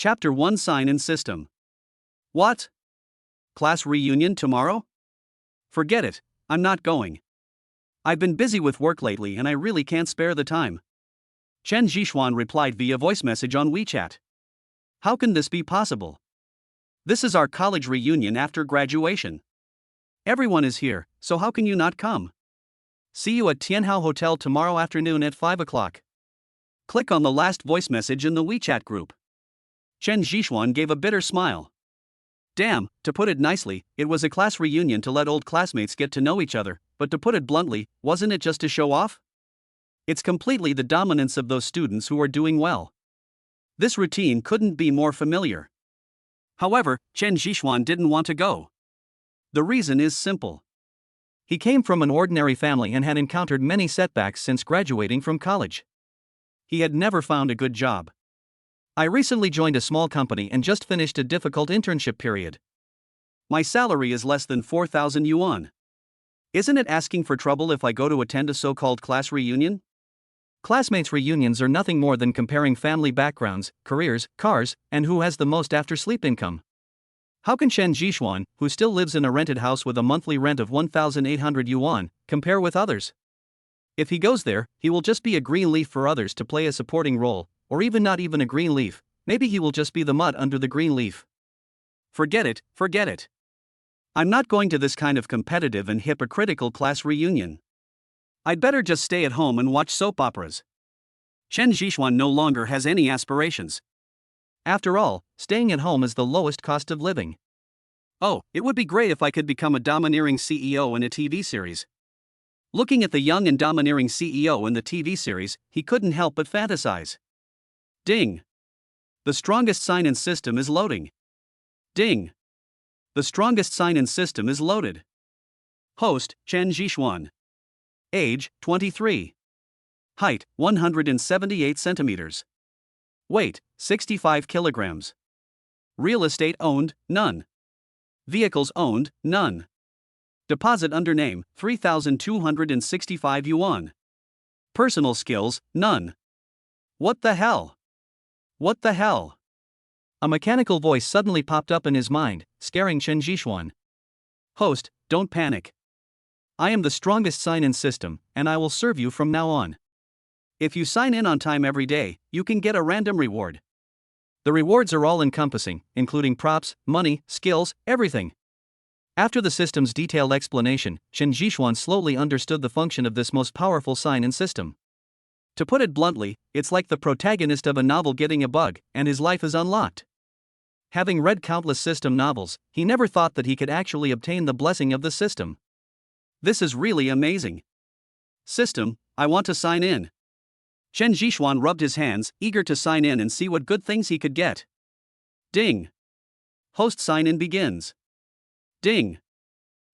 Chapter 1 Sign-in System. What? Class reunion tomorrow? Forget it, I'm not going. I've been busy with work lately and I really can't spare the time. Chen Zhixuan replied via voice message on WeChat. How can this be possible? This is our college reunion after graduation. Everyone is here, so how can you not come? See you at Tianhao Hotel tomorrow afternoon at 5 o'clock. Click on the last voice message in the WeChat group. Chen Zhixuan gave a bitter smile. Damn, to put it nicely, it was a class reunion to let old classmates get to know each other, but to put it bluntly, wasn't it just to show off? It's completely the dominance of those students who are doing well. This routine couldn't be more familiar. However, Chen Zhixuan didn't want to go. The reason is simple. He came from an ordinary family and had encountered many setbacks since graduating from college. He had never found a good job. I recently joined a small company and just finished a difficult internship period. My salary is less than 4,000 yuan. Isn't it asking for trouble if I go to attend a so-called class reunion? Classmates' reunions are nothing more than comparing family backgrounds, careers, cars, and who has the most after-sleep income. How can Chen Zhixuan, who still lives in a rented house with a monthly rent of 1,800 yuan, compare with others? If he goes there, he will just be a green leaf for others to play a supporting role, or even not even a green leaf, maybe he will just be the mud under the green leaf. Forget it, forget it. I'm not going to this kind of competitive and hypocritical class reunion. I'd better just stay at home and watch soap operas. Chen Zhixuan no longer has any aspirations. After all, staying at home is the lowest cost of living. Oh, it would be great if I could become a domineering CEO in a TV series. Looking at the young and domineering CEO in the TV series, he couldn't help but fantasize. Ding. The strongest sign-in system is loading. Ding. The strongest sign-in system is loaded. Host, Chen Zhixuan. Age, 23. Height, 178 centimeters. Weight, 65 kilograms. Real estate owned, none. Vehicles owned, none. Deposit under name, 3,265 yuan. Personal skills, none. What the hell? What the hell? A mechanical voice suddenly popped up in his mind, scaring Chen Zhixuan. Host, don't panic. I am the strongest sign-in system, and I will serve you from now on. If you sign in on time every day, you can get a random reward. The rewards are all-encompassing, including props, money, skills, everything. After the system's detailed explanation, Chen Zhixuan slowly understood the function of this most powerful sign-in system. To put it bluntly, it's like the protagonist of a novel getting a bug, and his life is unlocked. Having read countless system novels, he never thought that he could actually obtain the blessing of the system. This is really amazing. System, I want to sign in. Chen Zhixuan rubbed his hands, eager to sign in and see what good things he could get. Ding. Host sign-in begins. Ding.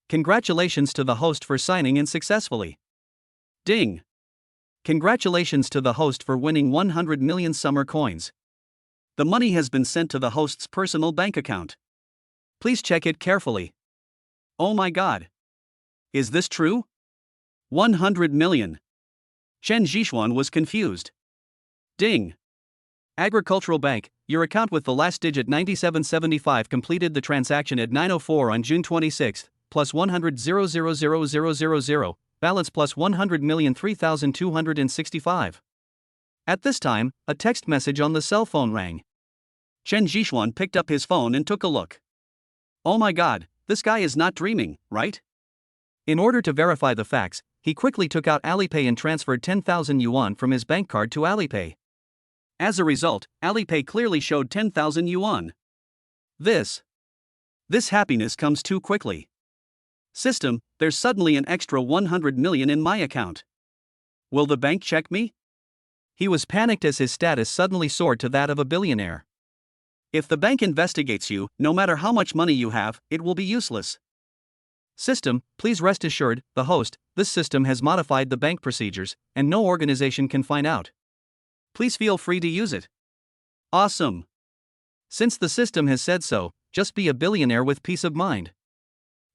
Congratulations to the host for signing in successfully. Ding. Congratulations to the host for winning 100 million summer coins. The money has been sent to the host's personal bank account. Please check it carefully. Oh my god. Is this true? 100 million. Chen Zhixuan was confused. Ding. Agricultural Bank, your account with the last digit 9775 completed the transaction at 9:04 on June 26, plus 100,000,000, balance plus 100,003,265. At this time, a text message on the cell phone rang. Chen Zhixuan picked up his phone and took a look. Oh my god, this guy is not dreaming, right? In order to verify the facts, he quickly took out Alipay and transferred 10,000 yuan from his bank card to Alipay. As a result, Alipay clearly showed 10,000 yuan. This happiness comes too quickly. System, there's suddenly an extra 100 million in my account. Will the bank check me? He was panicked as his status suddenly soared to that of a billionaire. If the bank investigates you, no matter how much money you have, it will be useless. System, please rest assured, the host, this system has modified the bank procedures, and no organization can find out. Please feel free to use it. Awesome. Since the system has said so, just be a billionaire with peace of mind.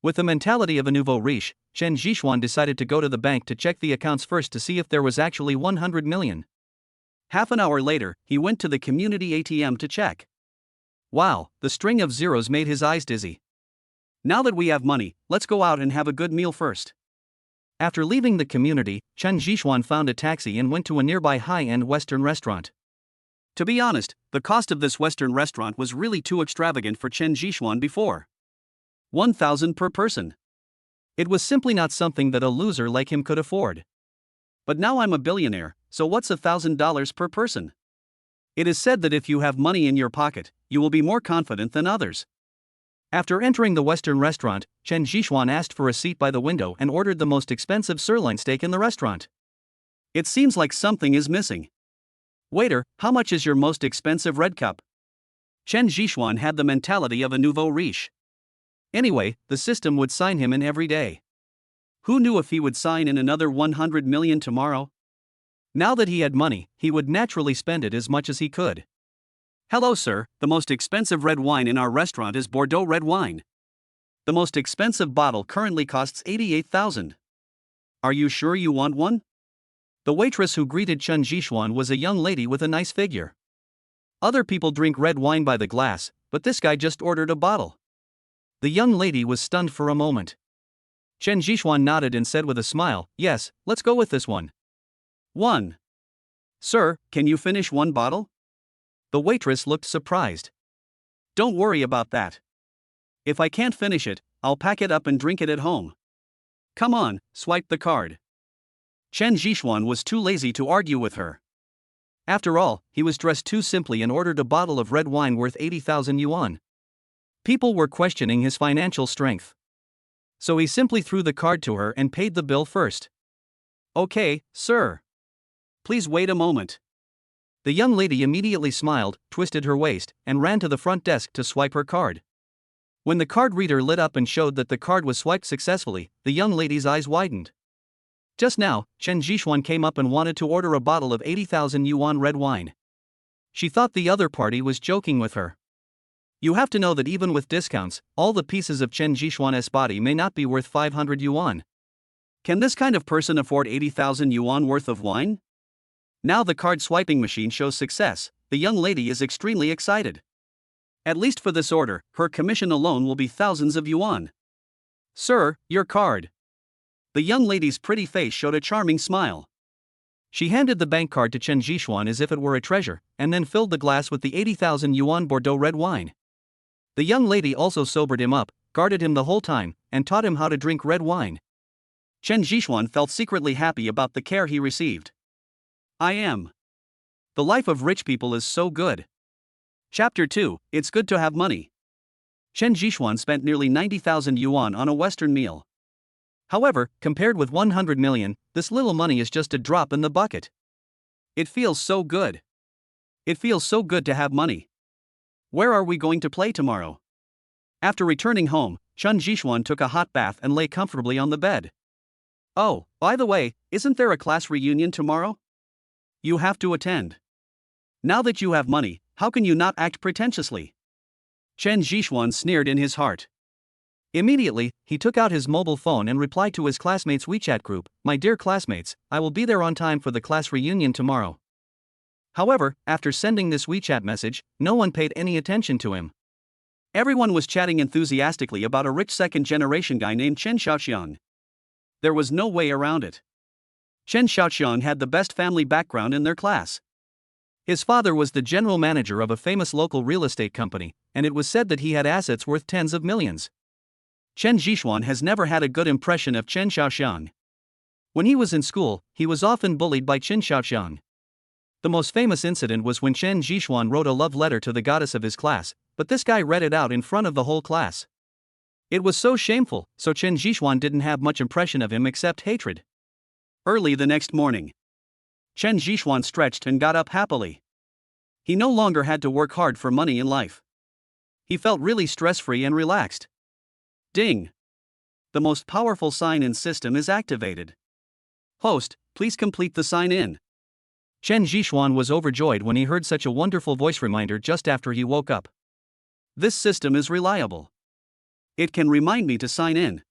With the mentality of a nouveau riche, Chen Zhixuan decided to go to the bank to check the accounts first to see if there was actually 100 million. Half an hour later, he went to the community ATM to check. Wow, the string of zeros made his eyes dizzy. Now that we have money, let's go out and have a good meal first. After leaving the community, Chen Zhishuan found a taxi and went to a nearby high-end Western restaurant. To be honest, the cost of this Western restaurant was really too extravagant for Chen Zhishuan before. 1,000 per person. It was simply not something that a loser like him could afford. But now I'm a billionaire, so what's $1,000 per person? It is said that if you have money in your pocket, you will be more confident than others. After entering the Western restaurant, Chen Zhishuan asked for a seat by the window and ordered the most expensive sirloin steak in the restaurant. It seems like something is missing. Waiter, how much is your most expensive red cup? Chen Zhishuan had the mentality of a nouveau riche. Anyway, the system would sign him in every day. Who knew if he would sign in another 100 million tomorrow? Now that he had money, he would naturally spend it as much as he could. Hello sir, the most expensive red wine in our restaurant is Bordeaux red wine. The most expensive bottle currently costs 88,000. Are you sure you want one? The waitress who greeted Chen Zhishuan was a young lady with a nice figure. Other people drink red wine by the glass, but this guy just ordered a bottle. The young lady was stunned for a moment. Chen Zhishuan nodded and said with a smile, yes, let's go with this one. 1. Sir, can you finish one bottle? The waitress looked surprised. Don't worry about that. If I can't finish it, I'll pack it up and drink it at home. Come on, swipe the card. Chen Zhishuan was too lazy to argue with her. After all, he was dressed too simply and ordered a bottle of red wine worth 80,000 yuan. People were questioning his financial strength. So he simply threw the card to her and paid the bill first. Okay, sir. Please wait a moment. The young lady immediately smiled, twisted her waist, and ran to the front desk to swipe her card. When the card reader lit up and showed that the card was swiped successfully, the young lady's eyes widened. Just now, Chen Zhishuan came up and wanted to order a bottle of 80,000 yuan red wine. She thought the other party was joking with her. You have to know that even with discounts, all the pieces of Chen Zhishuan's body may not be worth 500 yuan. Can this kind of person afford 80,000 yuan worth of wine? Now the card swiping machine shows success, the young lady is extremely excited. At least for this order, her commission alone will be thousands of yuan. Sir, your card. The young lady's pretty face showed a charming smile. She handed the bank card to Chen Zhishuan as if it were a treasure, and then filled the glass with the 80,000 yuan Bordeaux red wine. The young lady also sobered him up, guarded him the whole time, and taught him how to drink red wine. Chen Zhishuan felt secretly happy about the care he received. I am. The life of rich people is so good. Chapter 2, It's good to have money. Chen Zhishuan spent nearly 90,000 yuan on a Western meal. However, compared with 100 million, this little money is just a drop in the bucket. It feels so good. It feels so good to have money. Where are we going to play tomorrow? After returning home, Chen Zhishuan took a hot bath and lay comfortably on the bed. Oh, by the way, isn't there a class reunion tomorrow? You have to attend. Now that you have money, how can you not act pretentiously? Chen Zhishuan sneered in his heart. Immediately, he took out his mobile phone and replied to his classmates' WeChat group, "My dear classmates, I will be there on time for the class reunion tomorrow." However, after sending this WeChat message, no one paid any attention to him. Everyone was chatting enthusiastically about a rich second-generation guy named Chen Xiaoxiang. There was no way around it. Chen Xiaoxiang had the best family background in their class. His father was the general manager of a famous local real estate company, and it was said that he had assets worth tens of millions. Chen Zhishuan has never had a good impression of Chen Xiaoxiang. When he was in school, he was often bullied by Chen Xiaoxiang. The most famous incident was when Chen Zhishuan wrote a love letter to the goddess of his class, but this guy read it out in front of the whole class. It was so shameful, so Chen Zhishuan didn't have much impression of him except hatred. Early the next morning, Chen Zhishuan stretched and got up happily. He no longer had to work hard for money in life. He felt really stress-free and relaxed. Ding! The most powerful sign-in system is activated. Host, please complete the sign-in. Chen Zhishuan was overjoyed when he heard such a wonderful voice reminder just after he woke up. This system is reliable. It can remind me to sign in.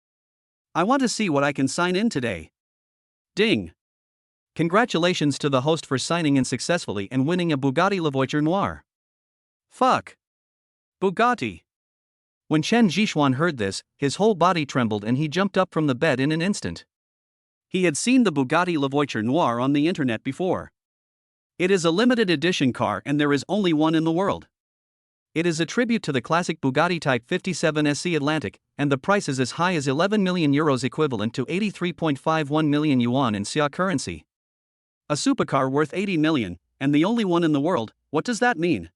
I want to see what I can sign in today. Ding! Congratulations to the host for signing in successfully and winning a Bugatti La Voiture Noire. Fuck! Bugatti. When Chen Zhishuan heard this, his whole body trembled and he jumped up from the bed in an instant. He had seen the Bugatti La Voiture Noire on the internet before. It is a limited edition car and there is only one in the world. It is a tribute to the classic Bugatti Type 57 SC Atlantic, and the price is as high as 11 million euros, equivalent to 83.51 million yuan in Xia currency. A supercar worth 80 million, and the only one in the world. What does that mean?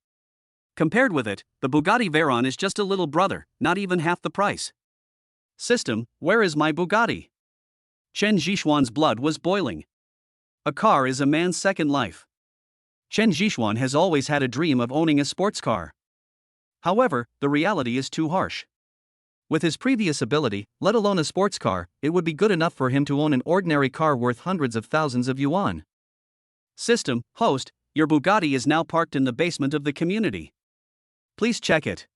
Compared with it, the Bugatti Veyron is just a little brother, not even half the price. System, where is my Bugatti? Chen Zhishuan's blood was boiling. A car is a man's second life. Chen Zhishuan has always had a dream of owning a sports car. However, the reality is too harsh. With his previous ability, let alone a sports car, it would be good enough for him to own an ordinary car worth hundreds of thousands of yuan. System, host, your Bugatti is now parked in the basement of the community. Please check it.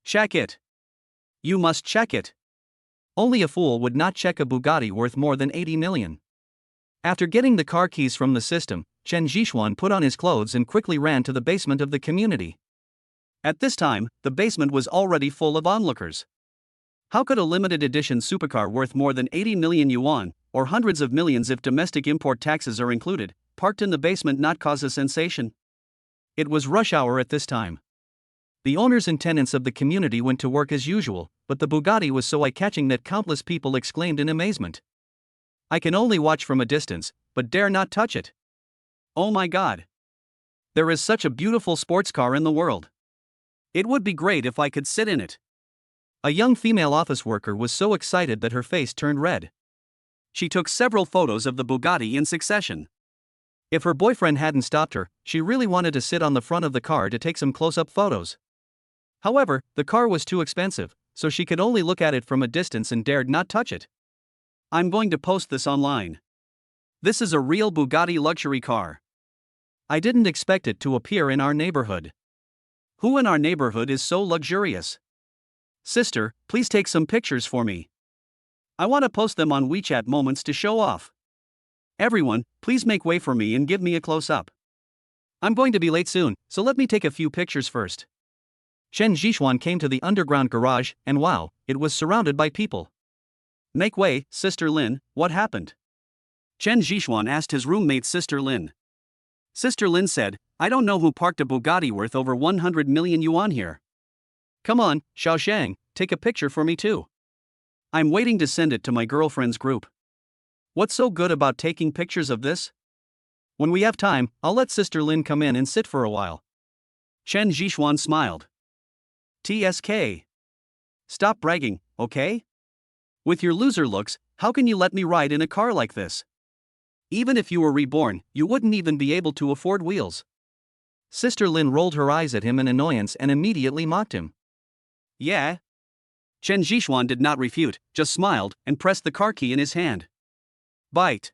Check it. You must check it. Only a fool would not check a Bugatti worth more than 80 million. After getting the car keys from the system, Chen Zhishuan put on his clothes and quickly ran to the basement of the community. At this time, the basement was already full of onlookers. How could a limited edition supercar worth more than 80 million yuan, or hundreds of millions if domestic import taxes are included, parked in the basement not cause a sensation? It was rush hour at this time. The owners and tenants of the community went to work as usual, but the Bugatti was so eye-catching that countless people exclaimed in amazement. I can only watch from a distance, but dare not touch it. Oh my God! There is such a beautiful sports car in the world. It would be great if I could sit in it. A young female office worker was so excited that her face turned red. She took several photos of the Bugatti in succession. If her boyfriend hadn't stopped her, she really wanted to sit on the front of the car to take some close-up photos. However, the car was too expensive, so she could only look at it from a distance and dared not touch it. I'm going to post this online. This is a real Bugatti luxury car. I didn't expect it to appear in our neighborhood. Who in our neighborhood is so luxurious? Sister, please take some pictures for me. I want to post them on WeChat Moments to show off. Everyone, please make way for me and give me a close-up. I'm going to be late soon, so let me take a few pictures first. Chen Zhishuan came to the underground garage, and wow, it was surrounded by people. Make way, Sister Lin, what happened? Chen Zhishuan asked his roommate Sister Lin. Sister Lin said, I don't know who parked a Bugatti worth over 100 million yuan here. Come on, Xiaoshang, take a picture for me too. I'm waiting to send it to my girlfriend's group. What's so good about taking pictures of this? When we have time, I'll let Sister Lin come in and sit for a while. Chen Zhishuan smiled. TSK. Stop bragging, okay? With your loser looks, how can you let me ride in a car like this? Even if you were reborn, you wouldn't even be able to afford wheels. Sister Lin rolled her eyes at him in annoyance and immediately mocked him. Yeah? Chen Zhishuan did not refute, just smiled and pressed the car key in his hand. Bite.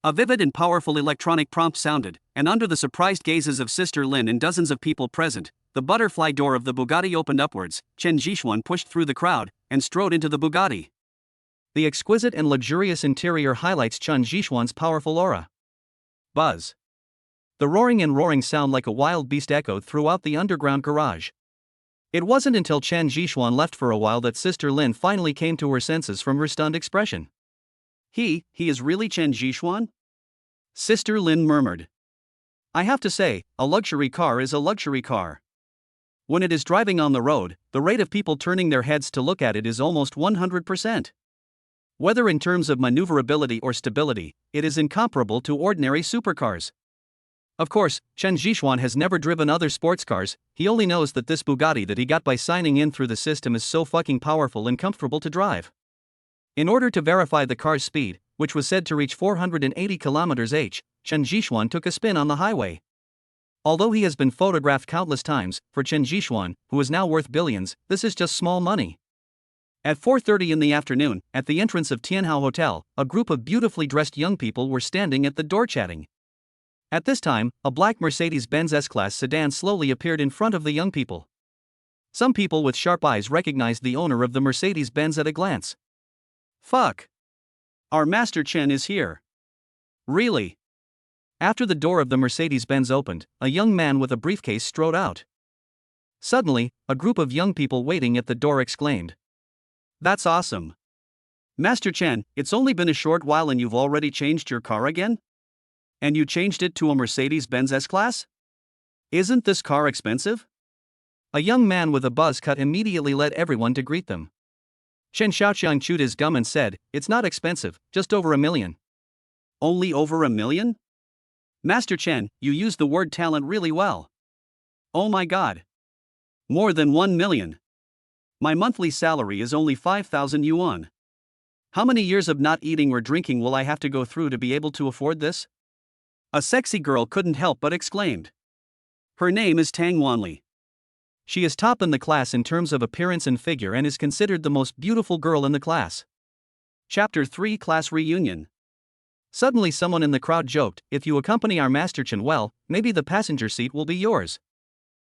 A vivid and powerful electronic prompt sounded, and under the surprised gazes of Sister Lin and dozens of people present, the butterfly door of the Bugatti opened upwards. Chen Zhishuan pushed through the crowd and strode into the Bugatti. The exquisite and luxurious interior highlights Chen Zhishuan's powerful aura. Buzz. The roaring and roaring sound like a wild beast echoed throughout the underground garage. It wasn't until Chen Zhishuan left for a while that Sister Lin finally came to her senses from her stunned expression. He is really Chen Zhishuan? Sister Lin murmured. I have to say, a luxury car is a luxury car. When it is driving on the road, the rate of people turning their heads to look at it is almost 100%. Whether in terms of maneuverability or stability, it is incomparable to ordinary supercars. Of course, Chen Zhishuan has never driven other sports cars, he only knows that this Bugatti that he got by signing in through the system is so fucking powerful and comfortable to drive. In order to verify the car's speed, which was said to reach 480 km/h, Chen Zhishuan took a spin on the highway. Although he has been photographed countless times, for Chen Zhishuan, who is now worth billions, this is just small money. At 4:30 in the afternoon, at the entrance of Tianhao Hotel, a group of beautifully dressed young people were standing at the door chatting. At this time, a black Mercedes-Benz S-Class sedan slowly appeared in front of the young people. Some people with sharp eyes recognized the owner of the Mercedes-Benz at a glance. Fuck! Our Master Chen is here. Really? After the door of the Mercedes-Benz opened, a young man with a briefcase strode out. Suddenly, a group of young people waiting at the door exclaimed, "That's awesome. Master Chen, it's only been a short while and you've already changed your car again? And you changed it to a Mercedes-Benz S-Class? Isn't this car expensive?" A young man with a buzz cut immediately led everyone to greet them. Chen Xiaoqiang chewed his gum and said, "It's not expensive, just over $1 million. Only over $1 million? Master Chen, you used the word talent really well. Oh my god. More than 1 million. My monthly salary is only 5,000 yuan. How many years of not eating or drinking will I have to go through to be able to afford this?" A sexy girl couldn't help but exclaimed. Her name is Tang Wanli. She is top in the class in terms of appearance and figure and is considered the most beautiful girl in the class. Chapter 3 Class Reunion. Suddenly someone in the crowd joked, "If you accompany our Master Chen well, maybe the passenger seat will be yours."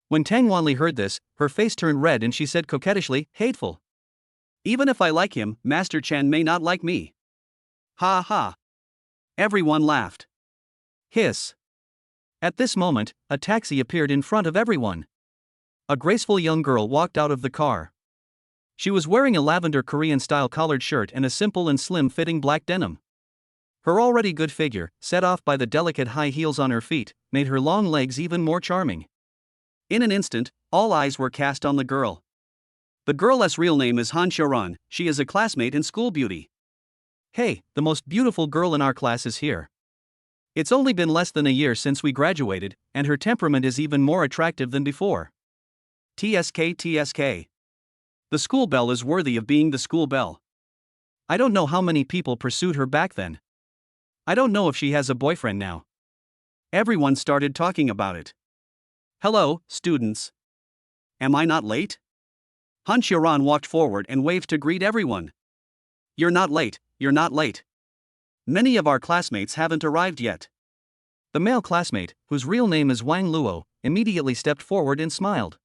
When Tang Wanli heard this, her face turned red and she said coquettishly, "Hateful. Even if I like him, Master Chen may not like me." Ha ha. Everyone laughed. Hiss. At this moment, a taxi appeared in front of everyone. A graceful young girl walked out of the car. She was wearing a lavender Korean-style collared shirt and a simple and slim-fitting black denim. Her already good figure, set off by the delicate high heels on her feet, made her long legs even more charming. In an instant, all eyes were cast on the girl. The girl's real name is Han Xiaoran. She is a classmate in School Beauty. "Hey, the most beautiful girl in our class is here. It's only been less than a year since we graduated, and her temperament is even more attractive than before. TSK TSK. The school belle is worthy of being the school belle. I don't know how many people pursued her back then. I don't know if she has a boyfriend now." Everyone started talking about it. "Hello, students. Am I not late?" Han Xiaoran walked forward and waved to greet everyone. "You're not late, you're not late. Many of our classmates haven't arrived yet." The male classmate, whose real name is Wang Luo, immediately stepped forward and smiled.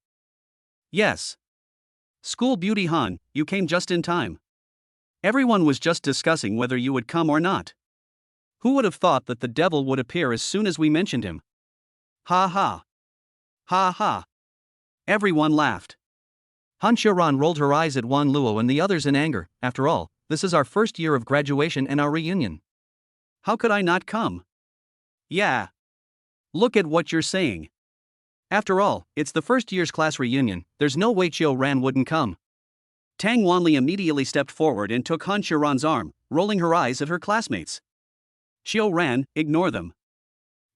"Yes. School Beauty Han, you came just in time. Everyone was just discussing whether you would come or not. Who would have thought that the devil would appear as soon as we mentioned him? Ha ha. Ha ha." Everyone laughed. Han Xiaoran rolled her eyes at Wang Luo and the others in anger. "After all, this is our first year of graduation and our reunion. How could I not come?" "Yeah. Look at what you're saying. After all, it's the first year's class reunion, there's no way Xiao Ran wouldn't come." Tang Wanli immediately stepped forward and took Han Xiaoran's arm, rolling her eyes at her classmates. "Xiao Ran, ignore them.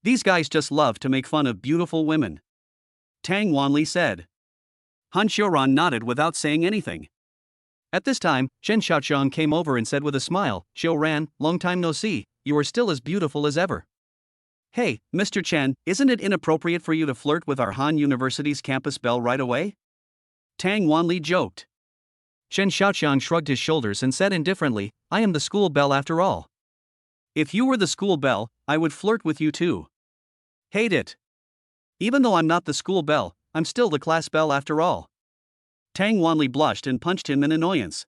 These guys just love to make fun of beautiful women," Tang Wanli said. Han Xiaoran nodded without saying anything. At this time, Chen Xiaoqiang came over and said with a smile, "Xiao Ran, long time no see, you are still as beautiful as ever." "Hey, Mr. Chen, isn't it inappropriate for you to flirt with our Han University's campus belle right away?" Tang Wanli joked. Chen Xiaoqiang shrugged his shoulders and said indifferently, "I am the school belle after all. If you were the school belle, I would flirt with you too. Hate it. Even though I'm not the school belle, I'm still the class belle after all." Tang Wanli blushed and punched him in annoyance.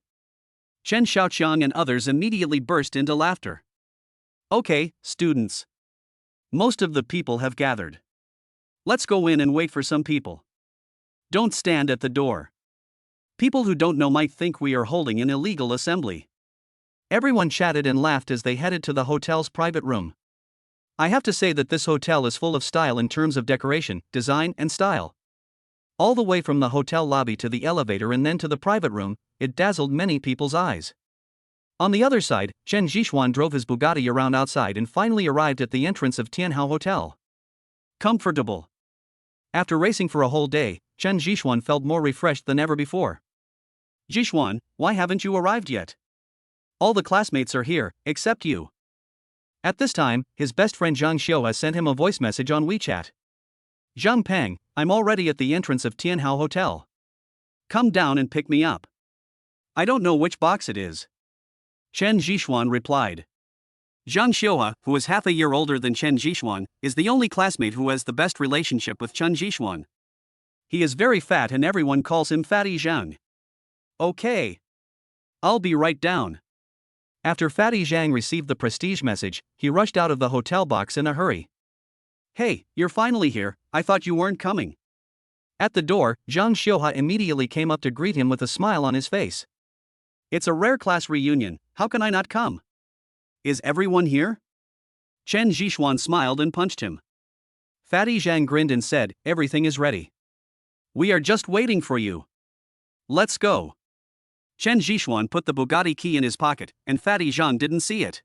Chen Xiaoqiang and others immediately burst into laughter. "Okay, students. Most of the people have gathered. Let's go in and wait for some people. Don't stand at the door. People who don't know might think we are holding an illegal assembly." Everyone chatted and laughed as they headed to the hotel's private room. I have to say that this hotel is full of style in terms of decoration, design, and style. All the way from the hotel lobby to the elevator and then to the private room, it dazzled many people's eyes. On the other side, Chen Zhixuan drove his Bugatti around outside and finally arrived at the entrance of Tianhao Hotel. Comfortable. After racing for a whole day, Chen Zhixuan felt more refreshed than ever before. "Zhixuan, why haven't you arrived yet? All the classmates are here, except you." At this time, his best friend Zhang Xiu has sent him a voice message on WeChat. "Zhang Peng, I'm already at the entrance of Tianhao Hotel. Come down and pick me up. I don't know which box it is." Chen Zhixuan replied. Zhang Xiuhua, who is half a year older than Chen Zhixuan, is the only classmate who has the best relationship with Chen Zhixuan. He is very fat and everyone calls him Fatty Zhang. "Okay. I'll be right down." After Fatty Zhang received the prestige message, he rushed out of the hotel box in a hurry. "Hey, you're finally here, I thought you weren't coming." At the door, Zhang Xiuhua immediately came up to greet him with a smile on his face. It's a rare class reunion, how can I not come? Is everyone here? Chen Zhixuan smiled and punched him. Fatty Zhang grinned and said, everything is ready. We are just waiting for you. Let's go. Chen Zhixuan put the Bugatti key in his pocket, and Fatty Zhang didn't see it.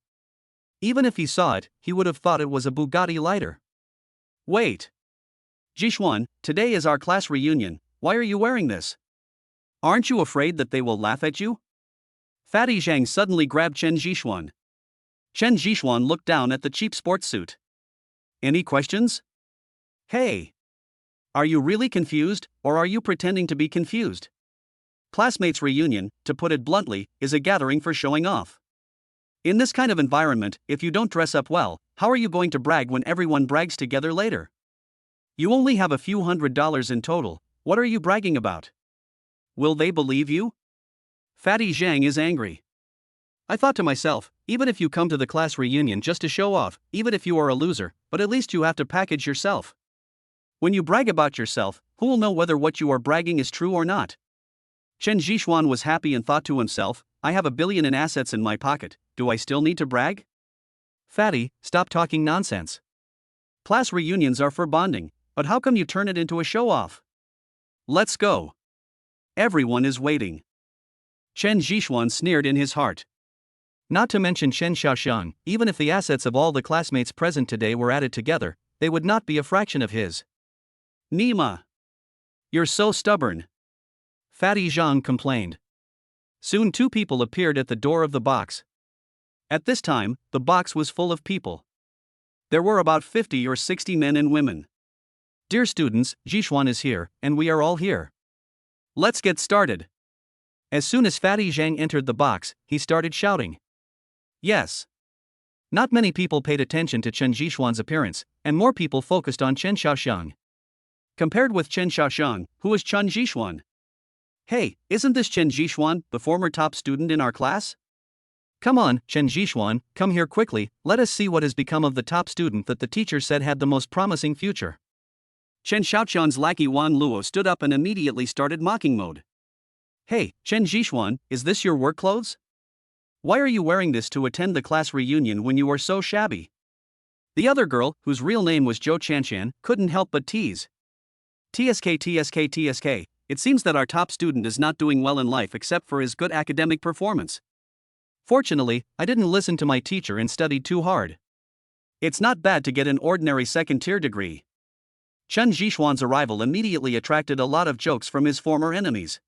Even if he saw it, he would have thought it was a Bugatti lighter. Wait. Zhixuan, today is our class reunion, why are you wearing this? Aren't you afraid that they will laugh at you? Fatty Zhang suddenly grabbed Chen Zhixuan. Chen Zhixuan looked down at the cheap sports suit. Any questions? Hey. Are you really confused, or are you pretending to be confused? Classmates' reunion, to put it bluntly, is a gathering for showing off. In this kind of environment, if you don't dress up well, how are you going to brag when everyone brags together later? You only have a few $100s in total, what are you bragging about? Will they believe you? Fatty Zhang is angry. I thought to myself, even if you come to the class reunion just to show off, even if you are a loser, but at least you have to package yourself. When you brag about yourself, who will know whether what you are bragging is true or not? Chen Zhixuan was happy and thought to himself, I have $1 billion in assets in my pocket, do I still need to brag? Fatty, stop talking nonsense. Class reunions are for bonding, but how come you turn it into a show-off? Let's go. Everyone is waiting. Chen Zhixuan sneered in his heart. Not to mention Chen Xiaoxiang, even if the assets of all the classmates present today were added together, they would not be a fraction of his. Nima. You're so stubborn. Fatty Zhang complained. Soon 2 people appeared at the door of the box. At this time, the box was full of people. There were about 50 or 60 men and women. Dear students, Zhixuan is here, and we are all here. Let's get started. As soon as Fatty Zhang entered the box, he started shouting. Yes. Not many people paid attention to Chen Zhixuan's appearance, and more people focused on Chen Xiaoxiang. Compared with Chen Xiaoxiang, who is Chen Zhixuan? Hey, isn't this Chen Zhixuan, the former top student in our class? Come on, Chen Zhixuan, come here quickly, let us see what has become of the top student that the teacher said had the most promising future. Chen Xiaoxiang's lackey Wan Luo stood up and immediately started mocking mode. Hey, Chen Zhixuan, is this your work clothes? Why are you wearing this to attend the class reunion when you are so shabby? The other girl, whose real name was Zhou Chanshan, couldn't help but tease. TSK, it seems that our top student is not doing well in life except for his good academic performance. Fortunately, I didn't listen to my teacher and studied too hard. It's not bad to get an ordinary second-tier degree. Chen Zhixuan's arrival immediately attracted a lot of jokes from his former enemies.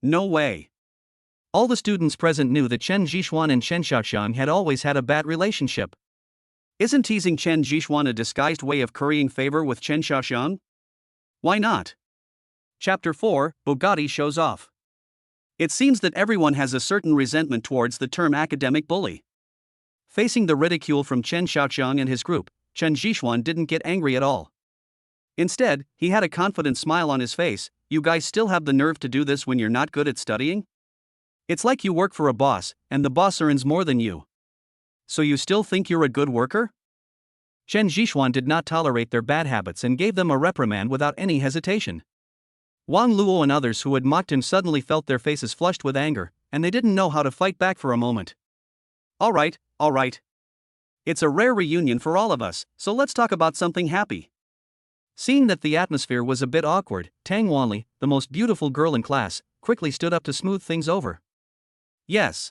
No way. All the students present knew that Chen Zhixuan and Chen Xiaoxiang had always had a bad relationship. Isn't teasing Chen Zhixuan a disguised way of currying favor with Chen Xiaoxiang? Why not? Chapter 4, Bugatti shows off. It seems that everyone has a certain resentment towards the term academic bully. Facing the ridicule from Chen Xiaoxiang and his group, Chen Zhixuan didn't get angry at all. Instead, he had a confident smile on his face. You guys still have the nerve to do this when you're not good at studying? It's like you work for a boss, and the boss earns more than you. So you still think you're a good worker? Chen Zhixuan did not tolerate their bad habits and gave them a reprimand without any hesitation. Wang Luo and others who had mocked him suddenly felt their faces flushed with anger, and they didn't know how to fight back for a moment. All right. It's a rare reunion for all of us, so let's talk about something happy. Seeing that the atmosphere was a bit awkward, Tang Wanli, the most beautiful girl in class, quickly stood up to smooth things over. Yes.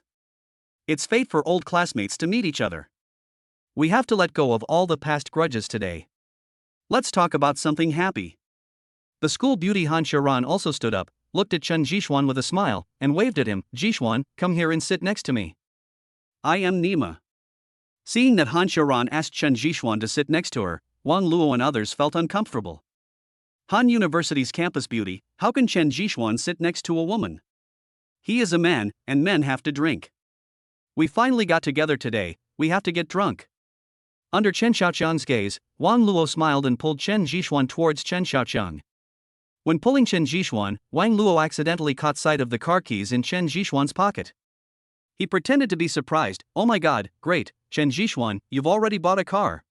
It's fate for old classmates to meet each other. We have to let go of all the past grudges today. Let's talk about something happy. The school beauty Han Xiaoran also stood up, looked at Chen Zhixuan with a smile, and waved at him. Zhixuan, come here and sit next to me. I am Nima. Seeing that Han Xiaoran asked Chen Zhixuan to sit next to her, Wang Luo and others felt uncomfortable. Han University's campus beauty, how can Chen Zhixuan sit next to a woman? He is a man, and men have to drink. We finally got together today, we have to get drunk. Under Chen Xiaoxiang's gaze, Wang Luo smiled and pulled Chen Zhixuan towards Chen Xiaoxiang. When pulling Chen Zhixuan, Wang Luo accidentally caught sight of the car keys in Chen Zhixuan's pocket. He pretended to be surprised. Oh my god, great, Chen Zhixuan, you've already bought a car.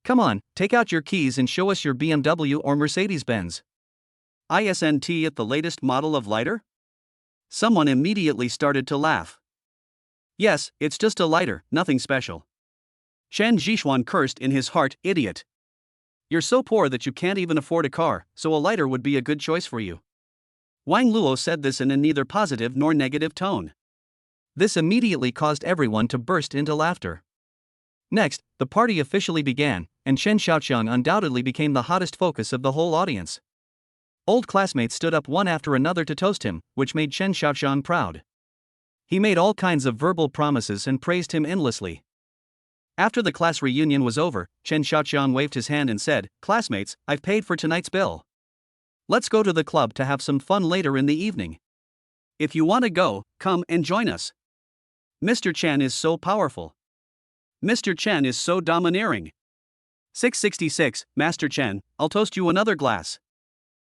Come on, take out your keys and show us your BMW or Mercedes-Benz. Isn't it the latest model of lighter? Someone immediately started to laugh. Yes, it's just a lighter, nothing special. Chen Zhishuan cursed in his heart, idiot. You're so poor that you can't even afford a car, so a lighter would be a good choice for you. Wang Luo said this in a neither positive nor negative tone. This immediately caused everyone to burst into laughter. Next, the party officially began, and Chen Xiaoqiang undoubtedly became the hottest focus of the whole audience. Old classmates stood up one after another to toast him, which made Chen Xiaoqiang proud. He made all kinds of verbal promises and praised him endlessly. After the class reunion was over, Chen Xiaoqiang waved his hand and said, "Classmates, I've paid for tonight's bill. Let's go to the club to have some fun later in the evening. If you want to go, come and join us. Mr. Chen is so powerful. Mr. Chen is so domineering. 666, Master Chen, I'll toast you another glass."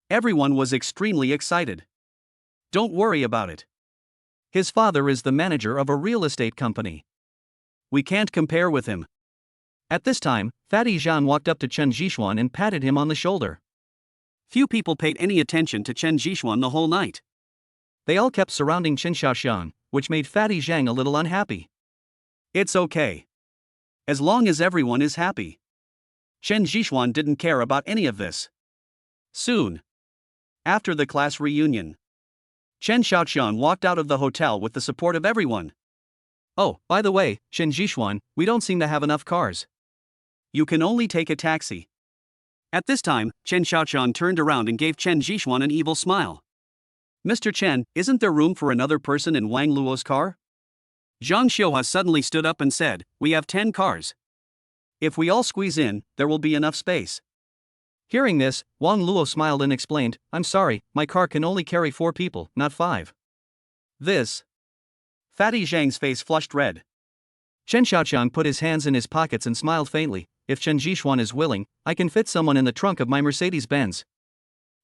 Everyone was extremely excited. Don't worry about it. His father is the manager of a real estate company. We can't compare with him. At this time, Fatty Zhang walked up to Chen Zhishuan and patted him on the shoulder. Few people paid any attention to Chen Zhishuan the whole night. They all kept surrounding Chen Xiaoxiang, which made Fatty Zhang a little unhappy. It's okay. As long as everyone is happy. Chen Zhishuan didn't care about any of this. Soon, after the class reunion, Chen Xiaoqiang walked out of the hotel with the support of everyone. Oh, by the way, Chen Zhishuan, we don't seem to have enough cars. You can only take a taxi. At this time, Chen Xiaoqiang turned around and gave Chen Zhishuan an evil smile. Mr. Chen, isn't there room for another person in Wang Luo's car? Zhang Xiuhua suddenly stood up and said, "We have 10 cars. If we all squeeze in, there will be enough space." Hearing this, Wang Luo smiled and explained, "I'm sorry, my car can only carry 4 people, not 5. This. Fatty Zhang's face flushed red. Chen Xiaoqiang put his hands in his pockets and smiled faintly. If Chen Zhishuan is willing, I can fit someone in the trunk of my Mercedes-Benz.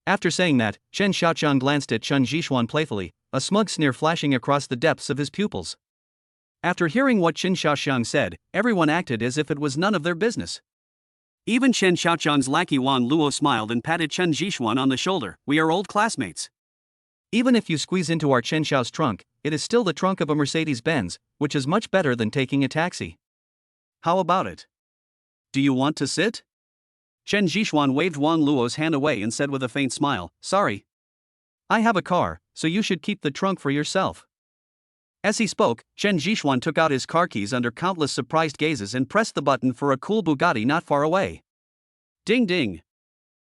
After saying that, Chen Xiaoqiang glanced at Chen Zhishuan playfully, a smug sneer flashing across the depths of his pupils. After hearing what Chen Xiaoqiang said, everyone acted as if it was none of their business. Even Chen Xiaoqiang's lackey Wang Luo smiled and patted Chen Zhishuan on the shoulder. "We are old classmates. Even if you squeeze into our Chen Xiao's trunk, it is still the trunk of a Mercedes-Benz, which is much better than taking a taxi. How about it? Do you want to sit?" Chen Zhishuan waved Wang Luo's hand away and said with a faint smile, "Sorry. I have a car, so you should keep the trunk for yourself." As he spoke, Chen Zhishuan took out his car keys under countless surprised gazes and pressed the button for a cool Bugatti not far away. Ding ding.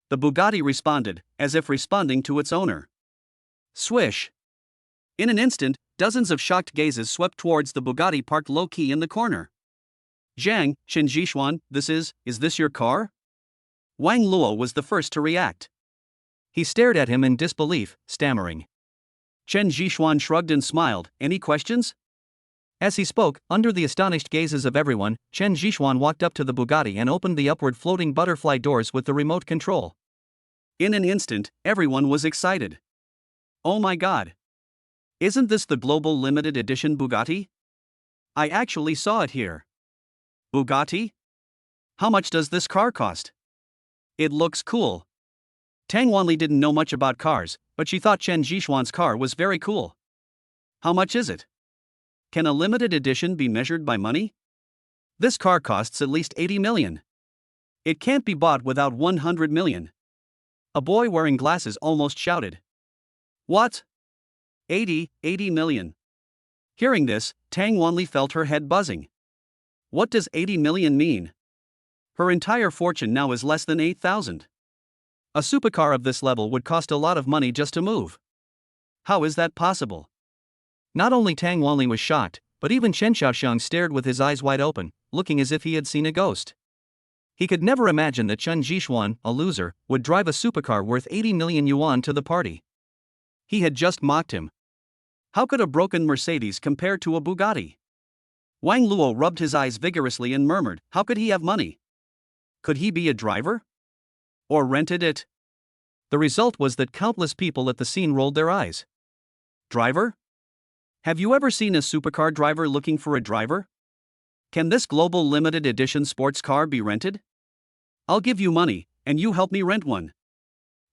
The Bugatti responded, as if responding to its owner. Swish. In an instant, dozens of shocked gazes swept towards the Bugatti parked low-key in the corner. "Zhang, Chen Zhishuan, is this your car?" Wang Luo was the first to react. He stared at him in disbelief, stammering. Chen Zhishuan shrugged and smiled. "Any questions?" As he spoke, under the astonished gazes of everyone, Chen Zhishuan walked up to the Bugatti and opened the upward floating butterfly doors with the remote control. In an instant, everyone was excited. Oh my god! Isn't this the global limited edition Bugatti? I actually saw it here. Bugatti? How much does this car cost? It looks cool. Tang Wanli didn't know much about cars, but she thought Chen Zhishuan's car was very cool. How much is it? Can a limited edition be measured by money? This car costs at least 80 million. It can't be bought without 100 million. A boy wearing glasses almost shouted. What? 80 million. Hearing this, Tang Wanli felt her head buzzing. What does 80 million mean? Her entire fortune now is less than 8,000. A supercar of this level would cost a lot of money just to move. How is that possible? Not only Tang Wanli was shocked, but even Chen Xiaoxiang stared with his eyes wide open, looking as if he had seen a ghost. He could never imagine that Chen Zhishuan, a loser, would drive a supercar worth 80 million yuan to the party. He had just mocked him. How could a broken Mercedes compare to a Bugatti? Wang Luo rubbed his eyes vigorously and murmured, how could he have money? Could he be a driver? Or rented it? The result was that countless people at the scene rolled their eyes. Driver? Have you ever seen a supercar driver looking for a driver? Can this global limited edition sports car be rented? I'll give you money, and you help me rent one.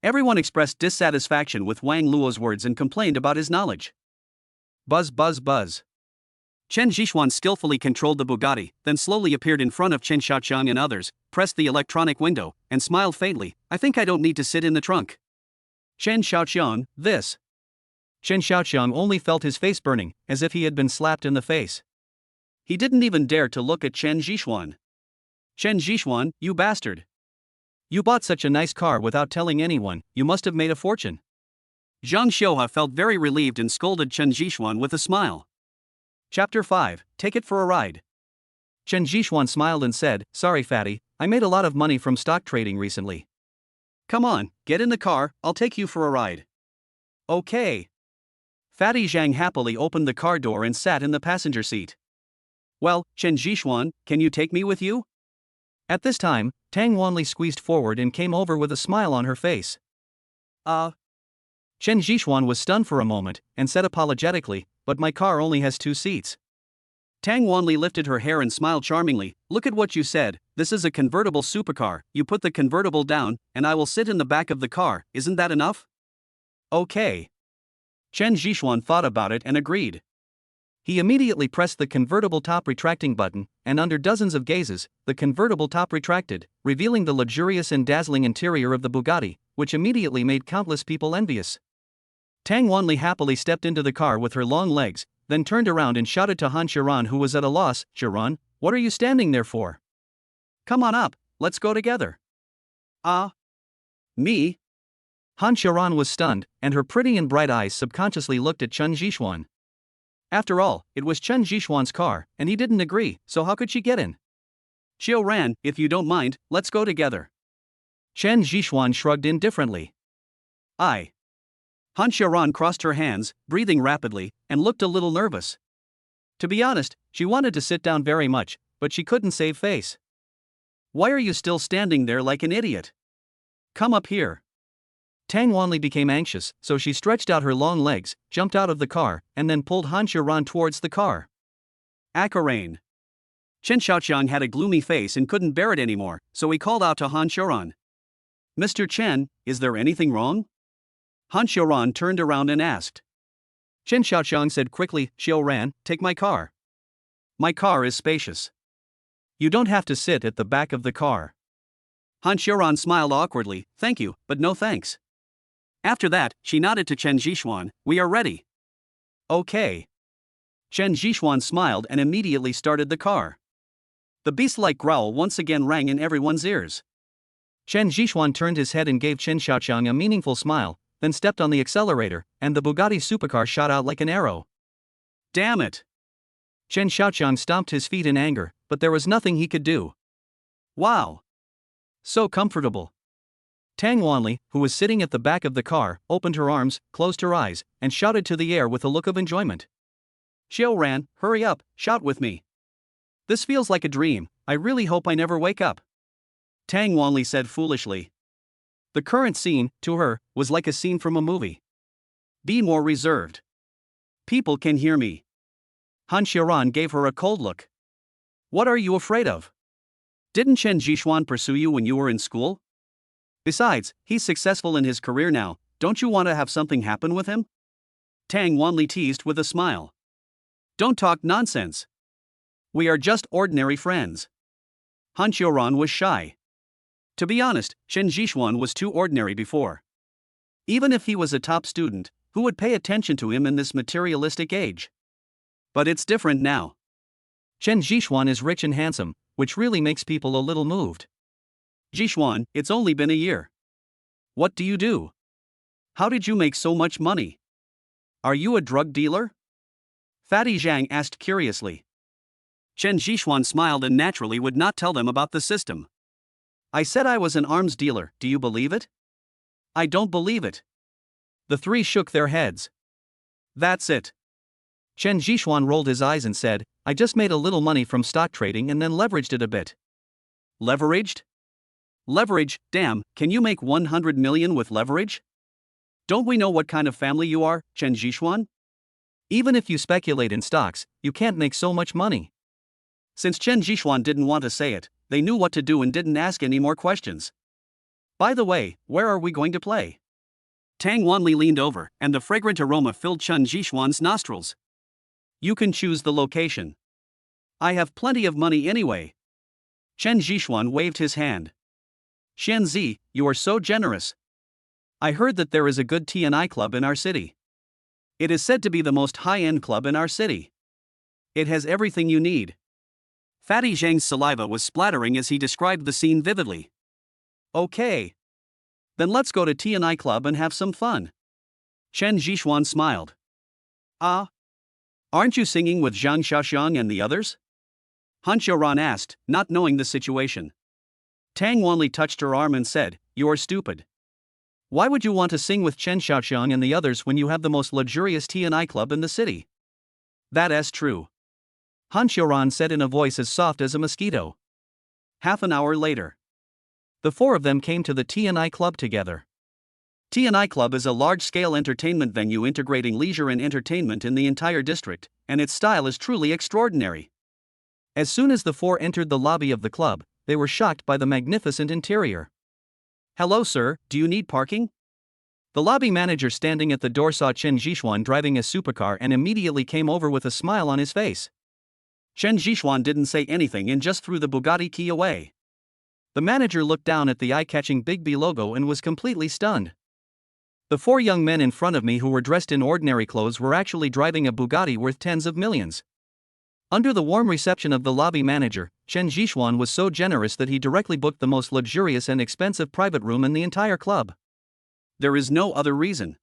Everyone expressed dissatisfaction with Wang Luo's words and complained about his knowledge. Buzz buzz buzz. Chen Zhixuan skillfully controlled the Bugatti, then slowly appeared in front of Chen Xiaoqiang and others, pressed the electronic window, and smiled faintly. I think I don't need to sit in the trunk. Chen Xiaoqiang, this. Chen Xiaoqiang only felt his face burning, as if he had been slapped in the face. He didn't even dare to look at Chen Zhixuan. Chen Zhixuan, you bastard. You bought such a nice car without telling anyone, you must have made a fortune. Zhang Xiuhua felt very relieved and scolded Chen Zhixuan with a smile. Chapter 5, Take It for a Ride. Chen Zhixuan smiled and said, Sorry fatty, I made a lot of money from stock trading recently. Come on, get in the car, I'll take you for a ride. Okay. Fatty Zhang happily opened the car door and sat in the passenger seat. Well, Chen Zhixuan, can you take me with you? At this time, Tang Wanli squeezed forward and came over with a smile on her face. Chen Zhixuan was stunned for a moment, and said apologetically, but my car only has 2 seats. Tang Wanli lifted her hair and smiled charmingly, Look at what you said, this is a convertible supercar, you put the convertible down, and I will sit in the back of the car, isn't that enough? Okay. Chen Zhixuan thought about it and agreed. He immediately pressed the convertible top retracting button, and under dozens of gazes, the convertible top retracted, revealing the luxurious and dazzling interior of the Bugatti, which immediately made countless people envious. Tang Wanli happily stepped into the car with her long legs, then turned around and shouted to Han Xiran, who was at a loss, Xiran, what are you standing there for? Come on up, let's go together. Me? Han Xiran was stunned, and her pretty and bright eyes subconsciously looked at Chen Zhixuan. After all, it was Chen Zhixuan's car, and he didn't agree, so how could she get in? Xiao Ran, if you don't mind, let's go together. Chen Zhixuan shrugged indifferently. Han Xiaoran crossed her hands, breathing rapidly, and looked a little nervous. To be honest, she wanted to sit down very much, but she couldn't save face. Why are you still standing there like an idiot? Come up here. Tang Wanli became anxious, so she stretched out her long legs, jumped out of the car, and then pulled Han Xiaoran towards the car. Akarain. Chen Xiaoqiang had a gloomy face and couldn't bear it anymore, so he called out to Han Xiaoran. Mr. Chen, is there anything wrong? Han Xiaoran turned around and asked. Chen Xiaoqiang said quickly, Xiaoran, take my car. My car is spacious. You don't have to sit at the back of the car. Han Xiaoran smiled awkwardly, thank you, but no thanks. After that, she nodded to Chen Zhixuan, we are ready. Okay. Chen Zhixuan smiled and immediately started the car. The beast-like growl once again rang in everyone's ears. Chen Zhixuan turned his head and gave Chen Xiaoqiang a meaningful smile, then stepped on the accelerator, and the Bugatti supercar shot out like an arrow. Damn it! Chen Xiaoqiang stomped his feet in anger, but there was nothing he could do. Wow! So comfortable. Tang Wanli, who was sitting at the back of the car, opened her arms, closed her eyes, and shouted to the air with a look of enjoyment. Xiao Ran, hurry up, shout with me. This feels like a dream, I really hope I never wake up. Tang Wanli said foolishly. The current scene, to her, was like a scene from a movie. Be more reserved. People can hear me. Han Xiaoran gave her a cold look. What are you afraid of? Didn't Chen Zhixuan pursue you when you were in school? Besides, he's successful in his career now, don't you want to have something happen with him? Tang Wanli teased with a smile. Don't talk nonsense. We are just ordinary friends. Han Xiaoran was shy. To be honest, Chen Zhixuan was too ordinary before. Even if he was a top student, who would pay attention to him in this materialistic age? But it's different now. Chen Zhixuan is rich and handsome, which really makes people a little moved. Zhixuan, it's only been a year. What do you do? How did you make so much money? Are you a drug dealer? Fatty Zhang asked curiously. Chen Zhixuan smiled and naturally would not tell them about the system. I said I was an arms dealer, do you believe it? I don't believe it. The three shook their heads. That's it. Chen Zhixuan rolled his eyes and said, I just made a little money from stock trading and then leveraged it a bit. Leveraged? Leverage, damn, can you make 100 million with leverage? Don't we know what kind of family you are, Chen Zhixuan? Even if you speculate in stocks, you can't make so much money. Since Chen Zhixuan didn't want to say it, they knew what to do and didn't ask any more questions. By the way, where are we going to play? Tang Wanli leaned over, and the fragrant aroma filled Chen Jishuan's nostrils. You can choose the location. I have plenty of money anyway. Chen Jishuan waved his hand. Xianzi, you are so generous. I heard that there is a good T&I club in our city. It is said to be the most high-end club in our city. It has everything you need. Fatty Zhang's saliva was splattering as he described the scene vividly. Okay. Then let's go to T&I club and have some fun. Chen Jishuan smiled. Ah? Aren't you singing with Zhang Xiaoxiang and the others? Han Xiaoran asked, not knowing the situation. Tang Wanli touched her arm and said, "You're stupid. Why would you want to sing with Chen Xiaoxiang and the others when you have the most luxurious T&I club in the city?" That's true. Han Xiaoran said in a voice as soft as a mosquito. Half an hour later, the four of them came to the T&I club together. T&I Club is a large-scale entertainment venue integrating leisure and entertainment in the entire district, and its style is truly extraordinary. As soon as the four entered the lobby of the club, they were shocked by the magnificent interior. "Hello sir, do you need parking?" The lobby manager standing at the door saw Chen Jishuan driving a supercar and immediately came over with a smile on his face. Chen Jishuan didn't say anything and just threw the Bugatti key away. The manager looked down at the eye-catching Big B logo and was completely stunned. The four young men in front of me who were dressed in ordinary clothes were actually driving a Bugatti worth tens of millions. Under the warm reception of the lobby manager, Chen Jishuan was so generous that he directly booked the most luxurious and expensive private room in the entire club. There is no other reason.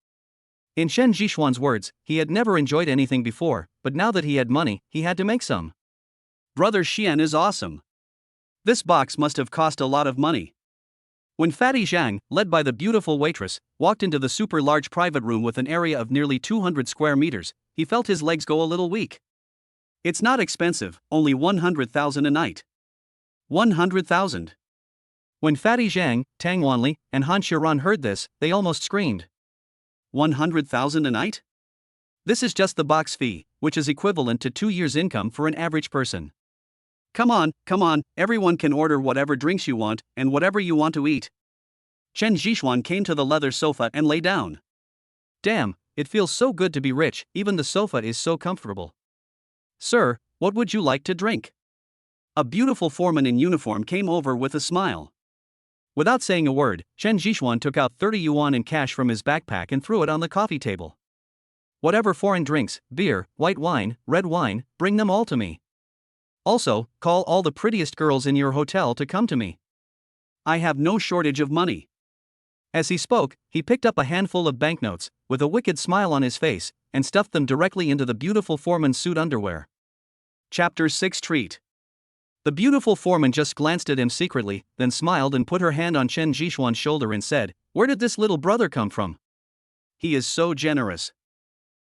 In Chen Jishuan's words, he had never enjoyed anything before, but now that he had money, he had to make some. Brother Xian is awesome. This box must have cost a lot of money. When Fatty Zhang, led by the beautiful waitress, walked into the super large private room with an area of nearly 200 square meters, he felt his legs go a little weak. It's not expensive, only 100,000 a night. 100,000. When Fatty Zhang, Tang Wanli, and Han Xiaoran heard this, they almost screamed. 100,000 a night? This is just the box fee, which is equivalent to 2 years' income for an average person. Come on, everyone can order whatever drinks you want, and whatever you want to eat. Chen Jishuan came to the leather sofa and lay down. Damn, it feels so good to be rich, even the sofa is so comfortable. Sir, what would you like to drink? A beautiful foreman in uniform came over with a smile. Without saying a word, Chen Jishuan took out 30 yuan in cash from his backpack and threw it on the coffee table. Whatever foreign drinks, beer, white wine, red wine, bring them all to me. Also, call all the prettiest girls in your hotel to come to me. I have no shortage of money. As he spoke, he picked up a handful of banknotes, with a wicked smile on his face, and stuffed them directly into the beautiful foreman's suit underwear. Chapter 6 Treat. The beautiful foreman just glanced at him secretly, then smiled and put her hand on Chen Jishuan's shoulder and said, "Where did this little brother come from? He is so generous.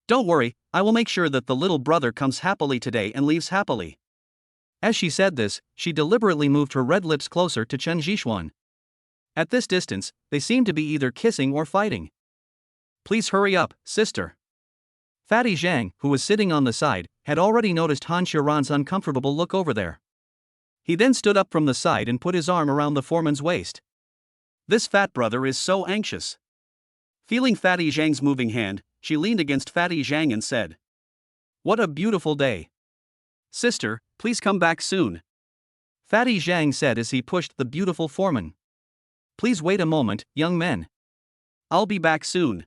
Don't worry, I will make sure that the little brother comes happily today and leaves happily." As she said this, she deliberately moved her red lips closer to Chen Jishuan. At this distance, they seemed to be either kissing or fighting. "Please hurry up, sister." Fatty Zhang, who was sitting on the side, had already noticed Han Xiaoran's uncomfortable look over there. He then stood up from the side and put his arm around the foreman's waist. This fat brother is so anxious. Feeling Fatty Zhang's moving hand, she leaned against Fatty Zhang and said, "What a beautiful day. Sister, please come back soon." Fatty Zhang said as he pushed the beautiful foreman. "Please wait a moment, young men. I'll be back soon."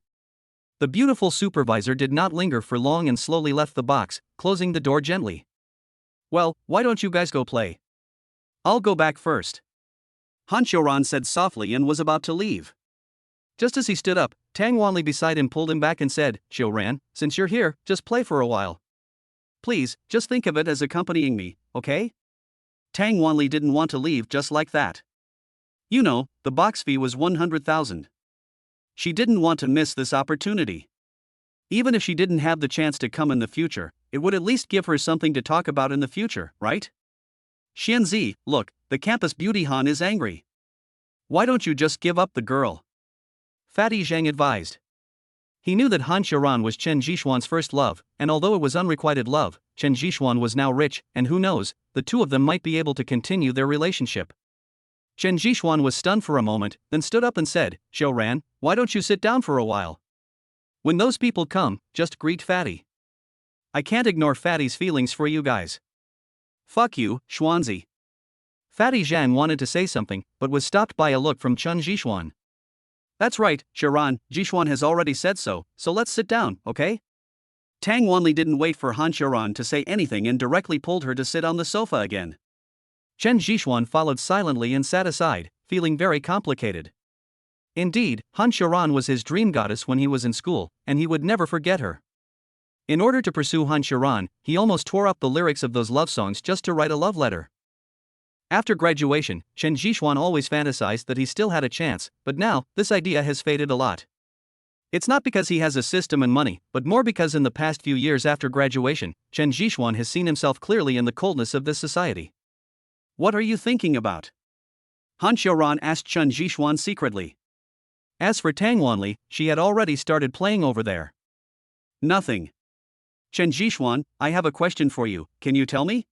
The beautiful supervisor did not linger for long and slowly left the box, closing the door gently. "Well, why don't you guys go play? I'll go back first." Han Xiaoran said softly and was about to leave. Just as he stood up, Tang Wanli beside him pulled him back and said, "Xiaoran, since you're here, just play for a while. Please, just think of it as accompanying me, okay?" Tang Wanli didn't want to leave just like that. You know, the box fee was 100,000. She didn't want to miss this opportunity. Even if she didn't have the chance to come in the future, it would at least give her something to talk about in the future, right? Xianzi, look, the campus beauty Han is angry. Why don't you just give up the girl? Fatty Zhang advised. He knew that Han Xiaoran was Chen Jishuan's first love, and although it was unrequited love, Chen Jishuan was now rich, and who knows, the two of them might be able to continue their relationship. Chen Jishuan was stunned for a moment, then stood up and said, Xiaoran, why don't you sit down for a while? When those people come, just greet Fatty. I can't ignore Fatty's feelings for you guys. Fuck you, Xuanzi. Fatty Zhang wanted to say something, but was stopped by a look from Chen Jishuan. That's right, Xiaoran, Jishuan has already said so let's sit down, okay? Tang Wanli didn't wait for Han Xiaoran to say anything and directly pulled her to sit on the sofa again. Chen Jishuan followed silently and sat aside, feeling very complicated. Indeed, Han Xiaoran was his dream goddess when he was in school, and he would never forget her. In order to pursue Han Xiaoran, he almost tore up the lyrics of those love songs just to write a love letter. After graduation, Chen Jishuan always fantasized that he still had a chance, but now, this idea has faded a lot. It's not because he has a system and money, but more because in the past few years after graduation, Chen Jishuan has seen himself clearly in the coldness of this society. What are you thinking about? Han Xiaoran asked Chen Jishuan secretly. As for Tang Wanli, she had already started playing over there. Nothing. Chen Jishuan, I have a question for you, can you tell me?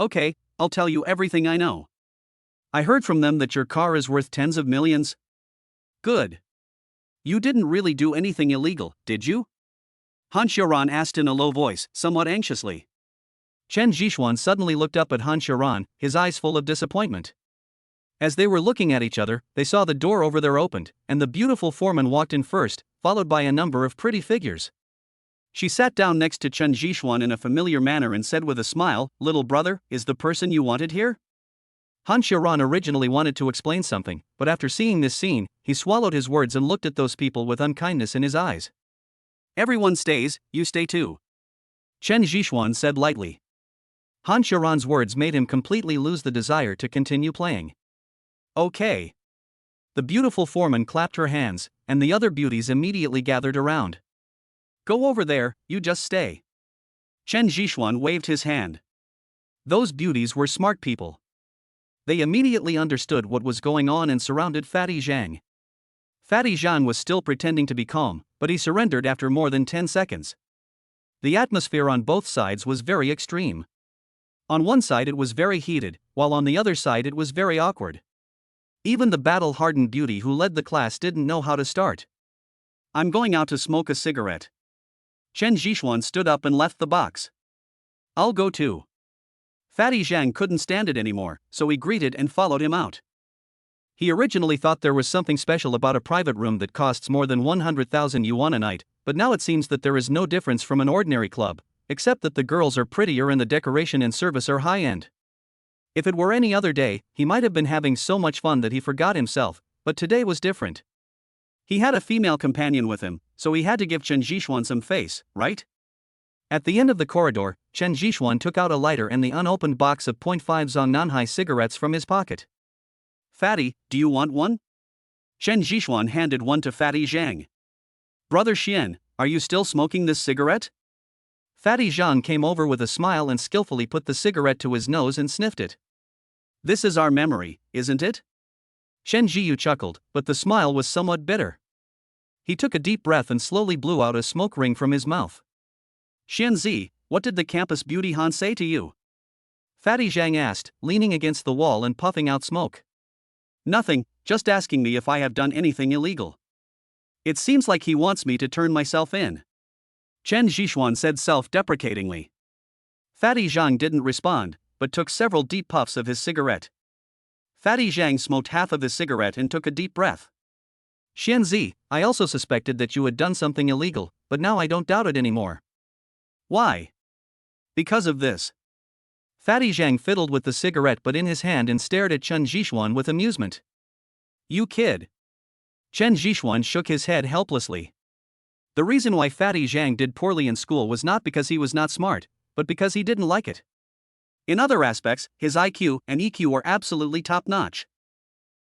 Okay, I'll tell you everything I know. I heard from them that your car is worth tens of millions. Good. You didn't really do anything illegal, did you? Han Xiaoran asked in a low voice, somewhat anxiously. Chen Jishuan suddenly looked up at Han Xiaoran, his eyes full of disappointment. As they were looking at each other, they saw the door over there opened, and the beautiful foreman walked in first, followed by a number of pretty figures. She sat down next to Chen Jishuan in a familiar manner and said with a smile, "Little brother, is the person you wanted here?" Han Xiaoran originally wanted to explain something, but after seeing this scene, he swallowed his words and looked at those people with unkindness in his eyes. Everyone stays, you stay too. Chen Jishuan said lightly. Han Xiaoran's words made him completely lose the desire to continue playing. Okay. The beautiful foreman clapped her hands, and the other beauties immediately gathered around. Go over there, you just stay. Chen Jishuan waved his hand. Those beauties were smart people. They immediately understood what was going on and surrounded Fatty Zhang. Fatty Zhang was still pretending to be calm, but he surrendered after more than 10 seconds. The atmosphere on both sides was very extreme. On one side it was very heated, while on the other side it was very awkward. Even the battle-hardened beauty who led the class didn't know how to start. I'm going out to smoke a cigarette. Chen Jishuan stood up and left the box. I'll go too. Fatty Zhang couldn't stand it anymore, so he greeted and followed him out. He originally thought there was something special about a private room that costs more than 100,000 yuan a night, but now it seems that there is no difference from an ordinary club, except that the girls are prettier and the decoration and service are high-end. If it were any other day, he might have been having so much fun that he forgot himself, but today was different. He had a female companion with him, so he had to give Chen Jishuan some face, right? At the end of the corridor, Chen Jishuan took out a lighter and the unopened box of .5 Zongnanhai cigarettes from his pocket. Fatty, do you want one? Chen Jishuan handed one to Fatty Zhang. Brother Xian, are you still smoking this cigarette? Fatty Zhang came over with a smile and skillfully put the cigarette to his nose and sniffed it. This is our memory, isn't it? Shen Jiyu chuckled, but the smile was somewhat bitter. He took a deep breath and slowly blew out a smoke ring from his mouth. Xianzi, what did the campus beauty Han say to you? Fatty Zhang asked, leaning against the wall and puffing out smoke. Nothing, just asking me if I have done anything illegal. It seems like he wants me to turn myself in. Chen Jishuan said self-deprecatingly. Fatty Zhang didn't respond, but took several deep puffs of his cigarette. Fatty Zhang smoked half of his cigarette and took a deep breath. Xianzi, I also suspected that you had done something illegal, but now I don't doubt it anymore. Why? Because of this. Fatty Zhang fiddled with the cigarette but in his hand and stared at Chen Jishuan with amusement. You kid. Chen Jishuan shook his head helplessly. The reason why Fatty Zhang did poorly in school was not because he was not smart, but because he didn't like it. In other aspects, his IQ and EQ are absolutely top-notch.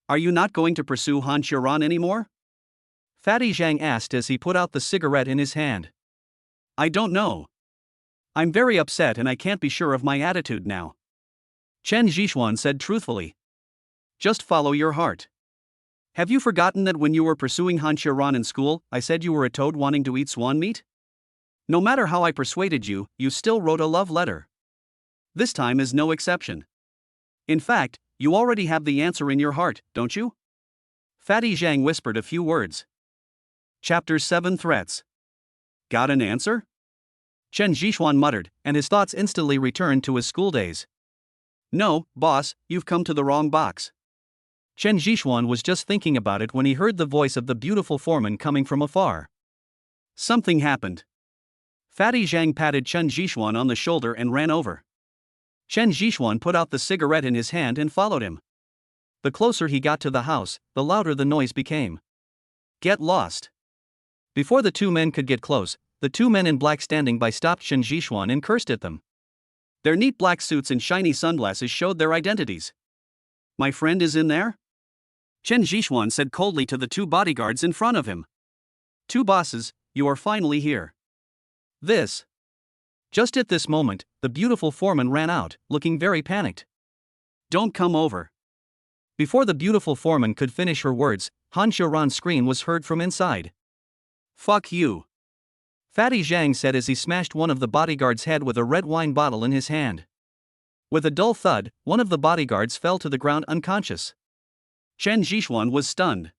Are you not going to pursue Han Xiaoran anymore? Fatty Zhang asked as he put out the cigarette in his hand. I don't know. I'm very upset and I can't be sure of my attitude now. Chen Jishuan said truthfully. Just follow your heart. Have you forgotten that when you were pursuing Han Xiaoran in school, I said you were a toad wanting to eat swan meat? No matter how I persuaded you, you still wrote a love letter. This time is no exception. In fact, you already have the answer in your heart, don't you? Fatty Zhang whispered a few words. Chapter 7 Threats. Got an answer? Chen Zhishuan muttered, and his thoughts instantly returned to his school days. No, boss, you've come to the wrong box. Chen Zhishuan was just thinking about it when he heard the voice of the beautiful foreman coming from afar. Something happened. Fatty Zhang patted Chen Zhishuan on the shoulder and ran over. Chen Zhishuan put out the cigarette in his hand and followed him. The closer he got to the house, the louder the noise became. Get lost. Before the two men could get close, the two men in black standing by stopped Chen Zhishuan and cursed at them. Their neat black suits and shiny sunglasses showed their identities. My friend is in there? Chen Zhishuan said coldly to the two bodyguards in front of him. Two bosses, you are finally here. This. Just at this moment, the beautiful foreman ran out, looking very panicked. Don't come over. Before the beautiful foreman could finish her words, Han Xiaoran's scream was heard from inside. Fuck you. Fatty Zhang said as he smashed one of the bodyguards' head with a red wine bottle in his hand. With a dull thud, one of the bodyguards fell to the ground unconscious. Chen Zhishuan was stunned.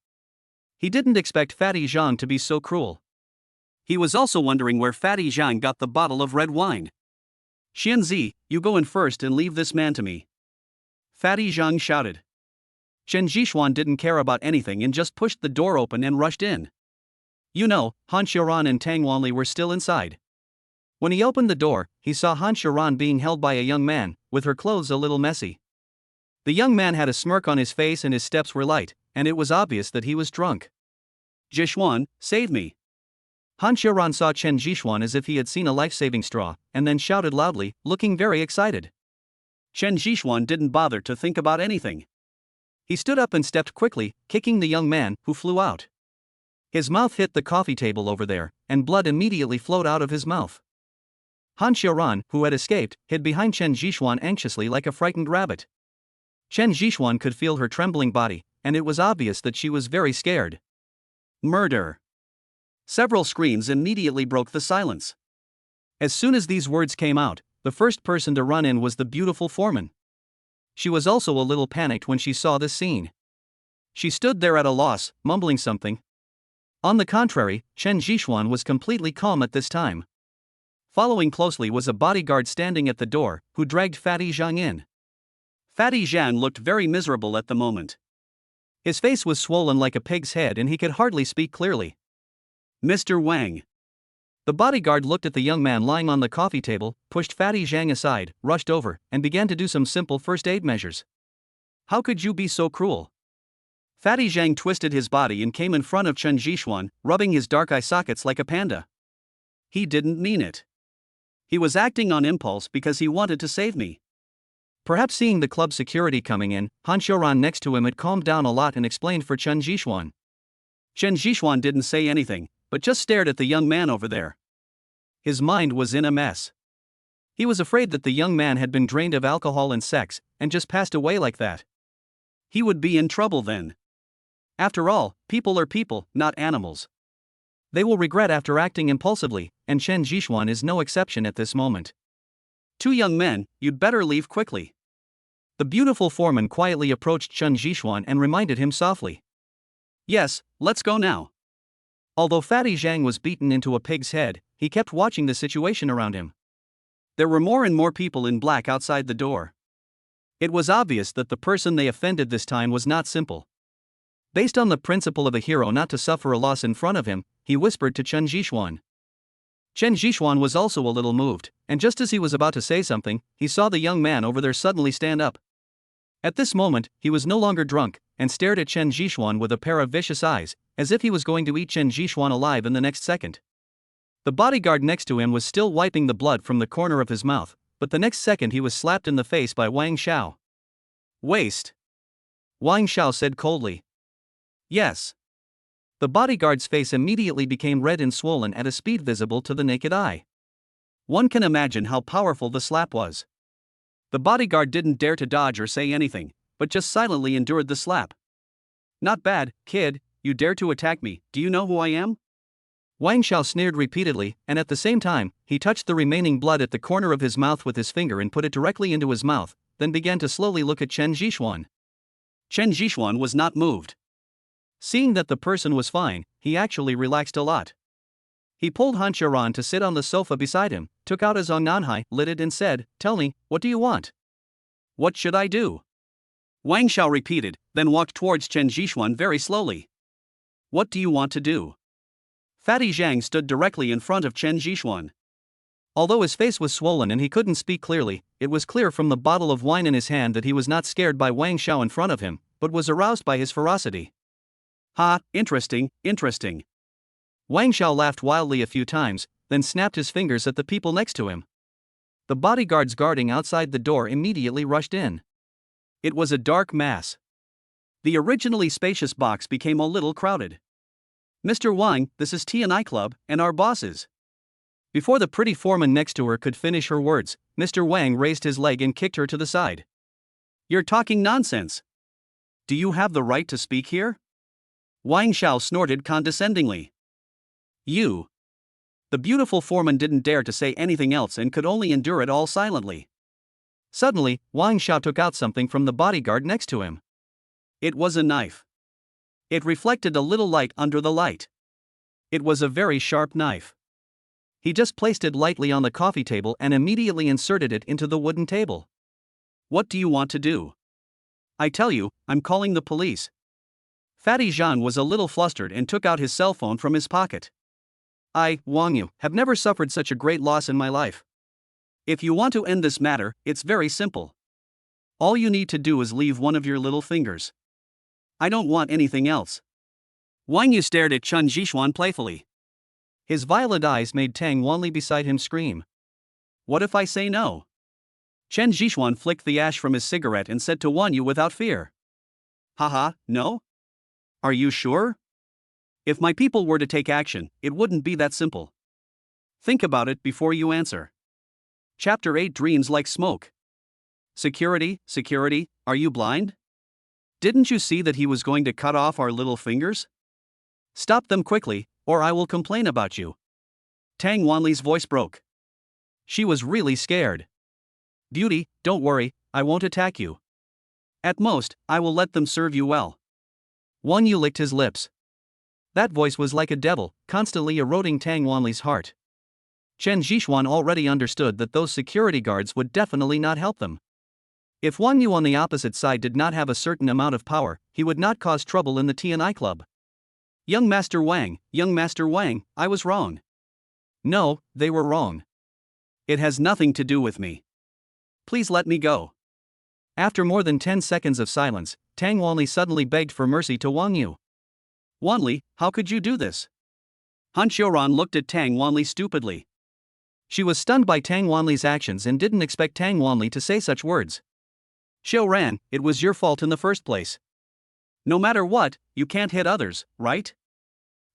He didn't expect Fatty Zhang to be so cruel. He was also wondering where Fatty Zhang got the bottle of red wine. Xianzi, you go in first and leave this man to me. Fatty Zhang shouted. Chen Zhishuan didn't care about anything and just pushed the door open and rushed in. You know, Han Xiaoran and Tang Wanli were still inside. When he opened the door, he saw Han Xiaoran being held by a young man, with her clothes a little messy. The young man had a smirk on his face and his steps were light, and it was obvious that he was drunk. Zhishuan, save me. Han Xiaoran saw Chen Zhishuan as if he had seen a life-saving straw, and then shouted loudly, looking very excited. Chen Zhishuan didn't bother to think about anything. He stood up and stepped quickly, kicking the young man, who flew out. His mouth hit the coffee table over there, and blood immediately flowed out of his mouth. Han Xiaoran, who had escaped, hid behind Chen Zhishuan anxiously like a frightened rabbit. Chen Zhishuan could feel her trembling body, and it was obvious that she was very scared. Murder. Several screams immediately broke the silence. As soon as these words came out, the first person to run in was the beautiful foreman. She was also a little panicked when she saw this scene. She stood there at a loss, mumbling something. On the contrary, Chen Zhishuan was completely calm at this time. Following closely was a bodyguard standing at the door, who dragged Fatty Zhang in. Fatty Zhang looked very miserable at the moment. His face was swollen like a pig's head and he could hardly speak clearly. Mr. Wang. The bodyguard looked at the young man lying on the coffee table, pushed Fatty Zhang aside, rushed over, and began to do some simple first aid measures. How could you be so cruel? Fatty Zhang twisted his body and came in front of Chen Zhishuan, rubbing his dark eye sockets like a panda. He didn't mean it. He was acting on impulse because he wanted to save me. Perhaps seeing the club security coming in, Han Xiaoran next to him had calmed down a lot and explained for Chen Zhishuan. Chen Zhishuan didn't say anything, but just stared at the young man over there. His mind was in a mess. He was afraid that the young man had been drained of alcohol and sex, and just passed away like that. He would be in trouble then. After all, people are people, not animals. They will regret after acting impulsively, and Chen Zhishuan is no exception at this moment. Two young men, you'd better leave quickly. The beautiful foreman quietly approached Chen Zhishuan and reminded him softly. Yes, let's go now. Although Fatty Zhang was beaten into a pig's head, he kept watching the situation around him. There were more and more people in black outside the door. It was obvious that the person they offended this time was not simple. Based on the principle of a hero not to suffer a loss in front of him, he whispered to Chen Zhishuan. Chen Zhishuan was also a little moved, and just as he was about to say something, he saw the young man over there suddenly stand up. At this moment, he was no longer drunk, and stared at Chen Zhishuan with a pair of vicious eyes, as if he was going to eat Chen Zhishuan alive in the next second. The bodyguard next to him was still wiping the blood from the corner of his mouth, but the next second he was slapped in the face by Wang Xiao. Waste. Wang Xiao said coldly. Yes. The bodyguard's face immediately became red and swollen at a speed visible to the naked eye. One can imagine how powerful the slap was. The bodyguard didn't dare to dodge or say anything, but just silently endured the slap. Not bad, kid, you dare to attack me, do you know who I am? Wang Xiao sneered repeatedly, and at the same time, he touched the remaining blood at the corner of his mouth with his finger and put it directly into his mouth, then began to slowly look at Chen Zhishuan. Chen Zhishuan was not moved. Seeing that the person was fine, he actually relaxed a lot. He pulled Han Xiaoran to sit on the sofa beside him, took out his Ongnanhai, lit it and said, "Tell me, what do you want?" "What should I do?" Wang Xiao repeated, then walked towards Chen Zhishuan very slowly. "What do you want to do?" Fatty Zhang stood directly in front of Chen Zhishuan. Although his face was swollen and he couldn't speak clearly, it was clear from the bottle of wine in his hand that he was not scared by Wang Xiao in front of him, but was aroused by his ferocity. "Ha, interesting, interesting." Wang Xiao laughed wildly a few times, then snapped his fingers at the people next to him. The bodyguards guarding outside the door immediately rushed in. It was a dark mass. The originally spacious box became a little crowded. "Mr. Wang, this is T&I Club, and our bosses." Before the pretty foreman next to her could finish her words, Mr. Wang raised his leg and kicked her to the side. "You're talking nonsense. Do you have the right to speak here?" Wang Xiao snorted condescendingly. "You." The beautiful foreman didn't dare to say anything else and could only endure it all silently. Suddenly, Wang Xiao took out something from the bodyguard next to him. It was a knife. It reflected a little light under the light. It was a very sharp knife. He just placed it lightly on the coffee table and immediately inserted it into the wooden table. "What do you want to do?" "I tell you, I'm calling the police." Fatty Zhang was a little flustered and took out his cell phone from his pocket. "I, Wang Yu, have never suffered such a great loss in my life. If you want to end this matter, it's very simple. All you need to do is leave one of your little fingers. I don't want anything else." Wang Yu stared at Chen Zhishuan playfully. His violet eyes made Tang Wanli beside him scream. "What if I say no?" Chen Zhishuan flicked the ash from his cigarette and said to Wang Yu without fear. "Haha, no? Are you sure? If my people were to take action, it wouldn't be that simple. Think about it before you answer." Chapter 8 Dreams Like Smoke. "Security, security, are you blind? Didn't you see that he was going to cut off our little fingers? Stop them quickly, or I will complain about you." Tang Wanli's voice broke. She was really scared. "Beauty, don't worry, I won't attack you. At most, I will let them serve you well." Wang Yu licked his lips. That voice was like a devil, constantly eroding Tang Wanli's heart. Chen Zhishuan already understood that those security guards would definitely not help them. If Wang Yu on the opposite side did not have a certain amount of power, he would not cause trouble in the T&I Club. Young Master Wang, I was wrong." "No, they were wrong. It has nothing to do with me. Please let me go." After more than 10 seconds of silence, Tang Wanli suddenly begged for mercy to Wang Yu. "Wanli, how could you do this?" Han Xiaoran looked at Tang Wanli stupidly. She was stunned by Tang Wanli's actions and didn't expect Tang Wanli to say such words. "Xiaoran, it was your fault in the first place. No matter what, you can't hit others, right?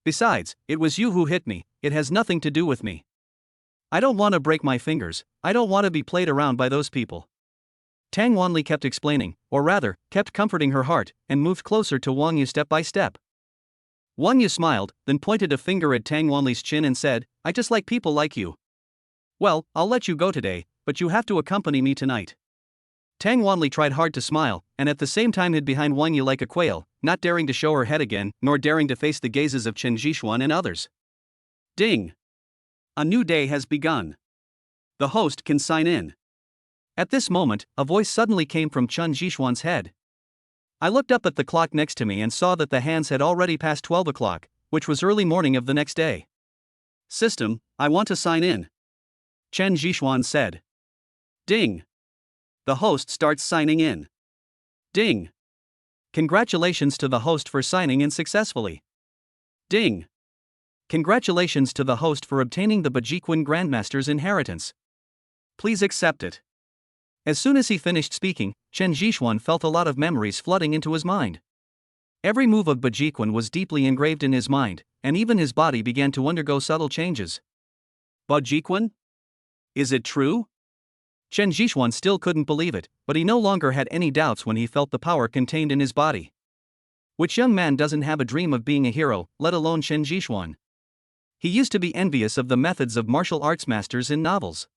Besides, it was you who hit me, it has nothing to do with me. I don't want to break my fingers, I don't want to be played around by those people." Tang Wanli kept explaining, or rather, kept comforting her heart, and moved closer to Wang Yu step by step. Wang Yu smiled, then pointed a finger at Tang Wanli's chin and said, "I just like people like you. Well, I'll let you go today, but you have to accompany me tonight." Tang Wanli tried hard to smile, and at the same time hid behind Wang Yu like a quail, not daring to show her head again, nor daring to face the gazes of Chen Zhishuan and others. Ding! A new day has begun. The host can sign in. At this moment, a voice suddenly came from Chen Zhishuan's head. I looked up at the clock next to me and saw that the hands had already passed 12 o'clock, which was early morning of the next day. "System, I want to sign in," Chen Zhishuan said. Ding! The host starts signing in. Ding! Congratulations to the host for signing in successfully. Ding! Congratulations to the host for obtaining the Bajiquan Grandmaster's inheritance. Please accept it. As soon as he finished speaking, Chen Zhishuan felt a lot of memories flooding into his mind. Every move of Bajiquan was deeply engraved in his mind, and even his body began to undergo subtle changes. Bajiquan? Is it true? Chen Zhishuan still couldn't believe it, but he no longer had any doubts when he felt the power contained in his body. Which young man doesn't have a dream of being a hero, let alone Chen Zhishuan? He used to be envious of the methods of martial arts masters in novels.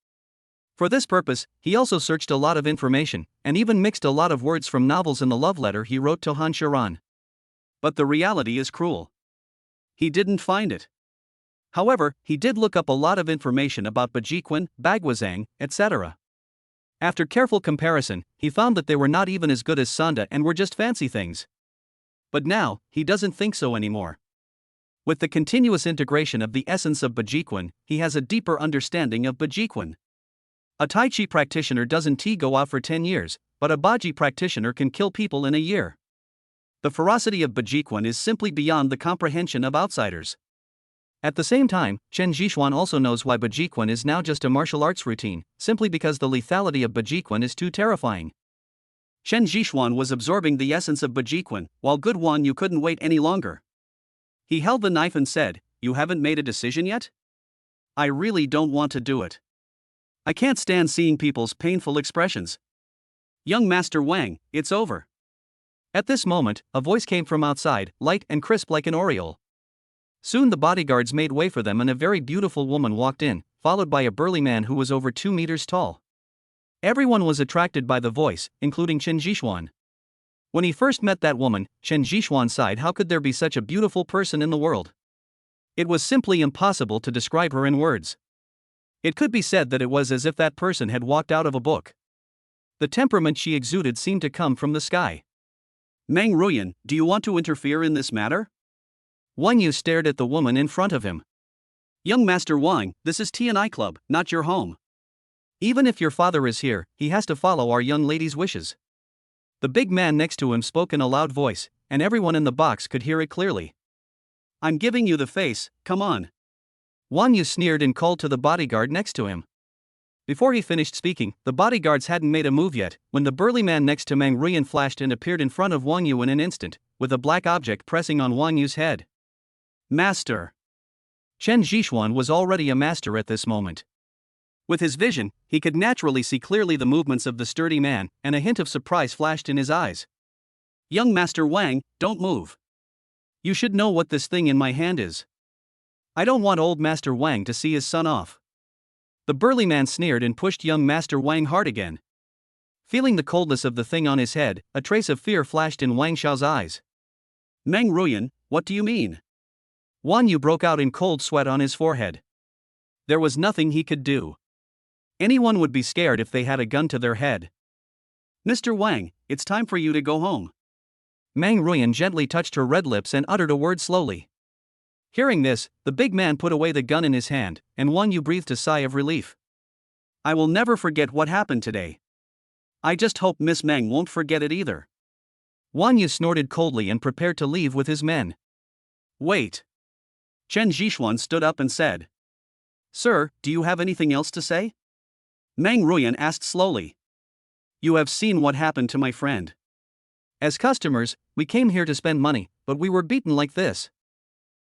For this purpose, he also searched a lot of information, and even mixed a lot of words from novels in the love letter he wrote to Han Sharan. But the reality is cruel. He didn't find it. However, he did look up a lot of information about Bajiquan, Bagwazang, etc. After careful comparison, he found that they were not even as good as Sanda and were just fancy things. But now, he doesn't think so anymore. With the continuous integration of the essence of Bajiquan, he has a deeper understanding of Bajiquan. A Tai Chi practitioner doesn't go out for 10 years, but a Baji practitioner can kill people in a year. The ferocity of Bajiquan is simply beyond the comprehension of outsiders. At the same time, Chen Zhishuan also knows why Bajiquan is now just a martial arts routine, simply because the lethality of Bajiquan is too terrifying. Chen Zhishuan was absorbing the essence of Bajiquan, while Good Wan Yu couldn't wait any longer. He held the knife and said, "You haven't made a decision yet? I really don't want to do it. I can't stand seeing people's painful expressions. Young Master Wang, it's over." At this moment, a voice came from outside, light and crisp like an aureole. Soon the bodyguards made way for them and a very beautiful woman walked in, followed by a burly man who was over 2 meters tall. Everyone was attracted by the voice, including Chen Zhishuan. When he first met that woman, Chen Zhishuan sighed, how could there be such a beautiful person in the world? It was simply impossible to describe her in words. It could be said that it was as if that person had walked out of a book. The temperament she exuded seemed to come from the sky. "Meng Ruyan, do you want to interfere in this matter?" Wang Yu stared at the woman in front of him. "Young Master Wang, this is T&I Club, not your home. Even if your father is here, he has to follow our young lady's wishes." The big man next to him spoke in a loud voice, and everyone in the box could hear it clearly. "I'm giving you the face, come on." Wang Yu sneered and called to the bodyguard next to him. Before he finished speaking, the bodyguards hadn't made a move yet, when the burly man next to Meng Ruyan flashed and appeared in front of Wang Yu in an instant, with a black object pressing on Wang Yu's head. "Master." Chen Zhishuan was already a master at this moment. With his vision, he could naturally see clearly the movements of the sturdy man, and a hint of surprise flashed in his eyes. "Young Master Wang, don't move. You should know what this thing in my hand is. I don't want old Master Wang to see his son off." The burly man sneered and pushed young Master Wang hard again. Feeling the coldness of the thing on his head, a trace of fear flashed in Wang Xiao's eyes. "Meng Ruyan, what do you mean?" Wang Yu broke out in cold sweat on his forehead. There was nothing he could do. Anyone would be scared if they had a gun to their head. "Mr. Wang, it's time for you to go home." Meng Ruyan gently touched her red lips and uttered a word slowly. Hearing this, the big man put away the gun in his hand, and Wang Yu breathed a sigh of relief. "I will never forget what happened today. I just hope Miss Meng won't forget it either." Wang Yu snorted coldly and prepared to leave with his men. "Wait." Chen Zhishuan stood up and said, "Sir, do you have anything else to say?" Meng Ruyan asked slowly. "You have seen what happened to my friend. As customers, we came here to spend money, but we were beaten like this.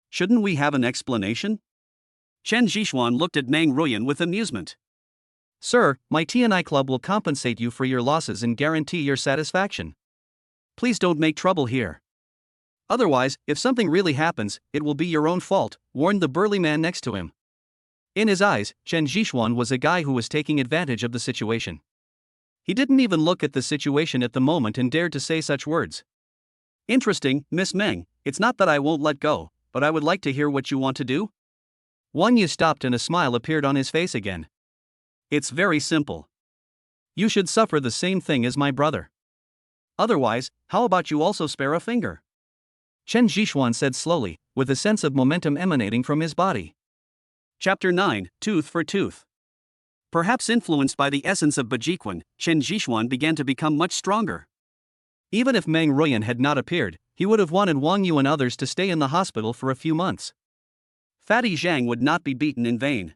Shouldn't we have an explanation?" Chen Zhishuan looked at Meng Ruyan with amusement. "Sir, my T&I Club will compensate you for your losses and guarantee your satisfaction. Please don't make trouble here. Otherwise, if something really happens, it will be your own fault," warned the burly man next to him. In his eyes, Chen Zhishuan was a guy who was taking advantage of the situation. He didn't even look at the situation at the moment and dared to say such words. "Interesting, Miss Meng, it's not that I won't let go, but I would like to hear what you want to do?" Wang Yu stopped and a smile appeared on his face again. "It's very simple. You should suffer the same thing as my brother. Otherwise, how about you also spare a finger?" Chen Zhishuan said slowly, with a sense of momentum emanating from his body. Chapter 9, Tooth for Tooth. Perhaps influenced by the essence of Bajiquan, Chen Zhishuan began to become much stronger. Even if Meng Ruyan had not appeared, he would have wanted Wang Yu and others to stay in the hospital for a few months. Fatty Zhang would not be beaten in vain.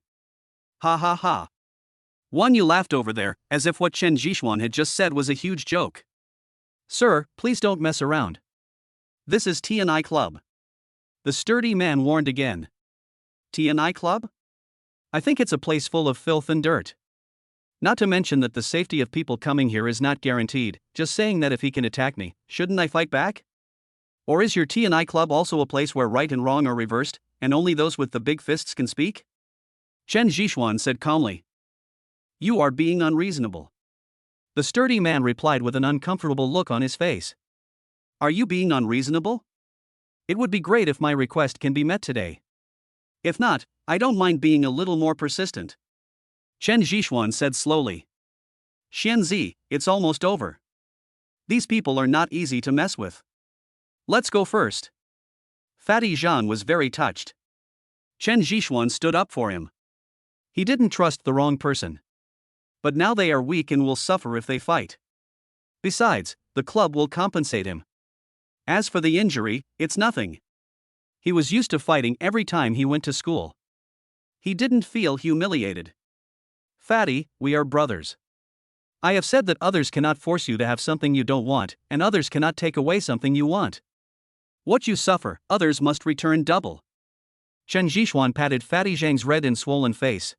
Ha ha ha. Wang Yu laughed over there, as if what Chen Zhishuan had just said was a huge joke. "Sir, please don't mess around. This is T&I Club." The sturdy man warned again. "T&I Club? I think it's a place full of filth and dirt. Not to mention that the safety of people coming here is not guaranteed, just saying that if he can attack me, shouldn't I fight back? Or is your T&I Club also a place where right and wrong are reversed, and only those with the big fists can speak?" Chen Zhishuan said calmly. You are being unreasonable. The sturdy man replied with an uncomfortable look on his face. Are you being unreasonable? It would be great if my request can be met today. If not, I don't mind being a little more persistent. Chen Zhishuan said slowly. Xianzi, it's almost over. These people are not easy to mess with. Let's go first. Fatty Zhang was very touched. Chen Zhishuan stood up for him. He didn't trust the wrong person. But now they are weak and will suffer if they fight. Besides, the club will compensate him. As for the injury, it's nothing. He was used to fighting every time he went to school. He didn't feel humiliated. Fatty, we are brothers. I have said that others cannot force you to have something you don't want, and others cannot take away something you want. What you suffer, others must return double. Chen Zhishuan patted Fatty Zhang's red and swollen face.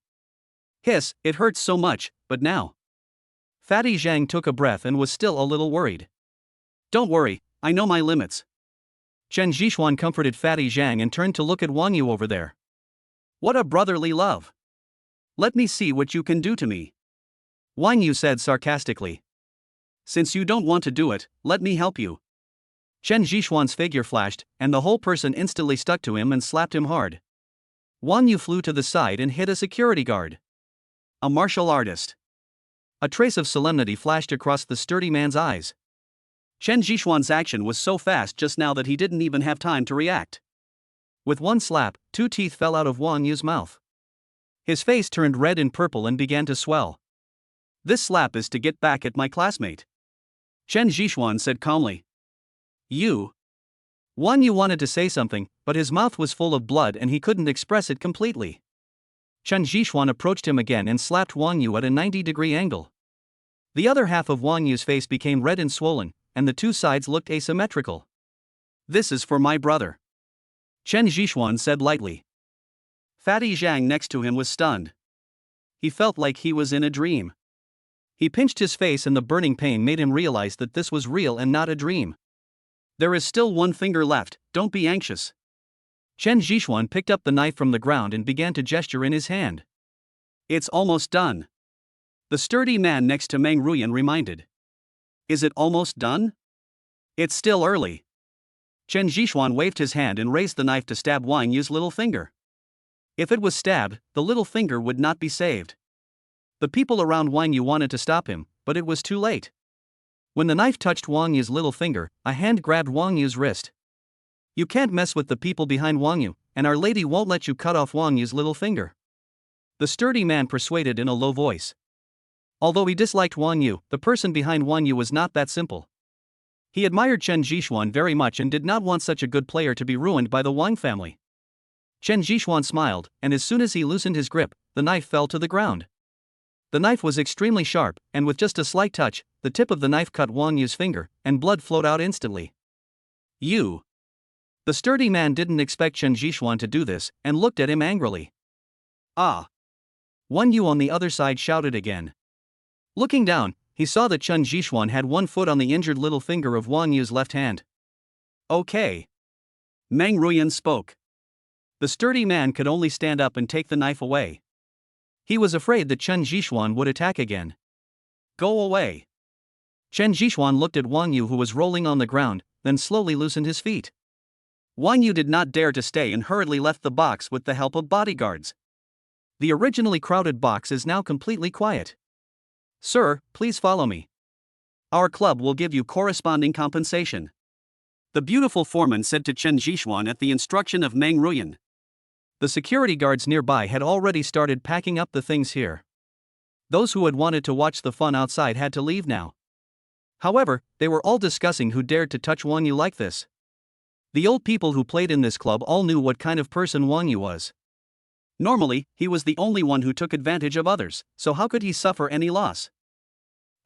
Hiss, it hurts so much, but now. Fatty Zhang took a breath and was still a little worried. Don't worry, I know my limits. Chen Zhishuan comforted Fatty Zhang and turned to look at Wang Yu over there. What a brotherly love. Let me see what you can do to me. Wang Yu said sarcastically. Since you don't want to do it, let me help you. Chen Zhishuan's figure flashed, and the whole person instantly stuck to him and slapped him hard. Wang Yu flew to the side and hit a security guard. A martial artist. A trace of solemnity flashed across the sturdy man's eyes. Chen Zhishuan's action was so fast just now that he didn't even have time to react. With one slap, 2 teeth fell out of Wang Yu's mouth. His face turned red and purple and began to swell. This slap is to get back at my classmate. Chen Zhishuan said calmly. You. Wang Yu wanted to say something, but his mouth was full of blood and he couldn't express it completely. Chen Zhishuan approached him again and slapped Wang Yu at a 90-degree angle. The other half of Wang Yu's face became red and swollen, and the two sides looked asymmetrical. This is for my brother. Chen Zhishuan said lightly. Fatty Zhang next to him was stunned. He felt like he was in a dream. He pinched his face and the burning pain made him realize that this was real and not a dream. There is still one finger left, don't be anxious. Chen Zhishuan picked up the knife from the ground and began to gesture in his hand. It's almost done. The sturdy man next to Meng Ruyan reminded. Is it almost done? It's still early. Chen Zhishuan waved his hand and raised the knife to stab Wang Yu's little finger. If it was stabbed, the little finger would not be saved. The people around Wang Yu wanted to stop him, but it was too late. When the knife touched Wang Yu's little finger, a hand grabbed Wang Yu's wrist. You can't mess with the people behind Wang Yu, and Our Lady won't let you cut off Wang Yu's little finger. The sturdy man persuaded in a low voice. Although he disliked Wang Yu, the person behind Wang Yu was not that simple. He admired Chen Zhishuan very much and did not want such a good player to be ruined by the Wang family. Chen Zhishuan smiled, and as soon as he loosened his grip, the knife fell to the ground. The knife was extremely sharp, and with just a slight touch, the tip of the knife cut Wang Yu's finger, and blood flowed out instantly. You. The sturdy man didn't expect Chen Zhishuan to do this, and looked at him angrily. Ah! Wang Yu on the other side shouted again. Looking down, he saw that Chen Zhishuan had one foot on the injured little finger of Wang Yu's left hand. Okay. Meng Ruyan spoke. The sturdy man could only stand up and take the knife away. He was afraid that Chen Zhishuan would attack again. Go away. Chen Zhishuan looked at Wang Yu, who was rolling on the ground, then slowly loosened his feet. Wang Yu did not dare to stay and hurriedly left the box with the help of bodyguards. The originally crowded box is now completely quiet. Sir, please follow me. Our club will give you corresponding compensation. The beautiful foreman said to Chen Zhishuan at the instruction of Meng Ruyan. The security guards nearby had already started packing up the things here. Those who had wanted to watch the fun outside had to leave now. However, they were all discussing who dared to touch Wang Yu like this. The old people who played in this club all knew what kind of person Wang Yu was. Normally, he was the only one who took advantage of others, so how could he suffer any loss?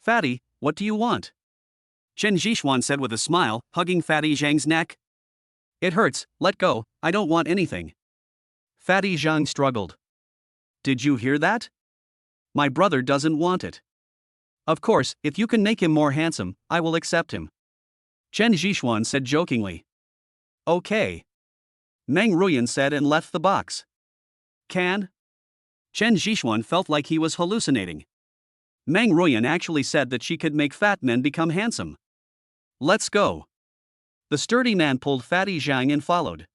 Fatty, what do you want? Chen Zhishuan said with a smile, hugging Fatty Zhang's neck. It hurts, let go, I don't want anything. Fatty Zhang struggled. Did you hear that? My brother doesn't want it. Of course, if you can make him more handsome, I will accept him. Chen Zhishuan said jokingly. Okay. Meng Ruyan said and left the box. Can? Chen Zhishuan felt like he was hallucinating. Meng Ruyan actually said that she could make fat men become handsome. Let's go. The sturdy man pulled Fatty Zhang and followed.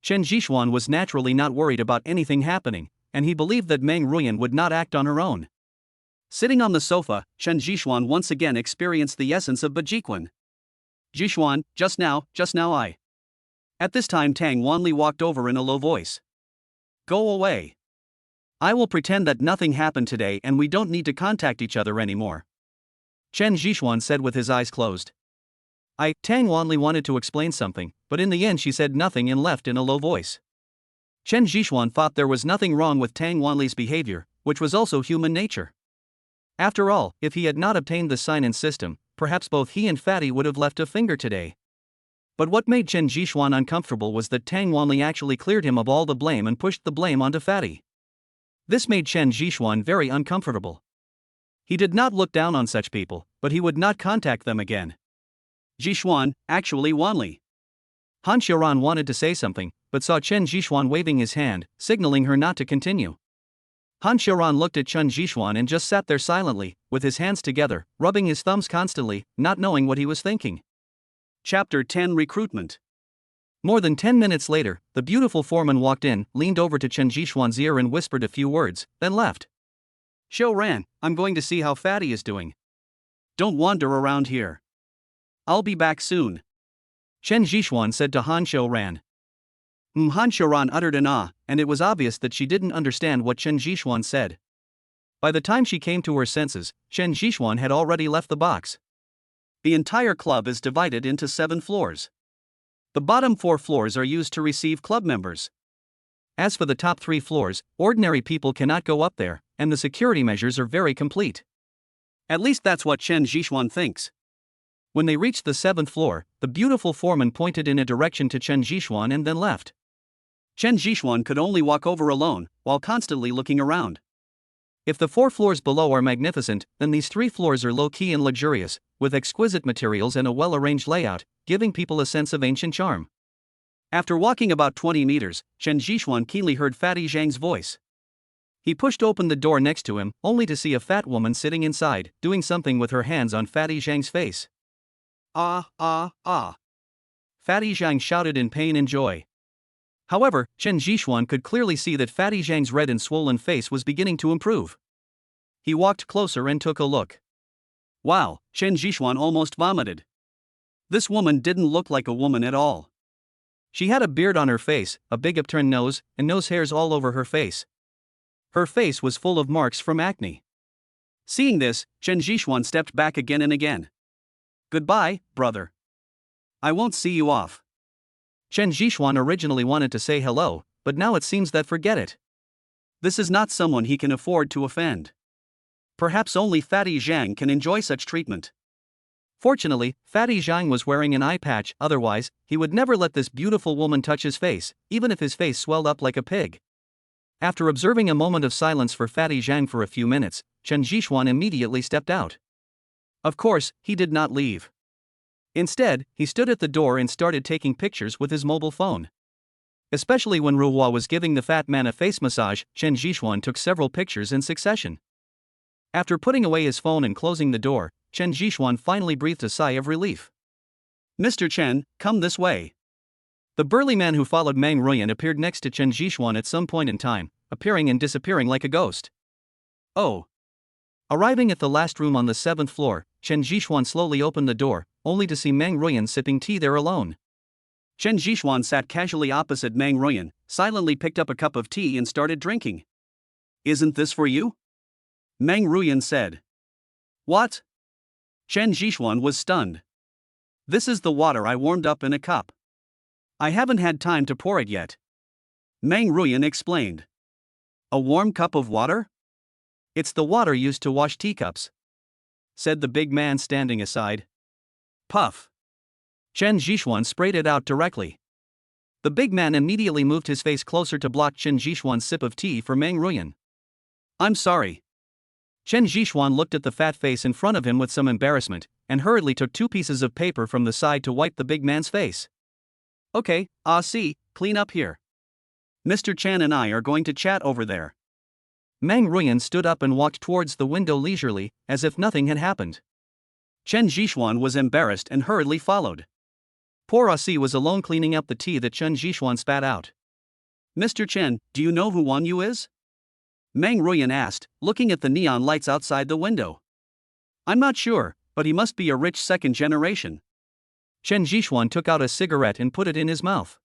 Chen Jixuan was naturally not worried about anything happening, and he believed that Meng Ruyan would not act on her own. Sitting on the sofa, Chen Jixuan once again experienced the essence of Bajikwan. Jixuan, just now I. At this time Tang Wanli walked over in a low voice. Go away. I will pretend that nothing happened today and we don't need to contact each other anymore. Chen Jixuan said with his eyes closed. Tang Wanli wanted to explain something, but in the end she said nothing and left in a low voice. Chen Jixuan thought there was nothing wrong with Tang Wanli's behavior, which was also human nature. After all, if he had not obtained the sign-in system, perhaps both he and Fatty would have left a finger today. But what made Chen Jixuan uncomfortable was that Tang Wanli actually cleared him of all the blame and pushed the blame onto Fatty. This made Chen Jixuan very uncomfortable. He did not look down on such people, but he would not contact them again. Jixuan, actually Wanli. Han Xiaoran wanted to say something, but saw Chen Jixuan waving his hand, signaling her not to continue. Han Xiaoran looked at Chen Jixuan and just sat there silently, with his hands together, rubbing his thumbs constantly, not knowing what he was thinking. Chapter 10 Recruitment. More than 10 minutes later, the beautiful foreman walked in, leaned over to Chen Jixuan's ear and whispered a few words, then left. Xiaoran, I'm going to see how Fatty is doing. Don't wander around here. I'll be back soon. Chen Jixuan said to Han Xiaoran. Han Xiaoran uttered an ah, and it was obvious that she didn't understand what Chen Jixuan said. By the time she came to her senses, Chen Jixuan had already left the box. The entire club is divided into 7 floors. The bottom 4 floors are used to receive club members. As for the top 3 floors, ordinary people cannot go up there, and the security measures are very complete. At least that's what Chen Jixuan thinks. When they reached the 7th floor, the beautiful foreman pointed in a direction to Chen Jixuan and then left. Chen Jixuan could only walk over alone, while constantly looking around. If the 4 floors below are magnificent, then these 3 floors are low-key and luxurious, with exquisite materials and a well-arranged layout, giving people a sense of ancient charm. After walking about 20 meters, Chen Jixuan keenly heard Fatty Zhang's voice. He pushed open the door next to him, only to see a fat woman sitting inside, doing something with her hands on Fatty Zhang's face. Ah, ah, ah. Fatty Zhang shouted in pain and joy. However, Chen Jixuan could clearly see that Fatty Zhang's red and swollen face was beginning to improve. He walked closer and took a look. Wow, Chen Jixuan almost vomited. This woman didn't look like a woman at all. She had a beard on her face, a big upturned nose, and nose hairs all over her face. Her face was full of marks from acne. Seeing this, Chen Jixuan stepped back again and again. Goodbye, brother. I won't see you off. Chen Jixuan originally wanted to say hello, but now it seems that forget it. This is not someone he can afford to offend. Perhaps only Fatty Zhang can enjoy such treatment. Fortunately, Fatty Zhang was wearing an eye patch, otherwise, he would never let this beautiful woman touch his face, even if his face swelled up like a pig. After observing a moment of silence for Fatty Zhang for a few minutes, Chen Jixuan immediately stepped out. Of course, he did not leave. Instead, he stood at the door and started taking pictures with his mobile phone. Especially when Ruhua was giving the fat man a face massage, Chen Jixuan took several pictures in succession. After putting away his phone and closing the door, Chen Jixuan finally breathed a sigh of relief. Mr. Chen, come this way. The burly man who followed Meng Ruyan appeared next to Chen Jixuan at some point in time, appearing and disappearing like a ghost. Oh. Arriving at the last room on the 7th floor, Chen Jixuan slowly opened the door, only to see Meng Ruyan sipping tea there alone. Chen Jixuan sat casually opposite Meng Ruyan, silently picked up a cup of tea and started drinking. Isn't this for you? Meng Ruyan said. What? Chen Jixuan was stunned. This is the water I warmed up in a cup. I haven't had time to pour it yet. Meng Ruyan explained. A warm cup of water? It's the water used to wash teacups, said the big man standing aside. Puff. Chen Jixuan sprayed it out directly. The big man immediately moved his face closer to block Chen Jixuan's sip of tea for Meng Ruyan. I'm sorry. Chen Jixuan looked at the fat face in front of him with some embarrassment, and hurriedly took 2 pieces of paper from the side to wipe the big man's face. Okay, see, clean up here. Mr. Chan and I are going to chat over there. Meng Ruyan stood up and walked towards the window leisurely, as if nothing had happened. Chen Zhishuan was embarrassed and hurriedly followed. Poor Aussie was alone cleaning up the tea that Chen Zhishuan spat out. "Mr. Chen, do you know who Wan Yu is?" Meng Ruyan asked, looking at the neon lights outside the window. "I'm not sure, but he must be a rich second generation." Chen Zhishuan took out a cigarette and put it in his mouth.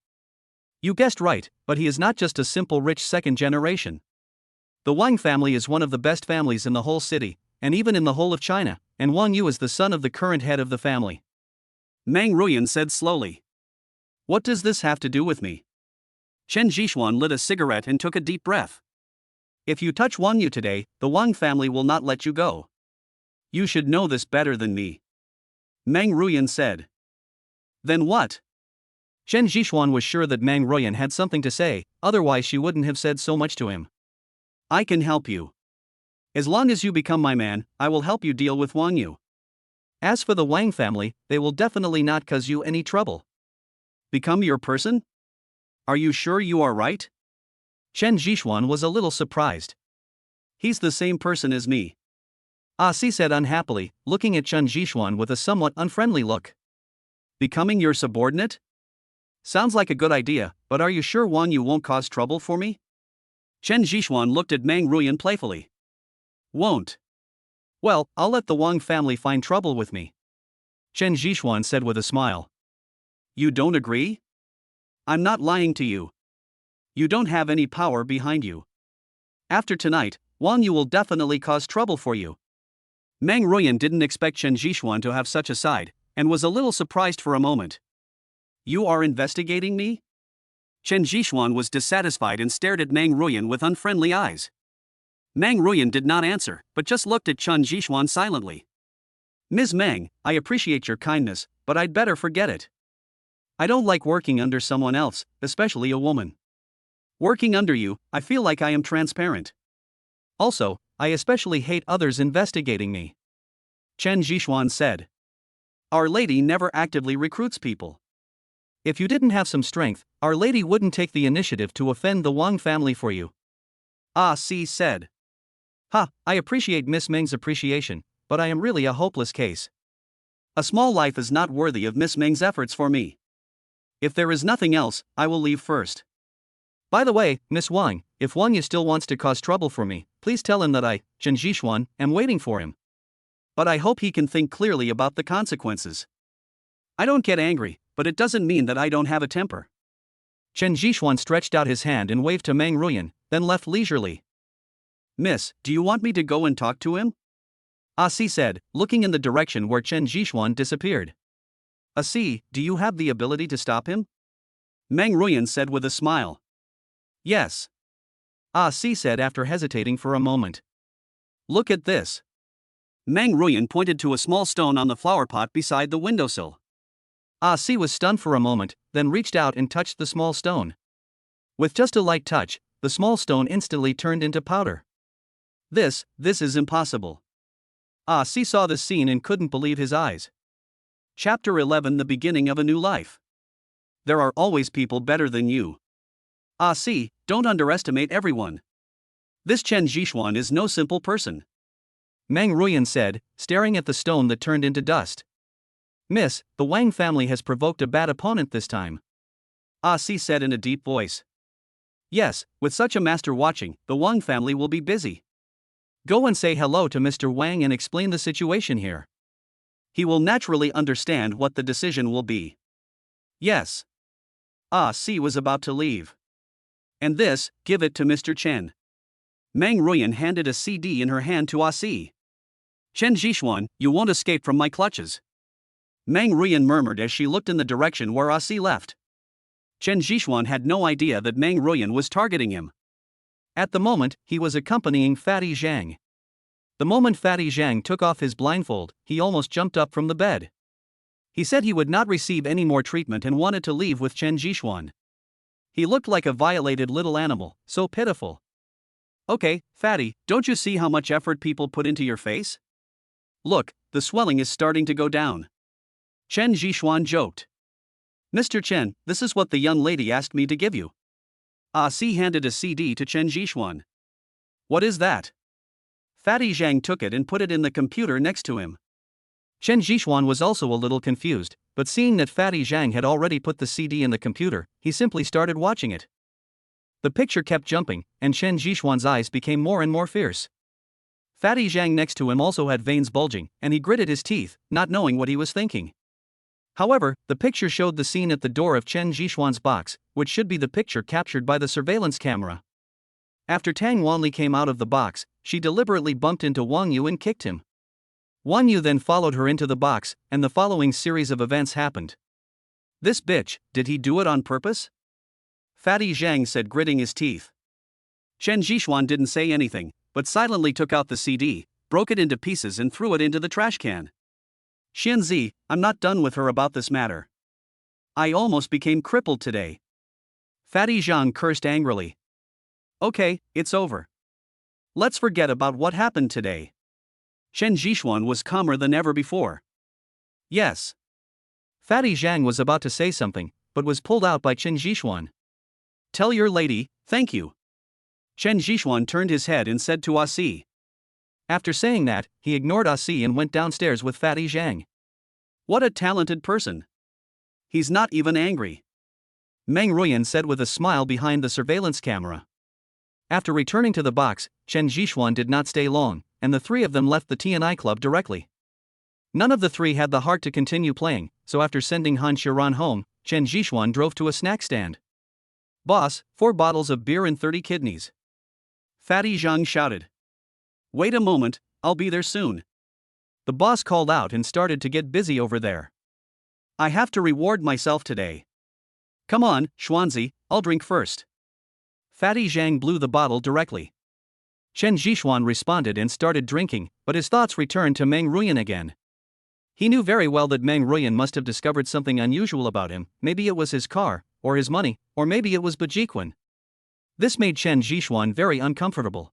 "You guessed right, but he is not just a simple rich second generation. The Wang family is one of the best families in the whole city, and even in the whole of China, and Wan Yu is the son of the current head of the family." Meng Ruyan said slowly. "What does this have to do with me?" Chen Zhishuan lit a cigarette and took a deep breath. "If you touch Wan Yu today, the Wang family will not let you go. You should know this better than me." Meng Ruyan said. "Then what?" Chen Zhishuan was sure that Meng Ruyan had something to say, otherwise she wouldn't have said so much to him. "I can help you. As long as you become my man, I will help you deal with Wan Yu. As for the Wang family, they will definitely not cause you any trouble." "Become your person? Are you sure you are right?" Chen Zhishuan was a little surprised. "He's the same person as me." Asi said unhappily, looking at Chen Zhishuan with a somewhat unfriendly look. "Becoming your subordinate? Sounds like a good idea, but are you sure Wan Yu won't cause trouble for me?" Chen Zhishuan looked at Meng Ruyan playfully. "Won't? Well, I'll let the Wang family find trouble with me," Chen Zhishuan said with a smile. "You don't agree? I'm not lying to you. You don't have any power behind you. After tonight, Wan Yu will definitely cause trouble for you." Meng Ruyan didn't expect Chen Zhishuan to have such a side, and was a little surprised for a moment. "You are investigating me?" Chen Zhishuan was dissatisfied and stared at Meng Ruyan with unfriendly eyes. Meng Ruyan did not answer, but just looked at Chen Zhishuan silently. "Ms. Meng, I appreciate your kindness, but I'd better forget it. I don't like working under someone else, especially a woman. Working under you, I feel like I am transparent. Also, I especially hate others investigating me," Chen Zhishuan said. "Our Lady never actively recruits people. If you didn't have some strength, Our Lady wouldn't take the initiative to offend the Wang family for you." Ah Si said. "Ha, I appreciate Miss Meng's appreciation, but I am really a hopeless case. A small life is not worthy of Miss Meng's efforts for me. If there is nothing else, I will leave first. By the way, Miss Wang, if Wang Yu still wants to cause trouble for me, please tell him that I, Chen Zhishuan, am waiting for him. But I hope he can think clearly about the consequences. I don't get angry, but it doesn't mean that I don't have a temper." Chen Zhishuan stretched out his hand and waved to Meng Ruyan, then left leisurely. "Miss, do you want me to go and talk to him?" Asi said, looking in the direction where Chen Zhishuan disappeared. "Asi, do you have the ability to stop him?" Meng Ruyan said with a smile. "Yes." Si said after hesitating for a moment. "Look at this." Meng Ruyan pointed to a small stone on the flower pot beside the windowsill. Si was stunned for a moment, then reached out and touched the small stone. With just a light touch, the small stone instantly turned into powder. This is impossible." Si saw this scene and couldn't believe his eyes. Chapter 11: The Beginning of a New Life. There are always people better than you. Si, don't underestimate everyone. This Chen Zhishuan is no simple person," Meng Ruyan said, staring at the stone that turned into dust. "Miss, the Wang family has provoked a bad opponent this time," Si said in a deep voice. "Yes, with such a master watching, the Wang family will be busy. Go and say hello to Mr. Wang and explain the situation here. He will naturally understand what the decision will be." "Yes." Si was about to leave. "And this, give it to Mr. Chen." Meng Ruyan handed a CD in her hand to Si. "Chen Zhishuan, you won't escape from my clutches," Meng Ruyan murmured as she looked in the direction where Si left. Chen Zhishuan had no idea that Meng Ruyan was targeting him. At the moment, he was accompanying Fatty Zhang. The moment Fatty Zhang took off his blindfold, he almost jumped up from the bed. He said he would not receive any more treatment and wanted to leave with Chen Zhishuan. He looked like a violated little animal, so pitiful. "Okay, Fatty, don't you see how much effort people put into your face? Look, the swelling is starting to go down," Chen Zhishuan joked. "Mr. Chen, this is what the young lady asked me to give you." Si handed a CD to Chen Zhishuan. What is that? Fatty Zhang took it and put it in the computer next to him. Chen Zhixuan was also a little confused, but seeing that Fatty Zhang had already put the CD in the computer, he simply started watching it. The picture kept jumping, and Chen Zhixuan's eyes became more and more fierce. Fatty Zhang next to him also had veins bulging, and he gritted his teeth, not knowing what he was thinking. However, the picture showed the scene at the door of Chen Zhixuan's box, which should be the picture captured by the surveillance camera. After Tang Wanli came out of the box, she deliberately bumped into Wang Yu and kicked him. Wang Yu then followed her into the box, and the following series of events happened. This bitch, did he do it on purpose? Fatty Zhang said, gritting his teeth. Chen Zhixuan didn't say anything, but silently took out the CD, broke it into pieces and threw it into the trash can. Xianzi, I'm not done with her about this matter. I almost became crippled today. Fatty Zhang cursed angrily. Okay, it's over. Let's forget about what happened today. Chen Zhixuan was calmer than ever before. Yes. Fatty Zhang was about to say something, but was pulled out by Chen Zhixuan. Tell your lady, thank you. Chen Zhixuan turned his head and said to Asi. After saying that, he ignored Asi and went downstairs with Fatty Zhang. What a talented person. He's not even angry, Meng Ruyan said with a smile behind the surveillance camera. After returning to the box, Chen Zhixuan did not stay long, and the three of them left the TNI club directly. None of the three had the heart to continue playing, so after sending Han Xiran home, Chen Zhixuan drove to a snack stand. Boss, 4 bottles of beer and 30 kidneys. Fatty Zhang shouted. Wait a moment, I'll be there soon. The boss called out and started to get busy over there. I have to reward myself today. Come on, Xuanzi, I'll drink first. Fatty Zhang blew the bottle directly. Chen Zhixuan responded and started drinking, but his thoughts returned to Meng Ruyan again. He knew very well that Meng Ruyan must have discovered something unusual about him. Maybe it was his car, or his money, or maybe it was Bajiquan. This made Chen Zhixuan very uncomfortable.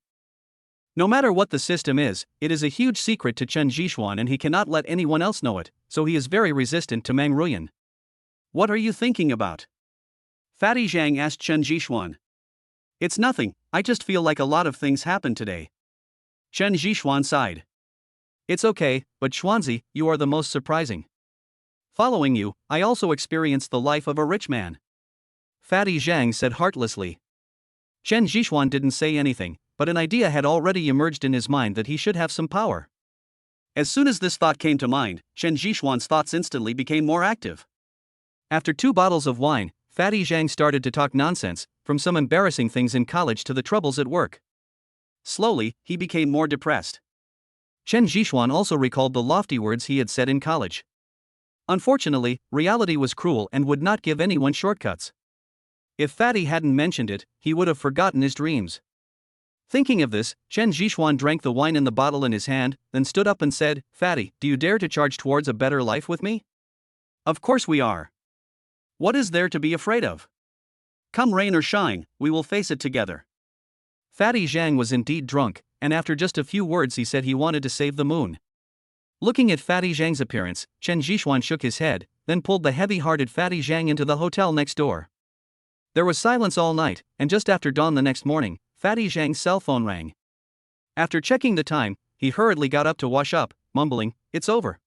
No matter what the system is, it is a huge secret to Chen Zhixuan and he cannot let anyone else know it, so he is very resistant to Meng Ruyan. What are you thinking about? Fatty Zhang asked Chen Zhixuan. It's nothing, I just feel like a lot of things happened today. Chen Zhixuan sighed. It's okay, but Xuanzi, you are the most surprising. Following you, I also experienced the life of a rich man. Fatty Zhang said heartlessly. Chen Zhixuan didn't say anything, but an idea had already emerged in his mind that he should have some power. As soon as this thought came to mind, Chen Zhixuan's thoughts instantly became more active. After 2 bottles of wine, Fatty Zhang started to talk nonsense, from some embarrassing things in college to the troubles at work. Slowly, he became more depressed. Chen Zhixuan also recalled the lofty words he had said in college. Unfortunately, reality was cruel and would not give anyone shortcuts. If Fatty hadn't mentioned it, he would have forgotten his dreams. Thinking of this, Chen Zhixuan drank the wine in the bottle in his hand, then stood up and said, Fatty, do you dare to charge towards a better life with me? Of course we are. What is there to be afraid of? Come rain or shine, we will face it together. Fatty Zhang was indeed drunk, and after just a few words he said he wanted to save the moon. Looking at Fatty Zhang's appearance, Chen Zhixuan shook his head, then pulled the heavy-hearted Fatty Zhang into the hotel next door. There was silence all night, and just after dawn the next morning, Fatty Zhang's cell phone rang. After checking the time, he hurriedly got up to wash up, mumbling, "It's over.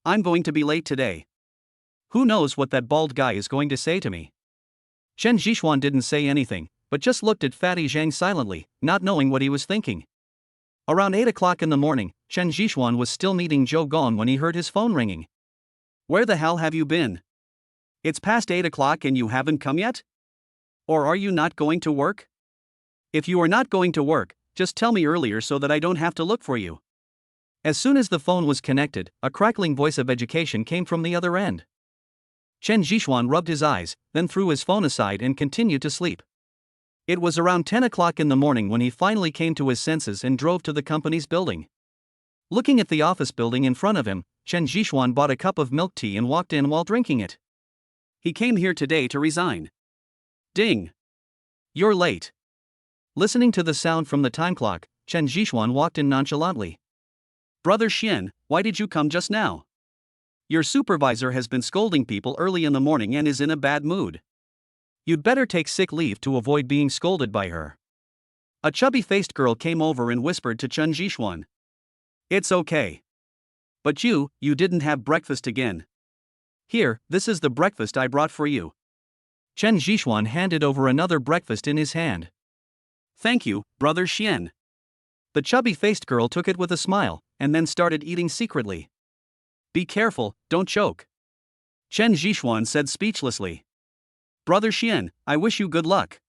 I'm going to be late today. Who knows what that bald guy is going to say to me?" Chen Zhixuan didn't say anything, but just looked at Fatty Zhang silently, not knowing what he was thinking. Around 8 o'clock in the morning, Chen Zhixuan was still meeting Zhou Gong when he heard his phone ringing. Where the hell have you been? It's past 8 o'clock and you haven't come yet? Or are you not going to work? If you are not going to work, just tell me earlier so that I don't have to look for you. As soon as the phone was connected, a crackling voice of education came from the other end. Chen Zhixuan rubbed his eyes, then threw his phone aside and continued to sleep. It was around 10 o'clock in the morning when he finally came to his senses and drove to the company's building. Looking at the office building in front of him, Chen Zhixuan bought a cup of milk tea and walked in while drinking it. He came here today to resign. Ding. You're late. Listening to the sound from the time clock, Chen Zhixuan walked in nonchalantly. Brother Xian, why did you come just now? Your supervisor has been scolding people early in the morning and is in a bad mood. You'd better take sick leave to avoid being scolded by her. A chubby-faced girl came over and whispered to Chen Jishuan. It's okay. But you didn't have breakfast again. Here, this is the breakfast I brought for you. Chen Jishuan handed over another breakfast in his hand. Thank you, Brother Xian. The chubby-faced girl took it with a smile, and then started eating secretly. Be careful, don't choke. Chen Jishuan said speechlessly. Brother Xian, I wish you good luck.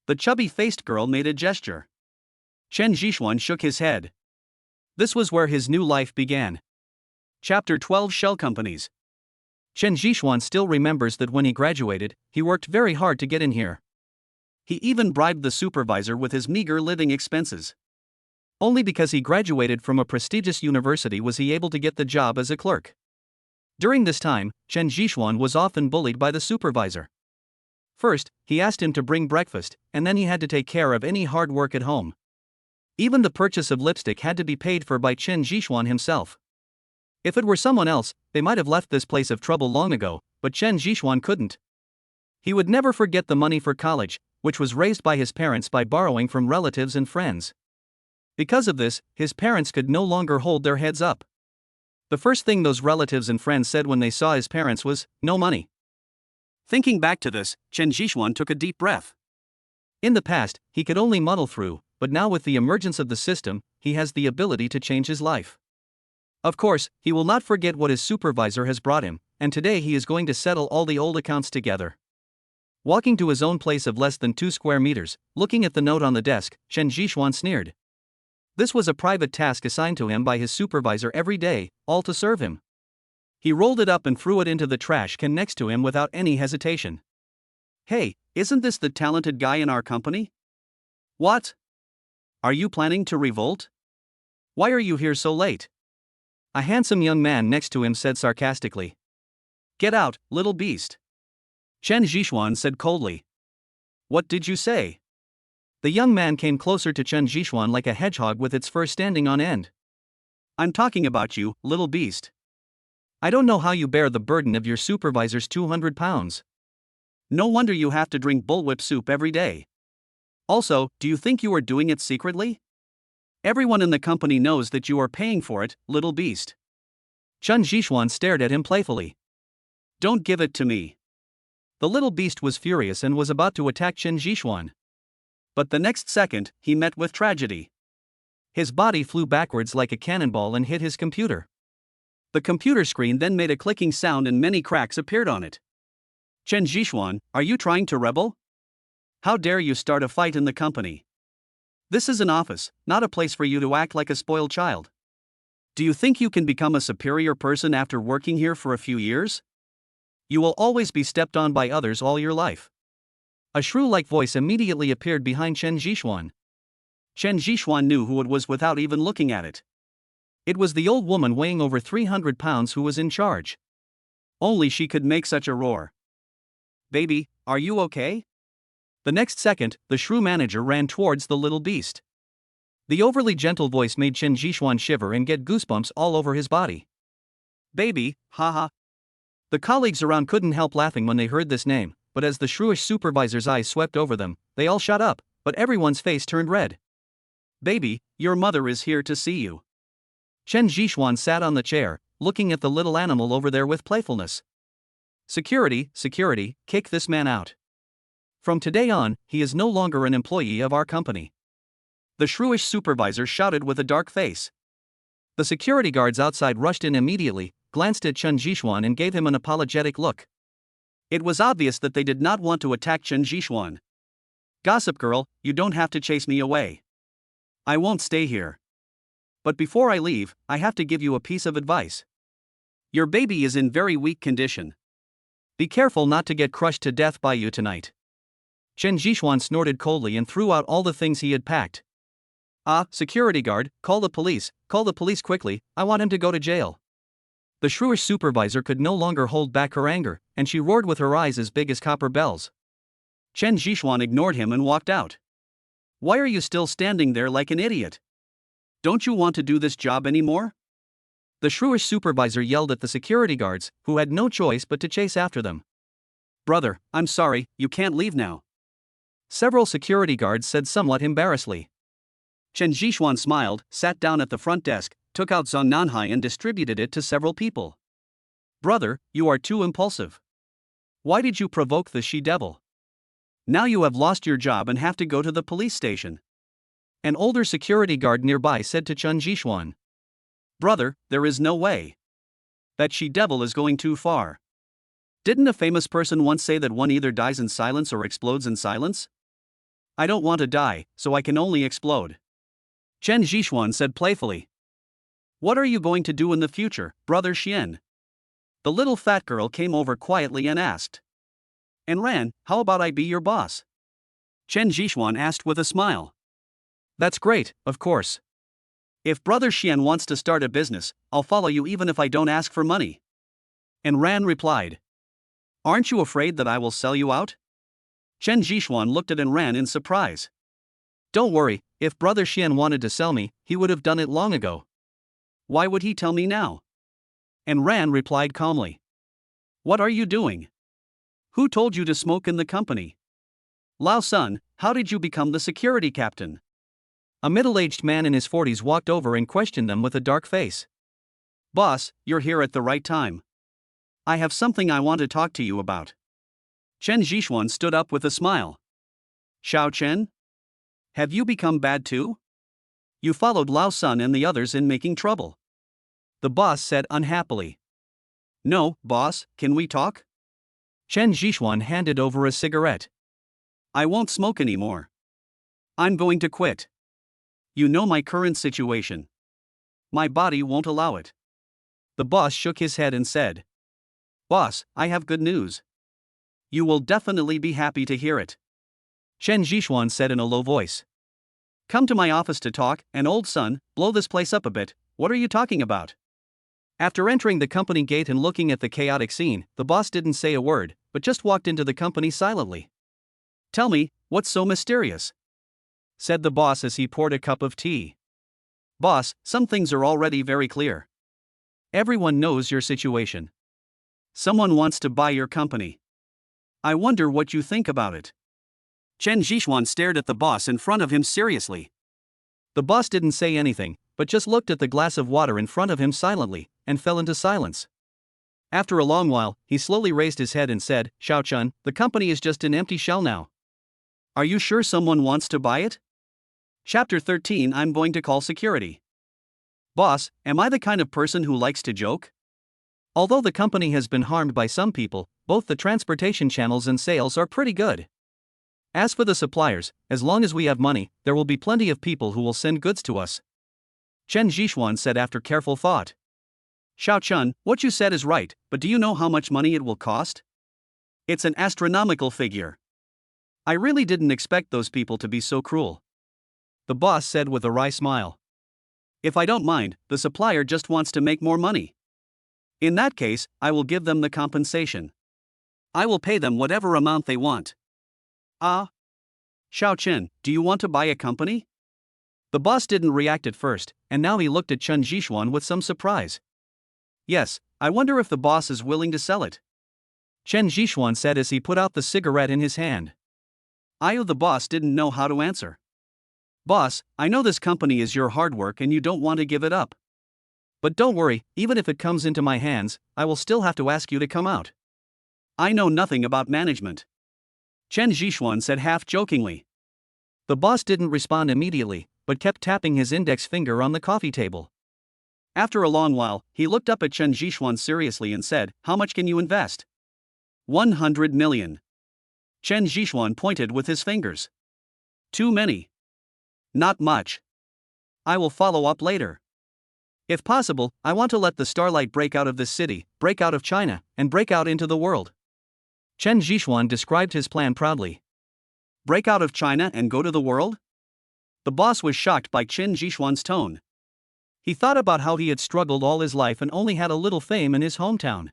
The chubby-faced girl made a gesture. Chen Jishuan shook his head. This was where his new life began. Chapter 12 Shell Companies. Chen Jishuan still remembers that when he graduated, he worked very hard to get in here. He even bribed the supervisor with his meager living expenses. Only because he graduated from a prestigious university was he able to get the job as a clerk. During this time, Chen Jishuan was often bullied by the supervisor. First, he asked him to bring breakfast, and then he had to take care of any hard work at home. Even the purchase of lipstick had to be paid for by Chen Jishuan himself. If it were someone else, they might have left this place of trouble long ago, but Chen Jishuan couldn't. He would never forget the money for college, which was raised by his parents by borrowing from relatives and friends. Because of this, his parents could no longer hold their heads up. The first thing those relatives and friends said when they saw his parents was, "No money." Thinking back to this, Chen Jishuan took a deep breath. In the past, he could only muddle through, but now with the emergence of the system, he has the ability to change his life. Of course, he will not forget what his supervisor has brought him, and today he is going to settle all the old accounts together. Walking to his own place of less than 2 square meters, looking at the note on the desk, Chen Jishuan sneered. This was a private task assigned to him by his supervisor every day, all to serve him. He rolled it up and threw it into the trash can next to him without any hesitation. Hey, isn't this the talented guy in our company? What? Are you planning to revolt? Why are you here so late? A handsome young man next to him said sarcastically. Get out, little beast. Chen Jishuan said coldly. What did you say? The young man came closer to Chen Jishuan like a hedgehog with its fur standing on end. I'm talking about you, little beast. I don't know how you bear the burden of your supervisor's 200 pounds. No wonder you have to drink bullwhip soup every day. Also, do you think you are doing it secretly? Everyone in the company knows that you are paying for it, little beast. Chen Jishuan stared at him playfully. Don't give it to me. The little beast was furious and was about to attack Chen Jishuan. But the next second, he met with tragedy. His body flew backwards like a cannonball and hit his computer. The computer screen then made a clicking sound and many cracks appeared on it. Chen Jishuan, are you trying to rebel? How dare you start a fight in the company? This is an office, not a place for you to act like a spoiled child. Do you think you can become a superior person after working here for a few years? You will always be stepped on by others all your life. A shrew-like voice immediately appeared behind Chen Jishuan. Chen Jishuan knew who it was without even looking at it. It was the old woman weighing over 300 pounds who was in charge. Only she could make such a roar. Baby, are you okay? The next second, the shrew manager ran towards the little beast. The overly gentle voice made Chen Jishuan shiver and get goosebumps all over his body. Baby, haha. The colleagues around couldn't help laughing when they heard this name, but as the shrewish supervisor's eyes swept over them, they all shut up, but everyone's face turned red. Baby, your mother is here to see you. Chen Jishuan sat on the chair, looking at the little animal over there with playfulness. Security, security, kick this man out. From today on, he is no longer an employee of our company. The shrewish supervisor shouted with a dark face. The security guards outside rushed in immediately, glanced at Chen Jishuan and gave him an apologetic look. It was obvious that they did not want to attack Chen Jishuan. Gossip girl, you don't have to chase me away. I won't stay here. But before I leave, I have to give you a piece of advice. Your baby is in very weak condition. Be careful not to get crushed to death by you tonight. Chen Jishuan snorted coldly and threw out all the things he had packed. Security guard, call the police quickly, I want him to go to jail. The shrewish supervisor could no longer hold back her anger, and she roared with her eyes as big as copper bells. Chen Jishuan ignored him and walked out. Why are you still standing there like an idiot? Don't you want to do this job anymore? The shrewish supervisor yelled at the security guards, who had no choice but to chase after them. Brother, I'm sorry, you can't leave now. Several security guards said somewhat embarrassedly. Chen Zhixuan smiled, sat down at the front desk, took out Zhong Nanhai and distributed it to several people. Brother, you are too impulsive. Why did you provoke the she-devil? Now you have lost your job and have to go to the police station. An older security guard nearby said to Chen Zhixuan. Brother, there is no way. That she-devil is going too far. Didn't a famous person once say that one either dies in silence or explodes in silence? I don't want to die, so I can only explode. Chen Zhixuan said playfully. What are you going to do in the future, Brother Xian? The little fat girl came over quietly and asked. And Ran, how about I be your boss? Chen Zhixuan asked with a smile. That's great, of course. If Brother Xian wants to start a business, I'll follow you even if I don't ask for money. And Ran replied. Aren't you afraid that I will sell you out? Chen Zhixuan looked at Ran in surprise. Don't worry, if Brother Xian wanted to sell me, he would have done it long ago. Why would he tell me now? And Ran replied calmly. What are you doing? Who told you to smoke in the company? Lao Sun, how did you become the security captain? A middle-aged man in his 40s walked over and questioned them with a dark face. Boss, you're here at the right time. I have something I want to talk to you about. Chen Zhixuan stood up with a smile. Xiao Chen? Have you become bad too? You followed Lao Sun and the others in making trouble. The boss said unhappily. No, boss, can we talk? Chen Zhixuan handed over a cigarette. I won't smoke anymore. I'm going to quit. You know my current situation. My body won't allow it. The boss shook his head and said. Boss, I have good news. You will definitely be happy to hear it. Chen Zhixuan said in a low voice. Come to my office to talk, and old son, blow this place up a bit. What are you talking about? After entering the company gate and looking at the chaotic scene, the boss didn't say a word, but just walked into the company silently. Tell me, what's so mysterious? Said the boss as he poured a cup of tea. Boss, some things are already very clear. Everyone knows your situation. Someone wants to buy your company. I wonder what you think about it. Chen Zhixuan stared at the boss in front of him seriously. The boss didn't say anything, but just looked at the glass of water in front of him silently, and fell into silence. After a long while, he slowly raised his head and said, Xiao Chun, the company is just an empty shell now. Are you sure someone wants to buy it? Chapter 13 I'm going to call security. Boss, am I the kind of person who likes to joke? Although the company has been harmed by some people, both the transportation channels and sales are pretty good. As for the suppliers, as long as we have money, there will be plenty of people who will send goods to us. Chen Zhixuan said after careful thought. Xiao Chun, what you said is right, but do you know how much money it will cost? It's an astronomical figure. I really didn't expect those people to be so cruel. The boss said with a wry smile. If I don't mind, the supplier just wants to make more money. In that case, I will give them the compensation. I will pay them whatever amount they want. Ah? Xiao Chen, do you want to buy a company? The boss didn't react at first, and now he looked at Chen Zhixuan with some surprise. Yes, I wonder if the boss is willing to sell it. Chen Zhixuan said as he put out the cigarette in his hand. The boss didn't know how to answer. Boss, I know this company is your hard work and you don't want to give it up. But don't worry, even if it comes into my hands, I will still have to ask you to come out. I know nothing about management. Chen Zhixuan said half-jokingly. The boss didn't respond immediately, but kept tapping his index finger on the coffee table. After a long while, he looked up at Chen Zhixuan seriously and said, How much can you invest? 100 million. Chen Zhixuan pointed with his fingers. Too many. Not much. I will follow up later. If possible, I want to let the starlight break out of this city, break out of China, and break out into the world. Chen Zhixuan described his plan proudly. Break out of China and go to the world? The boss was shocked by Chen Zhixuan's tone. He thought about how he had struggled all his life and only had a little fame in his hometown.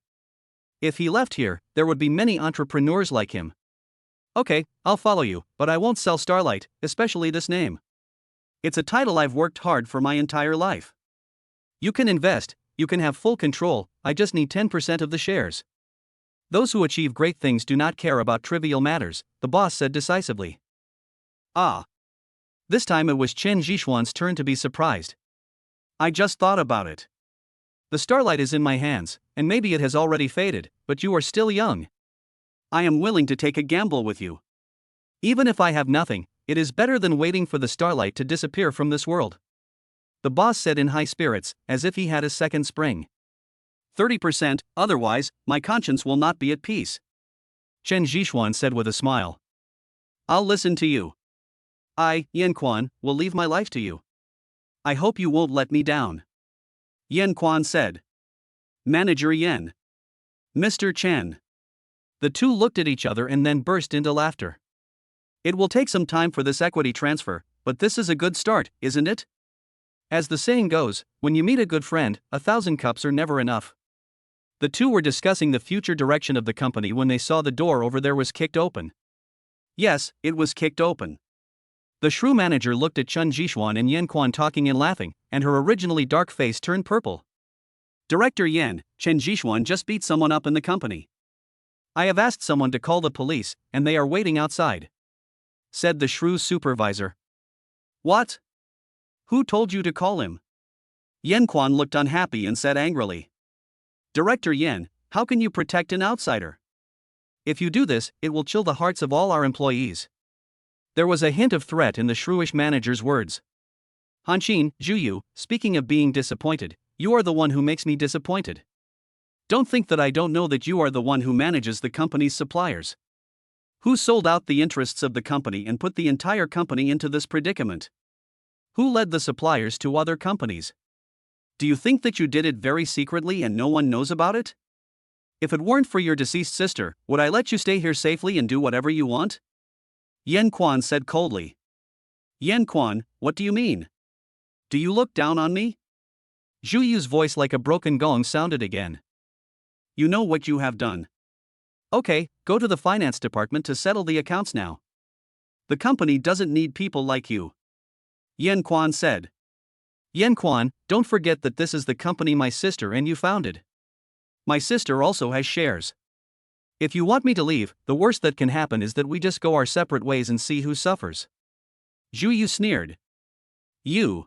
If he left here, there would be many entrepreneurs like him. Okay, I'll follow you, but I won't sell Starlight, especially this name. It's a title I've worked hard for my entire life. You can invest, you can have full control, I just need 10% of the shares. Those who achieve great things do not care about trivial matters, the boss said decisively. Ah. This time it was Chen Zhishuan's turn to be surprised. I just thought about it. The starlight is in my hands, and maybe it has already faded, but you are still young. I am willing to take a gamble with you. Even if I have nothing, it is better than waiting for the starlight to disappear from this world. The boss said in high spirits, as if he had a second spring. 30%, otherwise, my conscience will not be at peace. Chen Zhishuan said with a smile. I'll listen to you. I, Yan Quan, will leave my life to you. I hope you won't let me down. Yan Quan said. Manager Yan. Mr. Chen. The two looked at each other and then burst into laughter. It will take some time for this equity transfer, but this is a good start, isn't it? As the saying goes, when you meet a good friend, 1,000 cups are never enough. The two were discussing the future direction of the company when they saw the door over there was kicked open. Yes, it was kicked open. The shrew manager looked at Chen Zhishuan and Yan Quan talking and laughing, and her originally dark face turned purple. Director Yan, Chen Zhishuan just beat someone up in the company. I have asked someone to call the police, and they are waiting outside, said the shrew's supervisor. What? Who told you to call him? Yan Quan looked unhappy and said angrily. Director Yan, how can you protect an outsider? If you do this, it will chill the hearts of all our employees. There was a hint of threat in the shrewish manager's words. Hanqin, Zhu, speaking of being disappointed, you are the one who makes me disappointed. Don't think that I don't know that you are the one who manages the company's suppliers. Who sold out the interests of the company and put the entire company into this predicament? Who led the suppliers to other companies? Do you think that you did it very secretly and no one knows about it? If it weren't for your deceased sister, would I let you stay here safely and do whatever you want? Yan Quan said coldly. Yan Quan, what do you mean? Do you look down on me? Zhu Yu's voice like a broken gong sounded again. You know what you have done. Okay, go to the finance department to settle the accounts now. The company doesn't need people like you. Yan Quan said. Yan Quan, don't forget that this is the company my sister and you founded. My sister also has shares. If you want me to leave, the worst that can happen is that we just go our separate ways and see who suffers. Zhu Yu sneered. You.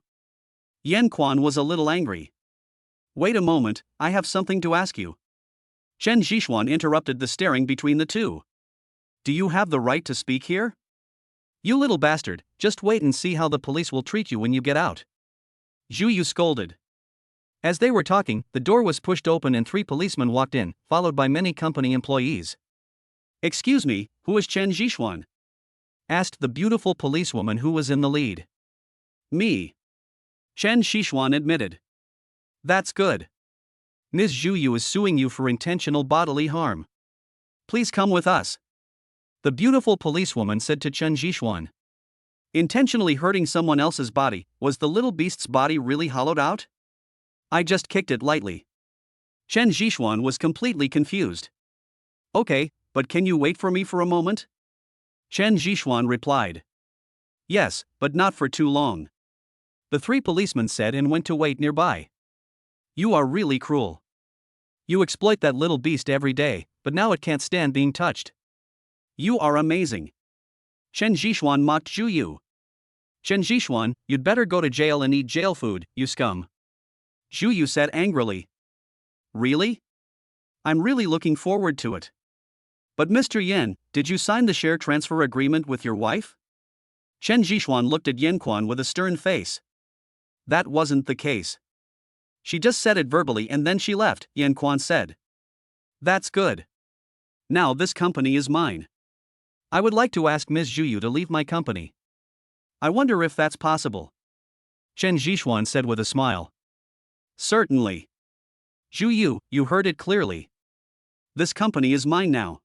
Yan Quan was a little angry. Wait a moment, I have something to ask you. Chen Zhishuan interrupted the staring between the two. Do you have the right to speak here? You little bastard, just wait and see how the police will treat you when you get out. Zhu Yu scolded. As they were talking, the door was pushed open and 3 policemen walked in, followed by many company employees. Excuse me, who is Chen Zhishuan? Asked the beautiful policewoman who was in the lead. Me. Chen Zhishuan admitted. That's good. Ms. Zhu Yu is suing you for intentional bodily harm. Please come with us. The beautiful policewoman said to Chen Zhishuan. Intentionally hurting someone else's body, was the little beast's body really hollowed out? I just kicked it lightly. Chen Zhishuan was completely confused. Okay, but can you wait for me for a moment? Chen Zhishuan replied. Yes, but not for too long. The 3 policemen said and went to wait nearby. You are really cruel. You exploit that little beast every day, but now it can't stand being touched. You are amazing. Chen Zhishuan mocked Zhu Yu. Chen Zhishuan, you'd better go to jail and eat jail food, you scum. Zhu Yu said angrily. Really? I'm really looking forward to it. But Mr. Yan, did you sign the share transfer agreement with your wife? Chen Zhishuan looked at Yan Quan with a stern face. That wasn't the case. She just said it verbally and then she left, Yan Quan said. That's good. Now this company is mine. I would like to ask Ms. Zhu Yu to leave my company. I wonder if that's possible. Chen Zhishuan said with a smile. Certainly. Zhu Yu, you heard it clearly. This company is mine now.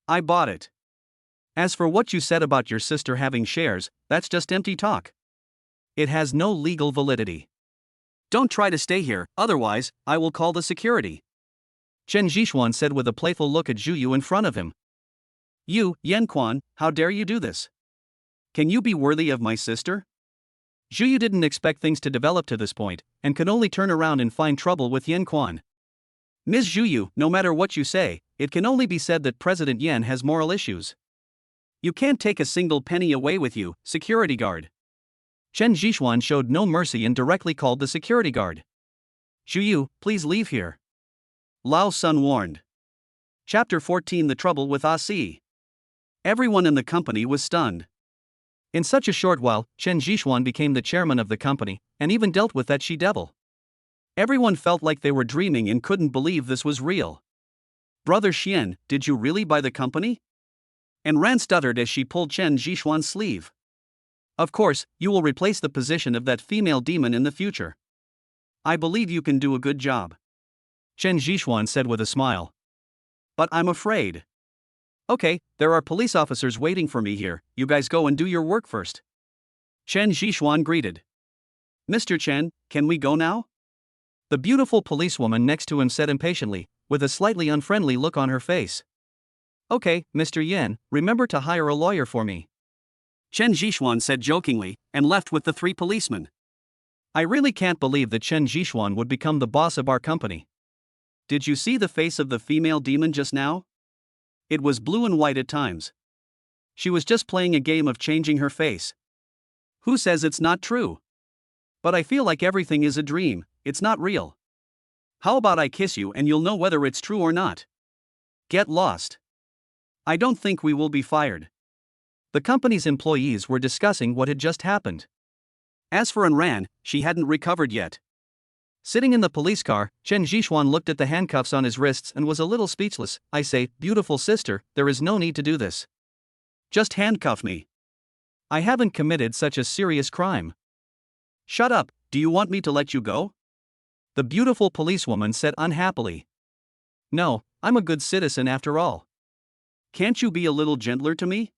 I bought it. As for what you said about your sister having shares, that's just empty talk. It has no legal validity. Don't try to stay here, otherwise, I will call the security. Chen Zhishuan said with a playful look at Zhu Yu in front of him. You, Yan Quan, how dare you do this? Can you be worthy of my sister? Zhu Yu didn't expect things to develop to this point, and could only turn around and find trouble with Yan Quan. Ms. Zhu Yu, no matter what you say, it can only be said that President Yan has moral issues. You can't take a single penny away with you, security guard. Chen Zhixuan showed no mercy and directly called the security guard. Zhu Yu, please leave here. Lao Sun warned. Chapter 14 The Trouble with Asi. Everyone in the company was stunned. In such a short while, Chen Zhixuan became the chairman of the company, and even dealt with that she-devil. Everyone felt like they were dreaming and couldn't believe this was real. Brother Xian, did you really buy the company? And Ran stuttered as she pulled Chen Zhixuan's sleeve. Of course, you will replace the position of that female demon in the future. I believe you can do a good job. Chen Zhixuan said with a smile. But I'm afraid. Okay, there are police officers waiting for me here, you guys go and do your work first. Chen Zhixuan greeted. Mr. Chen, can we go now? The beautiful policewoman next to him said impatiently, with a slightly unfriendly look on her face. Okay, Mr. Yan, remember to hire a lawyer for me. Chen Zhixuan said jokingly, and left with the 3 policemen. I really can't believe that Chen Zhixuan would become the boss of our company. Did you see the face of the female demon just now? It was blue and white at times. She was just playing a game of changing her face. Who says it's not true? But I feel like everything is a dream, it's not real. How about I kiss you and you'll know whether it's true or not? Get lost. I don't think we will be fired. The company's employees were discussing what had just happened. As for Ran, she hadn't recovered yet. Sitting in the police car, Chen Zhixuan looked at the handcuffs on his wrists and was a little speechless. I say, beautiful sister, there is no need to do this. Just handcuff me. I haven't committed such a serious crime. Shut up, do you want me to let you go? The beautiful policewoman said unhappily. No, I'm a good citizen after all. Can't you be a little gentler to me?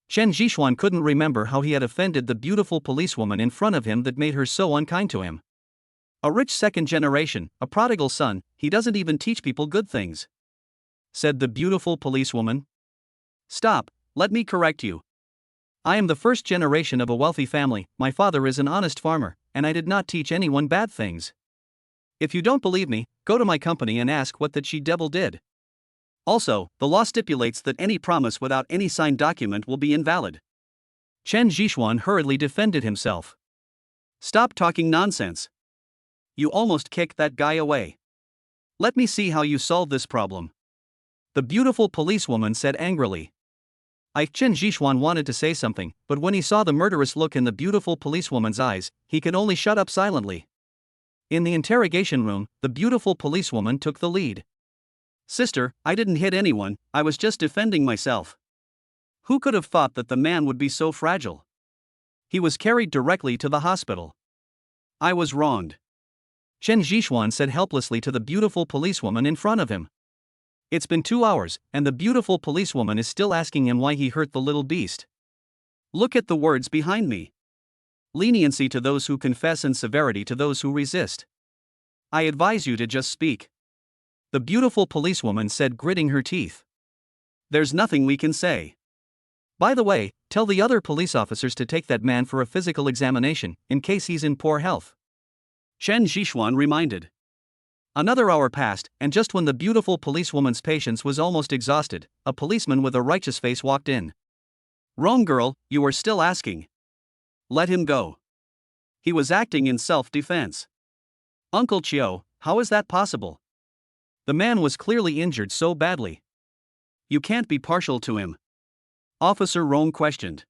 Chen Zhixuan couldn't remember how he had offended the beautiful policewoman in front of him that made her so unkind to him. A rich second generation, a prodigal son, he doesn't even teach people good things. Said the beautiful policewoman. Stop, let me correct you. I am the first generation of a wealthy family, my father is an honest farmer, and I did not teach anyone bad things. If you don't believe me, go to my company and ask what that she-devil did. Also, the law stipulates that any promise without any signed document will be invalid. Chen Zhixuan hurriedly defended himself. Stop talking nonsense. You almost kicked that guy away. Let me see how you solve this problem. The beautiful policewoman said angrily. Chen Zhixuan wanted to say something, but when he saw the murderous look in the beautiful policewoman's eyes, he could only shut up silently. In the interrogation room, the beautiful policewoman took the lead. Sister, I didn't hit anyone, I was just defending myself. Who could have thought that the man would be so fragile? He was carried directly to the hospital. I was wronged. Chen Zhixuan said helplessly to the beautiful policewoman in front of him. It's been 2 hours, and the beautiful policewoman is still asking him why he hurt the little beast. Look at the words behind me. Leniency to those who confess and severity to those who resist. I advise you to just speak. The beautiful policewoman said, gritting her teeth. There's nothing we can say. By the way, tell the other police officers to take that man for a physical examination, in case he's in poor health. Chen Zhixuan reminded. Another hour passed, and just when the beautiful policewoman's patience was almost exhausted, a policeman with a righteous face walked in. Wrong girl, you are still asking. Let him go. He was acting in self-defense. Uncle Chiu, how is that possible? The man was clearly injured so badly. You can't be partial to him. Officer Rong questioned.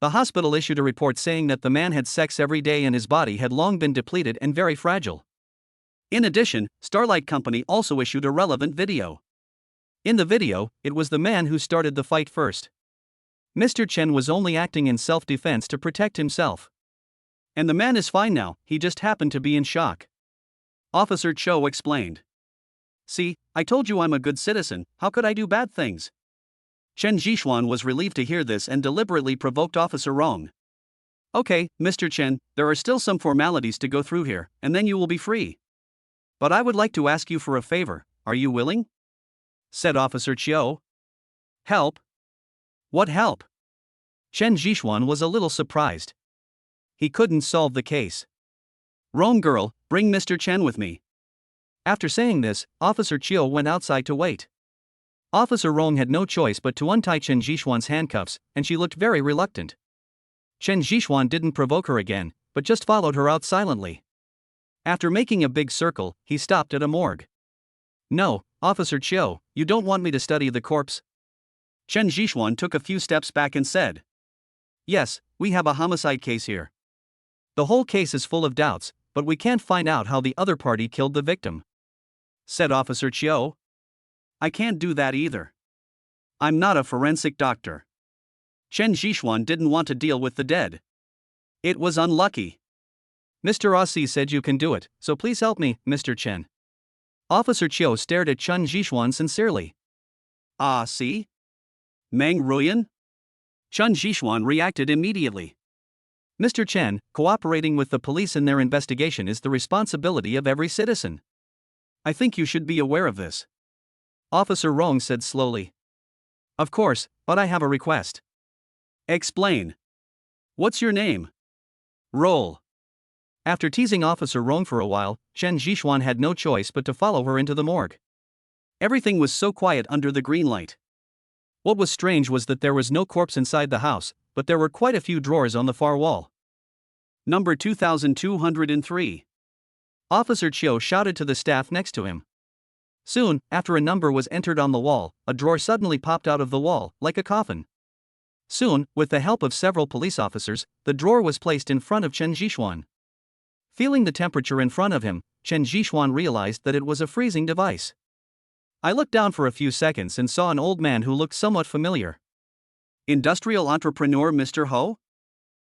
The hospital issued a report saying that the man had sex every day and his body had long been depleted and very fragile. In addition, Starlight Company also issued a relevant video. In the video, it was the man who started the fight first. Mr. Chen was only acting in self-defense to protect himself. And the man is fine now, he just happened to be in shock. Officer Cho explained. See, I told you I'm a good citizen, how could I do bad things? Chen Zhixuan was relieved to hear this and deliberately provoked Officer Rong. Okay, Mr. Chen, there are still some formalities to go through here, and then you will be free. But I would like to ask you for a favor, are you willing? Said Officer Chiu. Help? What help? Chen Zhixuan was a little surprised. He couldn't solve the case. Wrong girl, bring Mr. Chen with me. After saying this, Officer Chiu went outside to wait. Officer Rong had no choice but to untie Chen Jixuan's handcuffs, and she looked very reluctant. Chen Jixuan didn't provoke her again, but just followed her out silently. After making a big circle, he stopped at a morgue. "No, Officer Chiu, you don't want me to study the corpse?" Chen Jixuan took a few steps back and said. "Yes, we have a homicide case here. The whole case is full of doubts, but we can't find out how the other party killed the victim," said Officer Chiu. "I can't do that either. I'm not a forensic doctor." Chen Jixuan didn't want to deal with the dead. It was unlucky. "Mr. Aussie said you can do it, so please help me, Mr. Chen." Officer Chiu stared at Chen Jixuan sincerely. "Ah, see? Meng Ruyan?" Chen Jixuan reacted immediately. "Mr. Chen, cooperating with the police in their investigation is the responsibility of every citizen. I think you should be aware of this," Officer Rong said slowly. "Of course, but I have a request." "Explain. What's your name?" "Roll." After teasing Officer Rong for a while, Chen Jixuan had no choice but to follow her into the morgue. Everything was so quiet under the green light. What was strange was that there was no corpse inside the house, but there were quite a few drawers on the far wall. "Number 2203. Officer Chiu shouted to the staff next to him. Soon, after a number was entered on the wall, a drawer suddenly popped out of the wall, like a coffin. Soon, with the help of several police officers, the drawer was placed in front of Chen Jixuan. Feeling the temperature in front of him, Chen Jixuan realized that it was a freezing device. I looked down for a few seconds and saw an old man who looked somewhat familiar. Industrial entrepreneur Mr. Ho?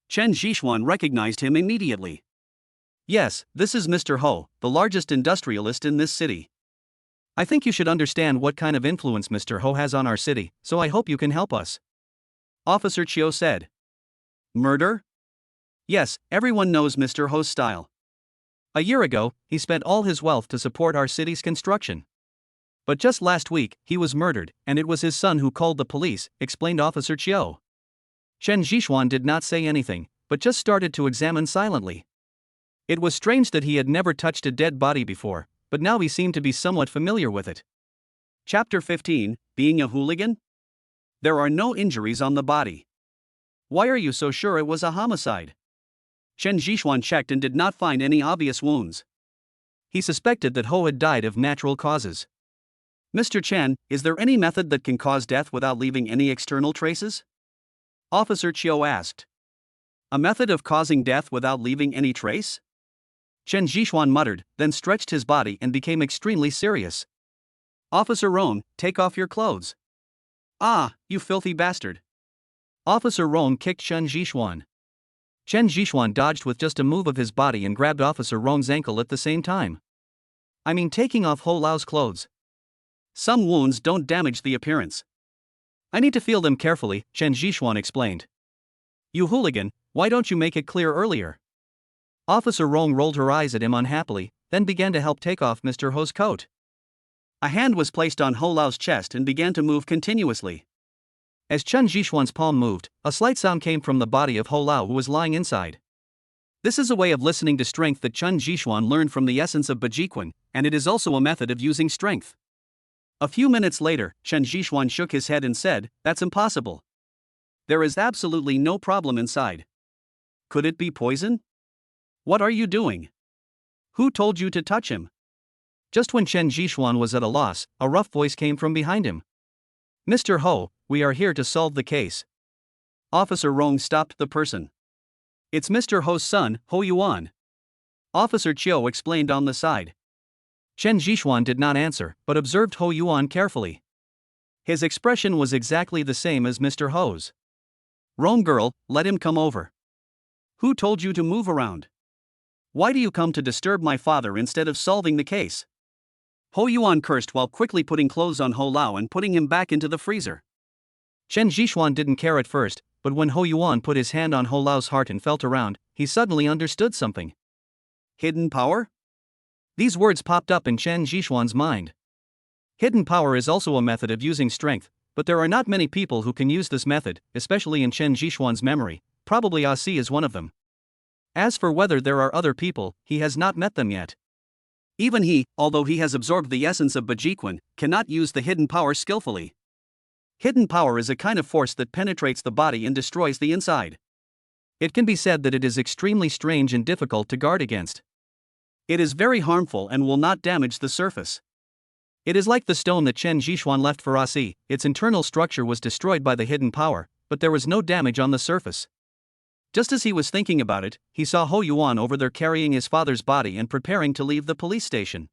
Chen Jixuan recognized him immediately. "Yes, this is Mr. Ho, the largest industrialist in this city. I think you should understand what kind of influence Mr. Ho has on our city, so I hope you can help us," Officer Chiu said. "Murder?" "Yes, everyone knows Mr. Ho's style. A year ago, he spent all his wealth to support our city's construction. But just last week, he was murdered, and it was his son who called the police," explained Officer Chiu. Chen Jixuan did not say anything, but just started to examine silently. It was strange that he had never touched a dead body before, but now he seemed to be somewhat familiar with it. Chapter 15, Being a Hooligan? There are no injuries on the body. Why are you so sure it was a homicide? Chen Jixuan checked and did not find any obvious wounds. He suspected that Ho had died of natural causes. "Mr. Chen, is there any method that can cause death without leaving any external traces?" Officer Chiu asked. "A method of causing death without leaving any trace?" Chen Jixuan muttered, then stretched his body and became extremely serious. "Officer Rong, take off your clothes." "Ah, you filthy bastard." Officer Rong kicked Chen Jixuan. Chen Jixuan dodged with just a move of his body and grabbed Officer Rong's ankle at the same time. "I mean taking off Ho Lao's clothes. Some wounds don't damage the appearance. I need to feel them carefully," Chen Jixuan explained. "You hooligan, why don't you make it clear earlier?" Officer Rong rolled her eyes at him unhappily, then began to help take off Mr. Ho's coat. A hand was placed on Ho Lao's chest and began to move continuously. As Chen Jixuan's palm moved, a slight sound came from the body of Ho Lao who was lying inside. This is a way of listening to strength that Chen Jixuan learned from the essence of Bugatti, and it is also a method of using strength. A few minutes later, Chen Jixuan shook his head and said, "That's impossible. There is absolutely no problem inside. Could it be poison? What are you doing? Who told you to touch him?" Just when Chen Jixuan was at a loss, a rough voice came from behind him. "Mr. Ho, we are here to solve the case." Officer Rong stopped the person. "It's Mr. Ho's son, Ho Yuan." Officer Chiu explained on the side. Chen Jixuan did not answer, but observed Ho Yuan carefully. His expression was exactly the same as Mr. Ho's. "Rong girl, let him come over." "Who told you to move around? Why do you come to disturb my father instead of solving the case?" Ho Yuan cursed while quickly putting clothes on Ho Lao and putting him back into the freezer. Chen Jixuan didn't care at first, but when Ho Yuan put his hand on Ho Lao's heart and felt around, he suddenly understood something. Hidden power? These words popped up in Chen Jixuan's mind. Hidden power is also a method of using strength, but there are not many people who can use this method, especially in Chen Jixuan's memory. Probably Asi is one of them. As for whether there are other people, he has not met them yet. Even he, although he has absorbed the essence of Bugatti, cannot use the hidden power skillfully. Hidden power is a kind of force that penetrates the body and destroys the inside. It can be said that it is extremely strange and difficult to guard against. It is very harmful and will not damage the surface. It is like the stone that Chen Zhixuan left for Asi. Its internal structure was destroyed by the hidden power, but there was no damage on the surface. Just as he was thinking about it, he saw Ho Yuan over there carrying his father's body and preparing to leave the police station.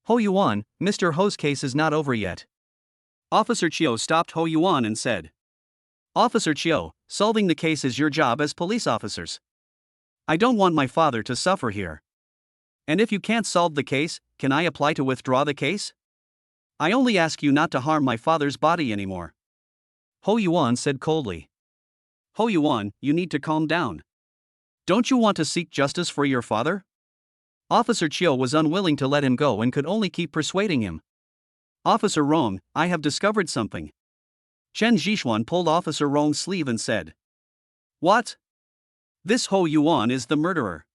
Ho Yuan, Mr. Ho's case is not over yet. Officer Chiu stopped Ho Yuan and said, "Officer Chiu, solving the case is your job as police officers. I don't want my father to suffer here. And if you can't solve the case, can I apply to withdraw the case? I only ask you not to harm my father's body anymore." Ho Yuan said coldly. "Ho Yuan, you need to calm down. Don't you want to seek justice for your father?" Officer Chiu was unwilling to let him go and could only keep persuading him. "Officer Rong, I have discovered something." Chen Zhixuan pulled Officer Rong's sleeve and said, "What? This Ho Yuan is the murderer.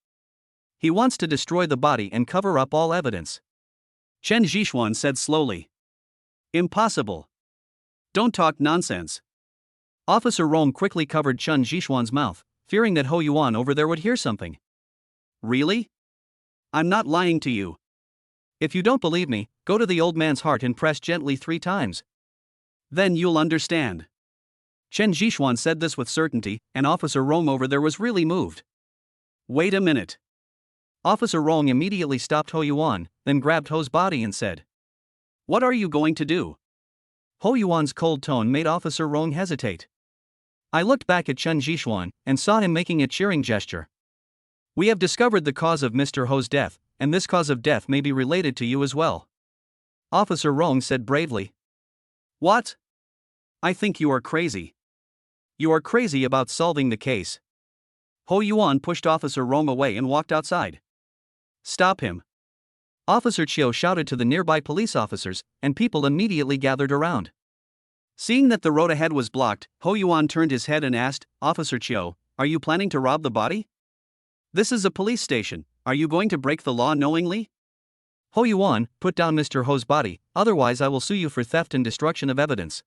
He wants to destroy the body and cover up all evidence." Chen Zhixuan said slowly, "Impossible. Don't talk nonsense." Officer Rong quickly covered Chen Zhixuan's mouth, fearing that Ho Yuan over there would hear something. "Really? I'm not lying to you." "If you don't believe me, go to the old man's heart and press gently 3 times. Then you'll understand." Chen Zhixuan said this with certainty, and Officer Rong over there was really moved. "Wait a minute." Officer Rong immediately stopped Ho Yuan, then grabbed Ho's body and said, "What are you going to do?" Ho Yuan's cold tone made Officer Rong hesitate. I looked back at Chen Zhixuan and saw him making a cheering gesture. "We have discovered the cause of Mr. Ho's death, and this cause of death may be related to you as well," Officer Rong said bravely. "What? I think you are crazy. You are crazy about solving the case." Ho Yuan pushed Officer Rong away and walked outside. "Stop him." Officer Chiu shouted to the nearby police officers, and people immediately gathered around. Seeing that the road ahead was blocked, Ho Yuan turned his head and asked, "Officer Chiu, are you planning to rob the body? This is a police station. Are you going to break the law knowingly?" Ho Yuan, put down Mr. Ho's body, otherwise I will sue you for theft and destruction of evidence.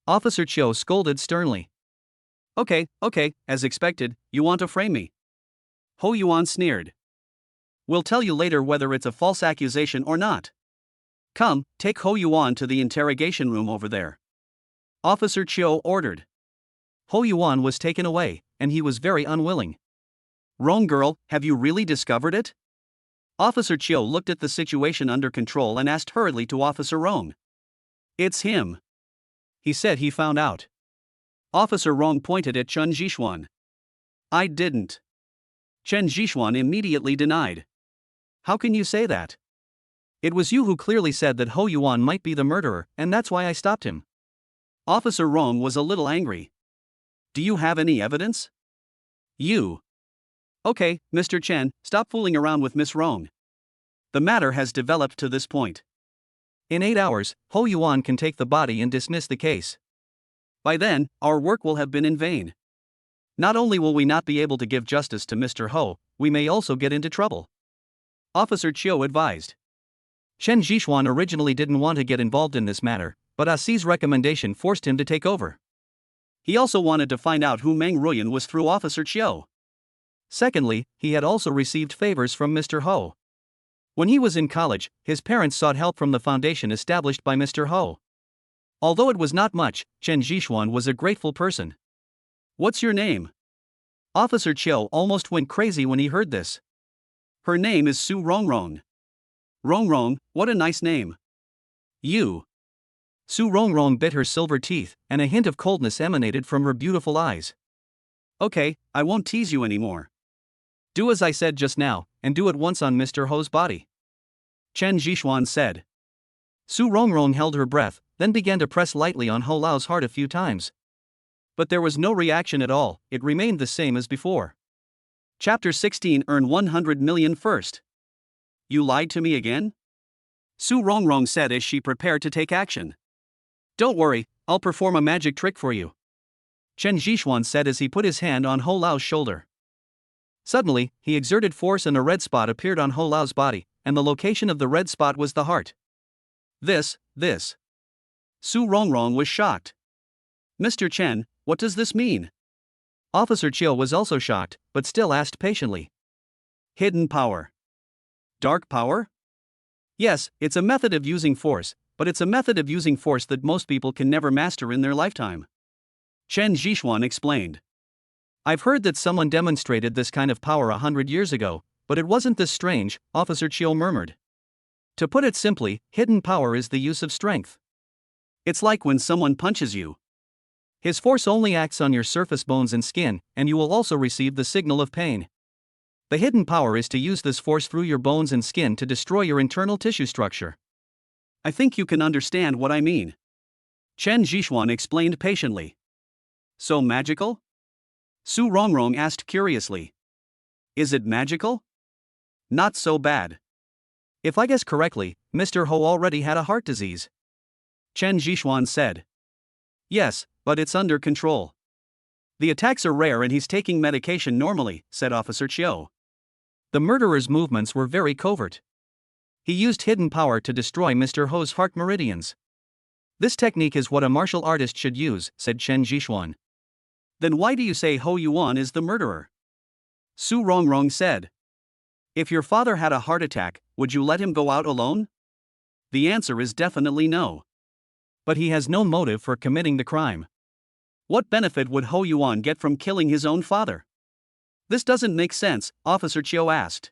Officer Chiu scolded sternly. Okay, as expected, you want to frame me." Ho Yuan sneered. "We'll tell you later whether it's a false accusation or not. Come, take Ho Yuan to the interrogation room over there." Officer Chiu ordered. Ho Yuan was taken away, and he was very unwilling. "Rong girl, have you really discovered it?" Officer Chiu looked at the situation under control and asked hurriedly to Officer Rong. "It's him. He said he found out." Officer Rong pointed at Chen Zhixuan. "I didn't." Chen Zhixuan immediately denied. "How can you say that?" "It was you who clearly said that Ho Yuan might be the murderer, and that's why I stopped him." Officer Rong was a little angry. "Do you have any evidence?" "You." "Okay, Mr. Chen, stop fooling around with Miss Rong. The matter has developed to this point. In 8 hours, Ho Yuan can take the body and dismiss the case. By then, our work will have been in vain. Not only will we not be able to give justice to Mr. Ho, we may also get into trouble," Officer Chiu advised. Chen Zhixuan originally didn't want to get involved in this matter, but Asi's recommendation forced him to take over. He also wanted to find out who Meng Ruyan was through Officer Chiu. Secondly, he had also received favors from Mr. Ho. When he was in college, his parents sought help from the foundation established by Mr. Ho. Although it was not much, Chen Zhixuan was a grateful person. "What's your name?" Officer Chiu almost went crazy when he heard this. "Her name is Su Rongrong." "Rongrong, what a nice name." "You." Su Rongrong bit her silver teeth, and a hint of coldness emanated from her beautiful eyes. "Okay, I won't tease you anymore. Do as I said just now, and do it once on Mr. Ho's body," Chen Zhixuan said. Su Rongrong held her breath, then began to press lightly on Ho Lao's heart a few times. But there was no reaction at all, it remained the same as before. Chapter 16 Earn 100 million first. "You lied to me again?" Su Rongrong said as she prepared to take action. "Don't worry, I'll perform a magic trick for you," Chen Zhixuan said as he put his hand on Ho Lao's shoulder. Suddenly, he exerted force and a red spot appeared on Ho Lao's body, and the location of the red spot was the heart. This. Su Rongrong was shocked. Mr. Chen, what does this mean? Officer Chiu was also shocked, but still asked patiently. Hidden power. Dark power? Yes, it's a method of using force, but it's a method of using force that most people can never master in their lifetime. Chen Zhixuan explained. I've heard that someone demonstrated this kind of power 100 years ago, but it wasn't this strange, Officer Chiu murmured. To put it simply, hidden power is the use of strength. It's like when someone punches you. His force only acts on your surface bones and skin, and you will also receive the signal of pain. The hidden power is to use this force through your bones and skin to destroy your internal tissue structure. I think you can understand what I mean. Chen Zhixuan explained patiently. So magical? Su Rongrong asked curiously. Is it magical? Not so bad. If I guess correctly, Mr. Ho already had a heart disease. Chen Zhixuan said. Yes, but it's under control. The attacks are rare and he's taking medication normally, said Officer Chiu. The murderer's movements were very covert. He used hidden power to destroy Mr. Ho's heart meridians. This technique is what a martial artist should use, said Chen Zhixuan. Then why do you say Ho Yuan is the murderer? Su Rongrong said. If your father had a heart attack, would you let him go out alone? The answer is definitely no. But he has no motive for committing the crime. What benefit would Ho Yuan get from killing his own father? This doesn't make sense, Officer Chiu asked.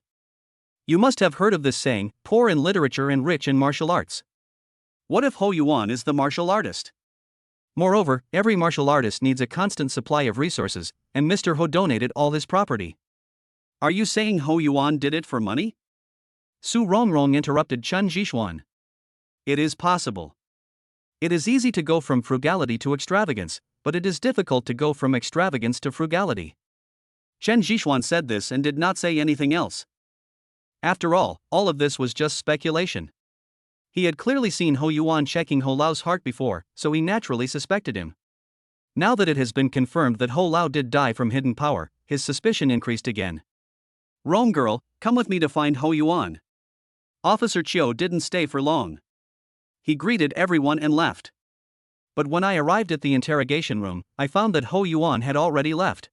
You must have heard of this saying, poor in literature and rich in martial arts. What if Ho Yuan is the martial artist? Moreover, every martial artist needs a constant supply of resources, and Mr. Ho donated all his property. Are you saying Ho Yuan did it for money? Su Rongrong interrupted Chen Zhixuan. It is possible. It is easy to go from frugality to extravagance, but it is difficult to go from extravagance to frugality. Chen Zhixuan said this and did not say anything else. After all of this was just speculation. He had clearly seen Ho Yuan checking Ho Lao's heart before, so he naturally suspected him. Now that it has been confirmed that Ho Lao did die from hidden power, his suspicion increased again. Rome girl, come with me to find Ho Yuan. Officer Chiu didn't stay for long. He greeted everyone and left. But when I arrived at the interrogation room, I found that Ho Yuan had already left.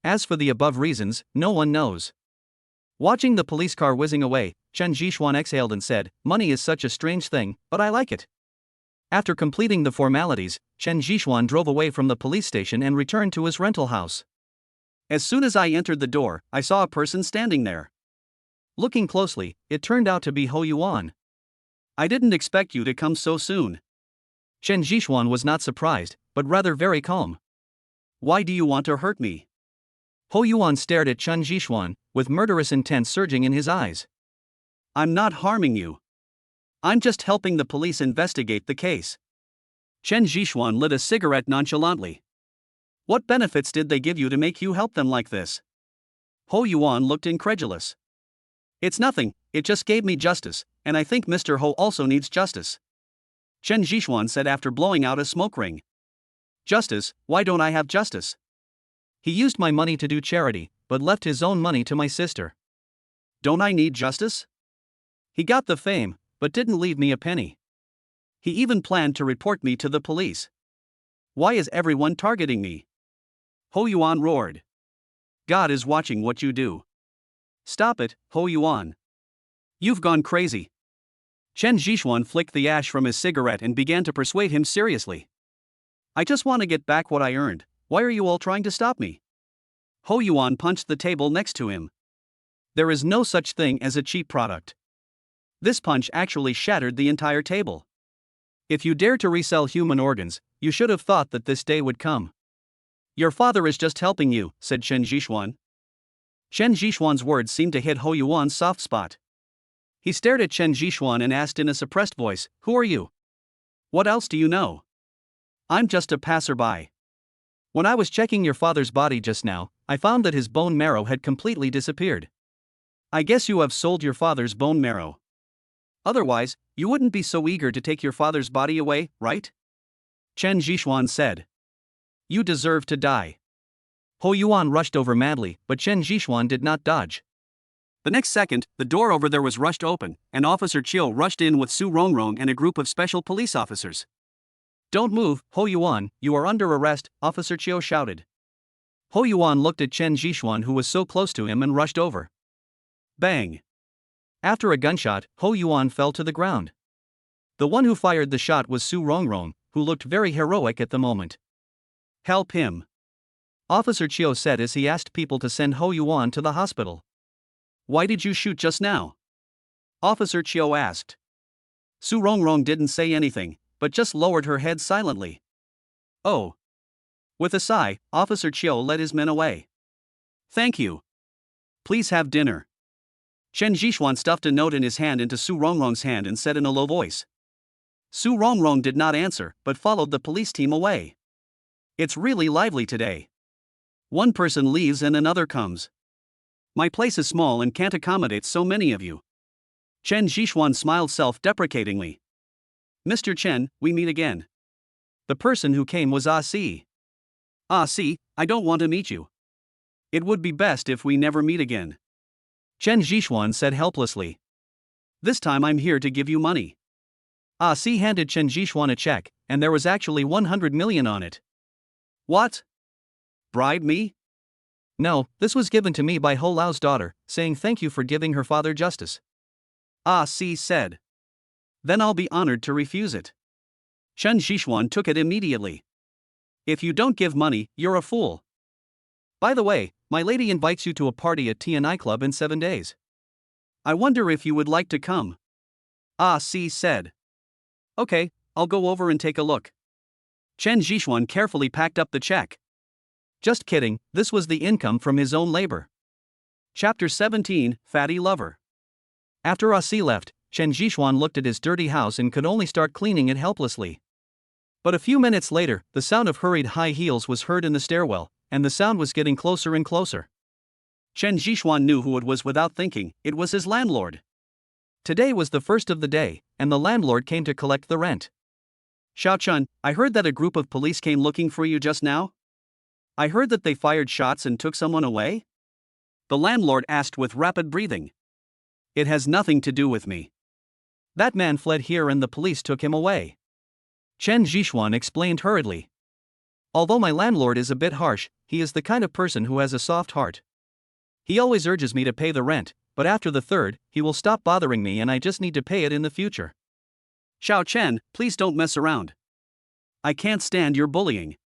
As for the above reasons, no one knows. Watching the police car whizzing away, Chen Zhixuan exhaled and said, money is such a strange thing, but I like it. After completing the formalities, Chen Zhixuan drove away from the police station and returned to his rental house. As soon as I entered the door, I saw a person standing there. Looking closely, it turned out to be Ho Yuan. I didn't expect you to come so soon. Chen Zhixuan was not surprised, but rather very calm. Why do you want to hurt me? Ho Yuan stared at Chen Zhixuan, with murderous intent surging in his eyes. I'm not harming you. I'm just helping the police investigate the case. Chen Zhixuan lit a cigarette nonchalantly. What benefits did they give you to make you help them like this? Ho Yuan looked incredulous. It's nothing, it just gave me justice, and I think Mr. Ho also needs justice. Chen Zhixuan said after blowing out a smoke ring. Justice, why don't I have justice? He used my money to do charity, but left his own money to my sister. Don't I need justice? He got the fame, but didn't leave me a penny. He even planned to report me to the police. Why is everyone targeting me? Ho Yuan roared. God is watching what you do. Stop it, Ho Yuan. You've gone crazy. Chen Zhixuan flicked the ash from his cigarette and began to persuade him seriously. I just want to get back what I earned. Why are you all trying to stop me? Ho Yuan punched the table next to him. There is no such thing as a cheap product. This punch actually shattered the entire table. If you dare to resell human organs, you should have thought that this day would come. Your father is just helping you, said Chen Zhixuan. Chen Zhixuan's words seemed to hit Ho Yuan's soft spot. He stared at Chen Zhixuan and asked in a suppressed voice, Who are you? What else do you know? I'm just a passerby. When I was checking your father's body just now, I found that his bone marrow had completely disappeared. I guess you have sold your father's bone marrow. Otherwise, you wouldn't be so eager to take your father's body away, right? Chen Zhixuan said. You deserve to die. Ho Yuan rushed over madly, but Chen Zhixuan did not dodge. The next second, the door over there was rushed open, and Officer Chiu rushed in with Su Rongrong and a group of special police officers. "Don't move, Ho Yuan, you are under arrest," Officer Chiu shouted. Ho Yuan looked at Chen Jixuan, who was so close to him, and rushed over. Bang! After a gunshot, Ho Yuan fell to the ground. The one who fired the shot was Su Rongrong, who looked very heroic at the moment. Help him, Officer Chiu said as he asked people to send Ho Yuan to the hospital. Why did you shoot just now? Officer Chiu asked. Su Rongrong didn't say anything, but just lowered her head silently. Oh. With a sigh, Officer Chiu led his men away. Thank you. Please have dinner. Chen Jixuan stuffed a note in his hand into Su Rongrong's hand and said in a low voice. Su Rongrong did not answer, but followed the police team away. It's really lively today. One person leaves and another comes. My place is small and can't accommodate so many of you. Chen Jixuan smiled self-deprecatingly. Mr. Chen, we meet again. The person who came was Ah Si. Ah Si, I don't want to meet you. It would be best if we never meet again. Chen Jixuan said helplessly. This time I'm here to give you money. Ah Si handed Chen Jixuan a check, and there was actually 100 million on it. What? Bribe me? No, this was given to me by Ho Lao's daughter, saying thank you for giving her father justice. Ah Si said. Then I'll be honored to refuse it. Chen Jixuan took it immediately. If you don't give money, you're a fool. By the way, my lady invites you to a party at TNI Club in 7 days. I wonder if you would like to come. Ah Si said. Okay, I'll go over and take a look. Chen Jixuan carefully packed up the check. Just kidding, this was the income from his own labor. Chapter 17, Fatty Lover. After Ah Si left, Chen Jixuan looked at his dirty house and could only start cleaning it helplessly. But a few minutes later, the sound of hurried high heels was heard in the stairwell, and the sound was getting closer and closer. Chen Jixuan knew who it was without thinking. It was his landlord. Today was the first of the day, and the landlord came to collect the rent. Xiao Chun, I heard that a group of police came looking for you just now. I heard that they fired shots and took someone away? The landlord asked with rapid breathing. It has nothing to do with me. That man fled here and the police took him away. Chen Jixuan explained hurriedly. Although my landlord is a bit harsh, he is the kind of person who has a soft heart. He always urges me to pay the rent, but after the third, he will stop bothering me and I just need to pay it in the future. Xiao Chen, please don't mess around. I can't stand your bullying.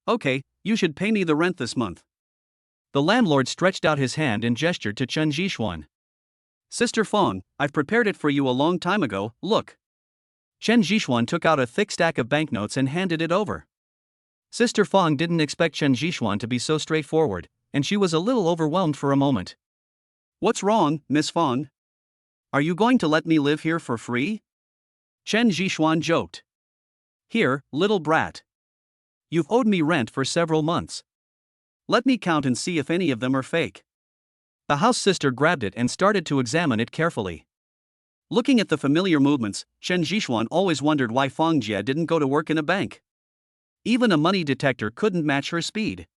Okay, you should pay me the rent this month. The landlord stretched out his hand and gestured to Chen Jixuan. Sister Fong, I've prepared it for you a long time ago, look. Chen Jixuan took out a thick stack of banknotes and handed it over. Sister Fong didn't expect Chen Jixuan to be so straightforward, and she was a little overwhelmed for a moment. What's wrong, Miss Fong? Are you going to let me live here for free? Chen Jixuan joked. Here, little brat. You've owed me rent for several months. Let me count and see if any of them are fake. The house sister grabbed it and started to examine it carefully. Looking at the familiar movements, Chen Jixuan always wondered why Fong Jie didn't go to work in a bank. Even a money detector couldn't match her speed.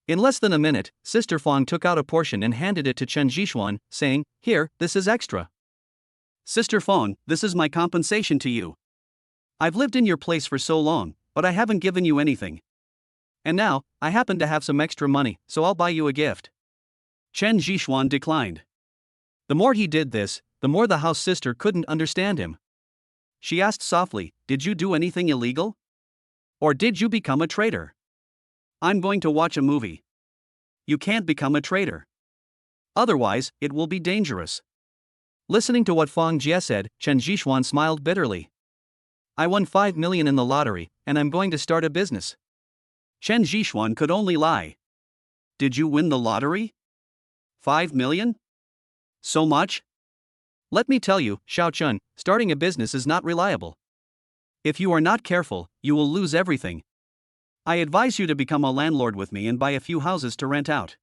In less than a minute, Sister Fong took out a portion and handed it to Chen Jixuan, saying, Here, this is extra. Sister Fong, this is my compensation to you. I've lived in your place for so long, but I haven't given you anything. And now, I happen to have some extra money, so I'll buy you a gift. Chen Jixuan declined. The more he did this, the more the house sister couldn't understand him. She asked softly, Did you do anything illegal? Or did you become a traitor? I'm going to watch a movie. You can't become a traitor. Otherwise, it will be dangerous. Listening to what Fong Jie said, Chen Jixuan smiled bitterly. I won 5 million in the lottery, and I'm going to start a business. Chen Jixuan could only lie. Did you win the lottery? 5 million? So much? Let me tell you, Xiao Chun, starting a business is not reliable. If you are not careful, you will lose everything. I advise you to become a landlord with me and buy a few houses to rent out.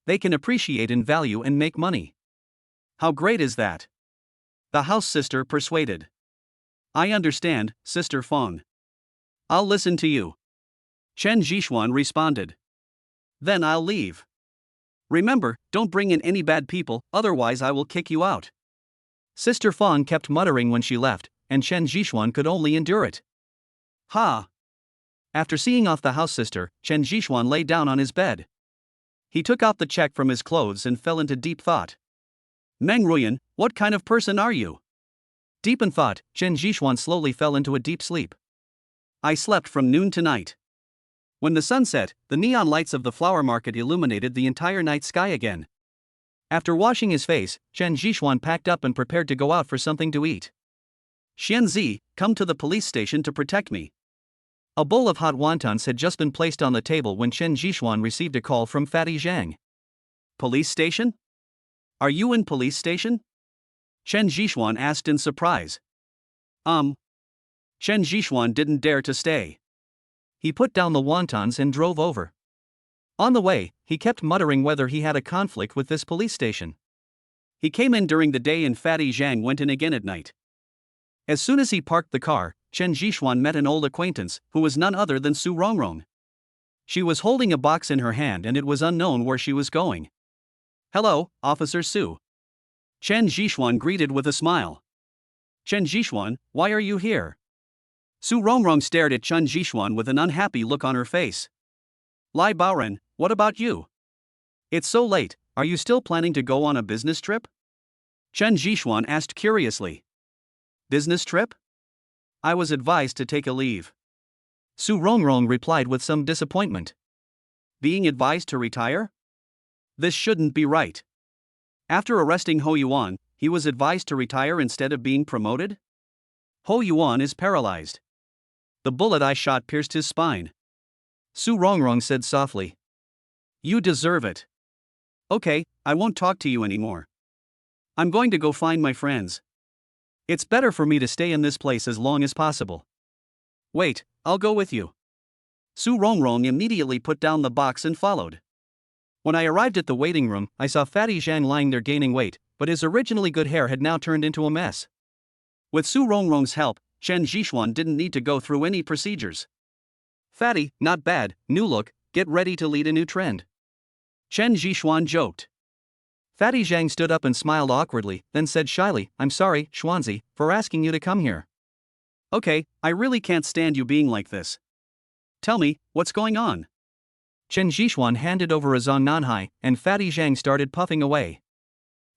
They can appreciate in value and make money. How great is that? The house sister persuaded. I understand, Sister Fong. I'll listen to you. Chen Jixuan responded. Then I'll leave. Remember, don't bring in any bad people, otherwise I will kick you out. Sister Fang kept muttering when she left, and Chen Jishuan could only endure it. Ha! After seeing off the house sister, Chen Jishuan lay down on his bed. He took out the check from his clothes and fell into deep thought. Meng Ruyan, what kind of person are you? Deep in thought, Chen Jishuan slowly fell into a deep sleep. I slept from noon to night. When the sun set, the neon lights of the flower market illuminated the entire night sky again. After washing his face, Chen Jishuan packed up and prepared to go out for something to eat. Xianzi, come to the police station to protect me. A bowl of hot wontons had just been placed on the table when Chen Jishuan received a call from Fatty Zhang. Police station? Are you in police station? Chen Jishuan asked in surprise. Chen Jishuan didn't dare to stay. He put down the wontons and drove over. On the way, he kept muttering whether he had a conflict with this police station. He came in during the day and Fatty Zhang went in again at night. As soon as he parked the car, Chen Jishuan met an old acquaintance, who was none other than Su Rongrong. She was holding a box in her hand and it was unknown where she was going. Hello, Officer Su. Chen Jishuan greeted with a smile. Chen Jishuan, why are you here? Su Rongrong stared at Chen Jishuan with an unhappy look on her face. Lai Baoren, what about you? It's so late, are you still planning to go on a business trip? Chen Jishuan asked curiously. Business trip? I was advised to take a leave. Su Rongrong replied with some disappointment. Being advised to retire? This shouldn't be right. After arresting Ho Yuan, he was advised to retire instead of being promoted? Ho Yuan is paralyzed. The bullet I shot pierced his spine. Su Rongrong said softly. You deserve it. Okay, I won't talk to you anymore. I'm going to go find my friends. It's better for me to stay in this place as long as possible. Wait, I'll go with you. Su Rongrong immediately put down the box and followed. When I arrived at the waiting room, I saw Fatty Zhang lying there gaining weight, but his originally good hair had now turned into a mess. With Su Rongrong's help, Chen Jishuan didn't need to go through any procedures. Fatty, not bad, new look, get ready to lead a new trend. Chen Jishuan joked. Fatty Zhang stood up and smiled awkwardly, then said shyly, I'm sorry, Xuanzi, for asking you to come here. Okay, I really can't stand you being like this. Tell me, what's going on? Chen Jishuan handed over a zong nanhai, and Fatty Zhang started puffing away.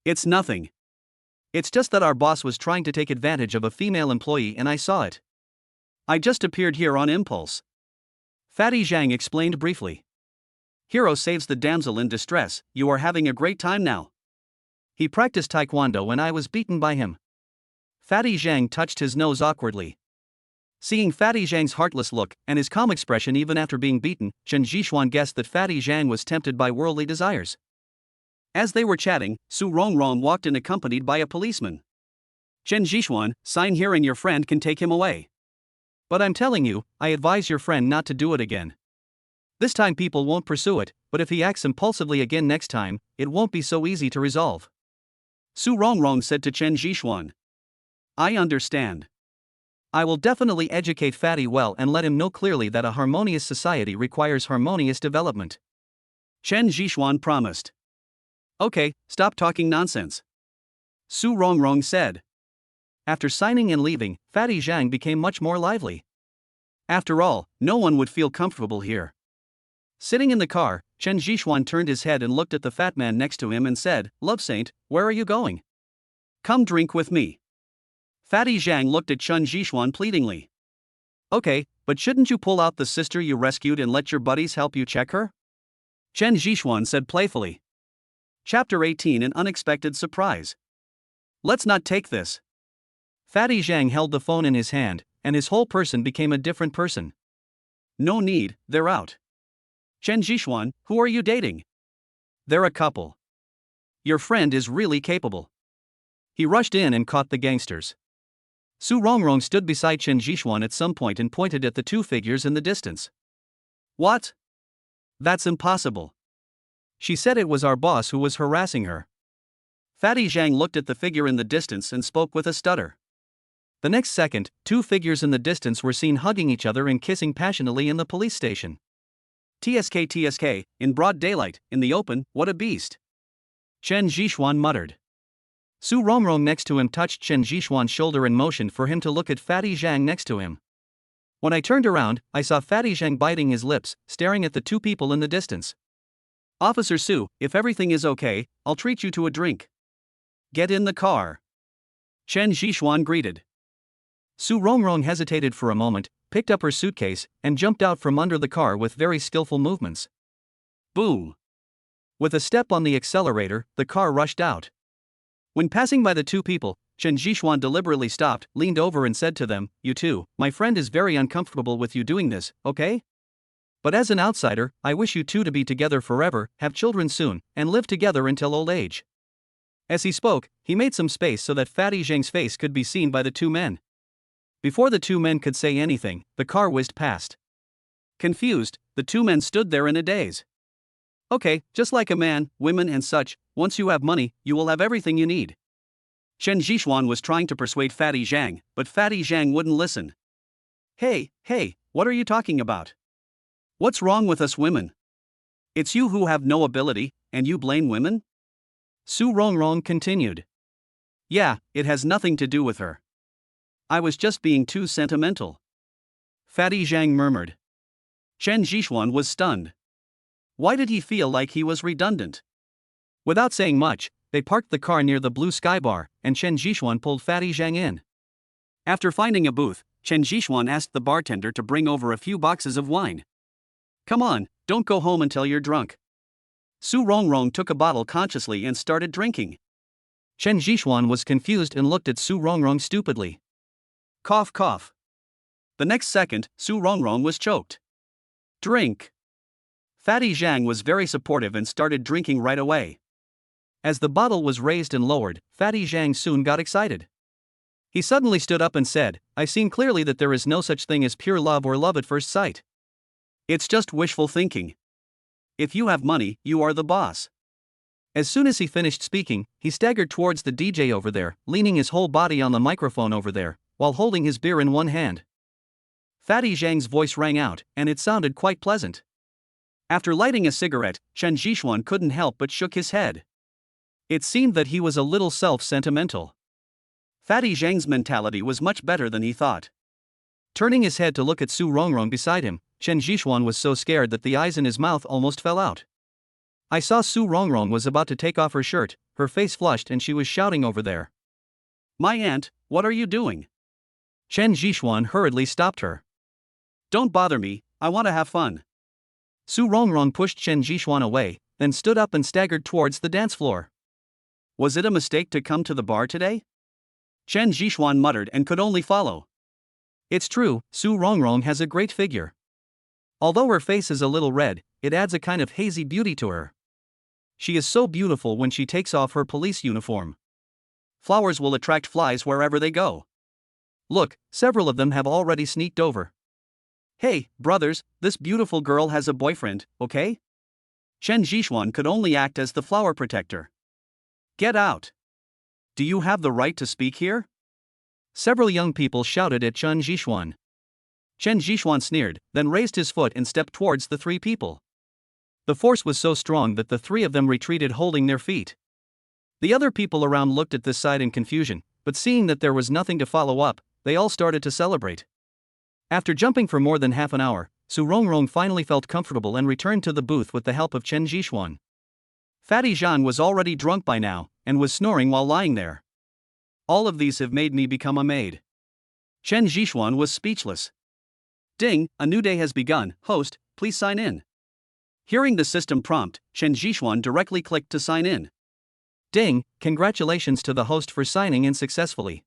It's nothing. It's just that our boss was trying to take advantage of a female employee and I saw it. I just appeared here on impulse. Fatty Zhang explained briefly. Hero saves the damsel in distress, you are having a great time now. He practiced taekwondo and I was beaten by him. Fatty Zhang touched his nose awkwardly. Seeing Fatty Zhang's heartless look and his calm expression even after being beaten, Chen Jishuan guessed that Fatty Zhang was tempted by worldly desires. As they were chatting, Su Rongrong walked in accompanied by a policeman. Chen Jishuan, sign here and your friend can take him away. But I'm telling you, I advise your friend not to do it again. This time people won't pursue it, but if he acts impulsively again next time, it won't be so easy to resolve. Su Rongrong said to Chen Jishuan. I understand. I will definitely educate Fatty well and let him know clearly that a harmonious society requires harmonious development. Chen Jishuan promised. Okay, stop talking nonsense. Su Rongrong said. After signing and leaving, Fatty Zhang became much more lively. After all, no one would feel comfortable here. Sitting in the car, Chen Jishuan turned his head and looked at the fat man next to him and said, Love Saint, where are you going? Come drink with me. Fatty Zhang looked at Chen Jishuan pleadingly. Okay, but shouldn't you pull out the sister you rescued and let your buddies help you check her? Chen Jishuan said playfully. Chapter 18 An Unexpected Surprise. Let's not take this. Fatty Zhang held the phone in his hand, and his whole person became a different person. No need, they're out. Chen Jishuan, who are you dating? They're a couple. Your friend is really capable. He rushed in and caught the gangsters. Su Rongrong stood beside Chen Jishuan at some point and pointed at the two figures in the distance. What? That's impossible. She said it was our boss who was harassing her. Fatty Zhang looked at the figure in the distance and spoke with a stutter. The next second, two figures in the distance were seen hugging each other and kissing passionately in the police station. TSK, in broad daylight, in the open, what a beast. Chen Zhishuan muttered. Su Rongrong next to him touched Chen Zhishuan's shoulder and motioned for him to look at Fatty Zhang next to him. When I turned around, I saw Fatty Zhang biting his lips, staring at the two people in the distance. Officer Su, if everything is okay, I'll treat you to a drink. Get in the car. Chen Zhishuan greeted. Su Rongrong hesitated for a moment, picked up her suitcase, and jumped out from under the car with very skillful movements. Boom. With a step on the accelerator, the car rushed out. When passing by the two people, Chen Zhishuan deliberately stopped, leaned over and said to them, "You two, my friend is very uncomfortable with you doing this, okay? But as an outsider, I wish you two to be together forever, have children soon, and live together until old age." As he spoke, he made some space so that Fatty Zhang's face could be seen by the two men. Before the two men could say anything, the car whizzed past. Confused, the two men stood there in a daze. Okay, just like a man, women and such, once you have money, you will have everything you need. Chen Zhishuan was trying to persuade Fatty Zhang, but Fatty Zhang wouldn't listen. Hey, what are you talking about? What's wrong with us women? It's you who have no ability, and you blame women? Su Rongrong continued. Yeah, it has nothing to do with her. I was just being too sentimental. Fatty Zhang murmured. Chen Zhishuan was stunned. Why did he feel like he was redundant? Without saying much, they parked the car near the Blue Sky Bar, and Chen Zhishuan pulled Fatty Zhang in. After finding a booth, Chen Zhishuan asked the bartender to bring over a few boxes of wine. Come on, don't go home until you're drunk. Su Rongrong took a bottle consciously and started drinking. Chen Zhishuan was confused and looked at Su Rongrong stupidly. Cough, cough. The next second, Su Rongrong was choked. Drink. Fatty Zhang was very supportive and started drinking right away. As the bottle was raised and lowered, Fatty Zhang soon got excited. He suddenly stood up and said, "I've seen clearly that there is no such thing as pure love or love at first sight. It's just wishful thinking. If you have money, you are the boss." As soon as he finished speaking, he staggered towards the DJ over there, leaning his whole body on the microphone over there, while holding his beer in one hand. Fatty Zhang's voice rang out, and it sounded quite pleasant. After lighting a cigarette, Chen Zhishuan couldn't help but shook his head. It seemed that he was a little self-sentimental. Fatty Zhang's mentality was much better than he thought. Turning his head to look at Su Rongrong beside him, Chen Zhishuan was so scared that the eyes in his mouth almost fell out. I saw Su Rongrong was about to take off her shirt, her face flushed and she was shouting over there. "My aunt, what are you doing?" Chen Zhishuan hurriedly stopped her. "Don't bother me, I want to have fun." Su Rongrong pushed Chen Zhishuan away, then stood up and staggered towards the dance floor. Was it a mistake to come to the bar today? Chen Zhishuan muttered and could only follow. It's true, Su Rongrong has a great figure. Although her face is a little red, it adds a kind of hazy beauty to her. She is so beautiful when she takes off her police uniform. Flowers will attract flies wherever they go. Look, several of them have already sneaked over. Hey, brothers, this beautiful girl has a boyfriend, okay? Chen Zhishuan could only act as the flower protector. Get out. Do you have the right to speak here? Several young people shouted at Chen Zhishuan. Chen Zhishuan sneered, then raised his foot and stepped towards the three people. The force was so strong that the three of them retreated holding their feet. The other people around looked at this sight in confusion, but seeing that there was nothing to follow up, they all started to celebrate. After jumping for more than half an hour, Su Rongrong finally felt comfortable and returned to the booth with the help of Chen Zhishuan. Fatty Zhang was already drunk by now, and was snoring while lying there. All of these have made me become a maid. Chen Zhishuan was speechless. Ding, a new day has begun, host, please sign in. Hearing the system prompt, Chen Zhishuan directly clicked to sign in. Ding, congratulations to the host for signing in successfully.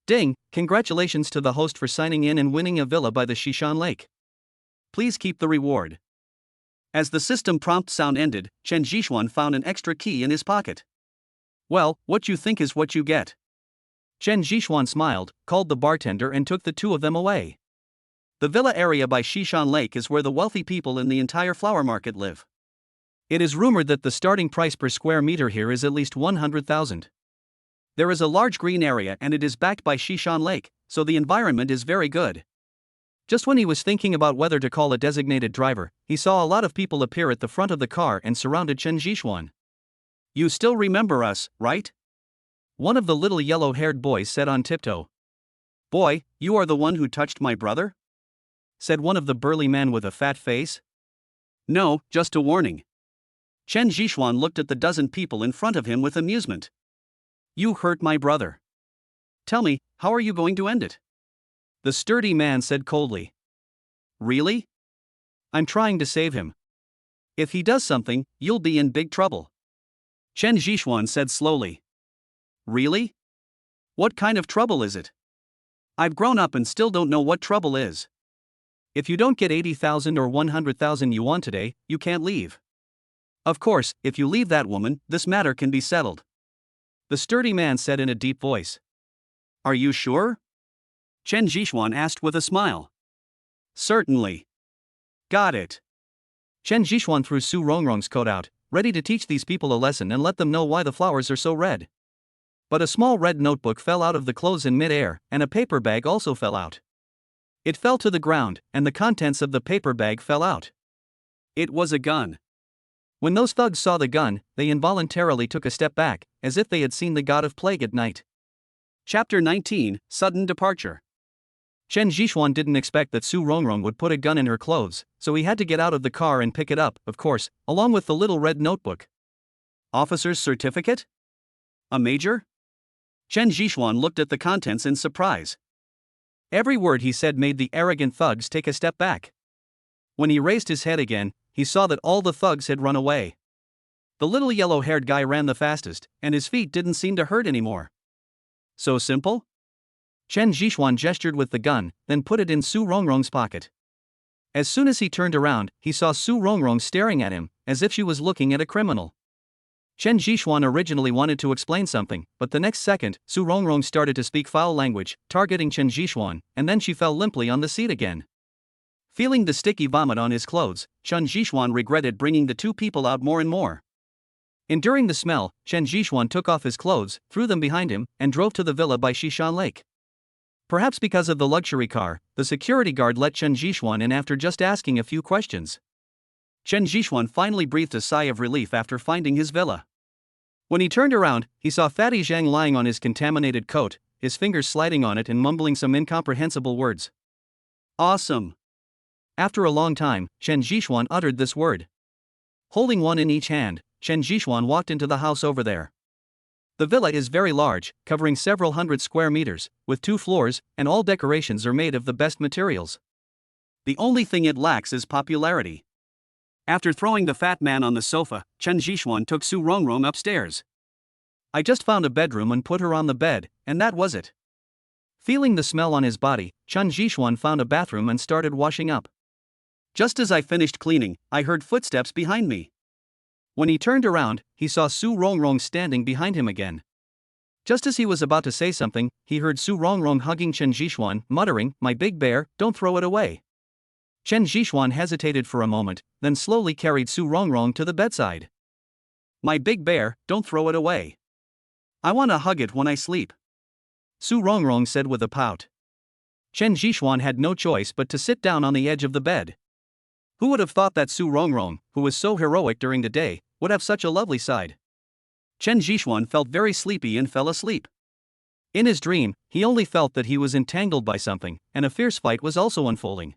Ding, congratulations to the host for signing in and winning a villa by the Shishan Lake. Please keep the reward. As the system prompt sound ended, Chen Zhishuan found an extra key in his pocket. Well, what you think is what you get. Chen Zhishuan smiled, called the bartender and took the two of them away. The villa area by Shishan Lake is where the wealthy people in the entire flower market live. It is rumored that the starting price per square meter here is at least 100,000. There is a large green area and it is backed by Shishan Lake, so the environment is very good. Just when he was thinking about whether to call a designated driver, he saw a lot of people appear at the front of the car and surrounded Chen Zhixuan. You still remember us, right? One of the little yellow-haired boys said on tiptoe. Boy, you are the one who touched my brother? Said one of the burly men with a fat face. No, just a warning. Chen Zhixuan looked at the dozen people in front of him with amusement. You hurt my brother. Tell me, how are you going to end it? The sturdy man said coldly. Really? I'm trying to save him. If he does something, you'll be in big trouble. Chen Zhixuan said slowly. Really? What kind of trouble is it? I've grown up and still don't know what trouble is. If you don't get 80,000 or 100,000 yuan today, you can't leave. Of course, if you leave that woman, this matter can be settled. The sturdy man said in a deep voice. Are you sure? Chen Zhixuan asked with a smile. Certainly. Got it. Chen Zhixuan threw Su Rongrong's coat out, ready to teach these people a lesson and let them know why the flowers are so red. But a small red notebook fell out of the clothes in mid-air, and a paper bag also fell out. It fell to the ground, and the contents of the paper bag fell out. It was a gun. When those thugs saw the gun, they involuntarily took a step back, as if they had seen the god of plague at night. Chapter 19, Sudden Departure. Chen Zhixuan didn't expect that Su Rongrong would put a gun in her clothes, so he had to get out of the car and pick it up, of course, along with the little red notebook. Officer's certificate? A major? Chen Zhixuan looked at the contents in surprise. Every word he said made the arrogant thugs take a step back. When he raised his head again, he saw that all the thugs had run away. The little yellow-haired guy ran the fastest, and his feet didn't seem to hurt anymore. So simple? Chen Zhixuan gestured with the gun, then put it in Su Rongrong's pocket. As soon as he turned around, he saw Su Rongrong staring at him, as if she was looking at a criminal. Chen Zhixuan originally wanted to explain something, but the next second, Su Rongrong started to speak foul language, targeting Chen Zhixuan, and then she fell limply on the seat again. Feeling the sticky vomit on his clothes, Chen Zhixuan regretted bringing the two people out more and more. Enduring the smell, Chen Zhixuan took off his clothes, threw them behind him, and drove to the villa by Xishan Lake. Perhaps because of the luxury car, the security guard let Chen Zhixuan in after just asking a few questions. Chen Zhixuan finally breathed a sigh of relief after finding his villa. When he turned around, he saw Fatty Zhang lying on his contaminated coat, his fingers sliding on it and mumbling some incomprehensible words. Awesome. After a long time, Chen Zhixuan uttered this word. Holding one in each hand, Chen Zhixuan walked into the house over there. The villa is very large, covering several hundred square meters, with 2 floors, and all decorations are made of the best materials. The only thing it lacks is popularity. After throwing the fat man on the sofa, Chen Zhixuan took Su Rongrong upstairs. I just found a bedroom and put her on the bed, and that was it. Feeling the smell on his body, Chen Zhixuan found a bathroom and started washing up. Just as I finished cleaning, I heard footsteps behind me. When he turned around, he saw Su Rongrong standing behind him again. Just as he was about to say something, he heard Su Rongrong hugging Chen Zhixuan, muttering, "My big bear, don't throw it away." Chen Zhixuan hesitated for a moment, then slowly carried Su Rongrong to the bedside. My big bear, don't throw it away. I want to hug it when I sleep. Su Rongrong said with a pout. Chen Zhixuan had no choice but to sit down on the edge of the bed. Who would have thought that Su Rongrong, who was so heroic during the day, would have such a lovely side? Chen Zhixuan felt very sleepy and fell asleep. In his dream, he only felt that he was entangled by something, and a fierce fight was also unfolding.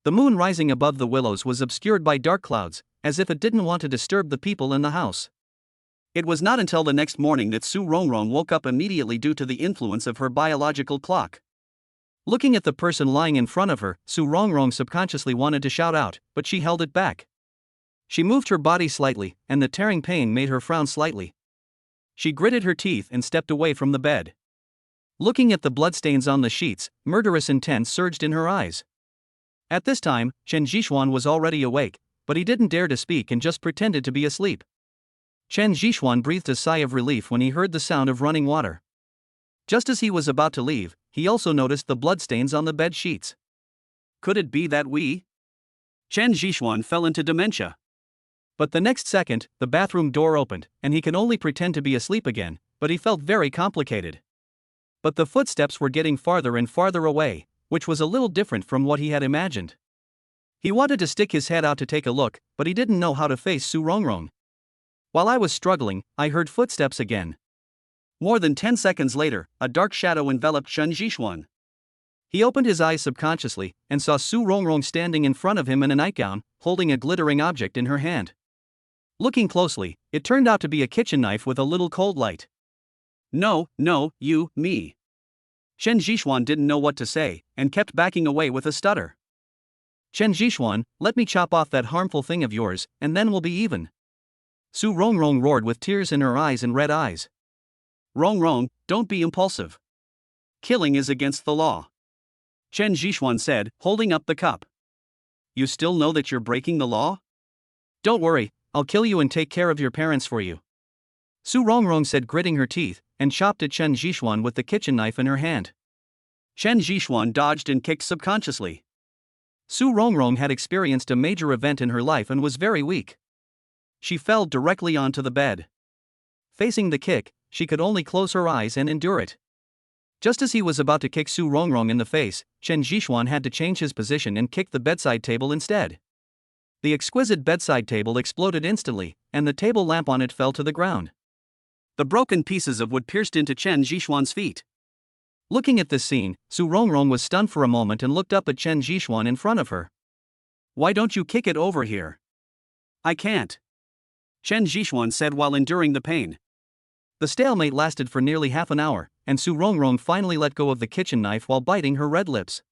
The moon rising above the willows was obscured by dark clouds, as if it didn't want to disturb the people in the house. It was not until the next morning that Su Rongrong woke up immediately due to the influence of her biological clock. Looking at the person lying in front of her, Su Rongrong subconsciously wanted to shout out, but she held it back. She moved her body slightly, and the tearing pain made her frown slightly. She gritted her teeth and stepped away from the bed. Looking at the bloodstains on the sheets, murderous intent surged in her eyes. At this time, Chen Zhixuan was already awake, but he didn't dare to speak and just pretended to be asleep. Chen Zhixuan breathed a sigh of relief when he heard the sound of running water. Just as he was about to leave, he also noticed the bloodstains on the bed sheets. Could it be that Chen Zhixuan fell into dementia? But the next second, the bathroom door opened, and he could only pretend to be asleep again, but he felt very complicated. But the footsteps were getting farther and farther away, which was a little different from what he had imagined. He wanted to stick his head out to take a look, but he didn't know how to face Su Rongrong. While I was struggling, I heard footsteps again. More than 10 seconds later, a dark shadow enveloped Chen Zhixuan. He opened his eyes subconsciously and saw Su Rongrong standing in front of him in a nightgown, holding a glittering object in her hand. Looking closely, it turned out to be a kitchen knife with a little cold light. No, me. Chen Zhixuan didn't know what to say, and kept backing away with a stutter. Chen Zhixuan, let me chop off that harmful thing of yours, and then we'll be even. Su Rongrong roared with tears in her eyes and red eyes. Rongrong, don't be impulsive. Killing is against the law. Chen Zhixuan said, holding up the cup. You still know that you're breaking the law? Don't worry, I'll kill you and take care of your parents for you. Su Rongrong said, gritting her teeth, and chopped at Chen Zhixuan with the kitchen knife in her hand. Chen Zhixuan dodged and kicked subconsciously. Su Rongrong had experienced a major event in her life and was very weak. She fell directly onto the bed. Facing the kick, she could only close her eyes and endure it. Just as he was about to kick Su Rongrong in the face, Chen Zhixuan had to change his position and kick the bedside table instead. The exquisite bedside table exploded instantly, and the table lamp on it fell to the ground. The broken pieces of wood pierced into Chen Zhixuan's feet. Looking at this scene, Su Rongrong was stunned for a moment and looked up at Chen Zhixuan in front of her. Why don't you kick it over here? I can't. Chen Zhixuan said while enduring the pain. The stalemate lasted for nearly half an hour, and Su Rongrong finally let go of the kitchen knife while biting her red lips.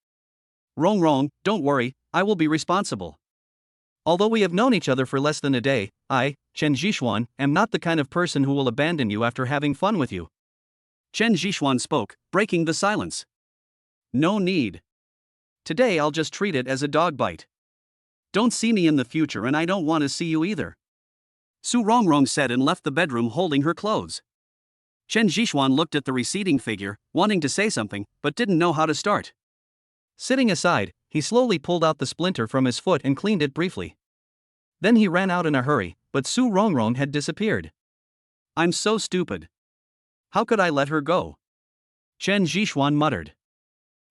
Rongrong, don't worry, I will be responsible. Although we have known each other for less than a day, I, Chen Zhixuan, am not the kind of person who will abandon you after having fun with you. Chen Zhixuan spoke, breaking the silence. No need. Today I'll just treat it as a dog bite. Don't see me in the future and I don't want to see you either. Su Rongrong said and left the bedroom holding her clothes. Chen Zhixuan looked at the receding figure, wanting to say something, but didn't know how to start. Sitting aside, he slowly pulled out the splinter from his foot and cleaned it briefly. Then he ran out in a hurry, but Su Rongrong had disappeared. I'm so stupid. How could I let her go? Chen Zhixuan muttered.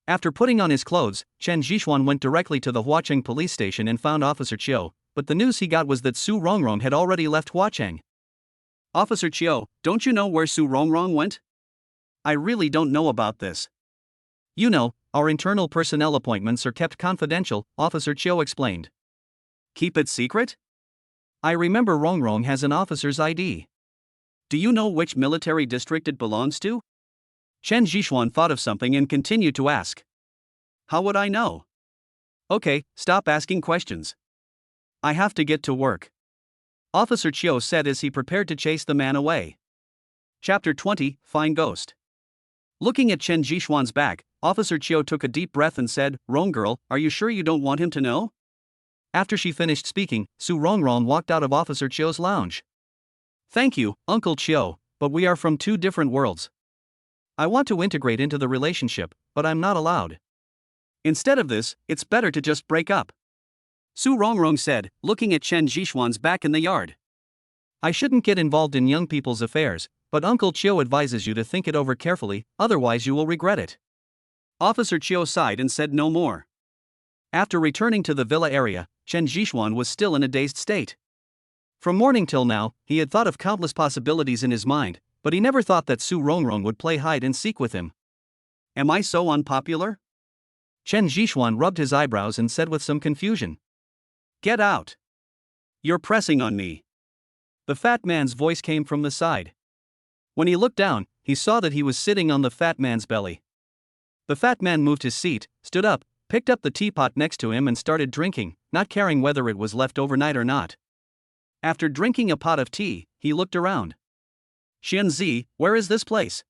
After putting on his clothes, Chen Zhixuan went directly to the Huacheng police station and found Officer Chiu, but the news he got was that Su Rongrong had already left Huacheng. Officer Chiu, don't you know where Su Rongrong went? I really don't know about this. You know, our internal personnel appointments are kept confidential, Officer Chiu explained. Keep it secret? I remember Rongrong has an officer's ID. Do you know which military district it belongs to? Chen Zhixuan thought of something and continued to ask. How would I know? Okay, stop asking questions. I have to get to work. Officer Chiu said as he prepared to chase the man away. Chapter 20, Fine Ghost. Looking at Chen Zhixuan's back, Officer Chiu took a deep breath and said, "Rong girl, are you sure you don't want him to know?" After she finished speaking, Su Rongrong walked out of Officer Chiu's lounge. Thank you, Uncle Chiu, but we are from two different worlds. I want to integrate into the relationship, but I'm not allowed. Instead of this, it's better to just break up. Su Rongrong said, looking at Chen Zhixuan's back in the yard. I shouldn't get involved in young people's affairs, but Uncle Chiu advises you to think it over carefully, otherwise you will regret it. Officer Chiu sighed and said no more. After returning to the villa area, Chen Zhixuan was still in a dazed state. From morning till now, he had thought of countless possibilities in his mind, but he never thought that Su Rongrong would play hide and seek with him. Am I so unpopular? Chen Zhixuan rubbed his eyebrows and said with some confusion. Get out. You're pressing on me. The fat man's voice came from the side. When he looked down, he saw that he was sitting on the fat man's belly. The fat man moved his seat, stood up, picked up the teapot next to him and started drinking, not caring whether it was left overnight or not. After drinking a pot of tea, he looked around. Xianzi, where is this place?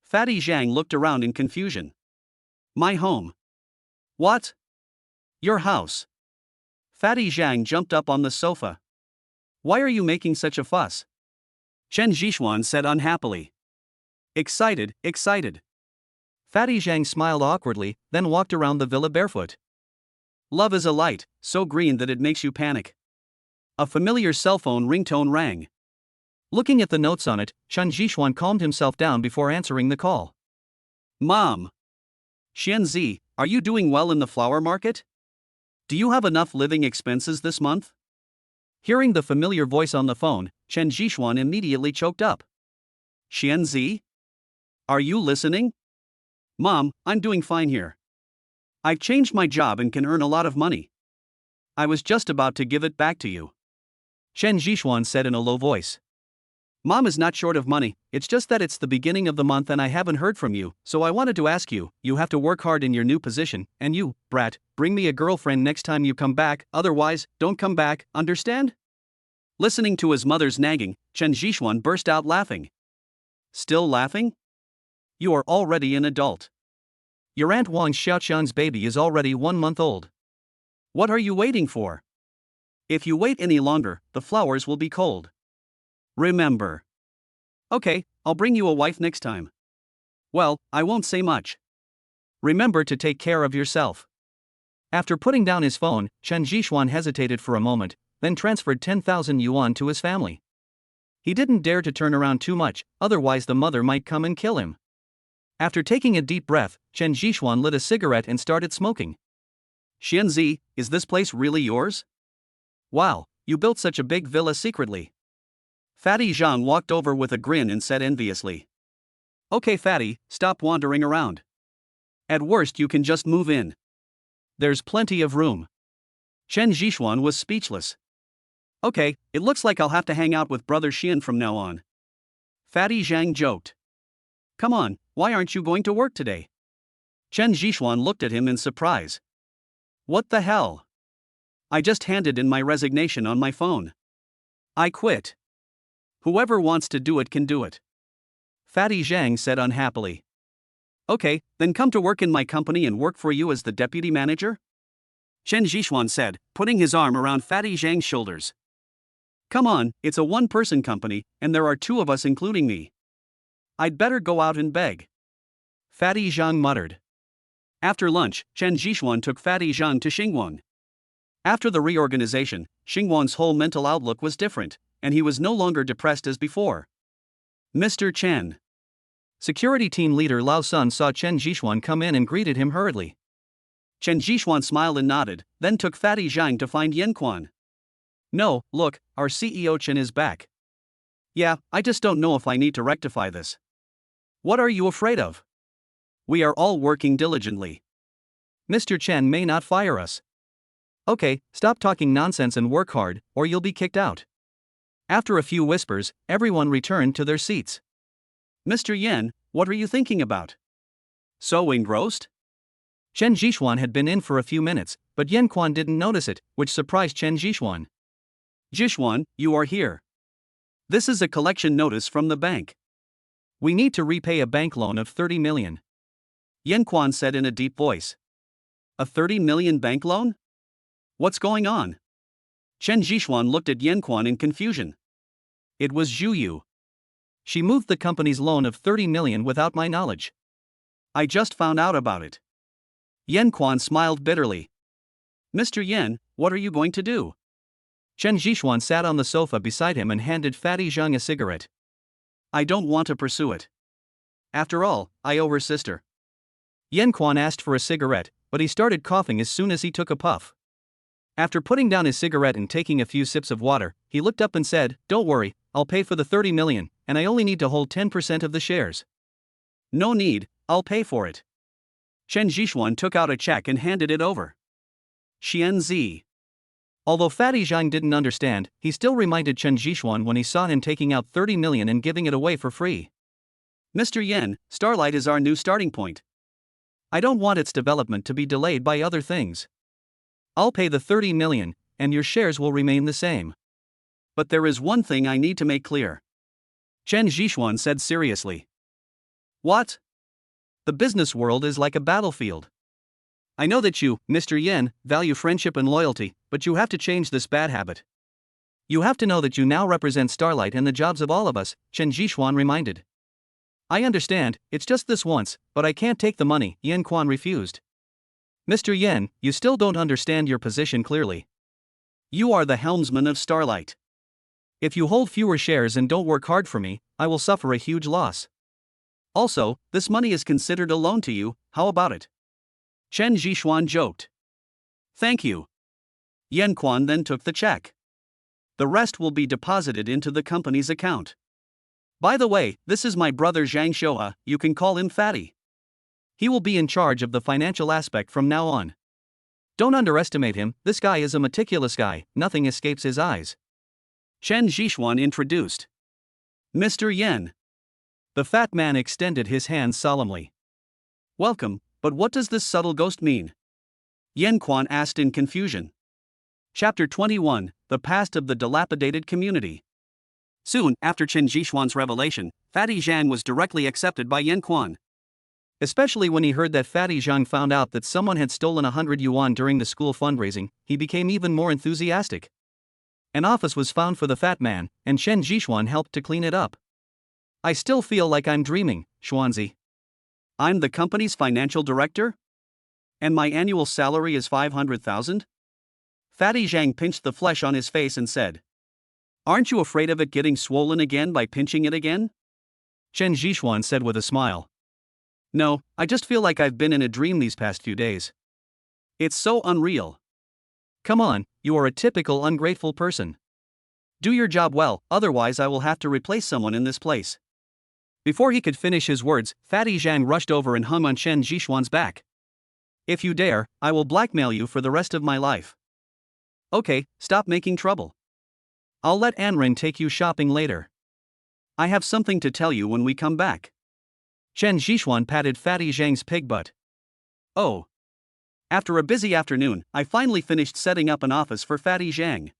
Fatty Zhang looked around in confusion. My home. What? Your house. Fatty Zhang jumped up on the sofa. Why are you making such a fuss? Chen Zhixuan said unhappily. Excited. Fatty Zhang smiled awkwardly, then walked around the villa barefoot. Love is a light, so green that it makes you panic. A familiar cell phone ringtone rang. Looking at the notes on it, Chen Zhixuan calmed himself down before answering the call. Mom. Xianzi, Are you doing well in the flower market? Do you have enough living expenses this month? Hearing the familiar voice on the phone, Chen Jixuan immediately choked up. Xianzi? Are you listening? Mom, I'm doing fine here. I've changed my job and can earn a lot of money. I was just about to give it back to you. Chen Jixuan said in a low voice. Mom is not short of money, it's just that it's the beginning of the month and I haven't heard from you, so I wanted to ask you, you have to work hard in your new position, and you, brat, bring me a girlfriend next time you come back, otherwise, don't come back, understand? Listening to his mother's nagging, Chen Jixuan burst out laughing. Still laughing? You are already an adult. Your Aunt Wang Xiaoqiang's baby is already 1 month old. What are you waiting for? If you wait any longer, the flowers will be cold. Remember. Okay, I'll bring you a wife next time. Well, I won't say much. Remember to take care of yourself. After putting down his phone, Chen Jixuan hesitated for a moment, then transferred 10,000 yuan to his family. He didn't dare to turn around too much, otherwise the mother might come and kill him. After taking a deep breath, Chen Jixuan lit a cigarette and started smoking. Xianzi, is this place really yours? Wow, you built such a big villa secretly. Fatty Zhang walked over with a grin and said enviously. Okay Fatty, stop wandering around. At worst you can just move in. There's plenty of room. Chen Jixuan was speechless. Okay, it looks like I'll have to hang out with brother Xian from now on. Fatty Zhang joked. Come on, why aren't you going to work today? Chen Jixuan looked at him in surprise. What the hell? I just handed in my resignation on my phone. I quit. Whoever wants to do it can do it. Fatty Zhang said unhappily. Okay, then come to work in my company and work for you as the deputy manager? Chen Jixuan said, putting his arm around Fatty Zhang's shoulders. Come on, it's a one-person company, and there are 2 of us including me. I'd better go out and beg. Fatty Zhang muttered. After lunch, Chen Jixuan took Fatty Zhang to Xingguang. After the reorganization, Xingguang's whole mental outlook was different, and he was no longer depressed as before. Mr. Chen. Security team leader Lao Sun saw Chen Jixuan come in and greeted him hurriedly. Chen Jixuan smiled and nodded, then took Fatty Zhang to find Yan Quan. No, look, our CEO Chen is back. Yeah, I just don't know if I need to rectify this. What are you afraid of? We are all working diligently. Mr. Chen may not fire us. Okay, stop talking nonsense and work hard, or you'll be kicked out. After a few whispers, everyone returned to their seats. Mr. Yan, what are you thinking about? So engrossed? Chen Jixuan had been in for a few minutes, but Yan Quan didn't notice it, which surprised Chen Jixuan. Jixuan, you are here. This is a collection notice from the bank. We need to repay a bank loan of 30 million. Yan Quan said in a deep voice. A 30 million bank loan? What's going on? Chen Jixuan looked at Yan Quan in confusion. It was Zhu Yu. She moved the company's loan of 30 million without my knowledge. I just found out about it. Yan Quan smiled bitterly. Mr. Yan, what are you going to do? Chen Jixuan sat on the sofa beside him and handed Fatty Zhang a cigarette. I don't want to pursue it. After all, I owe her sister. Yan Quan asked for a cigarette, but he started coughing as soon as he took a puff. After putting down his cigarette and taking a few sips of water, he looked up and said, Don't worry, I'll pay for the 30 million, and I only need to hold 10% of the shares. No need, I'll pay for it. Chen Jixuan took out a check and handed it over. Xianzi. Although Fatty Zhang didn't understand, he still reminded Chen Jixuan when he saw him taking out 30 million and giving it away for free. Mr. Yan, Starlight is our new starting point. I don't want its development to be delayed by other things. I'll pay the 30 million, and your shares will remain the same. But there is one thing I need to make clear. Chen Jixuan said seriously. What? The business world is like a battlefield. I know that you, Mr. Yan, value friendship and loyalty, but you have to change this bad habit. You have to know that you now represent Starlight and the jobs of all of us, Chen Jixuan reminded. I understand, it's just this once, but I can't take the money, Yan Quan refused. Mr. Yan, you still don't understand your position clearly. You are the helmsman of Starlight. If you hold fewer shares and don't work hard for me, I will suffer a huge loss. Also, this money is considered a loan to you, how about it? Chen Zhishuan joked. Thank you. Yan Quan then took the check. The rest will be deposited into the company's account. By the way, this is my brother Zhang Shoa, you can call him Fatty. He will be in charge of the financial aspect from now on. Don't underestimate him, this guy is a meticulous guy, nothing escapes his eyes. Chen Zhishuan introduced. Mr. Yan. The fat man extended his hands solemnly. Welcome, but what does this subtle ghost mean? Yan Quan asked in confusion. Chapter 21, The Past of the Dilapidated Community. Soon after Chen Zhishuan's revelation, Fatty Zhang was directly accepted by Yan Quan. Especially when he heard that Fatty Zhang found out that someone had stolen 100 yuan during the school fundraising, he became even more enthusiastic. An office was found for the fat man, and Chen Zhishuan helped to clean it up. I still feel like I'm dreaming, Xuanzi. I'm the company's financial director? And my annual salary is 500,000? Fatty Zhang pinched the flesh on his face and said. Aren't you afraid of it getting swollen again by pinching it again? Chen Zhishuan said with a smile. No, I just feel like I've been in a dream these past few days. It's so unreal. Come on, you are a typical ungrateful person. Do your job well, otherwise I will have to replace someone in this place. Before he could finish his words, Fatty Zhang rushed over and hung on Chen Zhishuan's back. If you dare, I will blackmail you for the rest of my life. Okay, stop making trouble. I'll let Anren take you shopping later. I have something to tell you when we come back. Chen Zhishuan patted Fatty Zhang's pig butt. Oh. After a busy afternoon, I finally finished setting up an office for Fatty Zhang.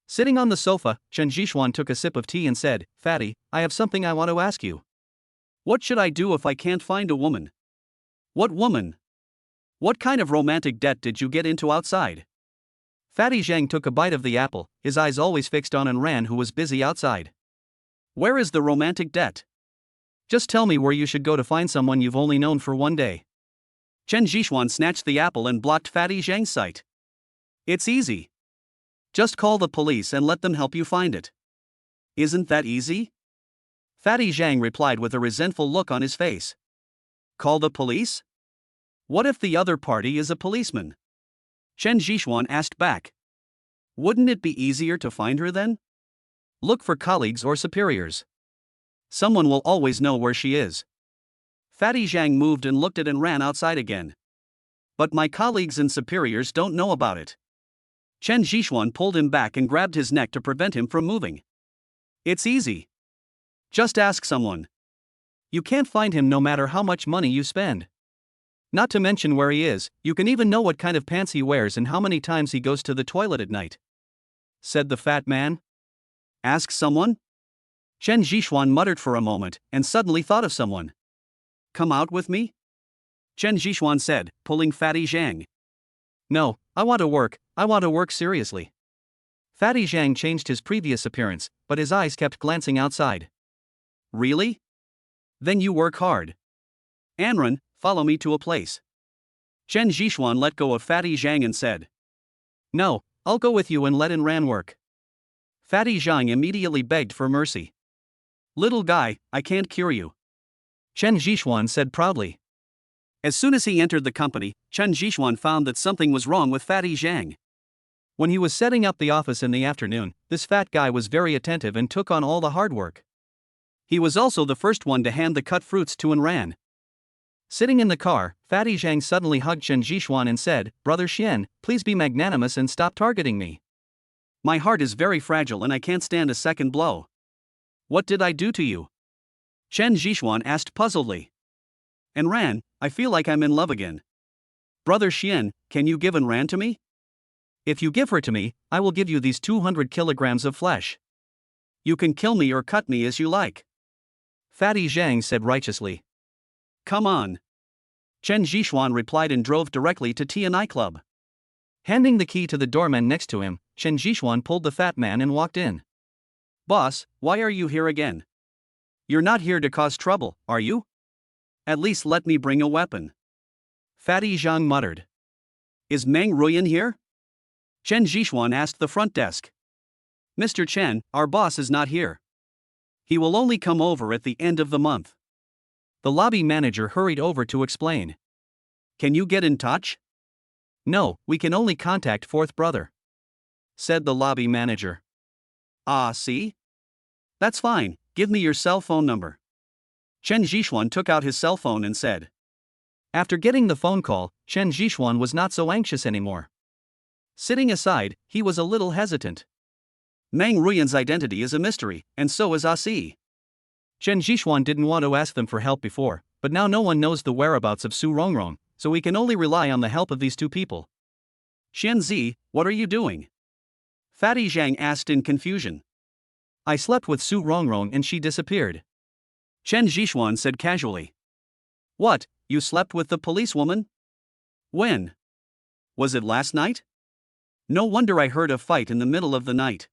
Sitting on the sofa, Chen Zhishuan took a sip of tea and said, Fatty, I have something I want to ask you. What should I do if I can't find a woman? What woman? What kind of romantic debt did you get into outside? Fatty Zhang took a bite of the apple, his eyes always fixed on Anran who was busy outside. Where is the romantic debt? Just tell me where you should go to find someone you've only known for one day. Chen Zhishuan snatched the apple and blocked Fatty Zhang's sight. It's easy. Just call the police and let them help you find it. Isn't that easy? Fatty Zhang replied with a resentful look on his face. Call the police? What if the other party is a policeman? Chen Zhishuan asked back. Wouldn't it be easier to find her then? Look for colleagues or superiors. Someone will always know where she is. Fatty Zhang moved and looked at and ran outside again. But my colleagues and superiors don't know about it. Chen Zhishuan pulled him back and grabbed his neck to prevent him from moving. It's easy. Just ask someone. You can't find him no matter how much money you spend. Not to mention where he is, you can even know what kind of pants he wears and how many times he goes to the toilet at night. Said the fat man. Ask someone? Chen Zhishuan muttered for a moment, and suddenly thought of someone. Come out with me? Chen Zhishuan said, pulling Fatty Zhang. No, I want to work seriously. Fatty Zhang changed his previous appearance, but his eyes kept glancing outside. Really? Then you work hard. Anren, follow me to a place. Chen Zhishuan let go of Fatty Zhang and said. No, I'll go with you and let Anran work. Fatty Zhang immediately begged for mercy. Little guy, I can't cure you. Chen Zhishuan said proudly. As soon as he entered the company, Chen Zhishuan found that something was wrong with Fatty Zhang. When he was setting up the office in the afternoon, this fat guy was very attentive and took on all the hard work. He was also the first one to hand the cut fruits to Anran. Sitting in the car, Fatty Zhang suddenly hugged Chen Zhishuan and said, Brother Xian, please be magnanimous and stop targeting me. My heart is very fragile and I can't stand a second blow. What did I do to you? Chen Zhishuan asked puzzledly. Anran, I feel like I'm in love again. Brother Xian, can you give Anran to me? If you give her to me, I will give you these 200 kilograms of flesh. You can kill me or cut me as you like. Fatty Zhang said righteously. Come on. Chen Zhishuan replied and drove directly to T&I Club. Handing the key to the doorman next to him, Chen Zhishuan pulled the fat man and walked in. Boss, why are you here again? You're not here to cause trouble, are you? At least let me bring a weapon. Fatty Zhang muttered. Is Meng Ruyan here? Chen Zhishuan asked the front desk. Mr. Chen, our boss is not here. He will only come over at the end of the month. The lobby manager hurried over to explain. Can you get in touch? No, we can only contact fourth brother, said the lobby manager. Ah, see? That's fine, give me your cell phone number. Chen Zhishuan took out his cell phone and said. After getting the phone call, Chen Zhishuan was not so anxious anymore. Sitting aside, he was a little hesitant. Meng Ruyan's identity is a mystery, and so is Asi. Chen Zhishuan didn't want to ask them for help before, but now no one knows the whereabouts of Su Rongrong, so we can only rely on the help of these two people. Xian Zi, what are you doing? Fatty Zhang asked in confusion. I slept with Su Rongrong and she disappeared, Chen Zhishuan said casually. What, you slept with the policewoman? When? Was it last night? No wonder I heard a fight in the middle of the night.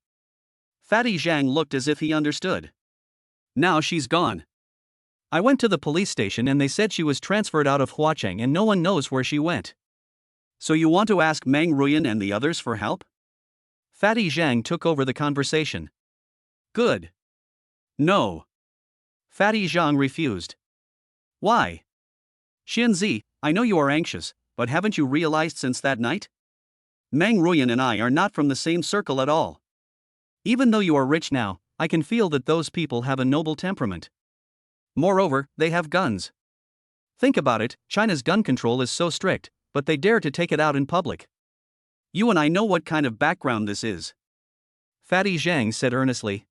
Fatty Zhang looked as if he understood. Now she's gone. I went to the police station and they said she was transferred out of Huacheng and no one knows where she went. So you want to ask Meng Ruyan and the others for help? Fatty Zhang took over the conversation. Good. No. Fatty Zhang refused. Why? Xianzi, I know you are anxious, but haven't you realized since that night? Meng Ruyan and I are not from the same circle at all. Even though you are rich now, I can feel that those people have a noble temperament. Moreover, they have guns. Think about it, China's gun control is so strict, but they dare to take it out in public. You and I know what kind of background this is. Fatty Zhang said earnestly.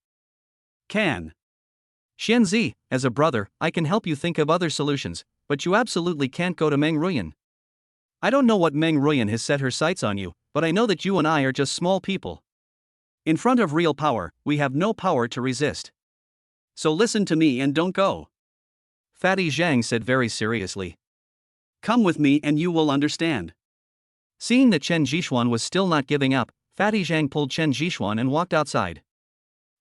Can. Xianzi, as a brother, I can help you think of other solutions, but you absolutely can't go to Meng Ruyan. I don't know what Meng Ruyan has set her sights on you, but I know that you and I are just small people. In front of real power, we have no power to resist. So listen to me and don't go. Fatty Zhang said very seriously. Come with me and you will understand. Seeing that Chen Zhishuan was still not giving up, Fatty Zhang pulled Chen Zhishuan and walked outside.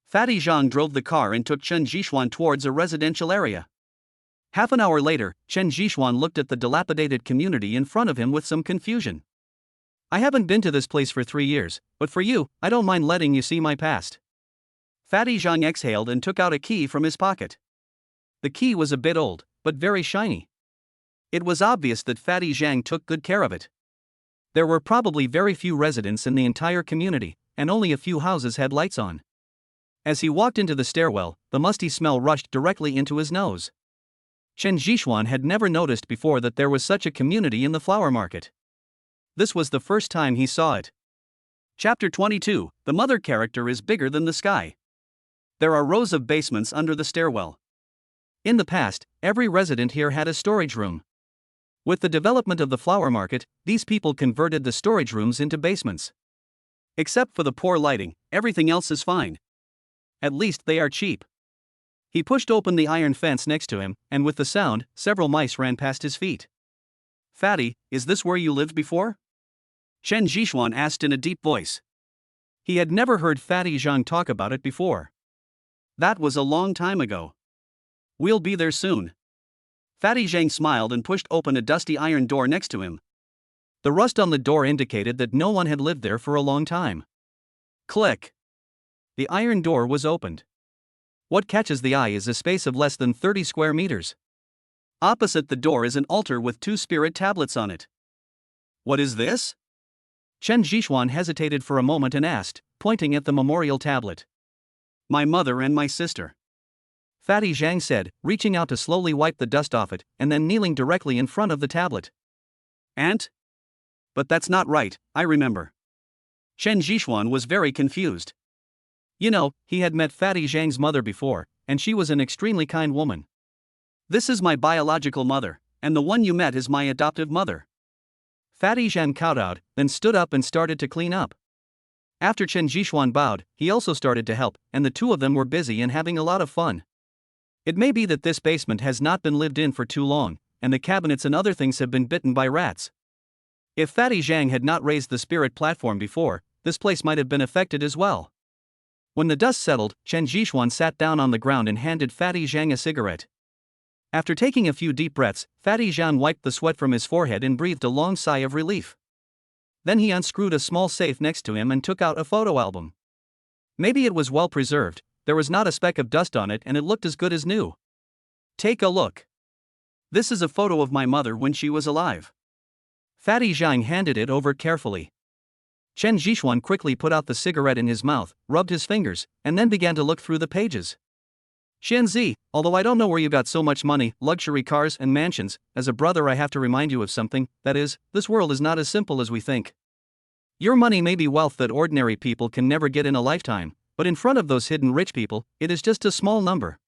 Fatty Zhang drove the car and took Chen Zhishuan towards a residential area. Half an hour later, Chen Zhishuan looked at the dilapidated community in front of him with some confusion. I haven't been to this place for 3 years, but for you, I don't mind letting you see my past. Fatty Zhang exhaled and took out a key from his pocket. The key was a bit old, but very shiny. It was obvious that Fatty Zhang took good care of it. There were probably very few residents in the entire community, and only a few houses had lights on. As he walked into the stairwell, the musty smell rushed directly into his nose. Chen Zhishuan had never noticed before that there was such a community in the flower market. This was the first time he saw it. Chapter 22, the mother character is bigger than the sky. There are rows of basements under the stairwell. In the past, every resident here had a storage room. With the development of the flower market, these people converted the storage rooms into basements. Except for the poor lighting, everything else is fine. At least they are cheap. He pushed open the iron fence next to him, and with the sound, several mice ran past his feet. Fatty, is this where you lived before? Chen Zhishuan asked in a deep voice. He had never heard Fatty Zhang talk about it before. That was a long time ago. We'll be there soon. Fatty Zhang smiled and pushed open a dusty iron door next to him. The rust on the door indicated that no one had lived there for a long time. Click. The iron door was opened. What catches the eye is a space of less than 30 square meters. Opposite the door is an altar with 2 spirit tablets on it. What is this? Chen Zhishuan hesitated for a moment and asked, pointing at the memorial tablet. My mother and my sister. Fatty Zhang said, reaching out to slowly wipe the dust off it, and then kneeling directly in front of the tablet. Aunt? But that's not right, I remember. Chen Zhishuan was very confused. You know, he had met Fatty Zhang's mother before, and she was an extremely kind woman. This is my biological mother, and the one you met is my adoptive mother. Fatty Zhang kowtowed, then stood up and started to clean up. After Chen Zhishuan bowed, he also started to help, and the two of them were busy and having a lot of fun. It may be that this basement has not been lived in for too long, and the cabinets and other things have been bitten by rats. If Fatty Zhang had not raised the spirit platform before, this place might have been affected as well. When the dust settled, Chen Zhishuan sat down on the ground and handed Fatty Zhang a cigarette. After taking a few deep breaths, Fatty Zhang wiped the sweat from his forehead and breathed a long sigh of relief. Then he unscrewed a small safe next to him and took out a photo album. Maybe it was well preserved, there was not a speck of dust on it and it looked as good as new. Take a look. This is a photo of my mother when she was alive. Fatty Zhang handed it over carefully. Chen Zhishuan quickly put out the cigarette in his mouth, rubbed his fingers, and then began to look through the pages. Xianzi, although I don't know where you got so much money, luxury cars, and mansions, as a brother I have to remind you of something, that is, this world is not as simple as we think. Your money may be wealth that ordinary people can never get in a lifetime, but in front of those hidden rich people, it is just a small number.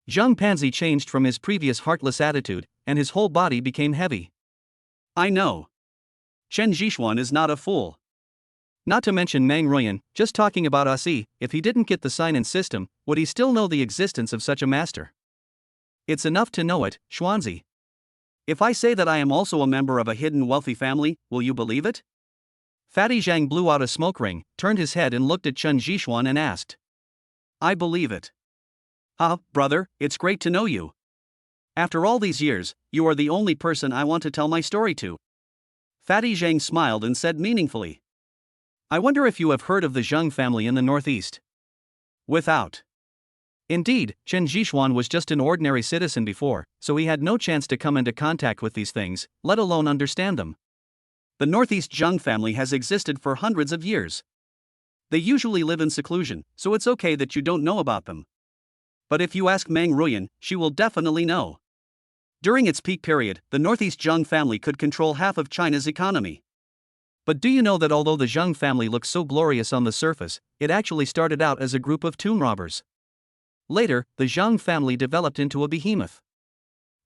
Zhang Panzi changed from his previous heartless attitude, and his whole body became heavy. I know. Chen Zhishuan is not a fool. Not to mention Meng Ruyan, just talking about Asi, if he didn't get the sign-in system, would he still know the existence of such a master? It's enough to know it, Xuanzi. If I say that I am also a member of a hidden wealthy family, will you believe it? Fatty Zhang blew out a smoke ring, turned his head and looked at Chen Zhishuan and asked. I believe it. Brother, it's great to know you. After all these years, you are the only person I want to tell my story to. Fatty Zhang smiled and said meaningfully. I wonder if you have heard of the Zhang family in the northeast. Without. Indeed, Chen Zhishuan was just an ordinary citizen before, so he had no chance to come into contact with these things, let alone understand them. The northeast Zhang family has existed for hundreds of years. They usually live in seclusion, so it's okay that you don't know about them. But if you ask Meng Ruyan, she will definitely know. During its peak period, the northeast Zhang family could control half of China's economy. But do you know that although the Zhang family looks so glorious on the surface, it actually started out as a group of tomb robbers? Later, the Zhang family developed into a behemoth.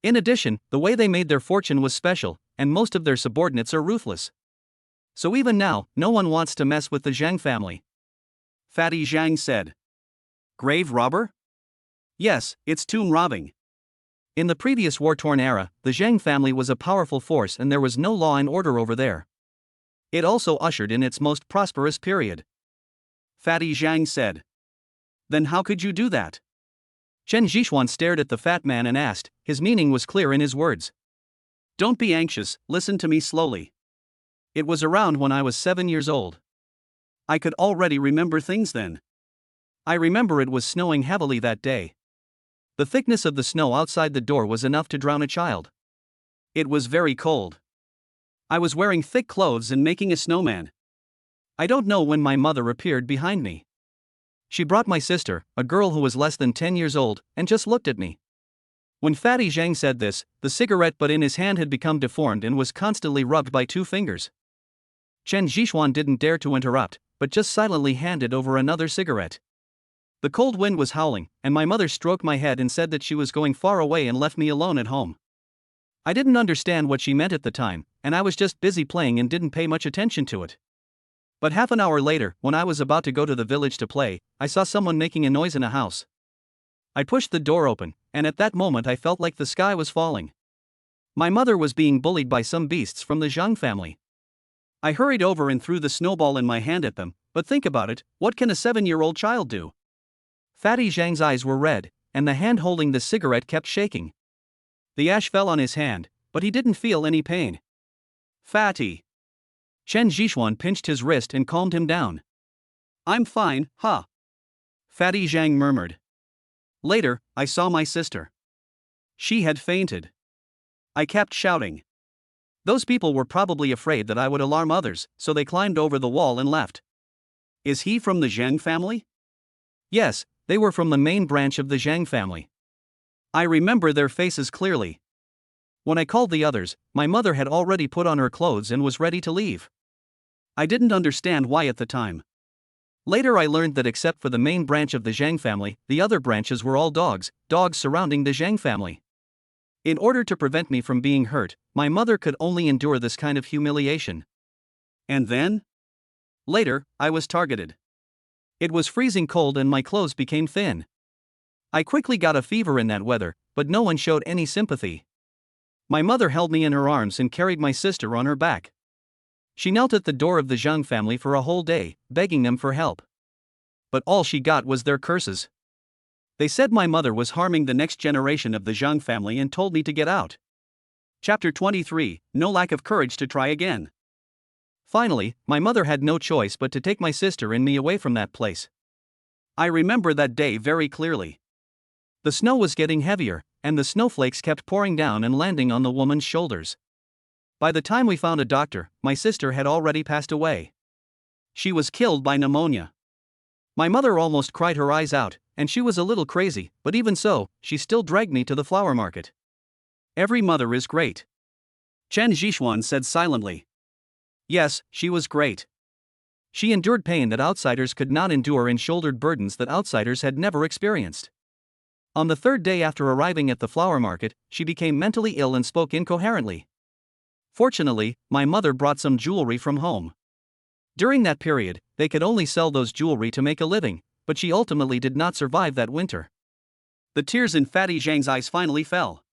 In addition, the way they made their fortune was special, and most of their subordinates are ruthless. So even now, no one wants to mess with the Zhang family. Fatty Zhang said. Grave robber? Yes, it's tomb robbing. In the previous war-torn era, the Zhang family was a powerful force and there was no law and order over there. It also ushered in its most prosperous period. Fatty Zhang said. Then how could you do that? Chen Zhishuan stared at the fat man and asked, his meaning was clear in his words. Don't be anxious, listen to me slowly. It was around when I was 7 years old. I could already remember things then. I remember it was snowing heavily that day. The thickness of the snow outside the door was enough to drown a child. It was very cold. I was wearing thick clothes and making a snowman. I don't know when my mother appeared behind me. She brought my sister, a girl who was less than 10 years old, and just looked at me. When Fatty Zhang said this, the cigarette butt in his hand had become deformed and was constantly rubbed by 2 fingers. Chen Zhishuan didn't dare to interrupt, but just silently handed over another cigarette. The cold wind was howling, and my mother stroked my head and said that she was going far away and left me alone at home. I didn't understand what she meant at the time, and I was just busy playing and didn't pay much attention to it. But half an hour later, when I was about to go to the village to play, I saw someone making a noise in a house. I pushed the door open, and at that moment I felt like the sky was falling. My mother was being bullied by some beasts from the Zhang family. I hurried over and threw the snowball in my hand at them, but think about it, what can a 7-year-old child do? Fatty Zhang's eyes were red, and the hand holding the cigarette kept shaking. The ash fell on his hand, but he didn't feel any pain. Fatty. Chen Zhishuan pinched his wrist and calmed him down. I'm fine, Fatty Zhang murmured. Later, I saw my sister. She had fainted. I kept shouting. Those people were probably afraid that I would alarm others, so they climbed over the wall and left. Is he from the Zhang family? Yes, they were from the main branch of the Zhang family. I remember their faces clearly. When I called the others, my mother had already put on her clothes and was ready to leave. I didn't understand why at the time. Later I learned that except for the main branch of the Zhang family, the other branches were all dogs surrounding the Zhang family. In order to prevent me from being hurt, my mother could only endure this kind of humiliation. And then? Later, I was targeted. It was freezing cold and my clothes became thin. I quickly got a fever in that weather, but no one showed any sympathy. My mother held me in her arms and carried my sister on her back. She knelt at the door of the Zhang family for a whole day, begging them for help. But all she got was their curses. They said my mother was harming the next generation of the Zhang family and told me to get out. Chapter 23, No Lack of Courage to Try Again. Finally, my mother had no choice but to take my sister and me away from that place. I remember that day very clearly. The snow was getting heavier, and the snowflakes kept pouring down and landing on the woman's shoulders. By the time we found a doctor, my sister had already passed away. She was killed by pneumonia. My mother almost cried her eyes out, and she was a little crazy, but even so, she still dragged me to the flower market. Every mother is great. Chen Zhishuan said silently. Yes, she was great. She endured pain that outsiders could not endure and shouldered burdens that outsiders had never experienced. On the third day after arriving at the flower market, she became mentally ill and spoke incoherently. Fortunately, my mother brought some jewelry from home. During that period, they could only sell those jewelry to make a living, but she ultimately did not survive that winter. The tears in Fatty Zhang's eyes finally fell.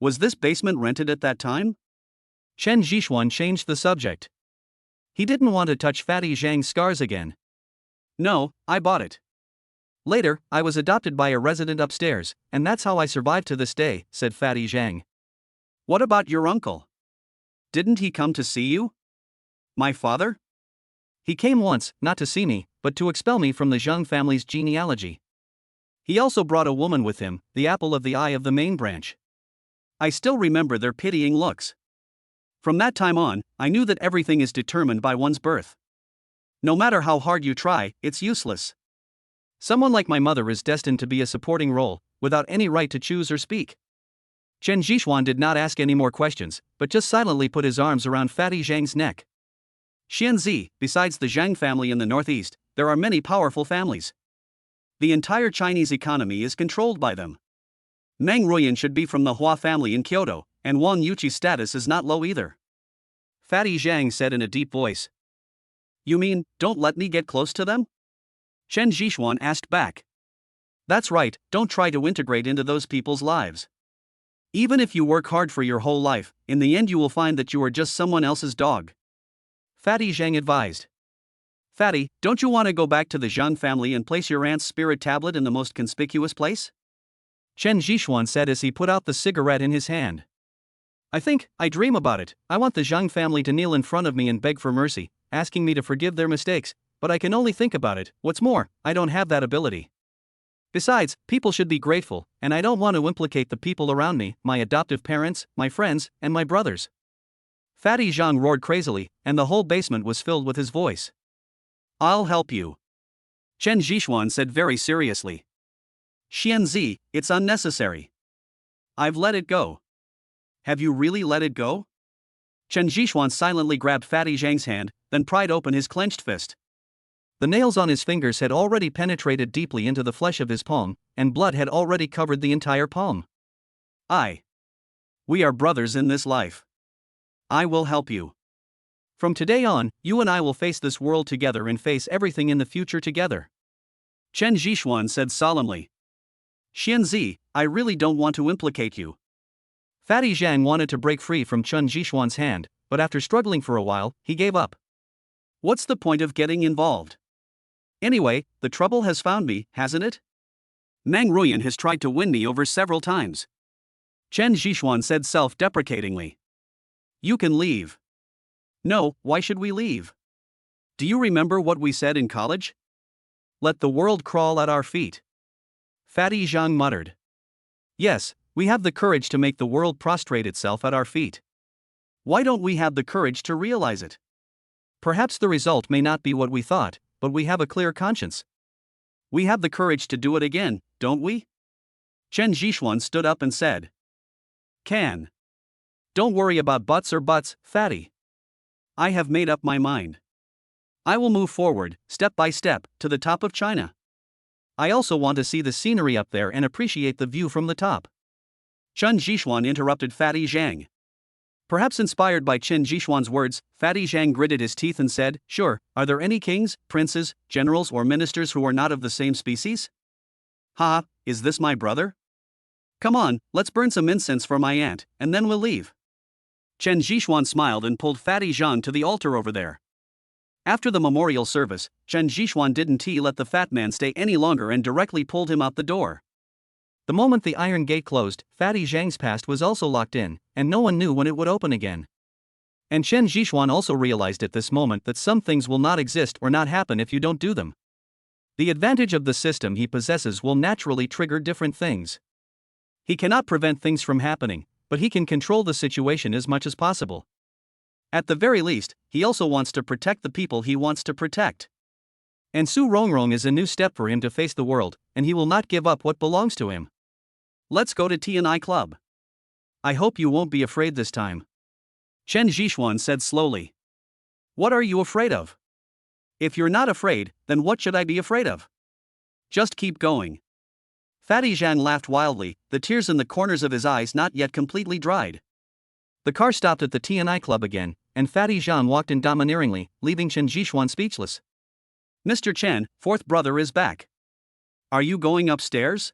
Was this basement rented at that time? Chen Zhishuan changed the subject. He didn't want to touch Fatty Zhang's scars again. No, I bought it. Later, I was adopted by a resident upstairs, and that's how I survived to this day, said Fatty Zhang. What about your uncle? Didn't he come to see you? My father? He came once, not to see me, but to expel me from the Zhang family's genealogy. He also brought a woman with him, the apple of the eye of the main branch. I still remember their pitying looks. From that time on, I knew that everything is determined by one's birth. No matter how hard you try, it's useless. Someone like my mother is destined to be a supporting role, without any right to choose or speak. Chen Zhishuan did not ask any more questions, but just silently put his arms around Fatty Zhang's neck. Xianzi, besides the Zhang family in the northeast, there are many powerful families. The entire Chinese economy is controlled by them. Meng Ruoyan should be from the Hua family in Kyoto, and Wang Yuqi's status is not low either. Fatty Zhang said in a deep voice. You mean, don't let me get close to them? Chen Zhishuan asked back. That's right, don't try to integrate into those people's lives. Even if you work hard for your whole life, in the end you will find that you are just someone else's dog. Fatty Zhang advised. Fatty, don't you want to go back to the Zhang family and place your aunt's spirit tablet in the most conspicuous place? Chen Zhishuan said as he put out the cigarette in his hand. I dream about it. I want the Zhang family to kneel in front of me and beg for mercy, asking me to forgive their mistakes, but I can only think about it. What's more, I don't have that ability. Besides, people should be grateful, and I don't want to implicate the people around me, my adoptive parents, my friends, and my brothers. Fatty Zhang roared crazily, and the whole basement was filled with his voice. I'll help you. Chen Zhishuan said very seriously. Xianzi, it's unnecessary. I've let it go. Have you really let it go? Chen Zhishuan silently grabbed Fatty Zhang's hand, then pried open his clenched fist. The nails on his fingers had already penetrated deeply into the flesh of his palm, and blood had already covered the entire palm. We are brothers in this life. I will help you. From today on, you and I will face this world together and face everything in the future together. Chen Zhishuan said solemnly. Xianzi, I really don't want to implicate you. Fatty Zhang wanted to break free from Chen Zhishuan's hand, but after struggling for a while, he gave up. What's the point of getting involved? Anyway, the trouble has found me, hasn't it? Meng Ruoyan has tried to win me over several times. Chen Zhishuan said self-deprecatingly. You can leave. No, why should we leave? Do you remember what we said in college? Let the world crawl at our feet. Fatty Zhang muttered. Yes, we have the courage to make the world prostrate itself at our feet. Why don't we have the courage to realize it? Perhaps the result may not be what we thought, but we have a clear conscience. We have the courage to do it again, don't we? Chen Zhishuan stood up and said. Can. Don't worry about buts or buts, Fatty. I have made up my mind. I will move forward, step by step, to the top of China. I also want to see the scenery up there and appreciate the view from the top. Chen Zhishuan interrupted Fatty Zhang. Perhaps inspired by Chen Zhishuan's words, Fatty Zhang gritted his teeth and said, Sure, are there any kings, princes, generals or ministers who are not of the same species? Ha, is this my brother? Come on, let's burn some incense for my aunt, and then we'll leave. Chen Zhishuan smiled and pulled Fatty Zhang to the altar over there. After the memorial service, Chen Zhishuan didn't let the fat man stay any longer and directly pulled him out the door. The moment the iron gate closed, Fatty Zhang's past was also locked in, and no one knew when it would open again. And Chen Zhishuan also realized at this moment that some things will not exist or not happen if you don't do them. The advantage of the system he possesses will naturally trigger different things. He cannot prevent things from happening, but he can control the situation as much as possible. At the very least, he also wants to protect the people he wants to protect. And Su Rongrong is a new step for him to face the world, and he will not give up what belongs to him. Let's go to T&I Club. I hope you won't be afraid this time. Chen Zhixuan said slowly. What are you afraid of? If you're not afraid, then what should I be afraid of? Just keep going. Fatty Zhang laughed wildly, the tears in the corners of his eyes not yet completely dried. The car stopped at the T&I Club again, and Fatty Zhang walked in domineeringly, leaving Chen Zhixuan speechless. Mr. Chen, fourth brother is back. Are you going upstairs?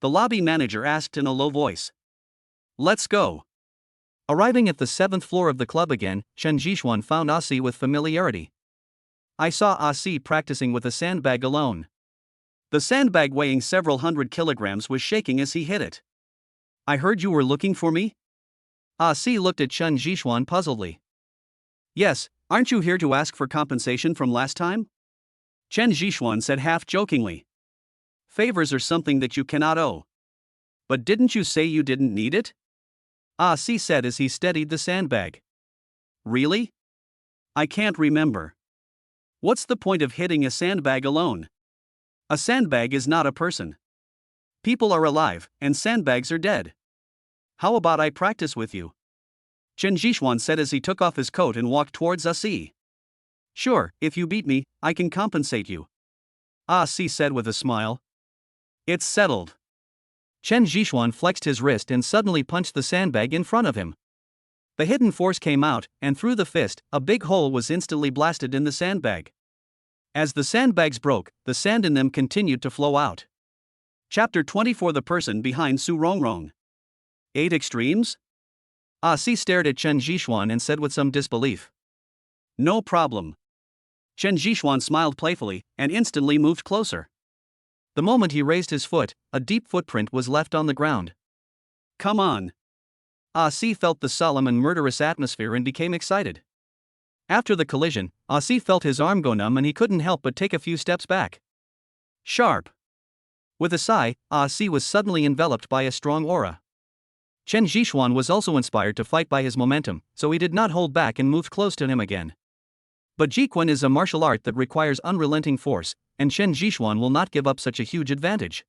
The lobby manager asked in a low voice. Let's go. Arriving at the 7th floor of the club again, Chen Zhixuan found Ah-Si with familiarity. I saw Ah-Si practicing with a sandbag alone. The sandbag weighing several hundred kilograms was shaking as he hit it. I heard you were looking for me? Ah-Si looked at Chen Zhixuan puzzledly. Yes, aren't you here to ask for compensation from last time? Chen Zhixuan said half-jokingly. Favors are something that you cannot owe. But didn't you say you didn't need it? Ah-Si said as he steadied the sandbag. Really? I can't remember. What's the point of hitting a sandbag alone? A sandbag is not a person. People are alive, and sandbags are dead. How about I practice with you? Chen Zhixuan said as he took off his coat and walked towards Ah-Si. Sure, if you beat me, I can compensate you. Ah-Si said with a smile. It's settled. Chen Zhixuan flexed his wrist and suddenly punched the sandbag in front of him. The hidden force came out, and through the fist, a big hole was instantly blasted in the sandbag. As the sandbags broke, the sand in them continued to flow out. Chapter 24. The person behind Su Rongrong. 8 extremes? Ah-Si stared at Chen Zhixuan and said with some disbelief. No problem. Chen Zhixuan smiled playfully, and instantly moved closer. The moment he raised his foot, a deep footprint was left on the ground. Come on. Ah-Si felt the solemn and murderous atmosphere and became excited. After the collision, Ah-Si felt his arm go numb and he couldn't help but take a few steps back. Sharp. With a sigh, Ah-Si was suddenly enveloped by a strong aura. Chen Zhixuan was also inspired to fight by his momentum, so he did not hold back and moved close to him again. But Jiquan is a martial art that requires unrelenting force, and Chen Zhixuan will not give up such a huge advantage.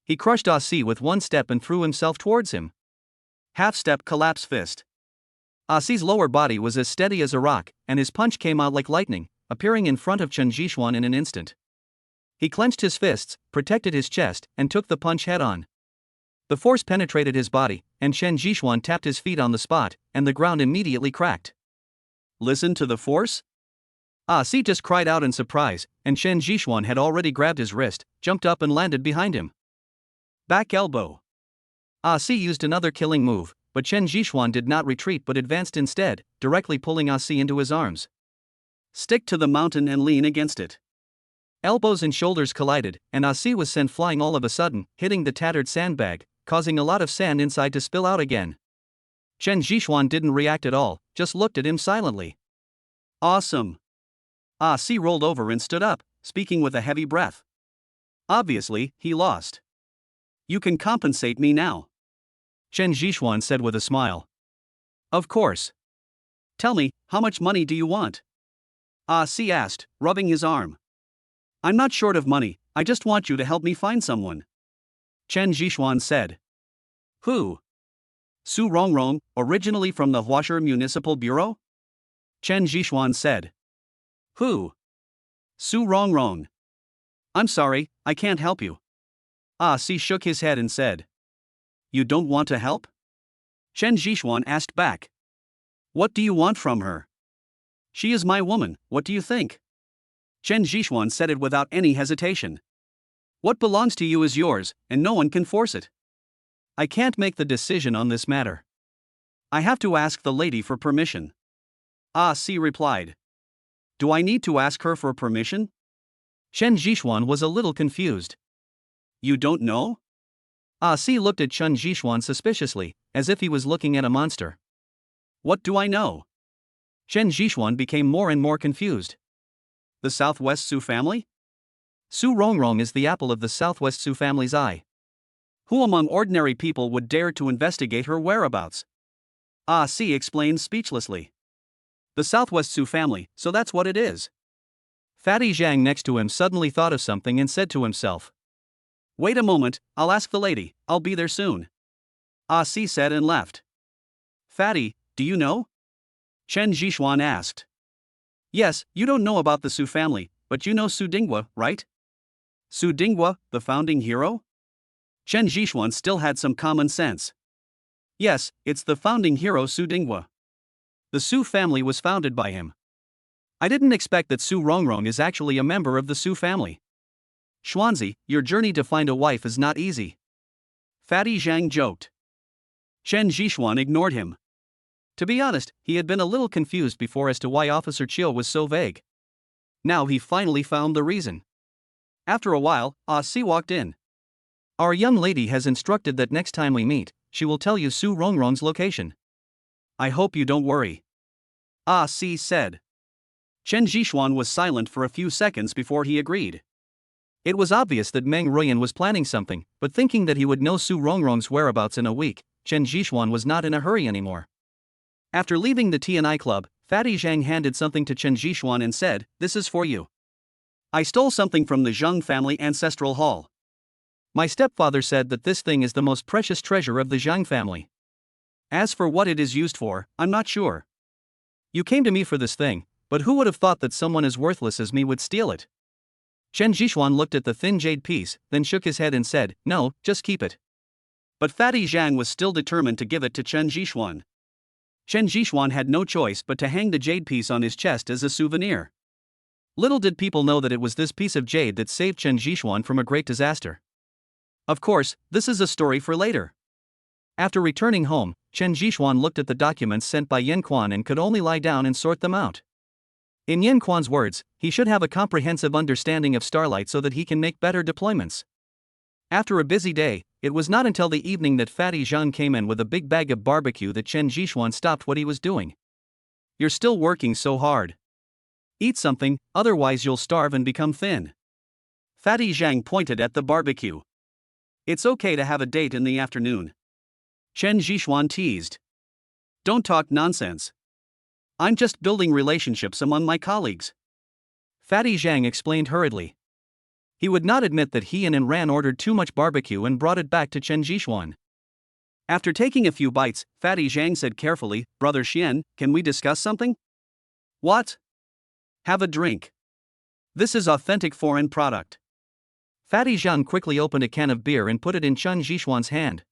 He crushed Ah-Si with one step and threw himself towards him. Half-step collapse fist. Ah-Si's lower body was as steady as a rock, and his punch came out like lightning, appearing in front of Chen Zhixuan in an instant. He clenched his fists, protected his chest, and took the punch head-on. The force penetrated his body, and Chen Zhixuan tapped his feet on the spot, and the ground immediately cracked. Listen to the force? Ah-Si just cried out in surprise, and Chen Zhixuan had already grabbed his wrist, jumped up and landed behind him. Back elbow. Ah-Si used another killing move, but Chen Zhixuan did not retreat but advanced instead, directly pulling Ah-Si into his arms. Stick to the mountain and lean against it. Elbows and shoulders collided, and Ah-Si was sent flying all of a sudden, hitting the tattered sandbag, causing a lot of sand inside to spill out again. Chen Zhixuan didn't react at all, just looked at him silently. Awesome. Ah-Si rolled over and stood up, speaking with a heavy breath. Obviously, he lost. You can compensate me now. Chen Zhixuan said with a smile. Of course. Tell me, how much money do you want? Ah-Si asked, rubbing his arm. I'm not short of money, I just want you to help me find someone. Chen Zhixuan said. Who? Su Rongrong, originally from the Huasher Municipal Bureau? Chen Zhixuan said. Who? Su Rongrong. I'm sorry, I can't help you. Ah-Si shook his head and said. You don't want to help? Chen Zhixuan asked back. What do you want from her? She is my woman, what do you think? Chen Zhixuan said it without any hesitation. What belongs to you is yours, and no one can force it. I can't make the decision on this matter. I have to ask the lady for permission. Ah-Si replied. Do I need to ask her for permission? Chen Zhixuan was a little confused. You don't know? Ah-Si looked at Chen Zhixuan suspiciously, as if he was looking at a monster. What do I know? Chen Zhixuan became more and more confused. The Southwest Su family? Su Rongrong is the apple of the Southwest Su family's eye. Who among ordinary people would dare to investigate her whereabouts? Ah-Si explained speechlessly. The Southwest Sioux family, so that's what it is. Fatty Zhang next to him suddenly thought of something and said to himself. Wait a moment, I'll ask the lady, I'll be there soon. Ah Si said and left. Fatty, do you know? Chen Zhishuan asked. Yes, you don't know about the Sioux family, but you know Su Dingwa, right? Su Dingwa, the founding hero? Chen Zhishuan still had some common sense. Yes, it's the founding hero Su Dingwa. The Su family was founded by him. I didn't expect that Su Rongrong is actually a member of the Su family. Xuanzi, your journey to find a wife is not easy. Fatty Zhang joked. Chen Zhishuan ignored him. To be honest, he had been a little confused before as to why Officer Chiu was so vague. Now he finally found the reason. After a while, Ah Si walked in. Our young lady has instructed that next time we meet, she will tell you Su Rongrong's location. I hope you don't worry. Ah Si said. Chen Zhishuan was silent for a few seconds before he agreed. It was obvious that Meng Ruyan was planning something, but thinking that he would know Su Rongrong's whereabouts in a week, Chen Zhishuan was not in a hurry anymore. After leaving the TNI club, Fatty Zhang handed something to Chen Zhishuan and said, "This is for you. I stole something from the Zheng family ancestral hall. My stepfather said that this thing is the most precious treasure of the Zhang family. As for what it is used for, I'm not sure. You came to me for this thing, but who would have thought that someone as worthless as me would steal it?" Chen Zhishuan looked at the thin jade piece, then shook his head and said, "No, just keep it." But Fatty Zhang was still determined to give it to Chen Zhishuan. Chen Zhishuan had no choice but to hang the jade piece on his chest as a souvenir. Little did people know that it was this piece of jade that saved Chen Zhishuan from a great disaster. Of course, this is a story for later. After returning home, Chen Zhishuan looked at the documents sent by Yan Quan and could only lie down and sort them out. In Yan Quan's words, he should have a comprehensive understanding of Starlight so that he can make better deployments. After a busy day, it was not until the evening that Fatty Zhang came in with a big bag of barbecue that Chen Zhishuan stopped what he was doing. You're still working so hard. Eat something, otherwise you'll starve and become thin. Fatty Zhang pointed at the barbecue. It's okay to have a date in the afternoon. Chen Zhishuan teased. Don't talk nonsense. I'm just building relationships among my colleagues. Fatty Zhang explained hurriedly. He would not admit that he and Ran ordered too much barbecue and brought it back to Chen Zhishuan. After taking a few bites, Fatty Zhang said carefully, "Brother Xian, can we discuss something?" What? Have a drink. This is authentic foreign product. Fatty Zhang quickly opened a can of beer and put it in Chen Zhishuan's hand.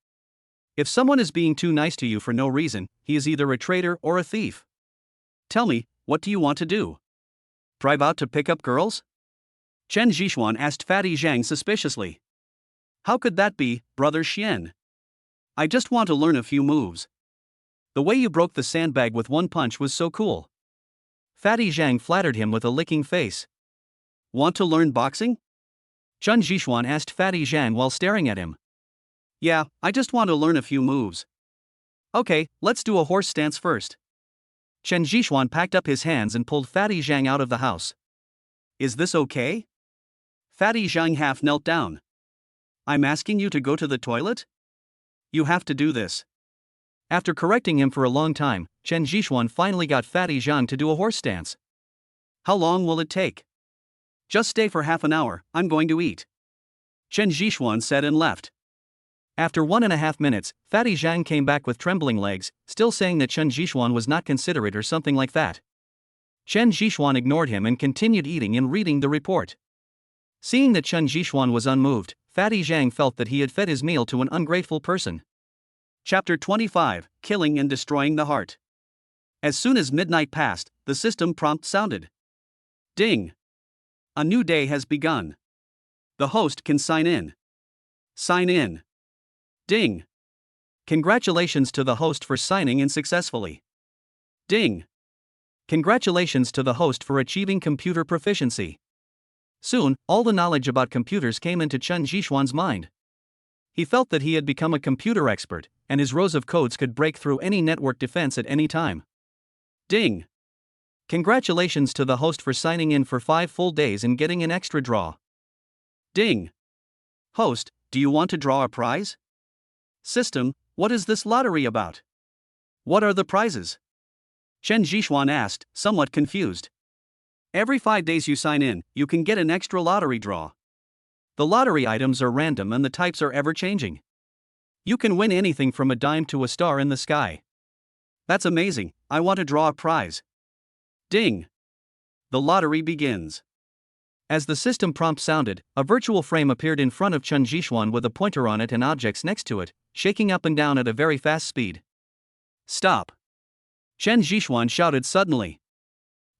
If someone is being too nice to you for no reason, he is either a traitor or a thief. Tell me, what do you want to do? Drive out to pick up girls? Chen Zhishuan asked Fatty Zhang suspiciously. How could that be, Brother Xian? I just want to learn a few moves. The way you broke the sandbag with one punch was so cool. Fatty Zhang flattered him with a licking face. Want to learn boxing? Chen Zhishuan asked Fatty Zhang while staring at him. Yeah, I just want to learn a few moves. Okay, let's do a horse stance first. Chen Zhishuan packed up his hands and pulled Fatty Zhang out of the house. Is this okay? Fatty Zhang half knelt down. I'm asking you to go to the toilet? You have to do this. After correcting him for a long time, Chen Zhishuan finally got Fatty Zhang to do a horse stance. How long will it take? Just stay for half an hour, I'm going to eat. Chen Zhishuan said and left. After 1.5 minutes, Fatty Zhang came back with trembling legs, still saying that Chen Zhishuan was not considerate or something like that. Chen Zhishuan ignored him and continued eating and reading the report. Seeing that Chen Zhishuan was unmoved, Fatty Zhang felt that he had fed his meal to an ungrateful person. Chapter 25, Killing and Destroying the Heart. As soon as midnight passed, the system prompt sounded. Ding! A new day has begun. The host can sign in. Sign in. Ding! Congratulations to the host for signing in successfully. Ding! Congratulations to the host for achieving computer proficiency. Soon, all the knowledge about computers came into Chen Zhishuan's mind. He felt that he had become a computer expert, and his rows of codes could break through any network defense at any time. Ding! Congratulations to the host for signing in for 5 full days and getting an extra draw. Ding! Host, do you want to draw a prize? System, what is this lottery about? What are the prizes? Chen Zhishuan asked, somewhat confused. Every 5 days you sign in, you can get an extra lottery draw. The lottery items are random and the types are ever changing. You can win anything from a dime to a star in the sky. That's amazing, I want to draw a prize. Ding! The lottery begins. As the system prompt sounded, a virtual frame appeared in front of Chen Zhishuan with a pointer on it and objects next to it, shaking up and down at a very fast speed. Stop! Chen Zhishuan shouted suddenly.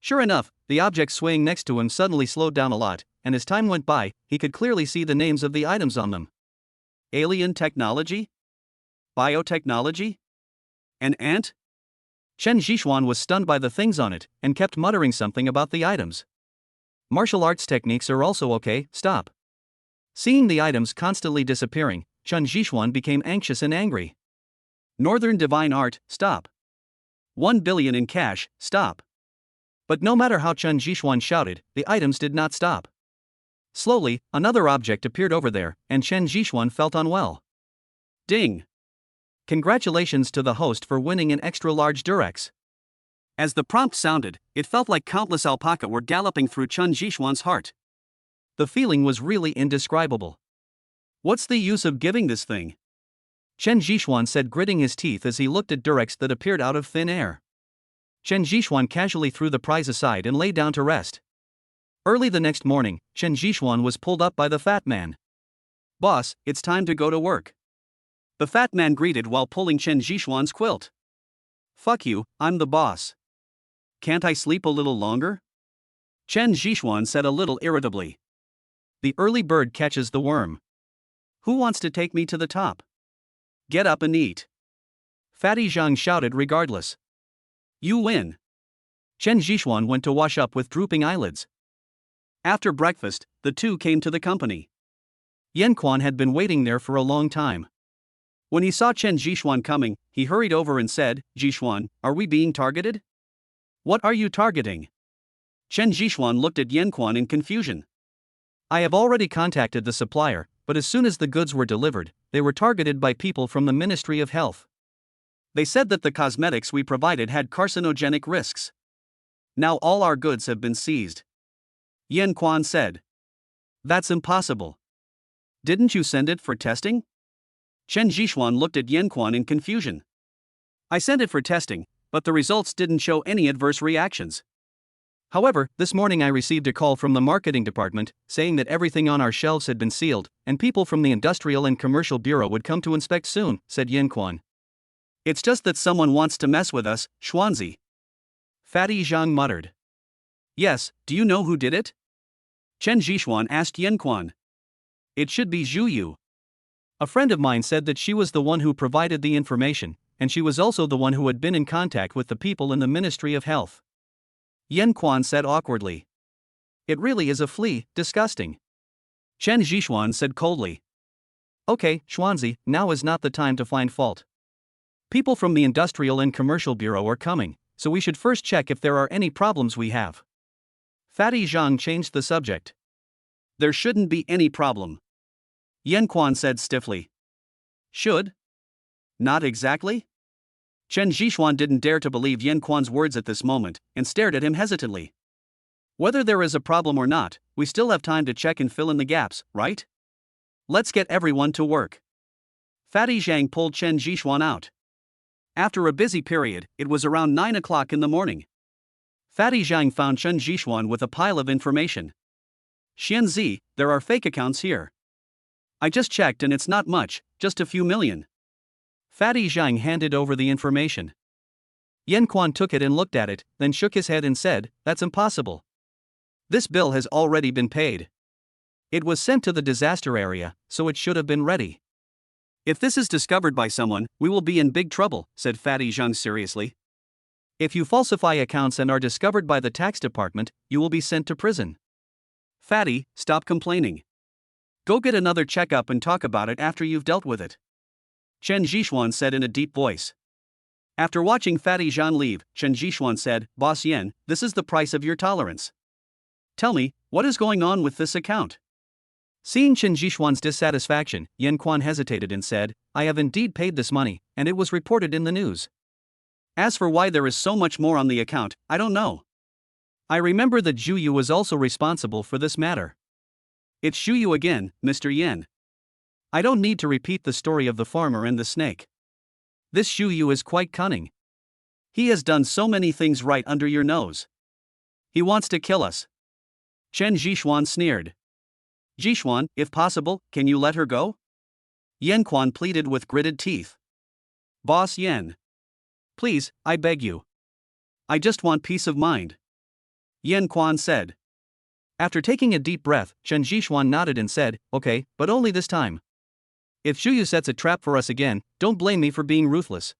Sure enough, the object swaying next to him suddenly slowed down a lot, and as time went by, he could clearly see the names of the items on them. Alien technology? Biotechnology? An ant? Chen Zhishuan was stunned by the things on it, and kept muttering something about the items. Martial arts techniques are also okay, stop. Seeing the items constantly disappearing, Chen Zhishuan became anxious and angry. Northern divine art, stop. 1 billion in cash, stop. But no matter how Chen Zhishuan shouted, the items did not stop. Slowly, another object appeared over there, and Chen Zhishuan felt unwell. Ding! Congratulations to the host for winning an extra-large Durex. As the prompt sounded, it felt like countless alpaca were galloping through Chen Zhishuan's heart. The feeling was really indescribable. What's the use of giving this thing? Chen Zhishuan said, gritting his teeth as he looked at Durex that appeared out of thin air. Chen Zhishuan casually threw the prize aside and lay down to rest. Early the next morning, Chen Zhishuan was pulled up by the fat man. Boss, it's time to go to work. The fat man greeted while pulling Chen Zhishuan's quilt. Fuck you, I'm the boss. Can't I sleep a little longer? Chen Zhishuan said a little irritably. The early bird catches the worm. Who wants to take me to the top? Get up and eat. Fatty Zhang shouted regardless. You win. Chen Zhishuan went to wash up with drooping eyelids. After breakfast, the two came to the company. Yan Quan had been waiting there for a long time. When he saw Chen Zhishuan coming, he hurried over and said, Zhishuan, are we being targeted? What are you targeting? Chen Zhishuan looked at Yan Quan in confusion. I have already contacted the supplier, but as soon as the goods were delivered, they were targeted by people from the Ministry of Health. They said that the cosmetics we provided had carcinogenic risks. Now all our goods have been seized. Yan Quan said. That's impossible. Didn't you send it for testing? Chen Zhishuan looked at Yan Quan in confusion. I sent it for testing, but the results didn't show any adverse reactions. However, this morning I received a call from the marketing department, saying that everything on our shelves had been sealed, and people from the Industrial and Commercial Bureau would come to inspect soon, said Yan Quan. It's just that someone wants to mess with us, Xuanzi. Fatty Zhang muttered. Yes, do you know who did it? Chen Zhishuan asked Yan Quan. It should be Zhu Yu. A friend of mine said that she was the one who provided the information, and she was also the one who had been in contact with the people in the Ministry of Health. Yan Quan said awkwardly. It really is a flea, disgusting. Chen Zhishuan said coldly. Okay, Xuanzi, now is not the time to find fault. People from the Industrial and Commercial Bureau are coming, so we should first check if there are any problems we have. Fatty Zhang changed the subject. There shouldn't be any problem. Yan Quan said stiffly. Should? Not exactly? Chen Zhishuan didn't dare to believe Yan Quan's words at this moment, and stared at him hesitantly. Whether there is a problem or not, we still have time to check and fill in the gaps, right? Let's get everyone to work. Fatty Zhang pulled Chen Zhishuan out. After a busy period, it was around 9 o'clock in the morning. Fatty Zhang found Chen Zhishuan with a pile of information. Xianzi, there are fake accounts here. I just checked and it's not much, just a few million. Fatty Zhang handed over the information. Yan Quan took it and looked at it, then shook his head and said, that's impossible. This bill has already been paid. It was sent to the disaster area, so it should have been ready. If this is discovered by someone, we will be in big trouble, said Fatty Zhang seriously. If you falsify accounts and are discovered by the tax department, you will be sent to prison. Fatty, stop complaining. Go get another checkup and talk about it after you've dealt with it. Chen Zhishuan said in a deep voice. After watching Fatty Zhang leave, Chen Zhishuan said, Boss Yan, this is the price of your tolerance. Tell me, what is going on with this account? Seeing Chen Zhishuan's dissatisfaction, Yan Quan hesitated and said, I have indeed paid this money, and it was reported in the news. As for why there is so much more on the account, I don't know. I remember that Zhu Yu was also responsible for this matter. It's Zhu Yu again, Mr. Yen. I don't need to repeat the story of the farmer and the snake. This Zhu Yu is quite cunning. He has done so many things right under your nose. He wants to kill us. Chen Zhixuan sneered. Zhixuan, if possible, can you let her go? Yan Quan pleaded with gritted teeth. Boss Yen. Please, I beg you. I just want peace of mind. Yan Quan said. After taking a deep breath, Chen Zhixuan nodded and said, okay, but only this time. If Zhu Yu sets a trap for us again, don't blame me for being ruthless.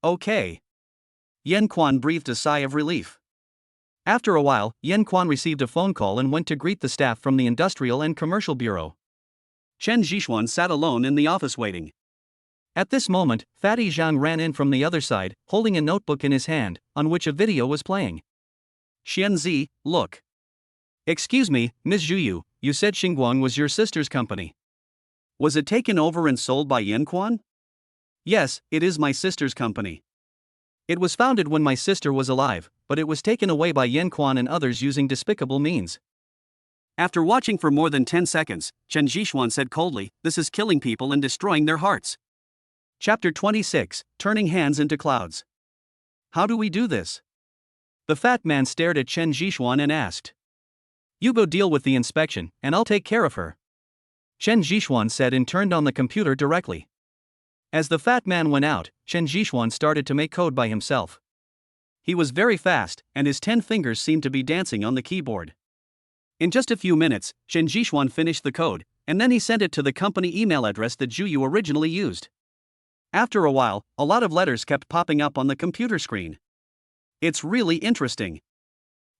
Okay. Yan Quan breathed a sigh of relief. After a while, Yan Quan received a phone call and went to greet the staff from the Industrial and Commercial Bureau. Chen Zhixuan sat alone in the office waiting. At this moment, Fatty Zhang ran in from the other side, holding a notebook in his hand, on which a video was playing. Xianzi, look. Excuse me, Ms. Zhu Yu, you said Xingguang was your sister's company. Was it taken over and sold by Yan Quan? Yes, it is my sister's company. It was founded when my sister was alive, but it was taken away by Yan Quan and others using despicable means. After watching for more than 10 seconds, Chen Zhixuan said coldly, this is killing people and destroying their hearts. Chapter 26, Turning Hands into Clouds. How do we do this? The fat man stared at Chen Zhixuan and asked. You go deal with the inspection, and I'll take care of her. Chen Zhixuan said and turned on the computer directly. As the fat man went out, Chen Zhixuan started to make code by himself. He was very fast, and his 10 fingers seemed to be dancing on the keyboard. In just a few minutes, Chen Zhixuan finished the code, and then he sent it to the company email address that Zhu Yu originally used. After a while, a lot of letters kept popping up on the computer screen. It's really interesting.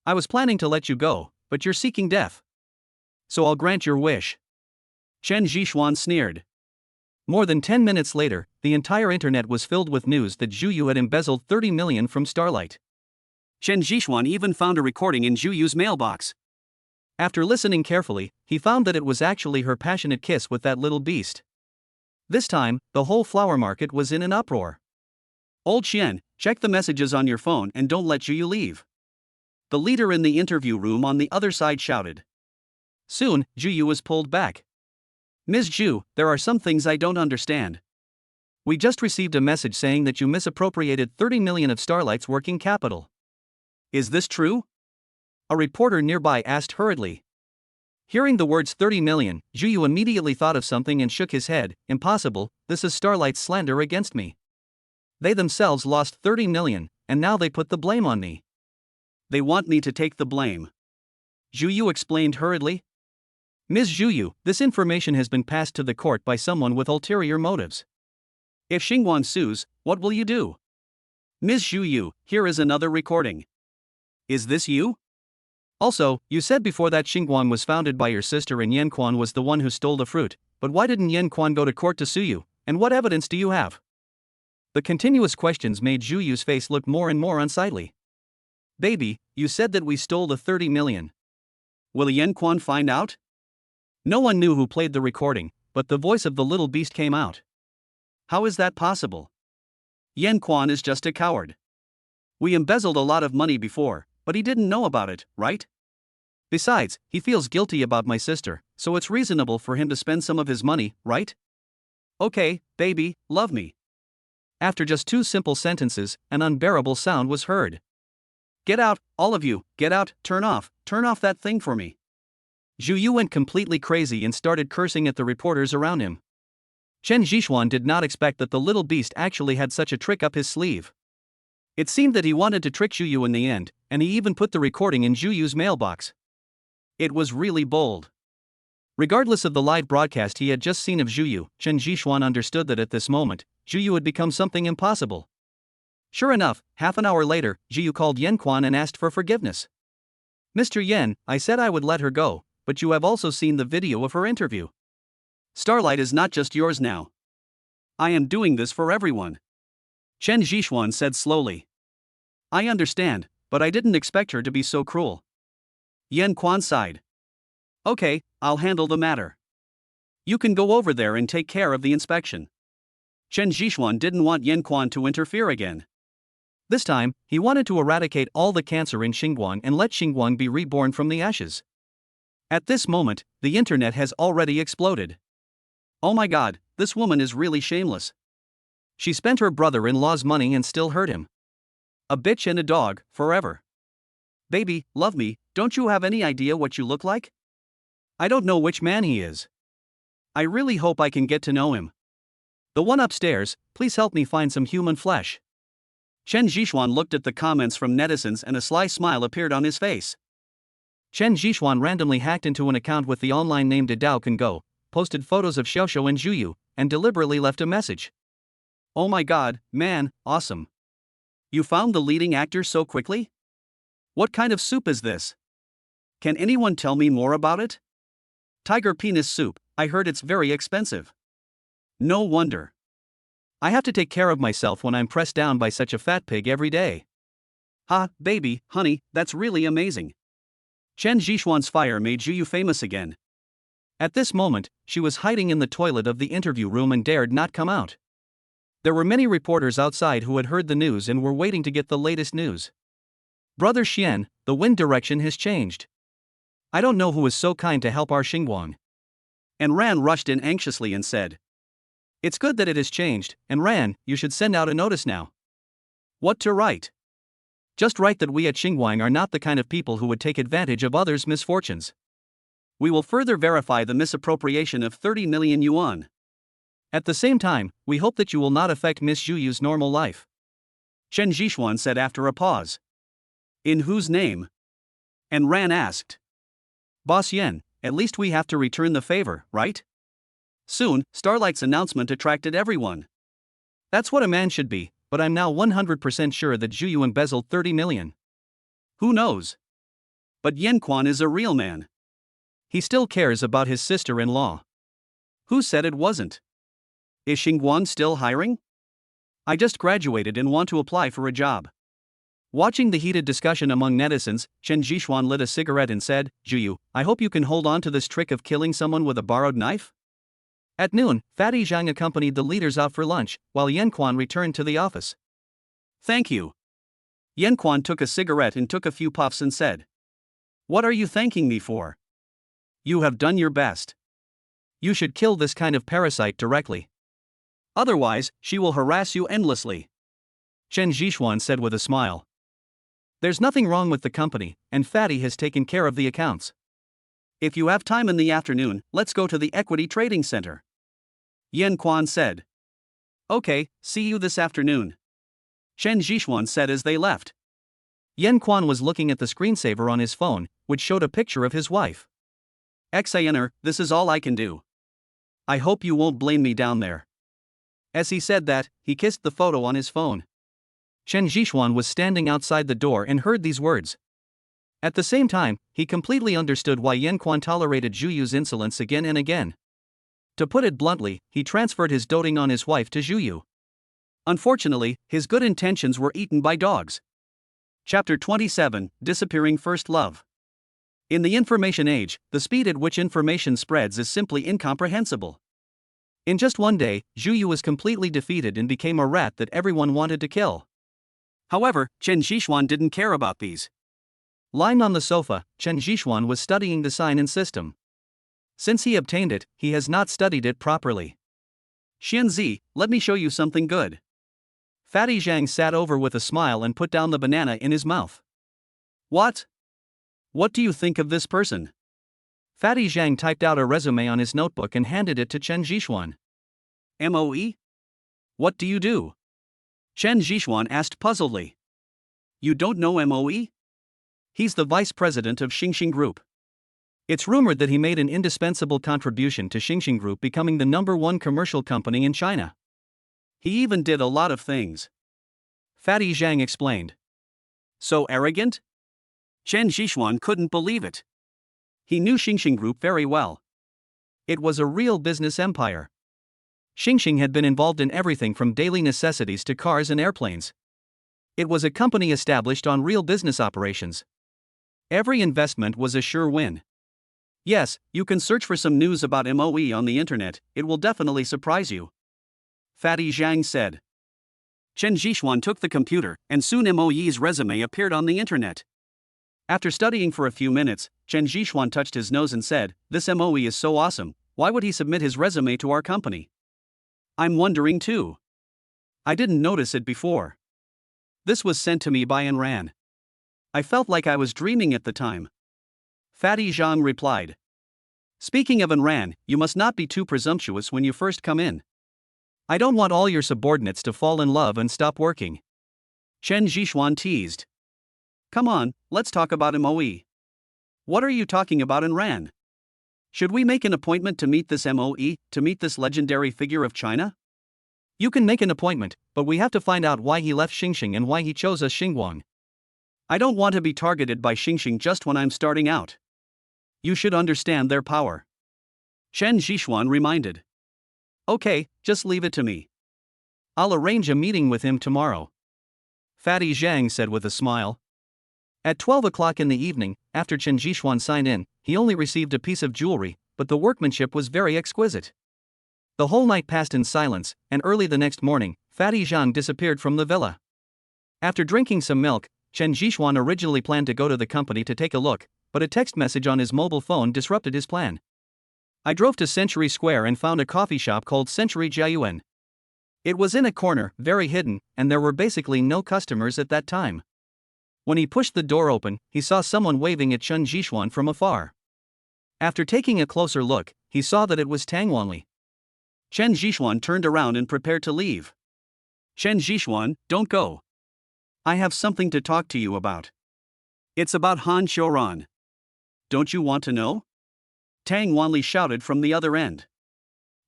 I was planning to let you go, but you're seeking death. So I'll grant your wish. Chen Zhixuan sneered. More than 10 minutes later, the entire internet was filled with news that Zhu Yu had embezzled 30 million from Starlight. Chen Zhixuan even found a recording in Zhu Yu's mailbox. After listening carefully, he found that it was actually her passionate kiss with that little beast. This time, the whole flower market was in an uproar. Old Xian, check the messages on your phone and don't let Zhu Yu leave. The leader in the interview room on the other side shouted. Soon, Zhu Yu was pulled back. Ms. Zhu, there are some things I don't understand. We just received a message saying that you misappropriated 30 million of Starlight's working capital. Is this true? A reporter nearby asked hurriedly. Hearing the words 30 million, Zhu Yu immediately thought of something and shook his head. Impossible, this is Starlight's slander against me. They themselves lost 30 million, and now they put the blame on me. They want me to take the blame. Zhu Yu explained hurriedly. Ms. Zhu Yu, this information has been passed to the court by someone with ulterior motives. If Xingguang sues, what will you do? Ms. Zhu Yu, here is another recording. Is this you? Also, you said before that Xingguang was founded by your sister and Yan Quan was the one who stole the fruit, but why didn't Yan Quan go to court to sue you, and what evidence do you have? The continuous questions made Zhu Yu's face look more and more unsightly. Baby, you said that we stole the 30 million. Will Yan Quan find out? No one knew who played the recording, but the voice of the little beast came out. How is that possible? Yan Quan is just a coward. We embezzled a lot of money before, but he didn't know about it, right? Besides, he feels guilty about my sister, so it's reasonable for him to spend some of his money, right? Okay, baby, love me. After just 2 simple sentences, an unbearable sound was heard. Get out, all of you, get out, turn off that thing for me. Zhu Yu went completely crazy and started cursing at the reporters around him. Chen Zhixuan did not expect that the little beast actually had such a trick up his sleeve. It seemed that he wanted to trick Zhu Yu in the end, and he even put the recording in Zhu Yu's mailbox. It was really bold. Regardless of the live broadcast he had just seen of Zhu Yu, Chen Zhixuan understood that at this moment, Zhu Yu had become something impossible. Sure enough, half an hour later, Zhu Yu called Yan Quan and asked for forgiveness. Mr. Yen, I said I would let her go, but you have also seen the video of her interview. Starlight is not just yours now. I am doing this for everyone. Chen Zhixuan said slowly. I understand, but I didn't expect her to be so cruel. Yan Quan sighed. Okay, I'll handle the matter. You can go over there and take care of the inspection. Chen Zhixuan didn't want Yan Quan to interfere again. This time, he wanted to eradicate all the cancer in Xinguang and let Xinguang be reborn from the ashes. At this moment, the internet has already exploded. Oh my god, this woman is really shameless. She spent her brother-in-law's money and still hurt him. A bitch and a dog, forever. Baby, love me, don't you have any idea what you look like? I don't know which man he is. I really hope I can get to know him. The one upstairs, please help me find some human flesh. Chen Zhishuan looked at the comments from netizens and a sly smile appeared on his face. Chen Zhishuan randomly hacked into an account with the online name Dao Can Go, posted photos of Xiaoxiao and Zhuyu, and deliberately left a message. Oh my god, man, awesome. You found the leading actor so quickly? What kind of soup is this? Can anyone tell me more about it? Tiger penis soup, I heard it's very expensive. No wonder. I have to take care of myself when I'm pressed down by such a fat pig every day. Ha, baby, honey, that's really amazing. Chen Zhishuan's fire made Zhuyu famous again. At this moment, she was hiding in the toilet of the interview room and dared not come out. There were many reporters outside who had heard the news and were waiting to get the latest news. Brother Xian, the wind direction has changed. I don't know who is so kind to help our Xinguang. And Ran rushed in anxiously and said, It's good that it has changed, and Ran, you should send out a notice now. What to write? Just write that we at Xinguang are not the kind of people who would take advantage of others' misfortunes. We will further verify the misappropriation of 30 million yuan. At the same time, we hope that you will not affect Miss Zhuyu's normal life. Chen Zhishuan said after a pause. In whose name? And Ran asked. Boss Yen, at least we have to return the favor, right? Soon, Starlight's announcement attracted everyone. That's what a man should be, but I'm now 100% sure that Zhuyu embezzled 30 million. Who knows? But Yan Quan is a real man. He still cares about his sister-in-law. Who said it wasn't? Is Xinguang still hiring? I just graduated and want to apply for a job. Watching the heated discussion among netizens, Chen Zhishuan lit a cigarette and said, Zhuyu, I hope you can hold on to this trick of killing someone with a borrowed knife? At noon, Fatty Zhang accompanied the leaders out for lunch, while Yan Quan returned to the office. Thank you. Yan Quan took a cigarette and took a few puffs and said, What are you thanking me for? You have done your best. You should kill this kind of parasite directly. Otherwise, she will harass you endlessly. Chen Zhishuan said with a smile. There's nothing wrong with the company, and Fatty has taken care of the accounts. If you have time in the afternoon, let's go to the equity trading center. Yan Quan said. Okay, see you this afternoon. Chen Zhishuan said as they left. Yan Quan was looking at the screensaver on his phone, which showed a picture of his wife. XANR, this is all I can do. I hope you won't blame me down there. As he said that, he kissed the photo on his phone. Chen Zhishuan was standing outside the door and heard these words. At the same time, he completely understood why Yan Quan tolerated Zhuyu's insolence again and again. To put it bluntly, he transferred his doting on his wife to Zhuyu. Unfortunately, his good intentions were eaten by dogs. Chapter 27, Disappearing First Love. In the information age, the speed at which information spreads is simply incomprehensible. In just one day, Zhuyu was completely defeated and became a rat that everyone wanted to kill. However, Chen Zhishuan didn't care about these. Lying on the sofa, Chen Zhishuan was studying the sign-in system. Since he obtained it, he has not studied it properly. Xianzi, let me show you something good. Fatty Zhang sat over with a smile and put down the banana in his mouth. What? What do you think of this person? Fatty Zhang typed out a resume on his notebook and handed it to Chen Zhishuan. MOE? What do you do? Chen Zhishuan asked puzzledly. You don't know MOE? He's the vice president of Xingxing Group. It's rumored that he made an indispensable contribution to Xingxing Group becoming the #1 commercial company in China. He even did a lot of things. Fatty Zhang explained. So arrogant? Chen Zhishuan couldn't believe it. He knew Xingxing Group very well. It was a real business empire. Xingxing had been involved in everything from daily necessities to cars and airplanes. It was a company established on real business operations. Every investment was a sure win. Yes, you can search for some news about MOE on the internet, it will definitely surprise you. Fatty Zhang said. Chen Zhixuan took the computer, and soon Mo Yi's resume appeared on the internet. After studying for a few minutes, Chen Zhixuan touched his nose and said, "This Mo Yi is so awesome, why would he submit his resume to our company? I'm wondering too. I didn't notice it before. This was sent to me by Ran. I felt like I was dreaming at the time." Fatty Zhang replied. "Speaking of Ran, you must not be too presumptuous when you first come in. I don't want all your subordinates to fall in love and stop working." Chen Zhixuan teased. "Come on, let's talk about MOE. What are you talking about in Ran? Should we make an appointment to meet this MOE, to meet this legendary figure of China?" "You can make an appointment, but we have to find out why he left Xingxing and why he chose us Xinguang." "I don't want to be targeted by Xingxing just when I'm starting out. You should understand their power," Chen Zhixuan reminded. "Okay, just leave it to me. I'll arrange a meeting with him tomorrow," Fatty Zhang said with a smile. At 12 o'clock in the evening, after Chen Zhixuan signed in, he only received a piece of jewelry, but the workmanship was very exquisite. The whole night passed in silence, and early the next morning, Fatty Zhang disappeared from the villa. After drinking some milk, Chen Zhixuan originally planned to go to the company to take a look, but a text message on his mobile phone disrupted his plan. "I drove to Century Square and found a coffee shop called Century Jiayuan. It was in a corner, very hidden, and there were basically no customers at that time." When he pushed the door open, he saw someone waving at Chen Zhixuan from afar. After taking a closer look, he saw that it was Tang Wanli. Chen Zhixuan turned around and prepared to leave. "Chen Zhixuan, don't go. I have something to talk to you about. It's about Han Xiuran. Don't you want to know?" Tang Wanli shouted from the other end.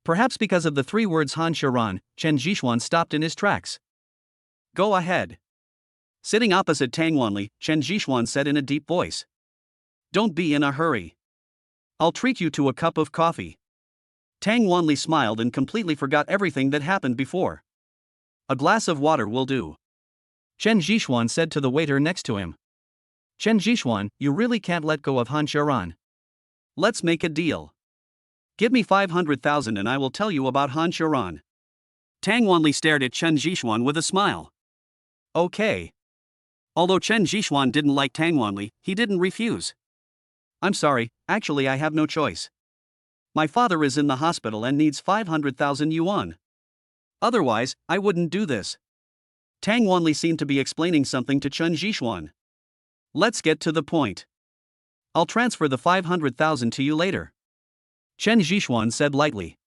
Perhaps because of the three words Han Xiuran, Chen Zhixuan stopped in his tracks. "Go ahead." Sitting opposite Tang Wanli, Chen Zhixuan said in a deep voice. "Don't be in a hurry. I'll treat you to a cup of coffee." Tang Wanli smiled and completely forgot everything that happened before. "A glass of water will do," Chen Zhixuan said to the waiter next to him. "Chen Zhixuan, you really can't let go of Han Xiuran. Let's make a deal. Give me 500,000 and I will tell you about Han Xiuran." Tang Wanli stared at Chen Zhixuan with a smile. "Okay." Although Chen Zhixuan didn't like Tang Wanli, he didn't refuse. "I'm sorry, actually I have no choice. My father is in the hospital and needs 500,000 yuan. Otherwise, I wouldn't do this." Tang Wanli seemed to be explaining something to Chen Zhixuan. "Let's get to the point. I'll transfer the 500,000 to you later," Chen Zhixuan said lightly.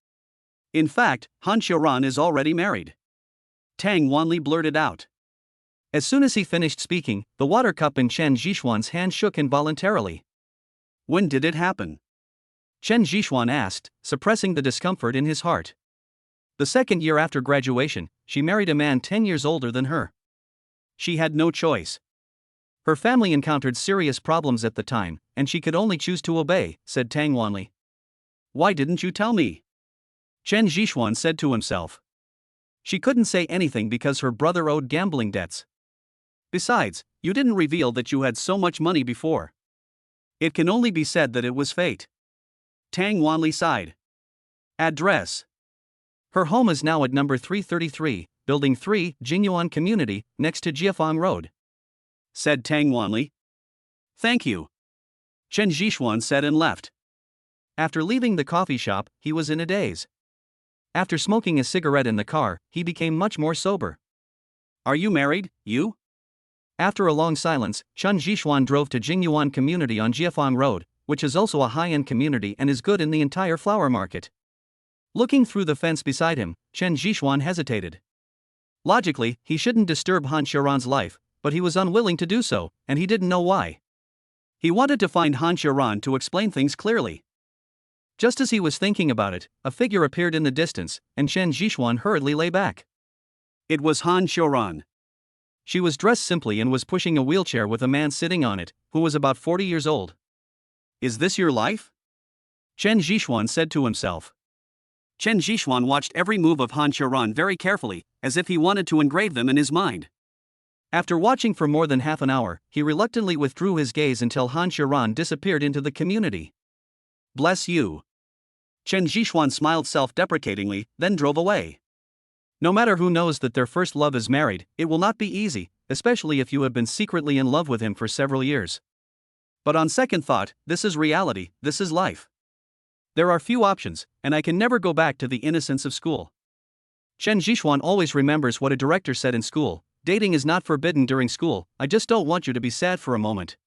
"In fact, Han Xiuran is already married," Tang Wanli blurted out. As soon as he finished speaking, the water cup in Chen Zhixuan's hand shook involuntarily. "When did it happen?" Chen Zhixuan asked, suppressing the discomfort in his heart. "The second year after graduation, she married a man 10 years older than her. She had no choice. Her family encountered serious problems at the time, and she could only choose to obey," said Tang Wanli. "Why didn't you tell me?" Chen Zhixuan said to himself. She couldn't say anything because her brother owed gambling debts. Besides, you didn't reveal that you had so much money before. It can only be said that it was fate. Tang Wanli sighed. Address. Her home is now at number 333, Building 3, Jingyuan Community, next to Jiafang Road, said Tang Wanli. Thank you, Chen Zhixuan said and left. After leaving the coffee shop, he was in a daze. After smoking a cigarette in the car, he became much more sober. Are you married, you? After a long silence, Chen Zhixuan drove to Jingyuan Community on Jiafang Road, which is also a high-end community and is good in the entire flower market. Looking through the fence beside him, Chen Zhixuan hesitated. Logically, he shouldn't disturb Han Xiuran's life, but he was unwilling to do so, and he didn't know why. He wanted to find Han Xiuran to explain things clearly. Just as he was thinking about it, a figure appeared in the distance, and Chen Zhixuan hurriedly lay back. It was Han Xiuran. She was dressed simply and was pushing a wheelchair with a man sitting on it, who was about 40 years old. Is this your life? Chen Zhixuan said to himself. Chen Zhixuan watched every move of Han Xiuran very carefully, as if he wanted to engrave them in his mind. After watching for more than half an hour, he reluctantly withdrew his gaze until Han Xiuran disappeared into the community. Bless you. Chen Zhixuan smiled self-deprecatingly, then drove away. No matter who knows that their first love is married, it will not be easy, especially if you have been secretly in love with him for several years. But on second thought, this is reality, this is life. There are few options, and I can never go back to the innocence of school. Chen Zhixuan always remembers what a director said in school: dating is not forbidden during school, I just don't want you to be sad for a moment.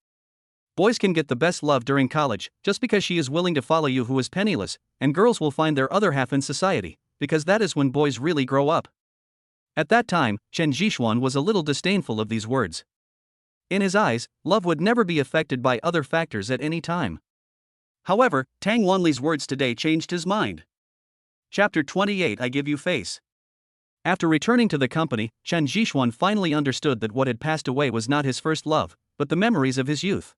Boys can get the best love during college, just because she is willing to follow you who is penniless, and girls will find their other half in society, because that is when boys really grow up. At that time, Chen Zhixuan was a little disdainful of these words. In his eyes, love would never be affected by other factors at any time. However, Tang Wanli's words today changed his mind. Chapter 28: I Give You Face. After returning to the company, Chen Zhixuan finally understood that what had passed away was not his first love, but the memories of his youth.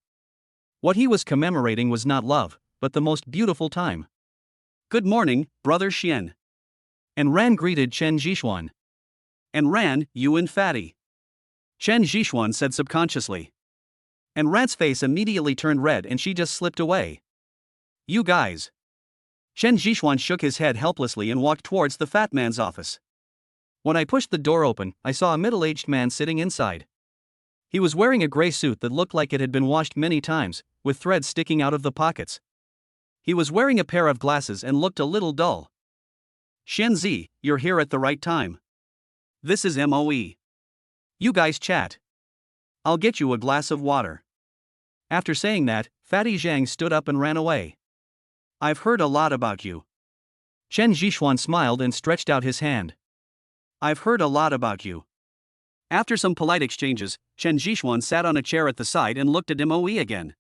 What he was commemorating was not love, but the most beautiful time. Good morning, Brother Xian. And Ran greeted Chen Zhixuan. And Ran, you and Fatty. Chen Zhixuan said subconsciously. And Ran's face immediately turned red and she just slipped away. You guys. Chen Zhixuan shook his head helplessly and walked towards the fat man's office. When I pushed the door open, I saw a middle-aged man sitting inside. He was wearing a gray suit that looked like it had been washed many times, with threads sticking out of the pockets. He was wearing a pair of glasses and looked a little dull. Shenzi, you're here at the right time. This is Moe. You guys chat. I'll get you a glass of water. After saying that, Fatty Zhang stood up and ran away. I've heard a lot about you. Chen Zhixuan smiled and stretched out his hand. I've heard a lot about you. After some polite exchanges, Chen Zhixuan sat on a chair at the side and looked at Moe again.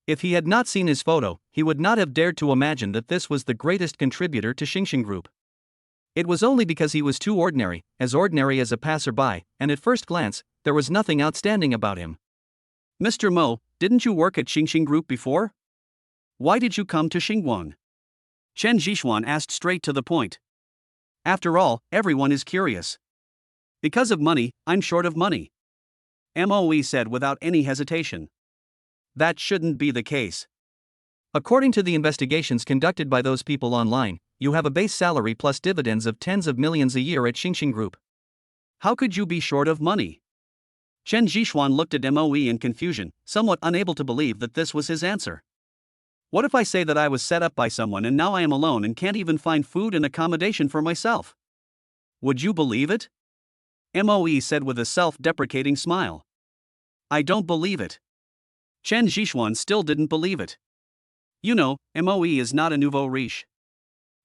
If he had not seen his photo, he would not have dared to imagine that this was the greatest contributor to Xingxing Group. It was only because he was too ordinary as a passerby, and at first glance, there was nothing outstanding about him. Mr. Mo, didn't you work at Xingxing Group before? Why did you come to Xingguang? Chen Zhixuan asked straight to the point. After all, everyone is curious. Because of money, I'm short of money. Moe said without any hesitation. That shouldn't be the case. According to the investigations conducted by those people online, you have a base salary plus dividends of tens of millions a year at Xingxing Group. How could you be short of money? Chen Zhixuan looked at Moe in confusion, somewhat unable to believe that this was his answer. What if I say that I was set up by someone and now I am alone and can't even find food and accommodation for myself? Would you believe it? Moe said with a self-deprecating smile. I don't believe it. Chen Zhixuan still didn't believe it. You know, Moe is not a nouveau riche.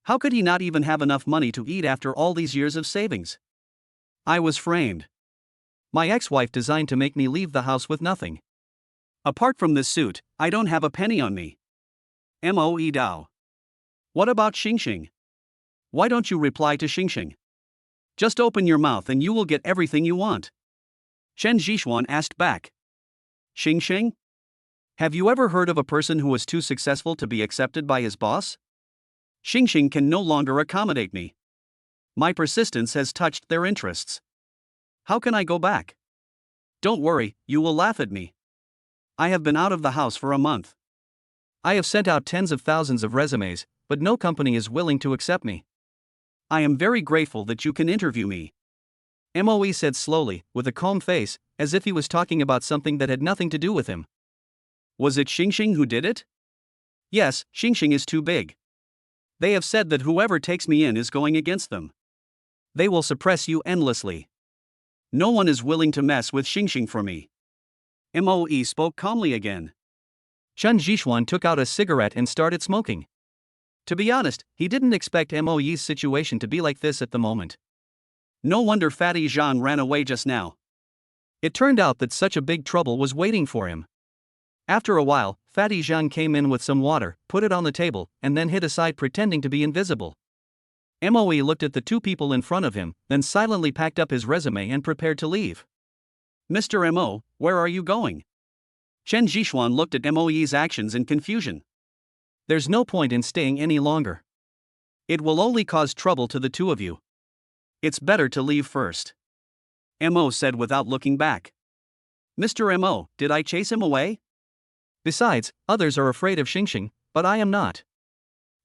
How could he not even have enough money to eat after all these years of savings? I was framed. My ex-wife designed to make me leave the house with nothing. Apart from this suit, I don't have a penny on me. Moe Dao. What about Xingxing? Why don't you reply to Xingxing? Just open your mouth and you will get everything you want. Chen Zhixuan asked back. Xingxing? Have you ever heard of a person who was too successful to be accepted by his boss? Xingxing can no longer accommodate me. My persistence has touched their interests. How can I go back? Don't worry, you will laugh at me. I have been out of the house for a month. I have sent out tens of thousands of resumes, but no company is willing to accept me. I am very grateful that you can interview me. Moe said slowly, with a calm face, as if he was talking about something that had nothing to do with him. Was it Xingxing who did it? Yes, Xingxing is too big. They have said that whoever takes me in is going against them. They will suppress you endlessly. No one is willing to mess with Xingxing for me. Moe spoke calmly again. Chen Zhixuan took out a cigarette and started smoking. To be honest, he didn't expect Moe's situation to be like this at the moment. No wonder Fatty Zhang ran away just now. It turned out that such a big trouble was waiting for him. After a while, Fatty Zhang came in with some water, put it on the table, and then hid aside pretending to be invisible. Moe looked at the two people in front of him, then silently packed up his resume and prepared to leave. Mr. Mo, where are you going? Chen Zhixuan looked at Moe's actions in confusion. There's no point in staying any longer. It will only cause trouble to the two of you. It's better to leave first. Mo said without looking back. Mr. Mo, did I chase him away? Besides, others are afraid of Xingxing, but I am not.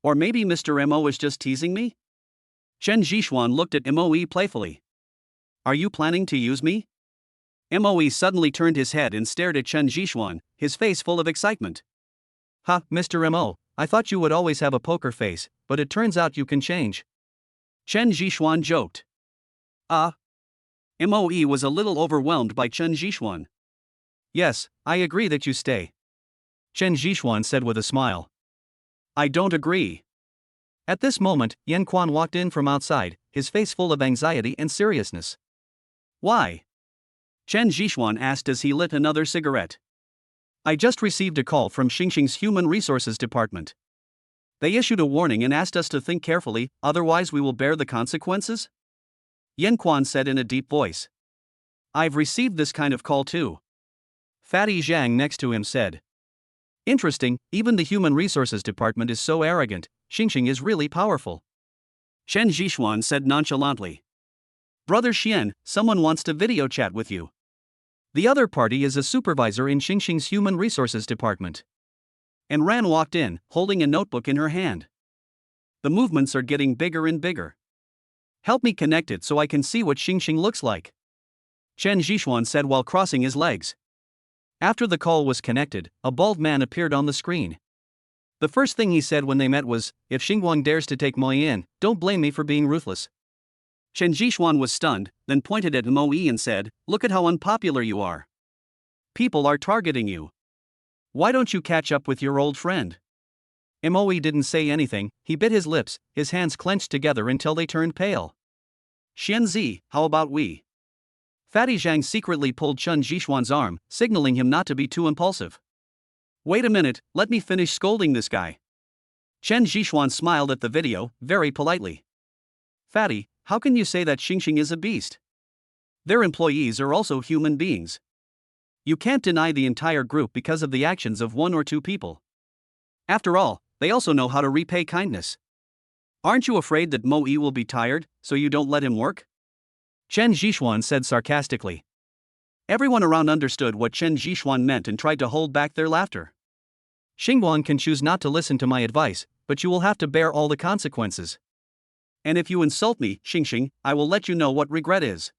Or maybe Mr. Mo is just teasing me? Chen Zhishuan looked at Moe playfully. Are you planning to use me? Moe suddenly turned his head and stared at Chen Zhishuan, his face full of excitement. Ha, Mr. Mo, I thought you would always have a poker face, but it turns out you can change. Chen Zhishuan joked. Moe was a little overwhelmed by Chen Zhishuan. Yes, I agree that you stay. Chen Zhishuan said with a smile. I don't agree. At this moment, Yan Quan walked in from outside, his face full of anxiety and seriousness. Why? Chen Zhishuan asked as he lit another cigarette. I just received a call from Xingxing's Human Resources Department. They issued a warning and asked us to think carefully, otherwise we will bear the consequences? Yan Quan said in a deep voice. I've received this kind of call too. Fatty Zhang next to him said. Interesting, even the Human Resources Department is so arrogant. Xingxing is really powerful. Chen Zhishuan said nonchalantly. Brother Xian, someone wants to video chat with you. The other party is a supervisor in Xingxing's Human Resources Department. And Ran walked in, holding a notebook in her hand. The movements are getting bigger and bigger. Help me connect it so I can see what Xingxing looks like. Chen Zhishuan said while crossing his legs. After the call was connected, a bald man appeared on the screen. The first thing he said when they met was, if Xingguang dares to take Mo in, don't blame me for being ruthless. Chen Zhishuan was stunned, then pointed at Mo and said, look at how unpopular you are. People are targeting you. Why don't you catch up with your old friend? Mo didn't say anything, he bit his lips, his hands clenched together until they turned pale. Xianzi, how about we? Fatty Zhang secretly pulled Chen Zhishuan's arm, signaling him not to be too impulsive. Wait a minute, let me finish scolding this guy. Chen Zhishuan smiled at the video, very politely. Fatty, how can you say that Xingxing is a beast? Their employees are also human beings. You can't deny the entire group because of the actions of one or two people. After all, they also know how to repay kindness. Aren't you afraid that Mo will be tired, so you don't let him work? Chen Zhishuan said sarcastically. Everyone around understood what Chen Zhishuan meant and tried to hold back their laughter. Xingguang can choose not to listen to my advice, but you will have to bear all the consequences. And if you insult me, Xingxing, I will let you know what regret is.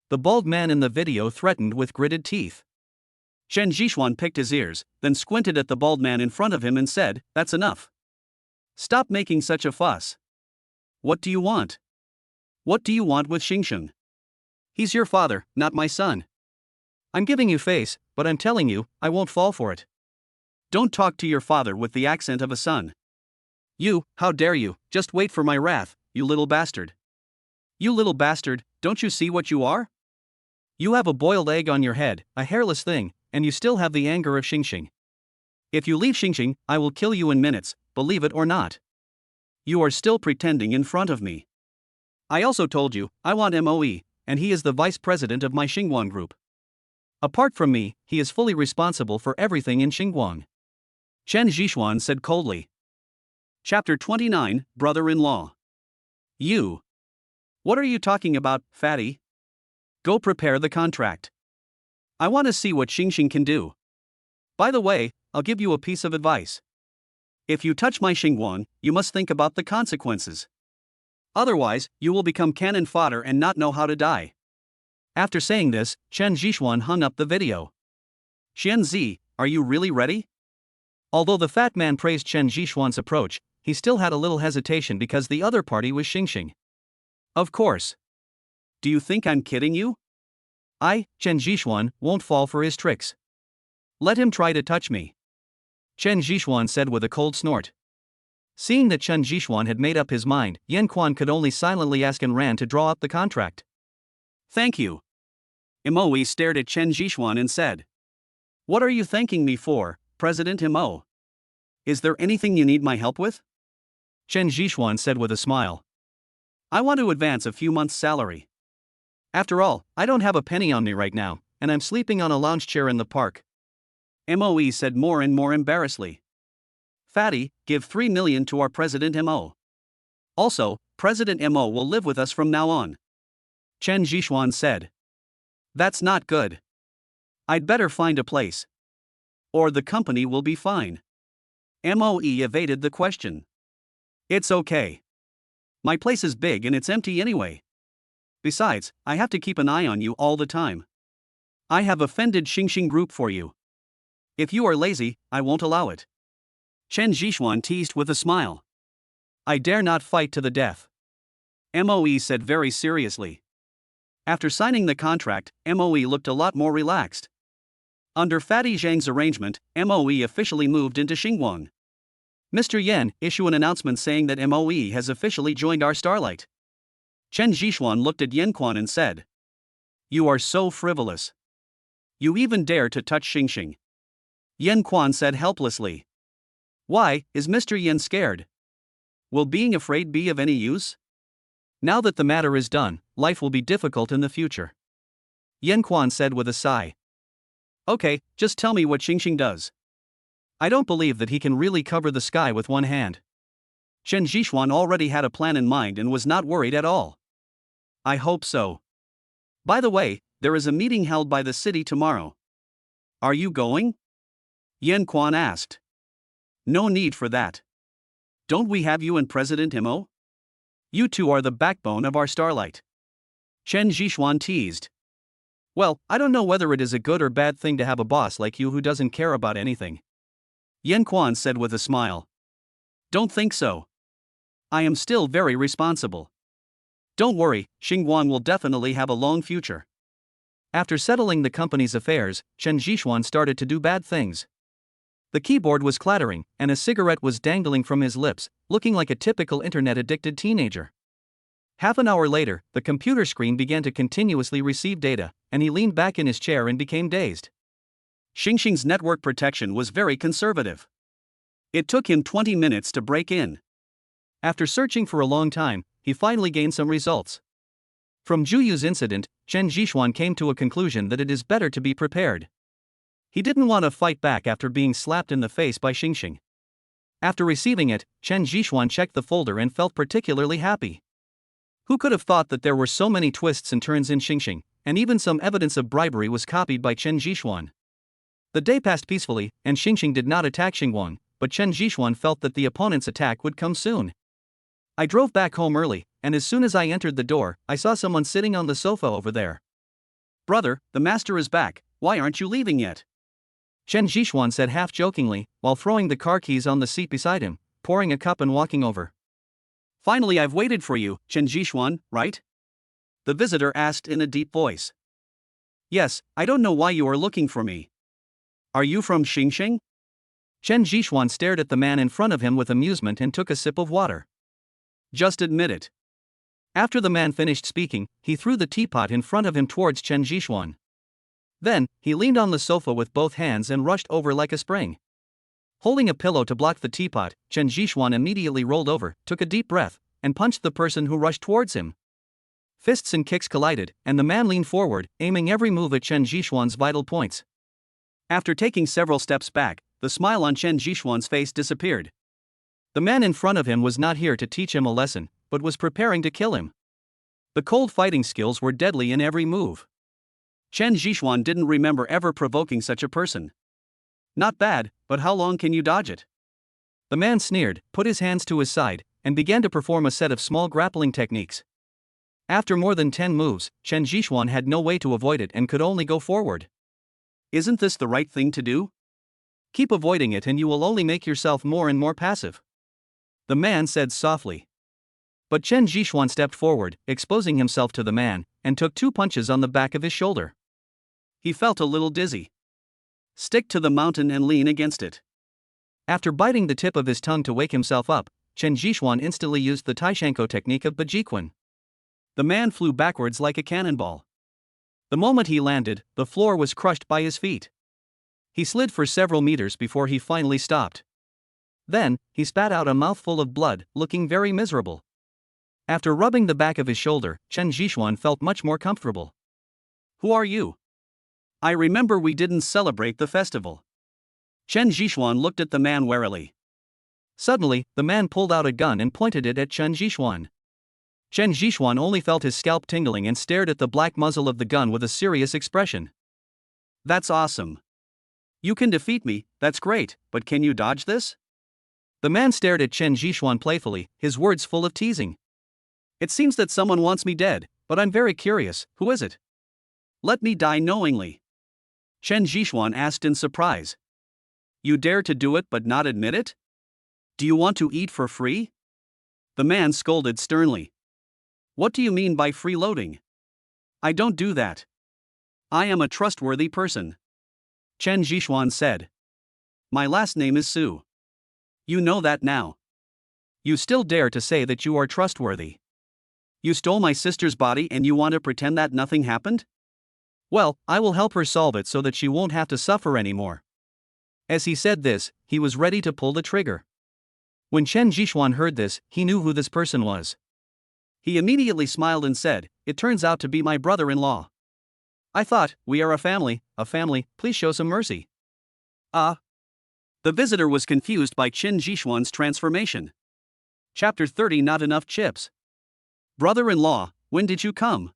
The bald man in the video threatened with gritted teeth. Chen Zhishuan picked his ears, then squinted at the bald man in front of him and said, that's enough. Stop making such a fuss. What do you want? What do you want with Xingxing? He's your father, not my son. I'm giving you face, but I'm telling you, I won't fall for it. Don't talk to your father with the accent of a son. You, how dare you, just wait for my wrath, you little bastard. You little bastard, don't you see what you are? You have a boiled egg on your head, a hairless thing, and you still have the anger of Xingxing. If you leave Xingxing, I will kill you in minutes, believe it or not. You are still pretending in front of me. I also told you, I want Moe, and he is the vice president of my Xingguang group. Apart from me, he is fully responsible for everything in Xingguang. Chen Zhishuan said coldly. Chapter 29, Brother-in-Law. You. What are you talking about, fatty? Go prepare the contract. I want to see what Xingxing can do. By the way, I'll give you a piece of advice. If you touch my Xingguang, you must think about the consequences. Otherwise, you will become cannon fodder and not know how to die. After saying this, Chen Zhishuan hung up the video. Xianzi, are you really ready? Although the fat man praised Chen Zhishuan's approach, he still had a little hesitation because the other party was Xingxing. Of course. Do you think I'm kidding you? Chen Zhishuan, won't fall for his tricks. Let him try to touch me. Chen Zhishuan said with a cold snort. Seeing that Chen Zhishuan had made up his mind, Yan Quan could only silently ask Ran to draw up the contract. Thank you. Moe stared at Chen Zhishuan and said. What are you thanking me for, President Mo? Is there anything you need my help with? Chen Zhishuan said with a smile. I want to advance a few months' salary. After all, I don't have a penny on me right now, and I'm sleeping on a lounge chair in the park. Moe said more and more embarrassedly. Fatty, give 3 million to our President Mo. Also, President Mo will live with us from now on. Chen Zhishuan said. That's not good. I'd better find a place. Or the company will be fine. Moe evaded the question. It's okay. My place is big and it's empty anyway. Besides, I have to keep an eye on you all the time. I have offended Xingxing Group for you. If you are lazy, I won't allow it. Chen Zhixuan teased with a smile. I dare not fight to the death. MOE said very seriously. After signing the contract, MOE looked a lot more relaxed. Under Fatty Zhang's arrangement, MOE officially moved into Xingguang. Mr. Yan, issue an announcement saying that MOE has officially joined our Starlight. Chen Zhixuan looked at Yan Quan and said. You are so frivolous. You even dare to touch Xingxing. Yan Quan said helplessly. Why, is Mr. Yan scared? Will being afraid be of any use? Now that the matter is done, life will be difficult in the future. Yan Quan said with a sigh. Okay, just tell me what Xingxing does. I don't believe that he can really cover the sky with one hand. Chen Zhixuan already had a plan in mind and was not worried at all. I hope so. By the way, there is a meeting held by the city tomorrow. Are you going? Yan Quan asked. No need for that. Don't we have you and President Mo? You two are the backbone of our Starlight. Chen Zhixuan teased. Well, I don't know whether it is a good or bad thing to have a boss like you who doesn't care about anything. Yan Quan said with a smile. Don't think so. I am still very responsible. Don't worry, Xingguang will definitely have a long future. After settling the company's affairs, Chen Zhixuan started to do bad things. The keyboard was clattering, and a cigarette was dangling from his lips, looking like a typical internet-addicted teenager. Half an hour later, the computer screen began to continuously receive data, and he leaned back in his chair and became dazed. Xingxing's network protection was very conservative. It took him 20 minutes to break in. After searching for a long time, he finally gained some results. From Zhuyu's incident, Chen Zhixuan came to a conclusion that it is better to be prepared. He didn't want to fight back after being slapped in the face by Xingxing. After receiving it, Chen Zhixuan checked the folder and felt particularly happy. Who could have thought that there were so many twists and turns in Xingxing, and even some evidence of bribery was copied by Chen Zhixuan. The day passed peacefully, and Xingxing did not attack Xingguang, but Chen Zhixuan felt that the opponent's attack would come soon. I drove back home early, and as soon as I entered the door, I saw someone sitting on the sofa over there. Brother, the master is back, why aren't you leaving yet? Chen Zhixuan said half-jokingly, while throwing the car keys on the seat beside him, pouring a cup and walking over. Finally I've waited for you, Chen Zhixuan, right? The visitor asked in a deep voice. Yes, I don't know why you are looking for me. Are you from Xingxing? Chen Zhixuan stared at the man in front of him with amusement and took a sip of water. Just admit it. After the man finished speaking, he threw the teapot in front of him towards Chen Zhixuan. Then, he leaned on the sofa with both hands and rushed over like a spring. Holding a pillow to block the teapot, Chen Zhixuan immediately rolled over, took a deep breath, and punched the person who rushed towards him. Fists and kicks collided, and the man leaned forward, aiming every move at Chen Zhixuan's vital points. After taking several steps back, the smile on Chen Zhixuan's face disappeared. The man in front of him was not here to teach him a lesson, but was preparing to kill him. The cold fighting skills were deadly in every move. Chen Zhixuan didn't remember ever provoking such a person. Not bad, but how long can you dodge it? The man sneered, put his hands to his side, and began to perform a set of small grappling techniques. After more than 10 moves, Chen Zhixuan had no way to avoid it and could only go forward. Isn't this the right thing to do? Keep avoiding it and you will only make yourself more and more passive. The man said softly. But Chen Zhixuan stepped forward, exposing himself to the man, and took 2 punches on the back of his shoulder. He felt a little dizzy. Stick to the mountain and lean against it. After biting the tip of his tongue to wake himself up, Chen Zhixuan instantly used the Taishanko technique of Bajiquan. The man flew backwards like a cannonball. The moment he landed, the floor was crushed by his feet. He slid for several meters before he finally stopped. Then, he spat out a mouthful of blood, looking very miserable. After rubbing the back of his shoulder, Chen Zhixuan felt much more comfortable. Who are you? I remember we didn't celebrate the festival. Chen Zhixuan looked at the man warily. Suddenly, the man pulled out a gun and pointed it at Chen Zhixuan. Chen Zhixuan only felt his scalp tingling and stared at the black muzzle of the gun with a serious expression. That's awesome. You can defeat me, that's great, but can you dodge this? The man stared at Chen Zhixuan playfully, his words full of teasing. It seems that someone wants me dead, but I'm very curious, who is it? Let me die knowingly. Chen Zhishuan asked in surprise. You dare to do it but not admit it? Do you want to eat for free? The man scolded sternly. What do you mean by freeloading? I don't do that. I am a trustworthy person. Chen Zhishuan said. My last name is Su. You know that now. You still dare to say that you are trustworthy. You stole my sister's body and you want to pretend that nothing happened? Well, I will help her solve it so that she won't have to suffer anymore. As he said this, he was ready to pull the trigger. When Chen Zhishuan heard this, he knew who this person was. He immediately smiled and said, It turns out to be my brother-in-law. I thought, we are a family, please show some mercy. The visitor was confused by Chen Zhishuan's transformation. Chapter 30 Not enough chips. Brother-in-law, when did you come?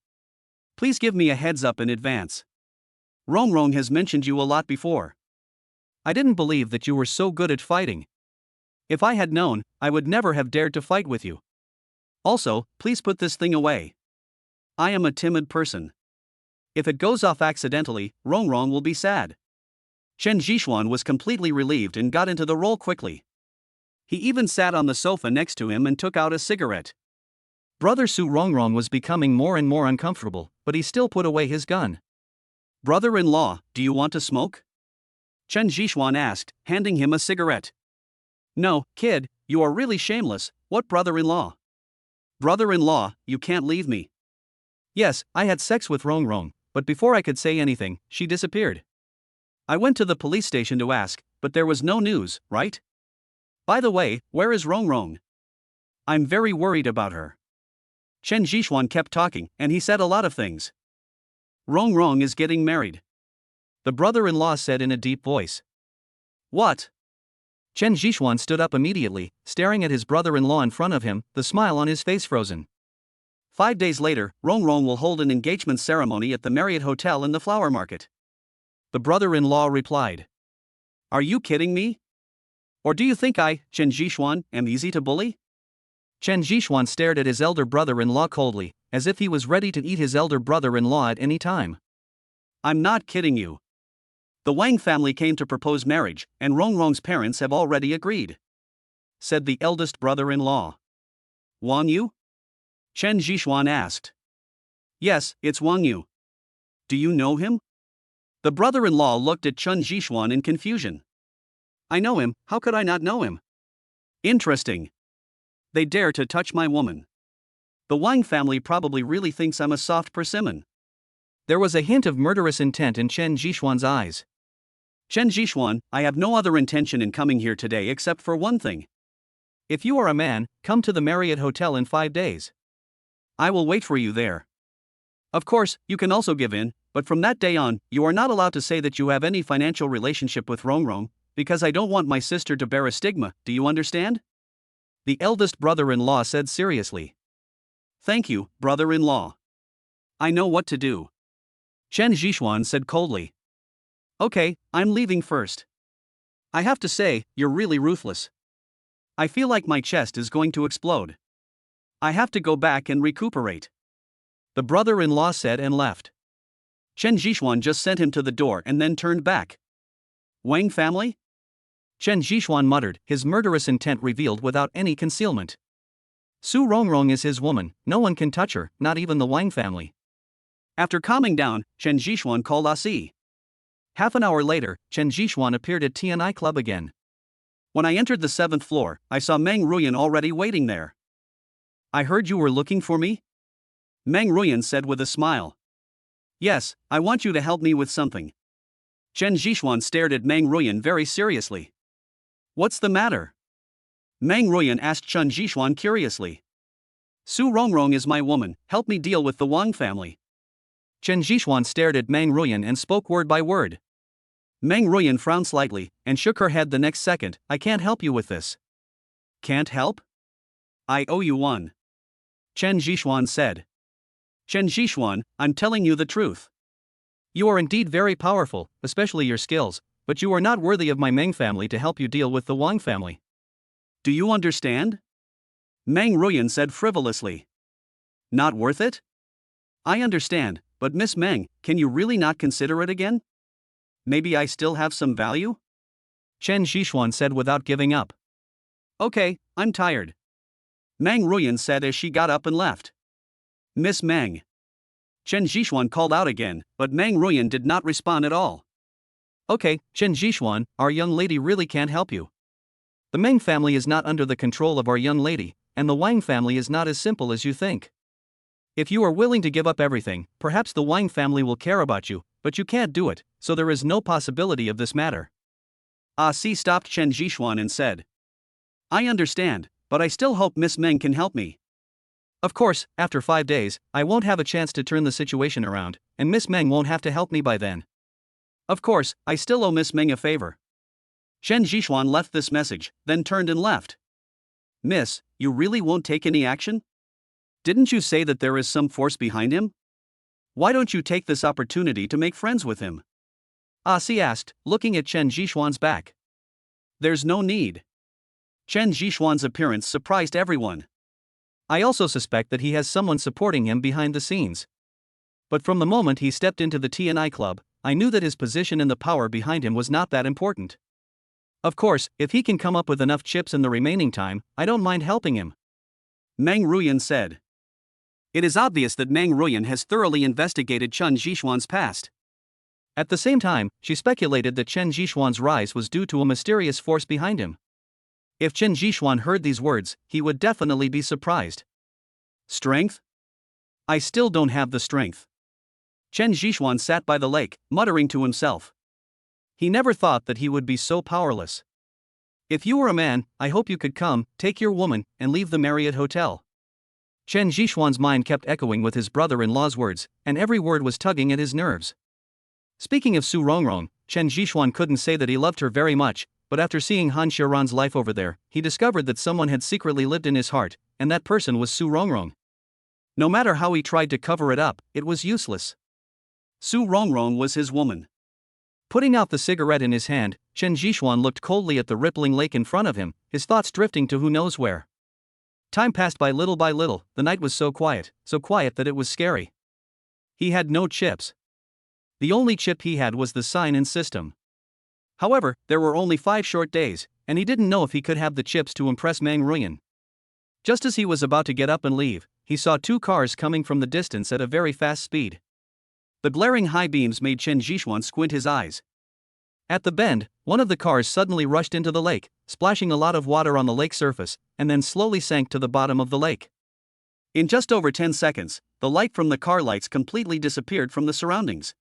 Please give me a heads up in advance. Rongrong has mentioned you a lot before. I didn't believe that you were so good at fighting. If I had known, I would never have dared to fight with you. Also, please put this thing away. I am a timid person. If it goes off accidentally, Rongrong will be sad. Chen Zhishuan was completely relieved and got into the role quickly. He even sat on the sofa next to him and took out a cigarette. Brother Su Rongrong was becoming more and more uncomfortable, but he still put away his gun. Brother-in-law, do you want to smoke? Chen Zhishuan asked, handing him a cigarette. No, kid, you are really shameless. What brother-in-law? Brother-in-law, you can't leave me. Yes, I had sex with Rongrong, but before I could say anything, she disappeared. I went to the police station to ask, but there was no news, right? By the way, where is Rongrong? I'm very worried about her. Chen Zhishuan kept talking, and he said a lot of things. Rongrong is getting married. The brother-in-law said in a deep voice. What? Chen Zhishuan stood up immediately, staring at his brother-in-law in front of him, the smile on his face frozen. 5 days later, Rongrong will hold an engagement ceremony at the Marriott Hotel in the Flower Market. The brother-in-law replied. Are you kidding me? Or do you think I, Chen Zhishuan, am easy to bully? Chen Zhishuan stared at his elder brother-in-law coldly, as if he was ready to eat his elder brother-in-law at any time. I'm not kidding you. The Wang family came to propose marriage, and Rongrong's parents have already agreed, said the eldest brother-in-law. Wang Yu? Chen Zhishuan asked. Yes, it's Wang Yu. Do you know him? The brother-in-law looked at Chen Zhishuan in confusion. I know him, how could I not know him? Interesting. They dare to touch my woman. The Wang family probably really thinks I'm a soft persimmon. There was a hint of murderous intent in Chen Zhishuan's eyes. Chen Zhishuan, I have no other intention in coming here today except for one thing. If you are a man, come to the Marriott Hotel in 5 days. I will wait for you there. Of course, you can also give in, but from that day on, you are not allowed to say that you have any financial relationship with Rongrong, because I don't want my sister to bear a stigma, do you understand? The eldest brother-in-law said seriously. Thank you, brother-in-law. I know what to do. Chen Zhishuan said coldly. Okay, I'm leaving first. I have to say, you're really ruthless. I feel like my chest is going to explode. I have to go back and recuperate. The brother-in-law said and left. Chen Zhishuan just sent him to the door and then turned back. Wang family? Chen Zhishuan muttered, his murderous intent revealed without any concealment. Su Rongrong is his woman, no one can touch her, not even the Wang family. After calming down, Chen Zhishuan called Asi. Half an hour later, Chen Zhishuan appeared at TNI Club again. When I entered the 7th floor, I saw Meng Ruyan already waiting there. I heard you were looking for me? Meng Ruyan said with a smile. Yes, I want you to help me with something. Chen Zhishuan stared at Meng Ruyan very seriously. What's the matter? Meng Ruyan asked Chen Zhishuan curiously. Su Rongrong is my woman, help me deal with the Wang family. Chen Zhishuan stared at Meng Ruyan and spoke word by word. Meng Ruyan frowned slightly, and shook her head the next second. I can't help you with this. Can't help? I owe you one. Chen Zhishuan said. Chen Zhishuan, I'm telling you the truth. You are indeed very powerful, especially your skills, but you are not worthy of my Meng family to help you deal with the Wang family. Do you understand? Meng Ruyan said frivolously. Not worth it? I understand, but Miss Meng, can you really not consider it again? Maybe I still have some value? Chen Zhishuan said without giving up. Okay, I'm tired. Meng Ruyan said as she got up and left. Miss Meng. Chen Zhishuan called out again, but Meng Ruyan did not respond at all. Okay, Chen Zhishuan, our young lady really can't help you. The Meng family is not under the control of our young lady, and the Wang family is not as simple as you think. If you are willing to give up everything, perhaps the Wang family will care about you, but you can't do it, so there is no possibility of this matter. Ah Si stopped Chen Zhishuan and said. I understand, but I still hope Miss Meng can help me. Of course, after 5 days, I won't have a chance to turn the situation around, and Miss Meng won't have to help me by then. Of course, I still owe Miss Meng a favor. Chen Zhishuan left this message, then turned and left. Miss, you really won't take any action? Didn't you say that there is some force behind him? Why don't you take this opportunity to make friends with him? Ah Si asked, looking at Chen Zhishuan's back. There's no need. Chen Zhishuan's appearance surprised everyone. I also suspect that he has someone supporting him behind the scenes. But from the moment he stepped into the TNI club, I knew that his position and the power behind him was not that important. Of course, if he can come up with enough chips in the remaining time, I don't mind helping him. Meng Ruyan said. It is obvious that Meng Ruyan has thoroughly investigated Chen Zhishuan's past. At the same time, she speculated that Chen Zhishuan's rise was due to a mysterious force behind him. If Chen Zhishuan heard these words, he would definitely be surprised. Strength? I still don't have the strength. Chen Zhishuan sat by the lake, muttering to himself. He never thought that he would be so powerless. If you were a man, I hope you could come, take your woman, and leave the Marriott Hotel. Chen Zhishuan's mind kept echoing with his brother-in-law's words, and every word was tugging at his nerves. Speaking of Su Rongrong, Chen Zhishuan couldn't say that he loved her very much, but after seeing Han Xiaoran's life over there, he discovered that someone had secretly lived in his heart, and that person was Su Rongrong. No matter how he tried to cover it up, it was useless. Su Rongrong was his woman. Putting out the cigarette in his hand, Chen Zhishuan looked coldly at the rippling lake in front of him, his thoughts drifting to who knows where. Time passed by little, the night was so quiet that it was scary. He had no chips. The only chip he had was the sign and system. However, there were only 5 short days, and he didn't know if he could have the chips to impress Meng Ruyan. Just as he was about to get up and leave, he saw 2 cars coming from the distance at a very fast speed. The glaring high beams made Chen Zhishuan squint his eyes. At the bend, one of the cars suddenly rushed into the lake, splashing a lot of water on the lake surface, and then slowly sank to the bottom of the lake. In just over 10 seconds, the light from the car lights completely disappeared from the surroundings.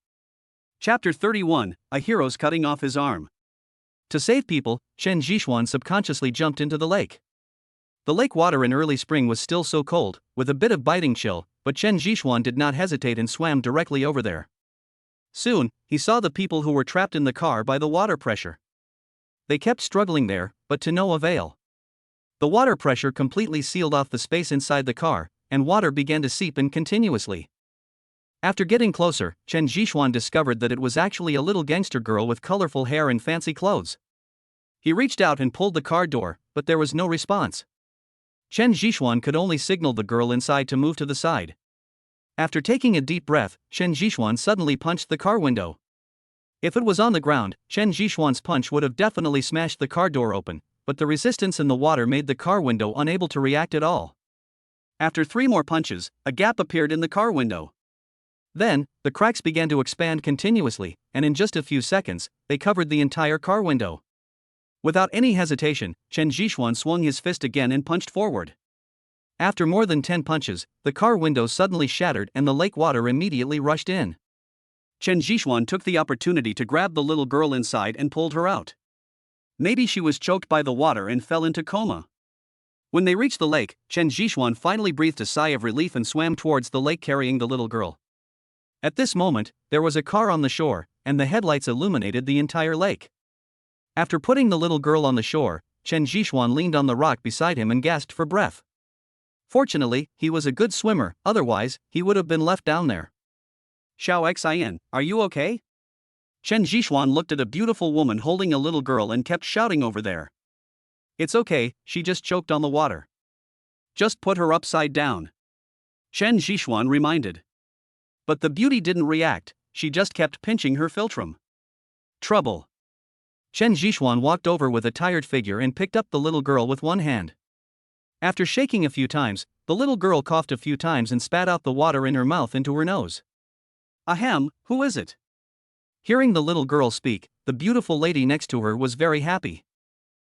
Chapter 31, A Hero's Cutting Off His Arm. To save people, Chen Zhishuan subconsciously jumped into the lake. The lake water in early spring was still so cold, with a bit of biting chill, but Chen Zhishuan did not hesitate and swam directly over there. Soon, he saw the people who were trapped in the car by the water pressure. They kept struggling there, but to no avail. The water pressure completely sealed off the space inside the car, and water began to seep in continuously. After getting closer, Chen Zhishuan discovered that it was actually a little gangster girl with colorful hair and fancy clothes. He reached out and pulled the car door, but there was no response. Chen Zhishuan could only signal the girl inside to move to the side. After taking a deep breath, Chen Zhishuan suddenly punched the car window. If it was on the ground, Chen Zhishuan's punch would have definitely smashed the car door open, but the resistance in the water made the car window unable to react at all. After 3 more punches, a gap appeared in the car window. Then, the cracks began to expand continuously, and in just a few seconds, they covered the entire car window. Without any hesitation, Chen Zhishuan swung his fist again and punched forward. After more than 10 punches, the car window suddenly shattered and the lake water immediately rushed in. Chen Zhishuan took the opportunity to grab the little girl inside and pulled her out. Maybe she was choked by the water and fell into coma. When they reached the lake, Chen Zhishuan finally breathed a sigh of relief and swam towards the lake carrying the little girl. At this moment, there was a car on the shore, and the headlights illuminated the entire lake. After putting the little girl on the shore, Chen Zhishuan leaned on the rock beside him and gasped for breath. Fortunately, he was a good swimmer, otherwise, he would have been left down there. Xiao Xian, are you okay? Chen Zhishuan looked at a beautiful woman holding a little girl and kept shouting over there. It's okay, she just choked on the water. Just put her upside down. Chen Zhishuan reminded. But the beauty didn't react, she just kept pinching her philtrum. Trouble. Chen Zhishuan walked over with a tired figure and picked up the little girl with one hand. After shaking a few times, the little girl coughed a few times and spat out the water in her mouth into her nose. Ahem, who is it? Hearing the little girl speak, the beautiful lady next to her was very happy.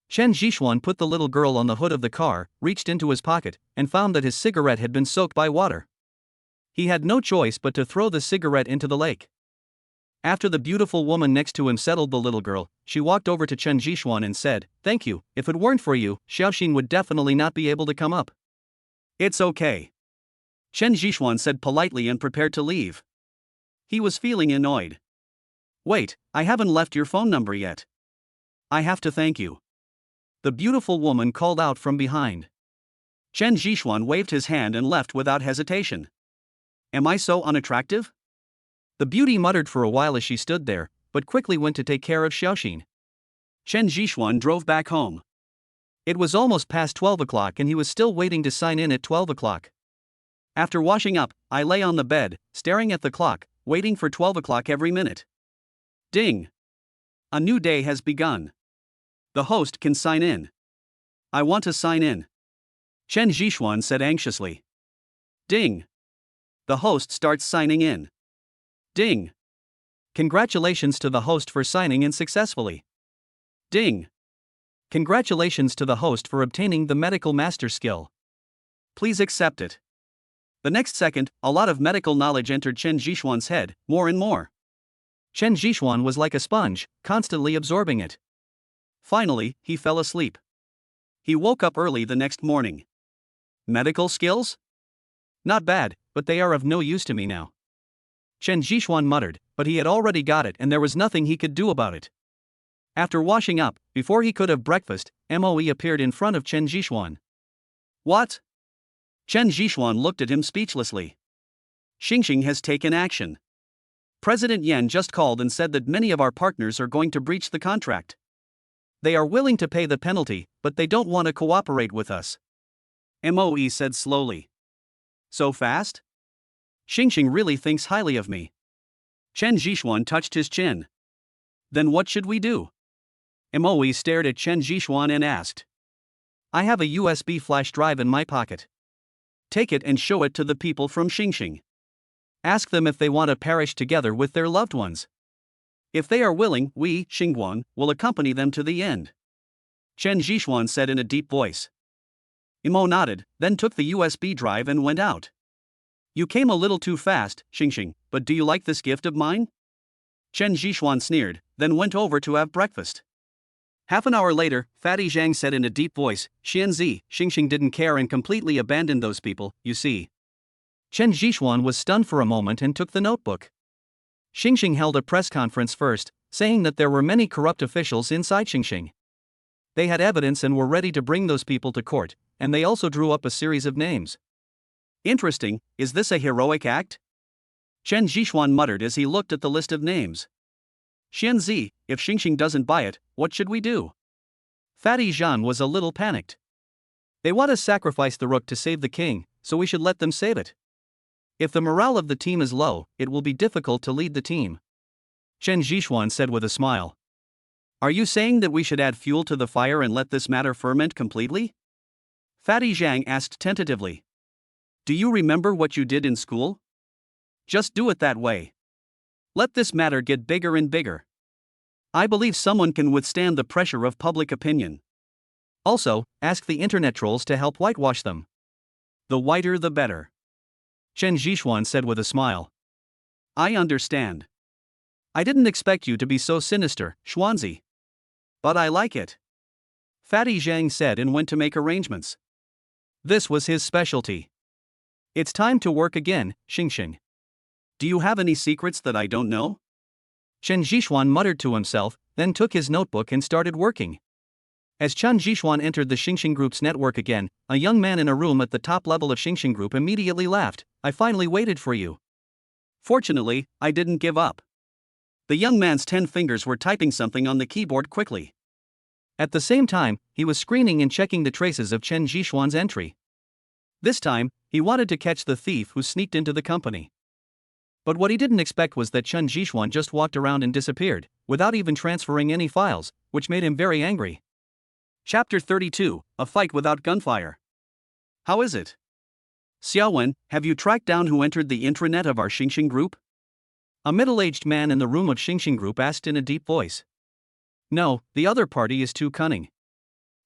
Chen Zhishuan put the little girl on the hood of the car, reached into his pocket, and found that his cigarette had been soaked by water. He had no choice but to throw the cigarette into the lake. After the beautiful woman next to him settled the little girl, she walked over to Chen Zhishuan and said, "Thank you, if it weren't for you, Xiaoxin would definitely not be able to come up." It's okay. Chen Zhishuan said politely and prepared to leave. He was feeling annoyed. Wait, I haven't left your phone number yet. I have to thank you. The beautiful woman called out from behind. Chen Zhishuan waved his hand and left without hesitation. Am I so unattractive? The beauty muttered for a while as she stood there, but quickly went to take care of Xiaoxin. Chen Zhishuan drove back home. It was almost past 12 o'clock and he was still waiting to sign in at 12 o'clock. After washing up, I lay on the bed, staring at the clock, waiting for 12 o'clock every minute. Ding! A new day has begun. The host can sign in. I want to sign in. Chen Zhishuan said anxiously. Ding! The host starts signing in. Ding! Congratulations to the host for signing in successfully. Ding! Congratulations to the host for obtaining the medical master skill. Please accept it. The next second, a lot of medical knowledge entered Chen Zhishuan's head, more and more. Chen Zhishuan was like a sponge, constantly absorbing it. Finally, he fell asleep. He woke up early the next morning. Medical skills? Not bad, but they are of no use to me now. Chen Zhishuan muttered, but he had already got it and there was nothing he could do about it. After washing up, before he could have breakfast, Moe appeared in front of Chen Zhishuan. What? Chen Zhishuan looked at him speechlessly. Xingxing has taken action. President Yan just called and said that many of our partners are going to breach the contract. They are willing to pay the penalty, but they don't want to cooperate with us. Moe said slowly. So fast? Xingxing really thinks highly of me. Chen Zhishuan touched his chin. Then what should we do? Moe stared at Chen Zhishuan and asked. I have a USB flash drive in my pocket. Take it and show it to the people from Xingxing. Ask them if they want to perish together with their loved ones. If they are willing, we, Xingguan, will accompany them to the end. Chen Zhishuan said in a deep voice. Mo nodded, then took the USB drive and went out. You came a little too fast, Xingxing, but do you like this gift of mine? Chen Zhishuan sneered, then went over to have breakfast. Half an hour later, Fatty Zhang said in a deep voice, Xianzi, Xingxing didn't care and completely abandoned those people, you see. Chen Zhishuan was stunned for a moment and took the notebook. Xingxing held a press conference first, saying that there were many corrupt officials inside Xingxing. They had evidence and were ready to bring those people to court, and they also drew up a series of names. Interesting, is this a heroic act? Chen Zhishuan muttered as he looked at the list of names. Xianzi, if Xingxing doesn't buy it, what should we do? Fatty Zhan was a little panicked. They want to sacrifice the rook to save the king, so we should let them save it. If the morale of the team is low, it will be difficult to lead the team. Chen Zhishuan said with a smile. Are you saying that we should add fuel to the fire and let this matter ferment completely? Fatty Zhang asked tentatively. Do you remember what you did in school? Just do it that way. Let this matter get bigger and bigger. I believe someone can withstand the pressure of public opinion. Also, ask the internet trolls to help whitewash them. The whiter the better. Chen Zhishuan said with a smile. I understand. I didn't expect you to be so sinister, Xuanzi. But I like it. Fatty Zhang said and went to make arrangements. This was his specialty. It's time to work again, Xingxing. Do you have any secrets that I don't know? Chen Zhishuan muttered to himself, then took his notebook and started working. As Chen Zhishuan entered the Xingxing Group's network again, a young man in a room at the top level of Xingxing Group immediately laughed. I finally waited for you. Fortunately, I didn't give up. The young man's 10 fingers were typing something on the keyboard quickly. At the same time, he was screening and checking the traces of Chen Zhishuan's entry. This time, He wanted to catch the thief who sneaked into the company. But what he didn't expect was that Chen Jishuan just walked around and disappeared, without even transferring any files, which made him very angry. Chapter 32, A Fight Without Gunfire. How is it? Xiaowen, have you tracked down who entered the intranet of our Xingxing group? A middle-aged man in the room of Xingxing group asked in a deep voice. No, the other party is too cunning.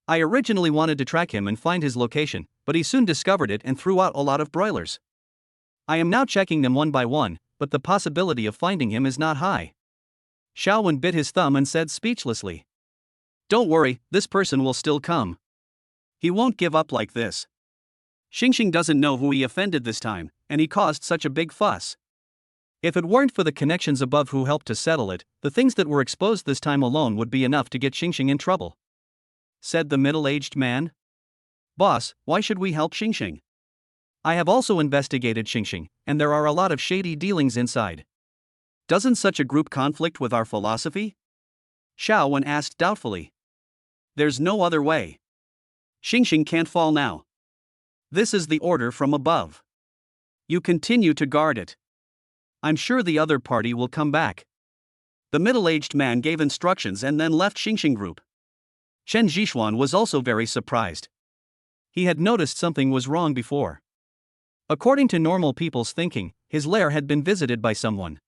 I originally wanted to track him and find his location, but he soon discovered it and threw out a lot of broilers. I am now checking them one by one, but the possibility of finding him is not high. Xiaowen bit his thumb and said speechlessly. Don't worry, this person will still come. He won't give up like this. Xingxing doesn't know who he offended this time, and he caused such a big fuss. If it weren't for the connections above who helped to settle it, the things that were exposed this time alone would be enough to get Xingxing in trouble, said the middle-aged man. Boss, why should we help Xingxing? I have also investigated Xingxing, and there are a lot of shady dealings inside. Doesn't such a group conflict with our philosophy? Xiaowen asked doubtfully. There's no other way. Xingxing can't fall now. This is the order from above. You continue to guard it. I'm sure the other party will come back. The middle-aged man gave instructions and then left Xingxing group. Chen Jishuan was also very surprised. He had noticed something was wrong before. According to normal people's thinking, his lair had been visited by someone.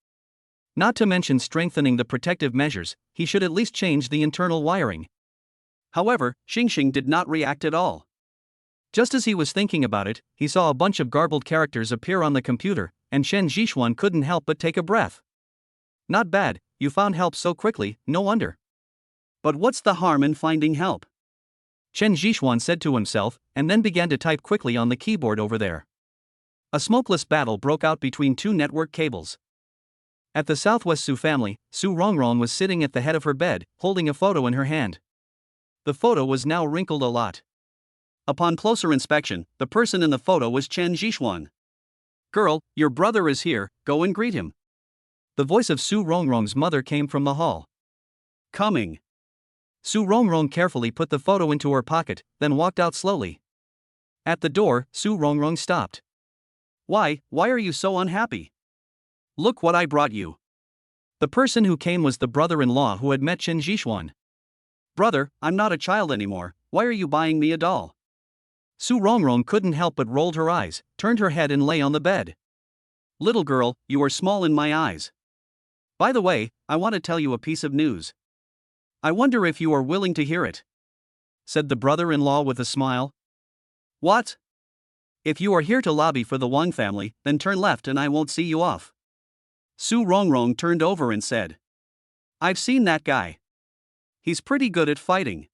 Not to mention strengthening the protective measures, he should at least change the internal wiring. However, Xingxing did not react at all. Just as he was thinking about it, he saw a bunch of garbled characters appear on the computer, and Chen Jishuan couldn't help but take a breath. Not bad, you found help so quickly, no wonder. But what's the harm in finding help? Chen Jishuan said to himself, and then began to type quickly on the keyboard over there. A smokeless battle broke out between two network cables. At the Southwest Su family, Su Rongrong was sitting at the head of her bed, holding a photo in her hand. The photo was now wrinkled a lot. Upon closer inspection, the person in the photo was Chen Jishuan. Girl, your brother is here, go and greet him. The voice of Su Rongrong's mother came from the hall. Coming. Su Rongrong carefully put the photo into her pocket, then walked out slowly. At the door, Su Rongrong stopped. Why are you so unhappy? Look what I brought you. The person who came was the brother-in-law who had met Chen Jishuan. Brother, I'm not a child anymore, why are you buying me a doll? Su Rongrong couldn't help but rolled her eyes, turned her head and lay on the bed. Little girl, you are small in my eyes. By the way, I want to tell you a piece of news. I wonder if you are willing to hear it, said the brother-in-law with a smile. What? If you are here to lobby for the Wang family, then turn left and I won't see you off. Su Rongrong turned over and said. I've seen that guy. He's pretty good at fighting.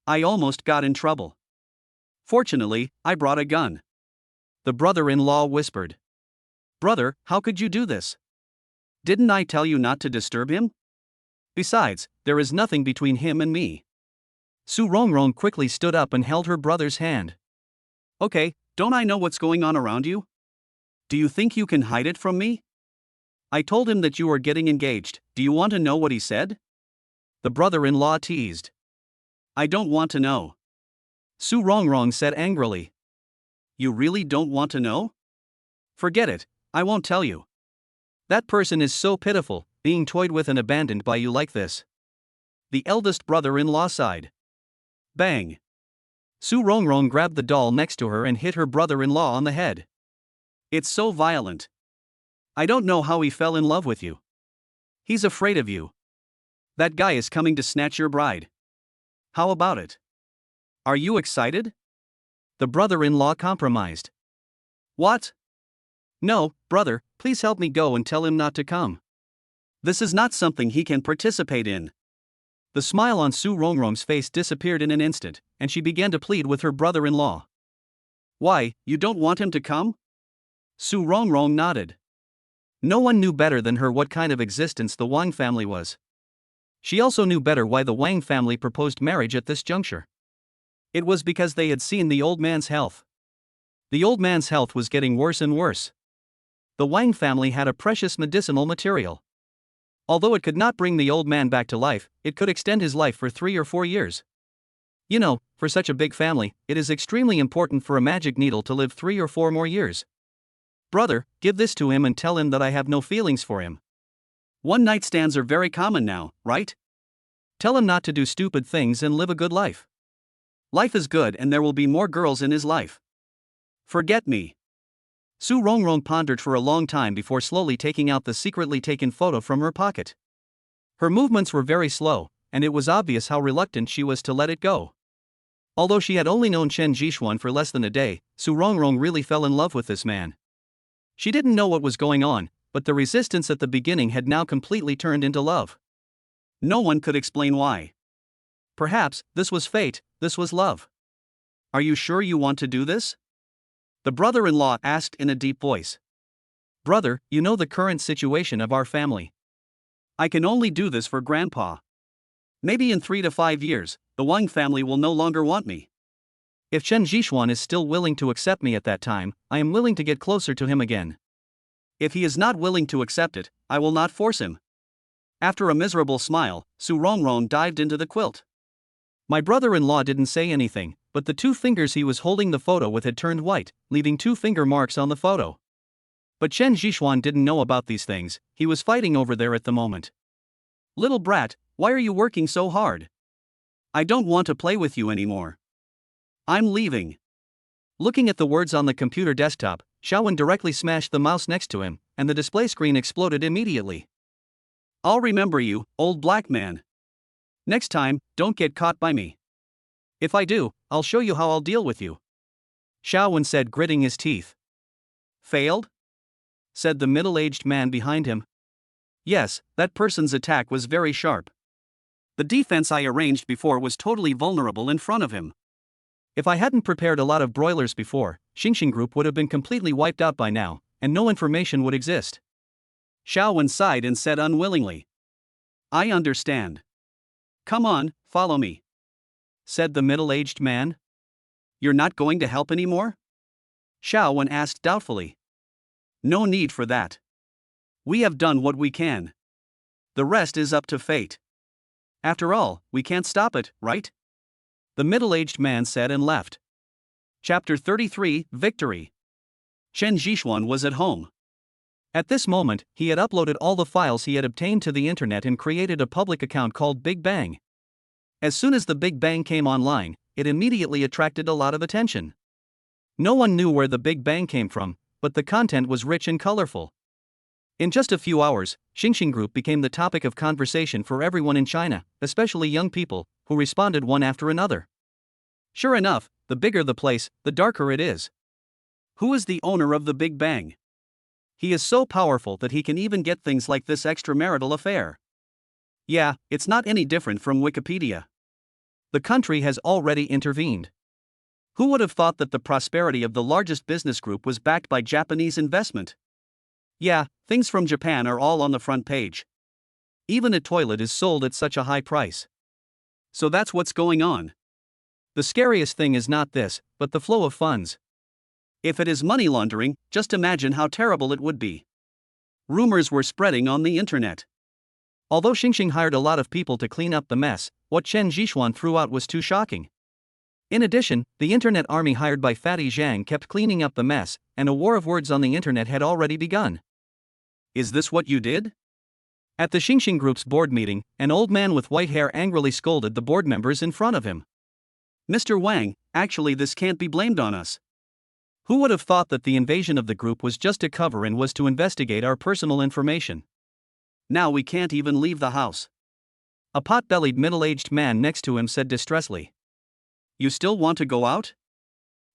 I almost got in trouble. Fortunately, I brought a gun. The brother-in-law whispered. Brother, how could you do this? Didn't I tell you not to disturb him? Besides, there is nothing between him and me. Su Rongrong quickly stood up and held her brother's hand. Okay, don't I know what's going on around you? Do you think you can hide it from me? I told him that you were getting engaged, do you want to know what he said? The brother-in-law teased. I don't want to know. Su Rongrong said angrily. You really don't want to know? Forget it, I won't tell you. That person is so pitiful, being toyed with and abandoned by you like this. The eldest brother-in-law sighed. Bang. Su Rongrong grabbed the doll next to her and hit her brother-in-law on the head. It's so violent. I don't know how he fell in love with you. He's afraid of you. That guy is coming to snatch your bride. How about it? Are you excited? The brother-in-law compromised. What? No, brother, please help me go and tell him not to come. This is not something he can participate in. The smile on Su Rongrong's face disappeared in an instant, and she began to plead with her brother-in-law. Why, you don't want him to come? Su Rongrong nodded. No one knew better than her what kind of existence the Wang family was. She also knew better why the Wang family proposed marriage at this juncture. It was because they had seen the old man's health. The old man's health was getting worse and worse. The Wang family had a precious medicinal material. Although it could not bring the old man back to life, it could extend his life for 3 or 4 years. You know, for such a big family, it is extremely important for a magic needle to live 3 or 4 more years. Brother, give this to him and tell him that I have no feelings for him. One night stands are very common now, right? Tell him not to do stupid things and live a good life. Life is good and there will be more girls in his life. Forget me. Su Rongrong pondered for a long time before slowly taking out the secretly taken photo from her pocket. Her movements were very slow, and it was obvious how reluctant she was to let it go. Although she had only known Chen Jixuan for less than a day, Su Rongrong really fell in love with this man. She didn't know what was going on, but the resistance at the beginning had now completely turned into love. No one could explain why. Perhaps this was fate, this was love. Are you sure you want to do this? The brother-in-law asked in a deep voice. Brother, you know the current situation of our family. I can only do this for Grandpa. Maybe in 3 to 5 years, the Wang family will no longer want me. If Chen Jixuan is still willing to accept me at that time, I am willing to get closer to him again. If he is not willing to accept it, I will not force him. After a miserable smile, Su Rongrong dived into the quilt. My brother-in-law didn't say anything, but the 2 fingers he was holding the photo with had turned white, leaving 2 finger marks on the photo. But Chen Jixuan didn't know about these things, he was fighting over there at the moment. Little brat, why are you working so hard? I don't want to play with you anymore. I'm leaving. Looking at the words on the computer desktop, Xiaowen directly smashed the mouse next to him, and the display screen exploded immediately. I'll remember you, old black man. Next time, don't get caught by me. If I do, I'll show you how I'll deal with you. Xiaowen said, gritting his teeth. Failed? Said the middle-aged man behind him. Yes, that person's attack was very sharp. The defense I arranged before was totally vulnerable in front of him. If I hadn't prepared a lot of broilers before, Xingxing Group would have been completely wiped out by now, and no information would exist. Xiaowen sighed and said unwillingly. I understand. Come on, follow me. Said the middle-aged man. You're not going to help anymore? Xiaowen asked doubtfully. No need for that. We have done what we can. The rest is up to fate. After all, we can't stop it, right? The middle-aged man said and left. Chapter 33, Victory. Chen Jixuan was at home. At this moment, he had uploaded all the files he had obtained to the internet and created a public account called Big Bang. As soon as the Big Bang came online, it immediately attracted a lot of attention. No one knew where the Big Bang came from, but the content was rich and colorful. In just a few hours, Xingxing Group became the topic of conversation for everyone in China, especially young people, who responded one after another. Sure enough, the bigger the place, the darker it is. Who is the owner of the Big Bang? He is so powerful that he can even get things like this extramarital affair. Yeah, it's not any different from Wikipedia. The country has already intervened. Who would have thought that the prosperity of the largest business group was backed by Japanese investment? Yeah, things from Japan are all on the front page. Even a toilet is sold at such a high price. So that's what's going on. The scariest thing is not this, but the flow of funds. If it is money laundering, just imagine how terrible it would be. Rumors were spreading on the internet. Although Xingxing hired a lot of people to clean up the mess, what Chen Jixuan threw out was too shocking. In addition, the internet army hired by Fatty Zhang kept cleaning up the mess, and a war of words on the internet had already begun. Is this what you did? At the Xingxing Group's board meeting, an old man with white hair angrily scolded the board members in front of him. Mr. Wang, actually this can't be blamed on us. Who would have thought that the invasion of the group was just a cover and was to investigate our personal information? Now we can't even leave the house. A pot-bellied middle-aged man next to him said distressfully. You still want to go out?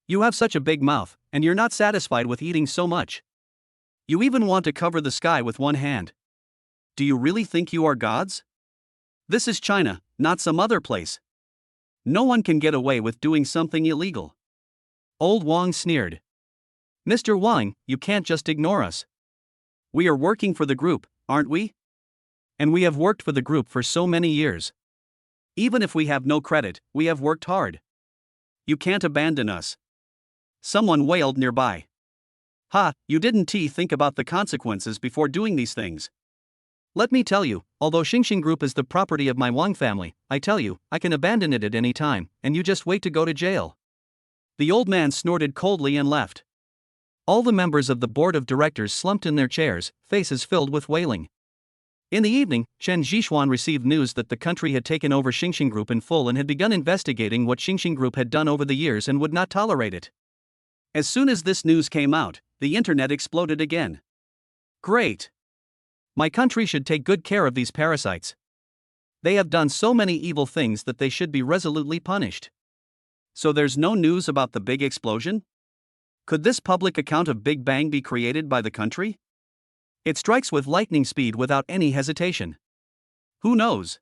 You have such a big mouth, and you're not satisfied with eating so much. You even want to cover the sky with one hand. Do you really think you are gods? This is China, not some other place. No one can get away with doing something illegal. Old Wang sneered. Mr. Wang, you can't just ignore us. We are working for the group, aren't we? And we have worked for the group for so many years. Even if we have no credit, we have worked hard. You can't abandon us. Someone wailed nearby. Ha, you didn't think about the consequences before doing these things. Let me tell you, although Xingxing Group is the property of my Wang family, I tell you, I can abandon it at any time, and you just wait to go to jail. The old man snorted coldly and left. All the members of the board of directors slumped in their chairs, faces filled with wailing. In the evening, Chen Zhixuan received news that the country had taken over Xingxing Group in full and had begun investigating what Xingxing Group had done over the years and would not tolerate it. As soon as this news came out, the internet exploded again. Great! My country should take good care of these parasites. They have done so many evil things that they should be resolutely punished. So there's no news about the big explosion? Could this public account of Big Bang be created by the country? It strikes with lightning speed without any hesitation. Who knows?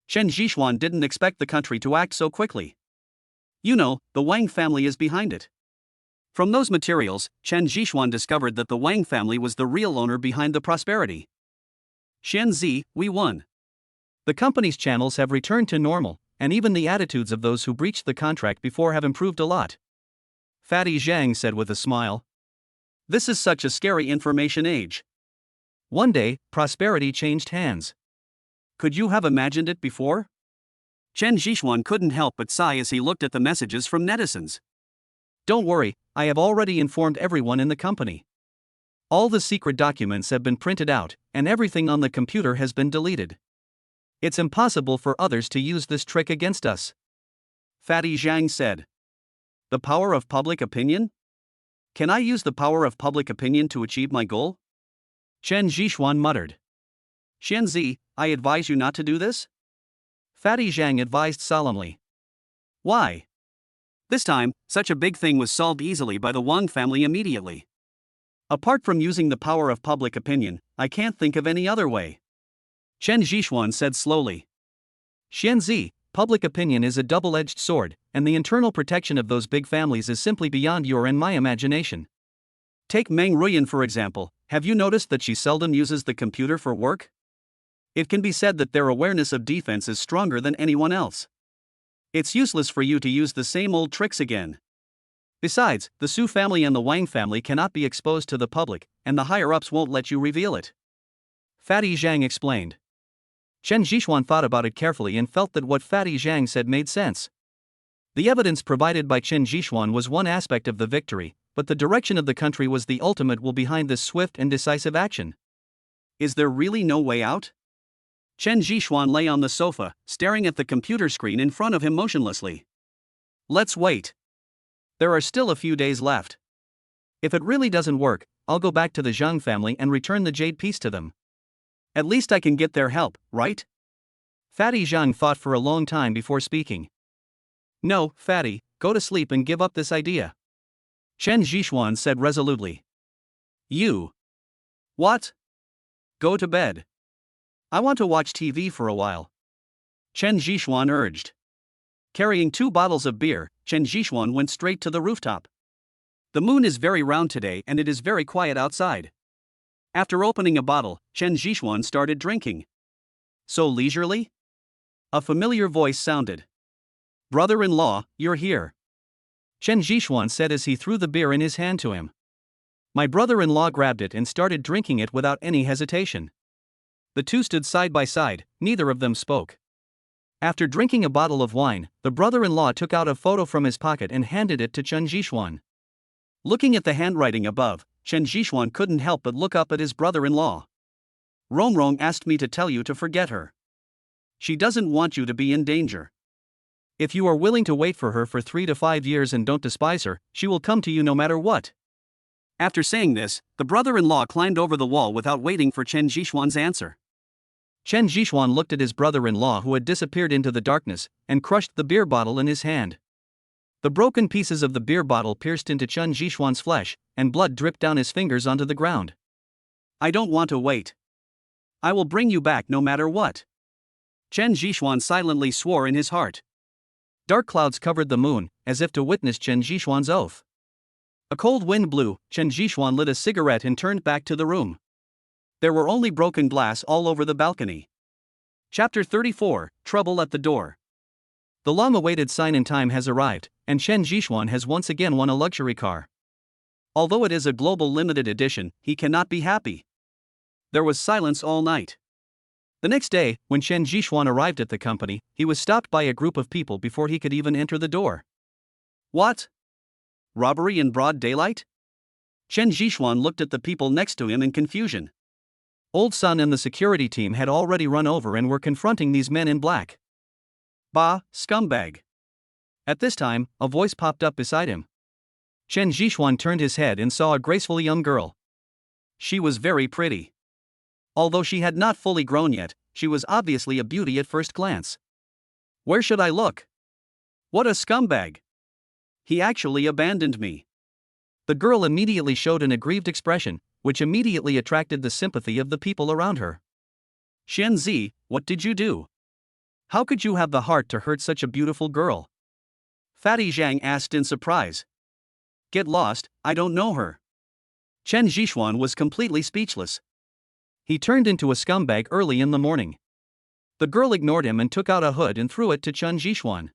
Chen Zhixuan didn't expect the country to act so quickly. You know, the Wang family is behind it. From those materials, Chen Zhixuan discovered that the Wang family was the real owner behind the prosperity. Zi, we won. The company's channels have returned to normal, and even the attitudes of those who breached the contract before have improved a lot. Fatty Zhang said with a smile. This is such a scary information age. One day, prosperity changed hands. Could you have imagined it before? Chen Zhixuan couldn't help but sigh as he looked at the messages from netizens. Don't worry, I have already informed everyone in the company. All the secret documents have been printed out, and everything on the computer has been deleted. It's impossible for others to use this trick against us. Fatty Zhang said. The power of public opinion? Can I use the power of public opinion to achieve my goal? Chen Zhixuan muttered. Zi, I advise you not to do this? Fatty Zhang advised solemnly. Why? This time, such a big thing was solved easily by the Wang family immediately. Apart from using the power of public opinion, I can't think of any other way. Chen Zhixuan said slowly. Zi, public opinion is a double-edged sword, and the internal protection of those big families is simply beyond your and my imagination. Take Meng Ruyan for example. Have you noticed that she seldom uses the computer for work? It can be said that their awareness of defense is stronger than anyone else. It's useless for you to use the same old tricks again. Besides, the Su family and the Wang family cannot be exposed to the public, and the higher-ups won't let you reveal it. Fatty Zhang explained. Chen Zhixuan thought about it carefully and felt that what Fatty Zhang said made sense. The evidence provided by Chen Zhixuan was one aspect of the victory, but the direction of the country was the ultimate will behind this swift and decisive action. Is there really no way out? Chen Zhixuan lay on the sofa, staring at the computer screen in front of him motionlessly. Let's wait. There are still a few days left. If it really doesn't work, I'll go back to the Zhang family and return the jade piece to them. At least I can get their help, right? Fatty Zhang thought for a long time before speaking. No, Fatty, go to sleep and give up this idea. Chen Zhixuan said resolutely. You. What? Go to bed. I want to watch TV for a while. Chen Zhixuan urged. Carrying 2 bottles of beer, Chen Zhixuan went straight to the rooftop. The moon is very round today and it is very quiet outside. After opening a bottle, Chen Zhixuan started drinking. So leisurely? A familiar voice sounded. Brother-in-law, you're here. Chen Zhixuan said as he threw the beer in his hand to him. My brother-in-law grabbed it and started drinking it without any hesitation. The two stood side by side, neither of them spoke. After drinking a bottle of wine, the brother-in-law took out a photo from his pocket and handed it to Chen Zhixuan. Looking at the handwriting above, Chen Zhixuan couldn't help but look up at his brother-in-law. Rongrong asked me to tell you to forget her. She doesn't want you to be in danger. If you are willing to wait for her for 3 to 5 years and don't despise her, she will come to you no matter what. After saying this, the brother-in-law climbed over the wall without waiting for Chen Zhixuan's answer. Chen Zhixuan looked at his brother-in-law who had disappeared into the darkness, and crushed the beer bottle in his hand. The broken pieces of the beer bottle pierced into Chen Zhixuan's flesh, and blood dripped down his fingers onto the ground. I don't want to wait. I will bring you back no matter what. Chen Zhixuan silently swore in his heart. Dark clouds covered the moon, as if to witness Chen Zhixuan's oath. A cold wind blew, Chen Zhixuan lit a cigarette and turned back to the room. There were only broken glass all over the balcony. Chapter 34, Trouble at the Door. The long-awaited sign in time has arrived, and Chen Zhixuan has once again won a luxury car. Although it is a global limited edition, he cannot be happy. There was silence all night. The next day, when Chen Jixuan arrived at the company, he was stopped by a group of people before he could even enter the door. What? Robbery in broad daylight? Chen Jixuan looked at the people next to him in confusion. Old Sun and the security team had already run over and were confronting these men in black. Bah, scumbag. At this time, a voice popped up beside him. Chen Jixuan turned his head and saw a graceful young girl. She was very pretty. Although she had not fully grown yet, she was obviously a beauty at first glance. Where should I look? What a scumbag! He actually abandoned me. The girl immediately showed an aggrieved expression, which immediately attracted the sympathy of the people around her. Xian Zi, what did you do? How could you have the heart to hurt such a beautiful girl? Fatty Zhang asked in surprise. Get lost, I don't know her. Chen Jixuan was completely speechless. He turned into a scumbag early in the morning. The girl ignored him and took out a hood and threw it to Chen Jixuan.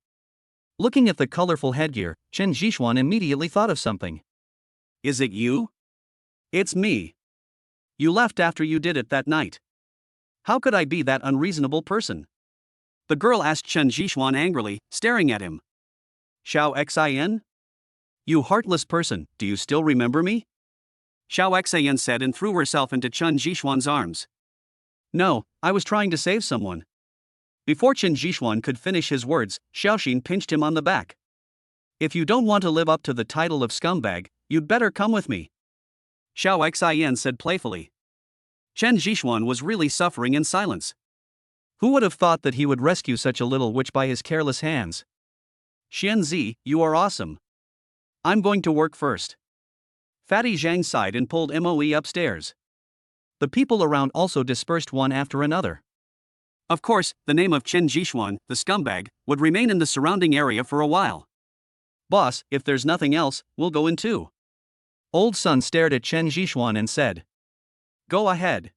Looking at the colorful headgear, Chen Jixuan immediately thought of something. Is it you? It's me. You left after you did it that night. How could I be that unreasonable person? The girl asked Chen Jixuan angrily, staring at him. Xiao Xin? You heartless person, do you still remember me? Xiao Xin said and threw herself into Chen Jixuan's arms. No, I was trying to save someone. Before Chen Jixuan could finish his words, Xiaoxin pinched him on the back. If you don't want to live up to the title of scumbag, you'd better come with me. Xiao Xin said playfully. Chen Jixuan was really suffering in silence. Who would have thought that he would rescue such a little witch by his careless hands? Xian Zi, you are awesome. I'm going to work first. Fatty Zhang sighed and pulled Moe upstairs. The people around also dispersed one after another. Of course, the name of Chen Jixuan, the scumbag, would remain in the surrounding area for a while. Boss, if there's nothing else, we'll go in too. Old Sun stared at Chen Jixuan and said. Go ahead.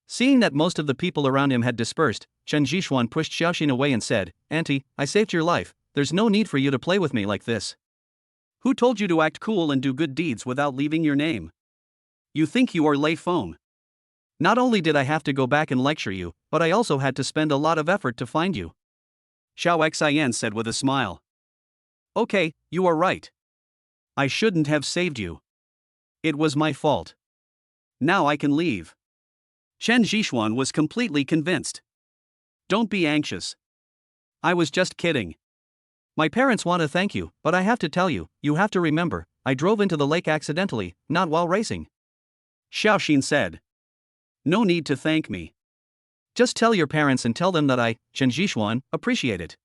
Seeing that most of the people around him had dispersed, Chen Jixuan pushed Xiaoxin away and said, Auntie, I saved your life, there's no need for you to play with me like this. Who told you to act cool and do good deeds without leaving your name? You think you are Lei Feng. Not only did I have to go back and lecture you, but I also had to spend a lot of effort to find you. Xiao Xin said with a smile. Okay, you are right. I shouldn't have saved you. It was my fault. Now I can leave. Chen Jixuan was completely convinced. Don't be anxious. I was just kidding. My parents want to thank you, but I have to tell you, you have to remember, I drove into the lake accidentally, not while racing. Xiaoxin said. No need to thank me. Just tell your parents and tell them that I, Chen Jixuan, appreciate it.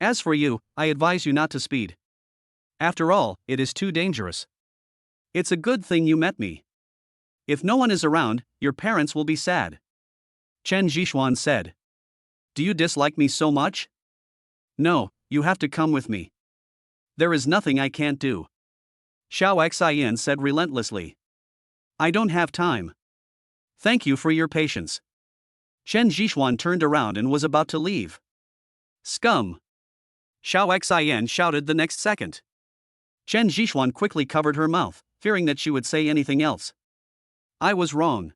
As for you, I advise you not to speed. After all, it is too dangerous. It's a good thing you met me. If no one is around, your parents will be sad. Chen Jixuan said. Do you dislike me so much? No, you have to come with me. There is nothing I can't do. Xiao Xin said relentlessly. I don't have time. Thank you for your patience. Chen Jixuan turned around and was about to leave. Scum! Xiao Xin shouted the next second. Chen Jixuan quickly covered her mouth, fearing that she would say anything else. I was wrong.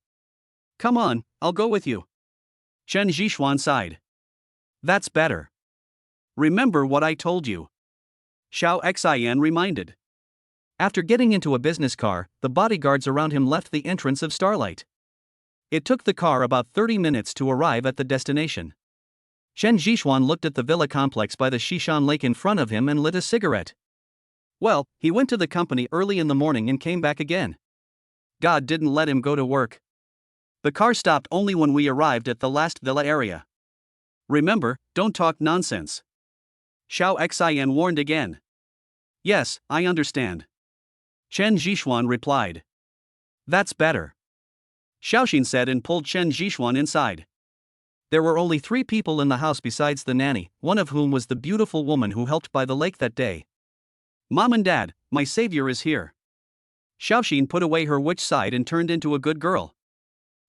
Come on, I'll go with you. Chen Jixuan sighed. That's better. Remember what I told you. Xiao Xin reminded. After getting into a business car, the bodyguards around him left the entrance of Starlight. It took the car about 30 minutes to arrive at the destination. Chen Jixuan looked at the villa complex by the Xishan Lake in front of him and lit a cigarette. Well, he went to the company early in the morning and came back again. God didn't let him go to work. The car stopped only when we arrived at the last villa area. Remember, don't talk nonsense. Xiao Xin warned again. Yes, I understand. Chen Jixuan replied. That's better. Xiaoxin said and pulled Chen Jixuan inside. There were only 3 people in the house besides the nanny, one of whom was the beautiful woman who helped by the lake that day. Mom and Dad, my savior is here. Xiaoxin put away her witch side and turned into a good girl.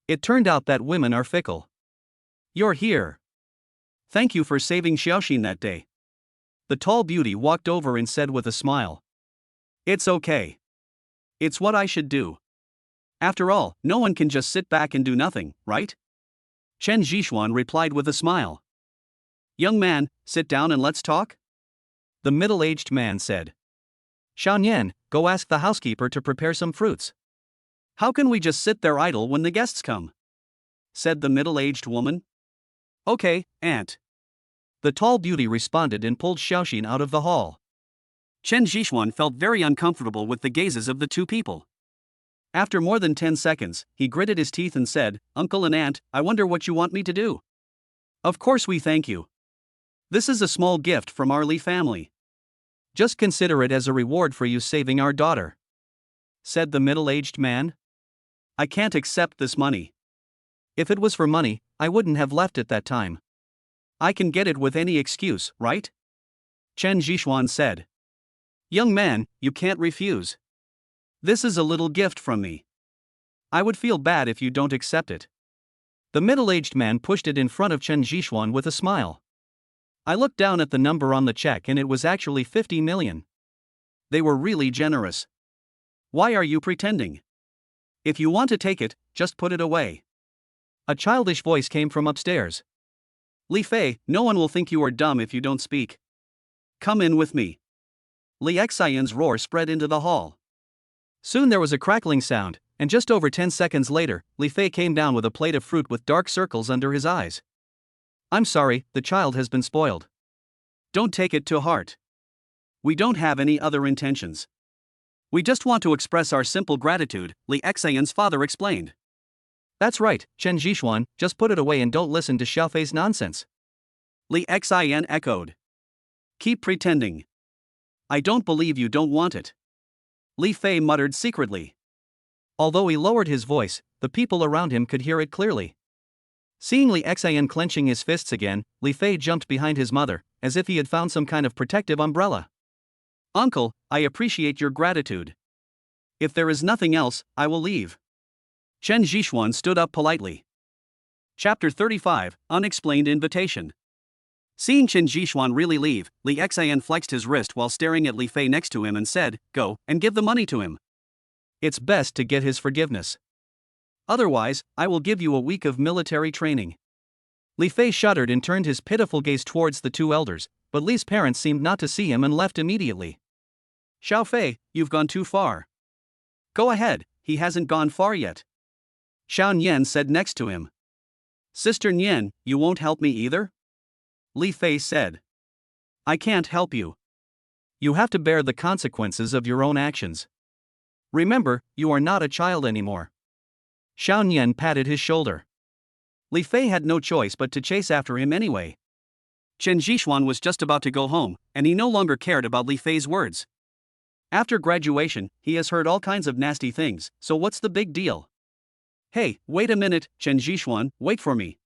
It turned out that women are fickle. You're here. Thank you for saving Xiaoxin that day. The tall beauty walked over and said with a smile. It's okay. It's what I should do. After all, no one can just sit back and do nothing, right? Chen Zhishuan replied with a smile. Young man, sit down and let's talk? The middle-aged man said. Xiaoyan, go ask the housekeeper to prepare some fruits. How can we just sit there idle when the guests come? Said the middle-aged woman. Okay, aunt. The tall beauty responded and pulled Xiaoxin out of the hall. Chen Zhishuan felt very uncomfortable with the gazes of the two people. After more than 10 seconds, he gritted his teeth and said, Uncle and Aunt, I wonder what you want me to do. Of course we thank you. This is a small gift from our Li family. Just consider it as a reward for you saving our daughter, said the middle-aged man. I can't accept this money. If it was for money, I wouldn't have left at that time. I can get it with any excuse, right? Chen Zhishuan said. Young man, you can't refuse. This is a little gift from me. I would feel bad if you don't accept it. The middle-aged man pushed it in front of Chen Zhishuan with a smile. I looked down at the number on the check and it was actually 50 million. They were really generous. Why are you pretending? If you want to take it, just put it away. A childish voice came from upstairs. Li Fei, no one will think you are dumb if you don't speak. Come in with me. Li Xian's roar spread into the hall. Soon there was a crackling sound, and just over 10 seconds later, Li Fei came down with a plate of fruit with dark circles under his eyes. I'm sorry, the child has been spoiled. Don't take it to heart. We don't have any other intentions. We just want to express our simple gratitude, Li Xian's father explained. That's right, Chen Zhishuan, just put it away and don't listen to Xiaofei's nonsense. Li Xian echoed. Keep pretending. I don't believe you don't want it. Li Fei muttered secretly. Although he lowered his voice, the people around him could hear it clearly. Seeing Li Xian clenching his fists again, Li Fei jumped behind his mother, as if he had found some kind of protective umbrella. Uncle, I appreciate your gratitude. If there is nothing else, I will leave. Chen Zhishuan stood up politely. Chapter 35, Unexplained Invitation. Seeing Chen Zhishuan really leave, Li Xian flexed his wrist while staring at Li Fei next to him and said, Go, and give the money to him. It's best to get his forgiveness. Otherwise, I will give you a week of military training. Li Fei shuddered and turned his pitiful gaze towards the two elders, but Li's parents seemed not to see him and left immediately. Xiao Fei, you've gone too far. Go ahead, he hasn't gone far yet. Xiao Nian said next to him. Sister Nian, you won't help me either? Li Fei said. I can't help you. You have to bear the consequences of your own actions. Remember, you are not a child anymore. Xiao Nian patted his shoulder. Li Fei had no choice but to chase after him anyway. Chen Zhishuan was just about to go home, and he no longer cared about Li Fei's words. After graduation, he has heard all kinds of nasty things, so what's the big deal? Hey, wait a minute, Chen Zhishuan, wait for me.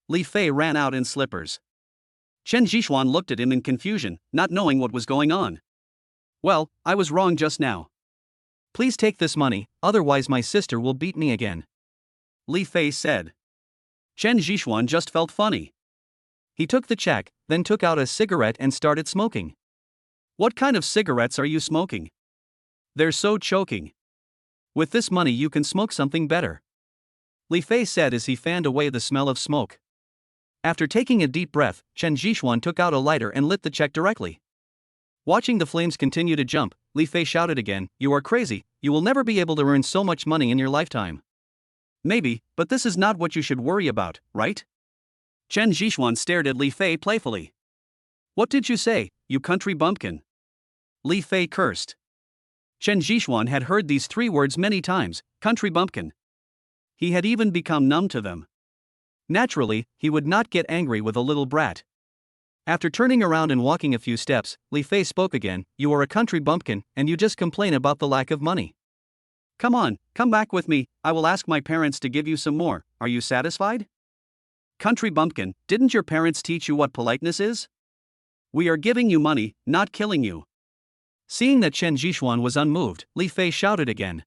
Li Fei ran out in slippers. Chen Zhishuan looked at him in confusion, not knowing what was going on. Well, I was wrong just now. Please take this money, otherwise my sister will beat me again. Li Fei said. Chen Zhishuan just felt funny. He took the check, then took out a cigarette and started smoking. What kind of cigarettes are you smoking? They're so choking. With this money you can smoke something better. Li Fei said as he fanned away the smell of smoke. After taking a deep breath, Chen Zhishuan took out a lighter and lit the check directly. Watching the flames continue to jump, Li Fei shouted again, You are crazy, you will never be able to earn so much money in your lifetime. Maybe, but this is not what you should worry about, right? Chen Zhishuan stared at Li Fei playfully. What did you say, you country bumpkin? Li Fei cursed. Chen Zhishuan had heard these three words many times, country bumpkin. He had even become numb to them. Naturally, he would not get angry with a little brat. After turning around and walking a few steps, Li Fei spoke again, You are a country bumpkin, and you just complain about the lack of money. Come on, come back with me, I will ask my parents to give you some more, are you satisfied? Country bumpkin, didn't your parents teach you what politeness is? We are giving you money, not killing you. Seeing that Chen Zhishuan was unmoved, Li Fei shouted again.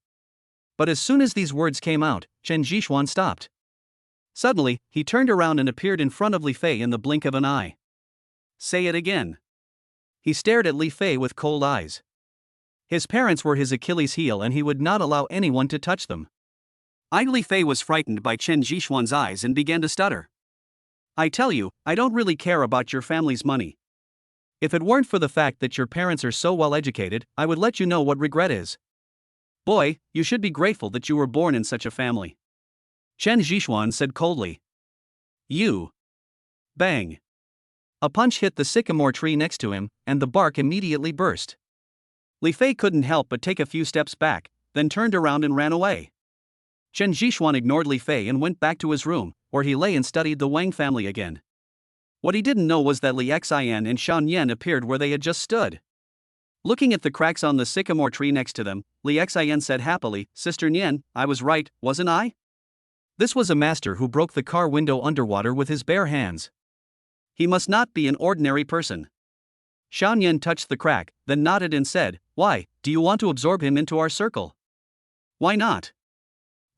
But as soon as these words came out, Chen Zhishuan stopped. Suddenly, he turned around and appeared in front of Li Fei in the blink of an eye. Say it again. He stared at Li Fei with cold eyes. His parents were his Achilles heel and he would not allow anyone to touch them. Li Fei was frightened by Chen Zhishuan's eyes and began to stutter. I tell you, I don't really care about your family's money. If it weren't for the fact that your parents are so well educated, I would let you know what regret is. Boy, you should be grateful that you were born in such a family. Chen Zhishuan said coldly. You. Bang. A punch hit the sycamore tree next to him, and the bark immediately burst. Li Fei couldn't help but take a few steps back, then turned around and ran away. Chen Zhishuan ignored Li Fei and went back to his room, where he lay and studied the Wang family again. What he didn't know was that Li Xian and Shan Yan appeared where they had just stood. Looking at the cracks on the sycamore tree next to them, Li Xian said happily, Sister Nian, I was right, wasn't I? This was a master who broke the car window underwater with his bare hands. He must not be an ordinary person. Shan Yan touched the crack, then nodded and said, Why, do you want to absorb him into our circle? Why not?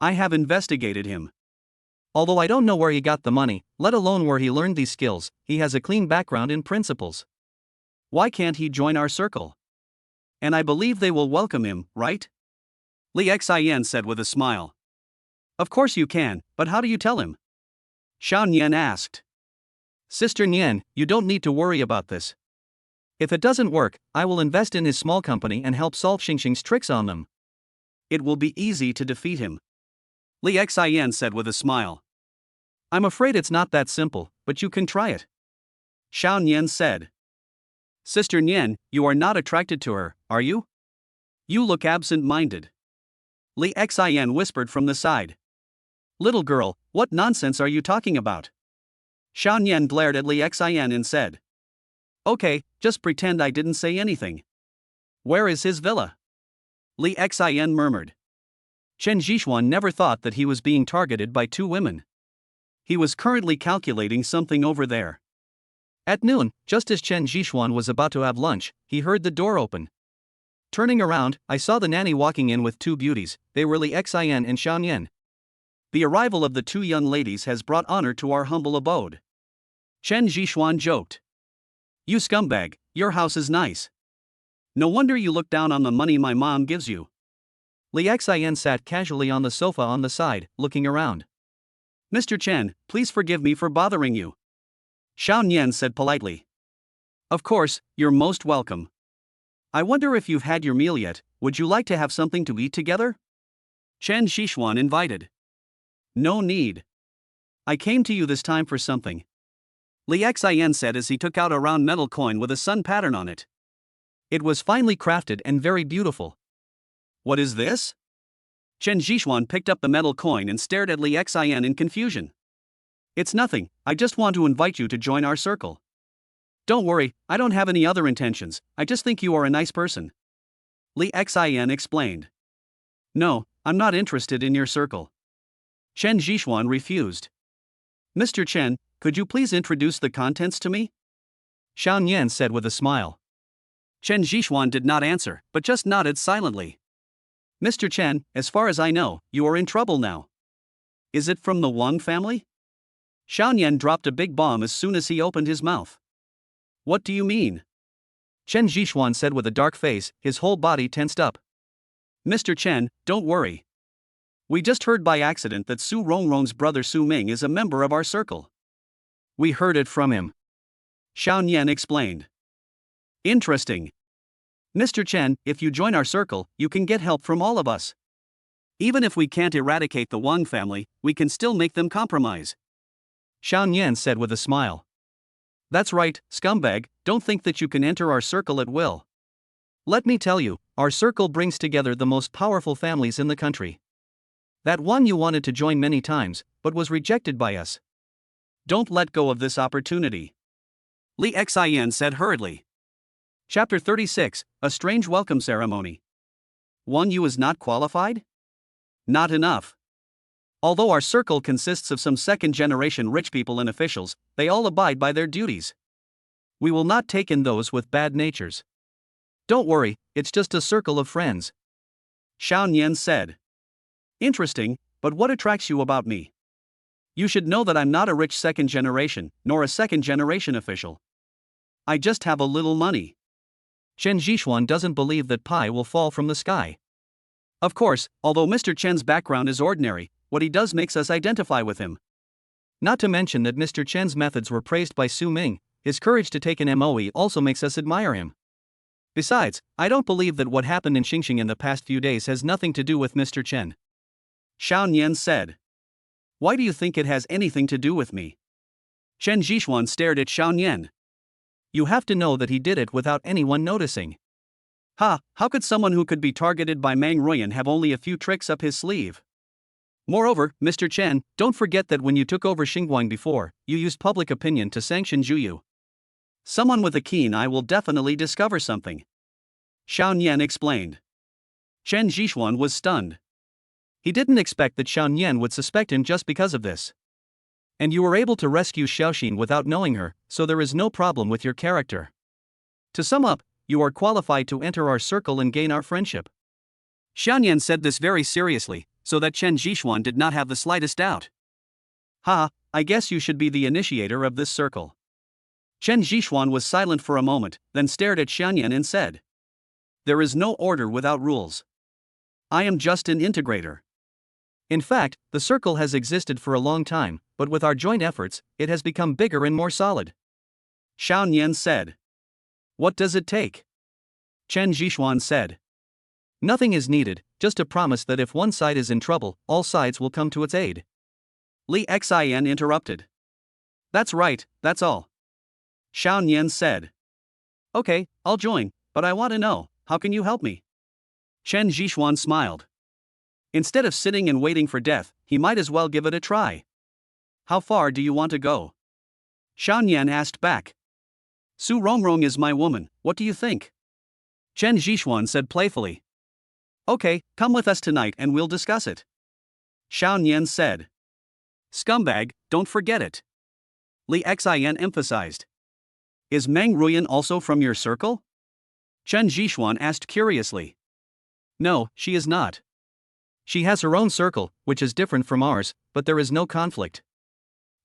I have investigated him. Although I don't know where he got the money, let alone where he learned these skills, he has a clean background in principles. Why can't he join our circle? And I believe they will welcome him, right? Li Xian said with a smile. Of course you can, but how do you tell him? Shan Yan asked. Sister Nian, you don't need to worry about this. If it doesn't work, I will invest in his small company and help solve Xingxing's tricks on them. It will be easy to defeat him. Li Xian said with a smile. I'm afraid it's not that simple, but you can try it. Shan Yan said. Sister Nian, you are not attracted to her, are you? You look absent-minded. Li Xian whispered from the side. Little girl, what nonsense are you talking about? Shan Yan glared at Li Xian and said. Okay, just pretend I didn't say anything. Where is his villa? Li Xian murmured. Chen Zhishuan never thought that he was being targeted by two women. He was currently calculating something over there. At noon, just as Chen Zhishuan was about to have lunch, he heard the door open. Turning around, I saw the nanny walking in with two beauties. They were Li Xian and Shan Yan. The arrival of the two young ladies has brought honor to our humble abode. Chen Zhishuan joked. You scumbag, your house is nice. No wonder you look down on the money my mom gives you. Li Xian sat casually on the sofa on the side, looking around. Mr. Chen, please forgive me for bothering you. Shan Yan said politely. Of course, you're most welcome. I wonder if you've had your meal yet, would you like to have something to eat together? Chen Zhishuan invited. No need. I came to you this time for something. Li Xian said as he took out a round metal coin with a sun pattern on it. It was finely crafted and very beautiful. What is this? Chen Zhishuan picked up the metal coin and stared at Li Xian in confusion. It's nothing, I just want to invite you to join our circle. Don't worry, I don't have any other intentions, I just think you are a nice person. Li Xian explained. No, I'm not interested in your circle. Chen Zhishuan refused. Mr. Chen, could you please introduce the contents to me? Shan Yan said with a smile. Chen Zhishuan did not answer, but just nodded silently. Mr. Chen, as far as I know, you are in trouble now. Is it from the Wang family? Shan Yan dropped a big bomb as soon as he opened his mouth. What do you mean? Chen Zhishuan said with a dark face, his whole body tensed up. Mr. Chen, don't worry. We just heard by accident that Su Rongrong's brother Su Ming is a member of our circle. We heard it from him. Shan Yan explained. Interesting. Mr. Chen, if you join our circle, you can get help from all of us. Even if we can't eradicate the Wang family, we can still make them compromise. Shan Yan said with a smile. That's right, scumbag, don't think that you can enter our circle at will. Let me tell you, our circle brings together the most powerful families in the country. That one you wanted to join many times, but was rejected by us. Don't let go of this opportunity. Li Xian said hurriedly. Chapter 36, A Strange Welcome Ceremony. One you is not qualified? Not enough. Although our circle consists of some second-generation rich people and officials, they all abide by their duties. We will not take in those with bad natures. Don't worry, it's just a circle of friends. Shan Yan said. Interesting, but what attracts you about me? You should know that I'm not a rich second generation, nor a second generation official. I just have a little money. Chen Zhishuan doesn't believe that pie will fall from the sky. Of course, although Mr. Chen's background is ordinary, what he does makes us identify with him. Not to mention that Mr. Chen's methods were praised by Su Ming, his courage to take an MOE also makes us admire him. Besides, I don't believe that what happened in Xingxing in the past few days has nothing to do with Mr. Chen. Xiao Nian said. Why do you think it has anything to do with me? Chen Zhixuan stared at Xiao Nian. You have to know that he did it without anyone noticing. Ha, how could someone who could be targeted by Mang Ruyan have only a few tricks up his sleeve? Moreover, Mr. Chen, don't forget that when you took over Xinguang before, you used public opinion to sanction Zhuyu. Someone with a keen eye will definitely discover something. Xiao Nian explained. Chen Zhixuan was stunned. He didn't expect that Xiao Nian would suspect him just because of this. And you were able to rescue Xiaoxin without knowing her, so there is no problem with your character. To sum up, you are qualified to enter our circle and gain our friendship. Xiao Nian said this very seriously, so that Chen Zhixuan did not have the slightest doubt. Ha, I guess you should be the initiator of this circle. Chen Zhixuan was silent for a moment, then stared at Xiao Nian and said. There is no order without rules. I am just an integrator. In fact, the circle has existed for a long time, but with our joint efforts, it has become bigger and more solid. Xiao Nian said. What does it take? Chen Zhixuan said. Nothing is needed, just a promise that if one side is in trouble, all sides will come to its aid. Li Xian interrupted. That's right, that's all. Xiao Nian said. Okay, I'll join, but I want to know, how can you help me? Chen Zhixuan smiled. Instead of sitting and waiting for death, he might as well give it a try. How far do you want to go? Xiao Nian asked back. Su Rongrong is my woman, what do you think? Chen Zhixuan said playfully. Okay, come with us tonight and we'll discuss it. Xiao Nian said. Scumbag, don't forget it. Li Xian emphasized. Is Mang Ruyan also from your circle? Chen Zhixuan asked curiously. No, she is not. She has her own circle, which is different from ours, but there is no conflict.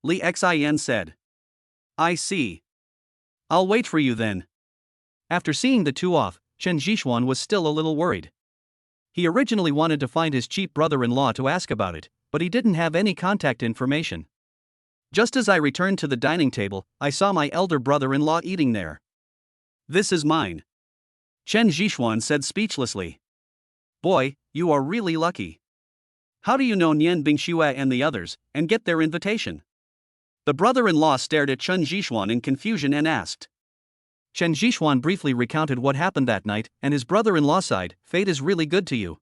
Li Xian said. I see. I'll wait for you then. After seeing the two off, Chen Zhixuan was still a little worried. He originally wanted to find his cheap brother-in-law to ask about it, but he didn't have any contact information. Just as I returned to the dining table, I saw my elder brother-in-law eating there. This is mine. Chen Zhixuan said speechlessly. Boy, you are really lucky. How do you know Nian Bingxue and the others, and get their invitation? The brother-in-law stared at Chen Zhixuan in confusion and asked. Chen Zhixuan briefly recounted what happened that night, and his brother-in-law sighed, fate is really good to you.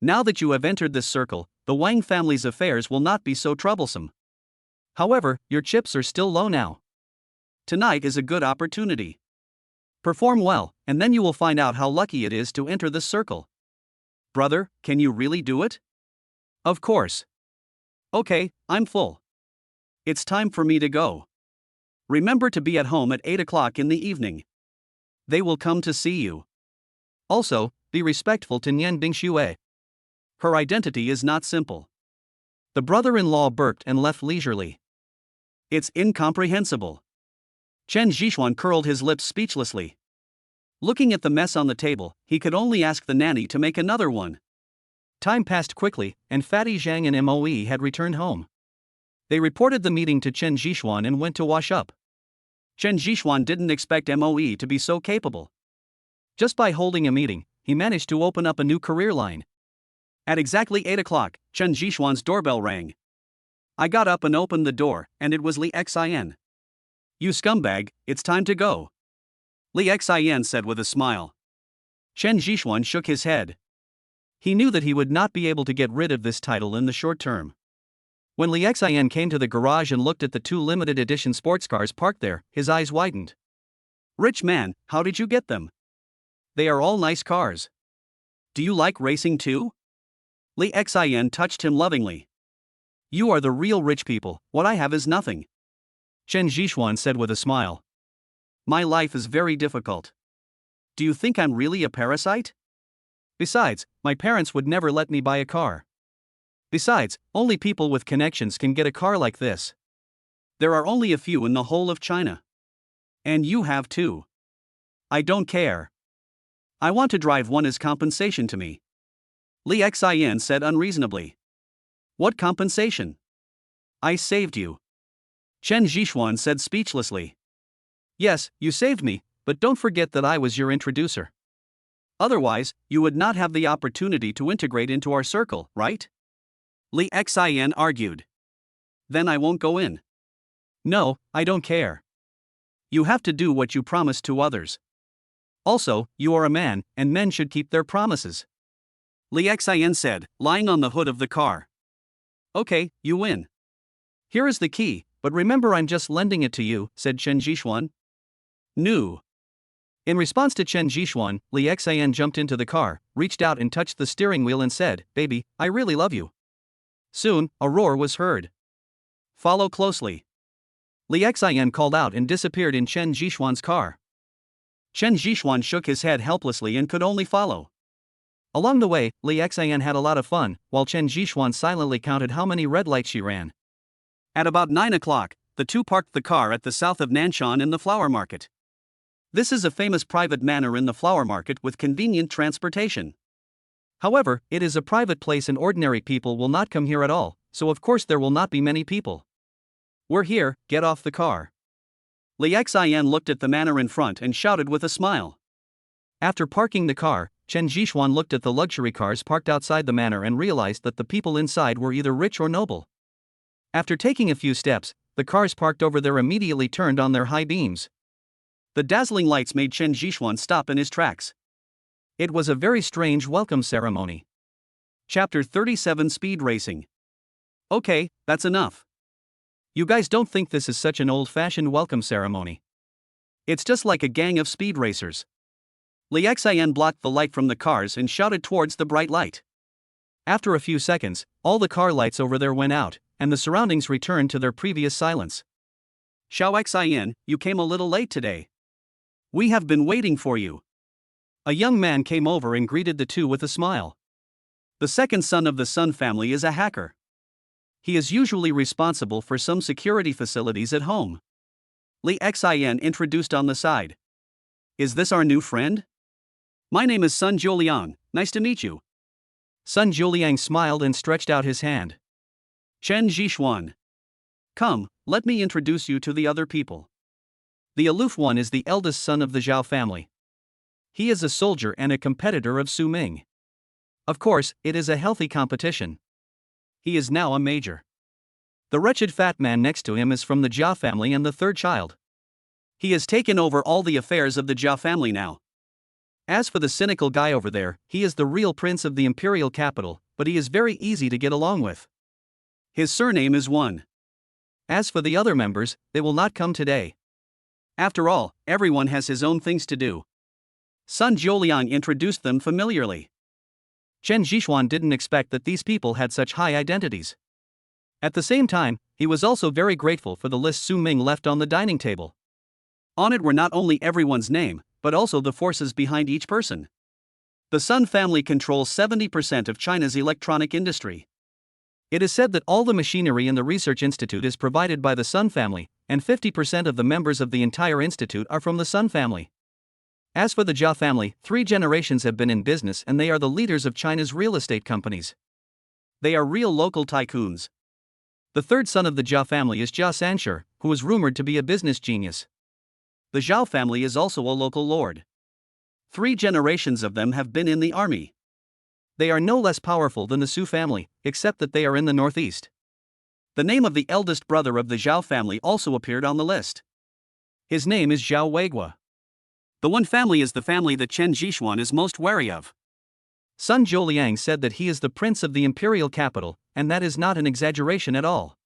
Now that you have entered this circle, the Wang family's affairs will not be so troublesome. However, your chips are still low now. Tonight is a good opportunity. Perform well, and then you will find out how lucky it is to enter this circle. Brother, can you really do it? Of course. Okay, I'm full. It's time for me to go. Remember to be at home at 8 o'clock in the evening. They will come to see you. Also, be respectful to Nian Bingxue. Her identity is not simple. The brother-in-law burped and left leisurely. It's incomprehensible. Chen Zhixuan curled his lips speechlessly. Looking at the mess on the table, he could only ask the nanny to make another one. Time passed quickly, and Fatty Zhang and Moe had returned home. They reported the meeting to Chen Zhixuan and went to wash up. Chen Zhixuan didn't expect Moe to be so capable. Just by holding a meeting, he managed to open up a new career line. At exactly 8 o'clock, Chen Zhixuan's doorbell rang. I got up and opened the door, and it was Li Xian. You scumbag, it's time to go. Li Xian said with a smile. Chen Zhixuan shook his head. He knew that he would not be able to get rid of this title in the short term. When Li Xian came to the garage and looked at the two limited edition sports cars parked there, his eyes widened. Rich man, how did you get them? They are all nice cars. Do you like racing too? Li Xian touched him lovingly. You are the real rich people, what I have is nothing. Chen Zhixuan said with a smile. My life is very difficult. Do you think I'm really a parasite? Besides, my parents would never let me buy a car. Besides, only people with connections can get a car like this. There are only a few in the whole of China. And you have two. I don't care. I want to drive one as compensation to me. Li Xian said unreasonably. What compensation? I saved you. Chen Zhishuan said speechlessly. Yes, you saved me, but don't forget that I was your introducer. Otherwise, you would not have the opportunity to integrate into our circle, right? Li Xian argued. Then I won't go in. No, I don't care. You have to do what you promised to others. Also, you are a man, and men should keep their promises. Li Xian said, lying on the hood of the car. Okay, you win. Here is the key, but remember I'm just lending it to you, said Chen Zhishuan. No. In response to Chen Zhishuan, Li Xian jumped into the car, reached out and touched the steering wheel and said, Baby, I really love you. Soon, a roar was heard. Follow closely. Li Xian called out and disappeared in Chen Zhishuan's car. Chen Zhishuan shook his head helplessly and could only follow. Along the way, Li Xian had a lot of fun, while Chen Zhishuan silently counted how many red lights she ran. At about 9 o'clock, the two parked the car at the south of Nanshan in the flower market. This is a famous private manor in the flower market with convenient transportation. However, it is a private place and ordinary people will not come here at all, so of course there will not be many people. We're here, get off the car. Li Xian looked at the manor in front and shouted with a smile. After parking the car, Chen Zhishuan looked at the luxury cars parked outside the manor and realized that the people inside were either rich or noble. After taking a few steps, the cars parked over there immediately turned on their high beams. The dazzling lights made Chen Zhishuan stop in his tracks. It was a very strange welcome ceremony. Chapter 37 Speed Racing. Okay, that's enough. You guys don't think this is such an old-fashioned welcome ceremony. It's just like a gang of speed racers. Li Xian blocked the light from the cars and shouted towards the bright light. After a few seconds, all the car lights over there went out, and the surroundings returned to their previous silence. Xiao Xian, you came a little late today. We have been waiting for you. A young man came over and greeted the two with a smile. The second son of the Sun family is a hacker. He is usually responsible for some security facilities at home. Li Xian introduced on the side. Is this our new friend? My name is Sun Jiuliang, nice to meet you. Sun Jiuliang smiled and stretched out his hand. Chen Zhishuan. Come, let me introduce you to the other people. The aloof one is the eldest son of the Zhao family. He is a soldier and a competitor of Su Ming. Of course, it is a healthy competition. He is now a major. The wretched fat man next to him is from the Jia family and the third child. He has taken over all the affairs of the Jia family now. As for the cynical guy over there, he is the real prince of the imperial capital, but he is very easy to get along with. His surname is Yuan. As for the other members, they will not come today. After all, everyone has his own things to do. Sun Jiuliang introduced them familiarly. Chen Zhishuan didn't expect that these people had such high identities. At the same time, he was also very grateful for the list Su Ming left on the dining table. On it were not only everyone's name, but also the forces behind each person. The Sun family controls 70% of China's electronic industry. It is said that all the machinery in the research institute is provided by the Sun family, and 50% of the members of the entire institute are from the Sun family. As for the Jia family, 3 generations have been in business and they are the leaders of China's real estate companies. They are real local tycoons. The third son of the Jia family is Jia Sanshur, who is rumored to be a business genius. The Zhao family is also a local lord. 3 generations of them have been in the army. They are no less powerful than the Su family, except that they are in the northeast. The name of the eldest brother of the Zhao family also appeared on the list. His name is Zhao Weigua. The one family is the family that Chen Zhishuan is most wary of. Sun Jiuliang said that he is the prince of the imperial capital, and that is not an exaggeration at all.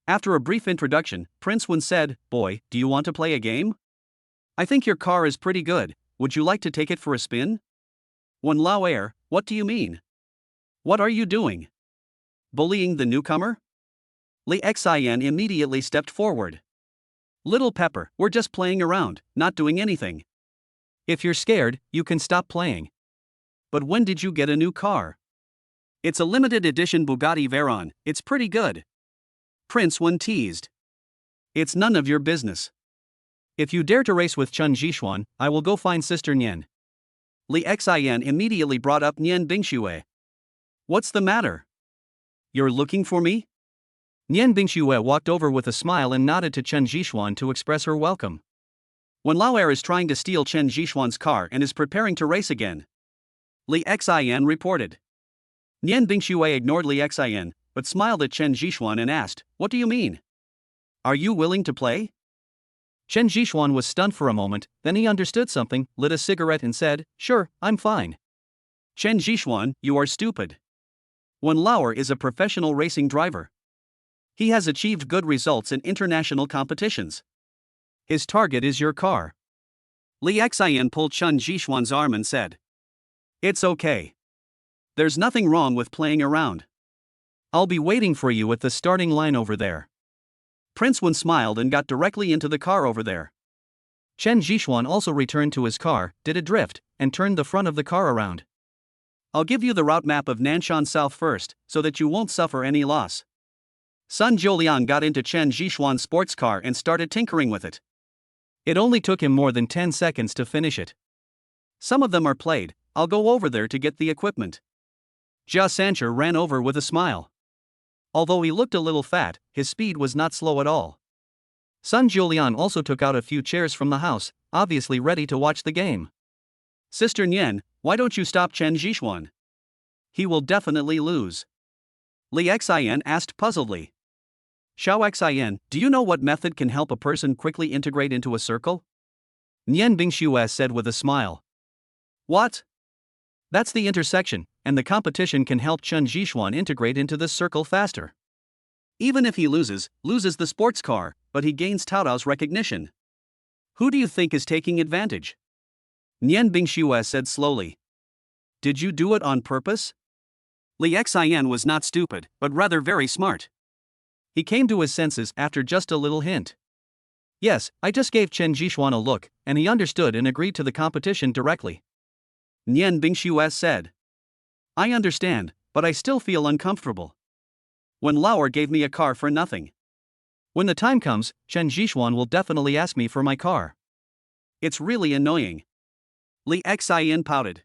After a brief introduction, Prince Wen said, "Boy, do you want to play a game? I think your car is pretty good, would you like to take it for a spin?" Wen Lao Air, what do you mean? What are you doing? Bullying the newcomer? Li Xian immediately stepped forward. Little Pepper, we're just playing around, not doing anything. If you're scared, you can stop playing. But when did you get a new car? It's a limited edition Bugatti Veyron, it's pretty good. Prince Wen teased. It's none of your business. If you dare to race with Chen Zhishuan, I will go find Sister Nian. Li Xian immediately brought up Nian Bingxue. What's the matter? You're looking for me? Nian Bingxue walked over with a smile and nodded to Chen Jixuan to express her welcome. When Lao Er is trying to steal Chen Jixuan's car and is preparing to race again, Li Xian reported. Nian Bingxue ignored Li Xian, but smiled at Chen Jixuan and asked, "What do you mean? Are you willing to play?" Chen Jixuan was stunned for a moment, then he understood something, lit a cigarette and said, "Sure, I'm fine." Chen Jixuan, you are stupid. Wen Lauer is a professional racing driver. He has achieved good results in international competitions. His target is your car. Li Xian pulled Chen Jixuan's arm and said, "It's okay. There's nothing wrong with playing around. I'll be waiting for you at the starting line over there." Prince Wen smiled and got directly into the car over there. Chen Jixuan also returned to his car, did a drift, and turned the front of the car around. I'll give you the route map of Nanshan South first, so that you won't suffer any loss. Sun Jiuliang got into Chen Jixuan's sports car and started tinkering with it. It only took him more than 10 seconds to finish it. Some of them are played, I'll go over there to get the equipment. Jia Sancher ran over with a smile. Although he looked a little fat, his speed was not slow at all. Sun Jiuliang also took out a few chairs from the house, obviously ready to watch the game. Sister Nian, why don't you stop Chen Jixuan? He will definitely lose. Li Xian asked puzzledly. Xiao Xian, do you know what method can help a person quickly integrate into a circle? Nian Bingxue said with a smile. What? That's the intersection, and the competition can help Chen Jixuan integrate into this circle faster. Even if he loses the sports car, but he gains Taodao's recognition. Who do you think is taking advantage? Nian Bingxue said slowly. Did you do it on purpose? Li Xian was not stupid, but rather very smart. He came to his senses after just a little hint. Yes, I just gave Chen Jixuan a look, and he understood and agreed to the competition directly. Nian Bingxue said. I understand, but I still feel uncomfortable. Wen Lauer gave me a car for nothing. When the time comes, Chen Jixuan will definitely ask me for my car. It's really annoying. Li Xian pouted.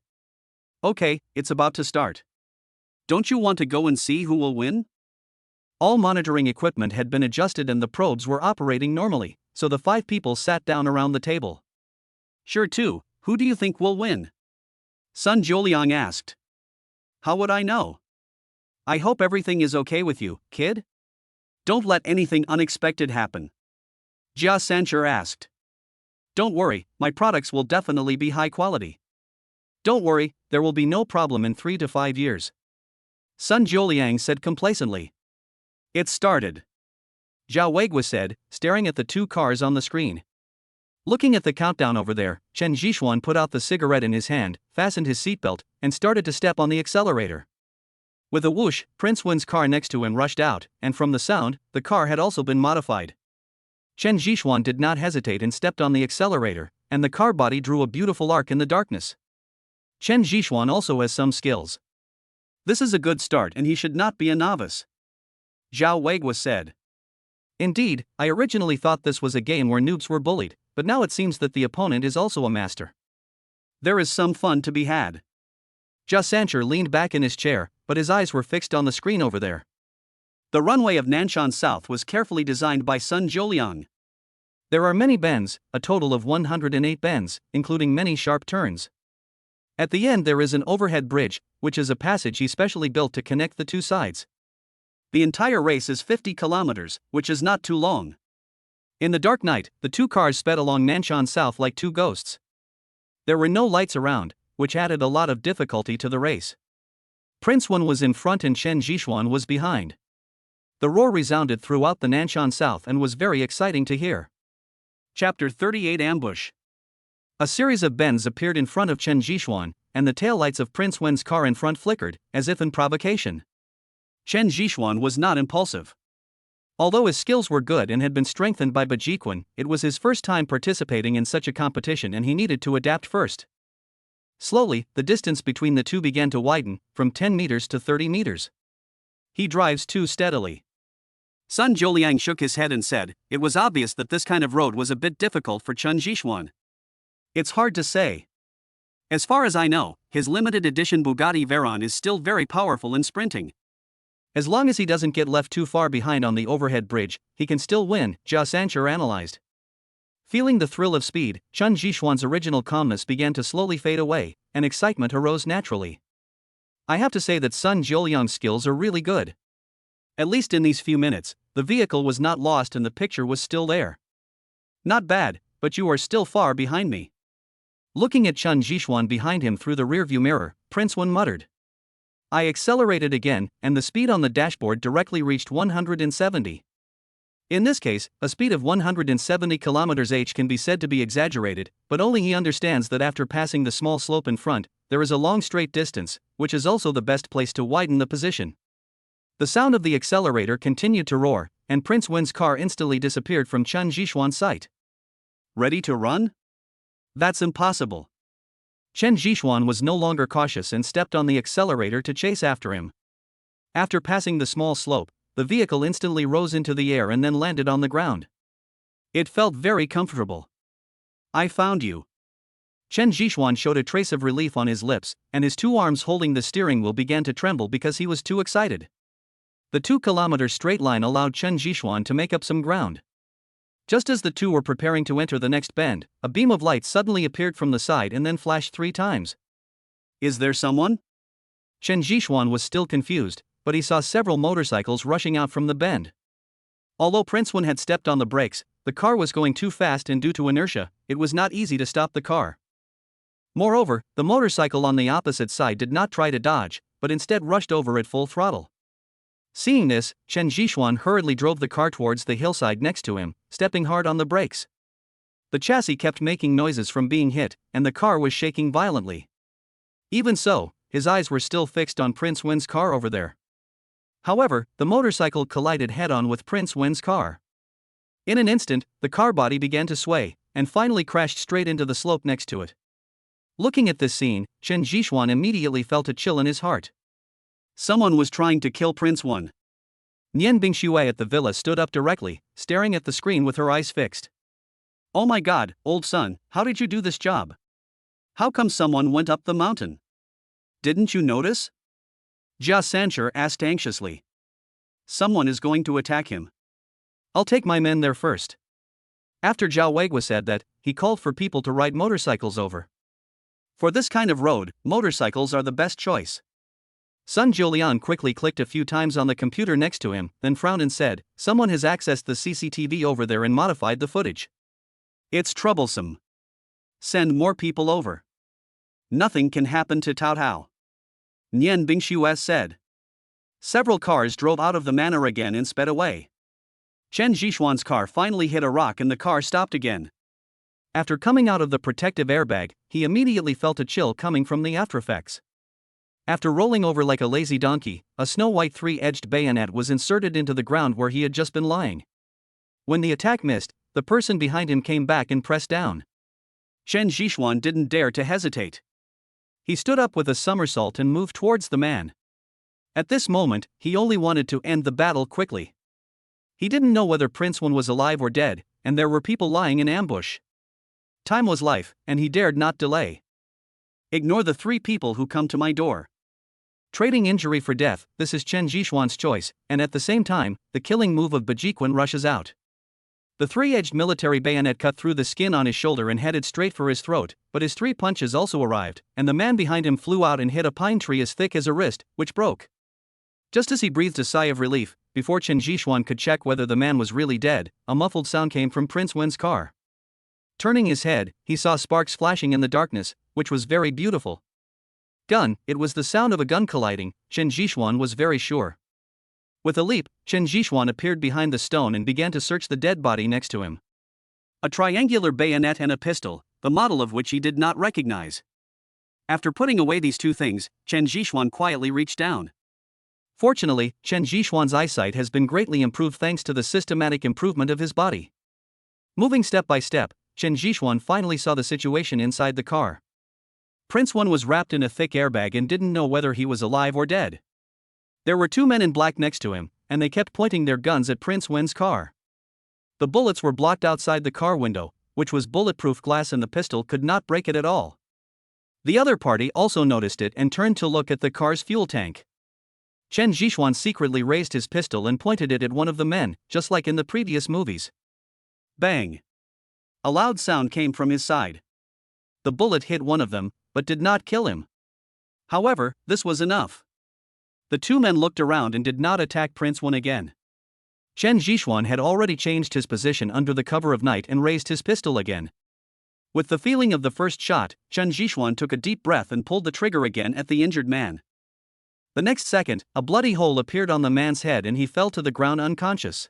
Okay, it's about to start. Don't you want to go and see who will win? All monitoring equipment had been adjusted and the probes were operating normally, so the 5 people sat down around the table. Sure too, who do you think will win? Sun Jiuliang asked. How would I know? I hope everything is okay with you, kid? Don't let anything unexpected happen. Jia Sancher asked. Don't worry, my products will definitely be high quality. Don't worry, there will be no problem in 3 to 5 years. Sun Jiuliang said complacently. It started. Zhao Weigua said, staring at the 2 cars on the screen. Looking at the countdown over there, Chen Jixuan put out the cigarette in his hand, fastened his seatbelt, and started to step on the accelerator. With a whoosh, Prince Wen's car next to him rushed out, and from the sound, the car had also been modified. Chen Jixuan did not hesitate and stepped on the accelerator, and the car body drew a beautiful arc in the darkness. Chen Jixuan also has some skills. This is a good start and he should not be a novice. Zhao Weigua said. Indeed, I originally thought this was a game where noobs were bullied, but now it seems that the opponent is also a master. There is some fun to be had. Jia Sancher leaned back in his chair, but his eyes were fixed on the screen over there. The runway of Nanshan South was carefully designed by Sun Jiuliang. There are many bends, a total of 108 bends, including many sharp turns. At the end there is an overhead bridge, which is a passage he specially built to connect the 2 sides. The entire race is 50 kilometers, which is not too long. In the dark night, the 2 cars sped along Nanshan South like 2 ghosts. There were no lights around, which added a lot of difficulty to the race. Prince Wen was in front and Chen Jixuan was behind. The roar resounded throughout the Nanshan South and was very exciting to hear. Chapter 38 Ambush. A series of bends appeared in front of Chen Jixuan, and the taillights of Prince Wen's car in front flickered, as if in provocation. Chen Jixuan was not impulsive. Although his skills were good and had been strengthened by Bugatti, it was his first time participating in such a competition and he needed to adapt first. Slowly, the distance between the 2 began to widen, from 10 meters to 30 meters. He drives too steadily. Sun Jiuliang shook his head and said, it was obvious that this kind of road was a bit difficult for Chen Jixuan. It's hard to say. As far as I know, his limited edition Bugatti Veyron is still very powerful in sprinting. As long as he doesn't get left too far behind on the overhead bridge, he can still win, Jia Sanchur analyzed. Feeling the thrill of speed, Chen Zhishuan's original calmness began to slowly fade away, and excitement arose naturally. I have to say that Sun Jiuliang's skills are really good. At least in these few minutes, the vehicle was not lost and the picture was still there. Not bad, but you are still far behind me. Looking at Chen Zhishuan behind him through the rearview mirror, Prince Wen muttered. I accelerated again, and the speed on the dashboard directly reached 170. In this case, a speed of 170 km/h can be said to be exaggerated, but only he understands that after passing the small slope in front, there is a long straight distance, which is also the best place to widen the position. The sound of the accelerator continued to roar, and Prince Wen's car instantly disappeared from Chen Zhishuan's sight. Ready to run? That's impossible. Chen Zhishuan was no longer cautious and stepped on the accelerator to chase after him. After passing the small slope, the vehicle instantly rose into the air and then landed on the ground. It felt very comfortable. I found you. Chen Zhishuan showed a trace of relief on his lips, and his two arms holding the steering wheel began to tremble because he was too excited. The 2-kilometer straight line allowed Chen Zhishuan to make up some ground. Just as the two were preparing to enter the next bend, a beam of light suddenly appeared from the side and then flashed 3 times. Is there someone? Chen Zhishuan was still confused, but he saw several motorcycles rushing out from the bend. Although Prince Wen had stepped on the brakes, the car was going too fast and due to inertia, it was not easy to stop the car. Moreover, the motorcycle on the opposite side did not try to dodge, but instead rushed over at full throttle. Seeing this, Chen Zhishuan hurriedly drove the car towards the hillside next to him, stepping hard on the brakes. The chassis kept making noises from being hit, and the car was shaking violently. Even so, his eyes were still fixed on Prince Wen's car over there. However, the motorcycle collided head-on with Prince Wen's car. In an instant, the car body began to sway, and finally crashed straight into the slope next to it. Looking at this scene, Chen Zhishuan immediately felt a chill in his heart. Someone was trying to kill Prince Wen. Nian Bingshui at the villa stood up directly, staring at the screen with her eyes fixed. Oh my god, old son, how did you do this job? How come someone went up the mountain? Didn't you notice? Jia Sanchur asked anxiously. Someone is going to attack him. I'll take my men there first. After Zhao Weigua said that, he called for people to ride motorcycles over. For this kind of road, motorcycles are the best choice. Sun Jiuliang quickly clicked a few times on the computer next to him, then frowned and said, someone has accessed the CCTV over there and modified the footage. It's troublesome. Send more people over. Nothing can happen to Tao Hao. Nian Bingshui said. Several cars drove out of the manor again and sped away. Chen Zhishuan's car finally hit a rock and the car stopped again. After coming out of the protective airbag, he immediately felt a chill coming from the aftereffects. After rolling over like a lazy donkey, a snow-white 3-edged bayonet was inserted into the ground where he had just been lying. When the attack missed, the person behind him came back and pressed down. Chen Zhishuan didn't dare to hesitate. He stood up with a somersault and moved towards the man. At this moment, he only wanted to end the battle quickly. He didn't know whether Prince Wen was alive or dead, and there were people lying in ambush. Time was life, and he dared not delay. Ignore the 3 people who come to my door. Trading injury for death, this is Chen Zhishuan's choice, and at the same time, the killing move of Bugatti rushes out. The 3-edged military bayonet cut through the skin on his shoulder and headed straight for his throat, but his 3 punches also arrived, and the man behind him flew out and hit a pine tree as thick as a wrist, which broke. Just as he breathed a sigh of relief, before Chen Zhishuan could check whether the man was really dead, a muffled sound came from Prince Wen's car. Turning his head, he saw sparks flashing in the darkness, which was very beautiful. Gun, it was the sound of a gun colliding, Chen Zhishuan was very sure. With a leap, Chen Zhishuan appeared behind the stone and began to search the dead body next to him. A triangular bayonet and a pistol, the model of which he did not recognize. After putting away these 2 things, Chen Zhishuan quietly reached down. Fortunately, Chen Zhishuan's eyesight has been greatly improved thanks to the systematic improvement of his body. Moving step by step, Chen Zhishuan finally saw the situation inside the car. Prince Wen was wrapped in a thick airbag and didn't know whether he was alive or dead. There were 2 men in black next to him, and they kept pointing their guns at Prince Wen's car. The bullets were blocked outside the car window, which was bulletproof glass, and the pistol could not break it at all. The other party also noticed it and turned to look at the car's fuel tank. Chen Zhixuan secretly raised his pistol and pointed it at one of the men, just like in the previous movies. Bang! A loud sound came from his side. The bullet hit one of them, but did not kill him. However, this was enough. The two men looked around and did not attack Prince Wen again. Chen Zhixuan had already changed his position under the cover of night and raised his pistol again. With the feeling of the first shot, Chen Zhixuan took a deep breath and pulled the trigger again at the injured man. The next second, a bloody hole appeared on the man's head and he fell to the ground unconscious.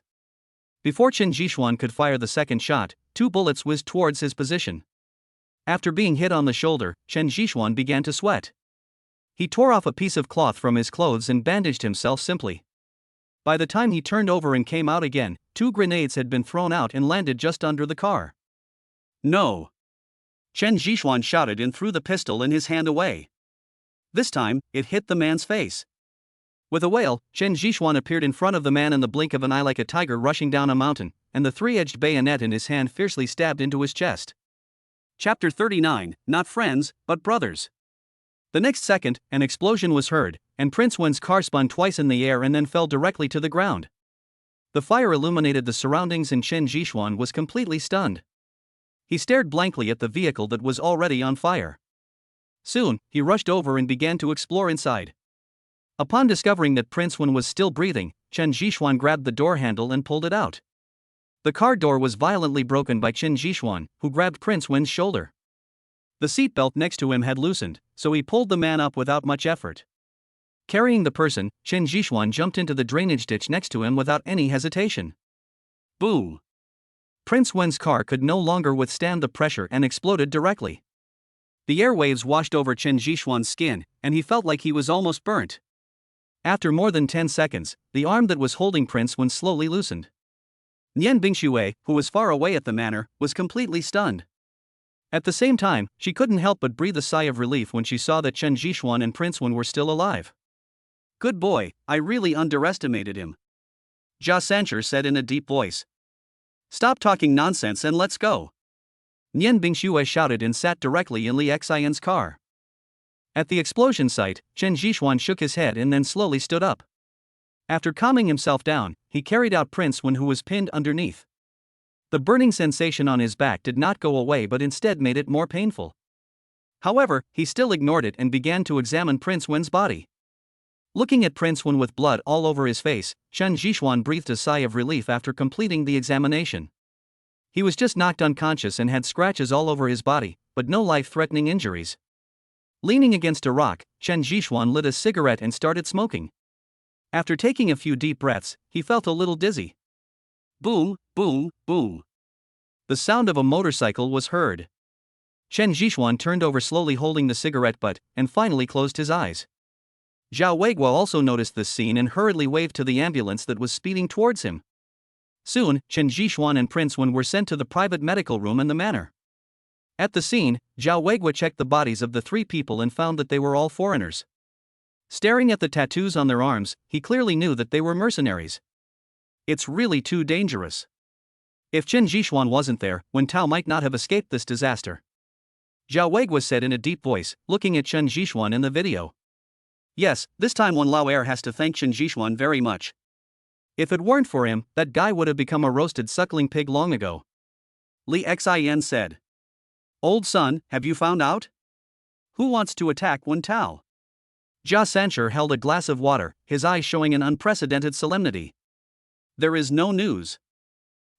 Before Chen Zhixuan could fire the second shot, 2 bullets whizzed towards his position. After being hit on the shoulder, Chen Zhixuan began to sweat. He tore off a piece of cloth from his clothes and bandaged himself simply. By the time he turned over and came out again, 2 grenades had been thrown out and landed just under the car. No! Chen Zhixuan shouted and threw the pistol in his hand away. This time, it hit the man's face. With a wail, Chen Zhixuan appeared in front of the man in the blink of an eye like a tiger rushing down a mountain, and the 3-edged bayonet in his hand fiercely stabbed into his chest. Chapter 39, Not Friends, but Brothers. The next second, an explosion was heard, and Prince Wen's car spun twice in the air and then fell directly to the ground. The fire illuminated the surroundings and Chen Zhixuan was completely stunned. He stared blankly at the vehicle that was already on fire. Soon, he rushed over and began to explore inside. Upon discovering that Prince Wen was still breathing, Chen Zhixuan grabbed the door handle and pulled it out. The car door was violently broken by Chen Zhixuan, who grabbed Prince Wen's shoulder. The seatbelt next to him had loosened, so he pulled the man up without much effort. Carrying the person, Chen Zhixuan jumped into the drainage ditch next to him without any hesitation. Boom! Prince Wen's car could no longer withstand the pressure and exploded directly. The airwaves washed over Chen Zhixuan's skin, and he felt like he was almost burnt. After more than 10 seconds, the arm that was holding Prince Wen slowly loosened. Nian Bingxue, who was far away at the manor, was completely stunned. At the same time, she couldn't help but breathe a sigh of relief when she saw that Chen Zhixuan and Prince Wen were still alive. Good boy, I really underestimated him, Jia Sancher said in a deep voice. Stop talking nonsense and let's go. Nian Bingxue shouted and sat directly in Li Xian's car. At the explosion site, Chen Zhixuan shook his head and then slowly stood up. After calming himself down, he carried out Prince Wen, who was pinned underneath. The burning sensation on his back did not go away but instead made it more painful. However, he still ignored it and began to examine Prince Wen's body. Looking at Prince Wen with blood all over his face, Chen Zhixuan breathed a sigh of relief after completing the examination. He was just knocked unconscious and had scratches all over his body, but no life-threatening injuries. Leaning against a rock, Chen Zhixuan lit a cigarette and started smoking. After taking a few deep breaths, he felt a little dizzy. Boom, boom, boom. The sound of a motorcycle was heard. Chen Zhixuan turned over slowly holding the cigarette butt, and finally closed his eyes. Zhao Weiguo also noticed this scene and hurriedly waved to the ambulance that was speeding towards him. Soon, Chen Zhixuan and Prince Wen were sent to the private medical room in the manor. At the scene, Zhao Weiguo checked the bodies of the 3 people and found that they were all foreigners. Staring at the tattoos on their arms, he clearly knew that they were mercenaries. It's really too dangerous. If Chen Zhixuan wasn't there, Wen Tao might not have escaped this disaster. Zhao Weiguo said in a deep voice, looking at Chen Zhixuan in the video. Yes, this time Wen Laoer has to thank Chen Zhixuan very much. If it weren't for him, that guy would have become a roasted suckling pig long ago. Li Xian said. Old son, have you found out? Who wants to attack Wen Tao? Jia Sancher held a glass of water, his eyes showing an unprecedented solemnity. There is no news.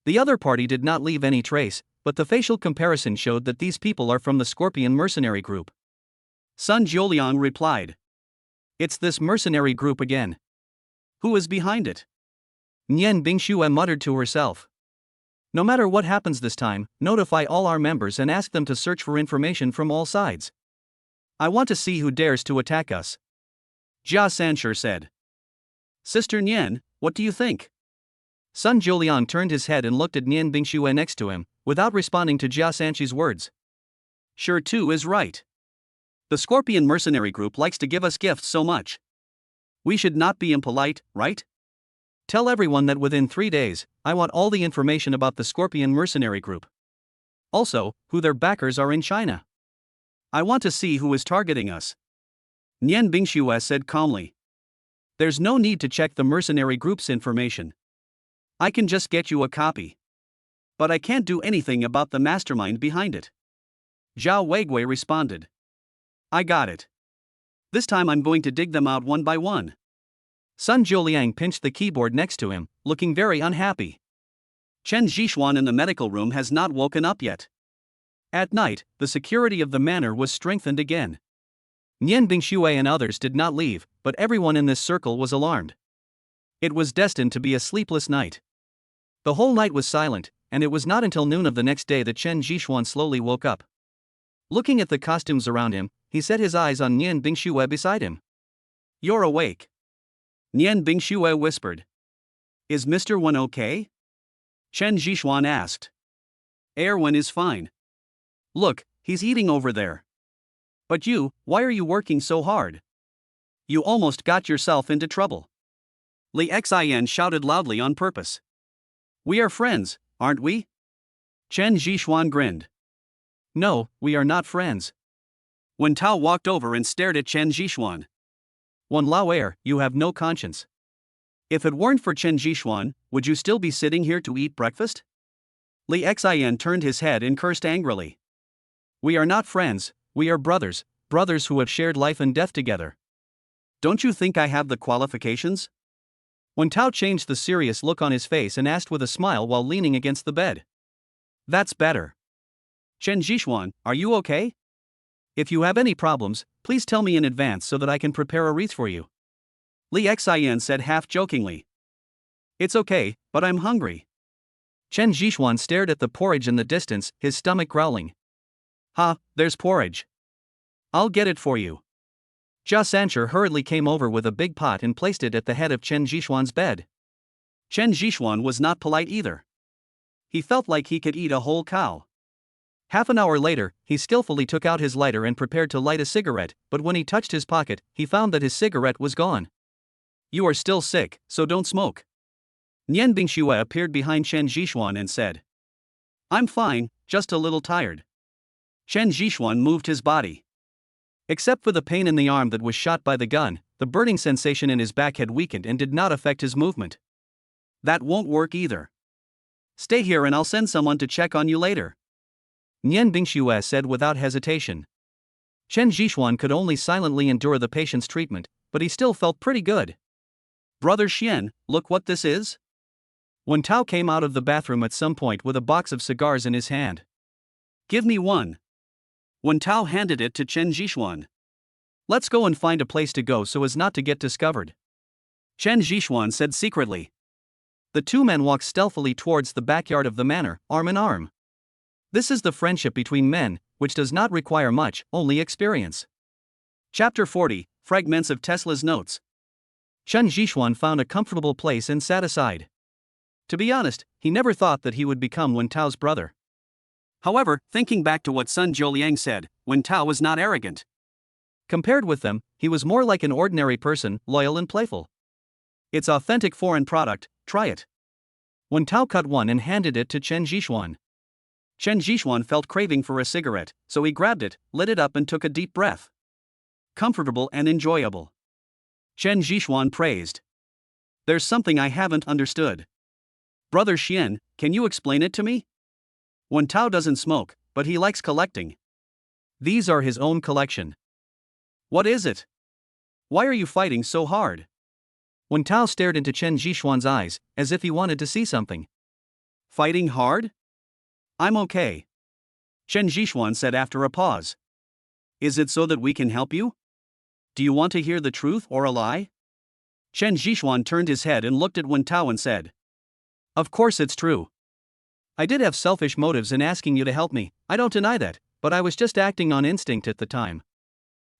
The other party did not leave any trace, but the facial comparison showed that these people are from the Scorpion mercenary group. Sun Jiuliang replied. It's this mercenary group again. Who is behind it? Nian Bingxue muttered to herself. No matter what happens this time, notify all our members and ask them to search for information from all sides. I want to see who dares to attack us. Jia Sancher said. Sister Nian, what do you think? Sun Jiuliang turned his head and looked at Nian Bingxue next to him, without responding to Jia Sancher's words. Sure too is right. The Scorpion mercenary group likes to give us gifts so much. We should not be impolite, right? Tell everyone that within 3 days, I want all the information about the Scorpion mercenary group. Also, who their backers are in China. I want to see who is targeting us. Nian Bingxue said calmly. There's no need to check the mercenary group's information. I can just get you a copy. But I can't do anything about the mastermind behind it. Zhao Weigui responded. I got it. This time I'm going to dig them out one by one. Sun Jiuliang pinched the keyboard next to him, looking very unhappy. Chen Zhixuan in the medical room has not woken up yet. At night, the security of the manor was strengthened again. Nian Bingxue and others did not leave, but everyone in this circle was alarmed. It was destined to be a sleepless night. The whole night was silent, and it was not until noon of the next day that Chen Zhixuan slowly woke up. Looking at the costumes around him, he set his eyes on Nian Bingxue beside him. You're awake. Nian Bingxue whispered. Is Mr. Wen okay? Chen Zhixuan asked. Erwin is fine. Look, he's eating over there. But you, why are you working so hard? You almost got yourself into trouble. Li Xin shouted loudly on purpose. We are friends, aren't we? Chen Zhixuan grinned. No, we are not friends. Wen Tao walked over and stared at Chen Zhixuan. Wen Lao, you have no conscience. If it weren't for Chen Zhixuan, would you still be sitting here to eat breakfast? Li Xin turned his head and cursed angrily. We are not friends, we are brothers, brothers who have shared life and death together. Don't you think I have the qualifications? Wen Tao changed the serious look on his face and asked with a smile while leaning against the bed. That's better. Chen Zhixuan, are you okay? If you have any problems, please tell me in advance so that I can prepare a wreath for you. Li Xin said half-jokingly. It's okay, but I'm hungry. Chen Zhixuan stared at the porridge in the distance, his stomach growling. Ha, there's porridge. I'll get it for you. Jia Sancher hurriedly came over with a big pot and placed it at the head of Chen Zhixuan's bed. Chen Zhixuan was not polite either. He felt like he could eat a whole cow. Half an hour later, he skillfully took out his lighter and prepared to light a cigarette, but when he touched his pocket, he found that his cigarette was gone. You are still sick, so don't smoke. Nian Bingxue appeared behind Chen Zhixuan and said. I'm fine, just a little tired. Chen Zhixuan moved his body. Except for the pain in the arm that was shot by the gun, the burning sensation in his back had weakened and did not affect his movement. That won't work either. Stay here and I'll send someone to check on you later. Nian Bingxue said without hesitation. Chen Zhixuan could only silently endure the patient's treatment, but he still felt pretty good. Brother Xian, look what this is. Wen Tao came out of the bathroom at some point with a box of cigars in his hand. Give me one. Wen Tao handed it to Chen Zhixuan. Let's go and find a place to go so as not to get discovered. Chen Zhixuan said secretly. The two men walked stealthily towards the backyard of the manor, arm in arm. This is the friendship between men, which does not require much, only experience. Chapter 40, Fragments of Tesla's Notes. Chen Zhixuan found a comfortable place and sat aside. To be honest, he never thought that he would become Wen Tao's brother. However, thinking back to what Sun Jiuliang said, Wen Tao was not arrogant. Compared with them, he was more like an ordinary person, loyal and playful. It's authentic foreign product, try it. Wen Tao cut one and handed it to Chen Zhixuan. Chen Zhixuan felt craving for a cigarette, so he grabbed it, lit it up and took a deep breath. Comfortable and enjoyable. Chen Zhixuan praised. There's something I haven't understood. Brother Xian, can you explain it to me? Wen Tao doesn't smoke, but he likes collecting. These are his own collection. What is it? Why are you fighting so hard? Wen Tao stared into Chen Zhixuan's eyes, as if he wanted to see something. Fighting hard? I'm okay. Chen Zhixuan said after a pause. Is it so that we can help you? Do you want to hear the truth or a lie? Chen Zhixuan turned his head and looked at Wen Tao and said. Of course it's true. I did have selfish motives in asking you to help me, I don't deny that, but I was just acting on instinct at the time.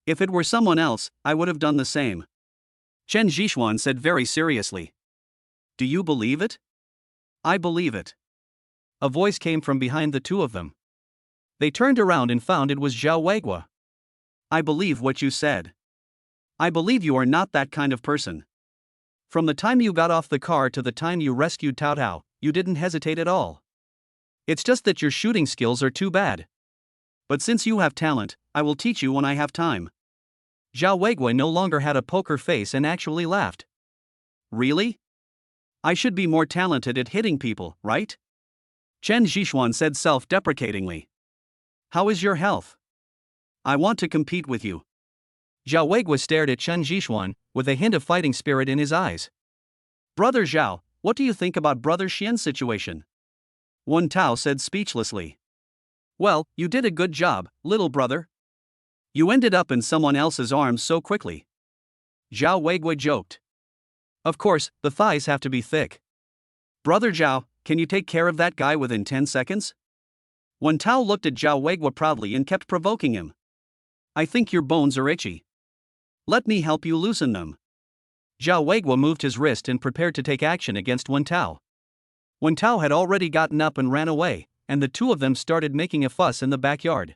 If it were someone else, I would have done the same. Chen Zhixuan said very seriously. Do you believe it? I believe it. A voice came from behind the two of them. They turned around and found it was Zhao Weigui. I believe what you said. I believe you are not that kind of person. From the time you got off the car to the time you rescued Tao Tao, you didn't hesitate at all. It's just that your shooting skills are too bad. But since you have talent, I will teach you when I have time. Zhao Weigui no longer had a poker face and actually laughed. Really? I should be more talented at hitting people, right? Chen Zhishuan said self-deprecatingly. How is your health? I want to compete with you. Zhao Weigui stared at Chen Zhishuan, with a hint of fighting spirit in his eyes. Brother Zhao, what do you think about Brother Xian's situation? Wen Tao said speechlessly. Well, you did a good job, little brother. You ended up in someone else's arms so quickly. Zhao Weigui joked. Of course, the thighs have to be thick. Brother Zhao, can you take care of that guy within 10 seconds? Wen Tao looked at Zhao Weigui proudly and kept provoking him. I think your bones are itchy. Let me help you loosen them. Zhao Weigui moved his wrist and prepared to take action against Wen Tao. Wen Tao had already gotten up and ran away, and the two of them started making a fuss in the backyard.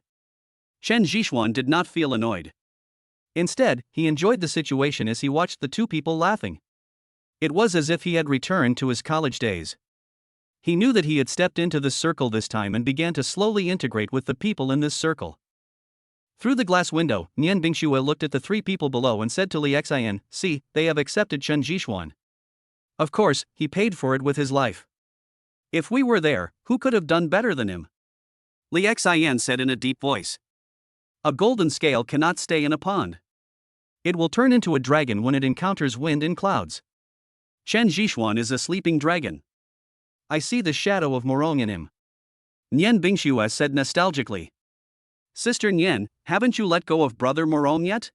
Chen Zhishuan did not feel annoyed. Instead, he enjoyed the situation as he watched the two people laughing. It was as if he had returned to his college days. He knew that he had stepped into this circle this time and began to slowly integrate with the people in this circle. Through the glass window, Nian Bingxue looked at the three people below and said to Li Xian, "See, they have accepted Chen Zhishuan. Of course, he paid for it with his life. If we were there, who could have done better than him?" Li Xian said in a deep voice. A golden scale cannot stay in a pond. It will turn into a dragon when it encounters wind and clouds. Chen Zhishuan is a sleeping dragon. I see the shadow of Morong in him. Nian Bingxue said nostalgically. Sister Nian, haven't you let go of Brother Morong yet?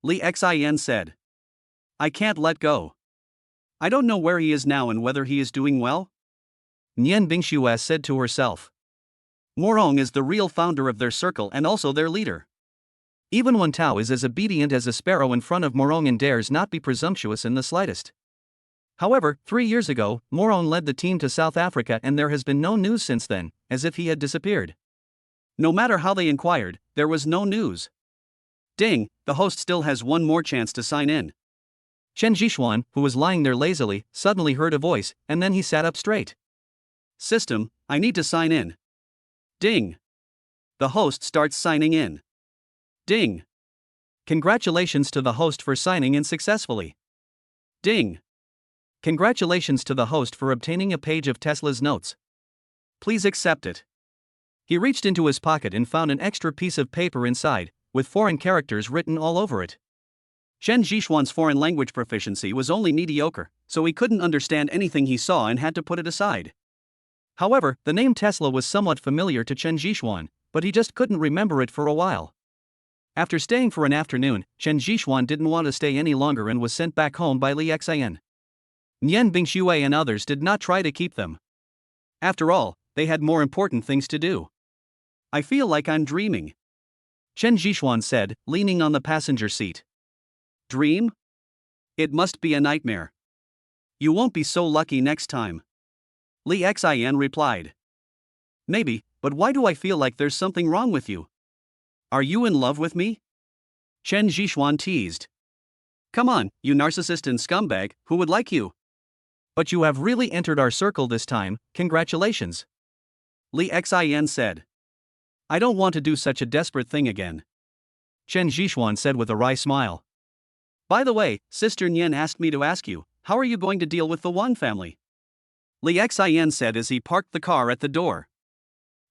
Li Xian said. I can't let go. I don't know where he is now and whether he is doing well. Nian Bingxue said to herself. Morong is the real founder of their circle and also their leader. Even Wen Tao is as obedient as a sparrow in front of Morong and dares not be presumptuous in the slightest. However, 3 years ago, Morong led the team to South Africa and there has been no news since then, as if he had disappeared. No matter how they inquired, there was no news. Ding, the host still has one more chance to sign in. Chen Zhishuan, who was lying there lazily, suddenly heard a voice, and then he sat up straight. System, I need to sign in. Ding. The host starts signing in. Ding. Congratulations to the host for signing in successfully. Ding. Congratulations to the host for obtaining a page of Tesla's notes. Please accept it. He reached into his pocket and found an extra piece of paper inside, with foreign characters written all over it. Chen Zhishuan's foreign language proficiency was only mediocre, so he couldn't understand anything he saw and had to put it aside. However, the name Tesla was somewhat familiar to Chen Zhishuan, but he just couldn't remember it for a while. After staying for an afternoon, Chen Zhishuan didn't want to stay any longer and was sent back home by Li Xian. Nian Bingxue and others did not try to keep them. After all, they had more important things to do. I feel like I'm dreaming, Chen Zhishuan said, leaning on the passenger seat. Dream? It must be a nightmare. You won't be so lucky next time. Li Xian replied. Maybe, but why do I feel like there's something wrong with you? Are you in love with me? Chen Zhishuan teased. Come on, you narcissist and scumbag, who would like you? But you have really entered our circle this time, congratulations. Li Xian said. I don't want to do such a desperate thing again. Chen Zhishuan said with a wry smile. By the way, Sister Nian asked me to ask you, how are you going to deal with the Wang family? Li Xian said as he parked the car at the door.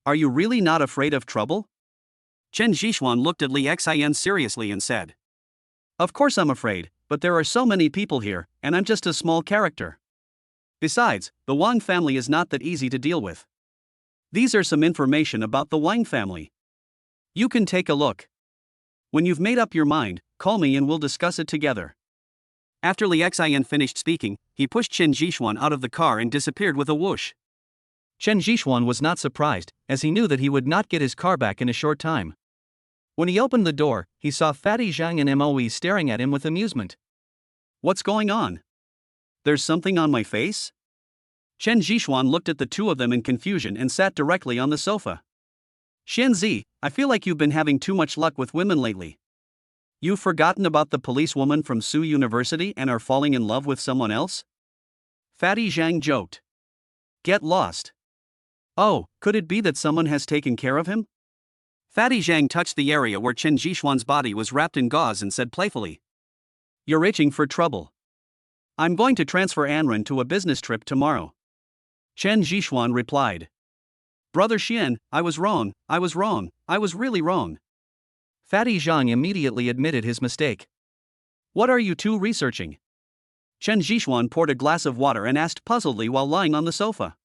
Are you really not afraid of trouble? Chen Zhishuan looked at Li Xian seriously and said. Of course I'm afraid, but there are so many people here, and I'm just a small character. Besides, the Wang family is not that easy to deal with. These are some information about the Wang family. You can take a look. When you've made up your mind, call me and we'll discuss it together. After Li Xian finished speaking, he pushed Chen Zhishuan out of the car and disappeared with a whoosh. Chen Zhishuan was not surprised, as he knew that he would not get his car back in a short time. When he opened the door, he saw Fatty Zhang and Moe staring at him with amusement. What's going on? There's something on my face? Chen Zhishuan looked at the two of them in confusion and sat directly on the sofa. Xianzi, I feel like you've been having too much luck with women lately. You've forgotten about the policewoman from Su University and are falling in love with someone else? Fatty Zhang joked. Get lost. Oh, could it be that someone has taken care of him? Fatty Zhang touched the area where Chen Jishuan's body was wrapped in gauze and said playfully, "You're itching for trouble. I'm going to transfer Anren to a business trip tomorrow." Chen Jishuan replied, "Brother Xian, I was wrong, I was really wrong." Fatty Zhang immediately admitted his mistake. "What are you two researching?" Chen Jishuan poured a glass of water and asked puzzledly while lying on the sofa.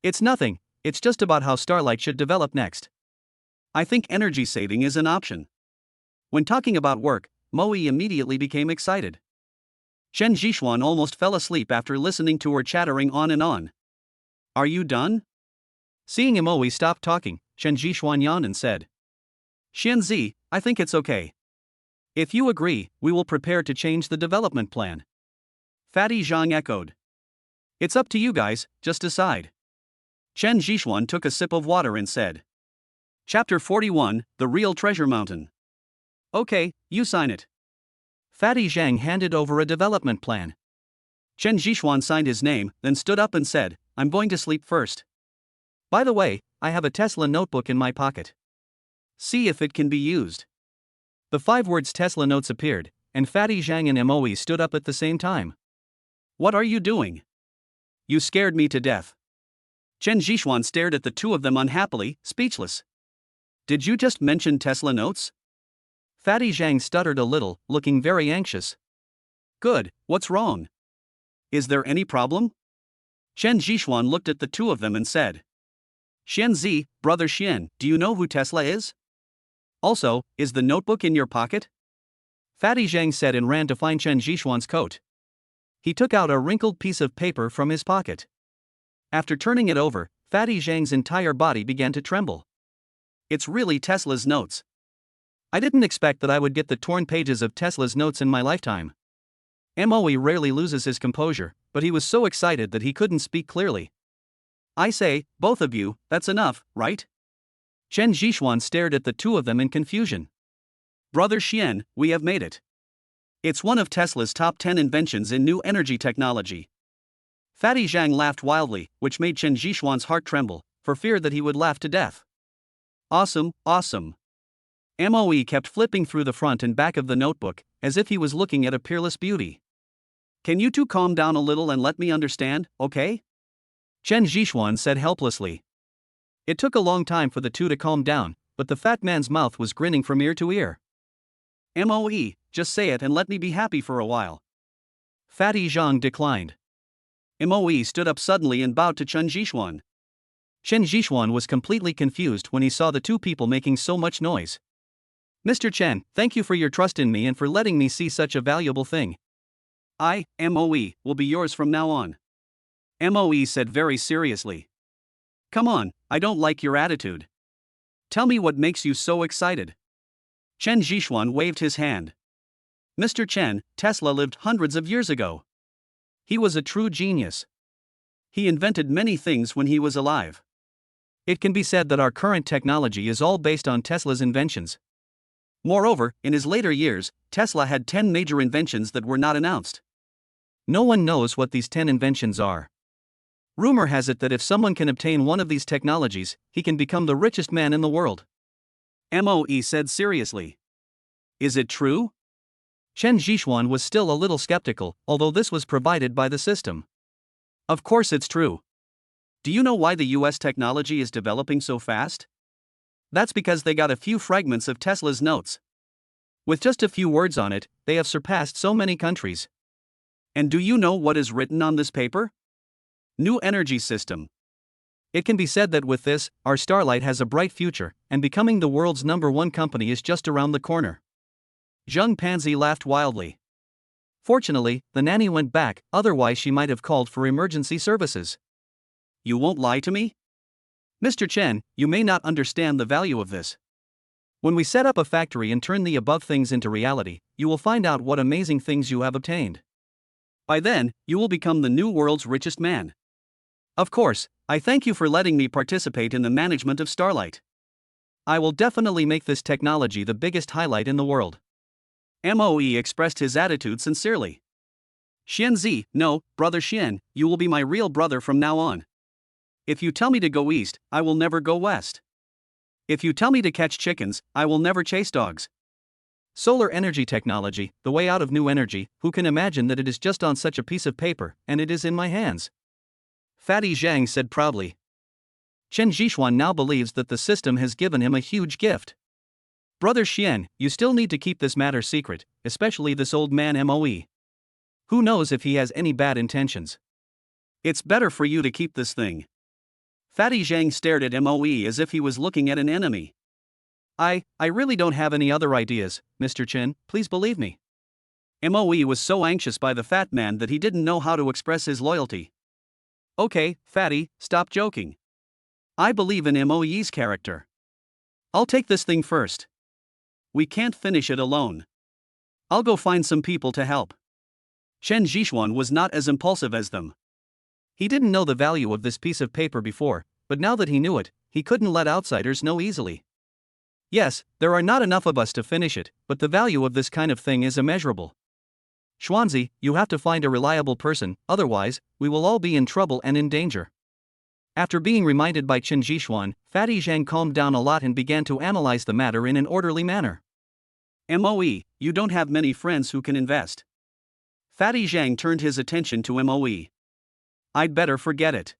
"It's nothing, it's just about how Starlight should develop next." "I think energy saving is an option." When talking about work, Moe immediately became excited. Chen Jishuan almost fell asleep after listening to her chattering on and on. "Are you done?" Seeing Moe stop talking, Chen Jishuan yawned and said, "Xianzi, I think it's okay. If you agree, we will prepare to change the development plan." Fatty Zhang echoed, "It's up to you guys, just decide." Chen Jishuan took a sip of water and said, Chapter 41, The Real Treasure Mountain. "Okay, you sign it." Fatty Zhang handed over a development plan. Chen Jishuan signed his name, then stood up and said, "I'm going to sleep first. By the way, I have a Tesla notebook in my pocket. See if it can be used." The 5 words Tesla notes appeared, and Fatty Zhang and Moe stood up at the same time. "What are you doing? You scared me to death." Chen Jishuan stared at the two of them unhappily, speechless. "Did you just mention Tesla notes?" Fatty Zhang stuttered a little, looking very anxious. "Good, what's wrong? Is there any problem?" Chen Jishuan looked at the two of them and said, "Xianzi, brother Xian, do you know who Tesla is? Also, is the notebook in your pocket?" Fatty Zhang said and ran to find Chen Jishuan's coat. He took out a wrinkled piece of paper from his pocket. After turning it over, Fatty Zhang's entire body began to tremble. "It's really Tesla's notes." I didn't expect that I would get the torn pages of Tesla's notes in my lifetime. Moe rarely loses his composure, but he was so excited that he couldn't speak clearly. "I say, both of you, that's enough, right?" Chen Jishuan stared at the two of them in confusion. "Brother Xian, we have made it. It's one of Tesla's top 10 inventions in new energy technology." Fatty Zhang laughed wildly, which made Chen Jishuan's heart tremble, for fear that he would laugh to death. "Awesome, awesome." Moe kept flipping through the front and back of the notebook, as if he was looking at a peerless beauty. "Can you two calm down a little and let me understand, okay?" Chen Jishuan said helplessly. It took a long time for the two to calm down, but the fat man's mouth was grinning from ear to ear. "Moe, just say it and let me be happy for a while." Fatty Zhang declined. Moe stood up suddenly and bowed to Chen Jishuan. Chen Jishuan was completely confused when he saw the two people making so much noise. "Mr. Chen, thank you for your trust in me and for letting me see such a valuable thing. Moe, will be yours from now on," Moe said very seriously. "Come on, I don't like your attitude. Tell me what makes you so excited." Chen Jishuan waved his hand. "Mr. Chen, Tesla lived hundreds of years ago. He was a true genius. He invented many things when he was alive. It can be said that our current technology is all based on Tesla's inventions. Moreover, in his later years, Tesla had 10 major inventions that were not announced. No one knows what these 10 inventions are. Rumor has it that if someone can obtain one of these technologies, he can become the richest man in the world." Moe said seriously. "Is it true?" Chen Jishuan was still a little skeptical, although this was provided by the system. "Of course it's true. Do you know why the US technology is developing so fast? That's because they got a few fragments of Tesla's notes. With just a few words on it, they have surpassed so many countries." "And do you know what is written on this paper? New energy system." It can be said that with this, our Starlight has a bright future, and becoming the world's #1 company is just around the corner. Zheng Panzi laughed wildly. Fortunately, the nanny went back, otherwise she might have called for emergency services. "You won't lie to me?" "Mr. Chen, you may not understand the value of this. When we set up a factory and turn the above things into reality, you will find out what amazing things you have obtained. By then, you will become the new world's richest man. Of course, I thank you for letting me participate in the management of Starlight. I will definitely make this technology the biggest highlight in the world." Moe expressed his attitude sincerely. "Xianzi, no, brother Xian, you will be my real brother from now on. If you tell me to go east, I will never go west." If you tell me to catch chickens, I will never chase dogs. Solar energy technology, the way out of new energy, who can imagine that it is just on such a piece of paper, and it is in my hands? Fatty Zhang said proudly. Chen Zhixuan now believes that the system has given him a huge gift. Brother Xian, you still need to keep this matter secret, especially this old man Moe. Who knows if he has any bad intentions? It's better for you to keep this thing. Fatty Zhang stared at Moe as if he was looking at an enemy. I really don't have any other ideas, Mr. Chen, please believe me. Moe was so anxious by the fat man that he didn't know how to express his loyalty. Okay, Fatty, stop joking. I believe in Moe's character. I'll take this thing first. We can't finish it alone. I'll go find some people to help. Chen Zhixuan was not as impulsive as them. He didn't know the value of this piece of paper before, but now that he knew it, he couldn't let outsiders know easily. Yes, there are not enough of us to finish it, but the value of this kind of thing is immeasurable. Xuanzi, you have to find a reliable person, otherwise, we will all be in trouble and in danger. After being reminded by Chen Zhixuan, Fatty Zhang calmed down a lot and began to analyze the matter in an orderly manner. Moe, you don't have many friends who can invest. Fatty Zhang turned his attention to Moe. I'd better forget it.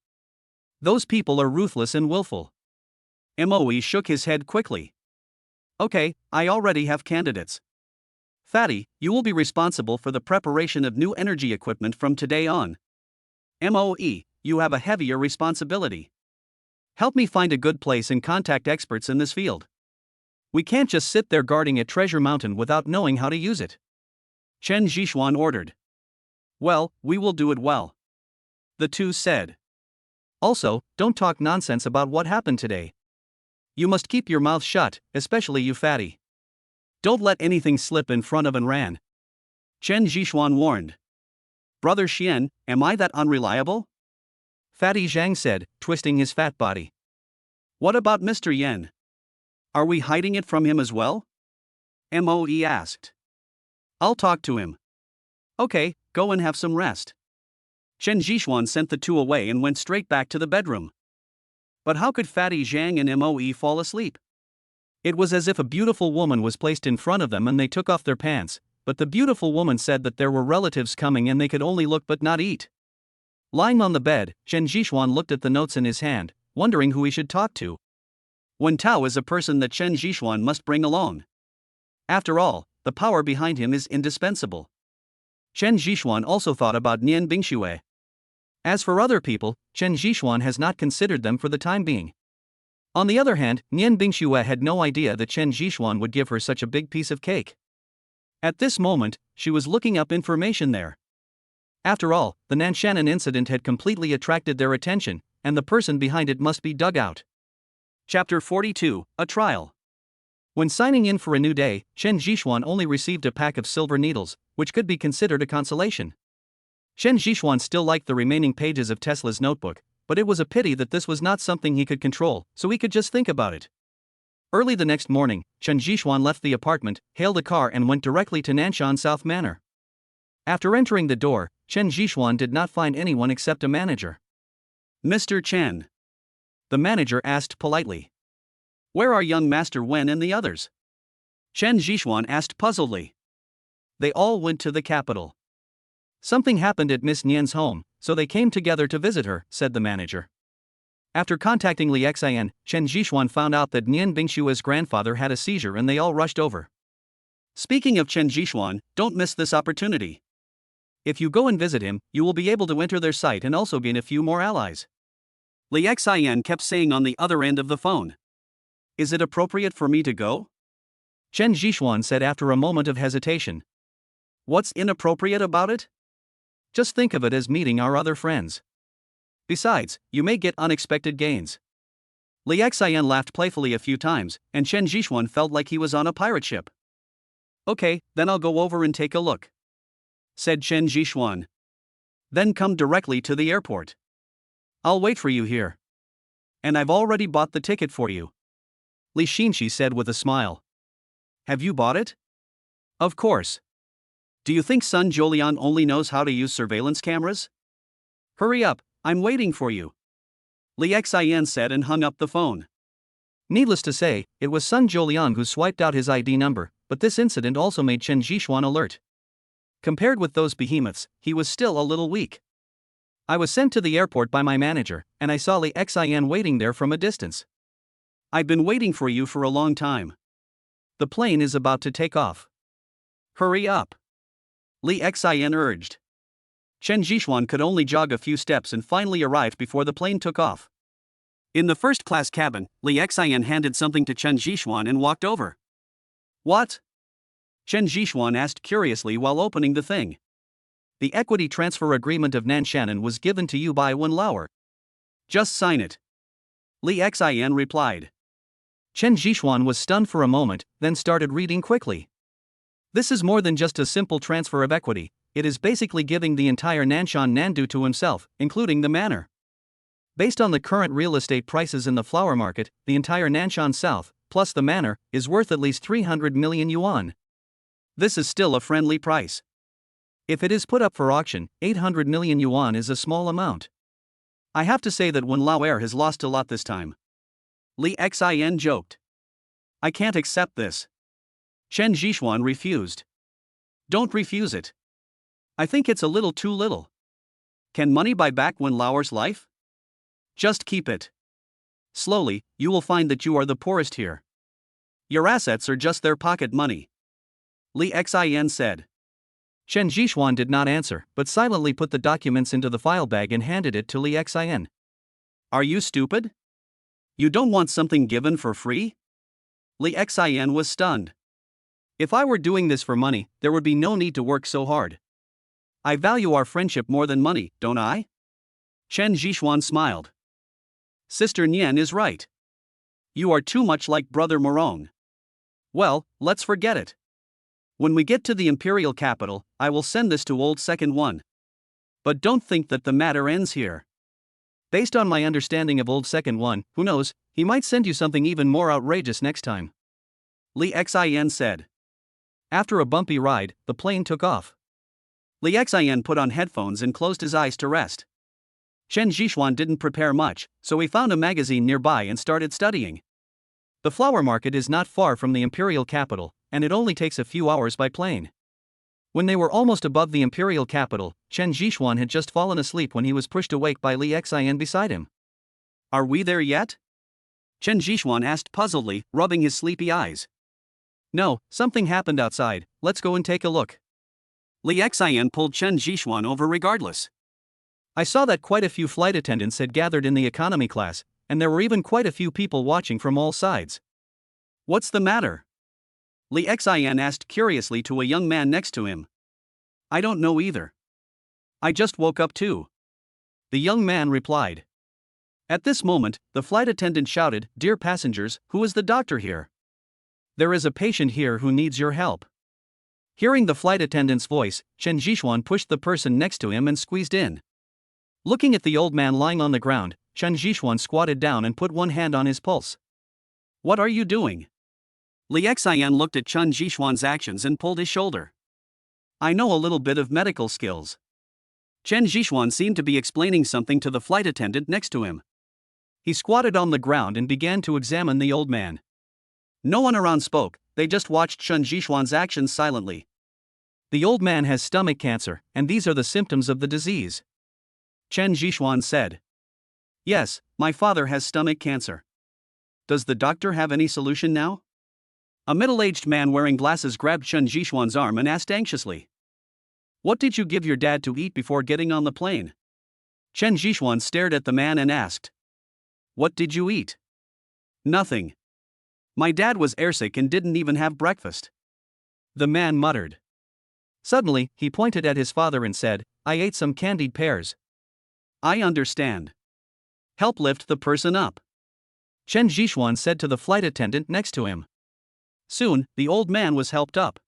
Those people are ruthless and willful. Moe shook his head quickly. Okay, I already have candidates. Fatty, you will be responsible for the preparation of new energy equipment from today on. Moe, you have a heavier responsibility. Help me find a good place and contact experts in this field. We can't just sit there guarding a treasure mountain without knowing how to use it. Chen Zhixuan ordered. Well, we will do it well. The two said. Also, don't talk nonsense about what happened today. You must keep your mouth shut, especially you Fatty. Don't let anything slip in front of an Ran. Chen Zhixuan warned. Brother Xian, am I that unreliable? Fatty Zhang said, twisting his fat body. What about Mr. Yen? Are we hiding it from him as well? Moe asked. I'll talk to him. Okay, go and have some rest. Chen Zhixuan sent the two away and went straight back to the bedroom. But how could Fatty Zhang and Moe fall asleep? It was as if a beautiful woman was placed in front of them and they took off their pants, but the beautiful woman said that there were relatives coming and they could only look but not eat. Lying on the bed, Chen Zhixuan looked at the notes in his hand, wondering who he should talk to. Wen Tao is a person that Chen Zhixuan must bring along. After all, the power behind him is indispensable. Chen Zhixuan also thought about Nian Bingxue. As for other people, Chen Zhixuan has not considered them for the time being. On the other hand, Nian Bingxue had no idea that Chen Zhixuan would give her such a big piece of cake. At this moment, she was looking up information there. After all, the Nanshannon incident had completely attracted their attention, and the person behind it must be dug out. Chapter 42, A Trial. When signing in for a new day, Chen Zhixuan only received a pack of silver needles, which could be considered a consolation. Chen Zhixuan still liked the remaining pages of Tesla's notebook, but it was a pity that this was not something he could control, so he could just think about it. Early the next morning, Chen Zhixuan left the apartment, hailed a car and went directly to Nanshan South Manor. After entering the door, Chen Zhixuan did not find anyone except a manager. Mr. Chen. The manager asked politely. Where are young Master Wen and the others? Chen Zhixuan asked puzzledly. They all went to the capital. Something happened at Miss Nian's home, so they came together to visit her, said the manager. After contacting Li Xian, Chen Zhixuan found out that Nian Bingshue's grandfather had a seizure and they all rushed over. Speaking of Chen Zhixuan, don't miss this opportunity. If you go and visit him, you will be able to enter their site and also gain a few more allies. Li Xian kept saying on the other end of the phone. Is it appropriate for me to go? Chen Zhixuan said after a moment of hesitation. What's inappropriate about it? Just think of it as meeting our other friends. Besides, you may get unexpected gains. Li Xian laughed playfully a few times, and Chen Zhixuan felt like he was on a pirate ship. Okay, then I'll go over and take a look, said Chen Zhixuan. Then come directly to the airport. I'll wait for you here. And I've already bought the ticket for you, Li Xinxi said with a smile. Have you bought it? Of course. Do you think Sun Jiulian only knows how to use surveillance cameras? Hurry up, I'm waiting for you, Li Xian said and hung up the phone. Needless to say, it was Sun Zholiang who swiped out his ID number, but this incident also made Chen Zhixuan alert. Compared with those behemoths, he was still a little weak. I was sent to the airport by my manager, and I saw Li Xin waiting there from a distance. I've been waiting for you for a long time. The plane is about to take off. Hurry up, Li Xin urged. Chen Zhixuan could only jog a few steps and finally arrived before the plane took off. In the first-class cabin, Li Xin handed something to Chen Zhixuan and walked over. What? Chen Zhixuan asked curiously while opening the thing. The equity transfer agreement of Nanshannon was given to you by Wen Lauer. Just sign it, Li Xin replied. Chen Zhixuan was stunned for a moment, then started reading quickly. This is more than just a simple transfer of equity, it is basically giving the entire Nanshan Nandu to himself, including the manor. Based on the current real estate prices in the flower market, the entire Nanshan South, plus the manor, is worth at least 300 million yuan. This is still a friendly price. If it is put up for auction, 800 million yuan is a small amount. I have to say that Wen Lauer has lost a lot this time, Li Xin joked. I can't accept this. Chen Zhixuan refused. Don't refuse it. I think it's a little too little. Can money buy back Wen Lauer's life? Just keep it. Slowly, you will find that you are the poorest here. Your assets are just their pocket money, Li Xin said. Chen Zhixuan did not answer, but silently put the documents into the file bag and handed it to Li Xin. Are you stupid? You don't want something given for free? Li Xin was stunned. If I were doing this for money, there would be no need to work so hard. I value our friendship more than money, don't I? Chen Zhixuan smiled. Sister Nian is right. You are too much like Brother Morong. Well, let's forget it. When we get to the imperial capital, I will send this to Old Second One. But don't think that the matter ends here. Based on my understanding of Old Second One, who knows, he might send you something even more outrageous next time, Li Xin said. After a bumpy ride, the plane took off. Li Xin put on headphones and closed his eyes to rest. Chen Zhixuan didn't prepare much, so he found a magazine nearby and started studying. The flower market is not far from the imperial capital, and it only takes a few hours by plane. When they were almost above the imperial capital, Chen Zhixuan had just fallen asleep when he was pushed awake by Li Xin beside him. Are we there yet? Chen Zhixuan asked puzzledly, rubbing his sleepy eyes. No, something happened outside, let's go and take a look. Li Xin pulled Chen Zhixuan over regardless. I saw that quite a few flight attendants had gathered in the economy class, and there were even quite a few people watching from all sides. What's the matter? Li Xin asked curiously to a young man next to him. I don't know either. I just woke up too, the young man replied. At this moment, the flight attendant shouted, Dear passengers, who is the doctor here? There is a patient here who needs your help. Hearing the flight attendant's voice, Chen Zhixuan pushed the person next to him and squeezed in. Looking at the old man lying on the ground, Chen Zhixuan squatted down and put one hand on his pulse. What are you doing? Li Xin looked at Chen Zhixuan's actions and pulled his shoulder. I know a little bit of medical skills. Chen Zhixuan seemed to be explaining something to the flight attendant next to him. He squatted on the ground and began to examine the old man. No one around spoke, they just watched Chen Zhixuan's actions silently. The old man has stomach cancer, and these are the symptoms of the disease, Chen Zhixuan said. Yes, my father has stomach cancer. Does the doctor have any solution now? A middle-aged man wearing glasses grabbed Chen Zhixuan's arm and asked anxiously. What did you give your dad to eat before getting on the plane? Chen Zhixuan stared at the man and asked. What did you eat? Nothing. My dad was airsick and didn't even have breakfast, the man muttered. Suddenly, he pointed at his father and said, I ate some candied pears. I understand. Help lift the person up, Chen Zhixuan said to the flight attendant next to him. Soon, the old man was helped up.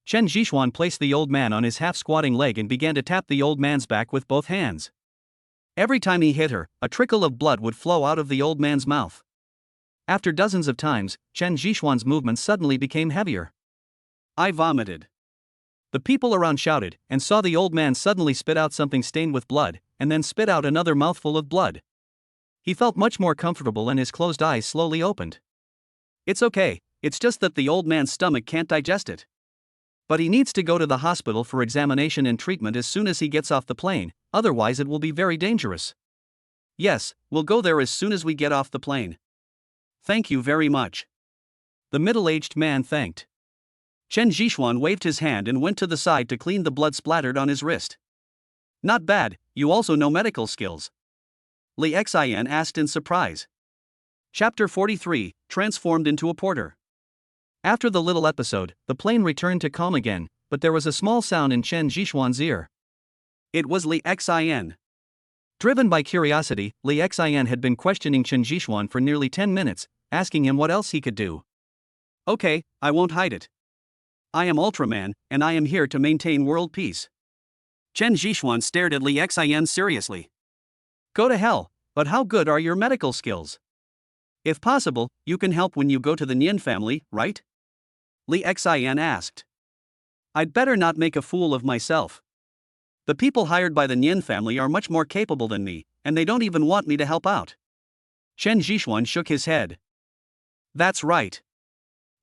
Chen Zhixuan placed the old man on his half-squatting leg and began to tap the old man's back with both hands. Every time he hit her, a trickle of blood would flow out of the old man's mouth. After dozens of times, Chen Zhixuan's movements suddenly became heavier. I vomited. The people around shouted, and saw the old man suddenly spit out something stained with blood, and then spit out another mouthful of blood. He felt much more comfortable and his closed eyes slowly opened. It's okay, it's just that the old man's stomach can't digest it. But he needs to go to the hospital for examination and treatment as soon as he gets off the plane, otherwise it will be very dangerous. Yes, we'll go there as soon as we get off the plane. Thank you very much. The middle-aged man thanked. Chen Zhishuan waved his hand and went to the side to clean the blood splattered on his wrist. Not bad, you also know medical skills. Li Xian asked in surprise. Chapter 43, Transformed into a Porter. After the little episode, the plane returned to calm again, but there was a small sound in Chen Zhishuan's ear. It was Li Xian. Driven by curiosity, Li Xian had been questioning Chen Zhishuan for nearly 10 minutes, asking him what else he could do. Okay, I won't hide it. I am Ultraman, and I am here to maintain world peace. Chen Zhishuan stared at Li Xian seriously. Go to hell, but how good are your medical skills? If possible, you can help when you go to the Nian family, right? Li Xian asked. I'd better not make a fool of myself. The people hired by the Nian family are much more capable than me, and they don't even want me to help out. Chen Zhishuan shook his head. That's right.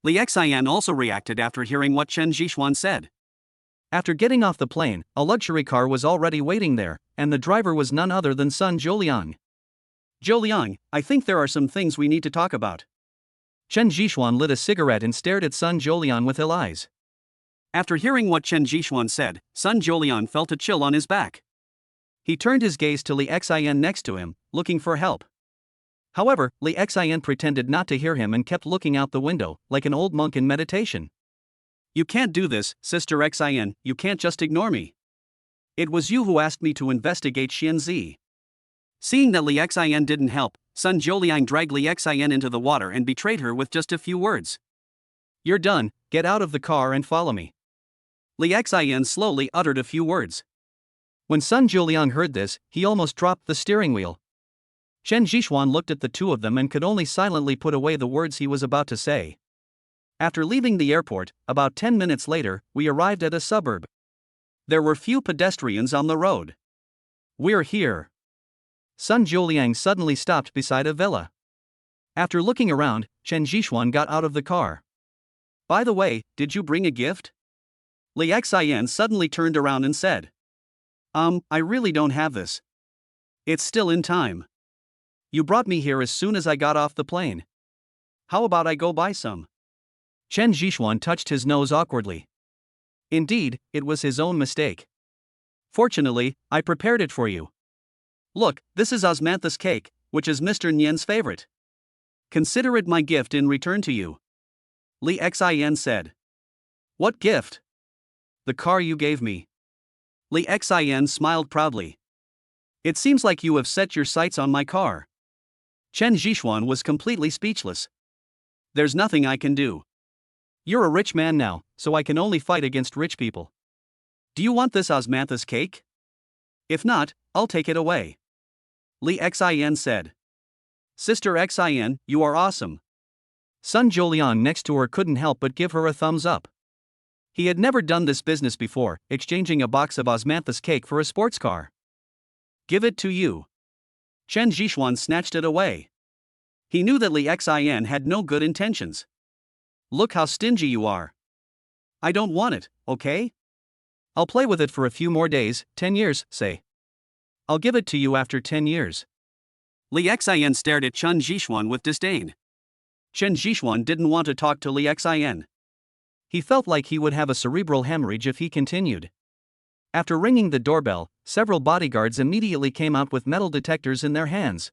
Li Xian also reacted after hearing what Chen Zhishuan said. After getting off the plane, a luxury car was already waiting there, and the driver was none other than Sun Zhouliang. Zhouliang, I think there are some things we need to talk about. Chen Zhishuan lit a cigarette and stared at Sun Zhouliang with ill eyes. After hearing what Chen Zhishuan said, Sun Zhouliang felt a chill on his back. He turned his gaze to Li Xian next to him, looking for help. However, Li Xian pretended not to hear him and kept looking out the window, like an old monk in meditation. You can't do this, Sister Xian, you can't just ignore me. It was you who asked me to investigate Xianzi. Seeing that Li Xian didn't help, Sun Zhouliang dragged Li Xian into the water and betrayed her with just a few words. You're done, get out of the car and follow me. Li Xian slowly uttered a few words. When Sun Zhouliang heard this, he almost dropped the steering wheel. Chen Zhishuan looked at the two of them and could only silently put away the words he was about to say. After leaving the airport, about 10 minutes later, we arrived at a suburb. There were few pedestrians on the road. We're here. Sun Zhouliang suddenly stopped beside a villa. After looking around, Chen Zhishuan got out of the car. By the way, did you bring a gift? Li Xian suddenly turned around and said. I really don't have this. It's still in time. You brought me here as soon as I got off the plane. How about I go buy some? Chen Zhishuan touched his nose awkwardly. Indeed, it was his own mistake. Fortunately, I prepared it for you. Look, this is osmanthus cake, which is Mr. Nian's favorite. Consider it my gift in return to you. Li Xian said. What gift? The car you gave me. Li Xian smiled proudly. It seems like you have set your sights on my car. Chen Zhishuan was completely speechless. There's nothing I can do. You're a rich man now, so I can only fight against rich people. Do you want this osmanthus cake? If not, I'll take it away. Li Xian said. Sister Xian, you are awesome. Sun Zhouliang next to her couldn't help but give her a thumbs up. He had never done this business before, exchanging a box of osmanthus cake for a sports car. Give it to you. Chen Zhishuan snatched it away. He knew that Li Xian had no good intentions. Look how stingy you are. I don't want it, okay? I'll play with it for a few more days, 10 years, say. I'll give it to you after 10 years. Li Xian stared at Chen Zhishuan with disdain. Chen Zhishuan didn't want to talk to Li Xian. He felt like he would have a cerebral hemorrhage if he continued. After ringing the doorbell, several bodyguards immediately came out with metal detectors in their hands.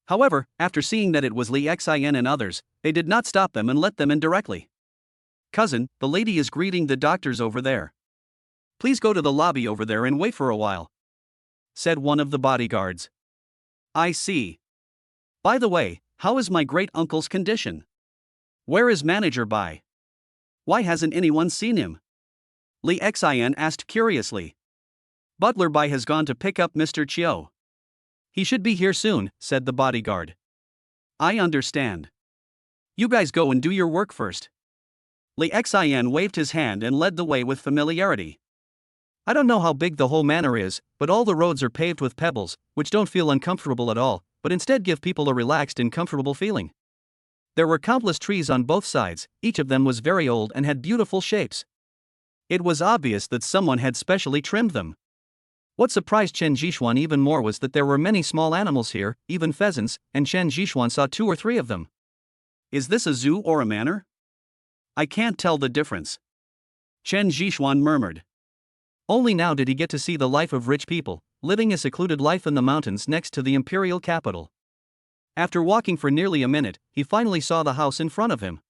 However, after seeing that it was Li Xian and others, they did not stop them and let them in directly. Cousin, the lady is greeting the doctors over there. Please go to the lobby over there and wait for a while, said one of the bodyguards. I see. By the way, how is my great-uncle's condition? Where is Manager Bai? Why hasn't anyone seen him? Li Xian asked curiously. Butler Bai has gone to pick up Mr. Chiu. He should be here soon, said the bodyguard. I understand. You guys go and do your work first. Li Xian waved his hand and led the way with familiarity. I don't know how big the whole manor is, but all the roads are paved with pebbles, which don't feel uncomfortable at all, but instead give people a relaxed and comfortable feeling. There were countless trees on both sides, each of them was very old and had beautiful shapes. It was obvious that someone had specially trimmed them. What surprised Chen Jixuan even more was that there were many small animals here, even pheasants, and Chen Jixuan saw 2 or 3 of them. Is this a zoo or a manor? I can't tell the difference. Chen Jixuan murmured. Only now did he get to see the life of rich people, living a secluded life in the mountains next to the imperial capital. After walking for nearly a minute, he finally saw the house in front of him.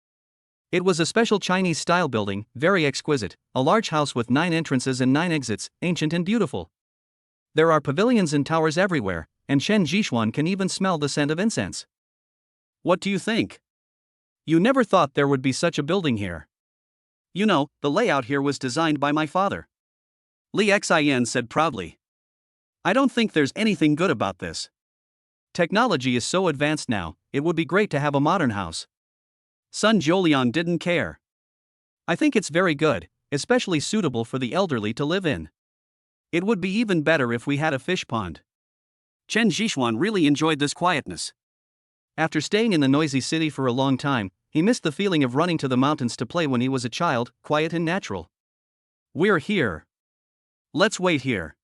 It was a special Chinese-style building, very exquisite, a large house with 9 entrances and 9 exits, ancient and beautiful. There are pavilions and towers everywhere, and Chen Jixuan can even smell the scent of incense. What do you think? You never thought there would be such a building here. You know, the layout here was designed by my father. Li Xin said proudly. I don't think there's anything good about this. Technology is so advanced now, it would be great to have a modern house. Sun Jiulian didn't care. I think it's very good, especially suitable for the elderly to live in. It would be even better if we had a fish pond. Chen Jixuan really enjoyed this quietness. After staying in the noisy city for a long time, he missed the feeling of running to the mountains to play when he was a child, quiet and natural. We're here. Let's wait here.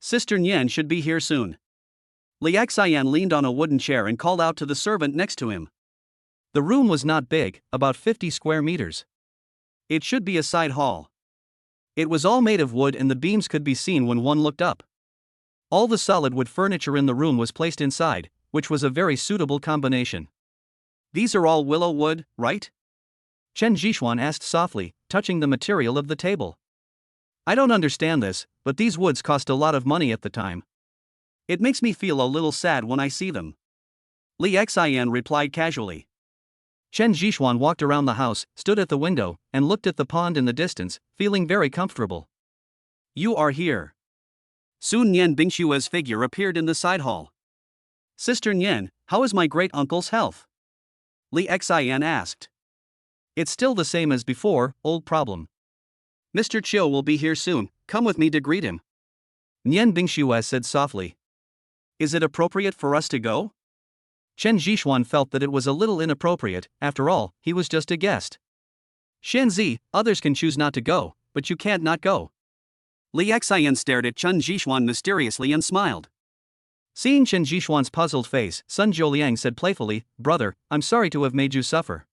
Sister Nian should be here soon. Li Xian leaned on a wooden chair and called out to the servant next to him. The room was not big, about 50 square meters. It should be a side hall. It was all made of wood and the beams could be seen when one looked up. All the solid wood furniture in the room was placed inside, which was a very suitable combination. These are all willow wood, right? Chen Jixuan asked softly, touching the material of the table. I don't understand this, but these woods cost a lot of money at the time. It makes me feel a little sad when I see them. Li Xian replied casually. Chen Jixuan walked around the house, stood at the window, and looked at the pond in the distance, feeling very comfortable. You are here. Soon Nian Bingshue's figure appeared in the side hall. Sister Nian, how is my great-uncle's health? Li Xian asked. It's still the same as before, old problem. Mr. Chiu will be here soon, come with me to greet him. Nian Bingshue said softly. Is it appropriate for us to go? Chen Jixuan felt that it was a little inappropriate, after all, he was just a guest. Shenzi, others can choose not to go, but you can't not go. Li Xian stared at Chen Jixuan mysteriously and smiled. Seeing Chen Jixuan's puzzled face, Sun Jiuliang said playfully, Brother, I'm sorry to have made you suffer.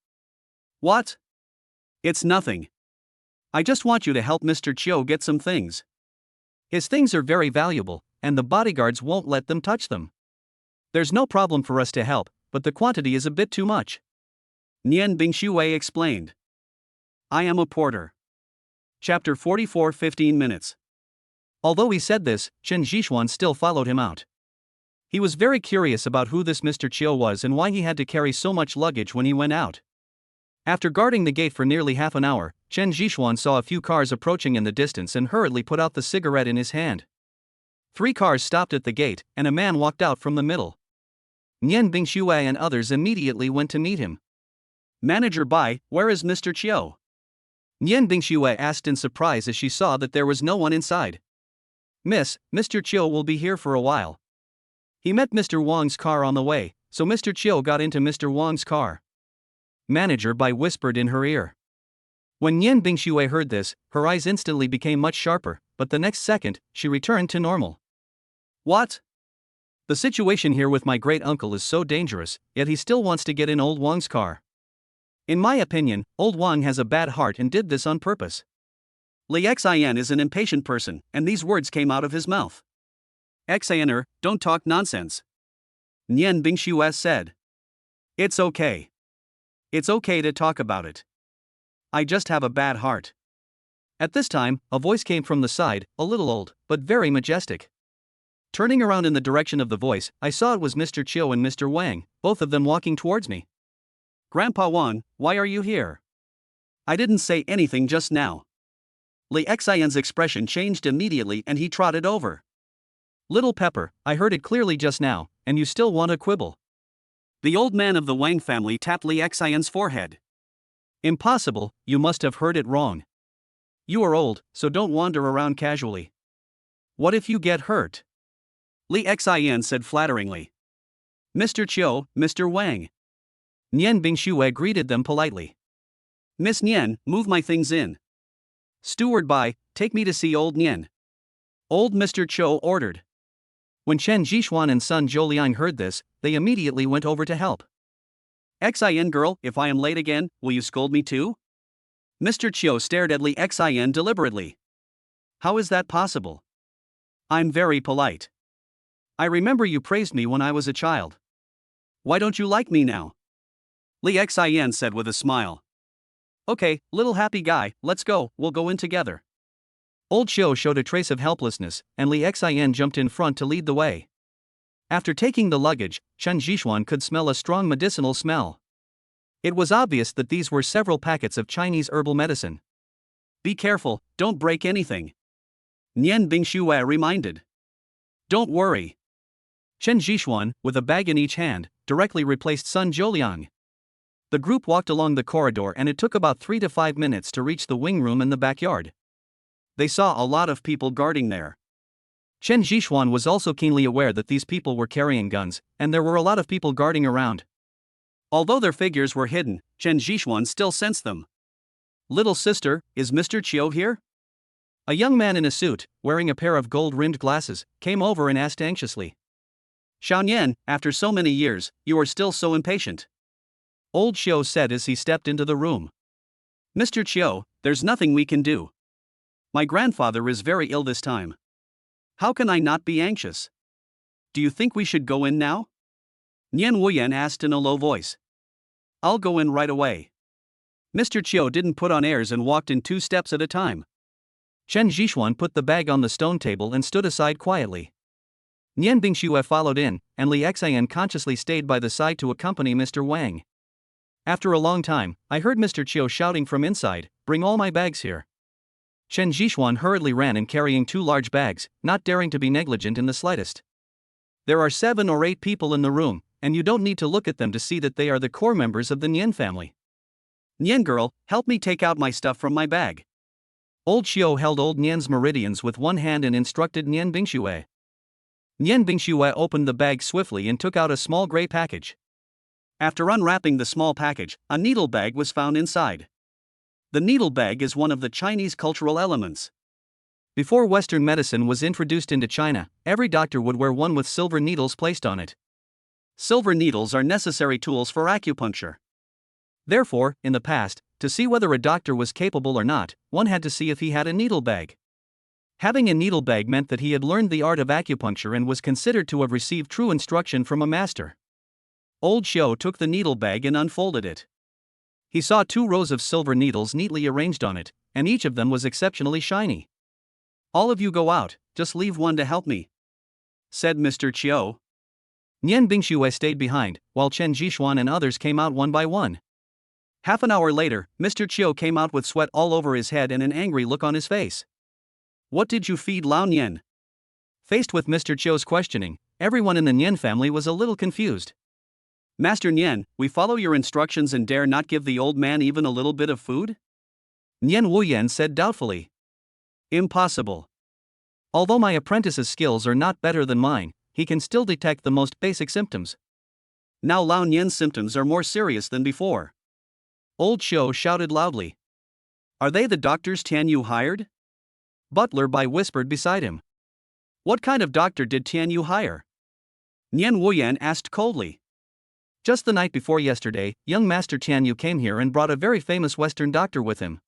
What? It's nothing. I just want you to help Mr. Chiu get some things. His things are very valuable, and the bodyguards won't let them touch them. There's no problem for us to help, but the quantity is a bit too much. Nian Bingshue explained. I am a porter. Chapter 44 15 minutes. Although he said this, Chen Jixuan still followed him out. He was very curious about who this Mr. Chiu was and why he had to carry so much luggage when he went out. After guarding the gate for nearly half an hour, Chen Jixuan saw a few cars approaching in the distance and hurriedly put out the cigarette in his hand. 3 cars stopped at the gate, and a man walked out from the middle. Nian Bingshue and others immediately went to meet him. Manager Bai, where is Mr. Chiu? Nian Bingshue asked in surprise as she saw that there was no one inside. Miss, Mr. Chiu will be here for a while. He met Mr. Wang's car on the way, so Mr. Chiu got into Mr. Wang's car. Manager Bai whispered in her ear. When Nian Bingshue heard this, her eyes instantly became much sharper, but the next second, she returned to normal. What? The situation here with my great-uncle is so dangerous, yet he still wants to get in old Wang's car. In my opinion, old Wang has a bad heart and did this on purpose. Li Xian is an impatient person, and these words came out of his mouth. Xianer, don't talk nonsense. Nian Bingshue said. It's okay. It's okay to talk about it. I just have a bad heart. At this time, a voice came from the side, a little old, but very majestic. Turning around in the direction of the voice, I saw it was Mr. Chiu and Mr. Wang, both of them walking towards me. Grandpa Wang, why are you here? I didn't say anything just now. Li Xian's expression changed immediately and he trotted over. Little Pepper, I heard it clearly just now, and you still want to quibble. The old man of the Wang family tapped Li Xian's forehead. Impossible, you must have heard it wrong. You are old, so don't wander around casually. What if you get hurt? Li Xian said flatteringly. Mr. Chiu, Mr. Wang. Nian Bingxue greeted them politely. Miss Nian, move my things in. Steward Bai, take me to see old Nian. Old Mr. Chiu ordered. When Chen Jixuan and son Zhou heard this, they immediately went over to help. Xin girl, if I am late again, will you scold me too? Mr. Chiu stared at Li Xin deliberately. How is that possible? I'm very polite. I remember you praised me when I was a child. Why don't you like me now? Li Xin said with a smile. Okay, little happy guy, let's go, we'll go in together. Old Chiu showed a trace of helplessness, and Li Xin jumped in front to lead the way. After taking the luggage, Chen Jixuan could smell a strong medicinal smell. It was obvious that these were several packets of Chinese herbal medicine. Be careful, don't break anything. Nian Bingxue reminded. Don't worry. Chen Jixuan, with a bag in each hand, directly replaced Sun Zhouliang. The group walked along the corridor and it took about 3 to 5 minutes to reach the wing room in the backyard. They saw a lot of people guarding there. Chen Jixuan was also keenly aware that these people were carrying guns, and there were a lot of people guarding around. Although their figures were hidden, Chen Jixuan still sensed them. Little sister, is Mr. Chiu here? A young man in a suit, wearing a pair of gold-rimmed glasses, came over and asked anxiously. Xiaonian, after so many years, you are still so impatient. Old Chiu said as he stepped into the room. Mr. Chiu, there's nothing we can do. My grandfather is very ill this time. How can I not be anxious? Do you think we should go in now? Nian Wuyan asked in a low voice. I'll go in right away. Mr. Chiu didn't put on airs and walked in 2 steps at a time. Chen Jixuan put the bag on the stone table and stood aside quietly. Nian Bingxue followed in, and Li Xian consciously stayed by the side to accompany Mr. Wang. After a long time, I heard Mr. Chiu shouting from inside, "Bring all my bags here." Chen Jixuan hurriedly ran in carrying 2 large bags, not daring to be negligent in the slightest. There are 7 or 8 people in the room, and you don't need to look at them to see that they are the core members of the Nian family. Nian girl, help me take out my stuff from my bag. Old Chiu held old Nian's meridians with one hand and instructed Nian Bingxue. Nian Bingxue opened the bag swiftly and took out a small gray package. After unwrapping the small package, a needle bag was found inside. The needle bag is one of the Chinese cultural elements. Before Western medicine was introduced into China, every doctor would wear one with silver needles placed on it. Silver needles are necessary tools for acupuncture. Therefore, in the past, to see whether a doctor was capable or not, one had to see if he had a needle bag. Having a needle bag meant that he had learned the art of acupuncture and was considered to have received true instruction from a master. Old Chiu took the needle bag and unfolded it. He saw 2 rows of silver needles neatly arranged on it, and each of them was exceptionally shiny. All of you go out, just leave one to help me, said Mr. Chiu. Nian Bingxue stayed behind, while Chen Jixuan and others came out one by one. Half an hour later, Mr. Chiu came out with sweat all over his head and an angry look on his face. What did you feed Lao Nian? Faced with Mr. Chiu's questioning, everyone in the Nian family was a little confused. Master Nian, we follow your instructions and dare not give the old man even a little bit of food? Nian Wuyan said doubtfully. Impossible. Although my apprentice's skills are not better than mine, he can still detect the most basic symptoms. Now Lao Nian's symptoms are more serious than before. Old Chiu shouted loudly. Are they the doctors Tian Yu hired? Butler Bai whispered beside him. What kind of doctor did Tian Yu hire? Nian Wuyan asked coldly. Just the night before yesterday, young Master Tian Yu came here and brought a very famous Western doctor with him.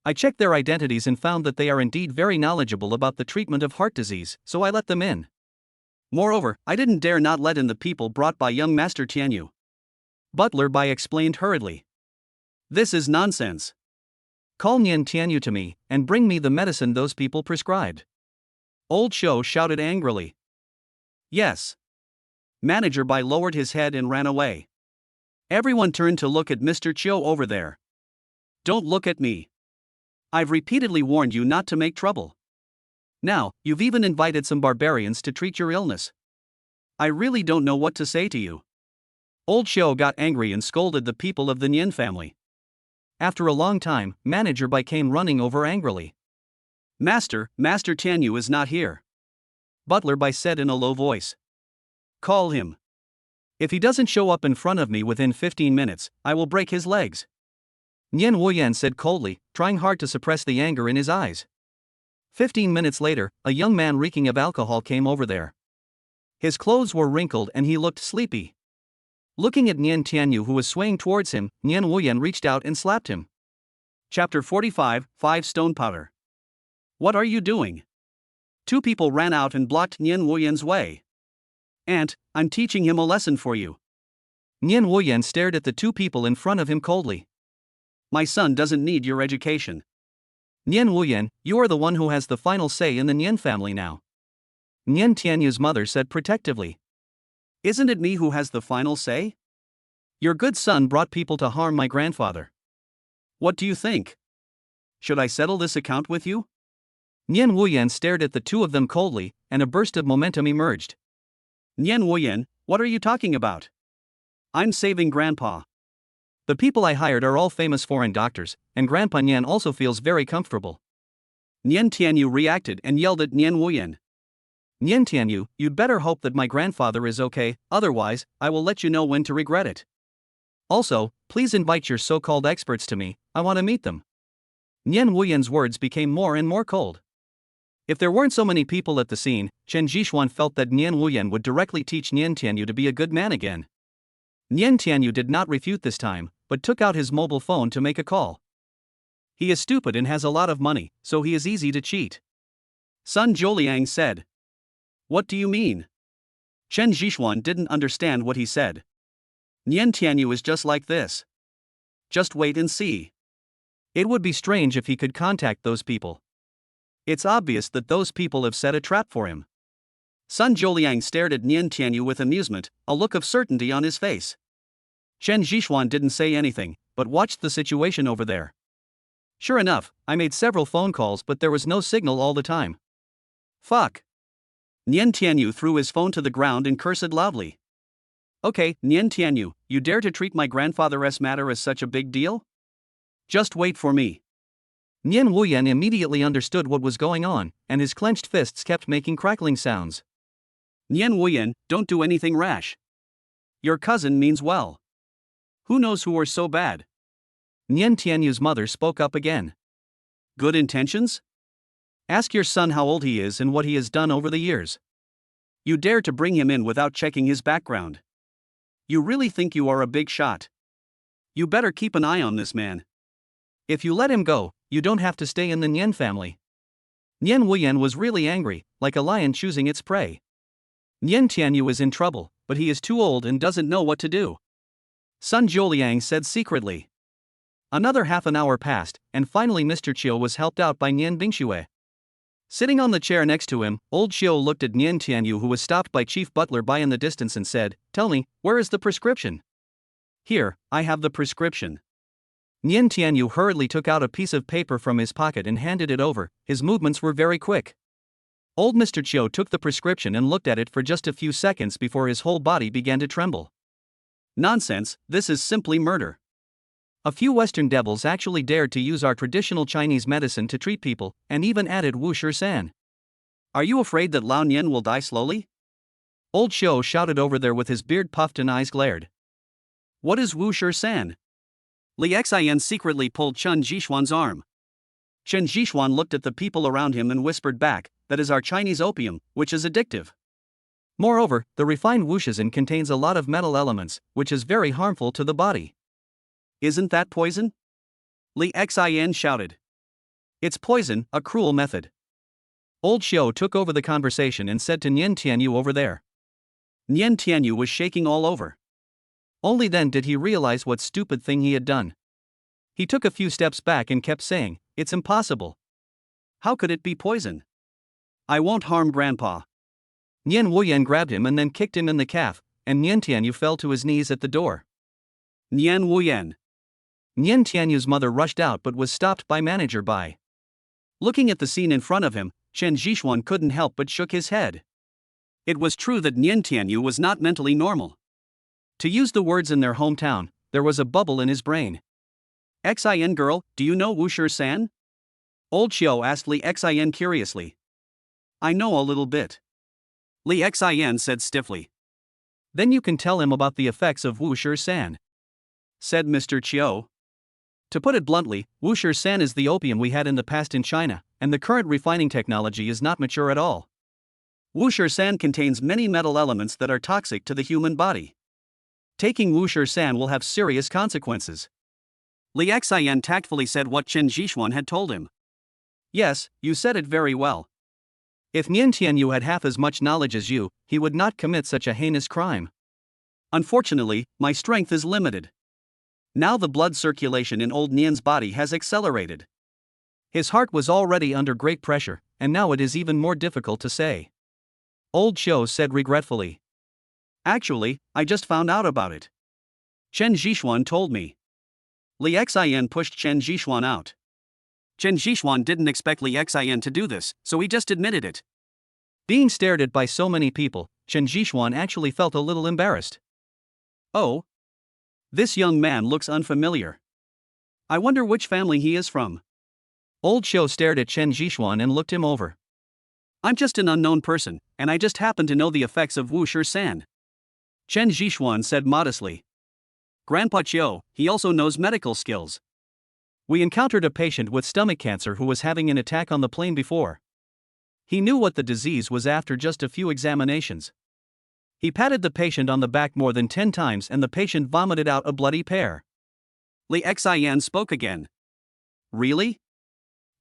I checked their identities and found that they are indeed very knowledgeable about the treatment of heart disease, so I let them in. Moreover, I didn't dare not let in the people brought by young Master Tian Yu. Butler Bai explained hurriedly. This is nonsense. Call Nian Tian Yu to me, and bring me the medicine those people prescribed. Old Chiu shouted angrily. Yes. Manager Bai lowered his head and ran away. Everyone turned to look at Mr. Chiu over there. Don't look at me. I've repeatedly warned you not to make trouble. Now, you've even invited some barbarians to treat your illness. I really don't know what to say to you. Old Chiu got angry and scolded the people of the Nian family. After a long time, Manager Bai came running over angrily. Master Tian Yu is not here. Butler Bai said in a low voice. Call him. If he doesn't show up in front of me within 15 minutes, I will break his legs. Nian Wuyan said coldly, trying hard to suppress the anger in his eyes. 15 minutes later, a young man reeking of alcohol came over there. His clothes were wrinkled and he looked sleepy. Looking at Nian Tianyu who was swaying towards him, Nian Wuyan reached out and slapped him. Chapter 45, 5 Stone Powder. What are you doing? Two people ran out and blocked Nian Wuyan's way. Aunt, I'm teaching him a lesson for you. Nian Wuyan stared at the two people in front of him coldly. My son doesn't need your education. Nian Wuyan, you are the one who has the final say in the Nian family now. Nian Tianyu's mother said protectively. Isn't it me who has the final say? Your good son brought people to harm my grandfather. What do you think? Should I settle this account with you? Nian Wuyan stared at the two of them coldly, and a burst of momentum emerged. Nian Wuyan, what are you talking about? I'm saving Grandpa. The people I hired are all famous foreign doctors, and Grandpa Nian also feels very comfortable. Nian Tianyu reacted and yelled at Nian Wuyan. Nian Tianyu, you'd better hope that my grandfather is okay, otherwise, I will let you know when to regret it. Also, please invite your so-called experts to me, I want to meet them. Nian Wuyan's words became more and more cold. If there weren't so many people at the scene, Chen Jixuan felt that Nian Wuyan would directly teach Nian Tianyu to be a good man again. Nian Tianyu did not refute this time, but took out his mobile phone to make a call. He is stupid and has a lot of money, so he is easy to cheat. Sun Zholiang said. What do you mean? Chen Jixuan didn't understand what he said. Nian Tianyu is just like this. Just wait and see. It would be strange if he could contact those people. It's obvious that those people have set a trap for him. Sun Zholiang stared at Nian Tianyu with amusement, a look of certainty on his face. Chen Jixuan didn't say anything, but watched the situation over there. Sure enough, I made several phone calls but there was no signal all the time. Fuck. Nian Tianyu threw his phone to the ground and cursed loudly. Okay, Nian Tianyu, you dare to treat my grandfather's matter as such a big deal? Just wait for me. Nian Wuyan immediately understood what was going on, and his clenched fists kept making crackling sounds. Nian Wuyan, don't do anything rash. Your cousin means well. Who knows who are so bad? Nian Tianyu's mother spoke up again. Good intentions? Ask your son how old he is and what he has done over the years. You dare to bring him in without checking his background. You really think you are a big shot? You better keep an eye on this man. If you let him go, you don't have to stay in the Nian family. Nian Wuyan was really angry, like a lion choosing its prey. Nian Tianyu is in trouble, but he is too old and doesn't know what to do. Sun Zholiang said secretly. Another half an hour passed, and finally Mr. Chiu was helped out by Nian Bingxue. Sitting on the chair next to him, old Chiu looked at Nian Tianyu who was stopped by Chief Butler Bai in the distance and said, Tell me, where is the prescription? Here, I have the prescription. Nian Tianyu hurriedly took out a piece of paper from his pocket and handed it over, his movements were very quick. Old Mr. Chiu took the prescription and looked at it for just a few seconds before his whole body began to tremble. Nonsense, this is simply murder. A few Western devils actually dared to use our traditional Chinese medicine to treat people, and even added Wu Shi-san. Are you afraid that Lao Nian will die slowly? Old Xiu shouted over there with his beard puffed and eyes glared. What is Wu Shi-san? Li Xian secretly pulled Chen Jixuan's arm. Chen Jixuan looked at the people around him and whispered back, that is our Chinese opium, which is addictive. Moreover, the refined Wu Shi-san contains a lot of metal elements, which is very harmful to the body. Isn't that poison? Li Xian shouted. It's poison, a cruel method. Old Xiu took over the conversation and said to Nian Tianyu over there. Nian Tianyu was shaking all over. Only then did he realize what stupid thing he had done. He took a few steps back and kept saying, It's impossible. How could it be poison? I won't harm Grandpa. Nian Wuyan grabbed him and then kicked him in the calf, and Nian Tianyu fell to his knees at the door. Nian Wuyan. Nian Tianyu's mother rushed out but was stopped by Manager Bai. Looking at the scene in front of him, Chen Jixuan couldn't help but shook his head. It was true that Nian Tianyu was not mentally normal. To use the words in their hometown, there was a bubble in his brain. Xin girl, do you know Wu Shi-san? Old Xiu asked Li Xin curiously. I know a little bit. Li Xin said stiffly. Then you can tell him about the effects of wuxia-san, said Mr. Chiu. To put it bluntly, wuxia-san is the opium we had in the past in China, and the current refining technology is not mature at all. Wuxia-san contains many metal elements that are toxic to the human body. Taking wuxia-san will have serious consequences. Li Xian tactfully said what Chen Zhixuan had told him. Yes, you said it very well. If Nian Tianyu had half as much knowledge as you, he would not commit such a heinous crime. Unfortunately, my strength is limited. Now the blood circulation in old Nian's body has accelerated. His heart was already under great pressure, and now it is even more difficult to say. Old Qiu said regretfully. Actually, I just found out about it. Chen Zhixuan told me. Li Xian pushed Chen Zhixuan out. Chen Zhixuan didn't expect Li Xian to do this, so he just admitted it. Being stared at by so many people, Chen Zhixuan actually felt a little embarrassed. Oh. This young man looks unfamiliar. I wonder which family he is from. Old Qiu stared at Chen Zhixuan and looked him over. I'm just an unknown person, and I just happen to know the effects of wuxia-san. Chen Zhixuan said modestly. Grandpa Qiu, he also knows medical skills. We encountered a patient with stomach cancer who was having an attack on the plane before. He knew what the disease was after just a few examinations. He patted the patient on the back more than 10 times and the patient vomited out a bloody pear. Li Xian spoke again. Really?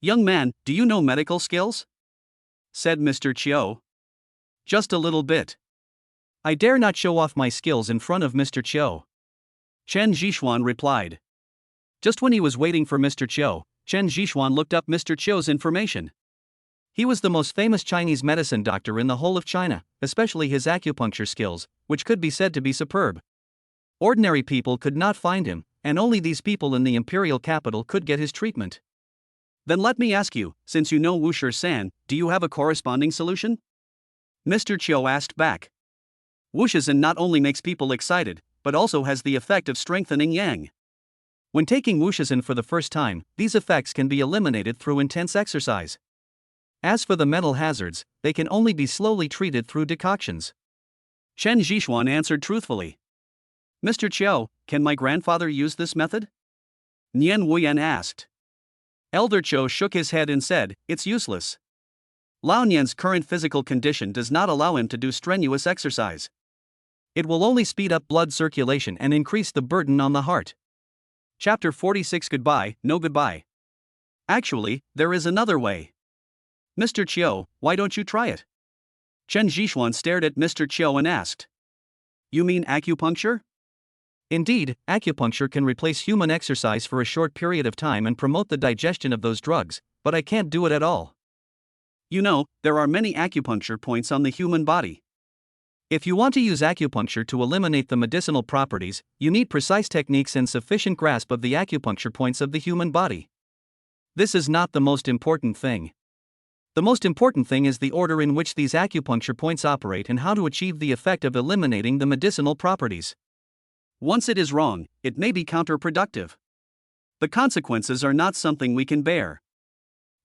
Young man, do you know medical skills? Said Mr. Qiu. Just a little bit. I dare not show off my skills in front of Mr. Qiu. Chen Zhixuan replied. Just when he was waiting for Mr. Qiu, Chen Zhixuan looked up Mr. Qiu's information. He was the most famous Chinese medicine doctor in the whole of China, especially his acupuncture skills, which could be said to be superb. Ordinary people could not find him, and only these people in the imperial capital could get his treatment. Then let me ask you, since you know wuxia-san, do you have a corresponding solution? Mr. Qiu asked back. Wuxia-san not only makes people excited, but also has the effect of strengthening yang. When taking wuxia-san for the first time, these effects can be eliminated through intense exercise. As for the mental hazards, they can only be slowly treated through decoctions. Chen Zhixuan answered truthfully. Mr. Qiu, can my grandfather use this method? Nian Wuyan asked. Elder Qiu shook his head and said, it's useless. Lao Nian's current physical condition does not allow him to do strenuous exercise. It will only speed up blood circulation and increase the burden on the heart. Chapter 46 Goodbye, no goodbye. Actually, there is another way. Mr. Qiu, why don't you try it? Chen Zhixuan stared at Mr. Qiu and asked. You mean acupuncture? Indeed, acupuncture can replace human exercise for a short period of time and promote the digestion of those drugs, but I can't do it at all. You know, there are many acupuncture points on the human body. If you want to use acupuncture to eliminate the medicinal properties, you need precise techniques and sufficient grasp of the acupuncture points of the human body. This is not the most important thing. The most important thing is the order in which these acupuncture points operate and how to achieve the effect of eliminating the medicinal properties. Once it is wrong, it may be counterproductive. The consequences are not something we can bear.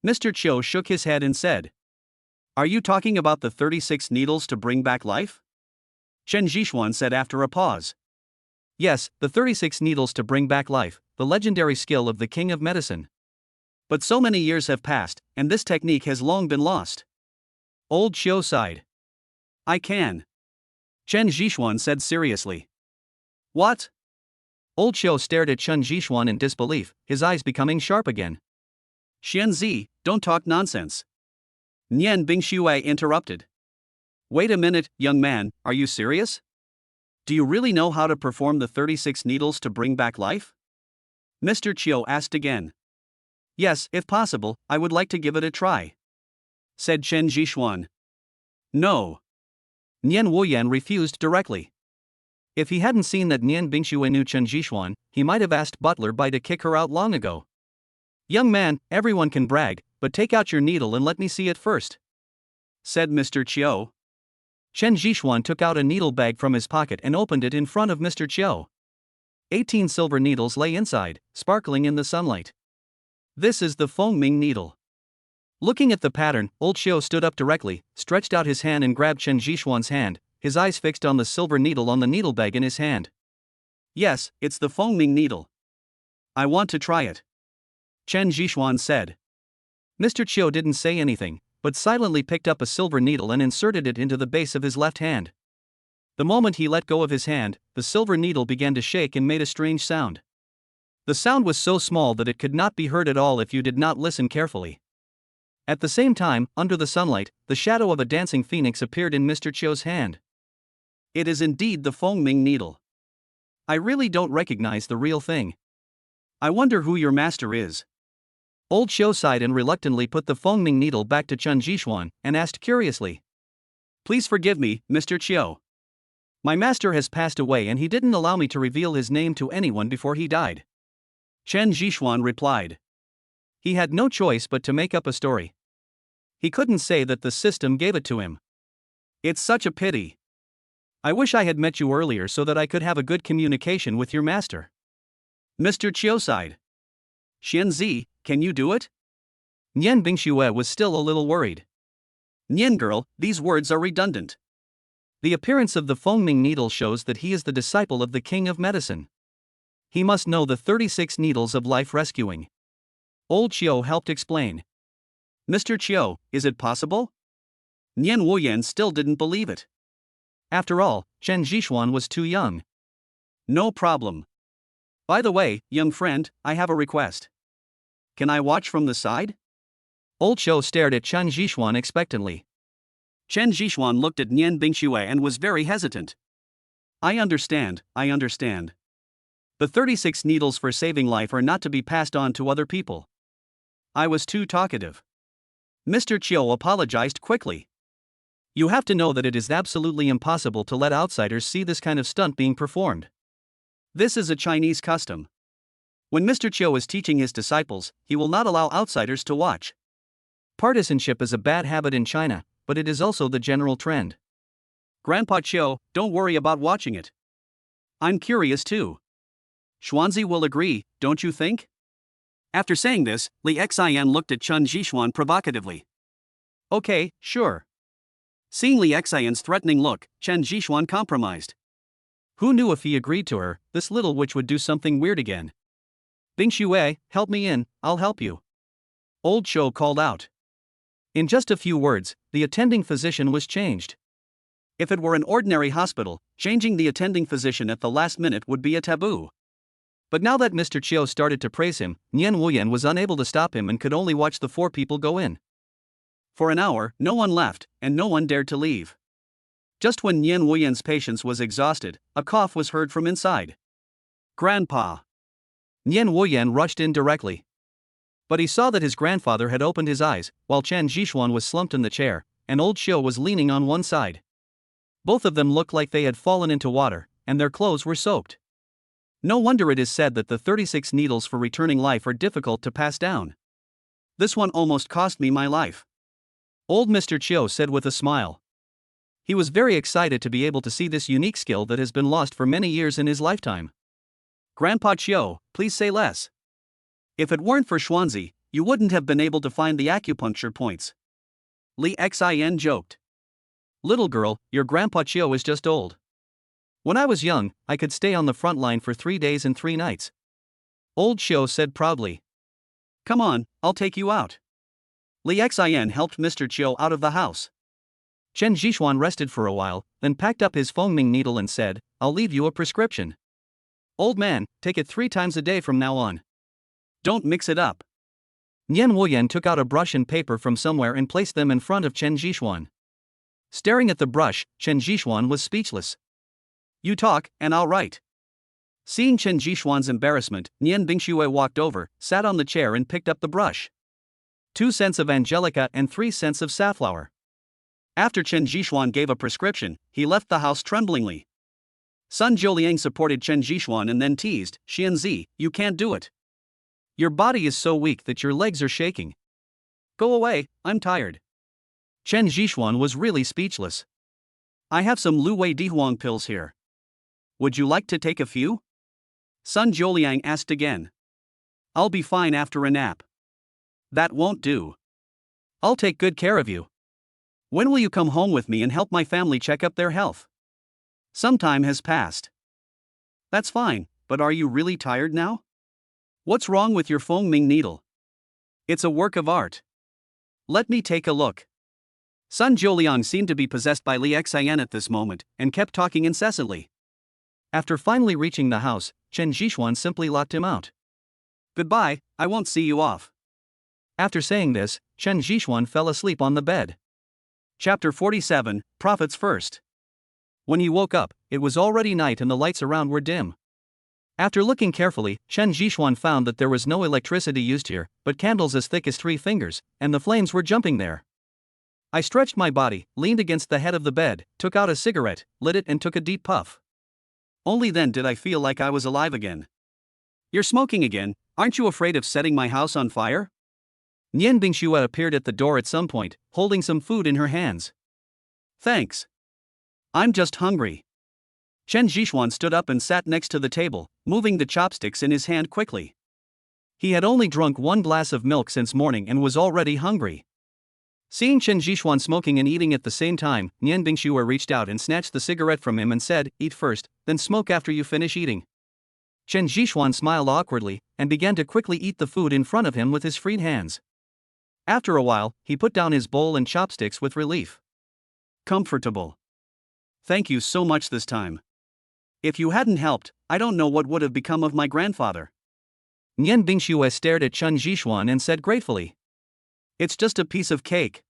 Mr. Qiu shook his head and said. Are you talking about the 36 needles to bring back life? Chen Zhixuan said after a pause. Yes, the 36 needles to bring back life, the legendary skill of the king of medicine. But so many years have passed, and this technique has long been lost. Old Qiu sighed. I can. Chen Zhixuan said seriously. What? Old Qiu stared at Chen Zhixuan in disbelief, his eyes becoming sharp again. Xianzi, don't talk nonsense. Nian Bingshui interrupted. Wait a minute, young man, are you serious? Do you really know how to perform the 36 needles to bring back life? Mr. Qiu asked again. Yes, if possible, I would like to give it a try, said Chen Zhixuan. No. Nian Wuyan refused directly. If he hadn't seen that Nian Bingshui knew Chen Zhixuan, he might have asked Butler Bai to kick her out long ago. Young man, everyone can brag, but take out your needle and let me see it first, said Mr. Qiu. Chen Zhixuan took out a needle bag from his pocket and opened it in front of Mr. Qiu. 18 silver needles lay inside, sparkling in the sunlight. This is the Fengming needle. Looking at the pattern, Old Qiu stood up directly, stretched out his hand and grabbed Chen Zhixuan's hand. his eyes fixed on the silver needle on the needle bag in his hand. Yes, it's the Fengming needle. I want to try it, Chen Zhishuan said. Mr. Chiu didn't say anything, but silently picked up a silver needle and inserted it into the base of his left hand. The moment he let go of his hand, the silver needle began to shake and made a strange sound. The sound was so small that it could not be heard at all if you did not listen carefully. At the same time, under the sunlight, the shadow of a dancing phoenix appeared in Mr. Chiu's hand. It is indeed the Fengming needle. I really don't recognize the real thing. I wonder who your master is. Old Chiu sighed and reluctantly put the Fengming needle back to Chen Zhishuan and asked curiously. Please forgive me, Mr. Chiu. My master has passed away and he didn't allow me to reveal his name to anyone before he died, Chen Zhishuan replied. He had no choice but to make up a story. He couldn't say that the system gave it to him. It's such a pity. I wish I had met you earlier so that I could have a good communication with your master. Mr. Chiu sighed. Xianzi, can you do it? Nian Bingxue was still a little worried. Nian girl, these words are redundant. The appearance of the Fengming needle shows that he is the disciple of the king of medicine. He must know the 36 needles of life rescuing. Old Chiu helped explain. Mr. Chiu, is it possible? Nian Wuyan still didn't believe it. After all, Chen Zhishuan was too young. No problem. By the way, young friend, I have a request. Can I watch from the side? Old Chiu stared at Chen Zhishuan expectantly. Chen Zhishuan looked at Nian Bingxue and was very hesitant. I understand. The 36 needles for saving life are not to be passed on to other people. I was too talkative. Mr. Chiu apologized quickly. You have to know that it is absolutely impossible to let outsiders see this kind of stunt being performed. This is a Chinese custom. When Mr. Chiu is teaching his disciples, he will not allow outsiders to watch. Partisanship is a bad habit in China, but it is also the general trend. Grandpa Chiu, don't worry about watching it. I'm curious too. Xuanzi will agree, don't you think? After saying this, Li Xian looked at Chen Zhishuan provocatively. Okay, sure. Seeing Li Xian's threatening look, Chen Zhishuan compromised. Who knew if he agreed to her, this little witch would do something weird again. Bingxue, help me in, I'll help you. Old Chiu called out. In just a few words, the attending physician was changed. If it were an ordinary hospital, changing the attending physician at the last minute would be a taboo. But now that Mr. Chiu started to praise him, Nian Wuyan was unable to stop him and could only watch the 4 people go in. For an hour, no one left, and no one dared to leave. Just when Nian Wuyan's patience was exhausted, a cough was heard from inside. Grandpa. Nian Wuyan rushed in directly. But he saw that his grandfather had opened his eyes, while Chen Zhishuan was slumped in the chair, and Old Chiu was leaning on one side. Both of them looked like they had fallen into water, and their clothes were soaked. No wonder it is said that the 36 needles for returning life are difficult to pass down. This one almost cost me my life, Old Mr. Chiu said with a smile. He was very excited to be able to see this unique skill that has been lost for many years in his lifetime. Grandpa Chiu, please say less. If it weren't for Xuanzi, you wouldn't have been able to find the acupuncture points. Li Xian joked. Little girl, your Grandpa Chiu is just old. When I was young, I could stay on the front line for 3 days and 3 nights. Old Chiu said proudly. Come on, I'll take you out. Li Xian helped Mr. Chiu out of the house. Chen Zhishuan rested for a while, then packed up his Fengming needle and said, I'll leave you a prescription. Old man, take it 3 times a day from now on. Don't mix it up. Nian Wuyan took out a brush and paper from somewhere and placed them in front of Chen Zhishuan. Staring at the brush, Chen Zhishuan was speechless. You talk, and I'll write. Seeing Chen Zhishuan's embarrassment, Nian Bingxue walked over, sat on the chair and picked up the brush. 2 cents of angelica and 3 cents of safflower. After Chen Zhishuan gave a prescription, he left the house tremblingly. Sun Jiuliang supported Chen Zhishuan and then teased, Xianzi, you can't do it. Your body is so weak that your legs are shaking. Go away, I'm tired. Chen Zhishuan was really speechless. I have some Lu Wei Dihuang pills here. Would you like to take a few? Sun Jiuliang asked again. I'll be fine after a nap. That won't do. I'll take good care of you. When will you come home with me and help my family check up their health? Some time has passed. That's fine, but are you really tired now? What's wrong with your foaming needle? It's a work of art. Let me take a look. Sun Jiuliang seemed to be possessed by Li Xian at this moment, and kept talking incessantly. After finally reaching the house, Chen Zhixuan simply locked him out. Goodbye, I won't see you off. After saying this, Chen Zhixuan fell asleep on the bed. Chapter 47, Profits First. When he woke up, it was already night and the lights around were dim. After looking carefully, Chen Zhixuan found that there was no electricity used here, but candles as thick as 3 fingers, and the flames were jumping there. I stretched my body, leaned against the head of the bed, took out a cigarette, lit it and took a deep puff. Only then did I feel like I was alive again. You're smoking again, aren't you afraid of setting my house on fire? Nian Bingxue appeared at the door at some point, holding some food in her hands. Thanks. I'm just hungry. Chen Zhixuan stood up and sat next to the table, moving the chopsticks in his hand quickly. He had only drunk 1 glass of milk since morning and was already hungry. Seeing Chen Zhixuan smoking and eating at the same time, Nian Bingxue reached out and snatched the cigarette from him and said, "Eat first, then smoke after you finish eating." Chen Zhixuan smiled awkwardly, and began to quickly eat the food in front of him with his freed hands. After a while, he put down his bowl and chopsticks with relief. Comfortable. Thank you so much this time. If you hadn't helped, I don't know what would have become of my grandfather. Nian Bingxue stared at Chen Zhixuan and said gratefully, "It's just a piece of cake.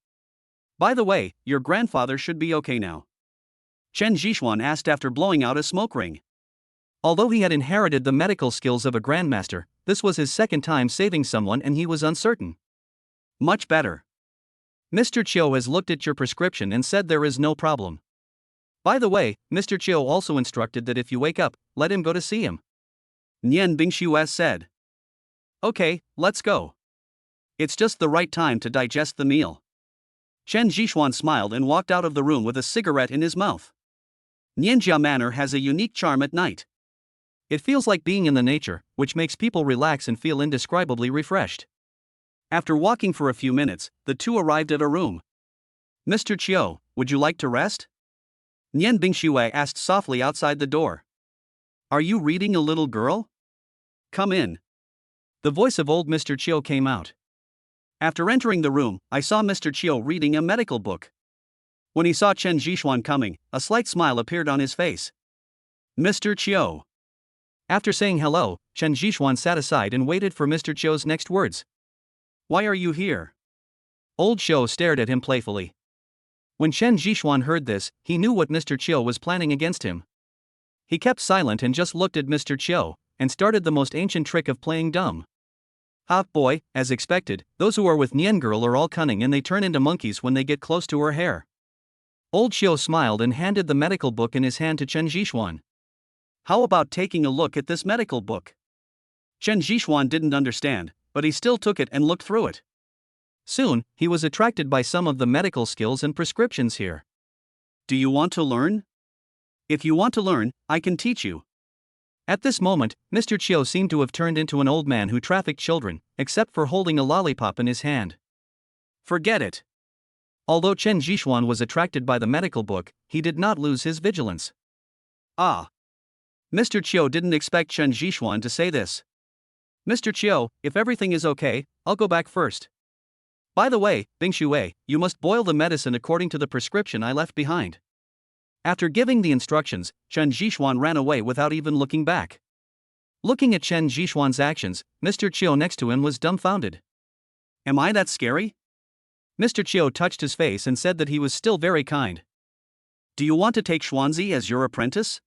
By the way, your grandfather should be okay now." Chen Zhixuan asked after blowing out a smoke ring. Although he had inherited the medical skills of a grandmaster, this was his second time saving someone and he was uncertain. Much better. Mr. Chiu has looked at your prescription and said there is no problem. By the way, Mr. Chiu also instructed that if you wake up, let him go to see him. Nian Bingxue said. Okay, let's go. It's just the right time to digest the meal. Chen Zhixuan smiled and walked out of the room with a cigarette in his mouth. Nianjia Manor has a unique charm at night. It feels like being in the nature, which makes people relax and feel indescribably refreshed. After walking for a few minutes, the two arrived at a room. Mr. Chiu, would you like to rest? Nian Bingxue asked softly outside the door. Are you reading a little girl? Come in. The voice of old Mr. Chiu came out. After entering the room, I saw Mr. Chiu reading a medical book. When he saw Chen Zhixuan coming, a slight smile appeared on his face. Mr. Chiu. After saying hello, Chen Zhixuan sat aside and waited for Mr. Chiu's next words. Why are you here? Old Chiu stared at him playfully. When Chen Zhixuan heard this, he knew what Mr. Chiu was planning against him. He kept silent and just looked at Mr. Chiu, and started the most ancient trick of playing dumb. Ah, boy, as expected, those who are with Nian girl are all cunning and they turn into monkeys when they get close to her hair. Old Chiu smiled and handed the medical book in his hand to Chen Zhixuan. How about taking a look at this medical book? Chen Zhixuan didn't understand, but he still took it and looked through it. Soon, he was attracted by some of the medical skills and prescriptions here. Do you want to learn? If you want to learn, I can teach you. At this moment, Mr. Chiu seemed to have turned into an old man who trafficked children, except for holding a lollipop in his hand. Forget it. Although Chen Zhixuan was attracted by the medical book, he did not lose his vigilance. Ah. Mr. Chiu didn't expect Chen Zhixuan to say this. Mr. Chiu, if everything is okay, I'll go back first. By the way, Bingxue, you must boil the medicine according to the prescription I left behind. After giving the instructions, Chen Zhixuan ran away without even looking back. Looking at Chen Zhixuan's actions, Mr. Chiu next to him was dumbfounded. Am I that scary? Mr. Chiu touched his face and said that he was still very kind. Do you want to take Xuanzi as your apprentice?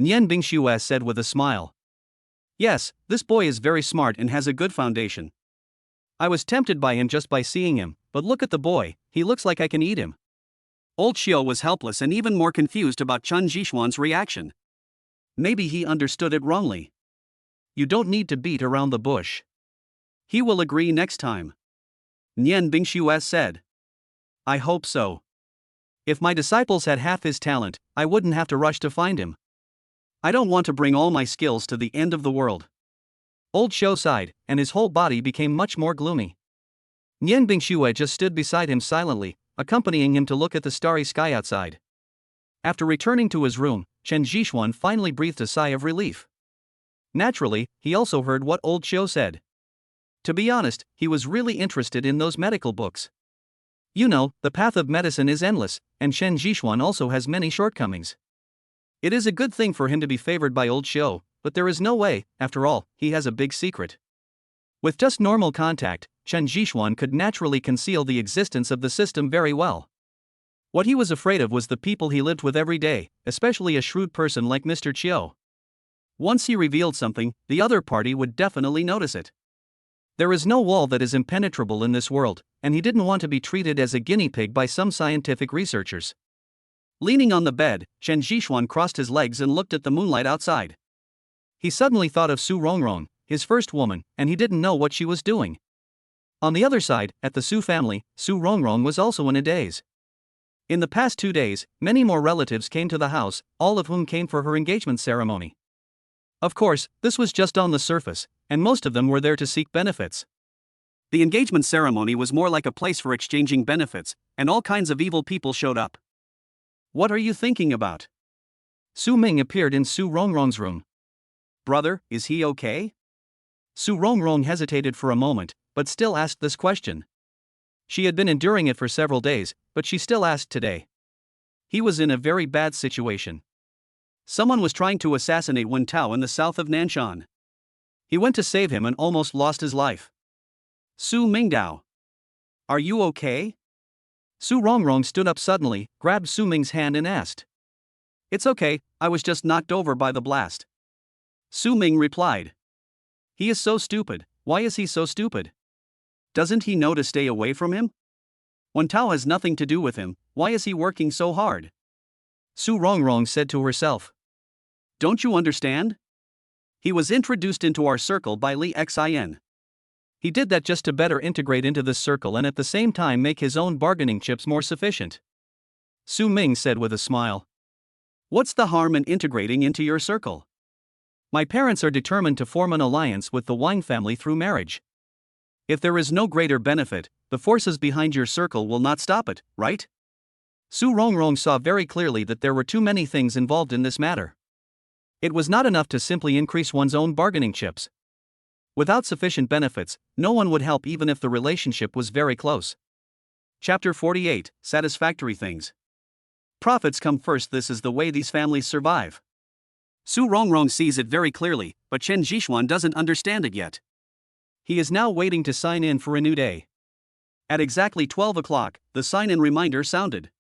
Nian Bingxue said with a smile. Yes, this boy is very smart and has a good foundation. I was tempted by him just by seeing him, but look at the boy, he looks like I can eat him. Old Chiu was helpless and even more confused about Chen Zhixuan's reaction. Maybe he understood it wrongly. You don't need to beat around the bush. He will agree next time. Nian Bingxue said. I hope so. If my disciples had half his talent, I wouldn't have to rush to find him. I don't want to bring all my skills to the end of the world. Old Chiu sighed, and his whole body became much more gloomy. Nian Bingxue just stood beside him silently, accompanying him to look at the starry sky outside. After returning to his room, Chen Zhixuan finally breathed a sigh of relief. Naturally, he also heard what old Qiu said. To be honest, he was really interested in those medical books. You know, the path of medicine is endless, and Chen Zhixuan also has many shortcomings. It is a good thing for him to be favored by old Qiu, but there is no way, after all, he has a big secret. With just normal contact, Chen Zhixuan could naturally conceal the existence of the system very well. What he was afraid of was the people he lived with every day, especially a shrewd person like Mr. Qiu. Once he revealed something, the other party would definitely notice it. There is no wall that is impenetrable in this world, and he didn't want to be treated as a guinea pig by some scientific researchers. Leaning on the bed, Chen Zhixuan crossed his legs and looked at the moonlight outside. He suddenly thought of Su Rongrong, his first woman, and he didn't know what she was doing. On the other side, at the Su family, Su Rongrong was also in a daze. In the past 2 days, many more relatives came to the house, all of whom came for her engagement ceremony. Of course, this was just on the surface, and most of them were there to seek benefits. The engagement ceremony was more like a place for exchanging benefits, and all kinds of evil people showed up. What are you thinking about? Su Ming appeared in Su Rongrong's room. Brother, is he okay? Su Rongrong hesitated for a moment, but still asked this question. She had been enduring it for several days, but she still asked today. He was in a very bad situation. Someone was trying to assassinate Wen Tao in the south of Nanshan. He went to save him and almost lost his life. Su Mingdao. Are you okay? Su Rongrong stood up suddenly, grabbed Su Ming's hand and asked. It's okay, I was just knocked over by the blast. Su Ming replied. He is so stupid, why is he so stupid? Doesn't he know to stay away from him? Wen Tao has nothing to do with him, why is he working so hard? Su Rongrong said to herself. Don't you understand? He was introduced into our circle by Li Xin. He did that just to better integrate into this circle and at the same time make his own bargaining chips more sufficient. Su Ming said with a smile. What's the harm in integrating into your circle? My parents are determined to form an alliance with the Wang family through marriage. If there is no greater benefit, the forces behind your circle will not stop it, right? Su Rongrong saw very clearly that there were too many things involved in this matter. It was not enough to simply increase one's own bargaining chips. Without sufficient benefits, no one would help even if the relationship was very close. Chapter 48, Satisfactory Things. Profits come first. This is the way these families survive. Su Rongrong sees it very clearly, but Chen Zhixuan doesn't understand it yet. He is now waiting to sign in for a new day. At exactly 12 o'clock, the sign-in reminder sounded.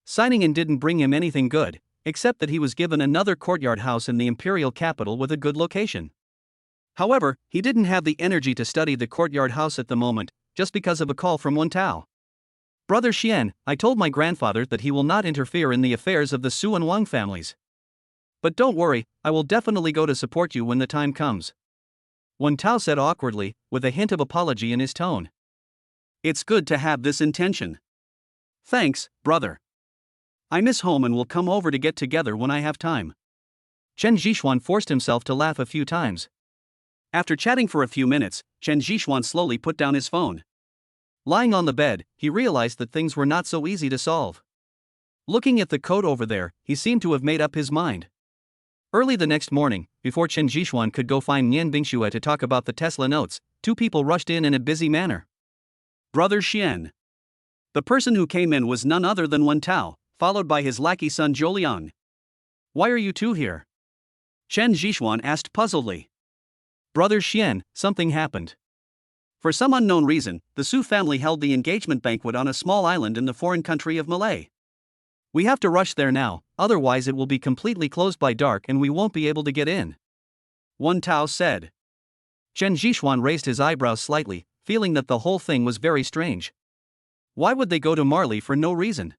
Signing in didn't bring him anything good, except that he was given another courtyard house in the imperial capital with a good location. However, he didn't have the energy to study the courtyard house at the moment, just because of a call from Wen Tao. Brother Xian, I told my grandfather that he will not interfere in the affairs of the Su and Wang families. But don't worry, I will definitely go to support you when the time comes. Wen Tao said awkwardly, with a hint of apology in his tone. It's good to have this intention. Thanks, brother. I miss home and will come over to get together when I have time. Chen Zhixuan forced himself to laugh a few times. After chatting for a few minutes, Chen Zhixuan slowly put down his phone. Lying on the bed, he realized that things were not so easy to solve. Looking at the code over there, he seemed to have made up his mind. Early the next morning, before Chen Zhixuan could go find Nian Bingxue to talk about the Tesla notes, two people rushed in a busy manner. Brother Xian. The person who came in was none other than Wen Tao, followed by his lackey son Zhouliang. Why are you two here? Chen Zhixuan asked puzzledly. Brother Xian, something happened. For some unknown reason, the Su family held the engagement banquet on a small island in the foreign country of Malay. We have to rush there now, otherwise it will be completely closed by dark and we won't be able to get in. Wen Tao said. Chen Zhixuan raised his eyebrows slightly, feeling that the whole thing was very strange. Why would they go to Marley for no reason?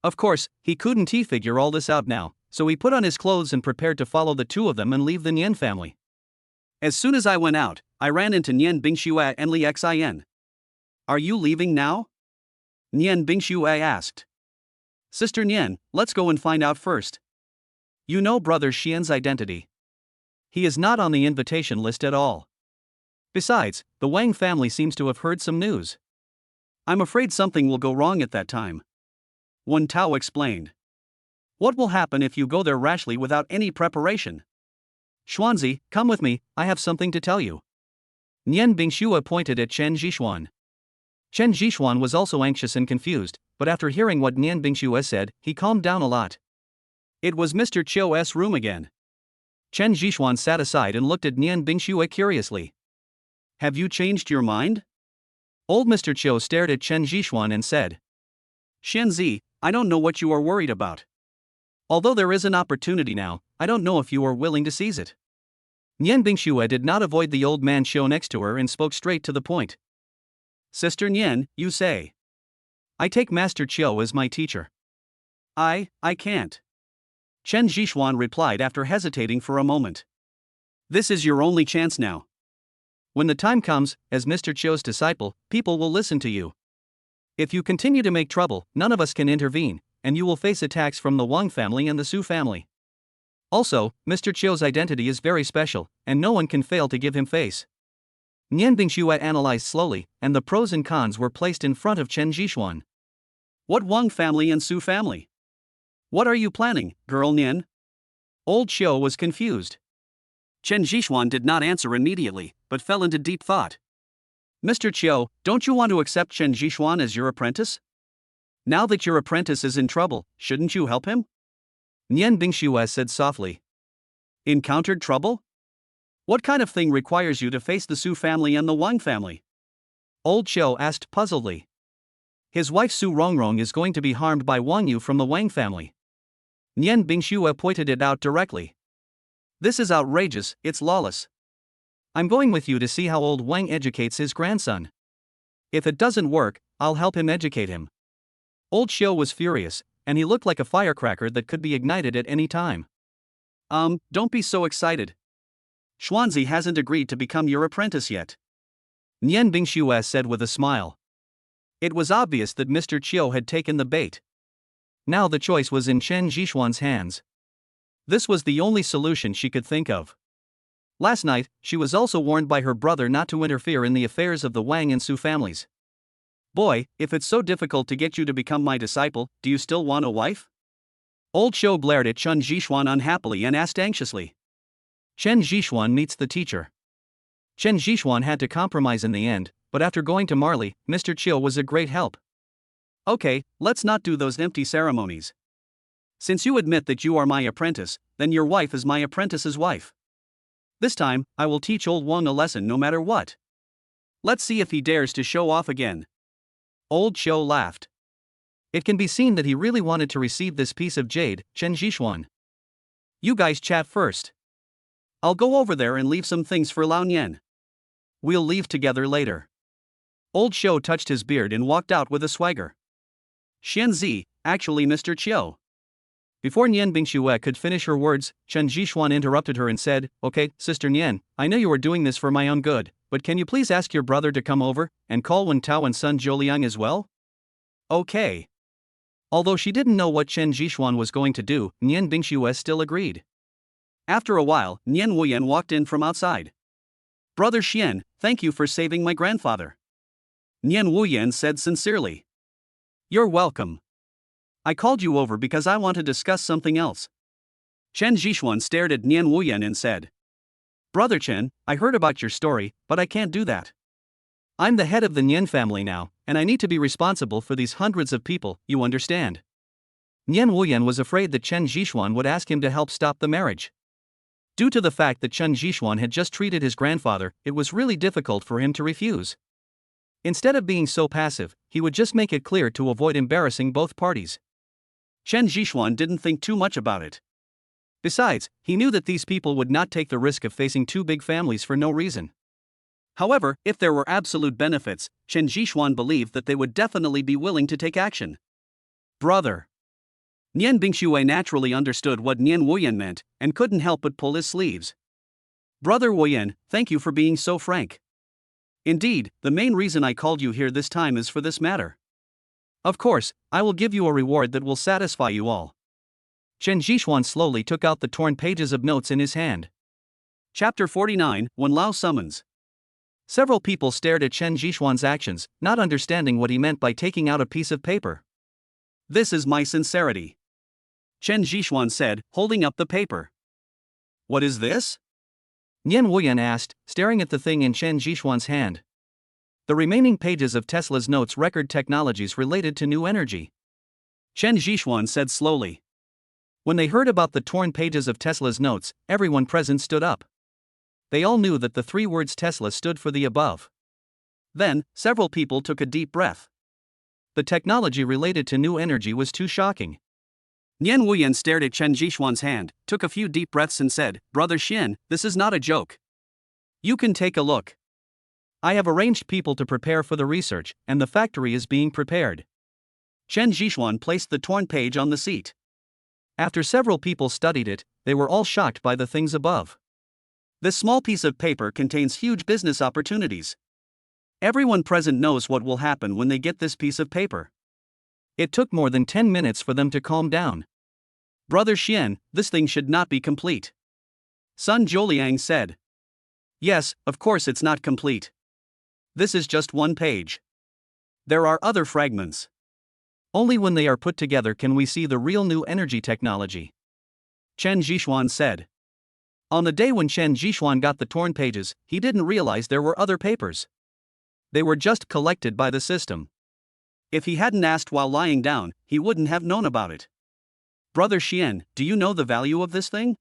Of course, he couldn't figure all this out now, so he put on his clothes and prepared to follow the two of them and leave the Nian family. As soon as I went out, I ran into Nian Bingxue and Li Xin. Are you leaving now? Nian Bingxue asked. Sister Nian, let's go and find out first. You know Brother Xian's identity. He is not on the invitation list at all. Besides, the Wang family seems to have heard some news. I'm afraid something will go wrong at that time. Wen Tao explained. What will happen if you go there rashly without any preparation? Xuanzi, come with me, I have something to tell you. Nian Bingxue pointed at Chen Zhixuan. Chen Zhixuan was also anxious and confused, but after hearing what Nian Bingxue said, he calmed down a lot. It was Mr. Chio's room again. Chen Zhixuan sat aside and looked at Nian Bingxue curiously. Have you changed your mind? Old Mr. Chiu stared at Chen Zhixuan and said, Shenzi, I don't know what you are worried about. Although there is an opportunity now, I don't know if you are willing to seize it. Nian Bingxue did not avoid the old man Xiu next to her and spoke straight to the point. Sister Nian, you say. I take Master Chiu as my teacher. I can't. Chen Zhixuan replied after hesitating for a moment. This is your only chance now. When the time comes, as Mr. Chiu's disciple, people will listen to you. If you continue to make trouble, none of us can intervene, and you will face attacks from the Wang family and the Su family. Also, Mr. Chiu's identity is very special, and no one can fail to give him face. Nian Bingxue analyzed slowly, and the pros and cons were placed in front of Chen Zhixuan. What Wang family and Su family? What are you planning, girl Nian? Old Xiu was confused. Chen Zhixuan did not answer immediately, but fell into deep thought. Mr. Chiu, don't you want to accept Chen Zhixuan as your apprentice? Now that your apprentice is in trouble, shouldn't you help him? Nian Bingxue said softly. Encountered trouble? What kind of thing requires you to face the Su family and the Wang family? Old Xiu asked puzzledly. His wife Su Rongrong is going to be harmed by Wang Yu from the Wang family. Nian Bingxue pointed it out directly. This is outrageous, it's lawless. I'm going with you to see how old Wang educates his grandson. If it doesn't work, I'll help him educate him. Old Xiu was furious, and he looked like a firecracker that could be ignited at any time. Don't be so excited. Xuanzi hasn't agreed to become your apprentice yet. Nian Bingxue said with a smile. It was obvious that Mr. Chiu had taken the bait. Now the choice was in Chen Zhixuan's hands. This was the only solution she could think of. Last night, she was also warned by her brother not to interfere in the affairs of the Wang and Su families. Boy, if it's so difficult to get you to become my disciple, do you still want a wife? Old Xiu glared at Chen Zhixuan unhappily and asked anxiously. Chen Zhixuan meets the teacher. Chen Zhixuan had to compromise in the end, but after going to Marley, Mr. Chiu was a great help. Okay, let's not do those empty ceremonies. Since you admit that you are my apprentice, then your wife is my apprentice's wife. This time, I will teach old Wang a lesson no matter what. Let's see if he dares to show off again. Old Xiu laughed. It can be seen that he really wanted to receive this piece of jade, Chen Zhixuan. You guys chat first. I'll go over there and leave some things for Lao Nian. We'll leave together later. Old Xiu touched his beard and walked out with a swagger. Xianzi, actually Mr. Chiu. Before Nian Bingxue could finish her words, Chen Zhixuan interrupted her and said, Okay, Sister Nian, I know you are doing this for my own good, but can you please ask your brother to come over, and call Wen Tao and son Zhouliang as well? Okay. Although she didn't know what Chen Zhixuan was going to do, Nian Bingxue still agreed. After a while, Nian Wuyan walked in from outside. Brother Xian, thank you for saving my grandfather. Nian Wuyan said sincerely. You're welcome. I called you over because I want to discuss something else. Chen Zhixuan stared at Nian Wuyan and said. Brother Chen, I heard about your story, but I can't do that. I'm the head of the Nian family now, and I need to be responsible for these hundreds of people, you understand? Nian Wuyan was afraid that Chen Zhixuan would ask him to help stop the marriage. Due to the fact that Chen Zhixuan had just treated his grandfather, it was really difficult for him to refuse. Instead of being so passive, he would just make it clear to avoid embarrassing both parties. Chen Zhixuan didn't think too much about it. Besides, he knew that these people would not take the risk of facing two big families for no reason. However, if there were absolute benefits, Chen Zhixuan believed that they would definitely be willing to take action. Brother. Nian Bingxue naturally understood what Nian Wuyan meant, and couldn't help but pull his sleeves. Brother Wuyan, thank you for being so frank. Indeed, the main reason I called you here this time is for this matter. Of course, I will give you a reward that will satisfy you all. Chen Zhixuan slowly took out the torn pages of notes in his hand. Chapter 49, Wen Lao Summons. Several people stared at Chen Zhixuan's actions, not understanding what he meant by taking out a piece of paper. This is my sincerity. Chen Zhishuan said, holding up the paper. What is this? Nian Wuyan asked, staring at the thing in Chen Zhishuan's hand. The remaining pages of Tesla's notes record technologies related to new energy. Chen Zhishuan said slowly. When they heard about the torn pages of Tesla's notes, everyone present stood up. They all knew that the 3 words Tesla stood for the above. Then, several people took a deep breath. The technology related to new energy was too shocking. Nian Wuyan stared at Chen Zhishuan's hand, took a few deep breaths and said, Brother Xian, this is not a joke. You can take a look. I have arranged people to prepare for the research, and the factory is being prepared. Chen Zhishuan placed the torn page on the seat. After several people studied it, they were all shocked by the things above. This small piece of paper contains huge business opportunities. Everyone present knows what will happen when they get this piece of paper. It took more than 10 minutes for them to calm down. Brother Xian, this thing should not be complete. Sun Zholiang said. Yes, of course it's not complete. This is just one page. There are other fragments. Only when they are put together can we see the real new energy technology. Chen Zhishuan said. On the day when Chen Zhishuan got the torn pages, he didn't realize there were other papers. They were just collected by the system. If he hadn't asked while lying down, he wouldn't have known about it. Brother Xian, do you know the value of this thing?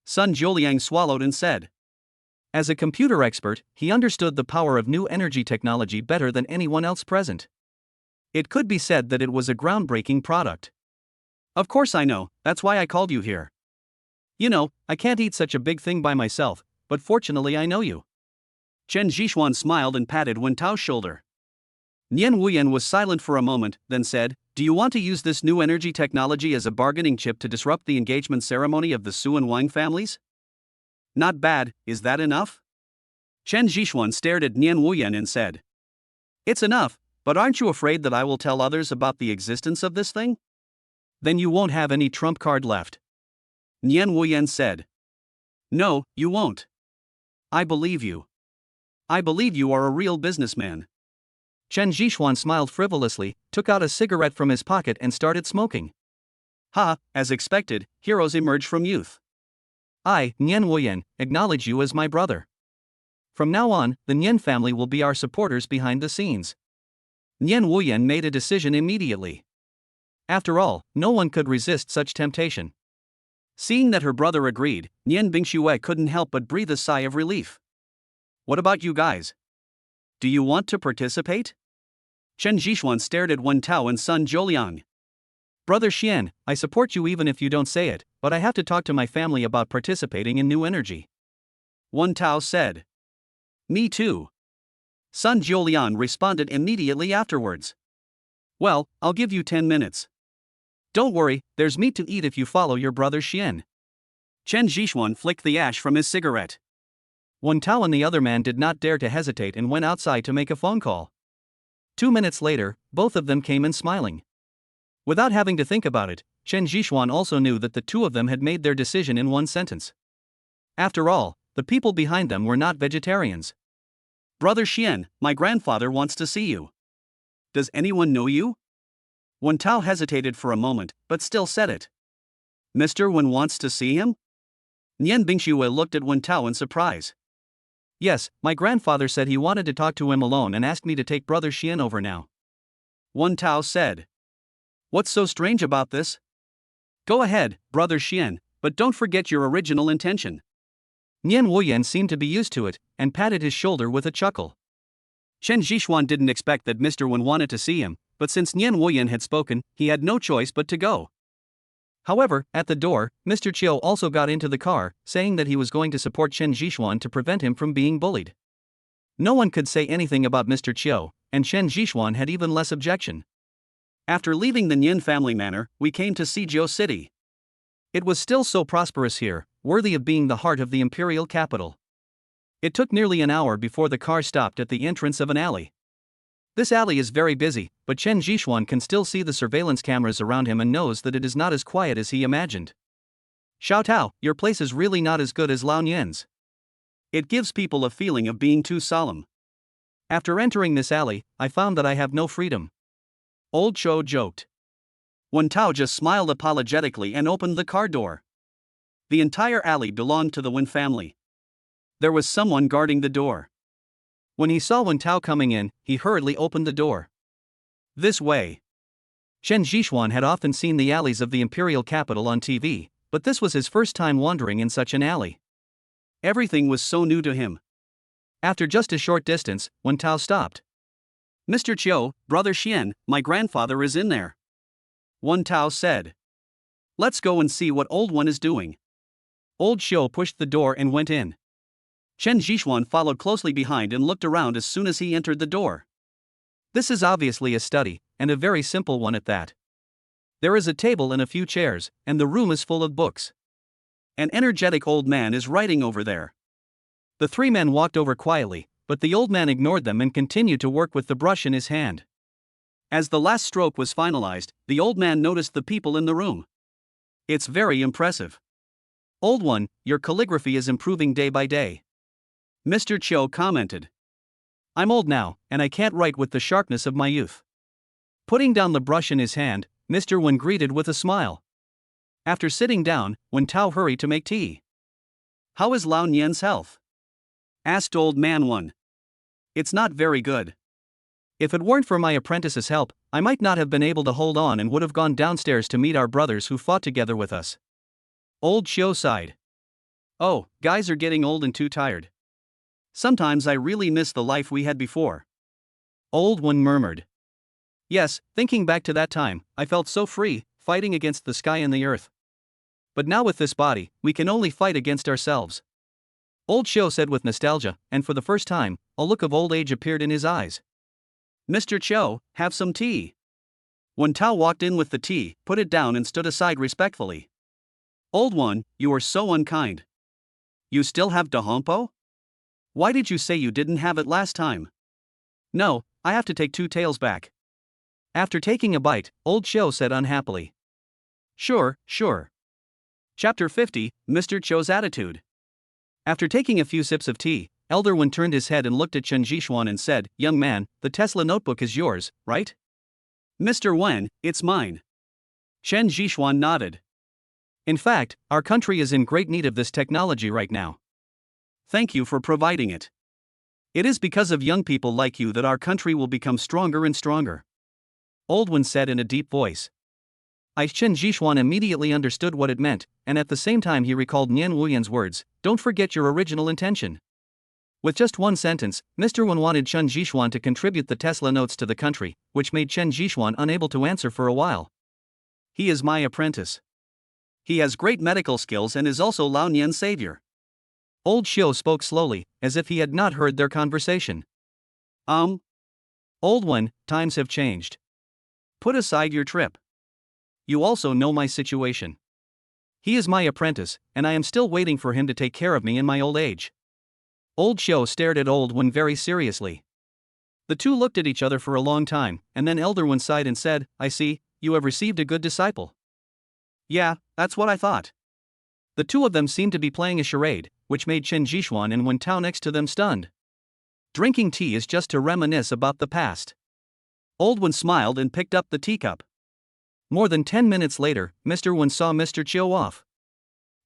Sun Zholiang swallowed and said. As a computer expert, he understood the power of new energy technology better than anyone else present. It could be said that it was a groundbreaking product. Of course I know, that's why I called you here. You know, I can't eat such a big thing by myself, but fortunately I know you. Chen Zhishuan smiled and patted Wen Tao's shoulder. Nian Wuyan was silent for a moment, then said, Do you want to use this new energy technology as a bargaining chip to disrupt the engagement ceremony of the Su and Wang families? Not bad, is that enough? Chen Zhishuan stared at Nian Wuyan and said. It's enough, but aren't you afraid that I will tell others about the existence of this thing? Then you won't have any trump card left. Nian Wuyan said. No, you won't. I believe you. I believe you are a real businessman. Chen Zhishuan smiled frivolously, took out a cigarette from his pocket and started smoking. Ha, as expected, heroes emerge from youth. I, Nian Wuyan, acknowledge you as my brother. From now on, the Nian family will be our supporters behind the scenes. Nian Wuyan made a decision immediately. After all, no one could resist such temptation. Seeing that her brother agreed, Nian Bingxue couldn't help but breathe a sigh of relief. What about you guys? Do you want to participate? Chen Zhishuan stared at Wen Tao and Sun Zholiang. Brother Xian, I support you even if you don't say it, but I have to talk to my family about participating in new energy. Wen Tao said. Me too. Sun Zholiang responded immediately afterwards. Well, I'll give you 10 minutes. Don't worry, there's meat to eat if you follow your brother Xian. Chen Zhishuan flicked the ash from his cigarette. Wen Tao and the other man did not dare to hesitate and went outside to make a phone call. 2 minutes later, both of them came in smiling. Without having to think about it, Chen Zhishuan also knew that the two of them had made their decision in one sentence. After all, the people behind them were not vegetarians. Brother Xian, my grandfather wants to see you. Does anyone know you? Wen Tao hesitated for a moment, but still said it. Mr. Wen wants to see him? Nian Bingxue looked at Wen Tao in surprise. Yes, my grandfather said he wanted to talk to him alone and asked me to take brother Xian over now. Wen Tao said. What's so strange about this? Go ahead, brother Xian, but don't forget your original intention. Nian Wuyan seemed to be used to it, and patted his shoulder with a chuckle. Chen Zhishuan didn't expect that Mr. Wen wanted to see him, but since Nian Wuyan had spoken, he had no choice but to go. However, at the door, Mr. Chiu also got into the car, saying that he was going to support Chen Zhishuan to prevent him from being bullied. No one could say anything about Mr. Chiu, and Chen Zhishuan had even less objection. After leaving the Nian family manor, we came to Suzhou City. It was still so prosperous here, worthy of being the heart of the imperial capital. It took nearly an hour before the car stopped at the entrance of an alley. This alley is very busy, but Chen Zhishuan can still see the surveillance cameras around him and knows that it is not as quiet as he imagined. Xiao Tao, your place is really not as good as Lao Nian's. It gives people a feeling of being too solemn. After entering this alley, I found that I have no freedom. Old Cho joked. Wen Tao just smiled apologetically and opened the car door. The entire alley belonged to the Wen family. There was someone guarding the door. When he saw Wen Tao coming in, he hurriedly opened the door. This way. Chen Zhixuan had often seen the alleys of the imperial capital on TV, but this was his first time wandering in such an alley. Everything was so new to him. After just a short distance, Wen Tao stopped. Mr. Chiu, Brother Xian, my grandfather is in there. Wen Tao said. Let's go and see what Old One is doing. Old Xiu pushed the door and went in. Chen Zhixuan followed closely behind and looked around as soon as he entered the door. This is obviously a study, and a very simple one at that. There is a table and a few chairs, and the room is full of books. An energetic old man is writing over there. The three men walked over quietly, but the old man ignored them and continued to work with the brush in his hand. As the last stroke was finalized, the old man noticed the people in the room. It's very impressive. Old One, your calligraphy is improving day by day. Mr. Chiu commented. I'm old now, and I can't write with the sharpness of my youth. Putting down the brush in his hand, Mr. Wen greeted with a smile. After sitting down, Wen Tao hurried to make tea. How is Lao Nian's health? Asked old man Wen. It's not very good. If it weren't for my apprentice's help, I might not have been able to hold on and would have gone downstairs to meet our brothers who fought together with us. Old Xiu sighed. Oh, guys are getting old and too tired. Sometimes I really miss the life we had before. Old One murmured. Yes, thinking back to that time, I felt so free, fighting against the sky and the earth. But now with this body, we can only fight against ourselves. Old Xiu said with nostalgia, and for the first time, a look of old age appeared in his eyes. Mr. Chiu, have some tea. Wen Tao walked in with the tea, put it down and stood aside respectfully. Old One, you are so unkind. You still have Dahompo? Why did you say you didn't have it last time? No, I have to take 2 taels back. After taking a bite, Old Xiu said unhappily. Sure. Chapter 50, Mr. Chiu's attitude. After taking a few sips of tea, Elder Wen turned his head and looked at Chen Zhixuan and said, Young man, the Tesla notebook is yours, right? Mr. Wen, it's mine. Chen Zhixuan nodded. In fact, our country is in great need of this technology right now. Thank you for providing it. It is because of young people like you that our country will become stronger and stronger. Old Wen said in a deep voice. Chen Zhixuan immediately understood what it meant, and at the same time he recalled Nian Wuyan's words, don't forget your original intention. With just one sentence, Mr. Wen wanted Chen Zhixuan to contribute the Tesla notes to the country, which made Chen Zhixuan unable to answer for a while. He is my apprentice. He has great medical skills and is also Lao Nian's savior. Old Xiu spoke slowly, as if he had not heard their conversation. Old One, times have changed. Put aside your trip. You also know my situation. He is my apprentice, and I am still waiting for him to take care of me in my old age. Old Xiu stared at Old Wen very seriously. The two looked at each other for a long time, and then Elder Wen sighed and said, I see, you have received a good disciple. Yeah, that's what I thought. The two of them seemed to be playing a charade, which made Chen Zhixuan and Wen Tao next to them stunned. Drinking tea is just to reminisce about the past. Old Wen smiled and picked up the teacup. More than 10 minutes later, Mr. Wen saw Mr. Chiu off.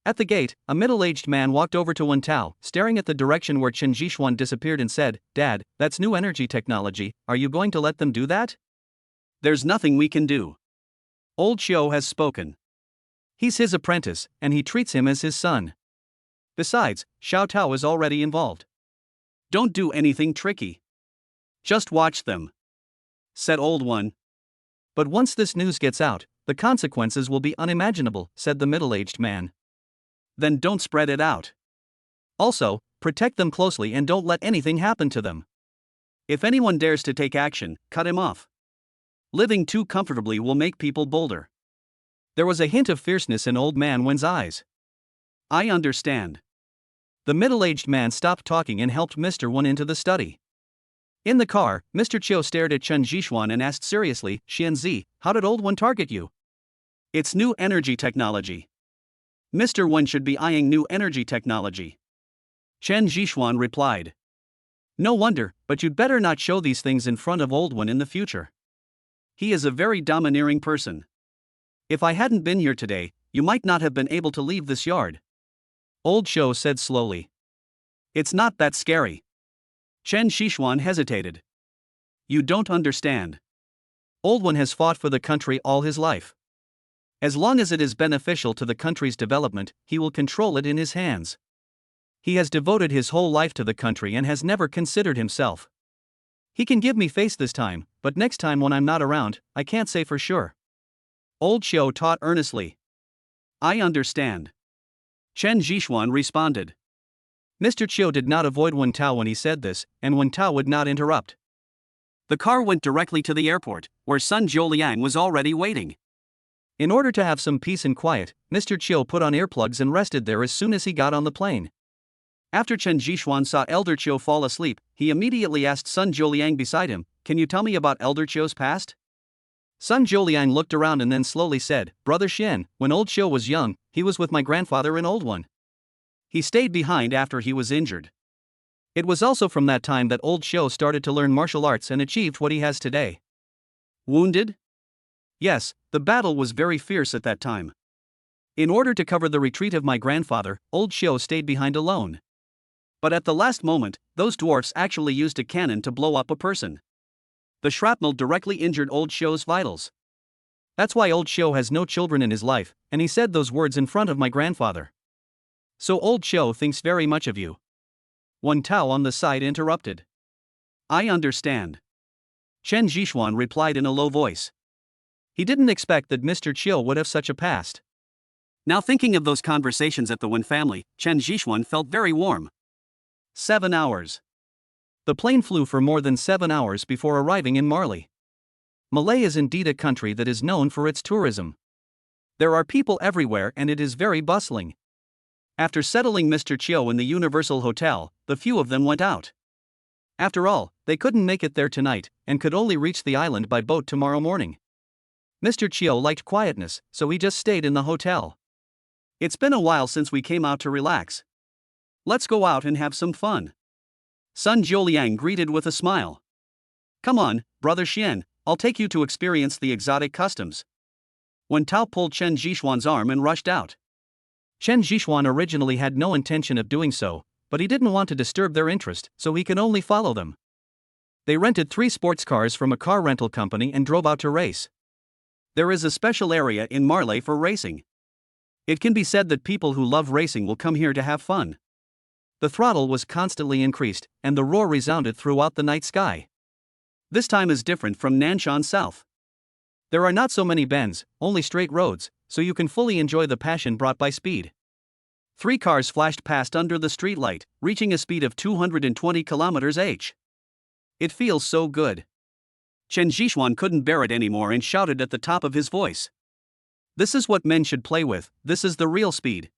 At the gate, a middle-aged man walked over to Wen Tao, staring at the direction where Chen Zhixuan disappeared and said, Dad, that's new energy technology, are you going to let them do that? There's nothing we can do. Old Xiu has spoken. He's his apprentice, and he treats him as his son. Besides, Xiao Tao is already involved. Don't do anything tricky. Just watch them, said Old One. But once this news gets out, the consequences will be unimaginable, said the middle-aged man. Then don't spread it out. Also, protect them closely and don't let anything happen to them. If anyone dares to take action, cut him off. Living too comfortably will make people bolder. There was a hint of fierceness in Old Man Wen's eyes. I understand. The middle-aged man stopped talking and helped Mr. Wen into the study. In the car, Mr. Chiu stared at Chen Zhixuan and asked seriously, Xianzi, how did Old Wen target you? It's new energy technology. Mr. Wen should be eyeing new energy technology. Chen Zhixuan replied. No wonder, but you'd better not show these things in front of Old Wen in the future. He is a very domineering person. If I hadn't been here today, you might not have been able to leave this yard. Old Shou said slowly. It's not that scary. Chen Zhixuan hesitated. You don't understand. Old One has fought for the country all his life. As long as it is beneficial to the country's development, he will control it in his hands. He has devoted his whole life to the country and has never considered himself. He can give me face this time, but next time when I'm not around, I can't say for sure. Old Shou taught earnestly. I understand. Chen Zhixuan responded. Mr. Chiu did not avoid Wen Tao when he said this, and Wen Tao would not interrupt. The car went directly to the airport, where Sun Zhouliang was already waiting. In order to have some peace and quiet, Mr. Chiu put on earplugs and rested there as soon as he got on the plane. After Chen Zhixuan saw Elder Chiu fall asleep, he immediately asked Sun Zhouliang beside him, Can you tell me about Elder Chiu's past? Sun Zhouliang looked around and then slowly said, Brother Xian, when Old Chiu was young, he was with my grandfather and Old One. He stayed behind after he was injured. It was also from that time that Old Chiu started to learn martial arts and achieved what he has today. Wounded? Yes, the battle was very fierce at that time. In order to cover the retreat of my grandfather, Old Chiu stayed behind alone. But at the last moment, those dwarfs actually used a cannon to blow up a person. The shrapnel directly injured Old Chiu's vitals. That's why Old Chiu has no children in his life, and he said those words in front of my grandfather. So Old Chiu thinks very much of you. Wen Tao on the side interrupted. I understand. Chen Zhixuan replied in a low voice. He didn't expect that Mr. Chiu would have such a past. Now thinking of those conversations at the Wen family, Chen Zhixuan felt very warm. 7 hours. The plane flew for more than 7 hours before arriving in Marley. Malay is indeed a country that is known for its tourism. There are people everywhere and it is very bustling. After settling Mr. Chiu in the Universal Hotel, the few of them went out. After all, they couldn't make it there tonight, and could only reach the island by boat tomorrow morning. Mr. Chiu liked quietness, so he just stayed in the hotel. It's been a while since we came out to relax. Let's go out and have some fun. Sun Zhouliang greeted with a smile. Come on, Brother Xian, I'll take you to experience the exotic customs. Wen Tao pulled Chen Zhixuan's arm and rushed out. Chen Zhixuan originally had no intention of doing so, but he didn't want to disturb their interest, so he could only follow them. They rented 3 sports cars from a car rental company and drove out to race. There is a special area in Marley for racing. It can be said that people who love racing will come here to have fun. The throttle was constantly increased, and the roar resounded throughout the night sky. This time is different from Nanshan South. There are not so many bends, only straight roads, so you can fully enjoy the passion brought by speed. 3 cars flashed past under the streetlight, reaching a speed of 220 km/h. It feels so good. Chen Zhixuan couldn't bear it anymore and shouted at the top of his voice. This is what men should play with, this is the real speed.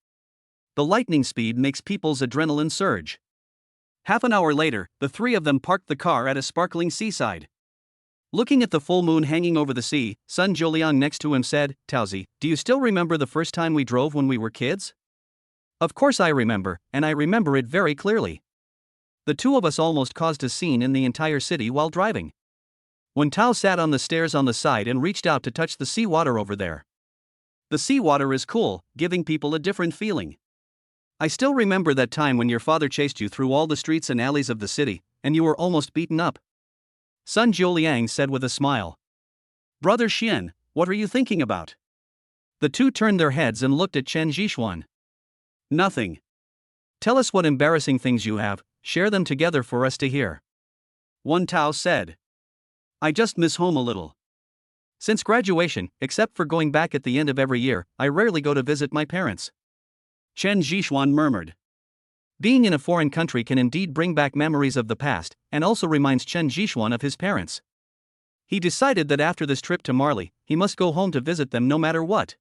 The lightning speed makes people's adrenaline surge. Half an hour later, the 3 of them parked the car at a sparkling seaside. Looking at the full moon hanging over the sea, Sun Zhouliang next to him said, Taozi, do you still remember the first time we drove when we were kids? Of course I remember, and I remember it very clearly. The 2 of us almost caused a scene in the entire city while driving. Wen Tao sat on the stairs on the side and reached out to touch the seawater over there. The seawater is cool, giving people a different feeling. I still remember that time when your father chased you through all the streets and alleys of the city, and you were almost beaten up. Sun Zhouliang said with a smile. Brother Xian, what are you thinking about? The 2 turned their heads and looked at Chen Zhixuan. Nothing. Tell us what embarrassing things you have, share them together for us to hear. Wen Tao said. I just miss home a little. Since graduation, except for going back at the end of every year, I rarely go to visit my parents. Chen Zhixuan murmured. Being in a foreign country can indeed bring back memories of the past, and also reminds Chen Zhixuan of his parents. He decided that after this trip to Marley, he must go home to visit them no matter what.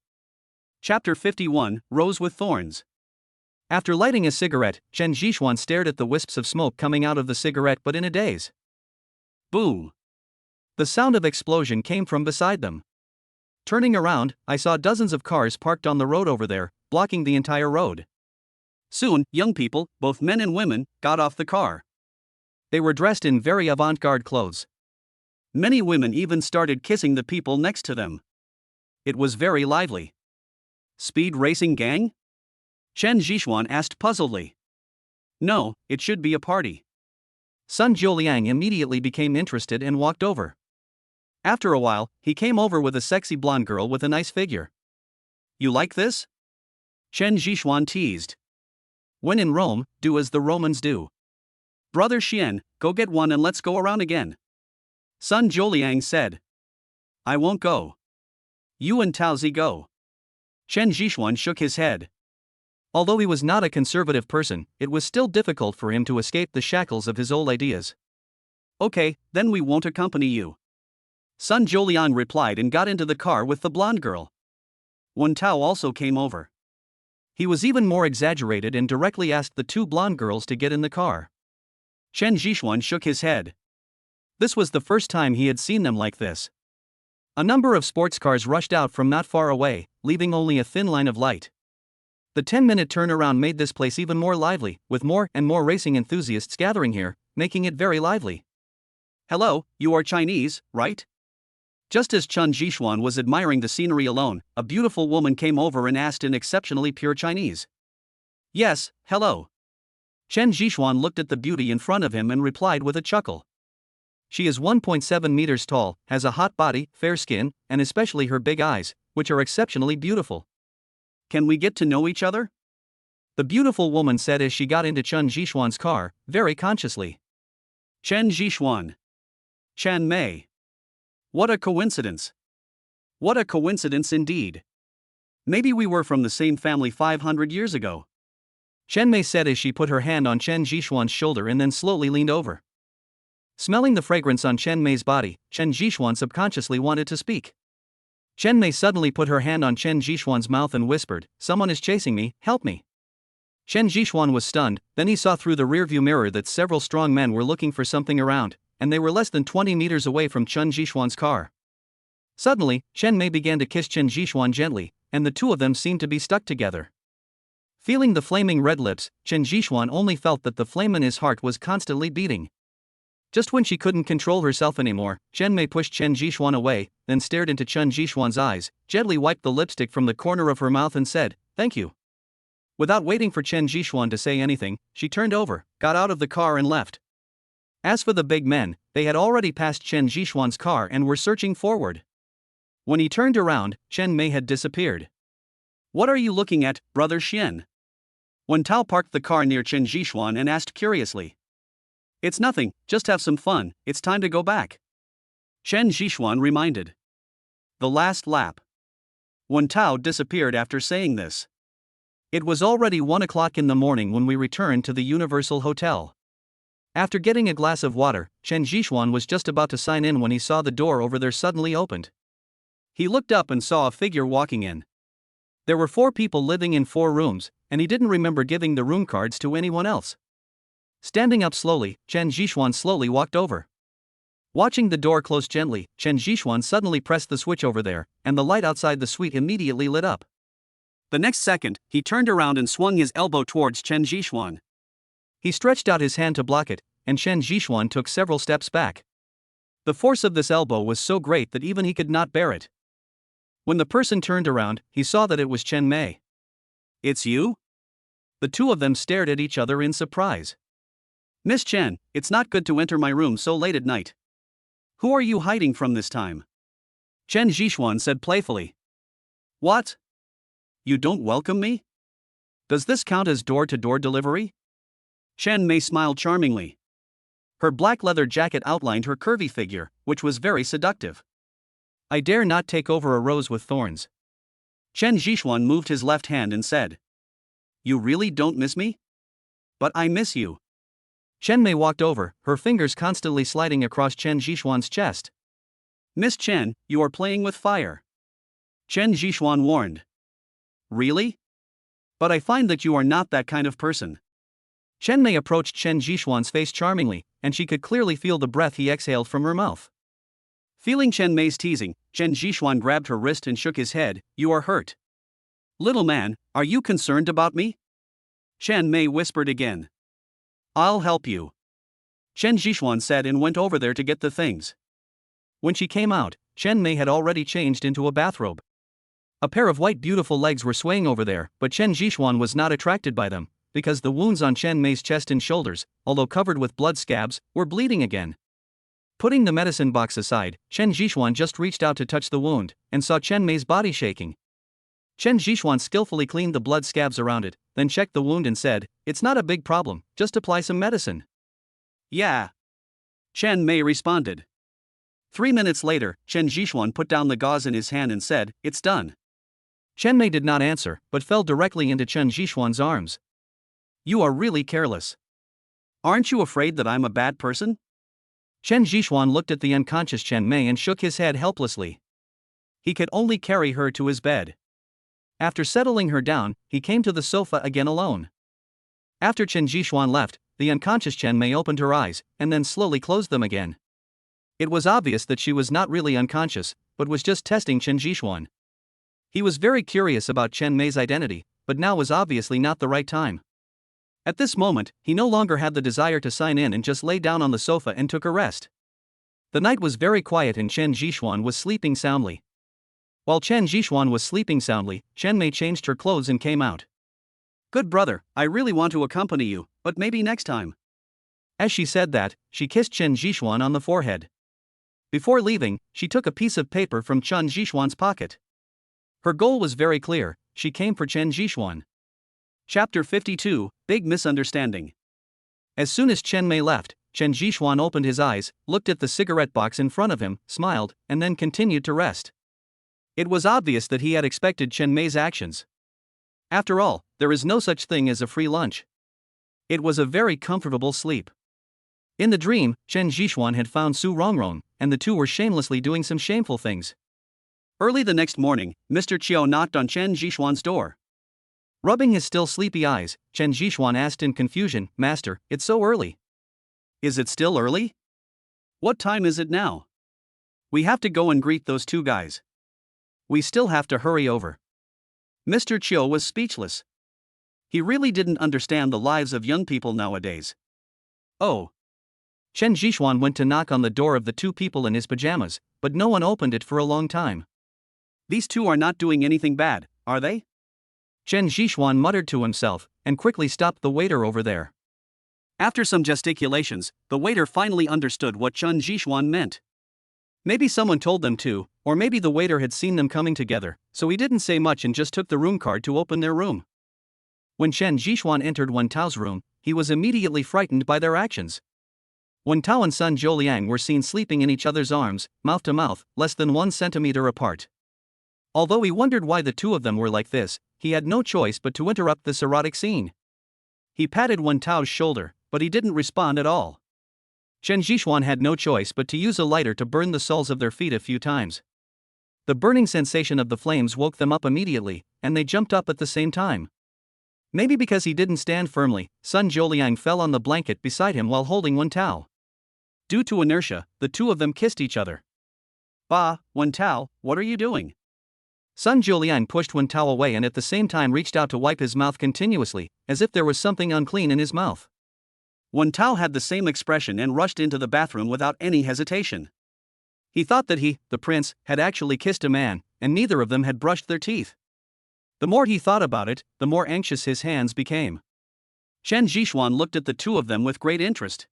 Chapter 51, Rose with Thorns. After lighting a cigarette, Chen Zhixuan stared at the wisps of smoke coming out of the cigarette but in a daze. Boom! The sound of explosion came from beside them. Turning around, I saw dozens of cars parked on the road over there, blocking the entire road. Soon, young people, both men and women, got off the car. They were dressed in very avant-garde clothes. Many women even started kissing the people next to them. It was very lively. Speed racing gang? Chen Zhishuan asked puzzledly. No, it should be a party. Sun Jiuliang immediately became interested and walked over. After a while, he came over with a sexy blonde girl with a nice figure. You like this? Chen Zhishuan teased. When in Rome, do as the Romans do. Brother Xian, go get one and let's go around again. Sun Jiuliang said. I won't go. You and Taozi go. Chen Zhishuan shook his head. Although he was not a conservative person, it was still difficult for him to escape the shackles of his old ideas. Okay, then we won't accompany you. Sun Jiuliang replied and got into the car with the blonde girl. Wen Tao also came over. He was even more exaggerated and directly asked the two blonde girls to get in the car. Chen Zhishuan shook his head. This was the first time he had seen them like this. A number of sports cars rushed out from not far away, leaving only a thin line of light. The 10-minute turnaround made this place even more lively, with more and more racing enthusiasts gathering here, making it very lively. Hello, you are Chinese, right? Just as Chen Zhishuan was admiring the scenery alone, a beautiful woman came over and asked in exceptionally pure Chinese. Yes, hello. Chen Zhishuan looked at the beauty in front of him and replied with a chuckle. She is 1.7 meters tall, has a hot body, fair skin, and especially her big eyes, which are exceptionally beautiful. Can we get to know each other? The beautiful woman said as she got into Chen Zhishuan's car, very consciously. Chen Zhishuan. Chen Mei. What a coincidence. What a coincidence indeed. Maybe we were from the same family 500 years ago. Chen Mei said as she put her hand on Chen Zhishuan's shoulder and then slowly leaned over. Smelling the fragrance on Chen Mei's body, Chen Zhishuan subconsciously wanted to speak. Chen Mei suddenly put her hand on Chen Zhishuan's mouth and whispered, "Someone is chasing me, help me." Chen Zhishuan was stunned, then he saw through the rearview mirror that several strong men were looking for something around, and they were less than 20 meters away from Chen Zhishuan's car. Suddenly, Chen Mei began to kiss Chen Zhishuan gently, and the two of them seemed to be stuck together. Feeling the flaming red lips, Chen Zhishuan only felt that the flame in his heart was constantly beating. Just when she couldn't control herself anymore, Chen Mei pushed Chen Zhishuan away, then stared into Chen Zhishuan's eyes, gently wiped the lipstick from the corner of her mouth and said, "Thank you." Without waiting for Chen Zhishuan to say anything, she turned over, got out of the car and left. As for the big men, they had already passed Chen Zhishuan's car and were searching forward. When he turned around, Chen Mei had disappeared. What are you looking at, Brother Xian? Wen Tao parked the car near Chen Zhishuan and asked curiously. It's nothing, just have some fun, it's time to go back. Chen Zhishuan reminded. The last lap. Wen Tao disappeared after saying this. It was already 1 o'clock in the morning when we returned to the Universal Hotel. After getting a glass of water, Chen Zhishuan was just about to sign in when he saw the door over there suddenly opened. He looked up and saw a figure walking in. There were 4 people living in 4 rooms, and he didn't remember giving the room cards to anyone else. Standing up slowly, Chen Zhishuan slowly walked over. Watching the door close gently, Chen Zhishuan suddenly pressed the switch over there, and the light outside the suite immediately lit up. The next second, he turned around and swung his elbow towards Chen Zhishuan. He stretched out his hand to block it, and Chen Zhishuan took several steps back. The force of this elbow was so great that even he could not bear it. When the person turned around, he saw that it was Chen Mei. It's you? The two of them stared at each other in surprise. Miss Chen, it's not good to enter my room so late at night. Who are you hiding from this time? Chen Zhishuan said playfully. What? You don't welcome me? Does this count as door-to-door delivery? Chen Mei smiled charmingly. Her black leather jacket outlined her curvy figure, which was very seductive. I dare not take over a rose with thorns. Chen Zhishuan moved his left hand and said. You really don't miss me? But I miss you. Chen Mei walked over, her fingers constantly sliding across Chen Zhishuan's chest. Miss Chen, you are playing with fire. Chen Zhishuan warned. Really? But I find that you are not that kind of person. Chen Mei approached Chen Zhishuan's face charmingly, and she could clearly feel the breath he exhaled from her mouth. Feeling Chen Mei's teasing, Chen Zhishuan grabbed her wrist and shook his head. You are hurt. Little man, are you concerned about me? Chen Mei whispered again. I'll help you. Chen Zhishuan said and went over there to get the things. When she came out, Chen Mei had already changed into a bathrobe. A pair of white beautiful legs were swaying over there, but Chen Jixuan was not attracted by them, because the wounds on Chen Mei's chest and shoulders, although covered with blood scabs, were bleeding again. Putting the medicine box aside, Chen Jixuan just reached out to touch the wound, and saw Chen Mei's body shaking. Chen Jixuan skillfully cleaned the blood scabs around it, then checked the wound and said, "It's not a big problem, just apply some medicine." Yeah. Chen Mei responded. 3 minutes later, Chen Jixuan put down the gauze in his hand and said, "It's done." Chen Mei did not answer, but fell directly into Chen Jixuan's arms. You are really careless. Aren't you afraid that I'm a bad person? Chen Jixuan looked at the unconscious Chen Mei and shook his head helplessly. He could only carry her to his bed. After settling her down, he came to the sofa again alone. After Chen Jixuan left, the unconscious Chen Mei opened her eyes, and then slowly closed them again. It was obvious that she was not really unconscious, but was just testing Chen Jixuan. He was very curious about Chen Mei's identity, but now was obviously not the right time. At this moment, he no longer had the desire to sign in and just lay down on the sofa and took a rest. The night was very quiet and Chen Jixuan was sleeping soundly. While Chen Jixuan was sleeping soundly, Chen Mei changed her clothes and came out. Good brother, I really want to accompany you, but maybe next time. As she said that, she kissed Chen Jixuan on the forehead. Before leaving, she took a piece of paper from Chen Jixuan's pocket. Her goal was very clear, she came for Chen Jixuan. Chapter 52, Big Misunderstanding. As soon as Chen Mei left, Chen Jixuan opened his eyes, looked at the cigarette box in front of him, smiled, and then continued to rest. It was obvious that he had expected Chen Mei's actions. After all, there is no such thing as a free lunch. It was a very comfortable sleep. In the dream, Chen Jixuan had found Su Rongrong, and the two were shamelessly doing some shameful things. Early the next morning, Mr. Chiao knocked on Chen Jixuan's door. Rubbing his still sleepy eyes, Chen Jixuan asked in confusion, "Master, it's so early." Is it still early? What time is it now? We have to go and greet those two guys. We still have to hurry over. Mr. Chiao was speechless. He really didn't understand the lives of young people nowadays. Oh. Chen Jixuan went to knock on the door of the two people in his pajamas, but no one opened it for a long time. These two are not doing anything bad, are they? Chen Jixuan muttered to himself, and quickly stopped the waiter over there. After some gesticulations, the waiter finally understood what Chen Jixuan meant. Maybe someone told them to, or maybe the waiter had seen them coming together, so he didn't say much and just took the room card to open their room. When Chen Jixuan entered Wen Tao's room, he was immediately frightened by their actions. Wen Tao and Sun Zhouliang were seen sleeping in each other's arms, mouth to mouth, less than 1 centimeter apart. Although he wondered why the two of them were like this, he had no choice but to interrupt this erotic scene. He patted Wen Tao's shoulder, but he didn't respond at all. Chen Jixuan had no choice but to use a lighter to burn the soles of their feet a few times. The burning sensation of the flames woke them up immediately, and they jumped up at the same time. Maybe because he didn't stand firmly, Sun Zhouliang fell on the blanket beside him while holding Wen Tao. Due to inertia, the two of them kissed each other. Bah, Wen Tao, what are you doing? Sun Zhouliang pushed Wen Tao away and at the same time reached out to wipe his mouth continuously, as if there was something unclean in his mouth. Wen Tao had the same expression and rushed into the bathroom without any hesitation. He thought that he, the prince, had actually kissed a man, and neither of them had brushed their teeth. The more he thought about it, the more anxious his hands became. Chen Jixuan looked at the two of them with great interest.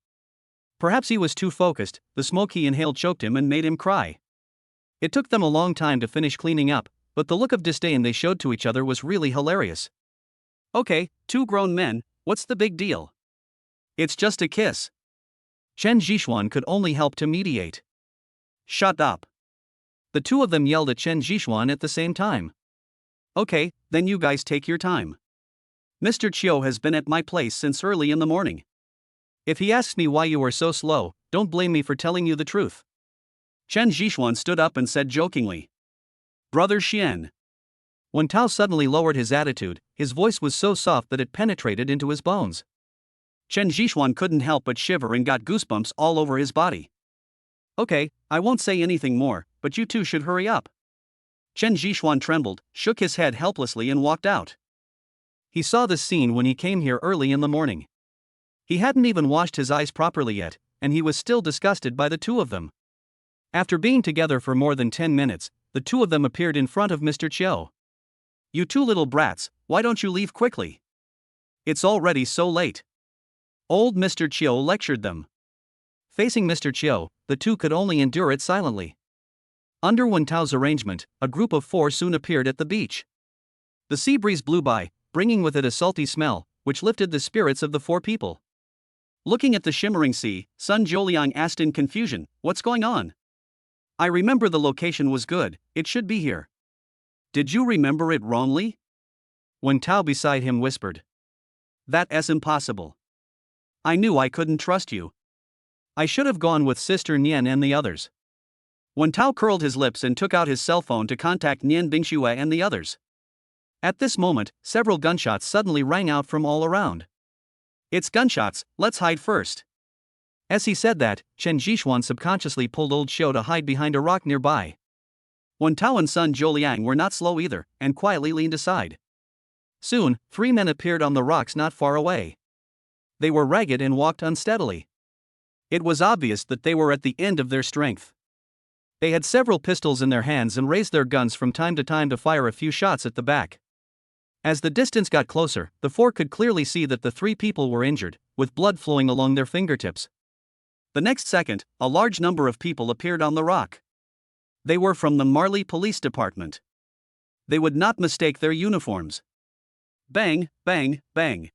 Perhaps he was too focused, the smoke he inhaled choked him and made him cry. It took them a long time to finish cleaning up, but the look of disdain they showed to each other was really hilarious. Okay, two grown men, what's the big deal? It's just a kiss. Chen Jixuan could only help to mediate. Shut up. The two of them yelled at Chen Jixuan at the same time. Okay, then you guys take your time. Mr. Chiao has been at my place since early in the morning. If he asks me why you are so slow, don't blame me for telling you the truth. Chen Jixuan stood up and said jokingly. Brother Xian. Wen Tao suddenly lowered his attitude, his voice was so soft that it penetrated into his bones. Chen Jixuan couldn't help but shiver and got goosebumps all over his body. Okay, I won't say anything more, but you two should hurry up. Chen Jixuan trembled, shook his head helplessly and walked out. He saw this scene when he came here early in the morning. He hadn't even washed his eyes properly yet, and he was still disgusted by the two of them. After being together for more than 10 minutes, the two of them appeared in front of Mr. Chiao. You two little brats, why don't you leave quickly? It's already so late. Old Mr. Chiu lectured them. Facing Mr. Chiu, the two could only endure it silently. Under Wen Tao's arrangement, a group of 4 soon appeared at the beach. The sea breeze blew by, bringing with it a salty smell, which lifted the spirits of the 4 people. Looking at the shimmering sea, Sun Jiuliang asked in confusion, "What's going on? I remember the location was good, it should be here. Did you remember it wrongly?" Wen Tao beside him whispered. "That's impossible. I knew I couldn't trust you. I should have gone with Sister Nian and the others." Wen Tao curled his lips and took out his cell phone to contact Nian Bingxue and the others. At this moment, several gunshots suddenly rang out from all around. "It's gunshots, let's hide first." As he said that, Chen Jixuan subconsciously pulled old Xiu to hide behind a rock nearby. Wen Tao and Sun Jiuliang were not slow either, and quietly leaned aside. Soon, 3 men appeared on the rocks not far away. They were ragged and walked unsteadily. It was obvious that they were at the end of their strength. They had several pistols in their hands and raised their guns from time to time to fire a few shots at the back. As the distance got closer, the 4 could clearly see that the 3 people were injured, with blood flowing along their fingertips. The next second, a large number of people appeared on the rock. They were from the Marley Police Department. They would not mistake their uniforms. Bang, bang, bang.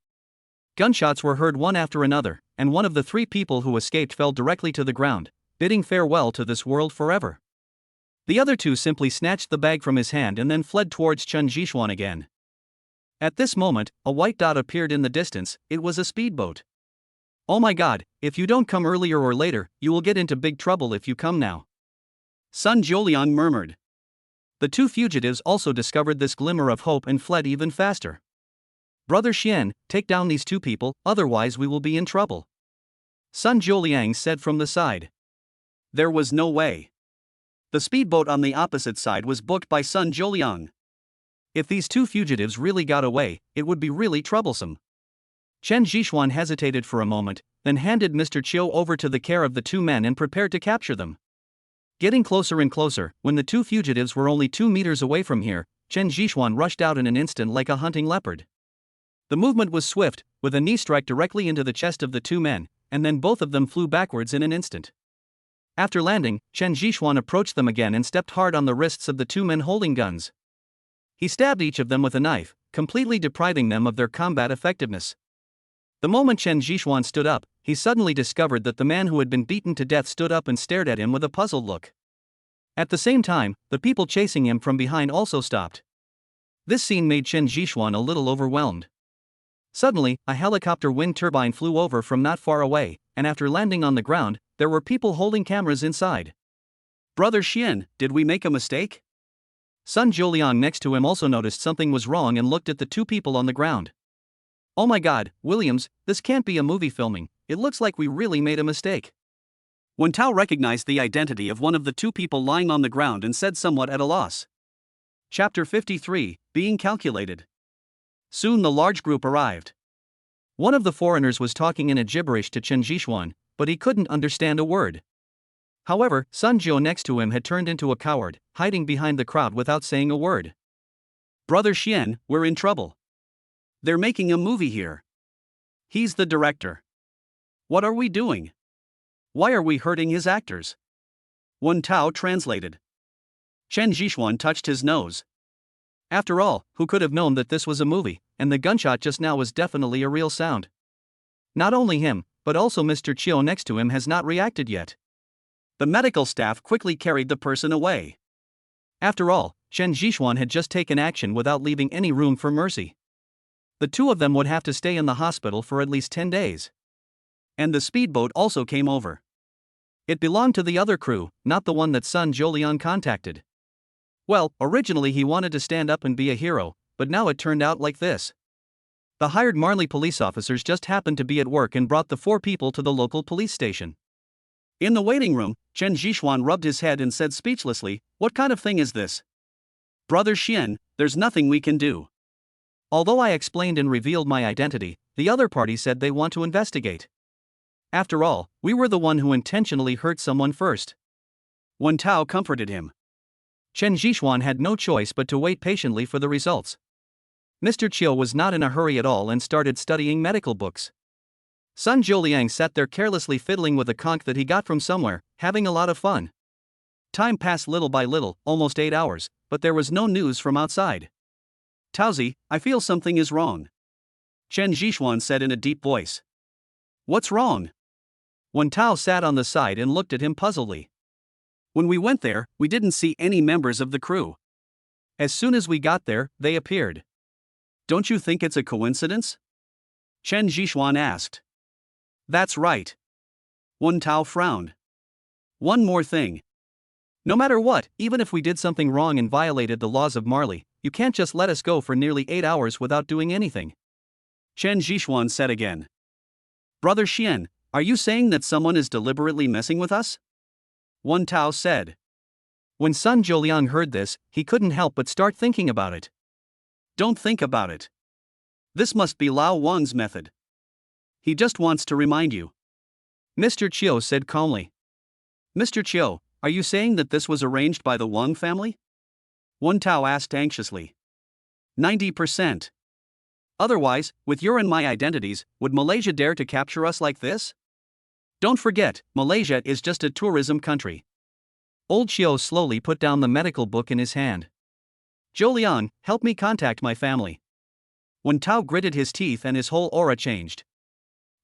Gunshots were heard one after another, and one of the 3 people who escaped fell directly to the ground, bidding farewell to this world forever. The other 2 simply snatched the bag from his hand and then fled towards Chen Jixuan again. At this moment, a white dot appeared in the distance. It was a speedboat. "Oh my god, if you don't come earlier or later, you will get into big trouble if you come now," Sun Jiuliang murmured. The 2 fugitives also discovered this glimmer of hope and fled even faster. "Brother Xian, take down these 2 people, otherwise we will be in trouble," Sun Jiuliang said from the side. There was no way. The speedboat on the opposite side was booked by Sun Jiuliang. If these 2 fugitives really got away, it would be really troublesome. Chen Jixuan hesitated for a moment, then handed Mr. Chiu over to the care of the 2 men and prepared to capture them. Getting closer and closer, when the 2 fugitives were only 2 meters away from here, Chen Jixuan rushed out in an instant like a hunting leopard. The movement was swift, with a knee strike directly into the chest of the 2 men, and then both of them flew backwards in an instant. After landing, Chen Jixuan approached them again and stepped hard on the wrists of the 2 men holding guns. He stabbed each of them with a knife, completely depriving them of their combat effectiveness. The moment Chen Jixuan stood up, he suddenly discovered that the man who had been beaten to death stood up and stared at him with a puzzled look. At the same time, the people chasing him from behind also stopped. This scene made Chen Jixuan a little overwhelmed. Suddenly, a helicopter wind turbine flew over from not far away, and after landing on the ground, there were people holding cameras inside. "Brother Xian, did we make a mistake?" Sun Jiuliang next to him also noticed something was wrong and looked at the 2 people on the ground. "Oh my god, Williams, this can't be a movie filming, it looks like we really made a mistake." Wen Tao recognized the identity of one of the 2 people lying on the ground and said somewhat at a loss. Chapter 53, Being Calculated. Soon the large group arrived. One of the foreigners was talking in a gibberish to Chen Jixuan, but he couldn't understand a word. However, Sun Jiu next to him had turned into a coward, hiding behind the crowd without saying a word. "Brother Xian, we're in trouble. They're making a movie here. He's the director. What are we doing? Why are we hurting his actors?" Wen Tao translated. Chen Jixuan touched his nose. After all, who could have known that this was a movie, and the gunshot just now was definitely a real sound? Not only him, but also Mr. Chiu next to him has not reacted yet. The medical staff quickly carried the person away. After all, Chen Jixuan had just taken action without leaving any room for mercy. The 2 of them would have to stay in the hospital for at least 10 days. And the speedboat also came over. It belonged to the other crew, not the one that Sun Jiuliang contacted. Well, originally he wanted to stand up and be a hero, but now it turned out like this. The hired Marley police officers just happened to be at work and brought the 4 people to the local police station. In the waiting room, Chen Jixuan rubbed his head and said speechlessly, "What kind of thing is this? Brother Xian, there's nothing we can do." Although I explained and revealed my identity, the other party said they want to investigate. After all, we were the one who intentionally hurt someone first. Wen Tao comforted him. Chen Jixuan had no choice but to wait patiently for the results. Mr. Chiu was not in a hurry at all and started studying medical books. Sun Zholiang sat there carelessly fiddling with a conch that he got from somewhere, having a lot of fun. Time passed little by little, almost 8 hours, but there was no news from outside. Taozi, I feel something is wrong, Chen Zhishuan said in a deep voice. What's wrong? Wen Tao sat on the side and looked at him puzzledly. When we went there, we didn't see any members of the crew. As soon as we got there, they appeared. Don't you think it's a coincidence? Chen Zhishuan asked. That's right. Wen Tao frowned. One more thing. No matter what, even if we did something wrong and violated the laws of Marley, you can't just let us go for nearly 8 hours without doing anything. Chen Zhishuan said again. Brother Xian, are you saying that someone is deliberately messing with us? Wen Tao said. When Sun Zholiang heard this, he couldn't help but start thinking about it. Don't think about it. This must be Lao Wang's method. He just wants to remind you. Mr. Chiu said calmly. Mr. Chiu, are you saying that this was arranged by the Wang family? Wen Tao asked anxiously. 90%. Otherwise, with your and my identities, would Malaysia dare to capture us like this? Don't forget, Malaysia is just a tourism country. Old Chiu slowly put down the medical book in his hand. Zholiang, help me contact my family. Wen Tao gritted his teeth and his whole aura changed.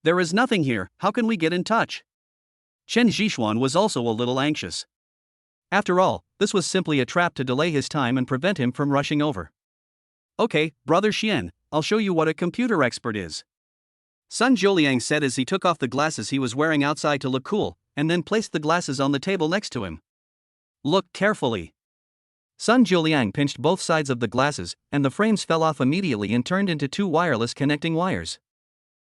There is nothing here, how can we get in touch? Chen Zhishuan was also a little anxious. After all, this was simply a trap to delay his time and prevent him from rushing over. Okay, Brother Xian, I'll show you what a computer expert is. Sun Zholiang said as he took off the glasses he was wearing outside to look cool, and then placed the glasses on the table next to him. Look carefully. Sun Zholiang pinched both sides of the glasses, and the frames fell off immediately and turned into 2 wireless connecting wires.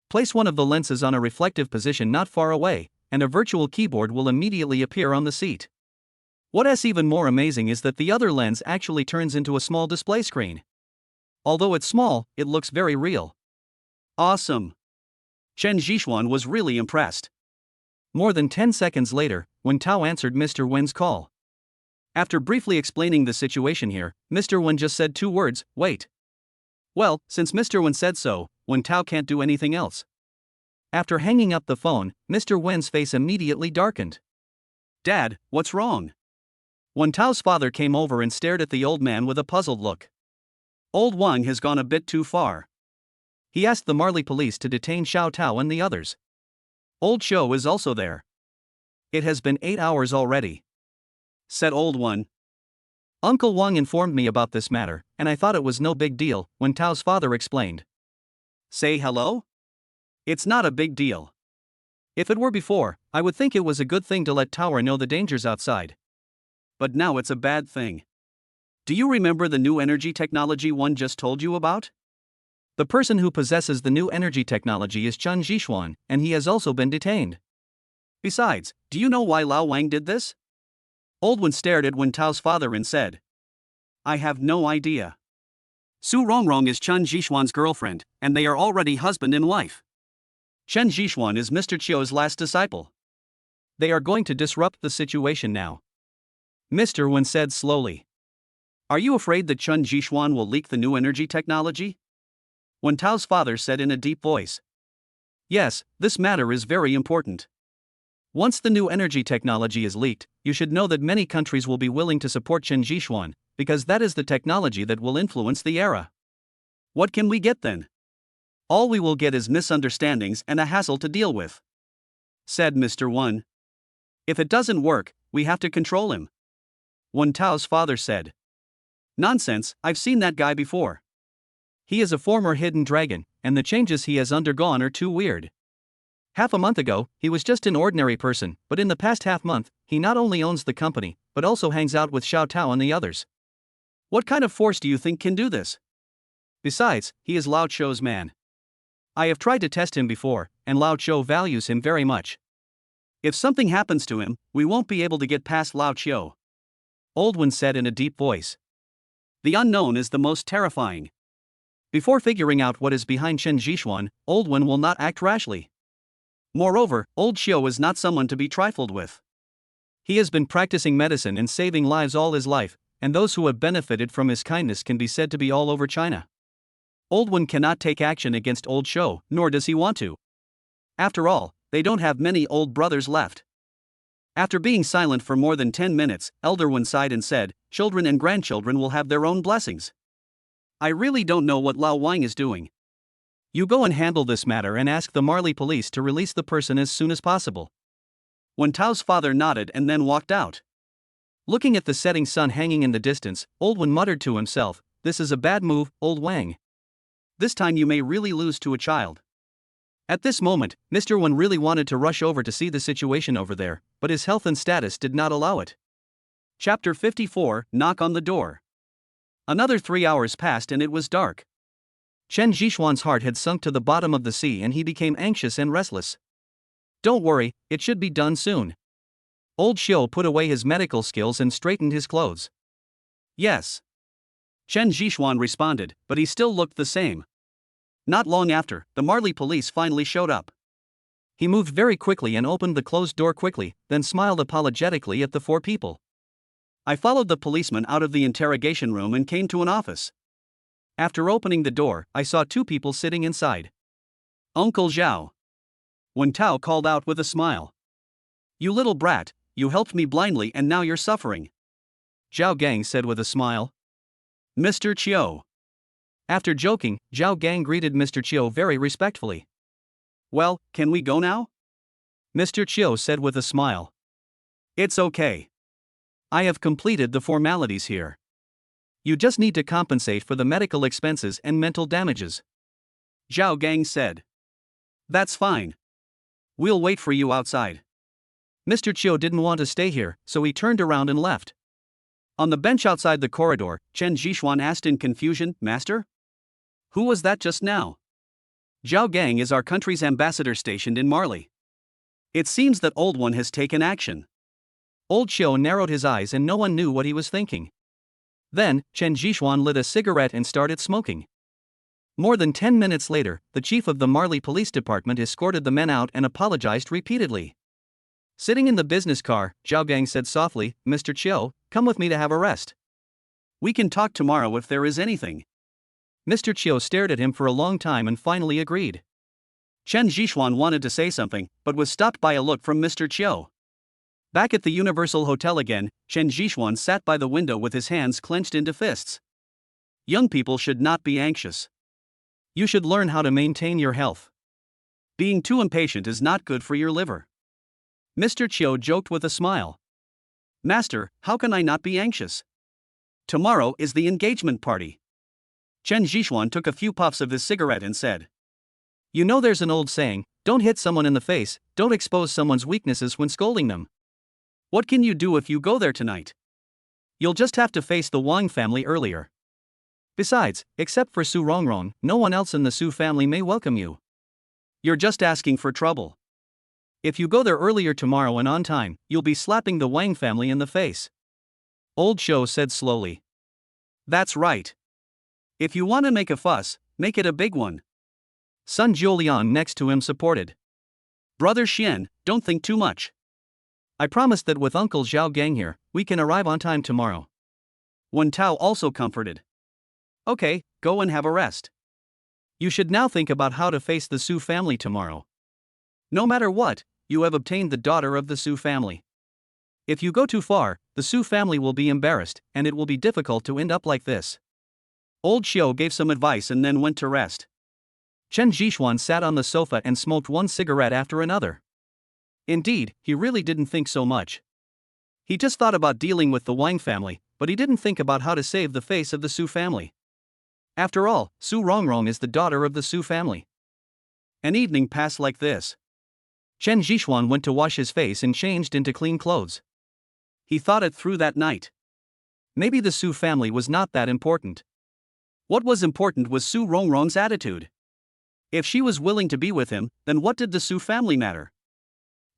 Place one of the lenses on a reflective position not far away, and a virtual keyboard will immediately appear on the seat. What's even more amazing is that the other lens actually turns into a small display screen. Although it's small, it looks very real. Awesome. Chen Zhishuan was really impressed. More than 10 seconds later, Wen Tao answered Mr. Wen's call. After briefly explaining the situation here, Mr. Wen just said 2 words, wait. Well, since Mr. Wen said so, Wen Tao can't do anything else. After hanging up the phone, Mr. Wen's face immediately darkened. Dad, what's wrong? Wen Tao's father came over and stared at the old man with a puzzled look. Old Wang has gone a bit too far. He asked the Marley police to detain Xiao Tao and the others. Old Shou is also there. It has been 8 hours already, said Old One. Uncle Wang informed me about this matter, and I thought it was no big deal, Wen Tao's father explained. Say hello? It's not a big deal. If it were before, I would think it was a good thing to let Tower know the dangers outside. But now it's a bad thing. Do you remember the new energy technology one just told you about? The person who possesses the new energy technology is Chen Zhishuan, and he has also been detained. Besides, do you know why Lao Wang did this? Old One stared at Wen Tao's father and said. I have no idea. Su Rongrong is Chen Zhishuan's girlfriend, and they are already husband and wife. Chen Zhishuan is Mr. Chiu's last disciple. They are going to disrupt the situation now, Mr. Wen said slowly. Are you afraid that Chen Zhishuan will leak the new energy technology? Wen Tao's father said in a deep voice. Yes, this matter is very important. Once the new energy technology is leaked, you should know that many countries will be willing to support Chen Zhishuan, because that is the technology that will influence the era. What can we get then? All we will get is misunderstandings and a hassle to deal with, said Mr. Wen. If it doesn't work, we have to control him, Wen Tao's father said. Nonsense, I've seen that guy before. He is a former hidden dragon, and the changes he has undergone are too weird. Half a month ago, he was just an ordinary person, but in the past half month, he not only owns the company, but also hangs out with Xiao Tao and the others. What kind of force do you think can do this? Besides, he is Lao Chou's man. I have tried to test him before, and Lao Chou values him very much. If something happens to him, we won't be able to get past Lao Chou, Old One said in a deep voice. The unknown is the most terrifying. Before figuring out what is behind Chen Zhishuan, Old One will not act rashly. Moreover, Old Xiu is not someone to be trifled with. He has been practicing medicine and saving lives all his life, and those who have benefited from his kindness can be said to be all over China. Old One cannot take action against Old Show, nor does he want to. After all, they don't have many old brothers left. After being silent for more than 10 minutes, Elder One sighed and said, "Children and grandchildren will have their own blessings. I really don't know what Lao Wang is doing. You go and handle this matter and ask the Marley police to release the person as soon as possible." Wen Tao's father nodded and then walked out. Looking at the setting sun hanging in the distance, Old One muttered to himself, "This is a bad move, Old Wang. This time you may really lose to a child." At this moment, Mr. Wen really wanted to rush over to see the situation over there, but his health and status did not allow it. Chapter 54, Knock on the Door. Another 3 hours passed and it was dark. Chen Zhishuan's heart had sunk to the bottom of the sea and he became anxious and restless. "Don't worry, it should be done soon." Old Xiu put away his medical skills and straightened his clothes. "Yes." Chen Zhishuan responded, but he still looked the same. Not long after, the Marley police finally showed up. He moved very quickly and opened the closed door quickly, then smiled apologetically at the 4 people. I followed the policeman out of the interrogation room and came to an office. After opening the door, I saw 2 people sitting inside. "Uncle Zhao." Wen Tao called out with a smile. "You little brat, you helped me blindly and now you're suffering." Zhao Gang said with a smile. "Mr. Chiu." After joking, Zhao Gang greeted Mr. Chiu very respectfully. "Well, can we go now?" Mr. Chiu said with a smile. "It's okay. I have completed the formalities here. You just need to compensate for the medical expenses and mental damages." Zhao Gang said. "That's fine. We'll wait for you outside." Mr. Chiu didn't want to stay here, so he turned around and left. On the bench outside the corridor, Chen Zhishuan asked in confusion, "Master? Who was that just now?" "Zhao Gang is our country's ambassador stationed in Marley. It seems that Old One has taken action." Old Xiu narrowed his eyes and no one knew what he was thinking. Then, Chen Zhishuan lit a cigarette and started smoking. More than 10 minutes later, the chief of the Marley Police Department escorted the men out and apologized repeatedly. Sitting in the business car, Zhao Gang said softly, "Mr. Chiu, come with me to have a rest. We can talk tomorrow if there is anything." Mr. Chiu stared at him for a long time and finally agreed. Chen Zhishuan wanted to say something, but was stopped by a look from Mr. Chiu. Back at the Universal Hotel again, Chen Zhishuan sat by the window with his hands clenched into fists. Young people should not be anxious. You should learn how to maintain your health. Being too impatient is not good for your liver. Mr. Chiu joked with a smile. "Master, how can I not be anxious? Tomorrow is the engagement party." Chen Zhishuan took a few puffs of his cigarette and said, "You know there's an old saying, don't hit someone in the face, don't expose someone's weaknesses when scolding them. What can you do if you go there tonight? You'll just have to face the Wang family earlier. Besides, except for Su Rongrong, no one else in the Su family may welcome you. You're just asking for trouble. If you go there earlier tomorrow and on time, you'll be slapping the Wang family in the face." Old Xiu said slowly. "That's right. If you want to make a fuss, make it a big one." Sun Jiulian next to him supported. "Brother Xian, don't think too much. I promise that with Uncle Zhao Gang here, we can arrive on time tomorrow." Wen Tao also comforted. "Okay, go and have a rest. You should now think about how to face the Su family tomorrow. No matter what, you have obtained the daughter of the Su family. If you go too far, the Su family will be embarrassed, and it will be difficult to end up like this." Old Xiu gave some advice and then went to rest. Chen Zhishuan sat on the sofa and smoked one cigarette after another. Indeed, he really didn't think so much. He just thought about dealing with the Wang family, but he didn't think about how to save the face of the Su family. After all, Su Rongrong is the daughter of the Su family. An evening passed like this. Chen Zhishuan went to wash his face and changed into clean clothes. He thought it through that night. Maybe the Su family was not that important. What was important was Su Rongrong's attitude. If she was willing to be with him, then what did the Su family matter?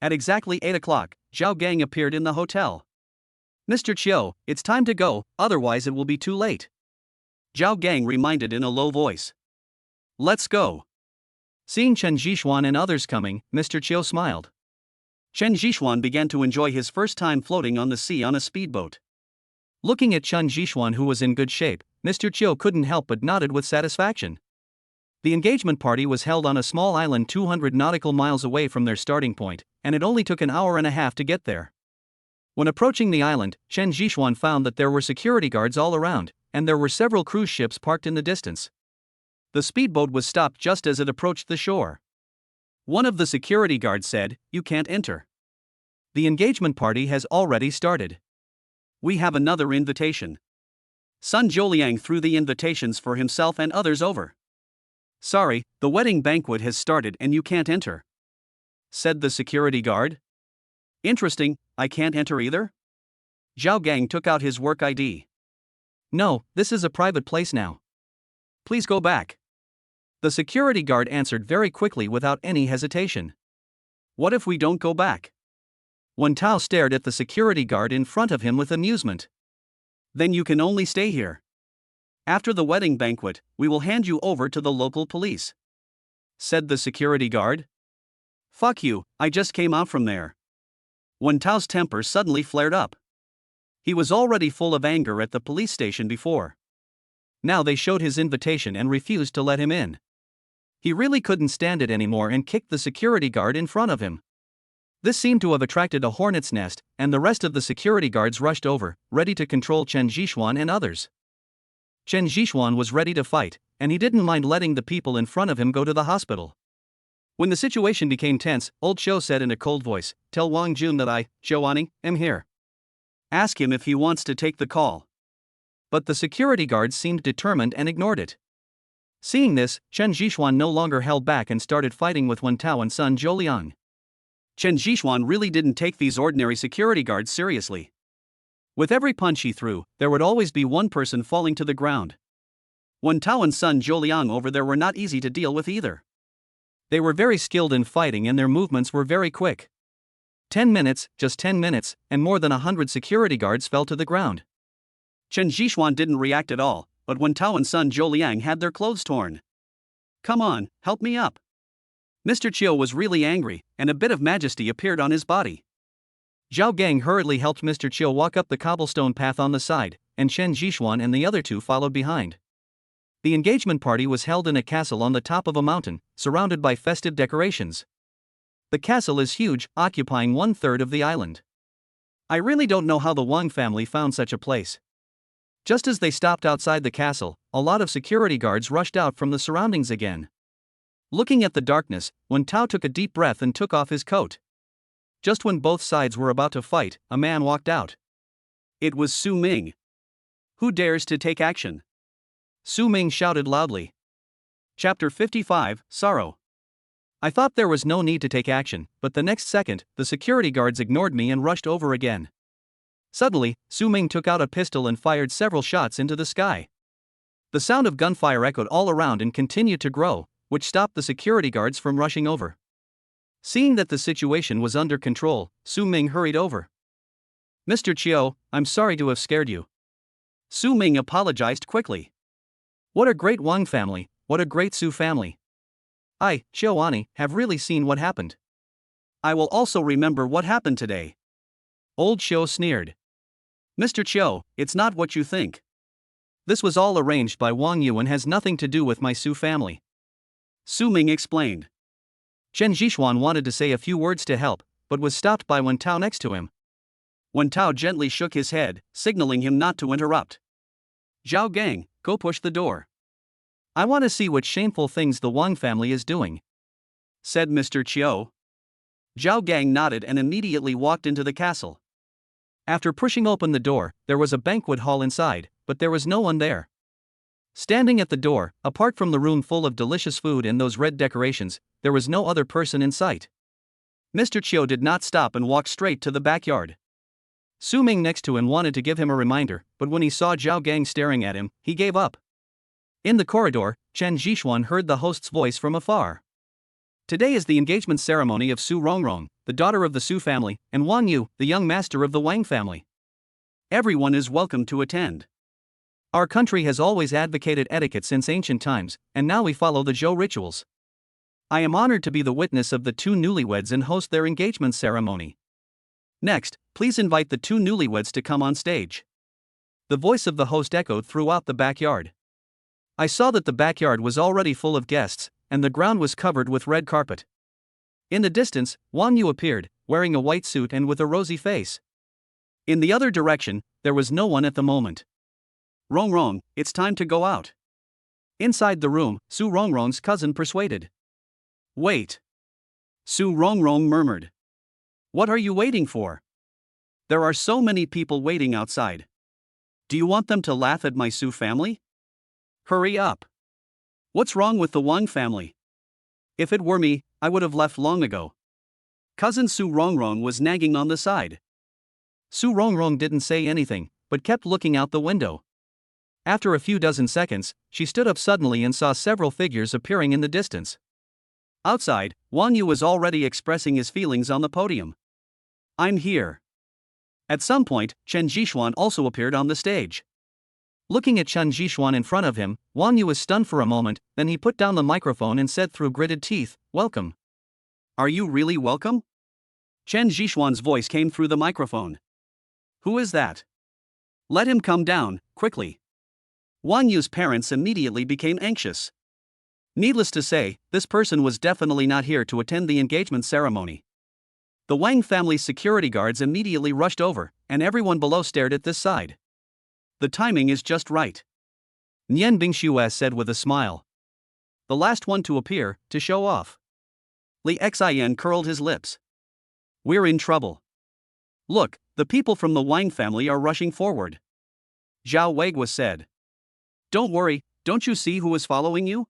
At exactly 8 o'clock, Zhao Gang appeared in the hotel. "Mr. Chiu, it's time to go, otherwise it will be too late." Zhao Gang reminded in a low voice. "Let's go." Seeing Chen Zhishuan and others coming, Mr. Chiu smiled. Chen Zhishuan began to enjoy his first time floating on the sea on a speedboat. Looking at Chen Zhishuan, who was in good shape, Mr. Chiu couldn't help but nodded with satisfaction. The engagement party was held on a small island 200 nautical miles away from their starting point, and it only took an hour and a half to get there. When approaching the island, Chen Zhixuan found that there were security guards all around, and there were several cruise ships parked in the distance. The speedboat was stopped just as it approached the shore. One of the security guards said, "You can't enter. The engagement party has already started. We have another invitation." Sun Zholiang threw the invitations for himself and others over. "Sorry, the wedding banquet has started and you can't enter," said the security guard. "Interesting, I can't enter either?" Zhao Gang took out his work ID. "No, this is a private place now. Please go back." The security guard answered very quickly without any hesitation. "What if we don't go back?" Wen Tao stared at the security guard in front of him with amusement. "Then you can only stay here. After the wedding banquet, we will hand you over to the local police," said the security guard. "Fuck you, I just came out from there." Wen Tao's temper suddenly flared up. He was already full of anger at the police station before. Now they showed his invitation and refused to let him in. He really couldn't stand it anymore and kicked the security guard in front of him. This seemed to have attracted a hornet's nest, and the rest of the security guards rushed over, ready to control Chen Zhixuan and others. Chen Zhixuan was ready to fight, and he didn't mind letting the people in front of him go to the hospital. When the situation became tense, old Xiu said in a cold voice, "Tell Wang Jun that I, Xiuani, am here. Ask him if he wants to take the call." But the security guards seemed determined and ignored it. Seeing this, Chen Zhixuan no longer held back and started fighting with Wen Tao and Sun Zholiang. Chen Zhixuan really didn't take these ordinary security guards seriously. With every punch he threw, there would always be one person falling to the ground. Wen Tao and Sun Zholiang over there were not easy to deal with either. They were very skilled in fighting and their movements were very quick. 10 minutes, just 10 minutes, and more than 100 security guards fell to the ground. Chen Zhixuan didn't react at all, but Wen Tao and Sun Zholiang had their clothes torn. "Come on, help me up." Mr. Qiu was really angry, and a bit of majesty appeared on his body. Zhao Gang hurriedly helped Mr. Qiu walk up the cobblestone path on the side, and Chen Zhixuan and the other two followed behind. The engagement party was held in a castle on the top of a mountain, surrounded by festive decorations. The castle is huge, occupying 1/3 of the island. I really don't know how the Wang family found such a place. Just as they stopped outside the castle, a lot of security guards rushed out from the surroundings again. Looking at the darkness, Wen Tao took a deep breath and took off his coat. Just when both sides were about to fight, a man walked out. It was Su Ming. "Who dares to take action?" Su Ming shouted loudly. Chapter 55, Sorrow. I thought there was no need to take action, but the next second, the security guards ignored me and rushed over again. Suddenly, Su Ming took out a pistol and fired several shots into the sky. The sound of gunfire echoed all around and continued to grow, which stopped the security guards from rushing over. Seeing that the situation was under control, Su Ming hurried over. "Mr. Qiu, I'm sorry to have scared you." Su Ming apologized quickly. "What a great Wang family, what a great Su family. I, Xiuani, have really seen what happened. I will also remember what happened today." Old Xiu sneered. "Mr. Qiu, it's not what you think. This was all arranged by Wang Yu and has nothing to do with my Su family," Su Ming explained. Chen Zhixuan wanted to say a few words to help, but was stopped by Wen Tao next to him. Wen Tao gently shook his head, signaling him not to interrupt. "Zhao Gang, go push the door. I want to see what shameful things the Wang family is doing," said Mr. Qiu. Zhao Gang nodded and immediately walked into the castle. After pushing open the door, there was a banquet hall inside, but there was no one there. Standing at the door, apart from the room full of delicious food and those red decorations, there was no other person in sight. Mr. Qiu did not stop and walked straight to the backyard. Su Ming next to him wanted to give him a reminder, but when he saw Zhao Gang staring at him, he gave up. In the corridor, Chen Zhixuan heard the host's voice from afar. "Today is the engagement ceremony of Su Rongrong, the daughter of the Su family, and Wang Yu, the young master of the Wang family. Everyone is welcome to attend. Our country has always advocated etiquette since ancient times, and now we follow the Zhou rituals. I am honored to be the witness of the two newlyweds and host their engagement ceremony. Next, please invite the two newlyweds to come on stage." The voice of the host echoed throughout the backyard. I saw that the backyard was already full of guests, and the ground was covered with red carpet. In the distance, Wang Yu appeared, wearing a white suit and with a rosy face. In the other direction, there was no one at the moment. Rongrong, it's time to go out. Inside the room, Su Rongrong's cousin persuaded. Wait. Su Rongrong murmured. What are you waiting for? There are so many people waiting outside. Do you want them to laugh at my Su family? Hurry up. What's wrong with the Wang family? If it were me, I would have left long ago. Cousin Su Rongrong was nagging on the side. Su Rongrong didn't say anything, but kept looking out the window. After a few dozen seconds, she stood up suddenly and saw several figures appearing in the distance. Outside, Wang Yu was already expressing his feelings on the podium. I'm here. At some point, Chen Jixuan also appeared on the stage. Looking at Chen Jixuan in front of him, Wang Yu was stunned for a moment, then he put down the microphone and said through gritted teeth, "Welcome." Are you really welcome? Chen Jixuan's voice came through the microphone. Who is that? Let him come down, quickly. Wang Yu's parents immediately became anxious. Needless to say, this person was definitely not here to attend the engagement ceremony. The Wang family's security guards immediately rushed over, and everyone below stared at this side. The timing is just right. Nian Bingxue said with a smile. The last one to appear, to show off. Li Xian curled his lips. We're in trouble. Look, the people from the Wang family are rushing forward. Zhao Weiguo said. Don't worry, don't you see who is following you?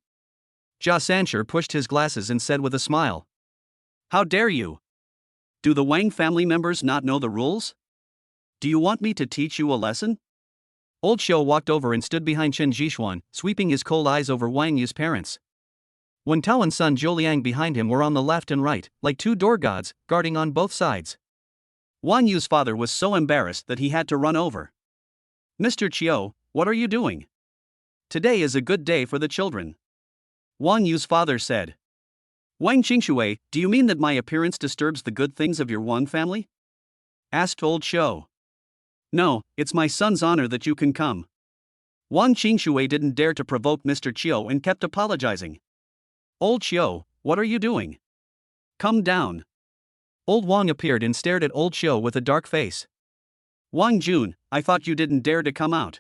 Jia Sancher pushed his glasses and said with a smile. How dare you? Do the Wang family members not know the rules? Do you want me to teach you a lesson? Old Xiu walked over and stood behind Chen Jixuan, sweeping his cold eyes over Wang Yu's parents. Wen Tao and son Zhouliang behind him were on the left and right, like two door gods, guarding on both sides. Wang Yu's father was so embarrassed that he had to run over. Mr. Qiu, what are you doing? Today is a good day for the children. Wang Yu's father said. Wang Qingxue, do you mean that my appearance disturbs the good things of your Wang family? Asked old Xiu. No, it's my son's honor that you can come. Wang Qingxue didn't dare to provoke Mr. Qiu and kept apologizing. Old Xiu, what are you doing? Come down. Old Wang appeared and stared at old Xiu with a dark face. Wang Jun, I thought you didn't dare to come out.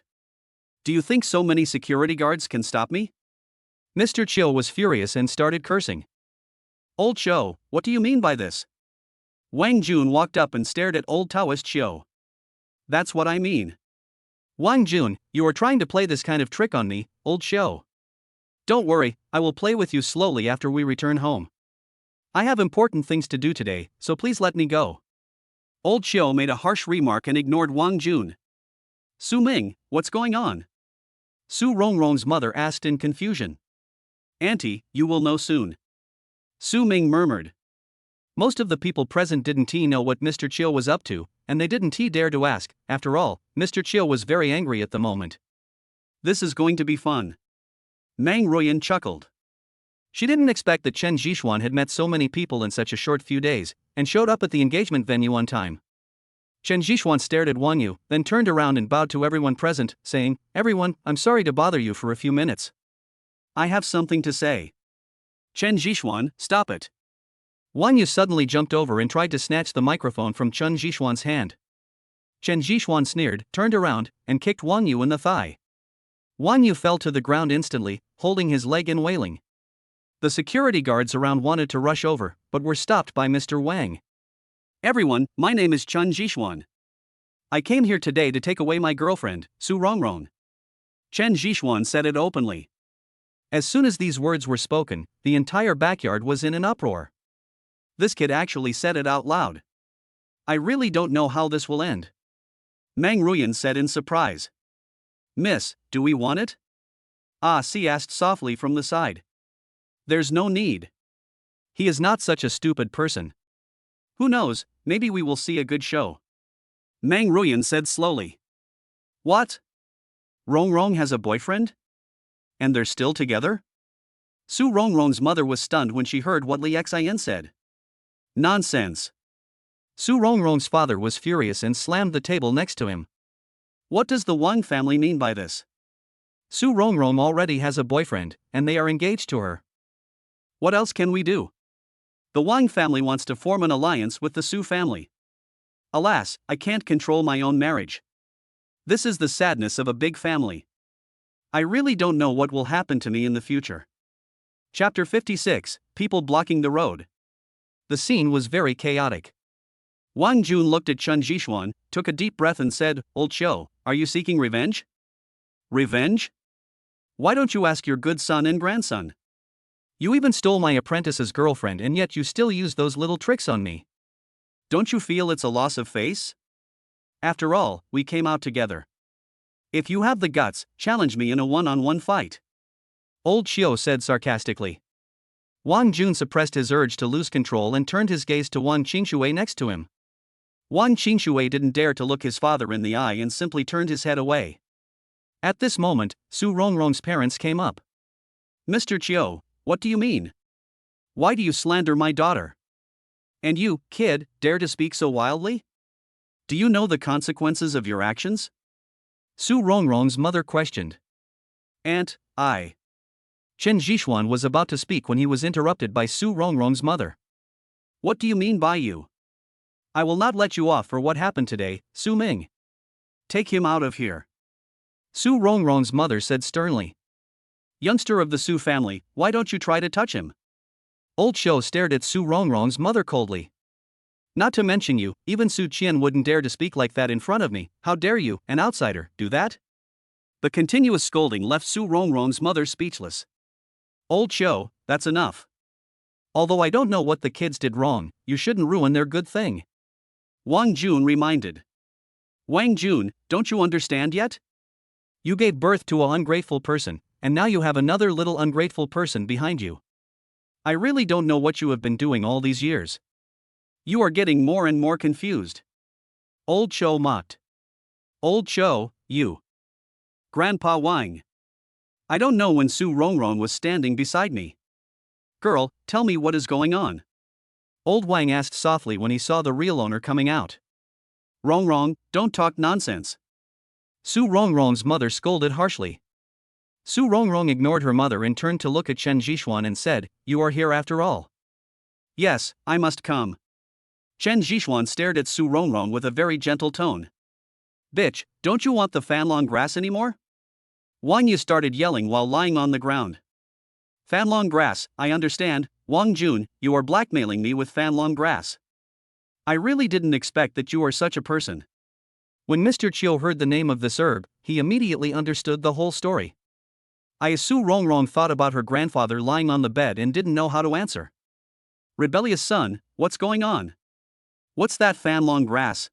Do you think so many security guards can stop me? Mr. Qiu was furious and started cursing. Old Xiu, what do you mean by this? Wang Jun walked up and stared at old Taoist Xiu. That's what I mean. Wang Jun, you are trying to play this kind of trick on me, old Xiu. Don't worry, I will play with you slowly after we return home. I have important things to do today, so please let me go. Old Xiu made a harsh remark and ignored Wang Jun. Su Ming, what's going on? Su Rongrong's mother asked in confusion. Auntie, you will know soon. Su Ming murmured. Most of the people present didn't know what Mr. Qiu was up to, and they didn't dare to ask. After all, Mr. Qiu was very angry at the moment. This is going to be fun. Meng Ruoyan chuckled. She didn't expect that Chen Jixuan had met so many people in such a short few days, and showed up at the engagement venue on time. Chen Jixuan stared at Wang Yu, then turned around and bowed to everyone present, saying, "Everyone, I'm sorry to bother you for a few minutes. I have something to say." Chen Jixuan, stop it. Wang Yu suddenly jumped over and tried to snatch the microphone from Chen Jixuan's hand. Chen Jixuan sneered, turned around, and kicked Wang Yu in the thigh. Wang Yu fell to the ground instantly, holding his leg and wailing. The security guards around wanted to rush over, but were stopped by Mr. Wang. Everyone, my name is Chen Jixuan. I came here today to take away my girlfriend, Su Rongrong. Chen Jixuan said it openly. As soon as these words were spoken, the entire backyard was in an uproar. This kid actually said it out loud. I really don't know how this will end. Meng Ruoyan said in surprise. Miss, do we want it? Ah, she asked softly from the side. There's no need. He is not such a stupid person. Who knows, maybe we will see a good show. Meng Ruoyan said slowly. What? Rongrong has a boyfriend? And they're still together? Su Rongrong's mother was stunned when she heard what Li Xian said. Nonsense. Su Rongrong's father was furious and slammed the table next to him. What does the Wang family mean by this? Su Rongrong already has a boyfriend, and they are engaged to her. What else can we do? The Wang family wants to form an alliance with the Su family. Alas, I can't control my own marriage. This is the sadness of a big family. I really don't know what will happen to me in the future. Chapter 56, People Blocking the Road. The scene was very chaotic. Wang Jun looked at Chen Jixuan, took a deep breath and said, "Old Qiu, are you seeking revenge?" "Revenge? Why don't you ask your good son and grandson?" You even stole my apprentice's girlfriend and yet you still use those little tricks on me. Don't you feel it's a loss of face? After all, we came out together. If you have the guts, challenge me in a one-on-one fight. Old Qiu said sarcastically. Wang Jun suppressed his urge to lose control and turned his gaze to Wang Qingshui next to him. Wang Qingshui didn't dare to look his father in the eye and simply turned his head away. At this moment, Su Rongrong's parents came up. "Mr. Qiu, what do you mean? Why do you slander my daughter? And you, kid, dare to speak so wildly? Do you know the consequences of your actions?" Su Rongrong's mother questioned. "Aunt, I." Chen Jixuan was about to speak when he was interrupted by Su Rongrong's mother. "What do you mean by you? I will not let you off for what happened today, Su Ming. Take him out of here." Su Rongrong's mother said sternly. "Youngster of the Su family, why don't you try to touch him?" Old Qiu stared at Su Rongrong's mother coldly. "Not to mention you, even Su Qian wouldn't dare to speak like that in front of me. How dare you, an outsider, do that?" The continuous scolding left Su Rongrong's mother speechless. "Old Qiu, that's enough. Although I don't know what the kids did wrong, you shouldn't ruin their good thing," Wang Jun reminded. "Wang Jun, don't you understand yet? You gave birth to an ungrateful person, and now you have another little ungrateful person behind you. I really don't know what you have been doing all these years. You are getting more and more confused." Old Qiu mocked. "Old Qiu, you. Grandpa Wang. I don't know when Su Rongrong was standing beside me. Girl, tell me what is going on." Old Wang asked softly when he saw the real owner coming out. "Rongrong, don't talk nonsense." Su Rongrong's mother scolded harshly. Su Rongrong ignored her mother and turned to look at Chen Jixuan and said, "You are here after all." "Yes, I must come." Chen Jixuan stared at Su Rongrong with a very gentle tone. "Bitch, don't you want the fanlong grass anymore?" Wang Yu started yelling while lying on the ground. "Fanlong grass, I understand. Wang Jun, you are blackmailing me with fanlong grass. I really didn't expect that you are such a person." When Mr. Qiu heard the name of this herb, he immediately understood the whole story. Su Rongrong thought about her grandfather lying on the bed and didn't know how to answer. "Rebellious son, what's going on? What's that fanlong grass?"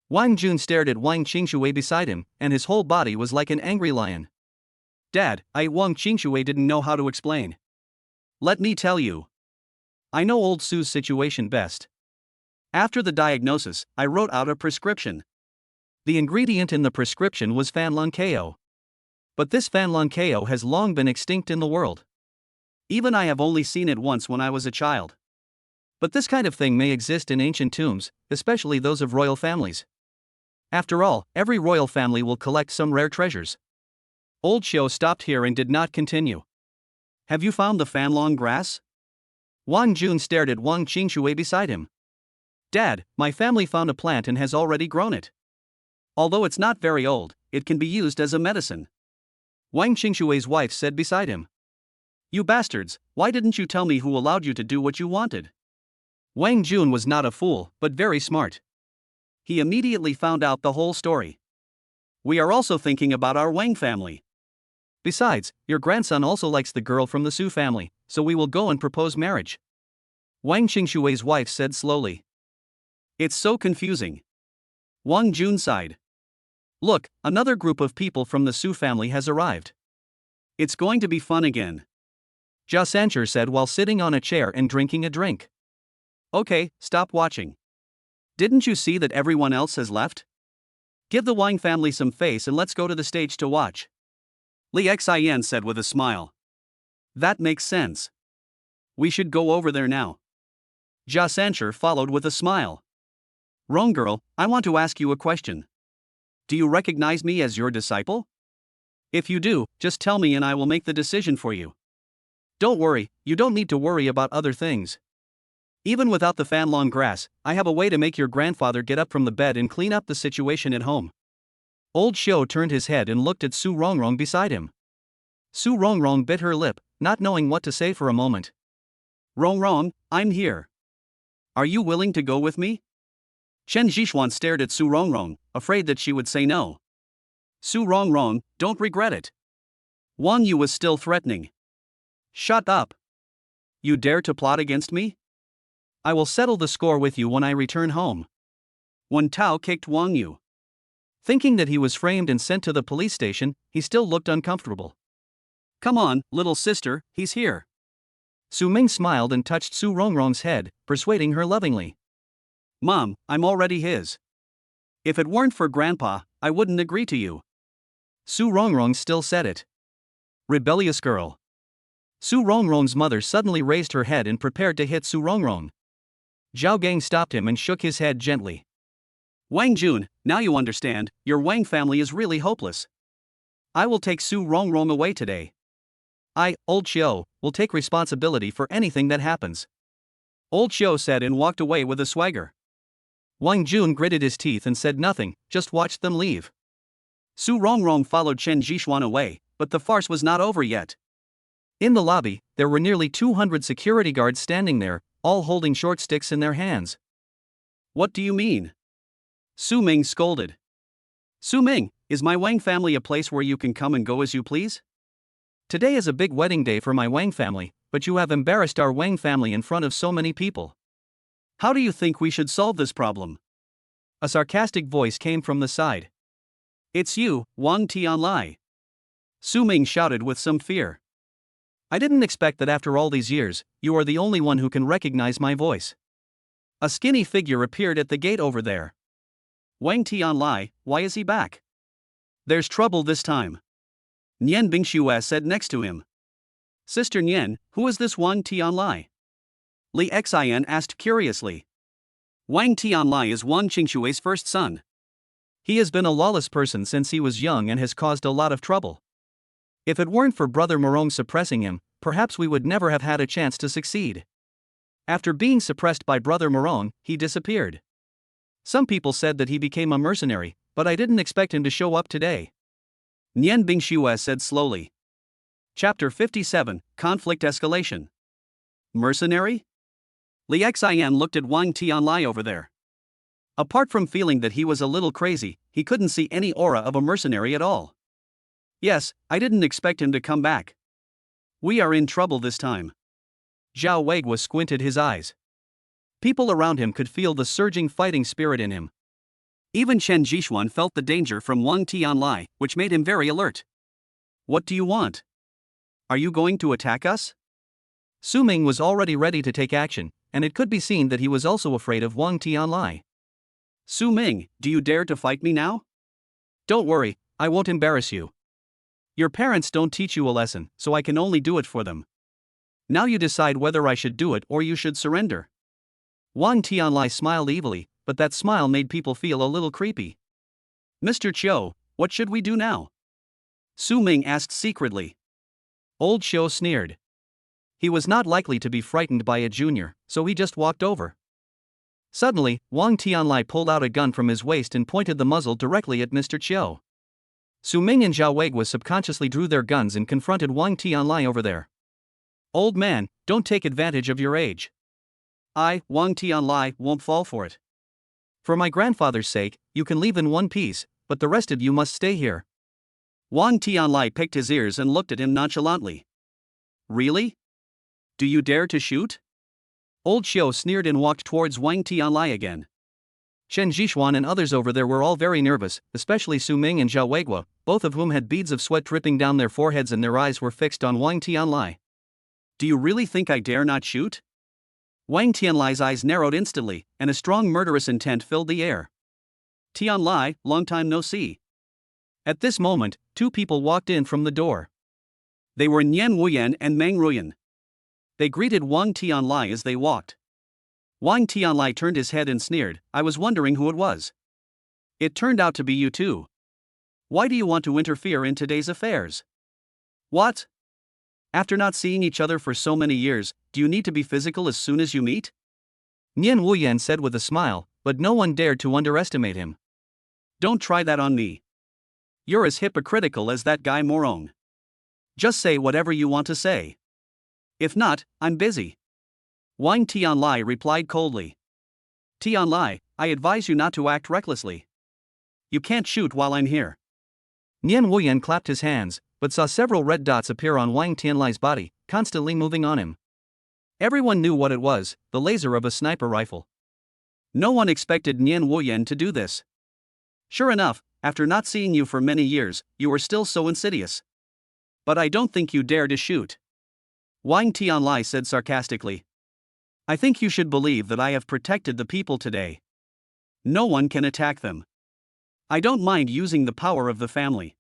Wang Jun stared at Wang Qingshui beside him, and his whole body was like an angry lion. "Dad, Wang Qingshui didn't know how to explain. Let me tell you. I know old Su's situation best. After the diagnosis, I wrote out a prescription. The ingredient in the prescription was fanlong ko. But this fanlong ko has long been extinct in the world. Even I have only seen it once when I was a child. But this kind of thing may exist in ancient tombs, especially those of royal families. After all, every royal family will collect some rare treasures." Old Qiu stopped here and did not continue. "Have you found the fanlong grass?" Wang Jun stared at Wang Qingshui beside him. "Dad, my family found a plant and has already grown it. Although it's not very old, it can be used as a medicine." Wang Qingshui's wife said beside him. "You bastards, why didn't you tell me who allowed you to do what you wanted?" Wang Jun was not a fool, but very smart. He immediately found out the whole story. "We are also thinking about our Wang family. Besides, your grandson also likes the girl from the Su family, so we will go and propose marriage," Wang Qingshui's wife said slowly. "It's so confusing." Wang Jun sighed. "Look, another group of people from the Su family has arrived. It's going to be fun again," Jia Sancher said while sitting on a chair and drinking a drink. "Okay, stop watching. Didn't you see that everyone else has left? Give the Wang family some face and let's go to the stage to watch," Li Xin said with a smile. "That makes sense. We should go over there now." Jia Sancher followed with a smile. "Rong girl, I want to ask you a question. Do you recognize me as your disciple?" If you do, just tell me and I will make the decision for you. Don't worry, you don't need to worry about other things. Even without the fan-long grass, I have a way to make your grandfather get up from the bed and clean up the situation at home. Old Xiao turned his head and looked at Su Rongrong beside him. Su Rongrong bit her lip, not knowing what to say for a moment. Rongrong, I'm here. Are you willing to go with me? Chen Zhishuan stared at Su Rongrong, afraid that she would say no. Su Rongrong, don't regret it. Wang Yu was still threatening. Shut up. You dare to plot against me? I will settle the score with you when I return home. Wen Tao kicked Wang Yu. Thinking that he was framed and sent to the police station, he still looked uncomfortable. Come on, little sister, he's here. Su Ming smiled and touched Su Rongrong's head, persuading her lovingly. Mom, I'm already his. If it weren't for Grandpa, I wouldn't agree to you. Su Rongrong still said it. Rebellious girl. Su Rongrong's mother suddenly raised her head and prepared to hit Su Rongrong. Zhao Gang stopped him and shook his head gently. Wang Jun, now you understand, your Wang family is really hopeless. I will take Su Rongrong away today. I, Old Xiao, will take responsibility for anything that happens. Old Xiao said and walked away with a swagger. Wang Jun gritted his teeth and said nothing, just watched them leave. Su Rongrong followed Chen Zhishuan away, but the farce was not over yet. In the lobby, there were nearly 200 security guards standing there, all holding short sticks in their hands. What do you mean? Su Ming scolded. Su Ming, is my Wang family a place where you can come and go as you please? Today is a big wedding day for my Wang family, but you have embarrassed our Wang family in front of so many people. How do you think we should solve this problem? A sarcastic voice came from the side. It's you, Wang Tianlai. Su Ming shouted with some fear. I didn't expect that after all these years, you are the only one who can recognize my voice. A skinny figure appeared at the gate over there. Wang Tianlai, why is he back? There's trouble this time. Nian Bingshuo said next to him. Sister Nian, who is this Wang Tianlai? Li Xian asked curiously. Wang Tianlai is Wang Qingshui's first son. He has been a lawless person since he was young and has caused a lot of trouble. If it weren't for Brother Morong suppressing him, perhaps we would never have had a chance to succeed. After being suppressed by Brother Morong, he disappeared. Some people said that he became a mercenary, but I didn't expect him to show up today. Nian Bingshuo said slowly. Chapter 57, Conflict Escalation. Mercenary? Li Xian looked at Wang Tianlai over there. Apart from feeling that he was a little crazy, he couldn't see any aura of a mercenary at all. Yes, I didn't expect him to come back. We are in trouble this time. Zhao Weiguo squinted his eyes. People around him could feel the surging fighting spirit in him. Even Chen Zhishuan felt the danger from Wang Tianlai, which made him very alert. What do you want? Are you going to attack us? Su Ming was already ready to take action, and it could be seen that he was also afraid of Wang Tianlai. Su Ming, do you dare to fight me now? Don't worry, I won't embarrass you. Your parents don't teach you a lesson, so I can only do it for them. Now you decide whether I should do it or you should surrender. Wang Tianlai smiled evilly, but that smile made people feel a little creepy. Mr. Qiu, what should we do now? Su Ming asked secretly. Old Qiu sneered. He was not likely to be frightened by a junior, so he just walked over. Suddenly, Wang Tianlai pulled out a gun from his waist and pointed the muzzle directly at Mr. Qiu. Su Ming and Zhao Weiguo subconsciously drew their guns and confronted Wang Tianlai over there. Old man, don't take advantage of your age. I, Wang Tianlai, won't fall for it. For my grandfather's sake, you can leave in one piece, but the rest of you must stay here. Wang Tianlai picked his ears and looked at him nonchalantly. Really? Do you dare to shoot? Old Xiao sneered and walked towards Wang Tianlai again. Chen Zhishuan and others over there were all very nervous, especially Su Ming and Zhao Weiguo, both of whom had beads of sweat dripping down their foreheads and their eyes were fixed on Wang Tianlai. Do you really think I dare not shoot? Wang Tianlai's eyes narrowed instantly, and a strong murderous intent filled the air. Tianlai, long time no see. At this moment, two people walked in from the door. They were Nian Wuyan and Meng Ruyan. They greeted Wang Tianlai as they walked. Wang Tianlai turned his head and sneered, I was wondering who it was. It turned out to be you too. Why do you want to interfere in today's affairs? What? After not seeing each other for so many years, do you need to be physical as soon as you meet? Nian Wuyan said with a smile, but no one dared to underestimate him. Don't try that on me. You're as hypocritical as that guy Morong. Just say whatever you want to say. If not, I'm busy. Wang Tianlai replied coldly. Tianlai, I advise you not to act recklessly. You can't shoot while I'm here. Nian Wuyan clapped his hands, but saw several red dots appear on Wang Tianlai's body, constantly moving on him. Everyone knew what it was, the laser of a sniper rifle. No one expected Nian Wuyan to do this. Sure enough, after not seeing you for many years, you were still so insidious. But I don't think you dare to shoot. Wang Tianlai said sarcastically. I think you should believe that I have protected the people today. No one can attack them. I don't mind using the power of the family.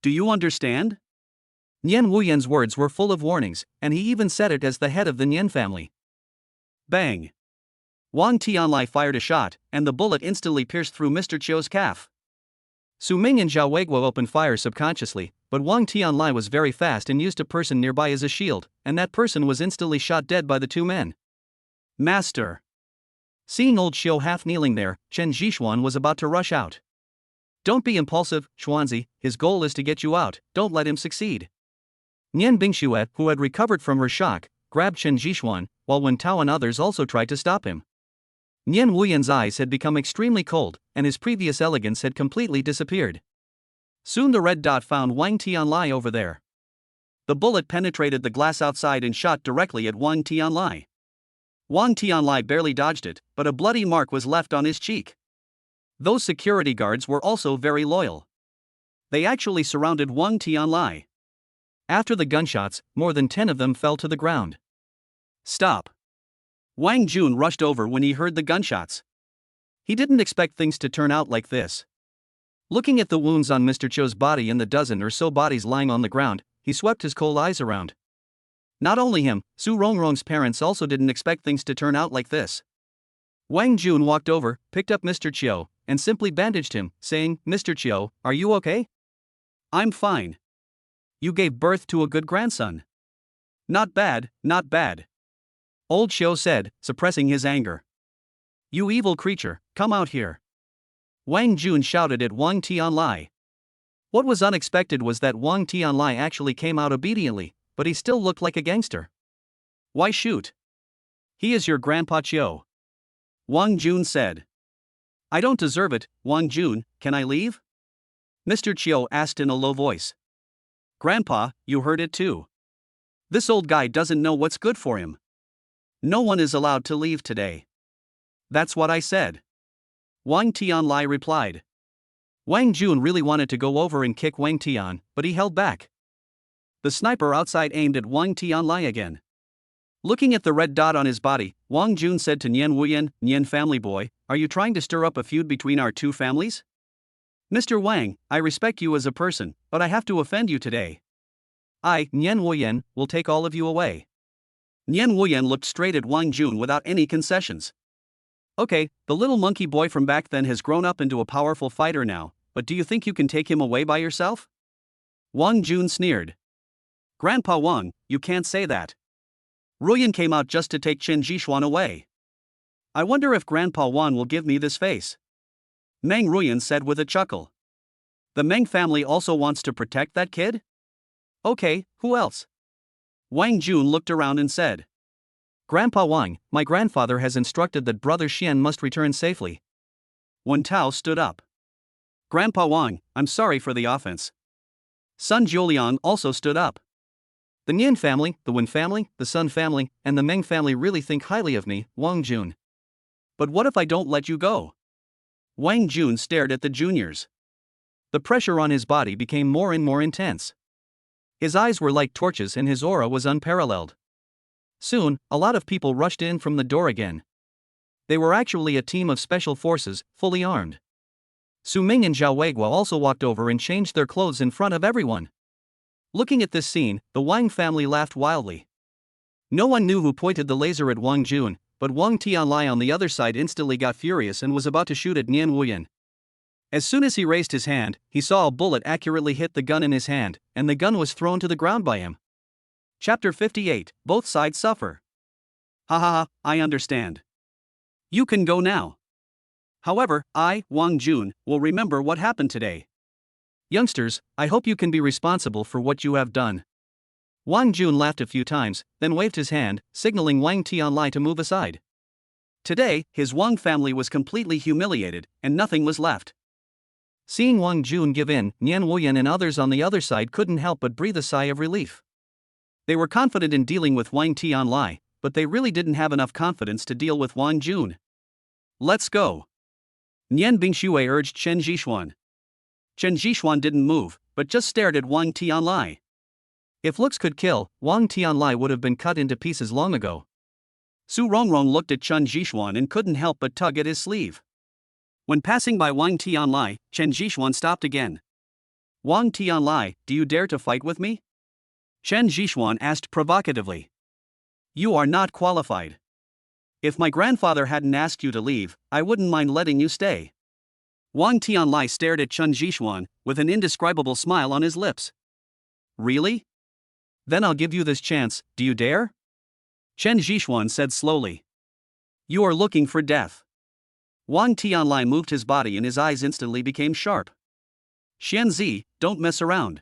Do you understand? Nian Wuyan's words were full of warnings, and he even said it as the head of the Nian family. Bang! Wang Tianlai fired a shot, and the bullet instantly pierced through Mr. Chiu's calf. Su Ming and Zhao Weiguo opened fire subconsciously, but Wang Tianlai was very fast and used a person nearby as a shield, and that person was instantly shot dead by the two men. Master! Seeing old Xiu half kneeling there, Chen Zhixuan was about to rush out. Don't be impulsive, Xuanzi, his goal is to get you out, don't let him succeed. Nian Bingxue, who had recovered from her shock, grabbed Chen Zhixuan, while Wen Tao and others also tried to stop him. Nian Wuyan's eyes had become extremely cold, and his previous elegance had completely disappeared. Soon the red dot found Wang Tianlai over there. The bullet penetrated the glass outside and shot directly at Wang Tianlai. Wang Tianlai barely dodged it, but a bloody mark was left on his cheek. Those security guards were also very loyal. They actually surrounded Wang Tianlai. After the gunshots, more than 10 of them fell to the ground. Stop! Wang Jun rushed over when he heard the gunshots. He didn't expect things to turn out like this. Looking at the wounds on Mr. Chiu's body and the dozen or so bodies lying on the ground, he swept his cold eyes around. Not only him, Su Rongrong's parents also didn't expect things to turn out like this. Wang Jun walked over, picked up Mr. Chiu, and simply bandaged him, saying, Mr. Chiu, are you okay? I'm fine. You gave birth to a good grandson. Not bad, not bad. Old Xiu said, suppressing his anger. You evil creature, come out here. Wang Jun shouted at Wang Tianlai. What was unexpected was that Wang Tianlai actually came out obediently, but he still looked like a gangster. Why shoot? He is your grandpa Chiu. Wang Jun said. I don't deserve it, Wang Jun, can I leave? Mr. Chiu asked in a low voice. Grandpa, you heard it too. This old guy doesn't know what's good for him. No one is allowed to leave today. That's what I said. Wang Tianlai replied. Wang Jun really wanted to go over and kick Wang Tian, but he held back. The sniper outside aimed at Wang Tianlai again. Looking at the red dot on his body, Wang Jun said to Nian Wuyan, Nian family boy, are you trying to stir up a feud between our two families? Mr. Wang, I respect you as a person, but I have to offend you today. I, Nian Wuyan, will take all of you away. Nian Wuyan looked straight at Wang Jun without any concessions. Okay, the little monkey boy from back then has grown up into a powerful fighter now, but do you think you can take him away by yourself? Wang Jun sneered. Grandpa Wang, you can't say that. Ruyan came out just to take Chen Zhixuan away. I wonder if Grandpa Wang will give me this face. Meng Ruyan said with a chuckle. The Meng family also wants to protect that kid? Okay, who else? Wang Jun looked around and said. Grandpa Wang, my grandfather has instructed that Brother Xian must return safely. Wen Tao stood up. Grandpa Wang, I'm sorry for the offense. Sun Jiuliang also stood up. The Nian family, the Wen family, the Sun family, and the Meng family really think highly of me, Wang Jun. But what if I don't let you go? Wang Jun stared at the juniors. The pressure on his body became more and more intense. His eyes were like torches and his aura was unparalleled. Soon, a lot of people rushed in from the door again. They were actually a team of special forces, fully armed. Su Ming and Zhao Weiguo also walked over and changed their clothes in front of everyone. Looking at this scene, the Wang family laughed wildly. No one knew who pointed the laser at Wang Jun, but Wang Tianlai on the other side instantly got furious and was about to shoot at Nian Wuyan. As soon as he raised his hand, he saw a bullet accurately hit the gun in his hand, and the gun was thrown to the ground by him. Chapter 58, Both Sides Suffer. Ha ha ha, I understand. You can go now. However, I, Wang Jun, will remember what happened today. Youngsters, I hope you can be responsible for what you have done. Wang Jun laughed a few times, then waved his hand, signaling Wang Tianlai to move aside. Today, his Wang family was completely humiliated, and nothing was left. Seeing Wang Jun give in, Nian Wuyan and others on the other side couldn't help but breathe a sigh of relief. They were confident in dealing with Wang Tianlai, but they really didn't have enough confidence to deal with Wang Jun. Let's go. Nian Bingshui urged Chen Zhixuan. Chen Zhixuan didn't move, but just stared at Wang Tianlai. If looks could kill, Wang Tianlai would have been cut into pieces long ago. Su Rongrong looked at Chen Zhixuan and couldn't help but tug at his sleeve. When passing by Wang Tianlai, Chen Zhixuan stopped again. Wang Tianlai, do you dare to fight with me? Chen Zhixuan asked provocatively. You are not qualified. If my grandfather hadn't asked you to leave, I wouldn't mind letting you stay. Wang Tianlai stared at Chen Zhixuan, with an indescribable smile on his lips. Really? Then I'll give you this chance, do you dare? Chen Zhixuan said slowly. You are looking for death. Wang Tianlai moved his body and his eyes instantly became sharp. Xianzi, don't mess around.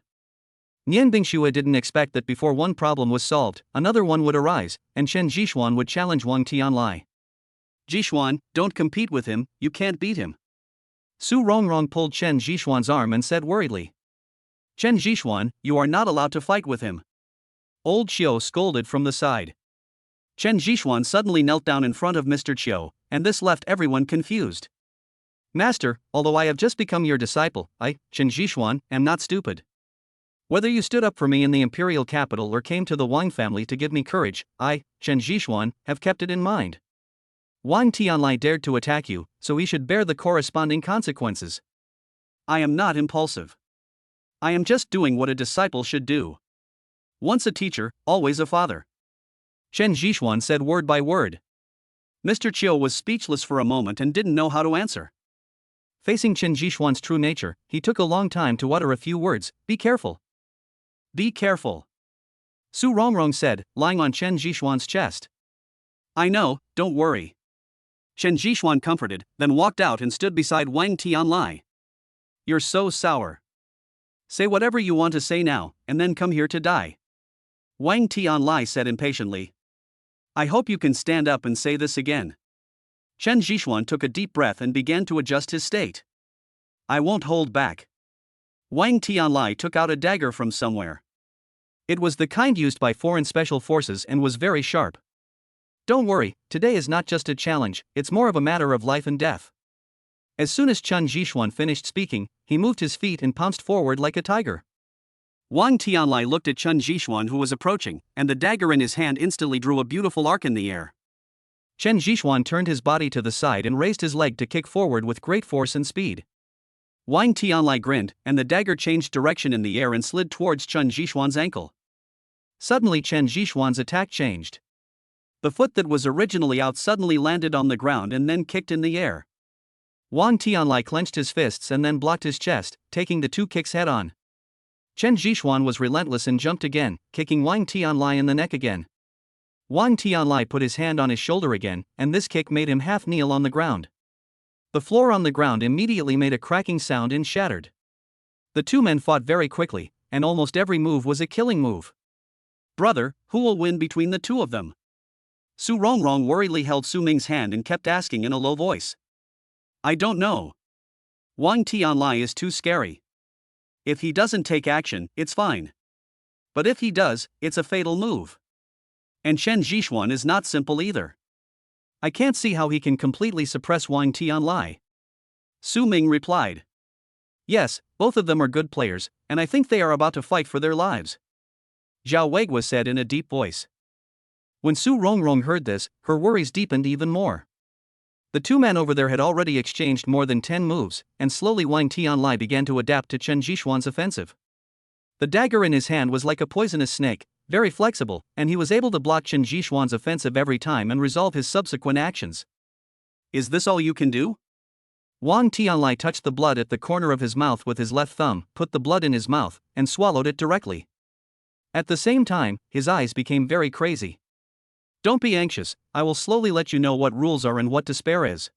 Nian Bingshui didn't expect that before one problem was solved, another one would arise, and Chen Zhixuan would challenge Wang Tianlai. Zhixuan, don't compete with him, you can't beat him. Su Rongrong pulled Chen Zhixuan's arm and said worriedly. Chen Zhixuan, you are not allowed to fight with him. Old Qiu scolded from the side. Chen Zhixuan suddenly knelt down in front of Mr. Qiu, and this left everyone confused. Master, although I have just become your disciple, I, Chen Zhixuan, am not stupid. Whether you stood up for me in the imperial capital or came to the Wang family to give me courage, I, Chen Zhixuan, have kept it in mind. Wang Tianlai dared to attack you, so he should bear the corresponding consequences. I am not impulsive. I am just doing what a disciple should do. Once a teacher, always a father. Chen Zhixuan said word by word. Mr. Qiu was speechless for a moment and didn't know how to answer. Facing Chen Zhixuan's true nature, he took a long time to utter a few words. Be careful. Be careful. Su Rongrong said, lying on Chen Zhixuan's chest. I know, don't worry. Chen Zhixuan comforted, then walked out and stood beside Wang Tianlai. You're so sour. Say whatever you want to say now, and then come here to die. Wang Tianlai said impatiently. I hope you can stand up and say this again. Chen Zhixuan took a deep breath and began to adjust his state. I won't hold back. Wang Tianlai took out a dagger from somewhere. It was the kind used by foreign special forces and was very sharp. Don't worry, today is not just a challenge, it's more of a matter of life and death. As soon as Chen Zhixuan finished speaking, he moved his feet and pounced forward like a tiger. Wang Tianlai looked at Chen Zhixuan who was approaching, and the dagger in his hand instantly drew a beautiful arc in the air. Chen Zhixuan turned his body to the side and raised his leg to kick forward with great force and speed. Wang Tianlai grinned, and the dagger changed direction in the air and slid towards Chen Zhixuan's ankle. Suddenly Chen Zhixuan's attack changed. The foot that was originally out suddenly landed on the ground and then kicked in the air. Wang Tianlai clenched his fists and then blocked his chest, taking the two kicks head-on. Chen Zhixuan was relentless and jumped again, kicking Wang Tianlai in the neck again. Wang Tianlai put his hand on his shoulder again, and this kick made him half kneel on the ground. The floor on the ground immediately made a cracking sound and shattered. The two men fought very quickly, and almost every move was a killing move. Brother, who will win between the two of them? Su Rongrong worriedly held Su Ming's hand and kept asking in a low voice. I don't know. Wang Tianlai is too scary. If he doesn't take action, it's fine. But if he does, it's a fatal move. And Chen Zhixuan is not simple either. I can't see how he can completely suppress Wang Tianlai. Su Ming replied. Yes, both of them are good players, and I think they are about to fight for their lives. Zhao Weiguo said in a deep voice. When Su Rongrong heard this, her worries deepened even more. The two men over there had already exchanged more than 10 moves, and slowly Wang Tianlai began to adapt to Chen Zhixuan's offensive. The dagger in his hand was like a poisonous snake, very flexible, and he was able to block Chen Zhixuan's offensive every time and resolve his subsequent actions. Is this all you can do? Wang Tianlai touched the blood at the corner of his mouth with his left thumb, put the blood in his mouth, and swallowed it directly. At the same time, his eyes became very crazy. Don't be anxious, I will slowly let you know what rules are and what despair is.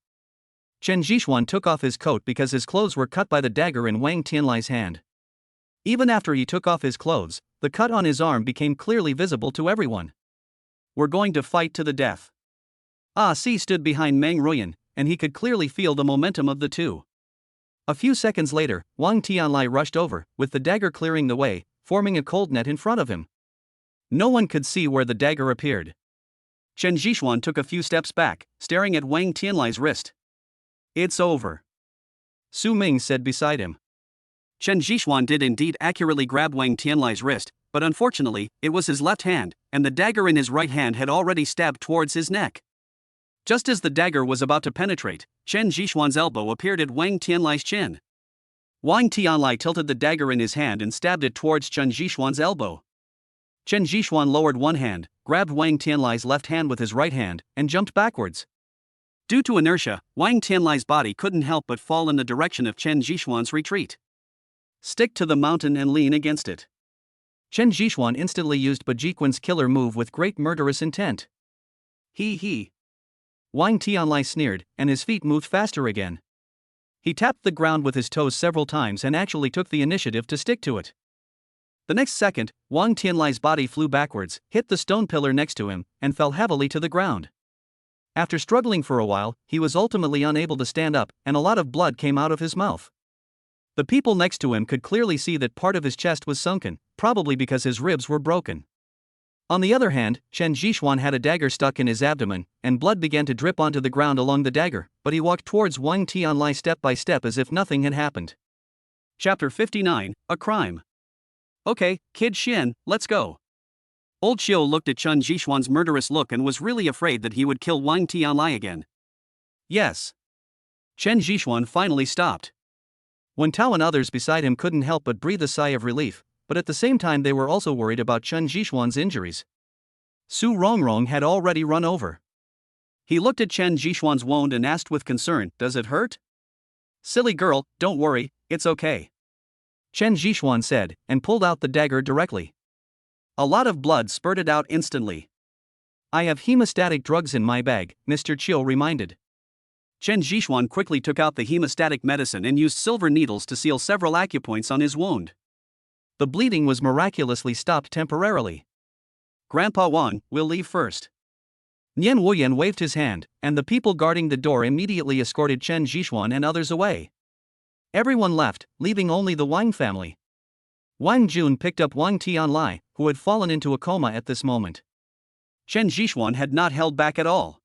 Chen Zhixuan took off his coat because his clothes were cut by the dagger in Wang Tianlai's hand. Even after he took off his clothes, the cut on his arm became clearly visible to everyone. We're going to fight to the death. Ah Si stood behind Meng Ruyan, and he could clearly feel the momentum of the two. A few seconds later, Wang Tianlai rushed over, with the dagger clearing the way, forming a cold net in front of him. No one could see where the dagger appeared. Chen Zhixuan took a few steps back, staring at Wang Tianlai's wrist. It's over, Su Ming said beside him. Chen Zhixuan did indeed accurately grab Wang Tianlai's wrist, but unfortunately, it was his left hand, and the dagger in his right hand had already stabbed towards his neck. Just as the dagger was about to penetrate, Chen Zhixuan's elbow appeared at Wang Tianlai's chin. Wang Tianlai tilted the dagger in his hand and stabbed it towards Chen Zhixuan's elbow. Chen Zhixuan lowered one hand, grabbed Wang Tianlai's left hand with his right hand, and jumped backwards. Due to inertia, Wang Tianlai's body couldn't help but fall in the direction of Chen Zhixuan's retreat. Stick to the mountain and lean against it. Chen Zhixuan instantly used Bajiquan's killer move with great murderous intent. He. Wang Tianlai sneered, and his feet moved faster again. He tapped the ground with his toes several times and actually took the initiative to stick to it. The next second, Wang Tianlai's body flew backwards, hit the stone pillar next to him, and fell heavily to the ground. After struggling for a while, he was ultimately unable to stand up, and a lot of blood came out of his mouth. The people next to him could clearly see that part of his chest was sunken, probably because his ribs were broken. On the other hand, Chen Zhixuan had a dagger stuck in his abdomen, and blood began to drip onto the ground along the dagger, but he walked towards Wang Tianlai step by step as if nothing had happened. Chapter 59, A Crime. Okay, Kid Xian, let's go. Old Qiu looked at Chen Zhixuan's murderous look and was really afraid that he would kill Wang Tianlai again. Yes. Chen Zhixuan finally stopped. Wen Tao and others beside him couldn't help but breathe a sigh of relief, but at the same time they were also worried about Chen Zhixuan's injuries. Su Rongrong had already run over. He looked at Chen Zhixuan's wound and asked with concern, "Does it hurt?" "Silly girl, don't worry, it's okay," Chen Zhixuan said, and pulled out the dagger directly. A lot of blood spurted out instantly. "I have hemostatic drugs in my bag," Mr. Qiu reminded. Chen Zhixuan quickly took out the hemostatic medicine and used silver needles to seal several acupoints on his wound. The bleeding was miraculously stopped temporarily. "Grandpa Wang, we'll leave first." Nian Wuyan waved his hand, and the people guarding the door immediately escorted Chen Zhixuan and others away. Everyone left, leaving only the Wang family. Wang Jun picked up Wang Tianlai, who had fallen into a coma at this moment. Chen Zhixuan had not held back at all.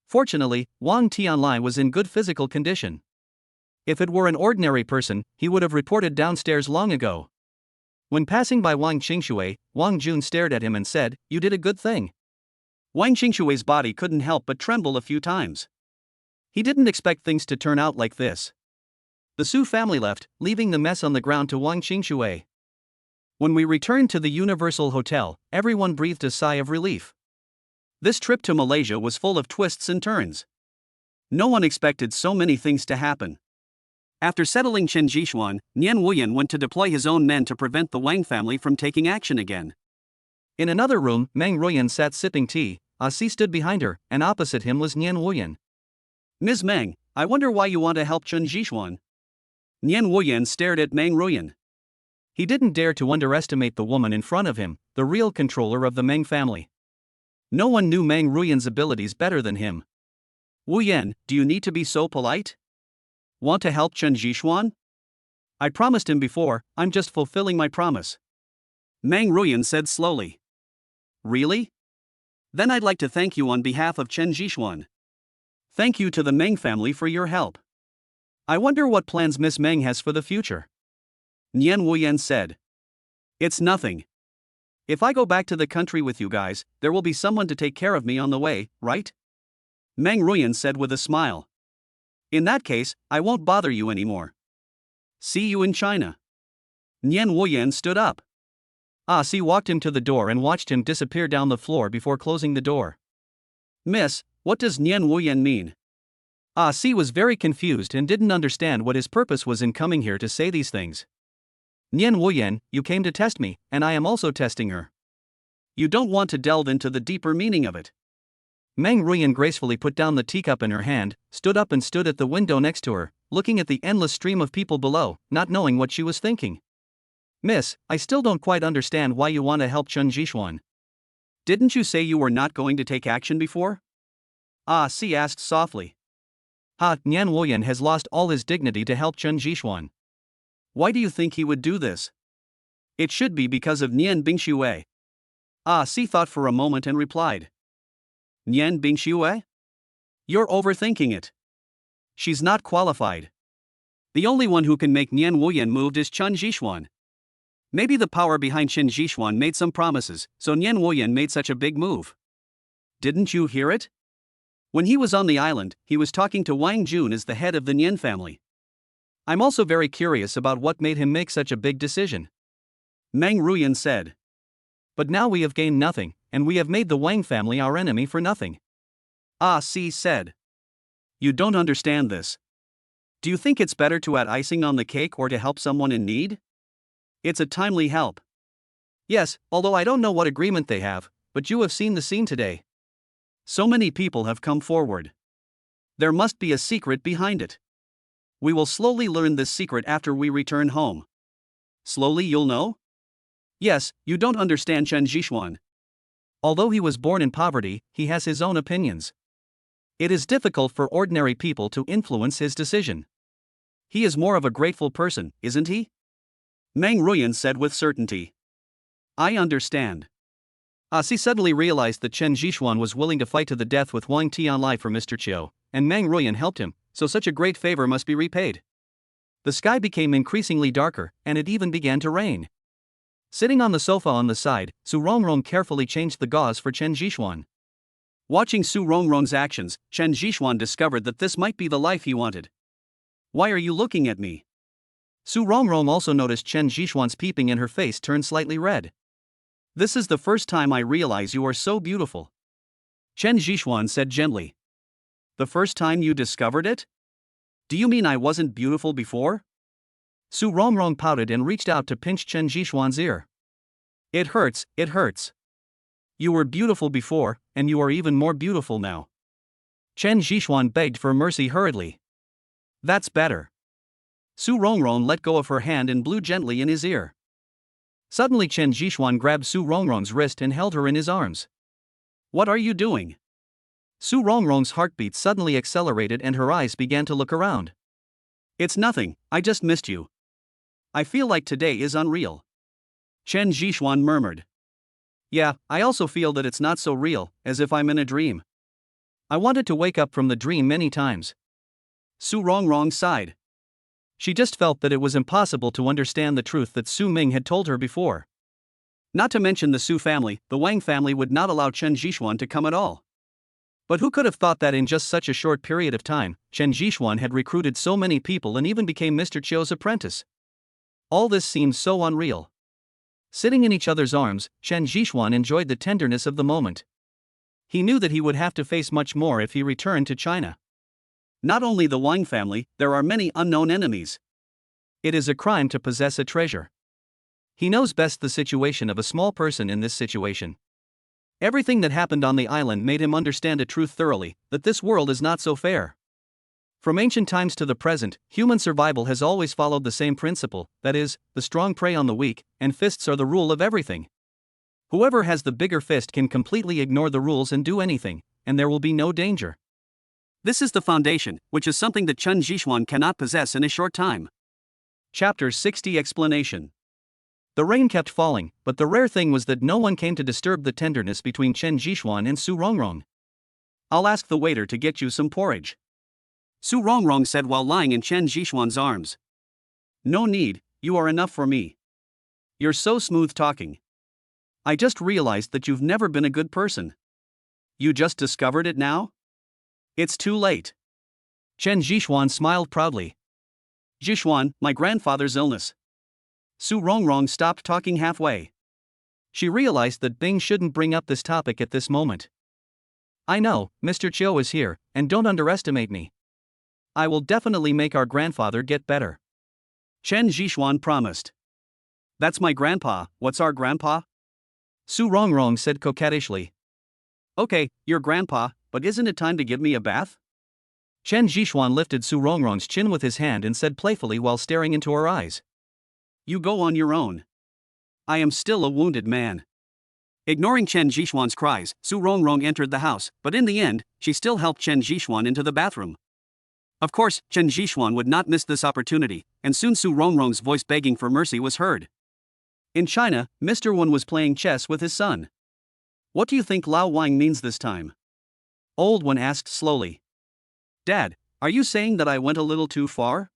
Fortunately, Wang Tianlai was in good physical condition. If it were an ordinary person, he would have reported downstairs long ago. When passing by Wang Qingshui, Wang Jun stared at him and said, "You did a good thing." Wang Qingshui's body couldn't help but tremble a few times. He didn't expect things to turn out like this. The Su family left, leaving the mess on the ground to Wang Qingshui. When we returned to the Universal Hotel, everyone breathed a sigh of relief. This trip to Malaysia was full of twists and turns. No one expected so many things to happen. After settling Chen Zhixuan, Nian Wuyan went to deploy his own men to prevent the Wang family from taking action again. In another room, Meng Ruyan sat sipping tea. Si stood behind her, and opposite him was Nian Wuyan. "Ms. Meng, I wonder why you want to help Chen Zhixuan." Nian Wuyan stared at Meng Ruyan. He didn't dare to underestimate the woman in front of him, the real controller of the Meng family. No one knew Meng Ruyan's abilities better than him. "Wuyan, do you need to be so polite? Want to help Chen Zhixuan?" "I promised him before, I'm just fulfilling my promise," Meng Ruyan said slowly. "Really? Then I'd like to thank you on behalf of Chen Zhixuan. Thank you to the Meng family for your help. I wonder what plans Miss Meng has for the future," Nian Wuyan said. "It's nothing. If I go back to the country with you guys, there will be someone to take care of me on the way, right?" Meng Ruyan said with a smile. "In that case, I won't bother you anymore. See you in China." Nian Wuyan stood up. Si walked him to the door and watched him disappear down the floor before closing the door. "Miss, what does Nian Wuyan mean?" Ah Si was very confused and didn't understand what his purpose was in coming here to say these things. Nian Wuyan, you came to test me, and I am also testing her. You don't want to delve into the deeper meaning of it. Meng Ruyan gracefully put down the teacup in her hand, stood up and stood at the window next to her, looking at the endless stream of people below, not knowing what she was thinking. Miss, I still don't quite understand why you want to help Chen Jishuan. Didn't you say you were not going to take action before? Ah Si asked softly. Nian Wuyan has lost all his dignity to help Chen Jishuan. Why do you think he would do this? It should be because of Nian Bingxue. Ah Si thought for a moment and replied. Nian Bingxue? You're overthinking it. She's not qualified. The only one who can make Nian Wuyan moved is Chen Jishuan. Maybe the power behind Chen Jishuan made some promises, so Nian Wuyan made such a big move. Didn't you hear it? When he was on the island, he was talking to Wang Jun as the head of the Nian family. I'm also very curious about what made him make such a big decision. Meng Ruyan said. But now we have gained nothing, and we have made the Wang family our enemy for nothing. Ah Si said. You don't understand this. Do you think it's better to add icing on the cake or to help someone in need? It's a timely help. Yes, although I don't know what agreement they have, but you have seen the scene today. So many people have come forward. There must be a secret behind it. We will slowly learn this secret after we return home. Slowly you'll know? Yes, you don't understand Chen Jishuan. Although he was born in poverty, he has his own opinions. It is difficult for ordinary people to influence his decision. He is more of a grateful person, isn't he? Meng Ruyan said with certainty. I understand. Si suddenly realized that Chen Jishuan was willing to fight to the death with Wang Tianlai for Mr. Chiu, and Meng Ruyan helped him, so such a great favor must be repaid. The sky became increasingly darker, and it even began to rain. Sitting on the sofa on the side, Su Rongrong carefully changed the gauze for Chen Jishuan. Watching Su Rongrong's actions, Chen Jishuan discovered that this might be the life he wanted. Why are you looking at me? Su Rongrong also noticed Chen Jishuan's peeping and her face turned slightly red. This is the first time I realize you are so beautiful. Chen Jishuan said gently. The first time you discovered it? Do you mean I wasn't beautiful before? Su Rongrong pouted and reached out to pinch Chen Jishuan's ear. It hurts, it hurts. You were beautiful before, and you are even more beautiful now. Chen Jishuan begged for mercy hurriedly. That's better. Su Rongrong let go of her hand and blew gently in his ear. Suddenly Chen Jishuan grabbed Su Rongrong's wrist and held her in his arms. What are you doing? Su Rongrong's heartbeat suddenly accelerated and her eyes began to look around. It's nothing, I just missed you. I feel like today is unreal. Chen Jishuan murmured. Yeah, I also feel that it's not so real, as if I'm in a dream. I wanted to wake up from the dream many times. Su Rongrong sighed. She just felt that it was impossible to understand the truth that Su Ming had told her before. Not to mention the Su family, the Wang family would not allow Chen Jishuan to come at all. But who could have thought that in just such a short period of time, Chen Jishuan had recruited so many people and even became Mr. Chiu's apprentice? All this seemed so unreal. Sitting in each other's arms, Chen Jishuan enjoyed the tenderness of the moment. He knew that he would have to face much more if he returned to China. Not only the Wang family, there are many unknown enemies. It is a crime to possess a treasure. He knows best the situation of a small person in this situation. Everything that happened on the island made him understand a truth thoroughly, that this world is not so fair. From ancient times to the present, human survival has always followed the same principle, that is, the strong prey on the weak, and fists are the rule of everything. Whoever has the bigger fist can completely ignore the rules and do anything, and there will be no danger. This is the foundation, which is something that Chen Jishuan cannot possess in a short time. Chapter 60 Explanation. The rain kept falling, but the rare thing was that no one came to disturb the tenderness between Chen Jishuan and Su Rongrong. I'll ask the waiter to get you some porridge, Su Rongrong said while lying in Chen Jishuan's arms. No need, you are enough for me. You're so smooth talking. I just realized that you've never been a good person. You just discovered it now? It's too late. Chen Jishuan smiled proudly. Jishuan, my grandfather's illness. Su Rongrong stopped talking halfway. She realized that Bing shouldn't bring up this topic at this moment. I know, Mr. Chiu is here, and don't underestimate me. I will definitely make our grandfather get better. Chen Zhishuan promised. That's my grandpa, what's our grandpa? Su Rongrong said coquettishly. Okay, your grandpa, but isn't it time to give me a bath? Chen Zhishuan lifted Su Rongrong's chin with his hand and said playfully while staring into her eyes. You go on your own. I am still a wounded man. Ignoring Chen Zhishuan's cries, Su Rongrong entered the house, but in the end, she still helped Chen Zhishuan into the bathroom. Of course, Chen Zhishuan would not miss this opportunity, and soon Su Rongrong's voice begging for mercy was heard. In China, Mr. Wen was playing chess with his son. What do you think Lao Wang means this time? Old Wen asked slowly. Dad, are you saying that I went a little too far?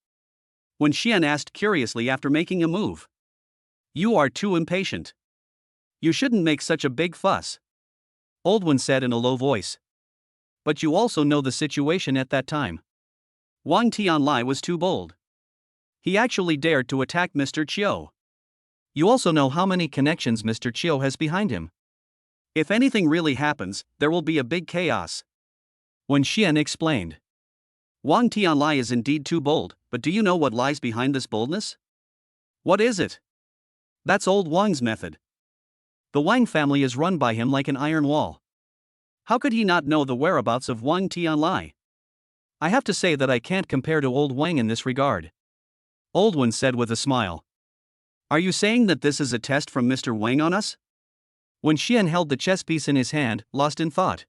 Wen Xian asked curiously after making a move. You are too impatient. You shouldn't make such a big fuss. Old Wen said in a low voice. But you also know the situation at that time. Wang Tianlai was too bold. He actually dared to attack Mr. Chiu. You also know how many connections Mr. Chiu has behind him. If anything really happens, there will be a big chaos. Wen Xian explained. Wang Tianlai is indeed too bold, but do you know what lies behind this boldness? What is it? That's old Wang's method. The Wang family is run by him like an iron wall. How could he not know the whereabouts of Wang Tianlai? I have to say that I can't compare to old Wang in this regard. Old Wen said with a smile. Are you saying that this is a test from Mr. Wang on us? Wen Xian held the chess piece in his hand, lost in thought.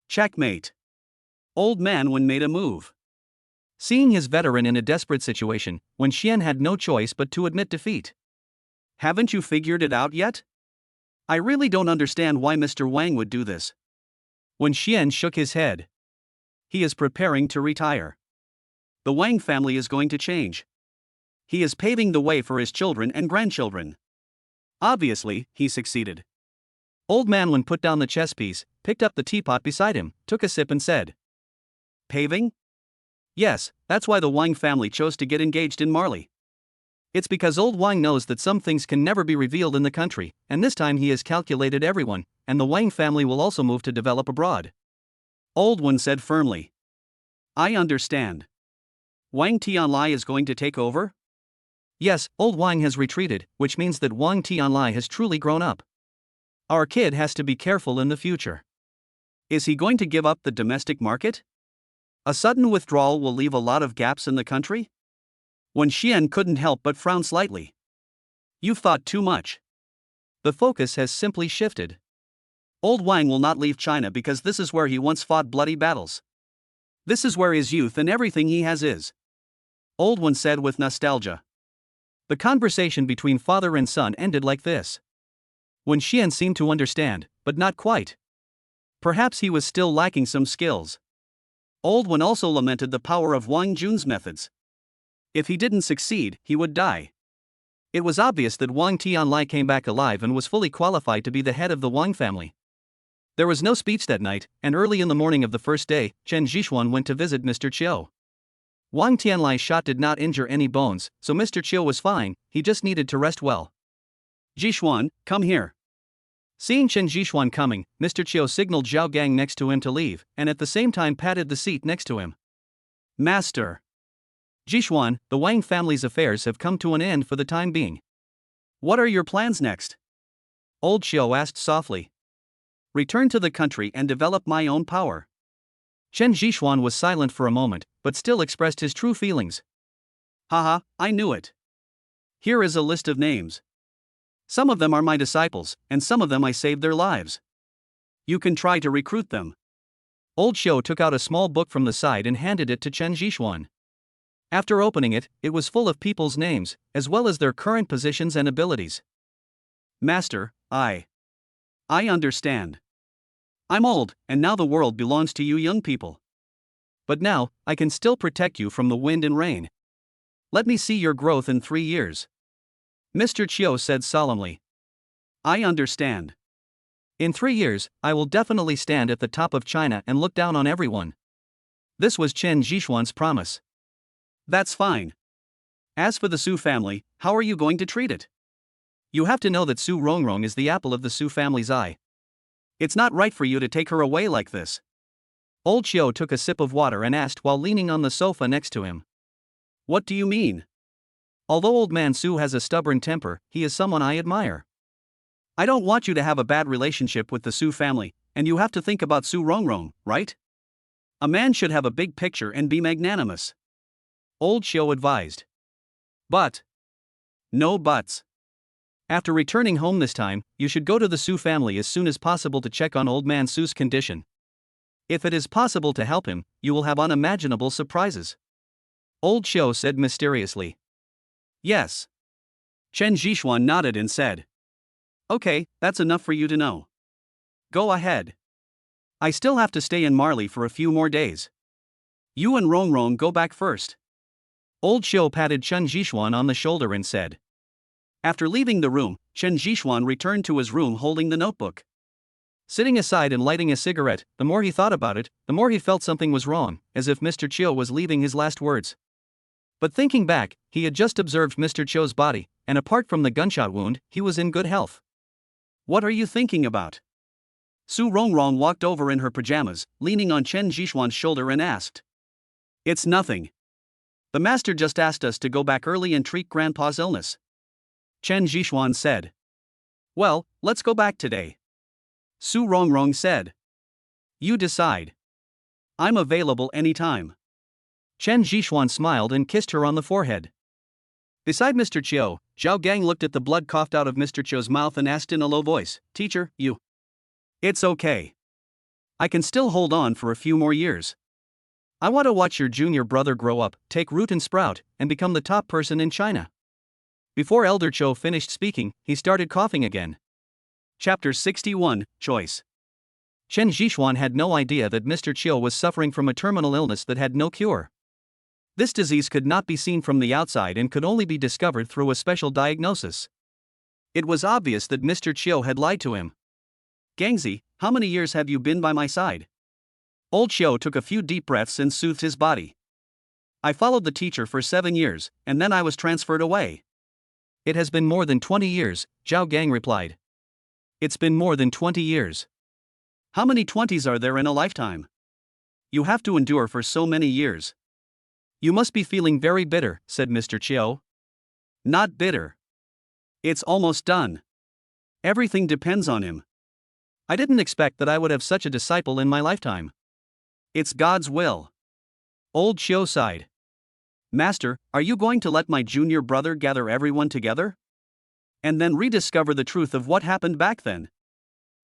Checkmate. Old man Wen made a move. Seeing his veteran in a desperate situation, Wen Xian had no choice but to admit defeat. Haven't you figured it out yet? I really don't understand why Mr. Wang would do this. Wen Xian shook his head. He is preparing to retire. The Wang family is going to change. He is paving the way for his children and grandchildren. Obviously, he succeeded. Old man Wen put down the chess piece, picked up the teapot beside him, took a sip and said. Paving? Yes, that's why the Wang family chose to get engaged in Marley. It's because old Wang knows that some things can never be revealed in the country, and this time he has calculated everyone, and the Wang family will also move to develop abroad. Old Wen said firmly. I understand. Wang Tianlai is going to take over? Yes, old Wang has retreated, which means that Wang Tianlai has truly grown up. Our kid has to be careful in the future. Is he going to give up the domestic market? A sudden withdrawal will leave a lot of gaps in the country? Wen Xian couldn't help but frown slightly. You've thought too much. The focus has simply shifted. Old Wang will not leave China because this is where he once fought bloody battles. This is where his youth and everything he has is. Old Wen said with nostalgia. The conversation between father and son ended like this. Wen Xian seemed to understand, but not quite. Perhaps he was still lacking some skills. Old Wen also lamented the power of Wang Jun's methods. If he didn't succeed, he would die. It was obvious that Wang Tianlai came back alive and was fully qualified to be the head of the Wang family. There was no speech that night, and early in the morning of the first day, Chen Zhishuan went to visit Mr. Chiu. Wang Tianlai's shot did not injure any bones, so Mr. Chiu was fine, he just needed to rest well. Zhishuan, come here. Seeing Chen Zhishuan coming, Mr. Chiu signaled Zhao Gang next to him to leave, and at the same time patted the seat next to him. Master. Zhishuan, the Wang family's affairs have come to an end for the time being. What are your plans next? Old Chiu asked softly. Return to the country and develop my own power. Chen Zhishuan was silent for a moment, but still expressed his true feelings. Haha, I knew it. Here is a list of names. Some of them are my disciples, and some of them I saved their lives. You can try to recruit them. Old Xiu took out a small book from the side and handed it to Chen Zhishuan. After opening it, it was full of people's names, as well as their current positions and abilities. Master, I understand. I'm old, and now the world belongs to you young people. But now, I can still protect you from the wind and rain. Let me see your growth in 3 years. Mr. Chiu said solemnly. I understand. In 3 years, I will definitely stand at the top of China and look down on everyone. This was Chen Zhishuan's promise. That's fine. As for the Su family, how are you going to treat it? You have to know that Su Rongrong is the apple of the Su family's eye. It's not right for you to take her away like this. Old Xiao took a sip of water and asked while leaning on the sofa next to him. What do you mean? Although old man Su has a stubborn temper, he is someone I admire. I don't want you to have a bad relationship with the Su family, and you have to think about Su Rongrong, right? A man should have a big picture and be magnanimous. Old Xiao advised. But. No buts. After returning home this time, you should go to the Su family as soon as possible to check on old man Su's condition. If it is possible to help him, you will have unimaginable surprises. Old Xiao said mysteriously. Yes. Chen Zhixuan nodded and said. Okay, that's enough for you to know. Go ahead. I still have to stay in Marley for a few more days. You and Rongrong go back first. Old Xiao patted Chen Zhixuan on the shoulder and said. After leaving the room, Chen Zhixuan returned to his room holding the notebook. Sitting aside and lighting a cigarette, the more he thought about it, the more he felt something was wrong, as if Mr. Chiu was leaving his last words. But thinking back, he had just observed Mr. Chiu's body, and apart from the gunshot wound, he was in good health. What are you thinking about? Su Rongrong walked over in her pajamas, leaning on Chen Zhixuan's shoulder and asked. It's nothing. The master just asked us to go back early and treat Grandpa's illness. Chen Zhixuan said. Well, let's go back today. Su Rongrong said. You decide. I'm available anytime. Chen Zhixuan smiled and kissed her on the forehead. Beside Mr. Chiu, Zhao Gang looked at the blood coughed out of Mr. Chiu's mouth and asked in a low voice, Teacher, you. It's okay. I can still hold on for a few more years. I want to watch your junior brother grow up, take root and sprout, and become the top person in China. Before Elder Chiu finished speaking, he started coughing again. Chapter 61, Choice. Chen Zhixuan had no idea that Mr. Chiu was suffering from a terminal illness that had no cure. This disease could not be seen from the outside and could only be discovered through a special diagnosis. It was obvious that Mr. Chiu had lied to him. Gangzi, how many years have you been by my side? Old Xiao took a few deep breaths and soothed his body. I followed the teacher for 7 years, and then I was transferred away. It has been more than 20 years, Zhao Gang replied. It's been more than 20 years. How many 20s are there in a lifetime? You have to endure for so many years. You must be feeling very bitter, said Mr. Chiu. Not bitter. It's almost done. Everything depends on him. I didn't expect that I would have such a disciple in my lifetime. It's God's will. Old Xiu sighed. Master, are you going to let my junior brother gather everyone together? And then rediscover the truth of what happened back then?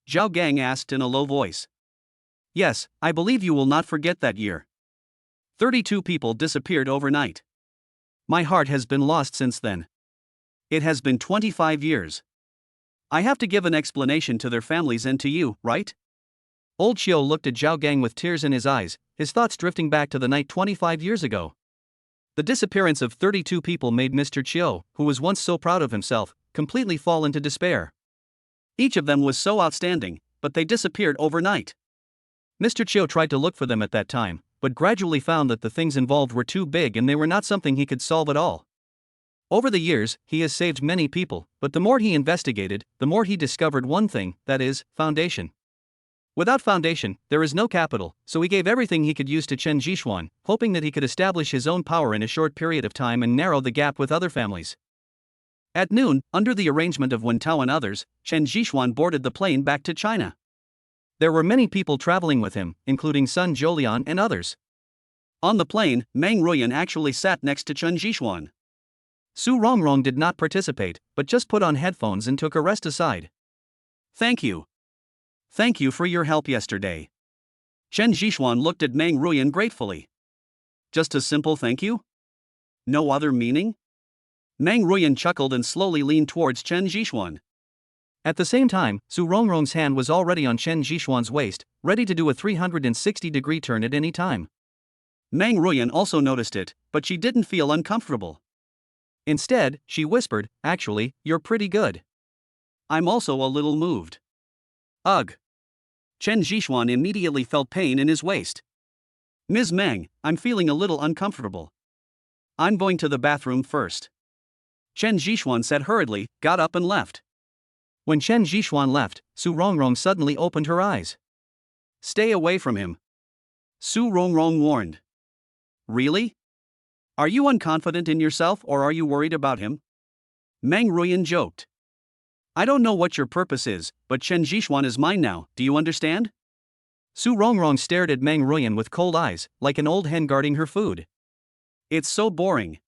Zhao Gang asked in a low voice. Yes, I believe you will not forget that year. 32 people disappeared overnight. My heart has been lost since then. It has been 25 years. I have to give an explanation to their families and to you, right? Old Xiu looked at Zhao Gang with tears in his eyes, his thoughts drifting back to the night 25 years ago. The disappearance of 32 people made Mr. Chiu, who was once so proud of himself, completely fall into despair. Each of them was so outstanding, but they disappeared overnight. Mr. Chiu tried to look for them at that time, but gradually found that the things involved were too big and they were not something he could solve at all. Over the years, he has saved many people, but the more he investigated, the more he discovered one thing, that is, foundation. Without foundation, there is no capital, so he gave everything he could use to Chen Zhixuan, hoping that he could establish his own power in a short period of time and narrow the gap with other families. At noon, under the arrangement of Wen Tao and others, Chen Zhixuan boarded the plane back to China. There were many people traveling with him, including Sun Zholian and others. On the plane, Meng Ruyan actually sat next to Chen Zhixuan. Su Rongrong did not participate, but just put on headphones and took a rest aside. Thank you. Thank you for your help yesterday. Chen Zhixuan looked at Meng Ruyan gratefully. Just a simple thank you? No other meaning? Meng Ruyan chuckled and slowly leaned towards Chen Zhixuan. At the same time, Su Rongrong's hand was already on Chen Zhixuan's waist, ready to do a 360-degree turn at any time. Meng Ruyan also noticed it, but she didn't feel uncomfortable. Instead, she whispered, Actually, you're pretty good. I'm also a little moved. Ugh. Chen Zhixuan immediately felt pain in his waist. Ms. Meng, I'm feeling a little uncomfortable. I'm going to the bathroom first. Chen Zhixuan said hurriedly, got up and left. When Chen Zhixuan left, Su Rongrong suddenly opened her eyes. Stay away from him. Su Rongrong warned. Really? Are you unconfident in yourself or are you worried about him? Meng Ruyan joked. I don't know what your purpose is, but Chen Jixuan is mine now, do you understand? Su Rongrong stared at Meng Ruyan with cold eyes, like an old hen guarding her food. It's so boring.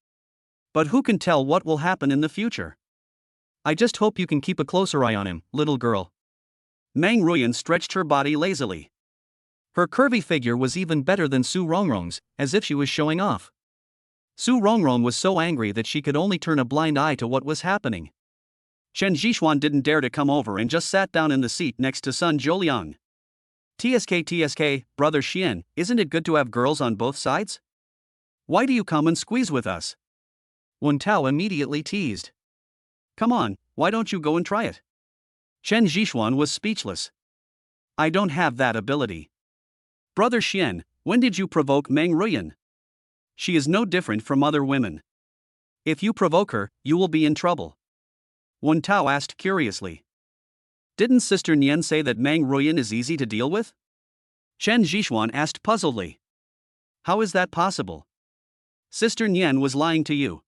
But who can tell what will happen in the future? I just hope you can keep a closer eye on him, little girl. Meng Ruyan stretched her body lazily. Her curvy figure was even better than Su Rongrong's, as if she was showing off. Su Rongrong was so angry that she could only turn a blind eye to what was happening. Chen Jixuan didn't dare to come over and just sat down in the seat next to Sun Zholiang. TSK, brother Xian, isn't it good to have girls on both sides? Why do you come and squeeze with us? Wen Tao immediately teased. Come on, why don't you go and try it? Chen Jixuan was speechless. I don't have that ability. Brother Xian, when did you provoke Meng Ruyan? She is no different from other women. If you provoke her, you will be in trouble. Wen Tao asked curiously. Didn't Sister Nian say that Meng Ruyan is easy to deal with? Chen Jixuan asked puzzledly. How is that possible? Sister Nian was lying to you.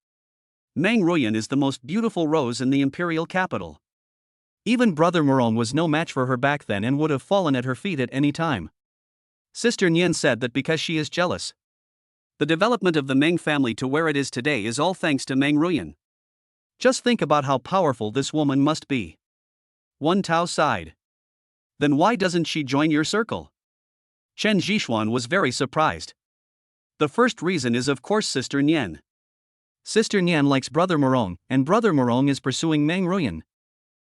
Meng Ruyan is the most beautiful rose in the imperial capital. Even Brother Morong was no match for her back then and would have fallen at her feet at any time. Sister Nian said that because she is jealous. The development of the Meng family to where it is today is all thanks to Meng Ruyan. Just think about how powerful this woman must be. Wen Tao sighed. Then why doesn't she join your circle? Chen Jixuan was very surprised. The first reason is of course Sister Nian. Sister Nian likes Brother Morong, and Brother Morong is pursuing Meng Ruyan.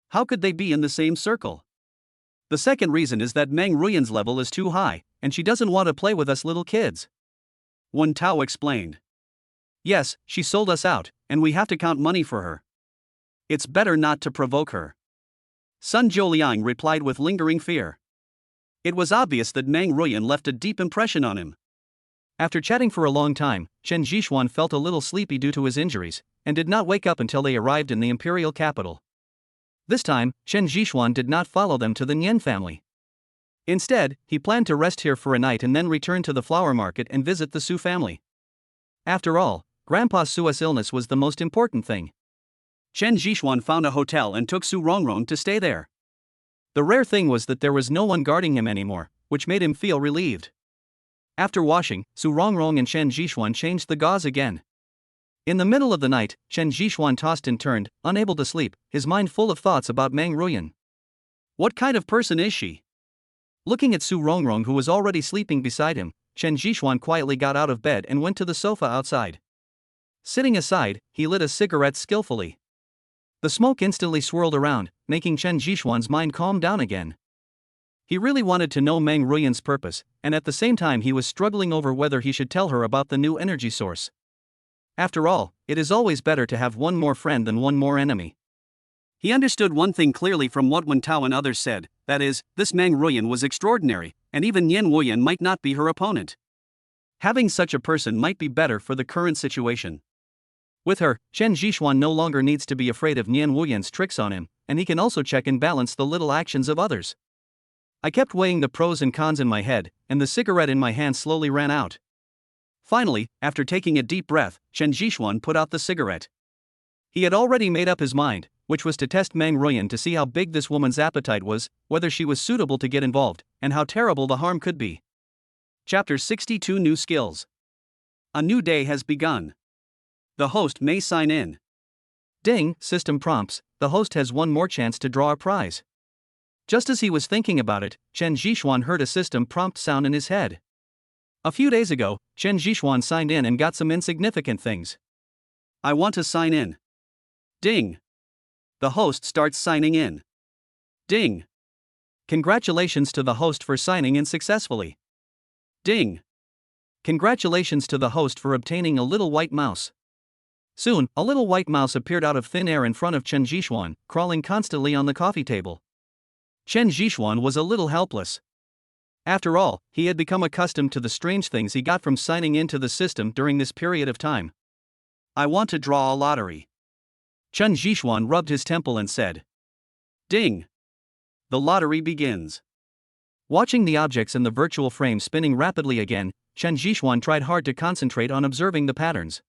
How could they be in the same circle? The second reason is that Meng Ruyan's level is too high, and she doesn't want to play with us little kids. Wen Tao explained. Yes, she sold us out, and we have to count money for her. It's better not to provoke her. Sun Zholiang replied with lingering fear. It was obvious that Meng Ruyan left a deep impression on him. After chatting for a long time, Chen Jixuan felt a little sleepy due to his injuries, and did not wake up until they arrived in the imperial capital. This time, Chen Jixuan did not follow them to the Nian family. Instead, he planned to rest here for a night and then return to the flower market and visit the Su family. After all, Grandpa Su's illness was the most important thing. Chen Jixuan found a hotel and took Su Rongrong to stay there. The rare thing was that there was no one guarding him anymore, which made him feel relieved. After washing, Su Rongrong and Chen Jixuan changed the gauze again. In the middle of the night, Chen Jixuan tossed and turned, unable to sleep, his mind full of thoughts about Meng Ruyan. What kind of person is she? Looking at Su Rongrong who was already sleeping beside him, Chen Jixuan quietly got out of bed and went to the sofa outside. Sitting aside, he lit a cigarette skillfully. The smoke instantly swirled around, making Chen Jixuan's mind calm down again. He really wanted to know Meng Ruyan's purpose, and at the same time he was struggling over whether he should tell her about the new energy source. After all, it is always better to have one more friend than one more enemy. He understood one thing clearly from what Wen Tao and others said, that is, this Meng Ruyan was extraordinary, and even Nian Wuyan might not be her opponent. Having such a person might be better for the current situation. With her, Chen Jixuan no longer needs to be afraid of Nian Wuyan's tricks on him, and he can also check and balance the little actions of others. I kept weighing the pros and cons in my head, and the cigarette in my hand slowly ran out. Finally, after taking a deep breath, Chen Jixuan put out the cigarette. He had already made up his mind, which was to test Meng Ruyan to see how big this woman's appetite was, whether she was suitable to get involved, and how terrible the harm could be. Chapter 62 New Skills. A new day has begun. The host may sign in. Ding, system prompts, the host has one more chance to draw a prize. Just as he was thinking about it, Chen Jixuan heard a system prompt sound in his head. A few days ago, Chen Jixuan signed in and got some insignificant things. I want to sign in. Ding. The host starts signing in. Ding. Congratulations to the host for signing in successfully. Ding. Congratulations to the host for obtaining a little white mouse. Soon, a little white mouse appeared out of thin air in front of Chen Jixuan, crawling constantly on the coffee table. Chen Jixuan was a little helpless. After all, he had become accustomed to the strange things he got from signing into the system during this period of time. I want to draw a lottery. Chen Jixuan rubbed his temple and said. Ding. The lottery begins. Watching the objects in the virtual frame spinning rapidly again, Chen Zhixuan tried hard to concentrate on observing the patterns.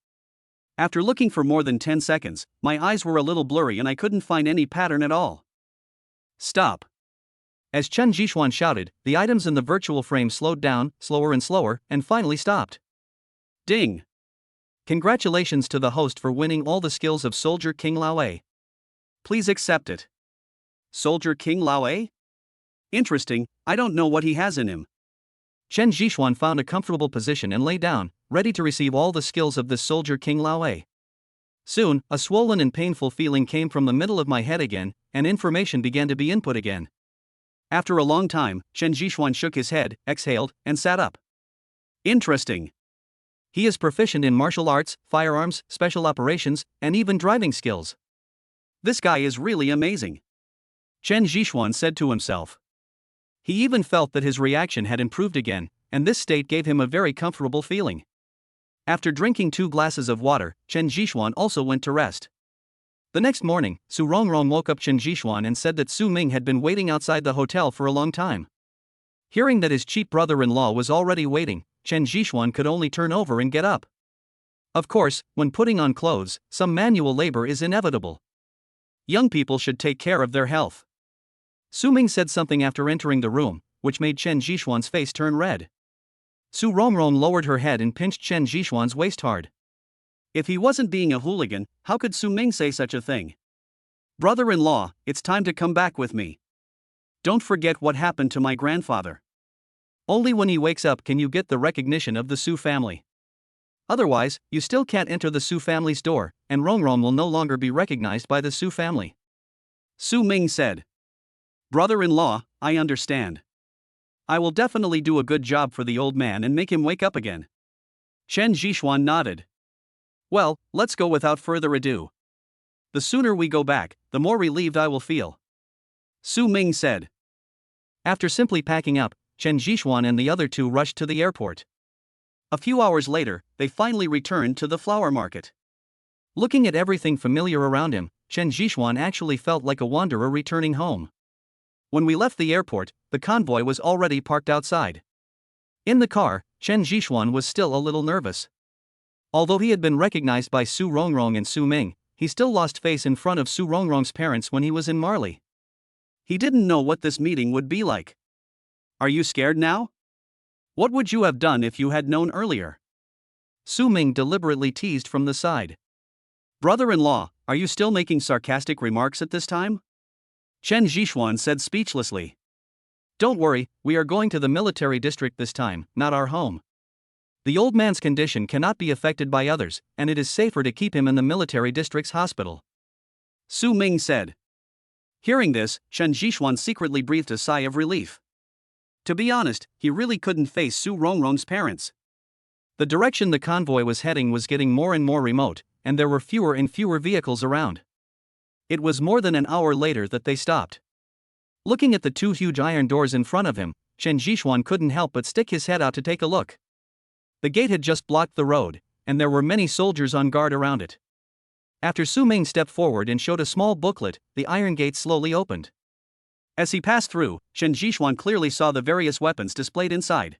After looking for more than 10 seconds, my eyes were a little blurry and I couldn't find any pattern at all. Stop. As Chen Zhixuan shouted, the items in the virtual frame slowed down, slower, and finally stopped. Ding! Congratulations to the host for winning all the skills of Soldier King Laoe. Please accept it. Soldier King Laoe? Interesting, I don't know what he has in him. Chen Zhixuan found a comfortable position and lay down, ready to receive all the skills of this Soldier King Laoe. Soon, a swollen and painful feeling came from the middle of my head again, and information began to be input again. After a long time, Chen Zhixuan shook his head, exhaled, and sat up. Interesting. He is proficient in martial arts, firearms, special operations, and even driving skills. This guy is really amazing. Chen Zhixuan said to himself. He even felt that his reaction had improved again, and this state gave him a very comfortable feeling. After drinking 2 glasses of water, Chen Zhixuan also went to rest. The next morning, Su Rongrong woke up Chen Zhixuan and said that Su Ming had been waiting outside the hotel for a long time. Hearing that his cheap brother-in-law was already waiting, Chen Zhixuan could only turn over and get up. Of course, when putting on clothes, some manual labor is inevitable. Young people should take care of their health. Su Ming said something after entering the room, which made Chen Zhixuan's face turn red. Su Rongrong lowered her head and pinched Chen Zhixuan's waist hard. If he wasn't being a hooligan, how could Su Ming say such a thing? Brother-in-law, it's time to come back with me. Don't forget what happened to my grandfather. Only when he wakes up can you get the recognition of the Su family. Otherwise, you still can't enter the Su family's door, and Rongrong will no longer be recognized by the Su family. Su Ming said. Brother-in-law, I understand. I will definitely do a good job for the old man and make him wake up again. Chen Zhixuan nodded. Well, let's go without further ado. The sooner we go back, the more relieved I will feel. Su Ming said. After simply packing up, Chen Zhixuan and the other 2 rushed to the airport. A few hours later, they finally returned to the flower market. Looking at everything familiar around him, Chen Zhixuan actually felt like a wanderer returning home. When we left the airport, the convoy was already parked outside. In the car, Chen Zhixuan was still a little nervous. Although he had been recognized by Su Rongrong and Su Ming, he still lost face in front of Su Rongrong's parents when he was in Marley. He didn't know what this meeting would be like. Are you scared now? What would you have done if you had known earlier? Su Ming deliberately teased from the side. Brother-in-law, are you still making sarcastic remarks at this time? Chen Zhixuan said speechlessly. Don't worry, we are going to the military district this time, not our home. The old man's condition cannot be affected by others, and it is safer to keep him in the military district's hospital. Su Ming said. Hearing this, Chen Zhixuan secretly breathed a sigh of relief. To be honest, he really couldn't face Su Rongrong's parents. The direction the convoy was heading was getting more and more remote, and there were fewer and fewer vehicles around. It was more than an hour later that they stopped. Looking at the 2 huge iron doors in front of him, Chen Zhixuan couldn't help but stick his head out to take a look. The gate had just blocked the road, and there were many soldiers on guard around it. After Su Ming stepped forward and showed a small booklet, the iron gate slowly opened. As he passed through, Chen Zhixuan clearly saw the various weapons displayed inside.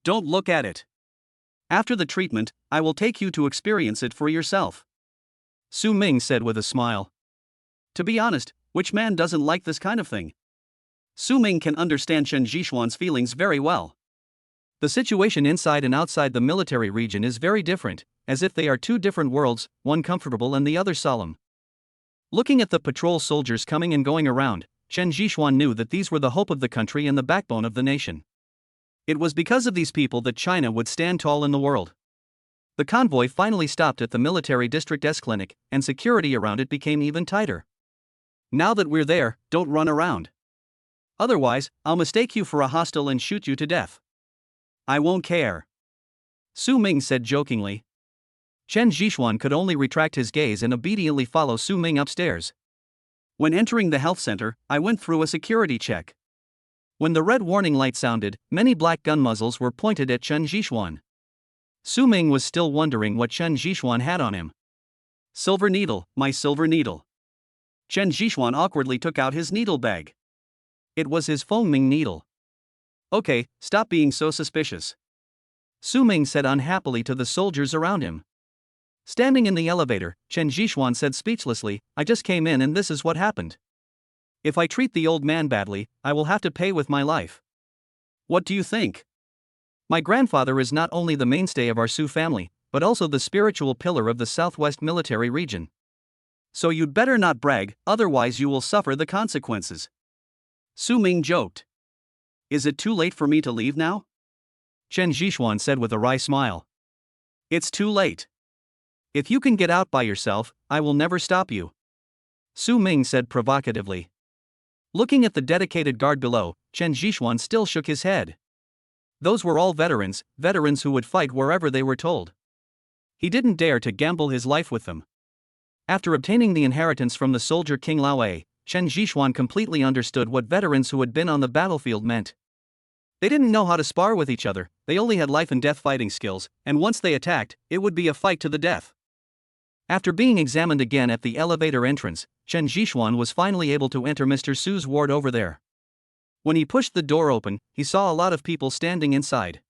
Don't look at it. After the treatment, I will take you to experience it for yourself. Su Ming said with a smile. To be honest, which man doesn't like this kind of thing? Su Ming can understand Chen Zhixuan's feelings very well. The situation inside and outside the military region is very different, as if they are 2 different worlds, one comfortable and the other solemn. Looking at the patrol soldiers coming and going around, Chen Zhixuan knew that these were the hope of the country and the backbone of the nation. It was because of these people that China would stand tall in the world. The convoy finally stopped at the military district S clinic, and security around it became even tighter. Now that we're there, don't run around. Otherwise, I'll mistake you for a hostile and shoot you to death. I won't care. Su Ming said jokingly. Chen Zhixuan could only retract his gaze and obediently follow Su Ming upstairs. When entering the health center, I went through a security check. When the red warning light sounded, many black gun muzzles were pointed at Chen Zhixuan. Su Ming was still wondering what Chen Zhixuan had on him. Silver needle, my silver needle. Chen Zhixuan awkwardly took out his needle bag. It was his foaming needle. Okay, stop being so suspicious. Su Ming said unhappily to the soldiers around him. Standing in the elevator, Chen Jishuan said speechlessly, I just came in and this is what happened. If I treat the old man badly, I will have to pay with my life. What do you think? My grandfather is not only the mainstay of our Su family, but also the spiritual pillar of the Southwest military region. So you'd better not brag, otherwise you will suffer the consequences. Su Ming joked. Is it too late for me to leave now? Chen Jishuan said with a wry smile. It's too late. If you can get out by yourself, I will never stop you. Su Ming said provocatively. Looking at the dedicated guard below, Chen Jishuan still shook his head. Those were all veterans who would fight wherever they were told. He didn't dare to gamble his life with them. After obtaining the inheritance from the soldier King Laoe, Chen Jishuan completely understood what veterans who had been on the battlefield meant. They didn't know how to spar with each other, they only had life and death fighting skills, and once they attacked, it would be a fight to the death. After being examined again at the elevator entrance, Chen Jishuan was finally able to enter Mr. Su's ward over there. When he pushed the door open, he saw a lot of people standing inside.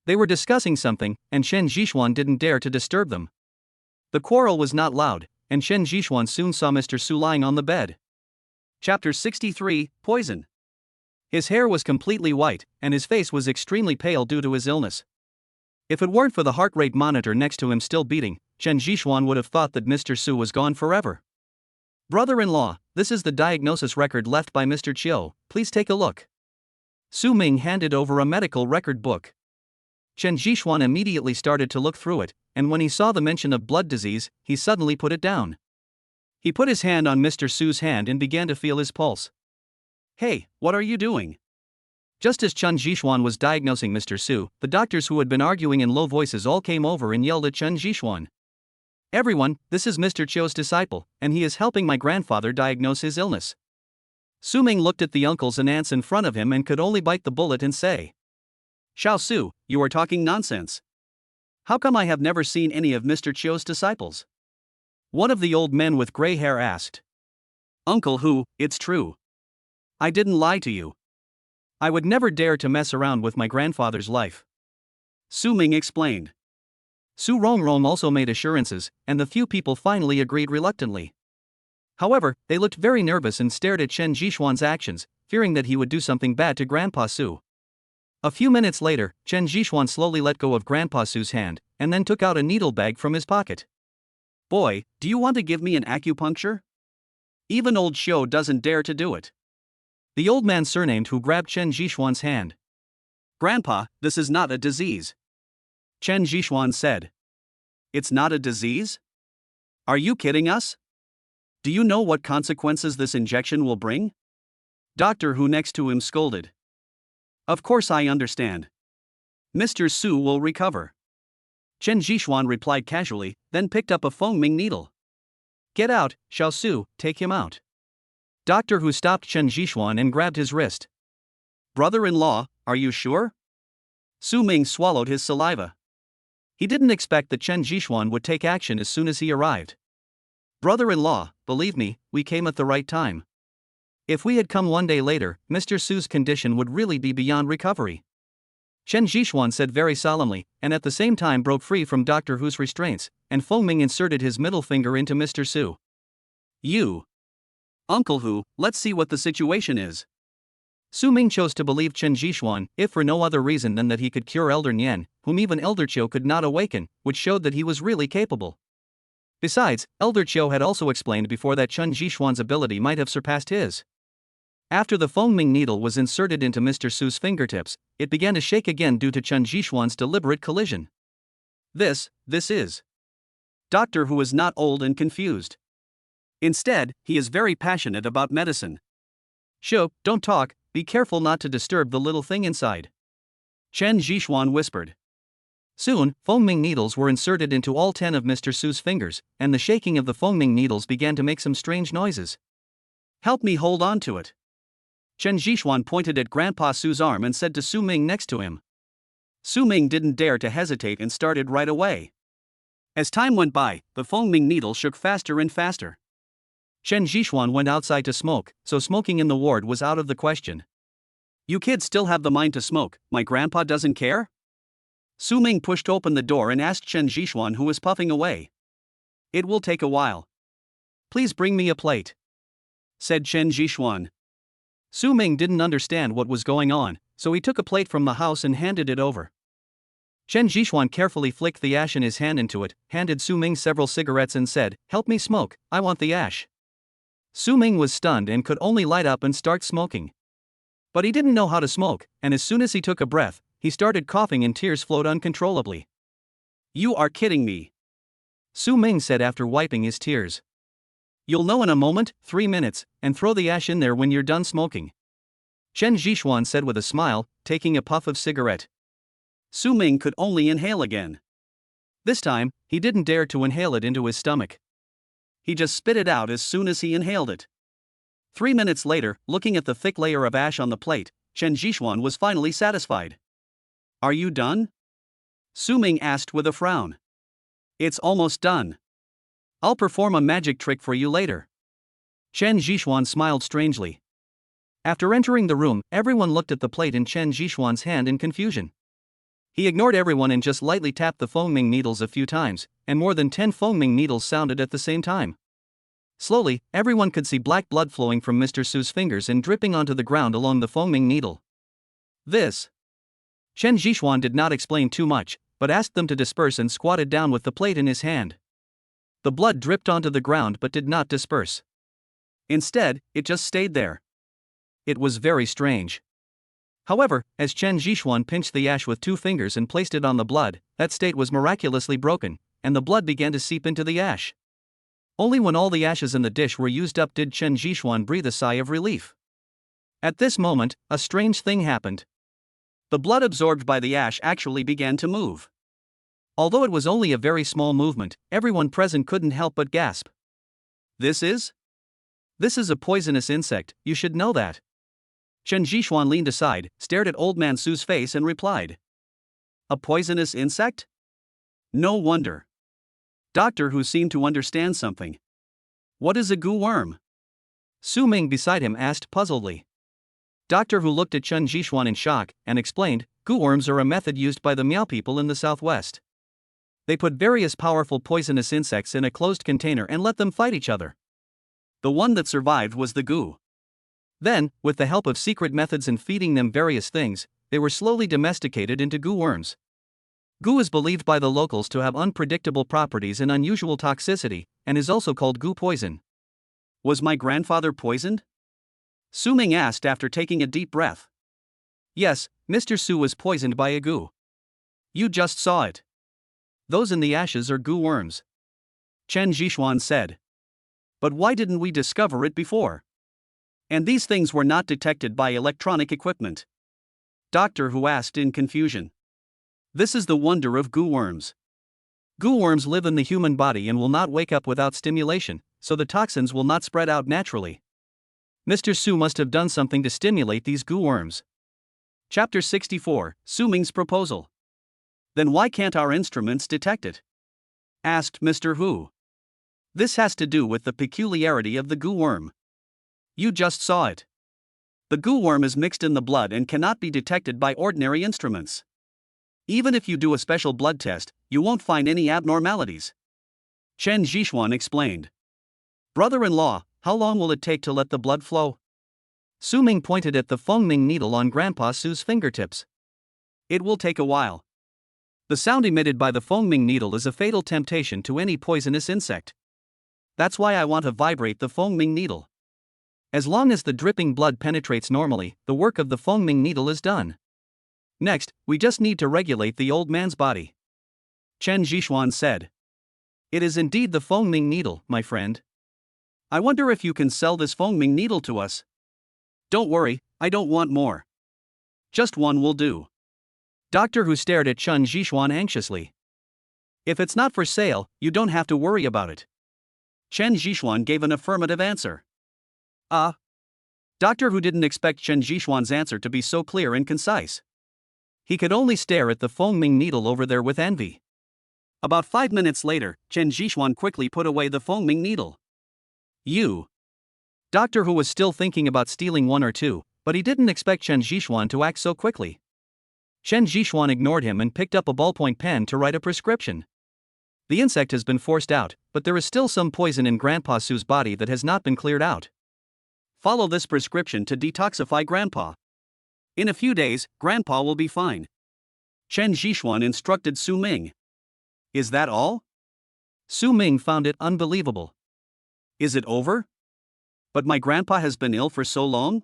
They were discussing something, and Chen Jishuan didn't dare to disturb them. The quarrel was not loud, and Chen Jishuan soon saw Mr. Su lying on the bed. Chapter 63, Poison. His hair was completely white, and his face was extremely pale due to his illness. If it weren't for the heart rate monitor next to him still beating, Chen Jishuan would have thought that Mr. Su was gone forever. Brother-in-law, this is the diagnosis record left by Mr. Chiu, please take a look. Su Ming handed over a medical record book. Chen Jishuan immediately started to look through it, and when he saw the mention of blood disease, he suddenly put it down. He put his hand on Mr. Su's hand and began to feel his pulse. Hey, what are you doing? Just as Chen Jishuan was diagnosing Mr. Su, the doctors who had been arguing in low voices all came over and yelled at Chen Jishuan. Everyone, this is Mr. Chiu's disciple, and he is helping my grandfather diagnose his illness. Su Ming looked at the uncles and aunts in front of him and could only bite the bullet and say, Xiao Su, you are talking nonsense. How come I have never seen any of Mr. Chiu's disciples? One of the old men with gray hair asked. Uncle Hu, it's true. I didn't lie to you. I would never dare to mess around with my grandfather's life. Su Ming explained. Su Rongrong also made assurances, and the few people finally agreed reluctantly. However, they looked very nervous and stared at Chen Jishuan's actions, fearing that he would do something bad to Grandpa Su. A few minutes later, Chen Jishuan slowly let go of Grandpa Su's hand, and then took out a needle bag from his pocket. Boy, do you want to give me an acupuncture? Even old Xiu doesn't dare to do it. The old man surnamed who grabbed Chen Jishuan's hand. Grandpa, this is not a disease. Chen Jishuan said. It's not a disease? Are you kidding us? Do you know what consequences this injection will bring? Doctor Hu next to him scolded. Of course I understand. Mr. Su will recover. Chen Jishuan replied casually, then picked up a foaming needle. Get out, Xiao Su, take him out. Doctor Hu stopped Chen Jishuan and grabbed his wrist. Brother-in-law, are you sure? Su Ming swallowed his saliva. He didn't expect that Chen Jishuan would take action as soon as he arrived. Brother-in-law, believe me, we came at the right time. If we had come one day later, Mr. Su's condition would really be beyond recovery. Chen Jishuan said very solemnly, and at the same time broke free from Dr. Hu's restraints, and Feng Ming inserted his middle finger into Mr. Su. You. Uncle Hu, let's see what the situation is. Su Ming chose to believe Chen Jishuan, if for no other reason than that he could cure Elder Nian, whom even Elder Chiu could not awaken, which showed that he was really capable. Besides, Elder Chiu had also explained before that Chen Jishuan's ability might have surpassed his. After the Feng Ming needle was inserted into Mr. Su's fingertips, it began to shake again due to Chen Jishuan's deliberate collision. This is. Doctor Hu is not old and confused. Instead, he is very passionate about medicine. Shu, don't talk, be careful not to disturb the little thing inside. Chen Jishuan whispered. Soon, Feng Ming needles were inserted into all 10 of Mr. Su's fingers, and the shaking of the Feng Ming needles began to make some strange noises. Help me hold on to it. Chen Jishuan pointed at Grandpa Su's arm and said to Su Ming next to him. Su Ming didn't dare to hesitate and started right away. As time went by, the Feng Ming needle shook faster and faster. Chen Jishuan went outside to smoke, so smoking in the ward was out of the question. You kids still have the mind to smoke, my grandpa doesn't care? Su Ming pushed open the door and asked Chen Jishuan, who was puffing away. It will take a while. Please bring me a plate, said Chen Jishuan. Su Ming didn't understand what was going on, so he took a plate from the house and handed it over. Chen Jishuan carefully flicked the ash in his hand into it, handed Su Ming several cigarettes and said, "Help me smoke, I want the ash." Su Ming was stunned and could only light up and start smoking. But he didn't know how to smoke, and as soon as he took a breath, he started coughing and tears flowed uncontrollably. You are kidding me, Su Ming said after wiping his tears. You'll know in a moment, 3 minutes, and throw the ash in there when you're done smoking, Chen Jishuan said with a smile, taking a puff of cigarette. Su Ming could only inhale again. This time, he didn't dare to inhale it into his stomach. He just spit it out as soon as he inhaled it. 3 minutes later, looking at the thick layer of ash on the plate, Chen Jishuan was finally satisfied. Are you done? Su Ming asked with a frown. It's almost done. I'll perform a magic trick for you later. Chen Jishuan smiled strangely. After entering the room, everyone looked at the plate in Chen Jishuan's hand in confusion. He ignored everyone and just lightly tapped the foaming needles a few times, and more than 10 foaming needles sounded at the same time. Slowly, everyone could see black blood flowing from Mr. Su's fingers and dripping onto the ground along the foaming needle. This. Chen Jishuan did not explain too much, but asked them to disperse and squatted down with the plate in his hand. The blood dripped onto the ground but did not disperse. Instead, it just stayed there. It was very strange. However, as Chen Jishuan pinched the ash with 2 fingers and placed it on the blood, that state was miraculously broken, and the blood began to seep into the ash. Only when all the ashes in the dish were used up did Chen Jishuan breathe a sigh of relief. At this moment, a strange thing happened. The blood absorbed by the ash actually began to move. Although it was only a very small movement, everyone present couldn't help but gasp. This is a poisonous insect, you should know that. Chen Jishuan leaned aside, stared at Old Man Su's face and replied. A poisonous insect? No wonder. Doctor Who seemed to understand something. What is a goo worm? Su Ming beside him asked puzzledly. Doctor Who looked at Chen Jishuan in shock and explained, goo worms are a method used by the Miao people in the southwest. They put various powerful poisonous insects in a closed container and let them fight each other. The one that survived was the goo. Then, with the help of secret methods and feeding them various things, they were slowly domesticated into goo worms. Goo is believed by the locals to have unpredictable properties and unusual toxicity, and is also called goo poison. Was my grandfather poisoned? Su Ming asked after taking a deep breath. Yes, Mr. Su was poisoned by a goo. You just saw it. Those in the ashes are goo worms, Chen Jishuan said. But why didn't we discover it before? And these things were not detected by electronic equipment? Doctor Who asked in confusion. This is the wonder of goo worms. Goo worms live in the human body and will not wake up without stimulation, so the toxins will not spread out naturally. Mr. Su must have done something to stimulate these goo worms. Chapter 64, Su Ming's Proposal. Then why can't our instruments detect it? Asked Mr. Hu. This has to do with the peculiarity of the goo worm. You just saw it. The goo worm is mixed in the blood and cannot be detected by ordinary instruments. Even if you do a special blood test, you won't find any abnormalities. Chen Jishuan explained. Brother-in-law, how long will it take to let the blood flow? Su Ming pointed at the foaming needle on Grandpa Su's fingertips. It will take a while. The sound emitted by the foaming needle is a fatal temptation to any poisonous insect. That's why I want to vibrate the foaming needle. As long as the dripping blood penetrates normally, the work of the foaming needle is done. Next, we just need to regulate the old man's body, Chen Jishuan said. It is indeed the foaming needle, my friend. I wonder if you can sell this foaming needle to us. Don't worry, I don't want more. Just one will do. Doctor Who stared at Chen Jishuan anxiously. If it's not for sale, you don't have to worry about it. Chen Jishuan gave an affirmative answer. Doctor Who didn't expect Chen Jishuan's answer to be so clear and concise. He could only stare at the foaming needle over there with envy. About 5 minutes later, Chen Jishuan quickly put away the foaming needle. You. Doctor Who was still thinking about stealing one or two, But he didn't expect Chen Zhishuan to act so quickly. Chen Zhishuan ignored him and picked up a ballpoint pen to write a prescription. The insect has been forced out, but there is still some poison in Grandpa Su's body that has not been cleared out. Follow this prescription to detoxify Grandpa. In a few days, Grandpa will be fine. Chen Zhishuan instructed Su Ming. Is that all? Su Ming found it unbelievable. Is it over? But my grandpa has been ill for so long?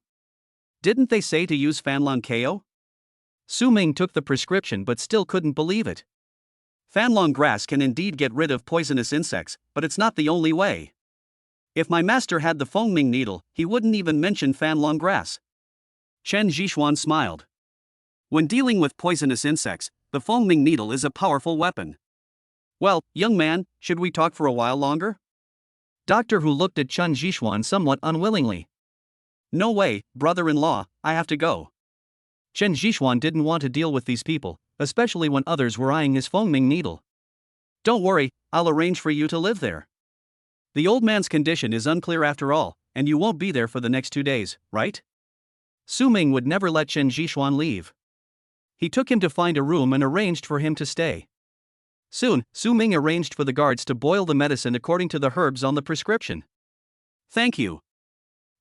Didn't they say to use Fanlong KO? Su Ming took the prescription but still couldn't believe it. Fanlong grass can indeed get rid of poisonous insects, but it's not the only way. If my master had the Fengming needle, he wouldn't even mention Fanlong grass. Chen Zhishuan smiled. When dealing with poisonous insects, the Fengming needle is a powerful weapon. Well, young man, should we talk for a while longer? Doctor Hu looked at Chen Zhishuan somewhat unwillingly. No way, brother-in-law, I have to go. Chen Zhishuan didn't want to deal with these people, especially when others were eyeing his Fengming needle. Don't worry, I'll arrange for you to live there. The old man's condition is unclear after all, and you won't be there for the next 2 days, right? Su Ming would never let Chen Zhishuan leave. He took him to find a room and arranged for him to stay. Soon, Su Ming arranged for the guards to boil the medicine according to the herbs on the prescription. Thank you.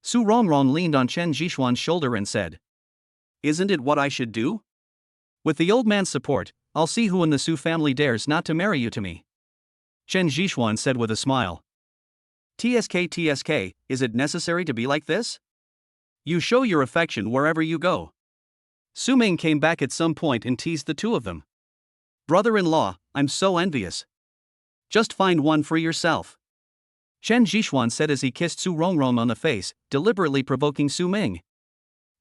Su Rongrong leaned on Chen Zhishuan's shoulder and said, Isn't it what I should do? With the old man's support, I'll see who in the Su family dares not to marry you to me. Chen Zhishuan said with a smile. TSK, is it necessary to be like this? You show your affection wherever you go. Su Ming came back at some point and teased the two of them. Brother-in-law, I'm so envious. Just find one for yourself. Chen Zhishuan said as he kissed Su Rongrong on the face, deliberately provoking Su Ming.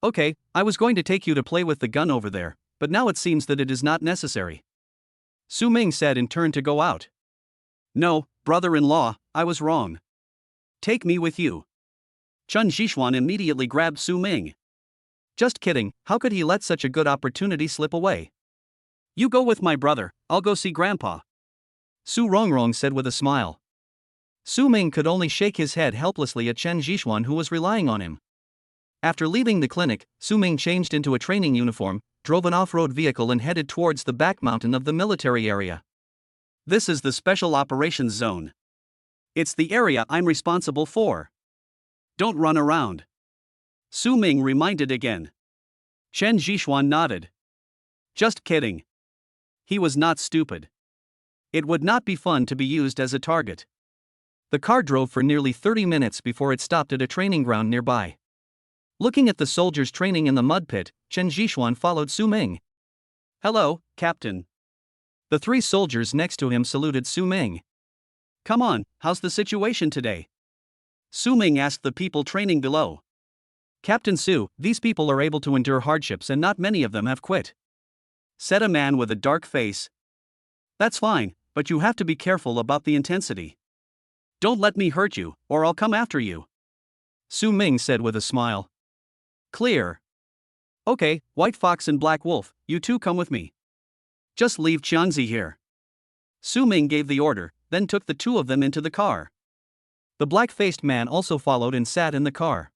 Okay, I was going to take you to play with the gun over there, but now it seems that it is not necessary. Su Ming said and turned to go out. No, brother-in-law, I was wrong. Take me with you. Chen Zhishuan immediately grabbed Su Ming. Just kidding, how could he let such a good opportunity slip away? You go with my brother, I'll go see Grandpa. Su Rongrong said with a smile. Su Ming could only shake his head helplessly at Chen Zhishuan, who was relying on him. After leaving the clinic, Su Ming changed into a training uniform, drove an off-road vehicle and headed towards the back mountain of the military area. This is the Special Operations Zone. It's the area I'm responsible for. Don't run around. Su Ming reminded again. Chen Zhishuan nodded. Just kidding. He was not stupid. It would not be fun to be used as a target. The car drove for nearly 30 minutes before it stopped at a training ground nearby. Looking at the soldiers training in the mud pit, Chen Zhishuan followed Su Ming. Hello, Captain. The 3 soldiers next to him saluted Su Ming. Come on, how's the situation today? Su Ming asked the people training below. Captain Su, these people are able to endure hardships and not many of them have quit, said a man with a dark face. That's fine, but you have to be careful about the intensity. Don't let me hurt you, or I'll come after you. Su Ming said with a smile. Clear. Okay, White Fox and Black Wolf, you two come with me. Just leave Qiangzi here. Su Ming gave the order, then took the 2 of them into the car. The black-faced man also followed and sat in the car.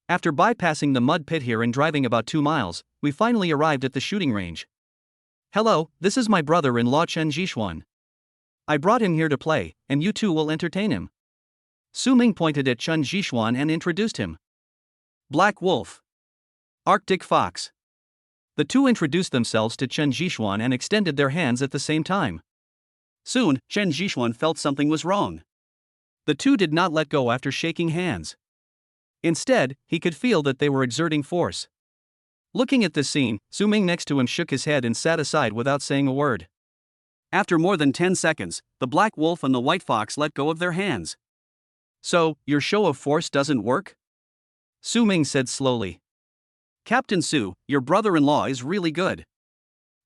After bypassing the mud pit here and driving about 2 miles, we finally arrived at the shooting range. Hello, this is my brother-in-law Chen Zhishuan. I brought him here to play, and you two will entertain him. Su Ming pointed at Chen Zhishuan and introduced him. Black Wolf. Arctic Fox. The 2 introduced themselves to Chen Zhishuan and extended their hands at the same time. Soon, Chen Zhishuan felt something was wrong. The 2 did not let go after shaking hands. Instead, he could feel that they were exerting force. Looking at this scene, Su Ming next to him shook his head and sat aside without saying a word. After more than 10 seconds, the Black Wolf and the White Fox let go of their hands. So, your show of force doesn't work? Su Ming said slowly. Captain Su, your brother-in-law is really good.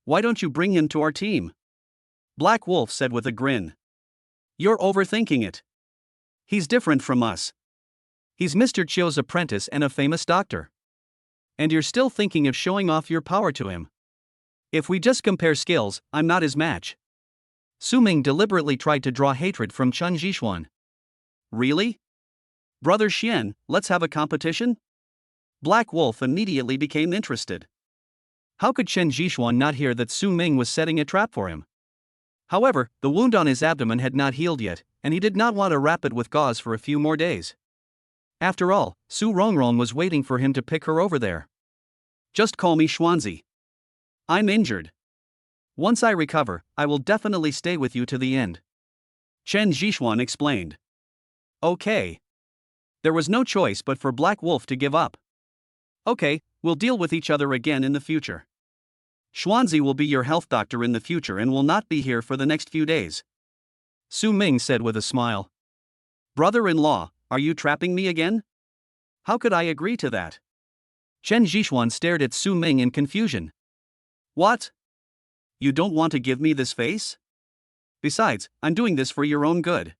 Why don't you bring him to our team? Black Wolf said with a grin. You're overthinking it. He's different from us. He's Mr. Chio's apprentice and a famous doctor. And you're still thinking of showing off your power to him. If we just compare skills, I'm not his match. Su Ming deliberately tried to draw hatred from Chen Zhishuan. Really? Brother Xian, let's have a competition? Black Wolf immediately became interested. How could Chen Jixuan not hear that Su Ming was setting a trap for him? However, the wound on his abdomen had not healed yet, and he did not want to wrap it with gauze for a few more days. After all, Su Rongrong was waiting for him to pick her over there. Just call me Xuanzi. I'm injured. Once I recover, I will definitely stay with you to the end. Chen Jixuan explained. Okay. There was no choice but for Black Wolf to give up. Okay, we'll deal with each other again in the future. Xuanzi will be your health doctor in the future and will not be here for the next few days. Su Ming said with a smile. Brother-in-law, are you trapping me again? How could I agree to that? Chen Jixuan stared at Su Ming in confusion. What? You don't want to give me this face? Besides, I'm doing this for your own good.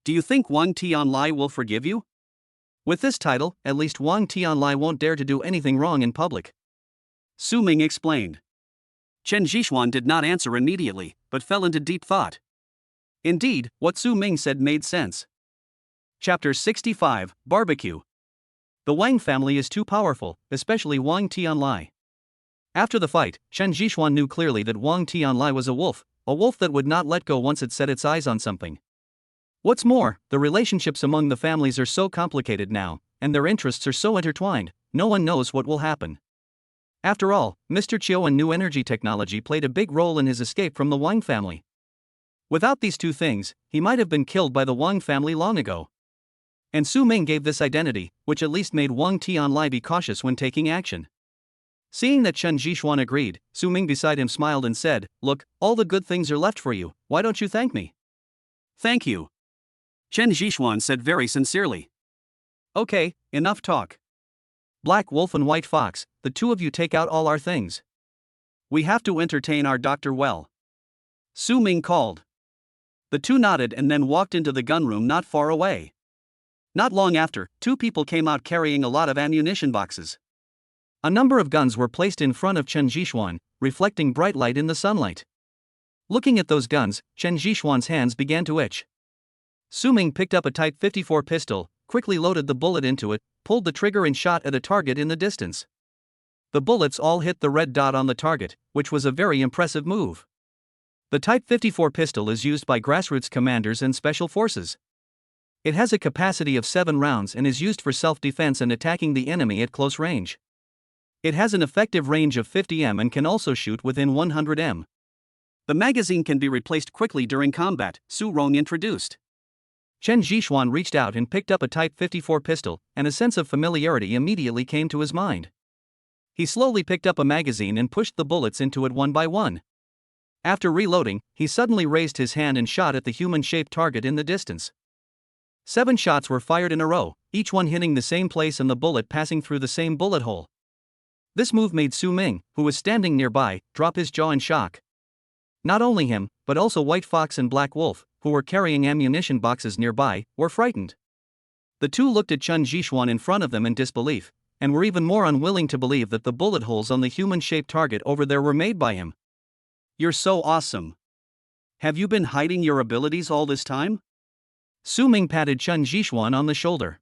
Do you think Wang Tianlai will forgive you? With this title, at least Wang Tianlai won't dare to do anything wrong in public. Su Ming explained. Chen Jixuan did not answer immediately, but fell into deep thought. Indeed, what Su Ming said made sense. Chapter 65, Barbecue. The Wang family is too powerful, especially Wang Tianlai. After the fight, Chen Jixuan knew clearly that Wang Tianlai was a wolf that would not let go once it set its eyes on something. What's more, the relationships among the families are so complicated now, and their interests are so intertwined, no one knows what will happen. After all, Mr. Chiu and new energy technology played a big role in his escape from the Wang family. Without these two things, he might have been killed by the Wang family long ago. And Su Ming gave this identity, which at least made Wang Tianlai be cautious when taking action. Seeing that Chen Jixuan agreed, Su Ming beside him smiled and said, "Look, all the good things are left for you, why don't you thank me?" Thank you. Chen Jixuan said very sincerely. Okay, enough talk. Black Wolf and White Fox, the two of you take out all our things. We have to entertain our doctor well. Su Ming called. The two nodded and then walked into the gunroom not far away. Not long after, two people came out carrying a lot of ammunition boxes. A number of guns were placed in front of Chen Jixuan, reflecting bright light in the sunlight. Looking at those guns, Chen Jixuan's hands began to itch. Su Ming picked up a Type 54 pistol, quickly loaded the bullet into it, pulled the trigger and shot at a target in the distance. The bullets all hit the red dot on the target, which was a very impressive move. The Type 54 pistol is used by grassroots commanders and special forces. It has a capacity of 7 rounds and is used for self-defense and attacking the enemy at close range. It has an effective range of 50 m and can also shoot within 100 m. The magazine can be replaced quickly during combat, Su Rong introduced. Chen Jixuan reached out and picked up a Type 54 pistol, and a sense of familiarity immediately came to his mind. He slowly picked up a magazine and pushed the bullets into it one by one. After reloading, he suddenly raised his hand and shot at the human-shaped target in the distance. 7 shots were fired in a row, each one hitting the same place and the bullet passing through the same bullet hole. This move made Su Ming, who was standing nearby, drop his jaw in shock. Not only him, but also White Fox and Black Wolf, who were carrying ammunition boxes nearby, were frightened. The two looked at Chen Jixuan in front of them in disbelief, and were even more unwilling to believe that the bullet holes on the human-shaped target over there were made by him. You're so awesome. Have you been hiding your abilities all this time? Su Ming patted Chen Jixuan on the shoulder.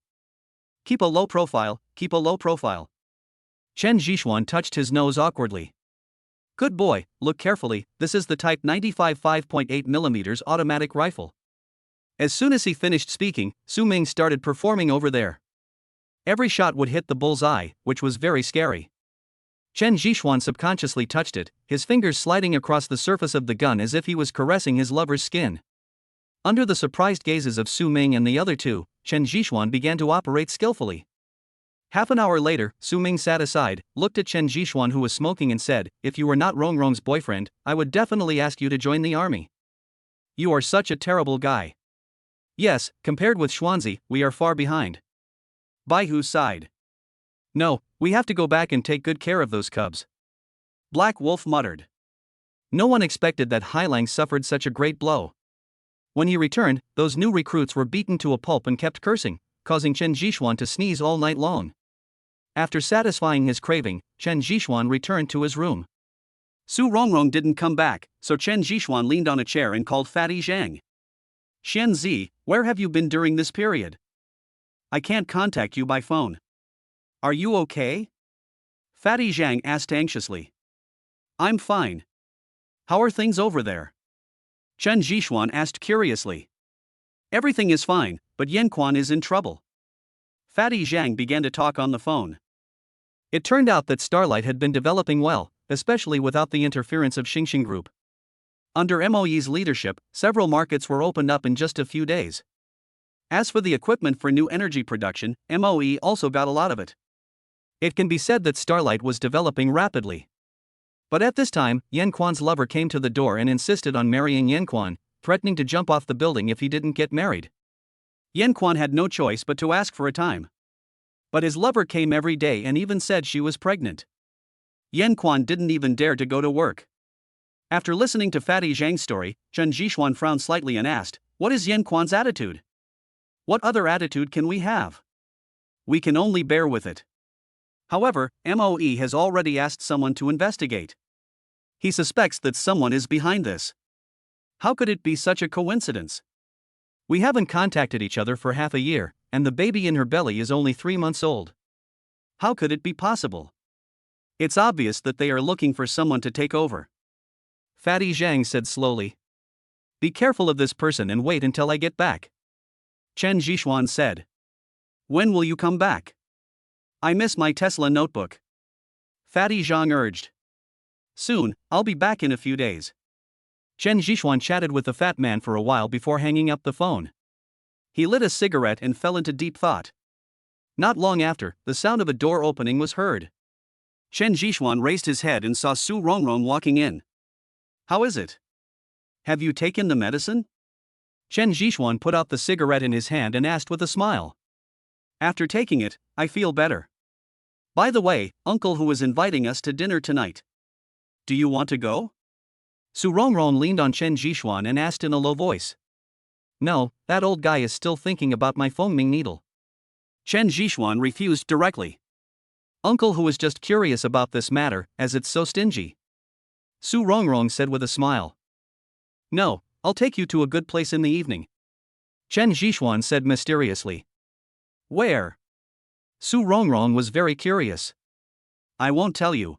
Keep a low profile, keep a low profile. Chen Jixuan touched his nose awkwardly. Good boy, look carefully, this is the Type 95 5.8mm automatic rifle. As soon as he finished speaking, Su Ming started performing over there. Every shot would hit the bull's eye, which was very scary. Chen Jixuan subconsciously touched it, his fingers sliding across the surface of the gun as if he was caressing his lover's skin. Under the surprised gazes of Su Ming and the other two, Chen Jixuan began to operate skillfully. Half an hour later, Su Ming sat aside, looked at Chen Jixuan who was smoking and said, "If you were not Rongrong's boyfriend, I would definitely ask you to join the army. You are such a terrible guy." "Yes, compared with Xuanzi, we are far behind." Baihu sighed. "No, we have to go back and take good care of those cubs." Black Wolf muttered. No one expected that Hailang suffered such a great blow. When he returned, those new recruits were beaten to a pulp and kept cursing, causing Chen Jixuan to sneeze all night long. After satisfying his craving, Chen Jixuan returned to his room. Su Rongrong didn't come back, so Chen Jixuan leaned on a chair and called Fatty Zhang. "Xian Zi, where have you been during this period? I can't contact you by phone. Are you okay? Fatty Zhang asked anxiously. I'm fine. How are things over there? Chen Zhishuan asked curiously. Everything is fine, but Yan Quan is in trouble. Fatty Zhang began to talk on the phone. It turned out that Starlight had been developing well, especially without the interference of Xingxing Group. Under MOE's leadership, several markets were opened up in just a few days. As for the equipment for new energy production, MOE also got a lot of it. It can be said that Starlight was developing rapidly. But at this time, Yan Quan's lover came to the door and insisted on marrying Yan Quan, threatening to jump off the building if he didn't get married. Yan Quan had no choice but to ask for a time. But his lover came every day and even said she was pregnant. Yan Quan didn't even dare to go to work. After listening to Fatty Zhang's story, Chen Zhishuan frowned slightly and asked, "What is Yan Quan's attitude? What other attitude can we have? We can only bear with it." However, MOE has already asked someone to investigate. He suspects that someone is behind this. How could it be such a coincidence? We haven't contacted each other for half a year, and the baby in her belly is only 3 months old. How could it be possible? It's obvious that they are looking for someone to take over. Fatty Zhang said slowly. Be careful of this person and wait until I get back. Chen Zhishuan said. When will you come back? I miss my Tesla notebook. Fatty Zhang urged. Soon, I'll be back in a few days. Chen Zhishuan chatted with the fat man for a while before hanging up the phone. He lit a cigarette and fell into deep thought. Not long after, the sound of a door opening was heard. Chen Zhishuan raised his head and saw Su Rongrong walking in. How is it? Have you taken the medicine? Chen Zhishuan put out the cigarette in his hand and asked with a smile. After taking it, I feel better. By the way, Uncle who is inviting us to dinner tonight. Do you want to go? Su Rongrong leaned on Chen Zhishuan and asked in a low voice. No, that old guy is still thinking about my foaming needle. Chen Zhishuan refused directly. Uncle who was just curious about this matter, as it's so stingy. Su Rongrong said with a smile. No, I'll take you to a good place in the evening. Chen Zhishuan said mysteriously. Where? Su Rongrong was very curious. I won't tell you.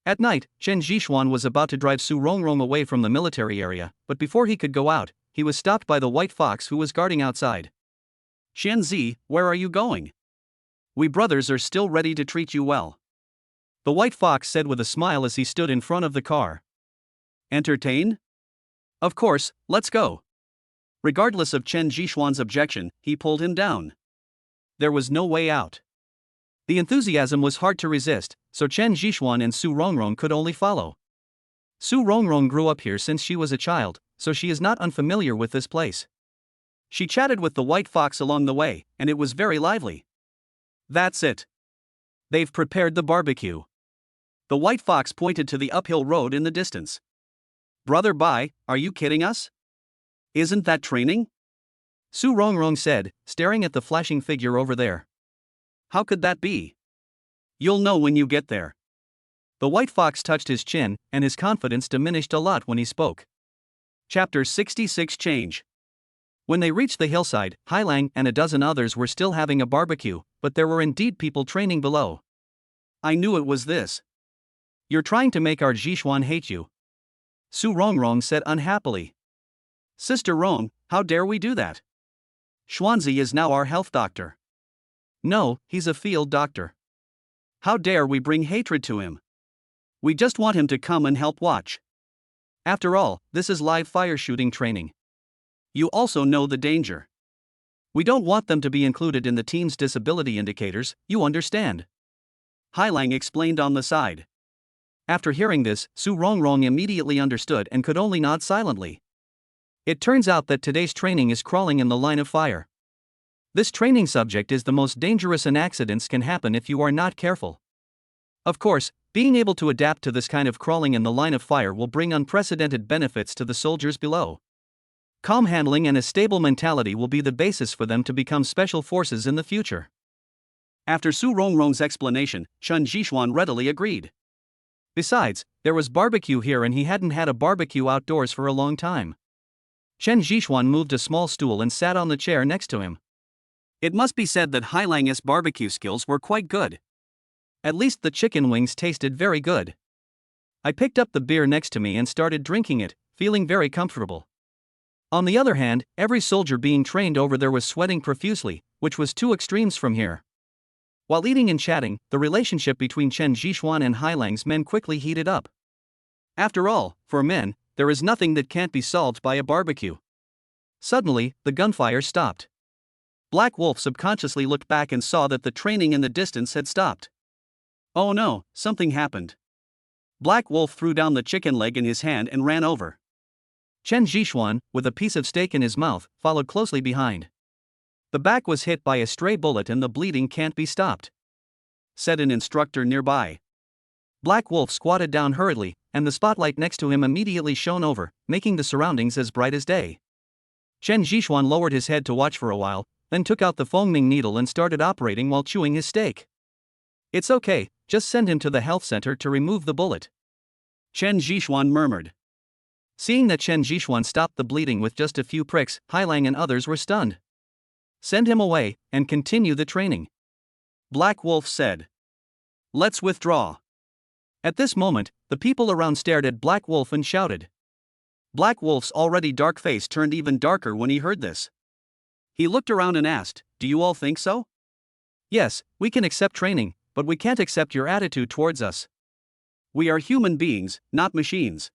At night, Chen Zhishuan was about to drive Su Rongrong away from the military area, but before he could go out, he was stopped by the white fox who was guarding outside. Xianzi, where are you going? We brothers are still ready to treat you well. The white fox said with a smile as he stood in front of the car. Entertain? Of course, let's go. Regardless of Chen Zhishuan's objection, he pulled him down. There was no way out. The enthusiasm was hard to resist, so Chen Zhishuan and Su Rongrong could only follow. Su Rongrong grew up here since she was a child, so she is not unfamiliar with this place. She chatted with the white fox along the way, and it was very lively. That's it. They've prepared the barbecue. The white fox pointed to the uphill road in the distance. Brother Bai, are you kidding us? Isn't that training? Su Rongrong said, staring at the flashing figure over there. How could that be? You'll know when you get there. The white fox touched his chin, and his confidence diminished a lot when he spoke. Chapter 66 Change. When they reached the hillside, Hailang and a dozen others were still having a barbecue, but there were indeed people training below. I knew it was this. You're trying to make our Zhishuan hate you. Su Rongrong said unhappily. Sister Rong, how dare we do that? Xuanzi is now our health doctor. No, he's a field doctor. How dare we bring hatred to him? We just want him to come and help watch. After all, this is live fire shooting training. You also know the danger. We don't want them to be included in the team's disability indicators, you understand. Hailang explained on the side. After hearing this, Su Rongrong immediately understood and could only nod silently. It turns out that today's training is crawling in the line of fire. This training subject is the most dangerous and accidents can happen if you are not careful. Of course, being able to adapt to this kind of crawling in the line of fire will bring unprecedented benefits to the soldiers below. Calm handling and a stable mentality will be the basis for them to become special forces in the future. After Su Rongrong's explanation, Chen Zhishuan readily agreed. Besides, there was barbecue here and he hadn't had a barbecue outdoors for a long time. Chen Zhishuan moved a small stool and sat on the chair next to him. It must be said that Hailang's barbecue skills were quite good. At least the chicken wings tasted very good. I picked up the beer next to me and started drinking it, feeling very comfortable. On the other hand, every soldier being trained over there was sweating profusely, which was two extremes from here. While eating and chatting, the relationship between Chen Zhishuan and Hailang's men quickly heated up. After all, for men, there is nothing that can't be solved by a barbecue. Suddenly, the gunfire stopped. Black Wolf subconsciously looked back and saw that the training in the distance had stopped. Oh no, something happened. Black Wolf threw down the chicken leg in his hand and ran over. Chen Zhishuan, with a piece of steak in his mouth, followed closely behind. The back was hit by a stray bullet and the bleeding can't be stopped, said an instructor nearby. Black Wolf squatted down hurriedly, and the spotlight next to him immediately shone over, making the surroundings as bright as day. Chen Zhishuan lowered his head to watch for a while, then took out the foaming needle and started operating while chewing his steak. It's okay, just send him to the health center to remove the bullet, Chen Zhishuan murmured. Seeing that Chen Zhishuan stopped the bleeding with just a few pricks, Hailang and others were stunned. Send him away, and continue the training, Black Wolf said. Let's withdraw. At this moment, the people around stared at Black Wolf and shouted. Black Wolf's already dark face turned even darker when he heard this. He looked around and asked, "Do you all think so?" "Yes, we can accept training, but we can't accept your attitude towards us. We are human beings, not machines."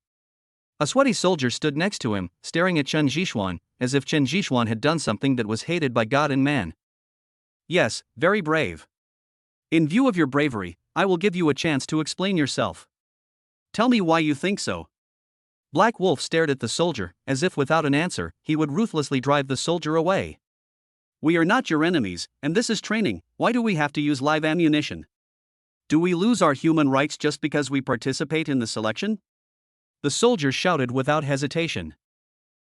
A sweaty soldier stood next to him, staring at Chen Zhishuan, as if Chen Zhishuan had done something that was hated by God and man. "Yes, very brave. In view of your bravery, I will give you a chance to explain yourself. Tell me why you think so." Black Wolf stared at the soldier, as if without an answer, he would ruthlessly drive the soldier away. "We are not your enemies, and this is training. Why do we have to use live ammunition? Do we lose our human rights just because we participate in the selection?" The soldier shouted without hesitation.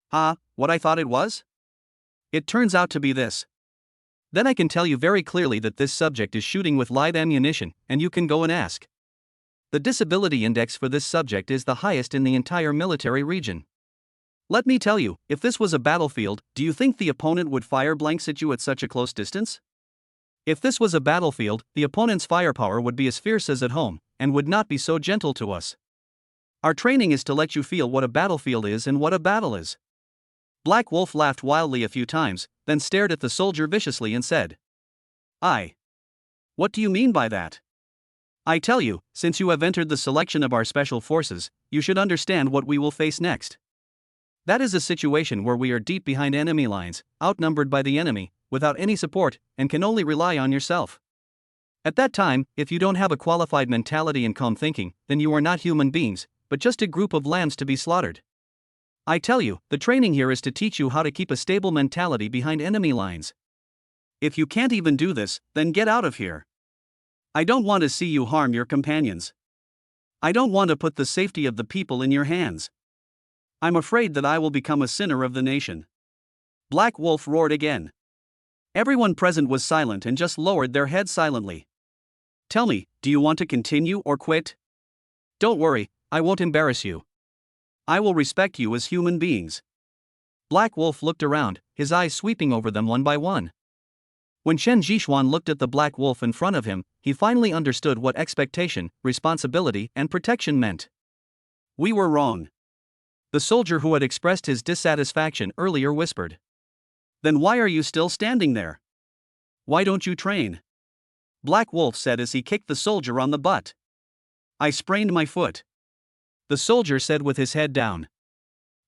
What I thought it was? It turns out to be this. Then I can tell you very clearly that this subject is shooting with live ammunition, and you can go and ask. The disability index for this subject is the highest in the entire military region. Let me tell you, if this was a battlefield, do you think the opponent would fire blanks at you at such a close distance? If this was a battlefield, the opponent's firepower would be as fierce as at home, and would not be so gentle to us. Our training is to let you feel what a battlefield is and what a battle is. Black Wolf laughed wildly a few times, then stared at the soldier viciously and said, What do you mean by that? I tell you, since you have entered the selection of our special forces, you should understand what we will face next. That is a situation where we are deep behind enemy lines, outnumbered by the enemy, without any support, and can only rely on yourself. At that time, if you don't have a qualified mentality and calm thinking, then you are not human beings, but just a group of lambs to be slaughtered. I tell you, the training here is to teach you how to keep a stable mentality behind enemy lines. If you can't even do this, then get out of here. I don't want to see you harm your companions. I don't want to put the safety of the people in your hands. I'm afraid that I will become a sinner of the nation. Black Wolf roared again. Everyone present was silent and just lowered their heads silently. Tell me, do you want to continue or quit? Don't worry, I won't embarrass you. I will respect you as human beings. Black Wolf looked around, his eyes sweeping over them one by one. When Chen Zhishuan looked at the Black Wolf in front of him, he finally understood what expectation, responsibility, and protection meant. We were wrong. The soldier who had expressed his dissatisfaction earlier whispered. Then why are you still standing there? Why don't you train? Black Wolf said as he kicked the soldier on the butt. I sprained my foot. The soldier said with his head down.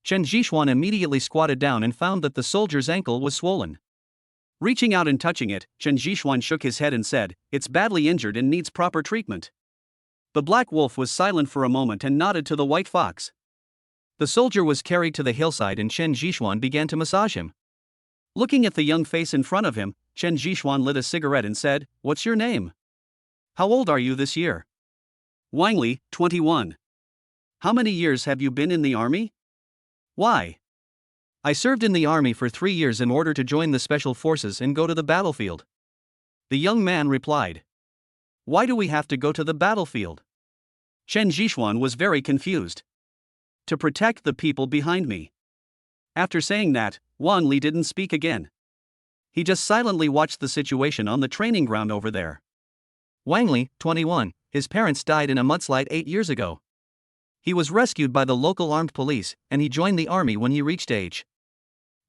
Chen Zhishuan immediately squatted down and found that the soldier's ankle was swollen. Reaching out and touching it, Chen Zhishuan shook his head and said, It's badly injured and needs proper treatment. The Black Wolf was silent for a moment and nodded to the White Fox. The soldier was carried to the hillside and Chen Zhishuan began to massage him. Looking at the young face in front of him, Chen Zhishuan lit a cigarette and said, What's your name? How old are you this year? Wangli, 21. How many years have you been in the army? Why? I served in the army for 3 years in order to join the special forces and go to the battlefield. The young man replied. Why do we have to go to the battlefield? Chen Zhishuan was very confused. To protect the people behind me. After saying that, Wang Li didn't speak again. He just silently watched the situation on the training ground over there. Wang Li, 21, his parents died in a mudslide 8 years ago. He was rescued by the local armed police, and he joined the army when he reached age.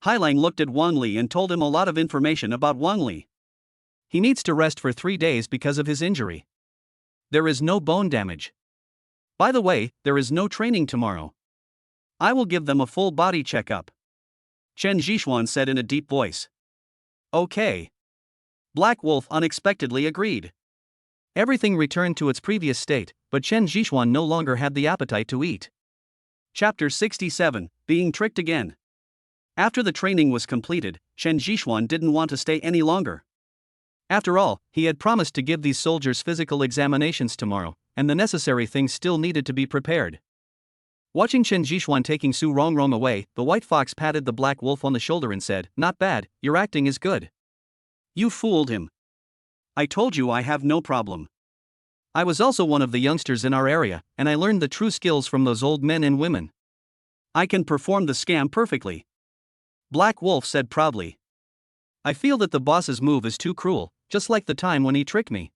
Hailang looked at Wang Li and told him a lot of information about Wang Li. He needs to rest for 3 days because of his injury. There is no bone damage. By the way, there is no training tomorrow. I will give them a full body checkup, Chen Zhixuan said in a deep voice. Okay. Black Wolf unexpectedly agreed. Everything returned to its previous state, but Chen Zhixuan no longer had the appetite to eat. Chapter 67, Being Tricked Again. After the training was completed, Chen Zhixuan didn't want to stay any longer. After all, he had promised to give these soldiers physical examinations tomorrow, and the necessary things still needed to be prepared. Watching Chen Zhixuan taking Su Rongrong away, the white fox patted the black wolf on the shoulder and said, "Not bad, your acting is good." You fooled him. I told you I have no problem. I was also one of the youngsters in our area, and I learned the true skills from those old men and women. I can perform the scam perfectly, Black Wolf said proudly. I feel that the boss's move is too cruel, just like the time when he tricked me.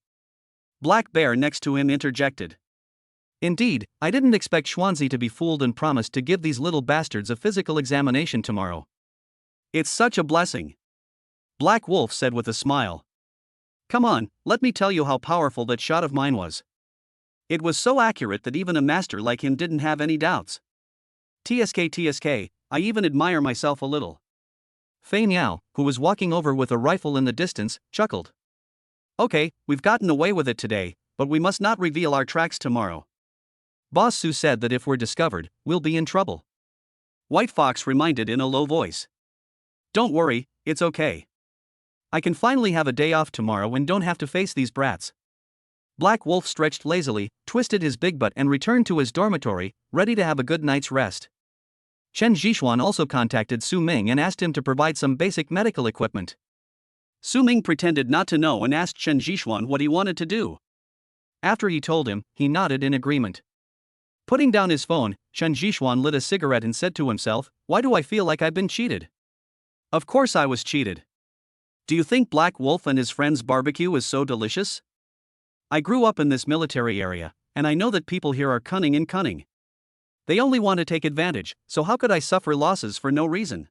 Black Bear next to him interjected. Indeed, I didn't expect Xuanzi to be fooled and promised to give these little bastards a physical examination tomorrow. It's such a blessing, Black Wolf said with a smile. Come on, let me tell you how powerful that shot of mine was. It was so accurate that even a master like him didn't have any doubts. TSK, I even admire myself a little. Fei Niao, who was walking over with a rifle in the distance, chuckled. Okay, we've gotten away with it today, but we must not reveal our tracks tomorrow. Boss Su said that if we're discovered, we'll be in trouble. White Fox reminded in a low voice. Don't worry, it's okay. I can finally have a day off tomorrow and don't have to face these brats. Black Wolf stretched lazily, twisted his big butt and returned to his dormitory, ready to have a good night's rest. Chen Zhixuan also contacted Su Ming and asked him to provide some basic medical equipment. Su Ming pretended not to know and asked Chen Zhixuan what he wanted to do. After he told him, he nodded in agreement. Putting down his phone, Chen Zhixuan lit a cigarette and said to himself, "Why do I feel like I've been cheated?" Of course I was cheated. Do you think Black Wolf and his friends' barbecue is so delicious? I grew up in this military area, and I know that people here are cunning. They only want to take advantage, so how could I suffer losses for no reason?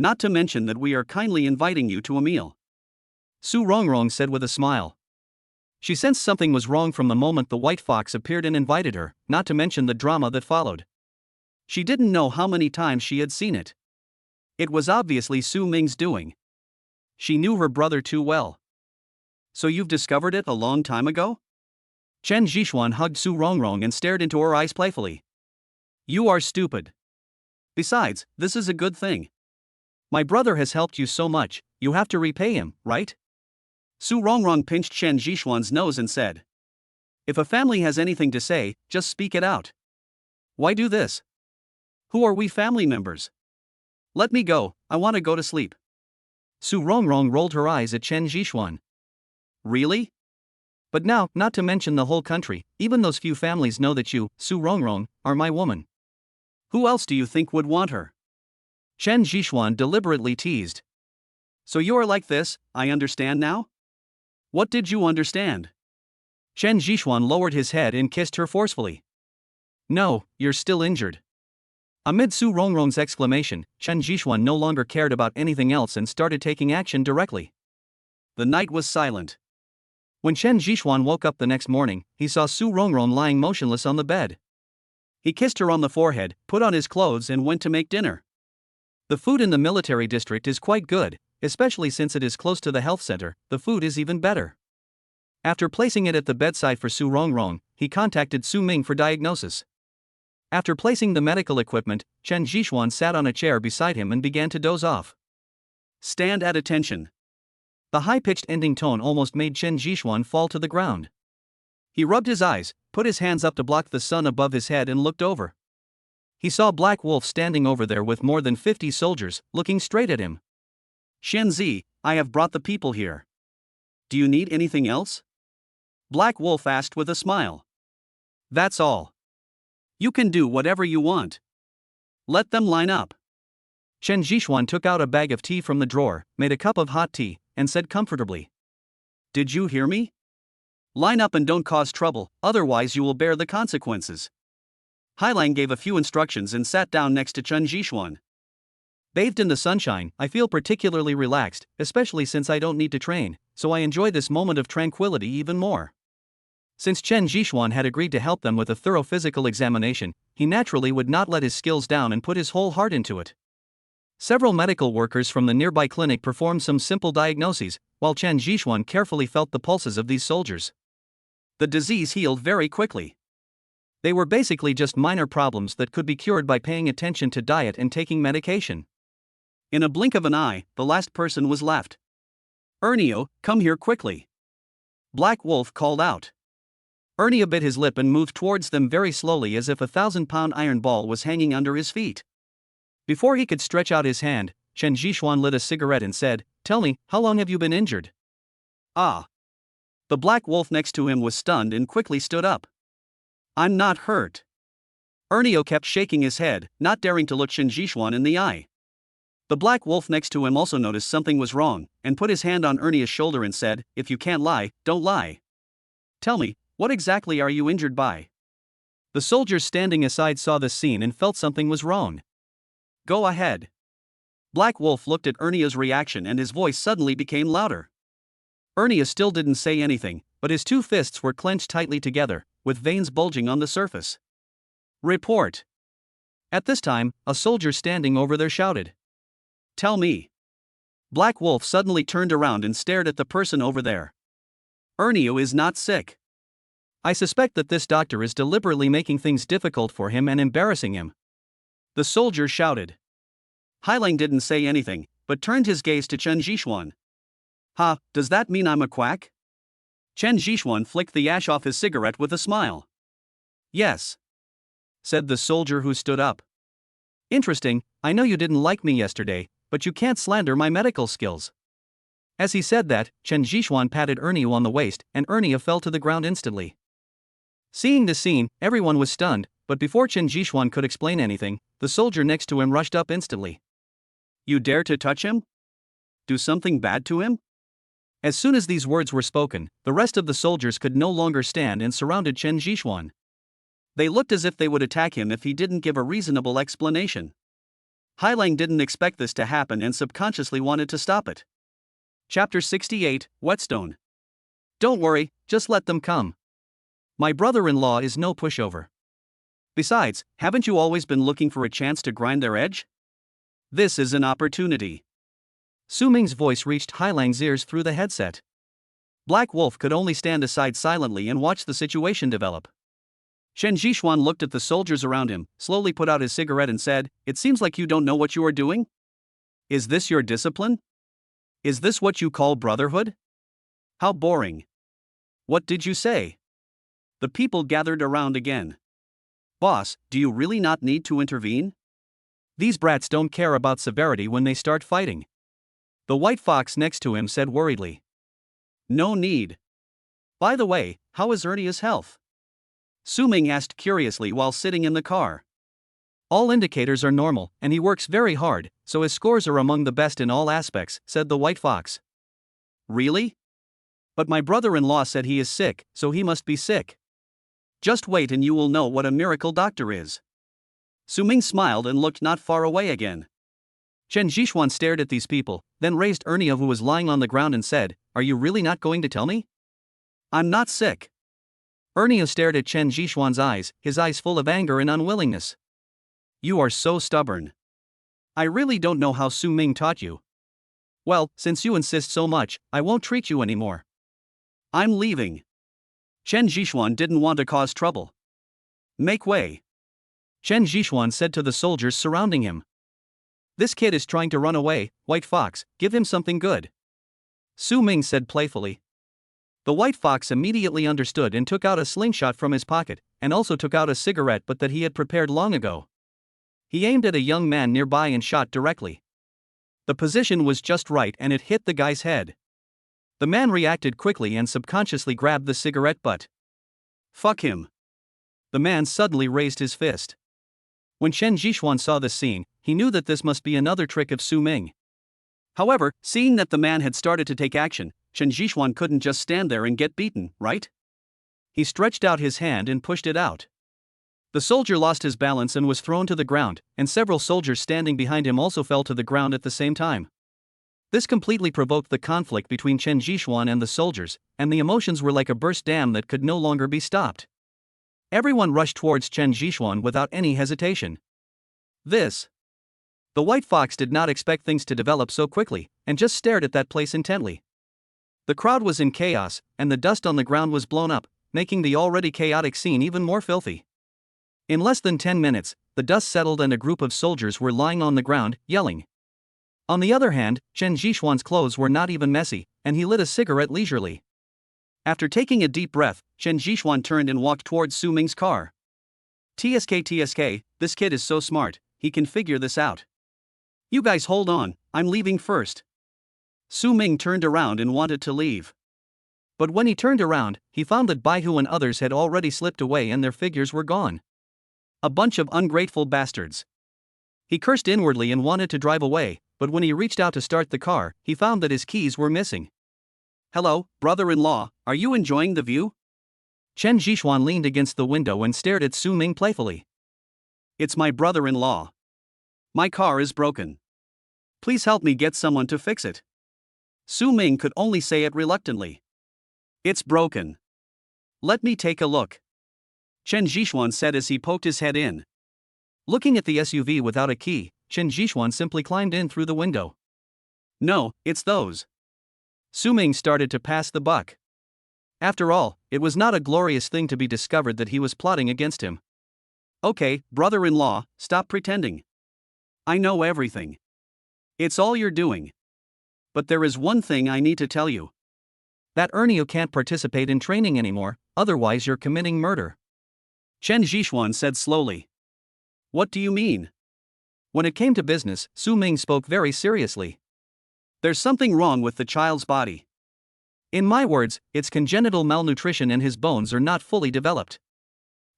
Not to mention that we are kindly inviting you to a meal, Su Rongrong said with a smile. She sensed something was wrong from the moment the white fox appeared and invited her, not to mention the drama that followed. She didn't know how many times she had seen it. It was obviously Su Ming's doing. She knew her brother too well. So you've discovered it a long time ago? Chen Zhixuan hugged Su Rongrong and stared into her eyes playfully. You are stupid. Besides, this is a good thing. My brother has helped you so much, you have to repay him, right? Su Rongrong pinched Chen Zhixuan's nose and said. If a family has anything to say, just speak it out. Why do this? Who are we family members? Let me go, I want to go to sleep. Su Rongrong rolled her eyes at Chen Zhixuan. Really? But now, not to mention the whole country, even those few families know that you, Su Rongrong, are my woman. Who else do you think would want her? Chen Zhixuan deliberately teased. So you are like this, I understand now? What did you understand? Chen Zhixuan lowered his head and kissed her forcefully. No, you're still injured. Amid Su Rongrong's exclamation, Chen Zhixuan no longer cared about anything else and started taking action directly. The night was silent. When Chen Zhixuan woke up the next morning, he saw Su Rongrong lying motionless on the bed. He kissed her on the forehead, put on his clothes and went to make dinner. The food in the military district is quite good, especially since it is close to the health center. The food is even better. After placing it at the bedside for Su Rongrong, he contacted Su Ming for diagnosis. After placing the medical equipment, Chen Zhixuan sat on a chair beside him and began to doze off. Stand at attention. The high-pitched ending tone almost made Chen Zhixuan fall to the ground. He rubbed his eyes, put his hands up to block the sun above his head and looked over. He saw Black Wolf standing over there with more than 50 soldiers, looking straight at him. Shenzi, I have brought the people here. Do you need anything else? Black Wolf asked with a smile. That's all. You can do whatever you want. Let them line up. Chen Jixuan took out a bag of tea from the drawer, made a cup of hot tea, and said comfortably. Did you hear me? Line up and don't cause trouble, otherwise you will bear the consequences. Hailang gave a few instructions and sat down next to Chen Jixuan. Bathed in the sunshine, I feel particularly relaxed, especially since I don't need to train, so I enjoy this moment of tranquility even more. Since Chen Jixuan had agreed to help them with a thorough physical examination, he naturally would not let his skills down and put his whole heart into it. Several medical workers from the nearby clinic performed some simple diagnoses, while Chen Jixuan carefully felt the pulses of these soldiers. The disease healed very quickly. They were basically just minor problems that could be cured by paying attention to diet and taking medication. In a blink of an eye, the last person was left. Ernio, come here quickly. Black Wolf called out. Ernio bit his lip and moved towards them very slowly as if a 1,000-pound iron ball was hanging under his feet. Before he could stretch out his hand, Chen Jixuan lit a cigarette and said, "Tell me, how long have you been injured?" Ah. The Black Wolf next to him was stunned and quickly stood up. I'm not hurt. Ernio kept shaking his head, not daring to look Chen Jixuan in the eye. The Black Wolf next to him also noticed something was wrong, and put his hand on Ernio's shoulder and said, If you can't lie, don't lie. Tell me, what exactly are you injured by? The soldiers standing aside saw this scene and felt something was wrong. Go ahead. Black Wolf looked at Ernio's reaction and his voice suddenly became louder. Ernio still didn't say anything, but his two fists were clenched tightly together, with veins bulging on the surface. Report. At this time, a soldier standing over there shouted. Tell me. Black Wolf suddenly turned around and stared at the person over there. Ernio is not sick. I suspect that this doctor is deliberately making things difficult for him and embarrassing him. The soldier shouted. Hailang didn't say anything, but turned his gaze to Chen Jixuan. Ha, does that mean I'm a quack? Chen Jixuan flicked the ash off his cigarette with a smile. Yes, said the soldier who stood up. Interesting, I know you didn't like me yesterday, but you can't slander my medical skills. As he said that, Chen Jixuan patted Ernio on the waist, and Ernio fell to the ground instantly. Seeing the scene, everyone was stunned, but before Chen Jixuan could explain anything, the soldier next to him rushed up instantly. You dare to touch him? Do something bad to him? As soon as these words were spoken, the rest of the soldiers could no longer stand and surrounded Chen Jixuan. They looked as if they would attack him if he didn't give a reasonable explanation. Hailang didn't expect this to happen and subconsciously wanted to stop it. Chapter 68, Whetstone. Don't worry, just let them come. My brother-in-law is no pushover. Besides, haven't you always been looking for a chance to grind their edge? This is an opportunity. Su Ming's voice reached Hailang's ears through the headset. Black Wolf could only stand aside silently and watch the situation develop. Chen Jixuan looked at the soldiers around him, slowly put out his cigarette and said, It seems like you don't know what you are doing? Is this your discipline? Is this what you call brotherhood? How boring. What did you say? The people gathered around again. Boss, do you really not need to intervene? These brats don't care about severity when they start fighting. The white fox next to him said worriedly. No need. By the way, how is Ernio's health? Su Ming asked curiously while sitting in the car. All indicators are normal, and he works very hard, so his scores are among the best in all aspects, said the white fox. Really? But my brother-in-law said he is sick, so he must be sick. Just wait and you will know what a miracle doctor is. Su Ming smiled and looked not far away again. Chen Jixuan stared at these people, then raised Ernio who was lying on the ground and said, Are you really not going to tell me? I'm not sick. Ernio stared at Chen Jixuan's eyes, his eyes full of anger and unwillingness. You are so stubborn. I really don't know how Su Ming taught you. Well, since you insist so much, I won't treat you anymore. I'm leaving. Chen Jixuan didn't want to cause trouble. Make way. Chen Jixuan said to the soldiers surrounding him. This kid is trying to run away, White Fox, give him something good. Su Ming said playfully. The White Fox immediately understood and took out a slingshot from his pocket, and also took out a cigarette but that he had prepared long ago. He aimed at a young man nearby and shot directly. The position was just right and it hit the guy's head. The man reacted quickly and subconsciously grabbed the cigarette butt. Fuck him. The man suddenly raised his fist. When Chen Jixuan saw this scene, he knew that this must be another trick of Su Ming. However, seeing that the man had started to take action, Chen Jixuan couldn't just stand there and get beaten, right? He stretched out his hand and pushed it out. The soldier lost his balance and was thrown to the ground, and several soldiers standing behind him also fell to the ground at the same time. This completely provoked the conflict between Chen Jixuan and the soldiers, and the emotions were like a burst dam that could no longer be stopped. Everyone rushed towards Chen Jixuan without any hesitation. The white fox did not expect things to develop so quickly, and just stared at that place intently. The crowd was in chaos, and the dust on the ground was blown up, making the already chaotic scene even more filthy. In less than 10 minutes, the dust settled and a group of soldiers were lying on the ground, yelling. On the other hand, Chen Jixuan's clothes were not even messy, and he lit a cigarette leisurely. After taking a deep breath, Chen Jixuan turned and walked towards Su Ming's car. TSK, this kid is so smart, he can figure this out. You guys hold on, I'm leaving first. Su Ming turned around and wanted to leave. But when he turned around, he found that Baihu and others had already slipped away and their figures were gone. A bunch of ungrateful bastards. He cursed inwardly and wanted to drive away, but when he reached out to start the car, he found that his keys were missing. Hello, brother-in-law, are you enjoying the view? Chen Jixuan leaned against the window and stared at Su Ming playfully. It's my brother-in-law. My car is broken. Please help me get someone to fix it. Su Ming could only say it reluctantly. It's broken. Let me take a look. Chen Jixuan said as he poked his head in. Looking at the SUV without a key, Chen Jixuan simply climbed in through the window. No, it's those. Su Ming started to pass the buck. After all, it was not a glorious thing to be discovered that he was plotting against him. Okay, brother-in-law, stop pretending. I know everything. It's all you're doing. But there is one thing I need to tell you. That Ernio can't participate in training anymore, otherwise you're committing murder. Chen Jixuan said slowly. What do you mean? When it came to business, Su Ming spoke very seriously. There's something wrong with the child's body. In my words, it's congenital malnutrition and his bones are not fully developed.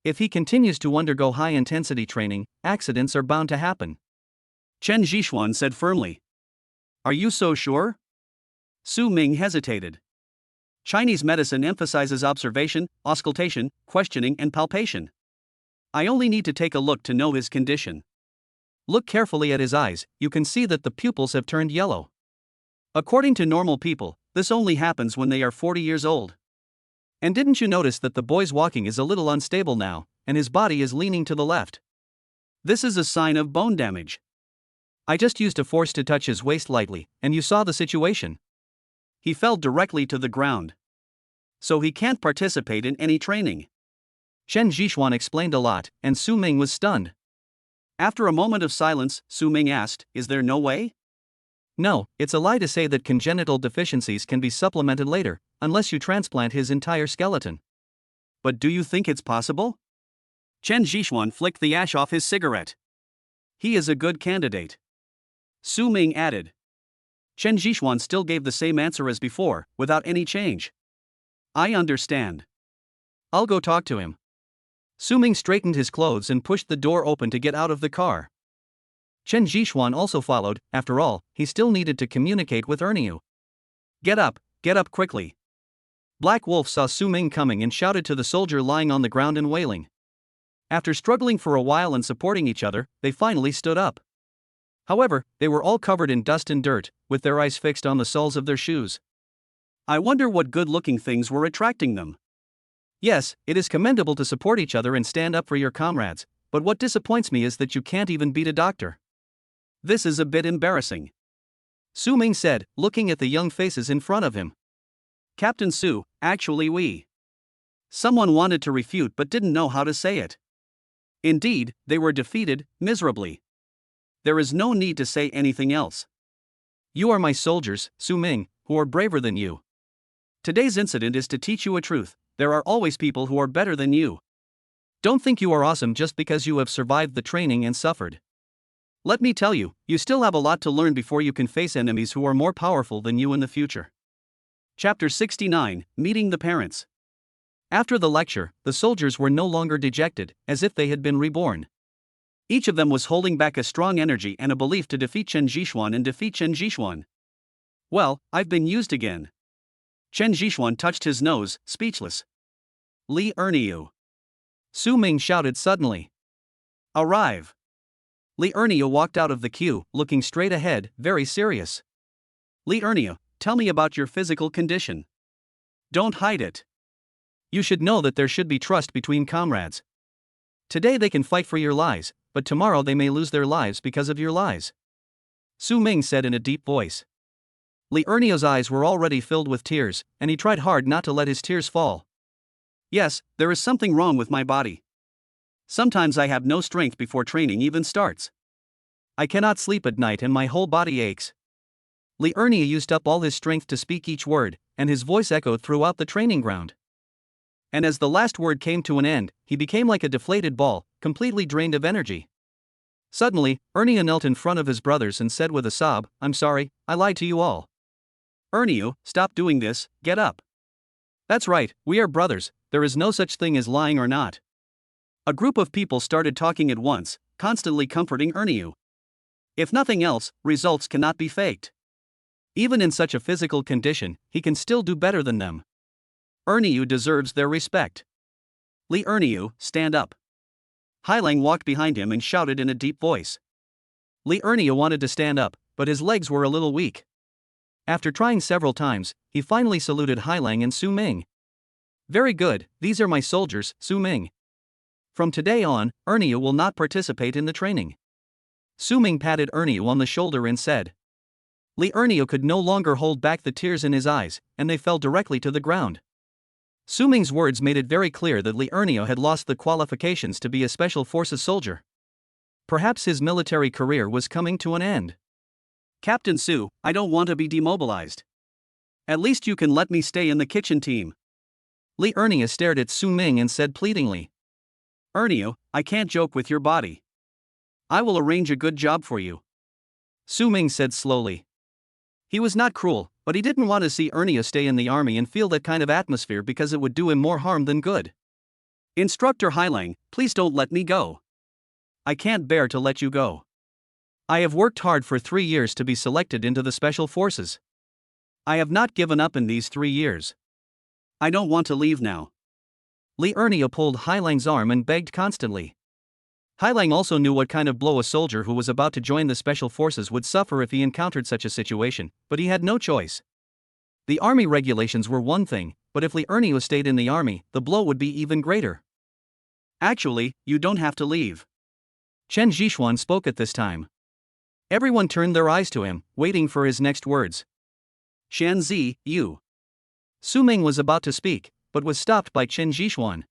If he continues to undergo high-intensity training, accidents are bound to happen. Chen Jixuan said firmly. Are you so sure? Su Ming hesitated. Chinese medicine emphasizes observation, auscultation, questioning, and palpation. I only need to take a look to know his condition. Look carefully at his eyes, you can see that the pupils have turned yellow. According to normal people, this only happens when they are 40 years old. And didn't you notice that the boy's walking is a little unstable now, and his body is leaning to the left? This is a sign of bone damage. I just used a force to touch his waist lightly, and you saw the situation. He fell directly to the ground. So he can't participate in any training. Chen Jixuan explained a lot, and Su Ming was stunned. After a moment of silence, Su Ming asked, is there no way? No, it's a lie to say that congenital deficiencies can be supplemented later, unless you transplant his entire skeleton. But do you think it's possible? Chen Jixuan flicked the ash off his cigarette. He is a good candidate. Su Ming added. Chen Jixuan still gave the same answer as before, without any change. I understand. I'll go talk to him. Su Ming straightened his clothes and pushed the door open to get out of the car. Chen Jixuan also followed, after all, he still needed to communicate with Ernio. Get up quickly. Black Wolf saw Su Ming coming and shouted to the soldier lying on the ground and wailing. After struggling for a while and supporting each other, they finally stood up. However, they were all covered in dust and dirt, with their eyes fixed on the soles of their shoes. I wonder what good-looking things were attracting them. Yes, it is commendable to support each other and stand up for your comrades, but what disappoints me is that you can't even beat a doctor. This is a bit embarrassing. Su Ming said, looking at the young faces in front of him. Captain Su, actually we. Someone wanted to refute but didn't know how to say it. Indeed, they were defeated, miserably. There is no need to say anything else. You are my soldiers, Su Ming, who are braver than you. Today's incident is to teach you a truth, there are always people who are better than you. Don't think you are awesome just because you have survived the training and suffered. Let me tell you, you still have a lot to learn before you can face enemies who are more powerful than you in the future. Chapter 69, Meeting the Parents. After the lecture, the soldiers were no longer dejected, as if they had been reborn. Each of them was holding back a strong energy and a belief to defeat Chen Zhishuan and defeat Chen Zhishuan. Well, I've been used again. Chen Zhishuan touched his nose, speechless. Li Erniu. Su Ming shouted suddenly. Arrive. Li Erniu walked out of the queue, looking straight ahead, very serious. Li Erniu, tell me about your physical condition. Don't hide it. You should know that there should be trust between comrades. Today they can fight for your lies, but tomorrow they may lose their lives because of your lies. Su Ming said in a deep voice. Li Erniu's eyes were already filled with tears, and he tried hard not to let his tears fall. Yes, there is something wrong with my body. Sometimes I have no strength before training even starts. I cannot sleep at night and my whole body aches. Li Erniu used up all his strength to speak each word, and his voice echoed throughout the training ground. And as the last word came to an end, he became like a deflated ball, completely drained of energy. Suddenly, Erniu knelt in front of his brothers and said with a sob, "I'm sorry, I lied to you all." Erniu, stop doing this, get up. That's right, we are brothers, there is no such thing as lying or not. A group of people started talking at once, constantly comforting Erniu. If nothing else, results cannot be faked. Even in such a physical condition, he can still do better than them. Erniu deserves their respect. Li Erniu, stand up. Hailang walked behind him and shouted in a deep voice. Li Erniu wanted to stand up, but his legs were a little weak. After trying several times, he finally saluted Hailang and Su Ming. Very good, these are my soldiers, Su Ming. From today on, Erniu will not participate in the training. Su Ming patted Erniu on the shoulder and said. Li Erniu could no longer hold back the tears in his eyes, and they fell directly to the ground. Su Ming's words made it very clear that Li Erniu had lost the qualifications to be a special forces soldier. Perhaps his military career was coming to an end. Captain Su, I don't want to be demobilized. At least you can let me stay in the kitchen team. Li Erniu stared at Su Ming and said pleadingly. Erniu, I can't joke with your body. I will arrange a good job for you. Su Ming said slowly. He was not cruel, but he didn't want to see Erniu stay in the army and feel that kind of atmosphere because it would do him more harm than good. Instructor Hailang, please don't let me go. I can't bear to let you go. I have worked hard for 3 years to be selected into the special forces. I have not given up in these 3 years. I don't want to leave now. Li Erniu pulled Hailang's arm and begged constantly. Hailang also knew what kind of blow a soldier who was about to join the special forces would suffer if he encountered such a situation, but he had no choice. The army regulations were one thing, but if Li Erniu stayed in the army, the blow would be even greater. Actually, you don't have to leave. Chen Zhishuan spoke at this time. Everyone turned their eyes to him, waiting for his next words. Chen Zi, you. Su Ming was about to speak, but was stopped by Chen Zhishuan.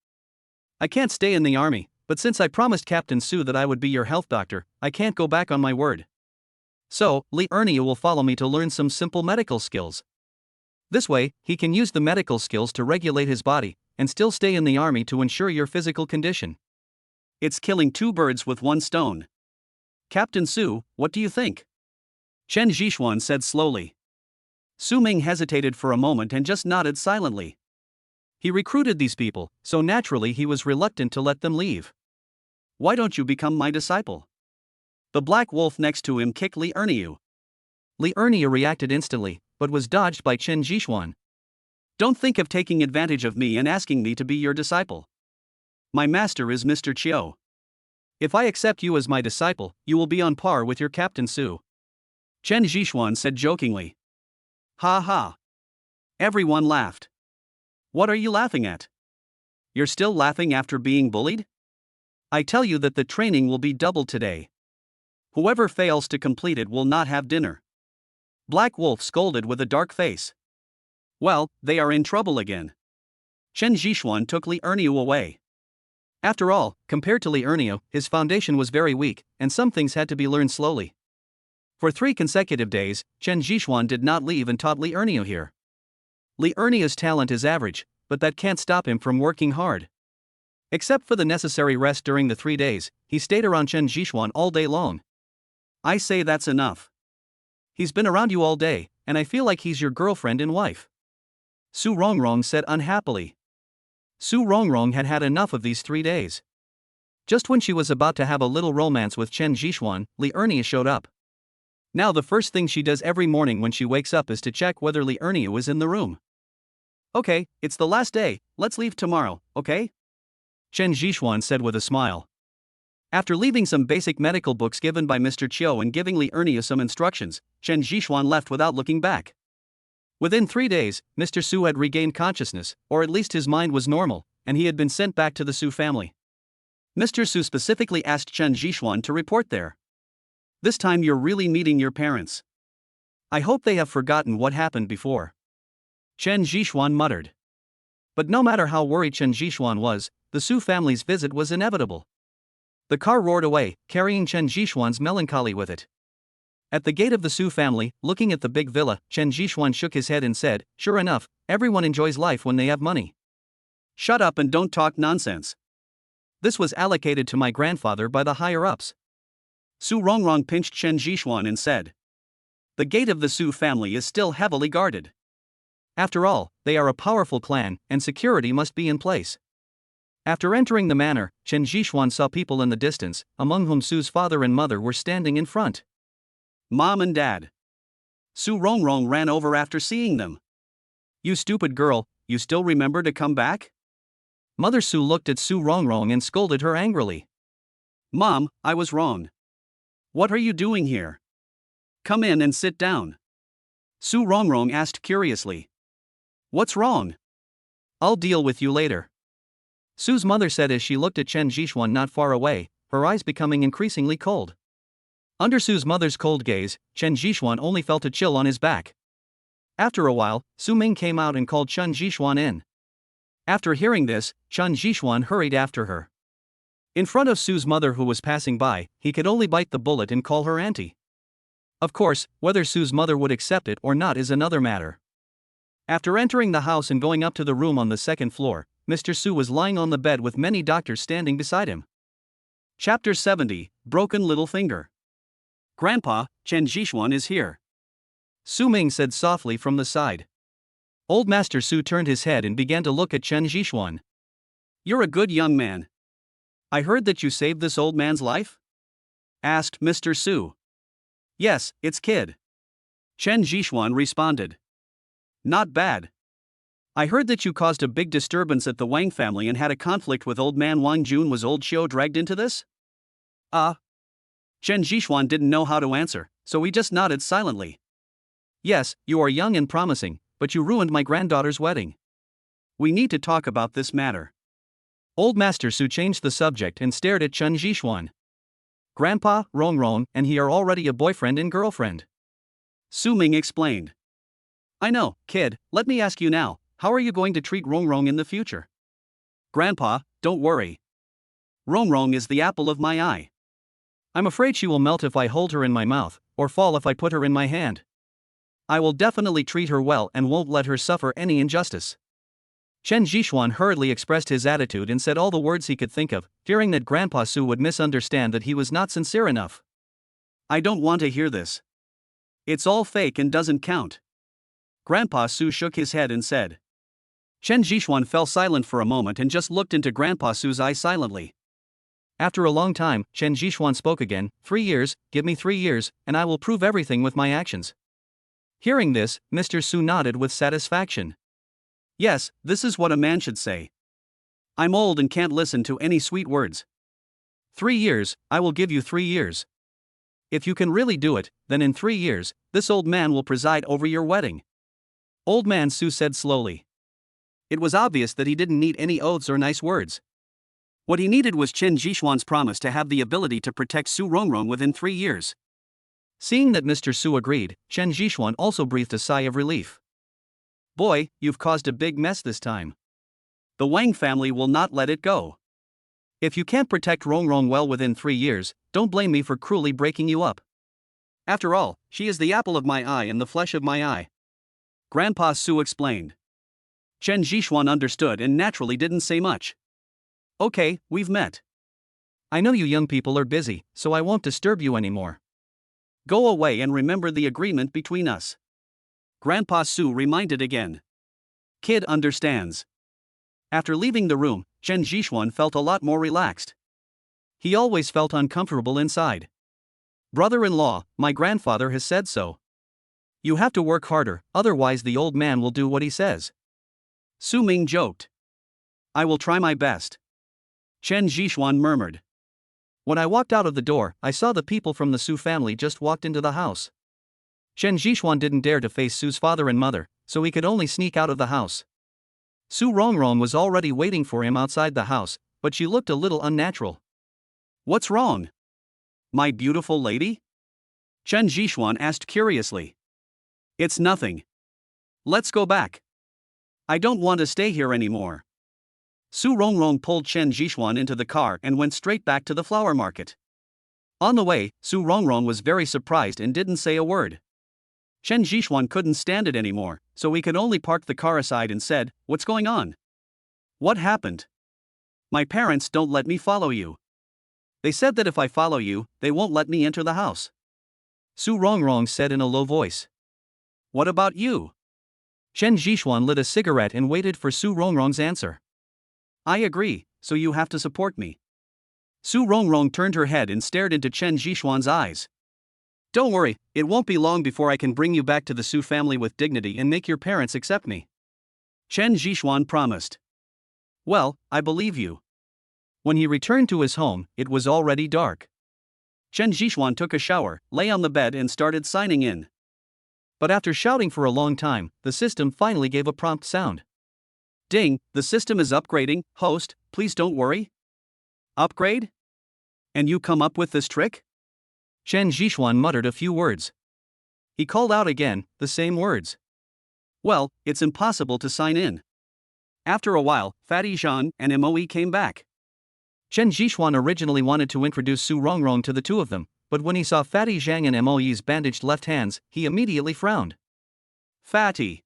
I can't stay in the army, but since I promised Captain Su that I would be your health doctor, I can't go back on my word. So, Li Erniu will follow me to learn some simple medical skills. This way, he can use the medical skills to regulate his body, and still stay in the army to ensure your physical condition. It's killing 2 birds with 1 stone. Captain Su, what do you think? Chen Zhishuan said slowly. Su Ming hesitated for a moment and just nodded silently. He recruited these people, so naturally he was reluctant to let them leave. Why don't you become my disciple? The black wolf next to him kicked Li Erniu. Li Erniu reacted instantly, but was dodged by Chen Zhishuan. Don't think of taking advantage of me and asking me to be your disciple. My master is Mr. Chiu. If I accept you as my disciple, you will be on par with your Captain Su. Chen Zhishuan said jokingly. Ha ha. Everyone laughed. What are you laughing at? You're still laughing after being bullied? I tell you that the training will be doubled today. Whoever fails to complete it will not have dinner. Black Wolf scolded with a dark face. Well, they are in trouble again. Chen Zhishuan took Li Erniu away. After all, compared to Li Erniu, his foundation was very weak, and some things had to be learned slowly. For 3 consecutive days, Chen Zhishuan did not leave and taught Li Erniu here. Li Erniu's talent is average, but that can't stop him from working hard. Except for the necessary rest during the 3 days, he stayed around Chen Zhishuan all day long. I say that's enough. He's been around you all day, and I feel like he's your girlfriend and wife. Su Rongrong said unhappily. Su Rongrong had had enough of these 3 days. Just when she was about to have a little romance with Chen Jixuan, Li Ernia showed up. Now the first thing she does every morning when she wakes up is to check whether Li Ernia was in the room. Okay, it's the last day, let's leave tomorrow, okay? Chen Jixuan said with a smile. After leaving some basic medical books given by Mr. Chiu and giving Li Ernia some instructions, Chen Jixuan left without looking back. Within 3 days, Mr. Su had regained consciousness, or at least his mind was normal, and he had been sent back to the Su family. Mr. Su specifically asked Chen Jixuan to report there. This time you're really meeting your parents. I hope they have forgotten what happened before. Chen Jixuan muttered. But no matter how worried Chen Jixuan was, the Su family's visit was inevitable. The car roared away, carrying Chen Jixuan's melancholy with it. At the gate of the Su family, looking at the big villa, Chen Jixuan shook his head and said, "Sure enough, everyone enjoys life when they have money." Shut up and don't talk nonsense. This was allocated to my grandfather by the higher-ups. Su Rongrong pinched Chen Jixuan and said, "The gate of the Su family is still heavily guarded. After all, they are a powerful clan, and security must be in place." After entering the manor, Chen Jixuan saw people in the distance, among whom Su's father and mother were standing in front. Mom and Dad. Su Rongrong ran over after seeing them. "You stupid girl, you still remember to come back?" Mother Su looked at Su Rongrong and scolded her angrily. "Mom, I was wrong. What are you doing here? Come in and sit down." Su Rongrong asked curiously. "What's wrong?" "I'll deal with you later," Su's mother said as she looked at Chen Jixuan not far away, her eyes becoming increasingly cold. Under Su's mother's cold gaze, Chen Jixuan only felt a chill on his back. After a while, Su Ming came out and called Chen Jixuan in. After hearing this, Chen Jixuan hurried after her. In front of Su's mother who was passing by, he could only bite the bullet and call her auntie. Of course, whether Su's mother would accept it or not is another matter. After entering the house and going up to the room on the second floor, Mr. Su was lying on the bed with many doctors standing beside him. Chapter 70, Broken Little Finger. "Grandpa, Chen Jixuan is here," Su Ming said softly from the side. Old Master Su turned his head and began to look at Chen Jixuan. "You're a good young man. I heard that you saved this old man's life?" asked Mr. Su. "Yes, it's kid," Chen Jixuan responded. "Not bad. I heard that you caused a big disturbance at the Wang family and had a conflict with old man Wang Jun. Was old Xiu dragged into this?" Chen Jixuan didn't know how to answer, so he just nodded silently. "Yes, you are young and promising, but you ruined my granddaughter's wedding. We need to talk about this matter." Old Master Su changed the subject and stared at Chen Jixuan. "Grandpa, Rongrong, and he are already a boyfriend and girlfriend," Su Ming explained. "I know, kid, let me ask you now, how are you going to treat Rongrong in the future?" "Grandpa, don't worry. Rongrong is the apple of my eye. I'm afraid she will melt if I hold her in my mouth, or fall if I put her in my hand. I will definitely treat her well and won't let her suffer any injustice." Chen Jixuan hurriedly expressed his attitude and said all the words he could think of, fearing that Grandpa Su would misunderstand that he was not sincere enough. "I don't want to hear this. It's all fake and doesn't count." Grandpa Su shook his head and said. Chen Jixuan fell silent for a moment and just looked into Grandpa Su's eyes silently. After a long time, Chen Jixuan spoke again. 3 years, give me 3 years, and I will prove everything with my actions." Hearing this, Mr. Su nodded with satisfaction. "Yes, this is what a man should say. I'm old and can't listen to any sweet words. 3 years, I will give you 3 years. If you can really do it, then in 3 years, this old man will preside over your wedding," Old Man Su said slowly. It was obvious that he didn't need any oaths or nice words. What he needed was Chen Jixuan's promise to have the ability to protect Su Rongrong within 3 years. Seeing that Mr. Su agreed, Chen Jixuan also breathed a sigh of relief. "Boy, you've caused a big mess this time. The Wang family will not let it go. If you can't protect Rongrong well within 3 years, don't blame me for cruelly breaking you up. After all, she is the apple of my eye and the flesh of my eye," Grandpa Su explained. Chen Jixuan understood and naturally didn't say much. "Okay, we've met. I know you young people are busy, so I won't disturb you anymore. Go away and remember the agreement between us," Grandpa Su reminded again. "Kid understands." After leaving the room, Chen Jixuan felt a lot more relaxed. He always felt uncomfortable inside. Brother-in-law, my grandfather has said so. You have to work harder, otherwise the old man will do what he says. Su Ming joked. I will try my best. Chen Zhishuan murmured. When I walked out of the door, I saw the people from the Su family just walked into the house. Chen Zhishuan didn't dare to face Su's father and mother, so he could only sneak out of the house. Su Rongrong was already waiting for him outside the house, but she looked a little unnatural. What's wrong? My beautiful lady? Chen Zhishuan asked curiously. It's nothing. Let's go back. I don't want to stay here anymore. Su Rongrong pulled Chen Zhishuan into the car and went straight back to the flower market. On the way, Su Rongrong was very surprised and didn't say a word. Chen Zhishuan couldn't stand it anymore, so he could only park the car aside and said, What's going on? What happened? My parents don't let me follow you. They said that if I follow you, they won't let me enter the house. Su Rongrong said in a low voice. What about you? Chen Zhishuan lit a cigarette and waited for Su Rongrong's answer. I agree, so you have to support me. Su Rongrong turned her head and stared into Chen Zhishuan's eyes. Don't worry, it won't be long before I can bring you back to the Su family with dignity and make your parents accept me. Chen Zhishuan promised. Well, I believe you. When he returned to his home, it was already dark. Chen Zhishuan took a shower, lay on the bed and started signing in. But after shouting for a long time, the system finally gave a prompt sound. Ding, the system is upgrading, host, please don't worry. Upgrade? And you come up with this trick? Chen Zhishuan muttered a few words. He called out again, the same words. Well, it's impossible to sign in. After a while, Fatty Zhang and Moe came back. Chen Zhishuan originally wanted to introduce Su Rongrong to the two of them, but when he saw Fatty Zhang and Moe's bandaged left hands, he immediately frowned. Fatty.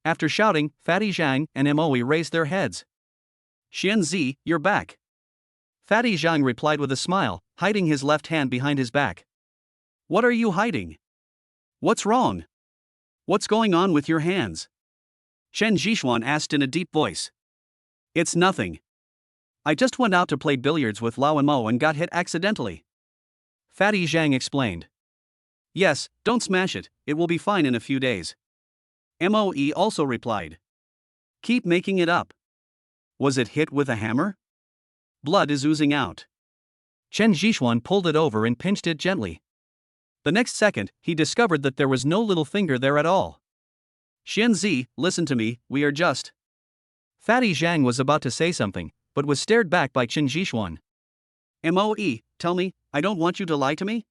After shouting, Fatty Zhang and Moe raised their heads. Xianzi, you're back. Fatty Zhang replied with a smile, hiding his left hand behind his back. What are you hiding? What's wrong? What's going on with your hands? Chen Zhishuan asked in a deep voice. It's nothing. I just went out to play billiards with Lao and Mo and got hit accidentally. Fatty Zhang explained. Yes, don't smash it, it will be fine in a few days. Moe also replied. Keep making it up. Was it hit with a hammer? Blood is oozing out. Chen Zhishuan pulled it over and pinched it gently. The next second, he discovered that there was no little finger there at all. Xianzi, listen to me, we are just. Fatty Zhang was about to say something, but was stared back by Chen Zhishuan. Moe, tell me, I don't want you to lie to me?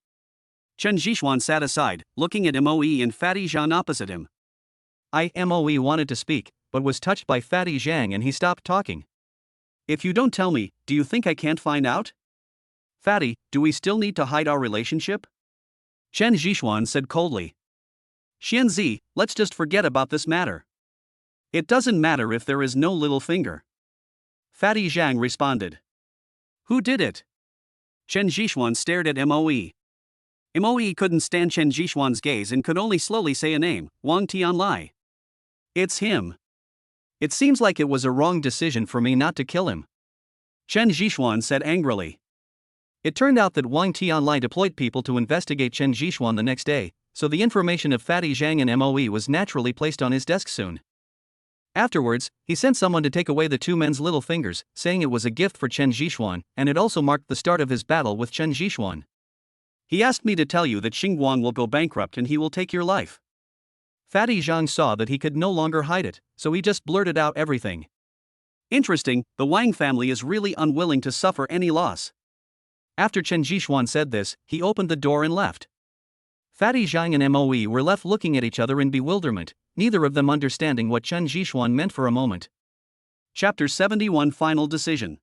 Chen Zhishuan sat aside, looking at Moe and Fatty Zhang opposite him. Moe wanted to speak, but was touched by Fatty Zhang and he stopped talking. If you don't tell me, do you think I can't find out? Fatty, do we still need to hide our relationship? Chen Zhishuan said coldly. Xianzi, let's just forget about this matter. It doesn't matter if there is no little finger. Fatty Zhang responded. Who did it? Chen Zhishuan stared at Moe. Moe couldn't stand Chen Zhishuan's gaze and could only slowly say a name, Wang Tianlai. It's him. It seems like it was a wrong decision for me not to kill him. Chen Zhishuan said angrily. It turned out that Wang Tianlai deployed people to investigate Chen Zhishuan the next day, so the information of Fatty Zhang and Moe was naturally placed on his desk soon. Afterwards, he sent someone to take away the two men's little fingers, saying it was a gift for Chen Zhishuan, and it also marked the start of his battle with Chen Zhishuan. He asked me to tell you that Xingguang will go bankrupt and he will take your life. Fatty Zhang saw that he could no longer hide it, so he just blurted out everything. Interesting, the Wang family is really unwilling to suffer any loss. After Chen Zhishuan said this, he opened the door and left. Fatty Zhang and Moe were left looking at each other in bewilderment, neither of them understanding what Chen Zhishuan meant for a moment. Chapter 71 Final Decision.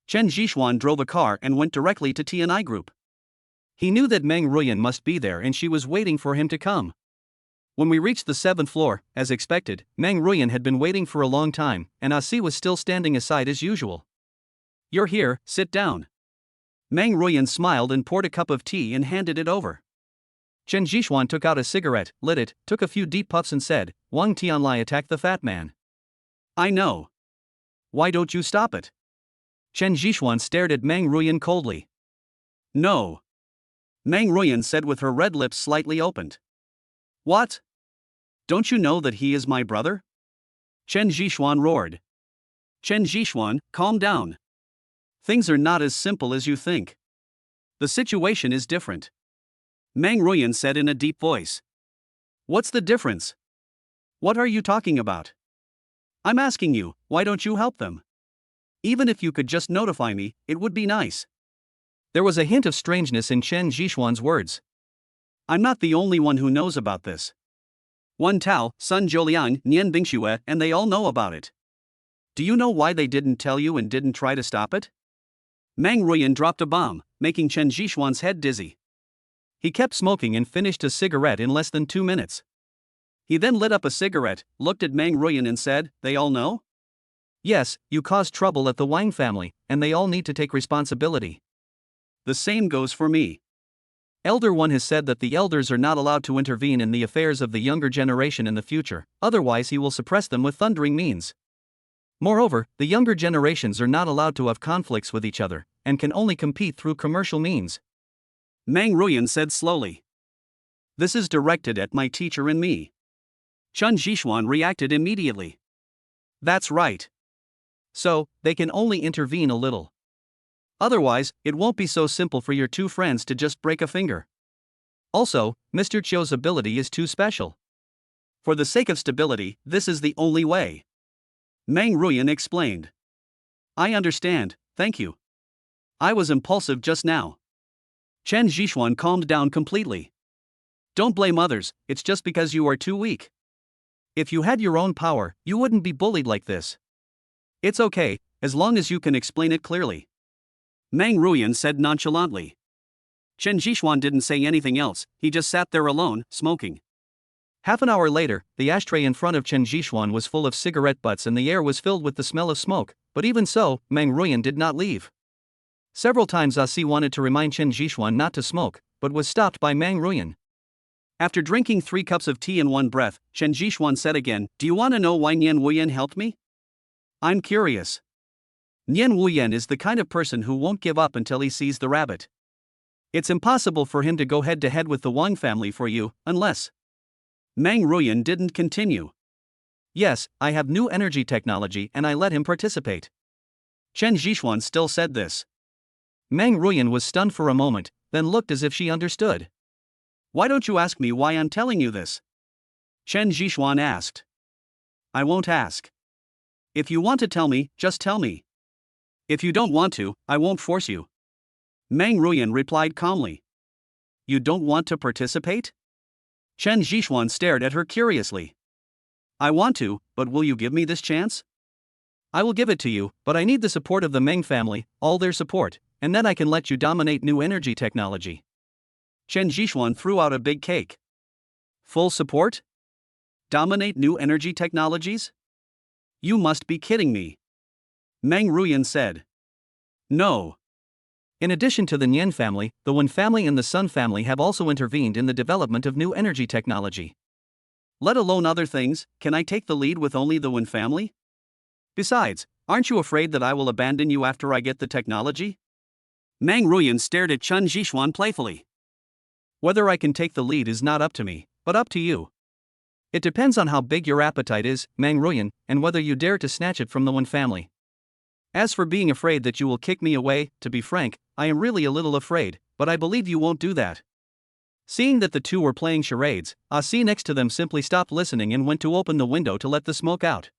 Chen Zhishuan drove a car and went directly to T&I Group. He knew that Meng Ruyan must be there and she was waiting for him to come. When we reached the 7th floor, as expected, Meng Ruyan had been waiting for a long time, and Asi was still standing aside as usual. You're here, sit down. Meng Ruyan smiled and poured a cup of tea and handed it over. Chen Zhishuan took out a cigarette, lit it, took a few deep puffs and said, Wang Tianlai attacked the fat man. I know. Why don't you stop it? Chen Zhixuan stared at Meng Ruyan coldly. No. Meng Ruyan said with her red lips slightly opened. What? Don't you know that he is my brother? Chen Zhixuan roared. Chen Zhixuan, calm down. Things are not as simple as you think. The situation is different. Meng Ruyan said in a deep voice. What's the difference? What are you talking about? I'm asking you, why don't you help them? Even if you could just notify me, it would be nice. There was a hint of strangeness in Chen Zhixuan's words. I'm not the only one who knows about this. Wen Tao, Sun Zhouliang, Nian Bingxue, and they all know about it. Do you know why they didn't tell you and didn't try to stop it? Meng Ruyan dropped a bomb, making Chen Zhixuan's head dizzy. He kept smoking and finished a cigarette in less than 2 minutes. He then lit up a cigarette, looked at Meng Ruyan and said, They all know? Yes, you caused trouble at the Wang family, and they all need to take responsibility. The same goes for me. Elder One has said that the elders are not allowed to intervene in the affairs of the younger generation in the future, otherwise he will suppress them with thundering means. Moreover, the younger generations are not allowed to have conflicts with each other, and can only compete through commercial means. Meng Ruyan said slowly. This is directed at my teacher and me. Chen Zhixuan reacted immediately. That's right. So, they can only intervene a little. Otherwise, it won't be so simple for your two friends to just break a finger. Also, Mr. Chiu's ability is too special. For the sake of stability, this is the only way. Meng Ruyan explained. I understand, thank you. I was impulsive just now. Chen Zhixuan calmed down completely. Don't blame others, it's just because you are too weak. If you had your own power, you wouldn't be bullied like this. It's okay, as long as you can explain it clearly. Meng Ruyan said nonchalantly. Chen Zhixuan didn't say anything else, he just sat there alone, smoking. Half an hour later, the ashtray in front of Chen Zhixuan was full of cigarette butts and the air was filled with the smell of smoke, but even so, Meng Ruyan did not leave. Several times Asi wanted to remind Chen Zhixuan not to smoke, but was stopped by Meng Ruyan. After drinking 3 cups of tea in one breath, Chen Zhixuan said again, Do you want to know why Nian Wuyan helped me? I'm curious. Nian Wuyan is the kind of person who won't give up until he sees the rabbit. It's impossible for him to go head to head with the Wang family for you, unless. Meng Ruyan didn't continue. Yes, I have new energy technology and I let him participate. Chen Zhixuan still said this. Meng Ruyan was stunned for a moment, then looked as if she understood. Why don't you ask me why I'm telling you this? Chen Zhixuan asked. I won't ask. If you want to tell me, just tell me. If you don't want to, I won't force you. Meng Ruyan replied calmly. You don't want to participate? Chen Zhixuan stared at her curiously. I want to, but will you give me this chance? I will give it to you, but I need the support of the Meng family, all their support, and then I can let you dominate new energy technology. Chen Zhixuan threw out a big cake. Full support? Dominate new energy technologies? You must be kidding me. Meng Ruyan said. No. In addition to the Nian family, the Wen family and the Sun family have also intervened in the development of new energy technology. Let alone other things, can I take the lead with only the Wen family? Besides, aren't you afraid that I will abandon you after I get the technology? Meng Ruyan stared at Chen Zhixuan playfully. Whether I can take the lead is not up to me, but up to you. It depends on how big your appetite is, Meng Ruyan, and whether you dare to snatch it from the Wen family. As for being afraid that you will kick me away, to be frank, I am really a little afraid, but I believe you won't do that. Seeing that the two were playing charades, Asi next to them simply stopped listening and went to open the window to let the smoke out.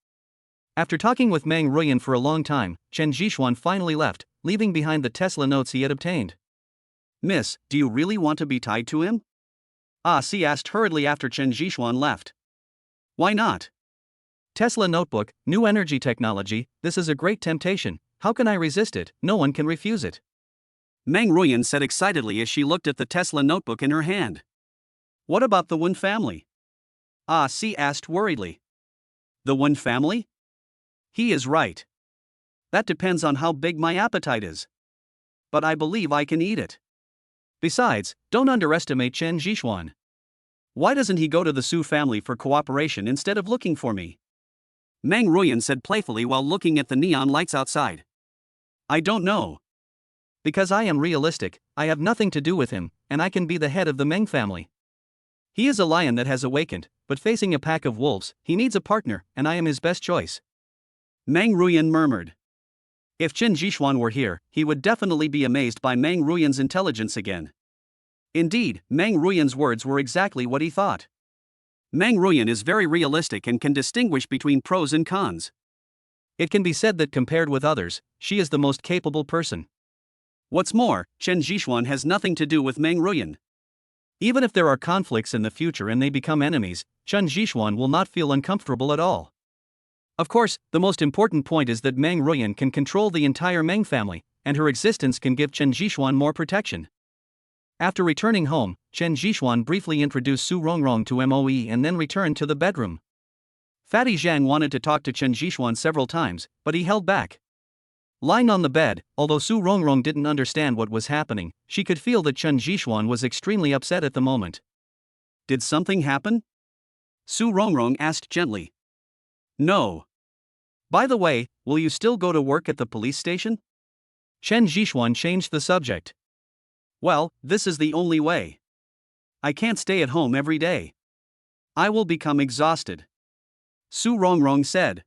After talking with Meng Ruyan for a long time, Chen Zhixuan finally left, leaving behind the Tesla notes he had obtained. Miss, do you really want to be tied to him? Asi asked hurriedly after Chen Zhixuan left. Why not? Tesla notebook, new energy technology, this is a great temptation, how can I resist it, no one can refuse it. Meng Ruyan said excitedly as she looked at the Tesla notebook in her hand. What about the Wen family? Si asked worriedly. The Wen family? He is right. That depends on how big my appetite is. But I believe I can eat it. Besides, don't underestimate Chen Zhixuan. Why doesn't he go to the Su family for cooperation instead of looking for me? Meng Ruyan said playfully while looking at the neon lights outside. I don't know. Because I am realistic, I have nothing to do with him, and I can be the head of the Meng family. He is a lion that has awakened, but facing a pack of wolves, he needs a partner, and I am his best choice. Meng Ruyan murmured. If Qin Jishuan were here, he would definitely be amazed by Meng Ruyan's intelligence again. Indeed, Meng Ruyan's words were exactly what he thought. Meng Ruyan is very realistic and can distinguish between pros and cons. It can be said that compared with others, she is the most capable person. What's more, Chen Jishuan has nothing to do with Meng Ruyan. Even if there are conflicts in the future and they become enemies, Chen Jishuan will not feel uncomfortable at all. Of course, the most important point is that Meng Ruyan can control the entire Meng family, and her existence can give Chen Jishuan more protection. After returning home, Chen Jishuan briefly introduced Su Rongrong to Moe and then returned to the bedroom. Fatty Zhang wanted to talk to Chen Jishuan several times, but he held back. Lying on the bed, although Su Rongrong didn't understand what was happening, she could feel that Chen Jishuan was extremely upset at the moment. Did something happen? Su Rongrong asked gently. No. By the way, will you still go to work at the police station? Chen Jishuan changed the subject. Well, this is the only way. I can't stay at home every day. I will become exhausted. Su Rongrong said.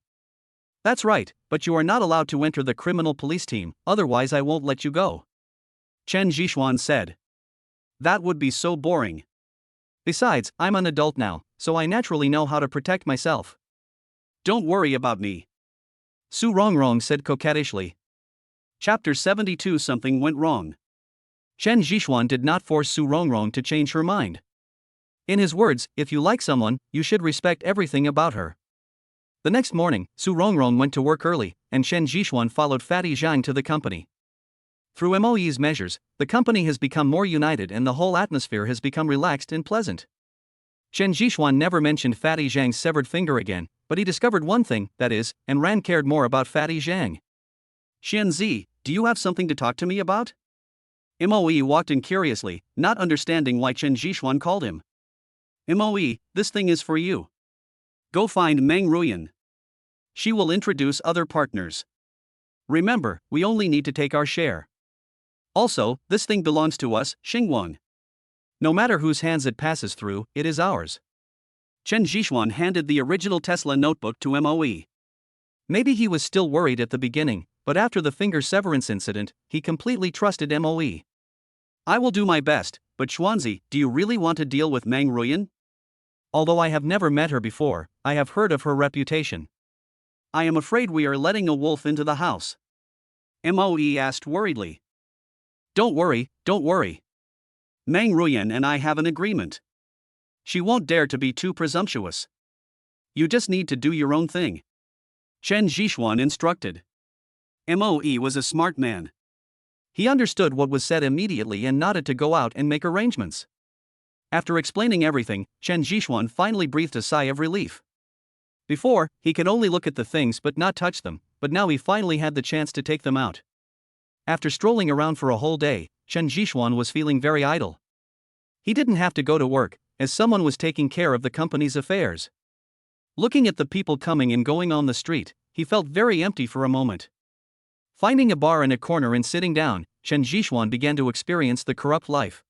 That's right, but you are not allowed to enter the criminal police team, otherwise I won't let you go. Chen Jishuan said. That would be so boring. Besides, I'm an adult now, so I naturally know how to protect myself. Don't worry about me. Su Rongrong said coquettishly. Chapter 72. Something went wrong. Chen Jishuan did not force Su Rongrong to change her mind. In his words, if you like someone, you should respect everything about her. The next morning, Su Rongrong went to work early, and Chen Jishuan followed Fatty Zhang to the company. Through Moe's measures, the company has become more united and the whole atmosphere has become relaxed and pleasant. Chen Jishuan never mentioned Fatty Zhang's severed finger again, but he discovered one thing, that is, and Ran cared more about Fatty Zhang. Xianzi, do you have something to talk to me about? Moe walked in curiously, not understanding why Chen Jishuan called him. Moe, this thing is for you. Go find Meng Ruyan. She will introduce other partners. Remember, we only need to take our share. Also, this thing belongs to us, Xingguang. No matter whose hands it passes through, it is ours. Chen Jishuan handed the original Tesla notebook to Moe. Maybe he was still worried at the beginning, but after the finger severance incident, he completely trusted Moe. I will do my best, but Xuanzi, do you really want to deal with Meng Ruyan? Although I have never met her before, I have heard of her reputation. I am afraid we are letting a wolf into the house. Moe asked worriedly. Don't worry. Meng Ruyan and I have an agreement. She won't dare to be too presumptuous. You just need to do your own thing. Chen Jishuan instructed. Moe was a smart man. He understood what was said immediately and nodded to go out and make arrangements. After explaining everything, Chen Jishuan finally breathed a sigh of relief. Before, he could only look at the things but not touch them, but now he finally had the chance to take them out. After strolling around for a whole day, Chen Jishuan was feeling very idle. He didn't have to go to work, as someone was taking care of the company's affairs. Looking at the people coming and going on the street, he felt very empty for a moment. Finding a bar in a corner and sitting down, Chen Jishuan began to experience the corrupt life.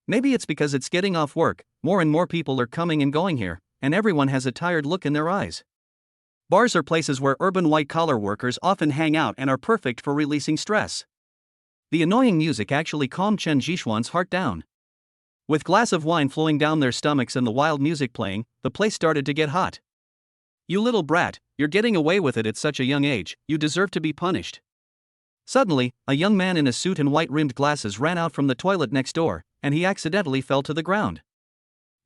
Maybe it's because it's getting off work, more and more people are coming and going here, and everyone has a tired look in their eyes. Bars are places where urban white-collar workers often hang out and are perfect for releasing stress. The annoying music actually calmed Chen Jishuan's heart down. With glass of wine flowing down their stomachs and the wild music playing, the place started to get hot. You little brat, you're getting away with it at such a young age, you deserve to be punished. Suddenly, a young man in a suit and white-rimmed glasses ran out from the toilet next door, and he accidentally fell to the ground.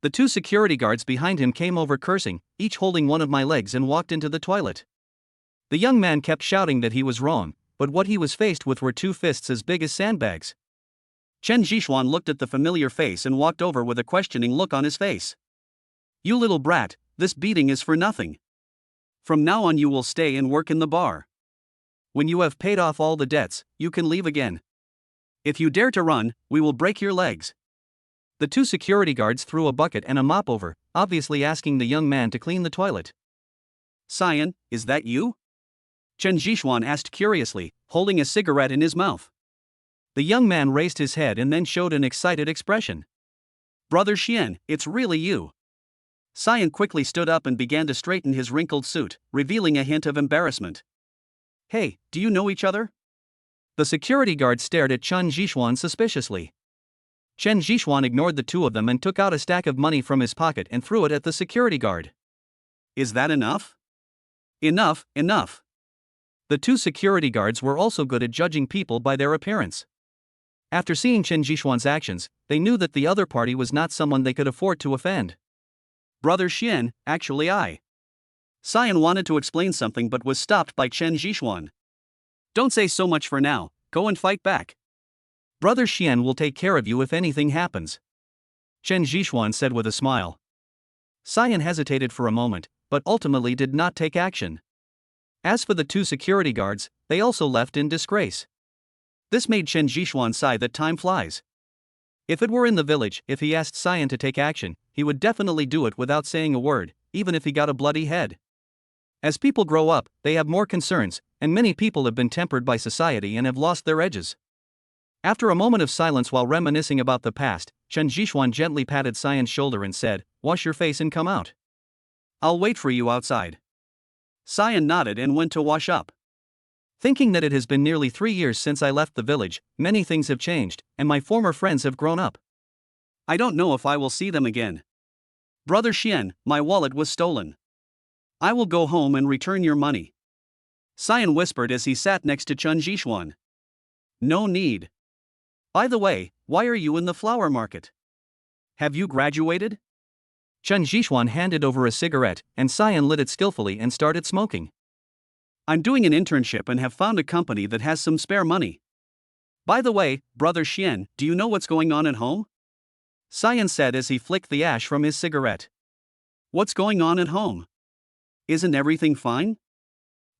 The two security guards behind him came over cursing, each holding one of my legs, and walked into the toilet. The young man kept shouting that he was wrong, but what he was faced with were two fists as big as sandbags. Chen Jishuan looked at the familiar face and walked over with a questioning look on his face. You little brat, this beating is for nothing. From now on you will stay and work in the bar. When you have paid off all the debts, you can leave again. If you dare to run, we will break your legs. The two security guards threw a bucket and a mop over, obviously asking the young man to clean the toilet. Cyan, is that you? Chen Zhishuan asked curiously, holding a cigarette in his mouth. The young man raised his head and then showed an excited expression. Brother Xian, it's really you. Xian quickly stood up and began to straighten his wrinkled suit, revealing a hint of embarrassment. Hey, do you know each other? The security guard stared at Chen Zhishuan suspiciously. Chen Zhishuan ignored the two of them and took out a stack of money from his pocket and threw it at the security guard. Is that enough? Enough, enough. The two security guards were also good at judging people by their appearance. After seeing Chen Zhishuan's actions, they knew that the other party was not someone they could afford to offend. Brother Xian, actually Xian wanted to explain something but was stopped by Chen Zhishuan. Don't say so much for now, go and fight back. Brother Xian will take care of you if anything happens, Chen Zhishuan said with a smile. Xian hesitated for a moment, but ultimately did not take action. As for the two security guards, they also left in disgrace. This made Chen Zhishuan sigh that time flies. If it were in the village, if he asked Xian to take action, he would definitely do it without saying a word, even if he got a bloody head. As people grow up, they have more concerns, and many people have been tempered by society and have lost their edges. After a moment of silence while reminiscing about the past, Chen Zhishuan gently patted Xian's shoulder and said, "Wash your face and come out. I'll wait for you outside." Xian nodded and went to wash up. Thinking that it has been nearly 3 years since I left the village, many things have changed, and my former friends have grown up. I don't know if I will see them again. Brother Xian, my wallet was stolen. I will go home and return your money. Xian whispered as he sat next to Chen Zhishuan. No need. By the way, why are you in the flower market? Have you graduated? Chen Zhishuan handed over a cigarette, and Xian lit it skillfully and started smoking. I'm doing an internship and have found a company that has some spare money. By the way, Brother Xian, do you know what's going on at home? Xian said as he flicked the ash from his cigarette. What's going on at home? Isn't everything fine?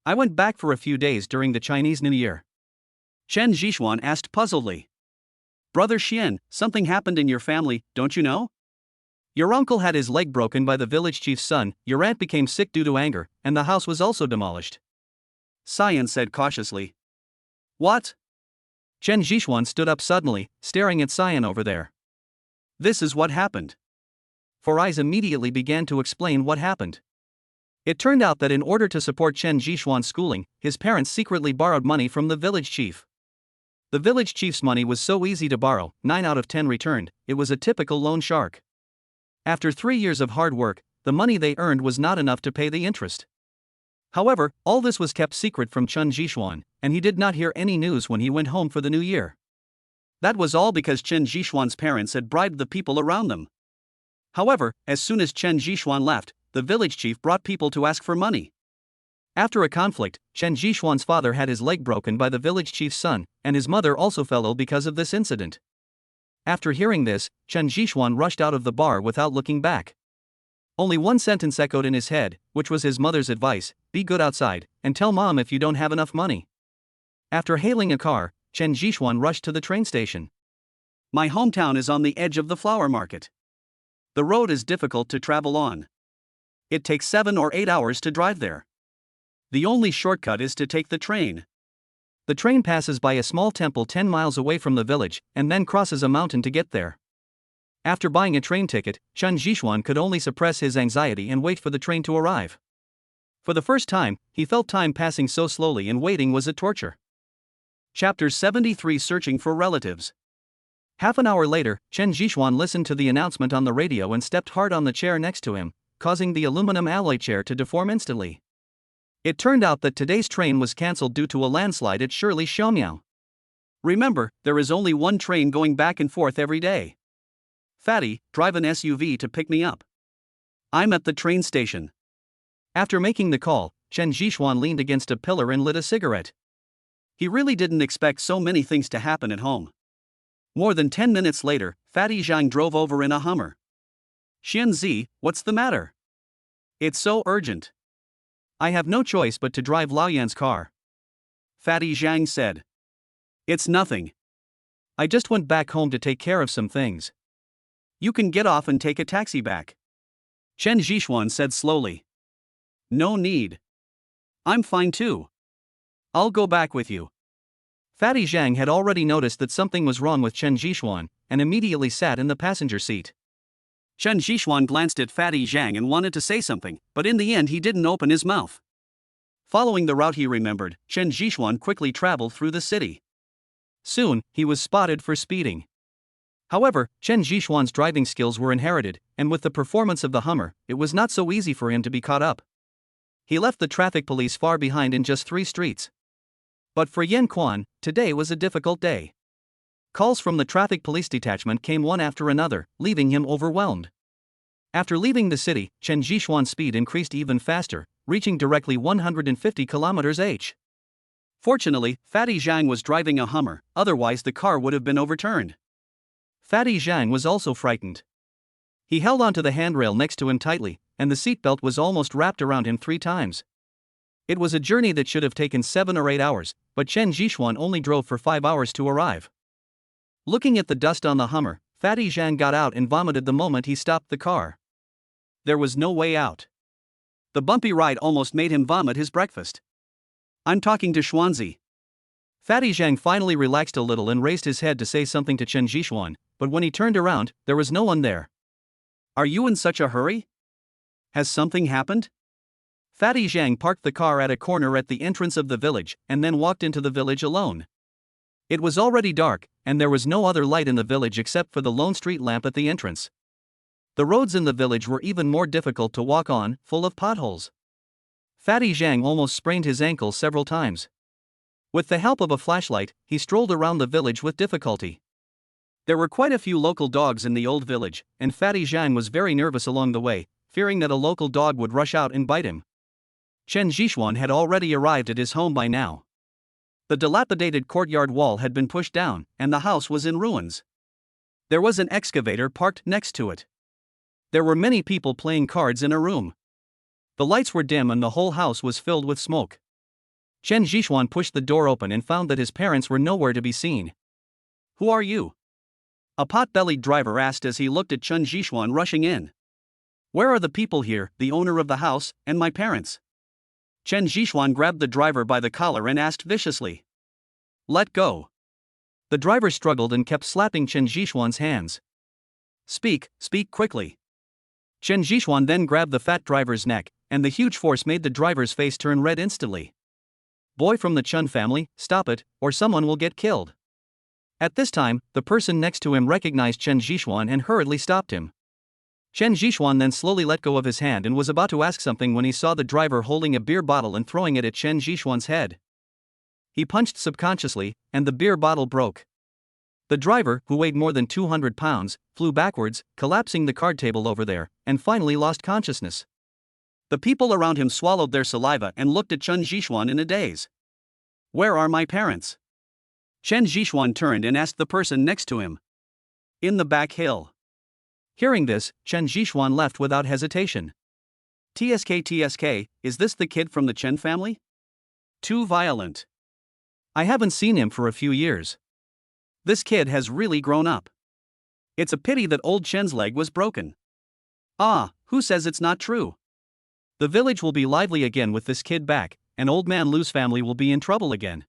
I went back for a few days during the Chinese New Year. Chen Zhishuan asked puzzledly. Brother Xian, something happened in your family, don't you know? Your uncle had his leg broken by the village chief's son, your aunt became sick due to anger, and the house was also demolished. Xian said cautiously. What? Chen Zhishuan stood up suddenly, staring at Xian over there. This is what happened. Four Eyes immediately began to explain what happened. It turned out that in order to support Chen Zhishuan's schooling, his parents secretly borrowed money from the village chief. The village chief's money was so easy to borrow, 9 out of 10 returned, it was a typical loan shark. After 3 years of hard work, the money they earned was not enough to pay the interest. However, all this was kept secret from Chen Zhishuan, and he did not hear any news when he went home for the new year. That was all because Chen Zhishuan's parents had bribed the people around them. However, as soon as Chen Zhishuan left, the village chief brought people to ask for money. After a conflict, Chen Zhishuan's father had his leg broken by the village chief's son, and his mother also fell ill because of this incident. After hearing this, Chen Zhishuan rushed out of the bar without looking back. Only one sentence echoed in his head, which was his mother's advice: be good outside, and tell mom if you don't have enough money. After hailing a car, Chen Zhishuan rushed to the train station. My hometown is on the edge of the flower market. The road is difficult to travel on. It takes 7 or 8 hours to drive there. The only shortcut is to take the train. The train passes by a small temple 10 miles away from the village, and then crosses a mountain to get there. After buying a train ticket, Chen Zhishuan could only suppress his anxiety and wait for the train to arrive. For the first time, he felt time passing so slowly and waiting was a torture. Chapter 73 Searching for Relatives. Half an hour later, Chen Zhishuan listened to the announcement on the radio and stepped hard on the chair next to him, causing the aluminum alloy chair to deform instantly. It turned out that today's train was cancelled due to a landslide at Shirley Xiaomiao. Remember, there is only one train going back and forth every day. Fatty, drive an SUV to pick me up. I'm at the train station. After making the call, Chen Zhishuan leaned against a pillar and lit a cigarette. He really didn't expect so many things to happen at home. More than 10 minutes later, Fatty Zhang drove over in a Hummer. Xianzi, what's the matter? It's so urgent. I have no choice but to drive Laoyan's car. Fatty Zhang said. It's nothing. I just went back home to take care of some things. You can get off and take a taxi back. Chen Zhishuan said slowly. No need. I'm fine too. I'll go back with you. Fatty Zhang had already noticed that something was wrong with Chen Jishuan, and immediately sat in the passenger seat. Chen Jishuan glanced at Fatty Zhang and wanted to say something, but in the end he didn't open his mouth. Following the route he remembered, Chen Jishuan quickly traveled through the city. Soon, he was spotted for speeding. However, Chen Jishuan's driving skills were inherited, and with the performance of the Hummer, it was not so easy for him to be caught up. He left the traffic police far behind in just 3 streets. But for Yan Quan, today was a difficult day. Calls from the traffic police detachment came one after another, leaving him overwhelmed. After leaving the city, Chen Jishuan's speed increased even faster, reaching directly 150 km/h. Fortunately, Fatty Zhang was driving a Hummer, otherwise the car would have been overturned. Fatty Zhang was also frightened. He held onto the handrail next to him tightly, and the seatbelt was almost wrapped around him 3 times. It was a journey that should have taken 7 or 8 hours, but Chen Jishuan only drove for 5 hours to arrive. Looking at the dust on the Hummer, Fatty Zhang got out and vomited the moment he stopped the car. There was no way out. The bumpy ride almost made him vomit his breakfast. I'm talking to Xuanzi. Fatty Zhang finally relaxed a little and raised his head to say something to Chen Jishuan, but when he turned around, there was no one there. Are you in such a hurry? Has something happened? Fatty Zhang parked the car at a corner at the entrance of the village and then walked into the village alone. It was already dark, and there was no other light in the village except for the lone street lamp at the entrance. The roads in the village were even more difficult to walk on, full of potholes. Fatty Zhang almost sprained his ankle several times. With the help of a flashlight, he strolled around the village with difficulty. There were quite a few local dogs in the old village, and Fatty Zhang was very nervous along the way, fearing that a local dog would rush out and bite him. Chen Jishuan had already arrived at his home by now. The dilapidated courtyard wall had been pushed down, and the house was in ruins. There was an excavator parked next to it. There were many people playing cards in a room. The lights were dim and the whole house was filled with smoke. Chen Jishuan pushed the door open and found that his parents were nowhere to be seen. Who are you? A pot-bellied driver asked as he looked at Chen Jishuan rushing in. Where are the people here, the owner of the house, and my parents? Chen Jishuan grabbed the driver by the collar and asked viciously. Let go. The driver struggled and kept slapping Chen Jishuan's hands. Speak quickly. Chen Jishuan then grabbed the fat driver's neck, and the huge force made the driver's face turn red instantly. Boy from the Chun family, stop it, or someone will get killed. At this time, the person next to him recognized Chen Jishuan and hurriedly stopped him. Chen Jishuan then slowly let go of his hand and was about to ask something when he saw the driver holding a beer bottle and throwing it at Chen Jishuan's head. He punched subconsciously, and the beer bottle broke. The driver, who weighed more than 200 pounds, flew backwards, collapsing the card table over there, and finally lost consciousness. The people around him swallowed their saliva and looked at Chen Jishuan in a daze. Where are my parents? Chen Jishuan turned and asked the person next to him. In the back hill. Hearing this, Chen Jishuan left without hesitation. TSK, is this the kid from the Chen family? Too violent. I haven't seen him for a few years. This kid has really grown up. It's a pity that old Chen's leg was broken. Ah, who says it's not true? The village will be lively again with this kid back, and old man Lu's family will be in trouble again.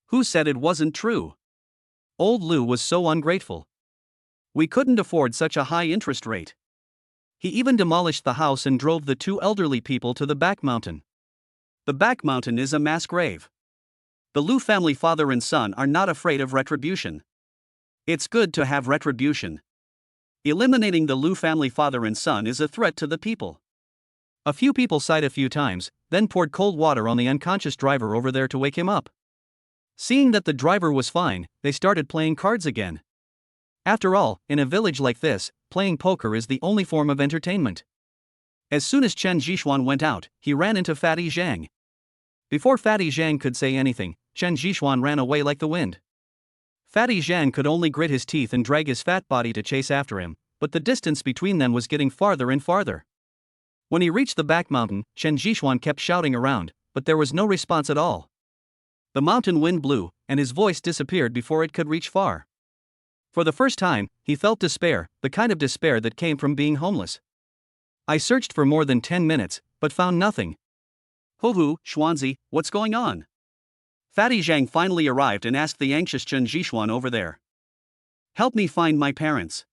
Who said it wasn't true? Old Lu was so ungrateful. We couldn't afford such a high interest rate. He even demolished the house and drove the 2 elderly people to the back mountain. The back mountain is a mass grave. The Lu family father and son are not afraid of retribution. It's good to have retribution. Eliminating the Lu family father and son is a threat to the people. A few people sighed a few times, then poured cold water on the unconscious driver over there to wake him up. Seeing that the driver was fine, they started playing cards again. After all, in a village like this, playing poker is the only form of entertainment. As soon as Chen Jishuan went out, he ran into Fatty Zhang. Before Fatty Zhang could say anything, Chen Jishuan ran away like the wind. Fatty Zhang could only grit his teeth and drag his fat body to chase after him, but the distance between them was getting farther and farther. When he reached the back mountain, Chen Jishuan kept shouting around, but there was no response at all. The mountain wind blew, and his voice disappeared before it could reach far. For the first time, he felt despair, the kind of despair that came from being homeless. I searched for more than 10 minutes, but found nothing. Xuanzi, what's going on? Fatty Zhang finally arrived and asked the anxious Chen Jishuan over there. Help me find my parents.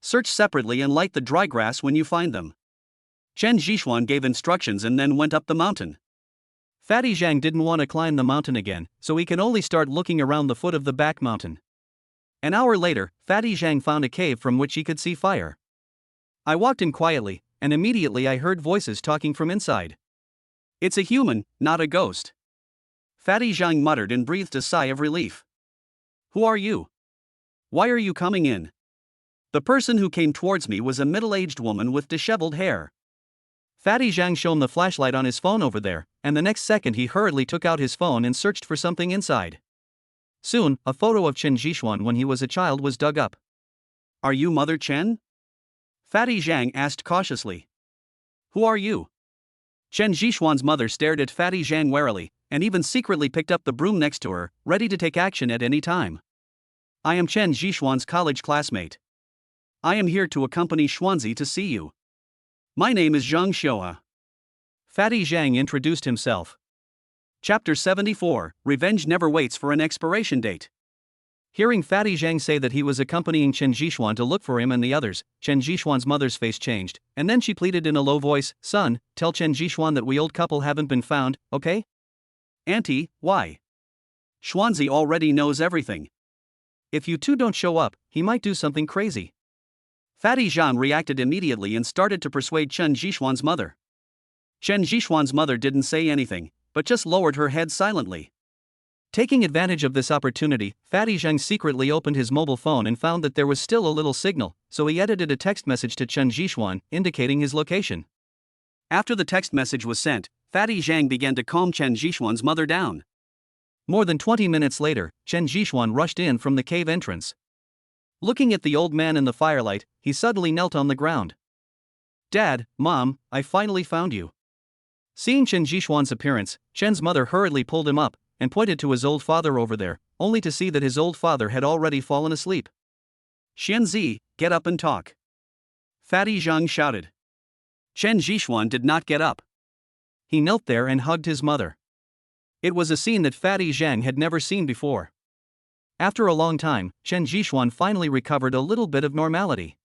Search separately and light the dry grass when you find them. Chen Jishuan gave instructions and then went up the mountain. Fatty Zhang didn't want to climb the mountain again, so he can only start looking around the foot of the back mountain. An hour later, Fatty Zhang found a cave from which he could see fire. I walked in quietly, and immediately I heard voices talking from inside. It's a human, not a ghost. Fatty Zhang muttered and breathed a sigh of relief. Who are you? Why are you coming in? The person who came towards me was a middle-aged woman with disheveled hair. Fatty Zhang shone the flashlight on his phone over there, and the next second he hurriedly took out his phone and searched for something inside. Soon, a photo of Chen Jishuan when he was a child was dug up. Are you Mother Chen? Fatty Zhang asked cautiously. Who are you? Chen Jishuan's mother stared at Fatty Zhang warily, and even secretly picked up the broom next to her, ready to take action at any time. I am Chen Jishuan's college classmate. I am here to accompany Xuanzi to see you. My name is Zhang Xiuhua. Fatty Zhang introduced himself. Chapter 74, Revenge Never Waits for an Expiration Date. Hearing Fatty Zhang say that he was accompanying Chen Jishuan to look for him and the others, Chen Jishuan's mother's face changed, and then she pleaded in a low voice, Son, tell Chen Jishuan that we old couple haven't been found, okay? Auntie, why? Xuanzi already knows everything. If you two don't show up, he might do something crazy. Fatty Zhang reacted immediately and started to persuade Chen Jishuan's mother. Chen Jishuan's mother didn't say anything, but just lowered her head silently. Taking advantage of this opportunity, Fatty Zhang secretly opened his mobile phone and found that there was still a little signal, so he edited a text message to Chen Jishuan, indicating his location. After the text message was sent, Fatty Zhang began to calm Chen Jishuan's mother down. More than 20 minutes later, Chen Jishuan rushed in from the cave entrance. Looking at the old man in the firelight, he suddenly knelt on the ground. Dad, Mom, I finally found you. Seeing Chen Jishuan's appearance, Chen's mother hurriedly pulled him up and pointed to his old father over there, only to see that his old father had already fallen asleep. Xianzi, get up and talk. Fatty Zhang shouted. Chen Jishuan did not get up. He knelt there and hugged his mother. It was a scene that Fatty Zhang had never seen before. After a long time, Chen Jishuan finally recovered a little bit of normality.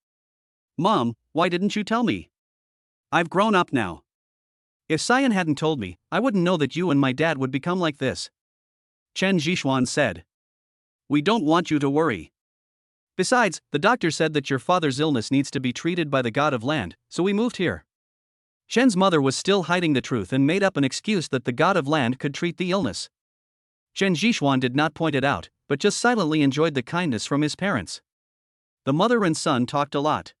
Mom, why didn't you tell me? I've grown up now. If Cyan hadn't told me, I wouldn't know that you and my dad would become like this. Chen Jishuan said. We don't want you to worry. Besides, the doctor said that your father's illness needs to be treated by the god of land, so we moved here. Chen's mother was still hiding the truth and made up an excuse that the god of land could treat the illness. Chen Jishuan did not point it out, but just silently enjoyed the kindness from his parents. The mother and son talked a lot.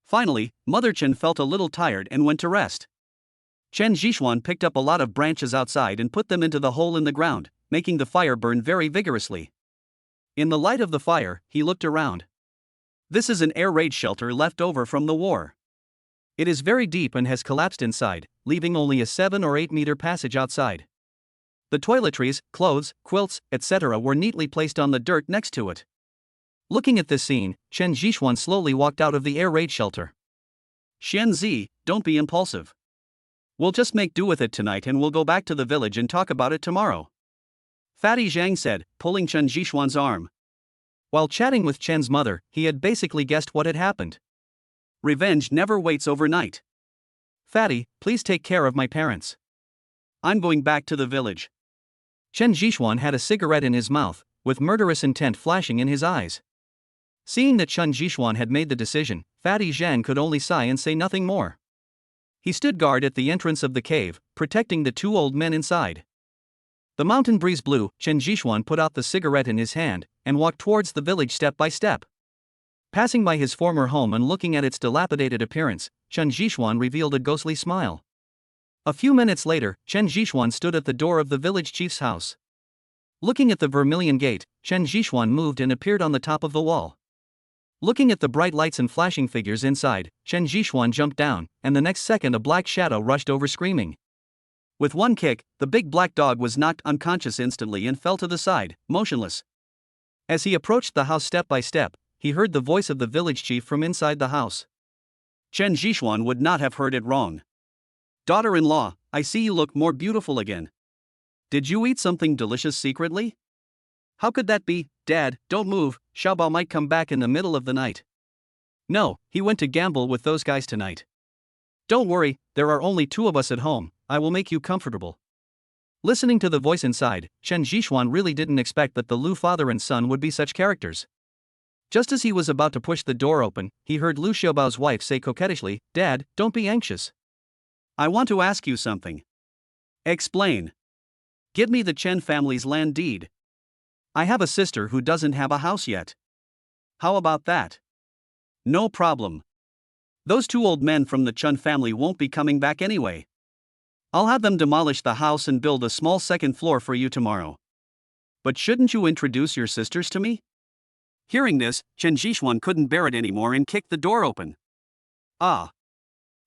Finally, Mother Chen felt a little tired and went to rest. Chen Jishuan picked up a lot of branches outside and put them into the hole in the ground, making the fire burn very vigorously. In the light of the fire, he looked around. This is an air raid shelter left over from the war. It is very deep and has collapsed inside, leaving only a 7 or 8 meter passage outside. The toiletries, clothes, quilts, etc. were neatly placed on the dirt next to it. Looking at this scene, Chen Jishuan slowly walked out of the air raid shelter. Xianzi, don't be impulsive. We'll just make do with it tonight and we'll go back to the village and talk about it tomorrow. Fatty Zhang said, pulling Chen Jishuan's arm. While chatting with Chen's mother, he had basically guessed what had happened. Revenge never waits overnight. Fatty, please take care of my parents. I'm going back to the village. Chen Jishuan had a cigarette in his mouth, with murderous intent flashing in his eyes. Seeing that Chen Jishuan had made the decision, Fatty Zhang could only sigh and say nothing more. He stood guard at the entrance of the cave, protecting the 2 old men inside. The mountain breeze blew, Chen Jishuan put out the cigarette in his hand, and walked towards the village step by step. Passing by his former home and looking at its dilapidated appearance, Chen Jishuan revealed a ghostly smile. A few minutes later, Chen Jishuan stood at the door of the village chief's house. Looking at the vermilion gate, Chen Jishuan moved and appeared on the top of the wall. Looking at the bright lights and flashing figures inside, Chen Jishuan jumped down, and the next second a black shadow rushed over screaming. With one kick, the big black dog was knocked unconscious instantly and fell to the side, motionless. As he approached the house step by step, he heard the voice of the village chief from inside the house. Chen Jishuan would not have heard it wrong. Daughter-in-law, I see you look more beautiful again. Did you eat something delicious secretly? How could that be, Dad? Don't move, Xiaobao might come back in the middle of the night. No, he went to gamble with those guys tonight. Don't worry, there are only two of us at home, I will make you comfortable. Listening to the voice inside, Chen Zhixuan really didn't expect that the Lu father and son would be such characters. Just as he was about to push the door open, he heard Lu Xiaobao's wife say coquettishly, Dad, don't be anxious. I want to ask you something. Explain. Give me the Chen family's land deed. I have a sister who doesn't have a house yet. How about that? No problem. Those two old men from the Chen family won't be coming back anyway. I'll have them demolish the house and build a small second floor for you tomorrow. But shouldn't you introduce your sisters to me? Hearing this, Chen Zhixuan couldn't bear it anymore and kicked the door open. Ah!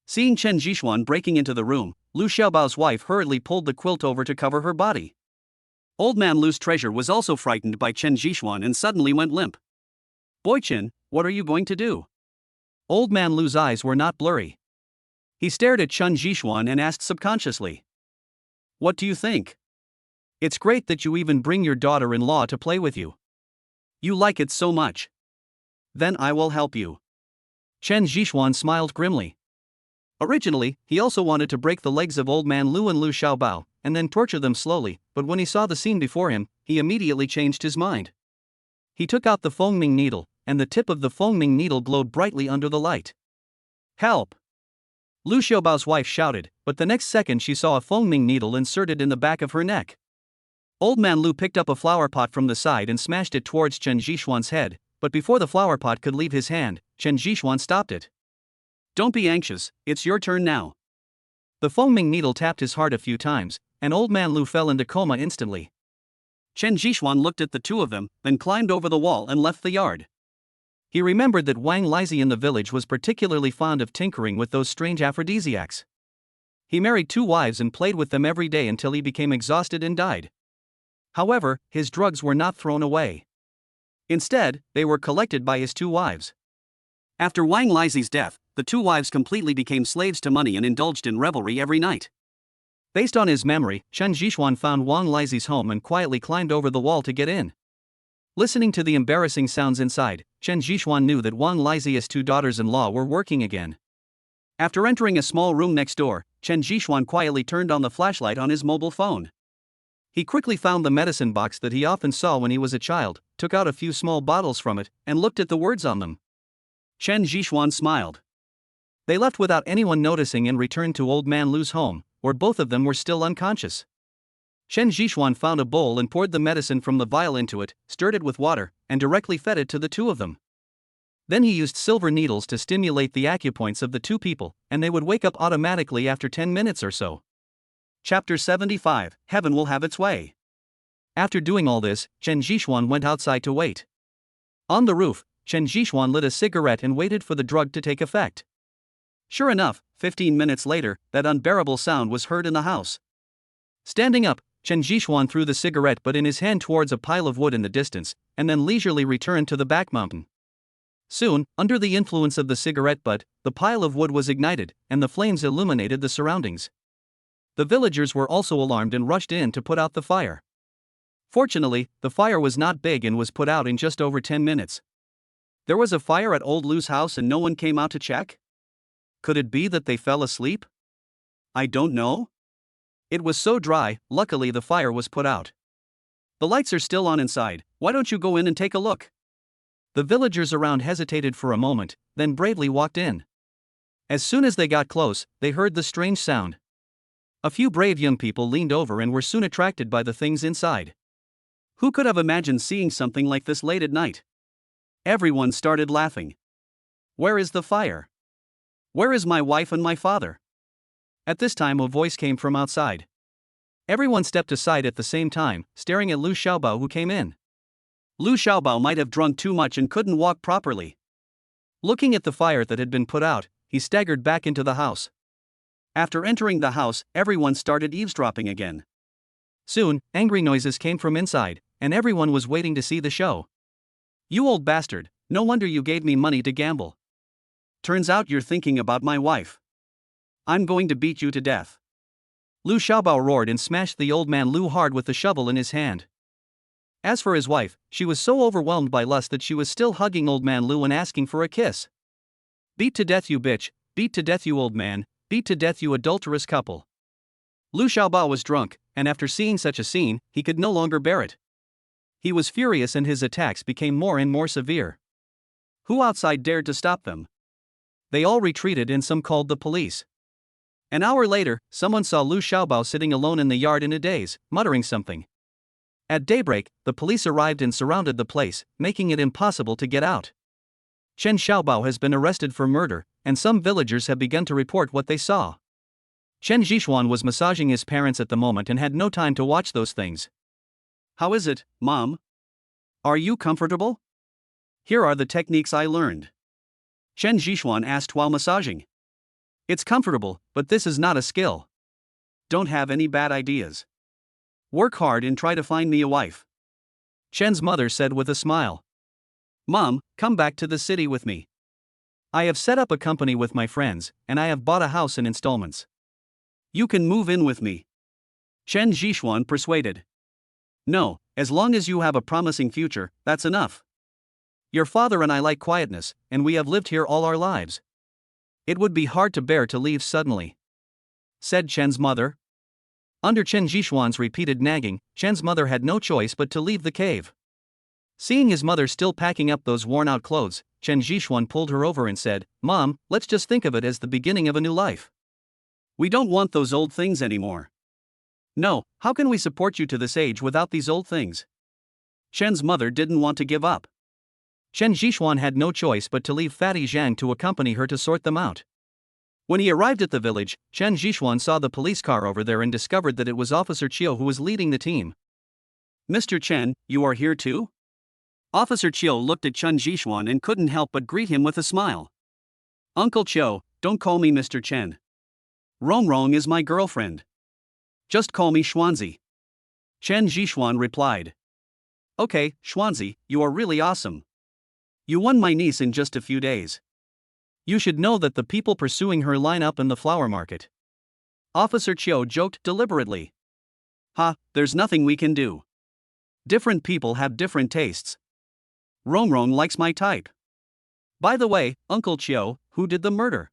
Seeing Chen Zhixuan breaking into the room, Lu Xiaobao's wife hurriedly pulled the quilt over to cover her body. Old man Lu's treasure was also frightened by Chen Zhixuan and suddenly went limp. Boy Chen, what are you going to do? Old man Lu's eyes were not blurry. He stared at Chen Zhixuan and asked subconsciously. What do you think? It's great that you even bring your daughter-in-law to play with you. You like it so much. Then I will help you. Chen Zhixuan smiled grimly. Originally, he also wanted to break the legs of old man Lu and Lu Xiaobao, and then torture them slowly, but when he saw the scene before him, he immediately changed his mind. He took out the Fengming needle, and the tip of the Fengming needle glowed brightly under the light. Help! Lu Xiaobao's wife shouted, but the next second she saw a Fengming needle inserted in the back of her neck. Old man Lu picked up a flower pot from the side and smashed it towards Chen Zhixuan's head, but before the flower pot could leave his hand, Chen Zhixuan stopped it. Don't be anxious, it's your turn now. The Fengming needle tapped his heart a few times, and old man Lu fell into coma instantly. Chen Zhixuan looked at the two of them, then climbed over the wall and left the yard. He remembered that Wang Lizi in the village was particularly fond of tinkering with those strange aphrodisiacs. He married two wives and played with them every day until he became exhausted and died. However, his drugs were not thrown away. Instead, they were collected by his two wives. After Wang Lizi's death, the two wives completely became slaves to money and indulged in revelry every night. Based on his memory, Chen Zhixuan found Wang Lizi's home and quietly climbed over the wall to get in. Listening to the embarrassing sounds inside, Chen Zhixuan knew that Wang Lizi's two daughters-in-law were working again. After entering a small room next door, Chen Zhixuan quietly turned on the flashlight on his mobile phone. He quickly found the medicine box that he often saw when he was a child, took out a few small bottles from it, and looked at the words on them. Chen Zhixuan smiled. They left without anyone noticing and returned to old man Lu's home, where both of them were still unconscious. Chen Zhixuan found a bowl and poured the medicine from the vial into it, stirred it with water, and directly fed it to the two of them. Then he used silver needles to stimulate the acupoints of the two people, and they would wake up automatically after 10 minutes or so. Chapter 75, Heaven Will Have Its Way. After doing all this, Chen Zhixuan went outside to wait. On the roof, Chen Zhixuan lit a cigarette and waited for the drug to take effect. Sure enough, 15 minutes later, that unbearable sound was heard in the house. Standing up, Chen Zhixuan threw the cigarette butt in his hand towards a pile of wood in the distance, and then leisurely returned to the back mountain. Soon, under the influence of the cigarette butt, the pile of wood was ignited, and the flames illuminated the surroundings. The villagers were also alarmed and rushed in to put out the fire. Fortunately, the fire was not big and was put out in just over 10 minutes. There was a fire at old Lu's house and no one came out to check? Could it be that they fell asleep? I don't know. It was so dry, luckily the fire was put out. The lights are still on inside, why don't you go in and take a look? The villagers around hesitated for a moment, then bravely walked in. As soon as they got close, they heard the strange sound. A few brave young people leaned over and were soon attracted by the things inside. Who could have imagined seeing something like this late at night? Everyone started laughing. Where is the fire? Where is my wife and my father? At this time a voice came from outside. Everyone stepped aside at the same time, staring at Lu Xiaobao who came in. Lu Xiaobao might have drunk too much and couldn't walk properly. Looking at the fire that had been put out, he staggered back into the house. After entering the house, everyone started eavesdropping again. Soon, angry noises came from inside, and everyone was waiting to see the show. You old bastard, no wonder you gave me money to gamble. Turns out you're thinking about my wife. I'm going to beat you to death. Lu Xiaobao roared and smashed the old man Lu hard with the shovel in his hand. As for his wife, she was so overwhelmed by lust that she was still hugging old man Lu and asking for a kiss. Beat to death you bitch, beat to death you old man, beat to death you adulterous couple. Lu Xiaobao was drunk, and after seeing such a scene, he could no longer bear it. He was furious and his attacks became more and more severe. Who outside dared to stop them? They all retreated and some called the police. An hour later, someone saw Lu Xiaobao sitting alone in the yard in a daze, muttering something. At daybreak, the police arrived and surrounded the place, making it impossible to get out. Chen Xiaobao has been arrested for murder, and some villagers have begun to report what they saw. Chen Zhixuan was massaging his parents at the moment and had no time to watch those things. How is it, Mom? Are you comfortable? Here are the techniques I learned. Chen Zhixuan asked while massaging. It's comfortable, but this is not a skill. Don't have any bad ideas. Work hard and try to find me a wife. Chen's mother said with a smile. Mom, come back to the city with me. I have set up a company with my friends, and I have bought a house in installments. You can move in with me. Chen Zhixuan persuaded. No, as long as you have a promising future, that's enough. Your father and I like quietness, and we have lived here all our lives. It would be hard to bear to leave suddenly, said Chen's mother. Under Chen Zhixuan's repeated nagging, Chen's mother had no choice but to leave the cave. Seeing his mother still packing up those worn-out clothes, Chen Zhixuan pulled her over and said, Mom, let's just think of it as the beginning of a new life. We don't want those old things anymore. No, how can we support you to this age without these old things? Chen's mother didn't want to give up. Chen Zhixuan had no choice but to leave Fatty Zhang to accompany her to sort them out. When he arrived at the village, Chen Zhixuan saw the police car over there and discovered that it was Officer Qiu who was leading the team. Mr. Chen, you are here too? Officer Qiu looked at Chen Zhixuan and couldn't help but greet him with a smile. Uncle Qiu, don't call me Mr. Chen. Rong is my girlfriend. Just call me Xuanzi. Chen Zhixuan replied. Okay, Xuanzi, you are really awesome. You won my niece in just a few days. You should know that the people pursuing her line up in the flower market. Officer Qiu joked deliberately. Ha, there's nothing we can do. Different people have different tastes. Rong likes my type. By the way, Uncle Qiu, who did the murder?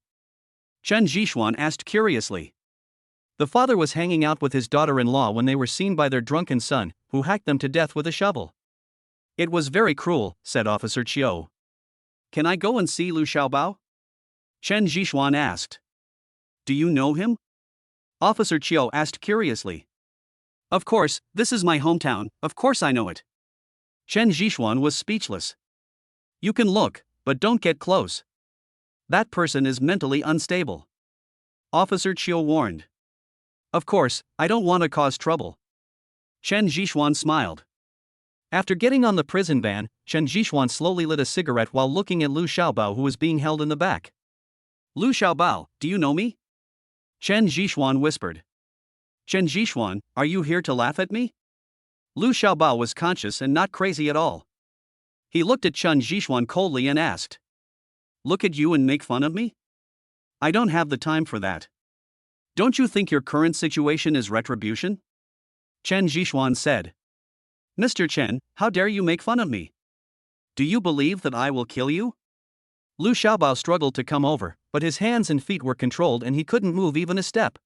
Chen Zhixuan asked curiously. The father was hanging out with his daughter-in-law when they were seen by their drunken son, who hacked them to death with a shovel. It was very cruel, said Officer Qiu. Can I go and see Lu Xiaobao? Chen Zhixuan asked. Do you know him? Officer Qiu asked curiously. Of course, this is my hometown, of course I know it. Chen Zhixuan was speechless. You can look, but don't get close. That person is mentally unstable. Officer Qiu warned. Of course, I don't want to cause trouble. Chen Zhixuan smiled. After getting on the prison van, Chen Zhixuan slowly lit a cigarette while looking at Lu Xiaobao who was being held in the back. Lu Xiaobao, do you know me? Chen Zhixuan whispered. Chen Zhixuan, are you here to laugh at me? Lu Xiaobao was conscious and not crazy at all. He looked at Chen Zhixuan coldly and asked. Look at you and make fun of me? I don't have the time for that. Don't you think your current situation is retribution? Chen Zhixuan said. Mr. Chen, how dare you make fun of me? Do you believe that I will kill you? Lu Xiaobao struggled to come over, but his hands and feet were controlled and he couldn't move even a step.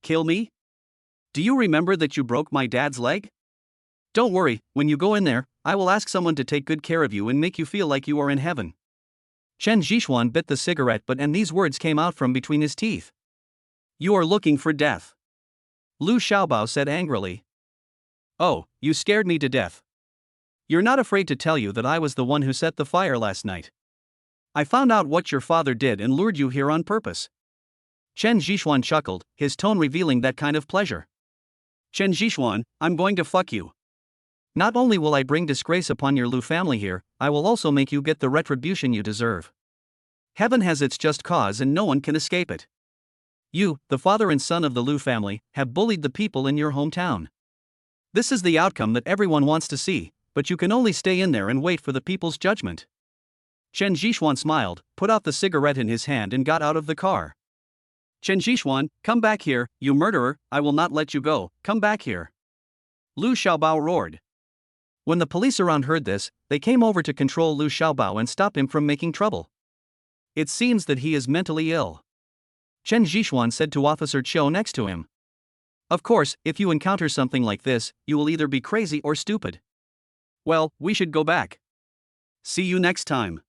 Kill me? Do you remember that you broke my dad's leg? Don't worry, when you go in there, I will ask someone to take good care of you and make you feel like you are in heaven. Chen Zhixuan bit the cigarette and these words came out from between his teeth. You are looking for death. Lu Xiaobao said angrily. Oh, you scared me to death. You're not afraid to tell you that I was the one who set the fire last night. I found out what your father did and lured you here on purpose. Chen Zhixuan chuckled, his tone revealing that kind of pleasure. Chen Zhixuan, I'm going to fuck you. Not only will I bring disgrace upon your Lu family here, I will also make you get the retribution you deserve. Heaven has its just cause and no one can escape it. You, the father and son of the Lu family, have bullied the people in your hometown. This is the outcome that everyone wants to see, but you can only stay in there and wait for the people's judgment. Chen Zhixuan smiled, put out the cigarette in his hand and got out of the car. Chen Jishuan, come back here, you murderer, I will not let you go, come back here. Lu Xiaobao roared. When the police around heard this, they came over to control Lu Xiaobao and stop him from making trouble. It seems that he is mentally ill, Chen Jishuan said to Officer Chiu next to him. Of course, if you encounter something like this, you will either be crazy or stupid. Well, we should go back. See you next time.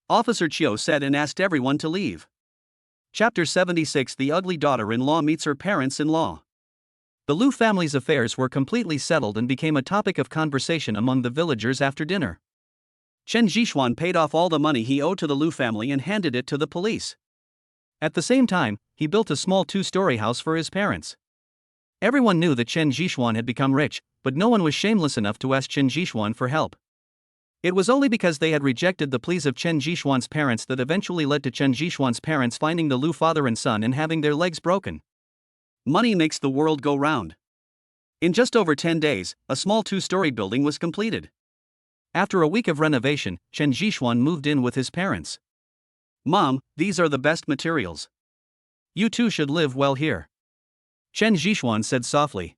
Officer Chiu said and asked everyone to leave. Chapter 76. The ugly daughter-in-law meets her parents-in-law. The Lu family's affairs were completely settled and became a topic of conversation among the villagers after dinner. Chen Jishuan paid off all the money he owed to the Lu family and handed it to the police. At the same time, he built a small 2-story house for his parents. Everyone knew that Chen Jishuan had become rich, but no one was shameless enough to ask Chen Jishuan for help. It was only because they had rejected the pleas of Chen Jishuan's parents that eventually led to Chen Jishuan's parents finding the Lu father and son and having their legs broken. Money makes the world go round. In just over 10 days, a small 2-story building was completed. After a week of renovation, Chen Jishuan moved in with his parents. Mom, these are the best materials. You two should live well here, Chen Jishuan said softly.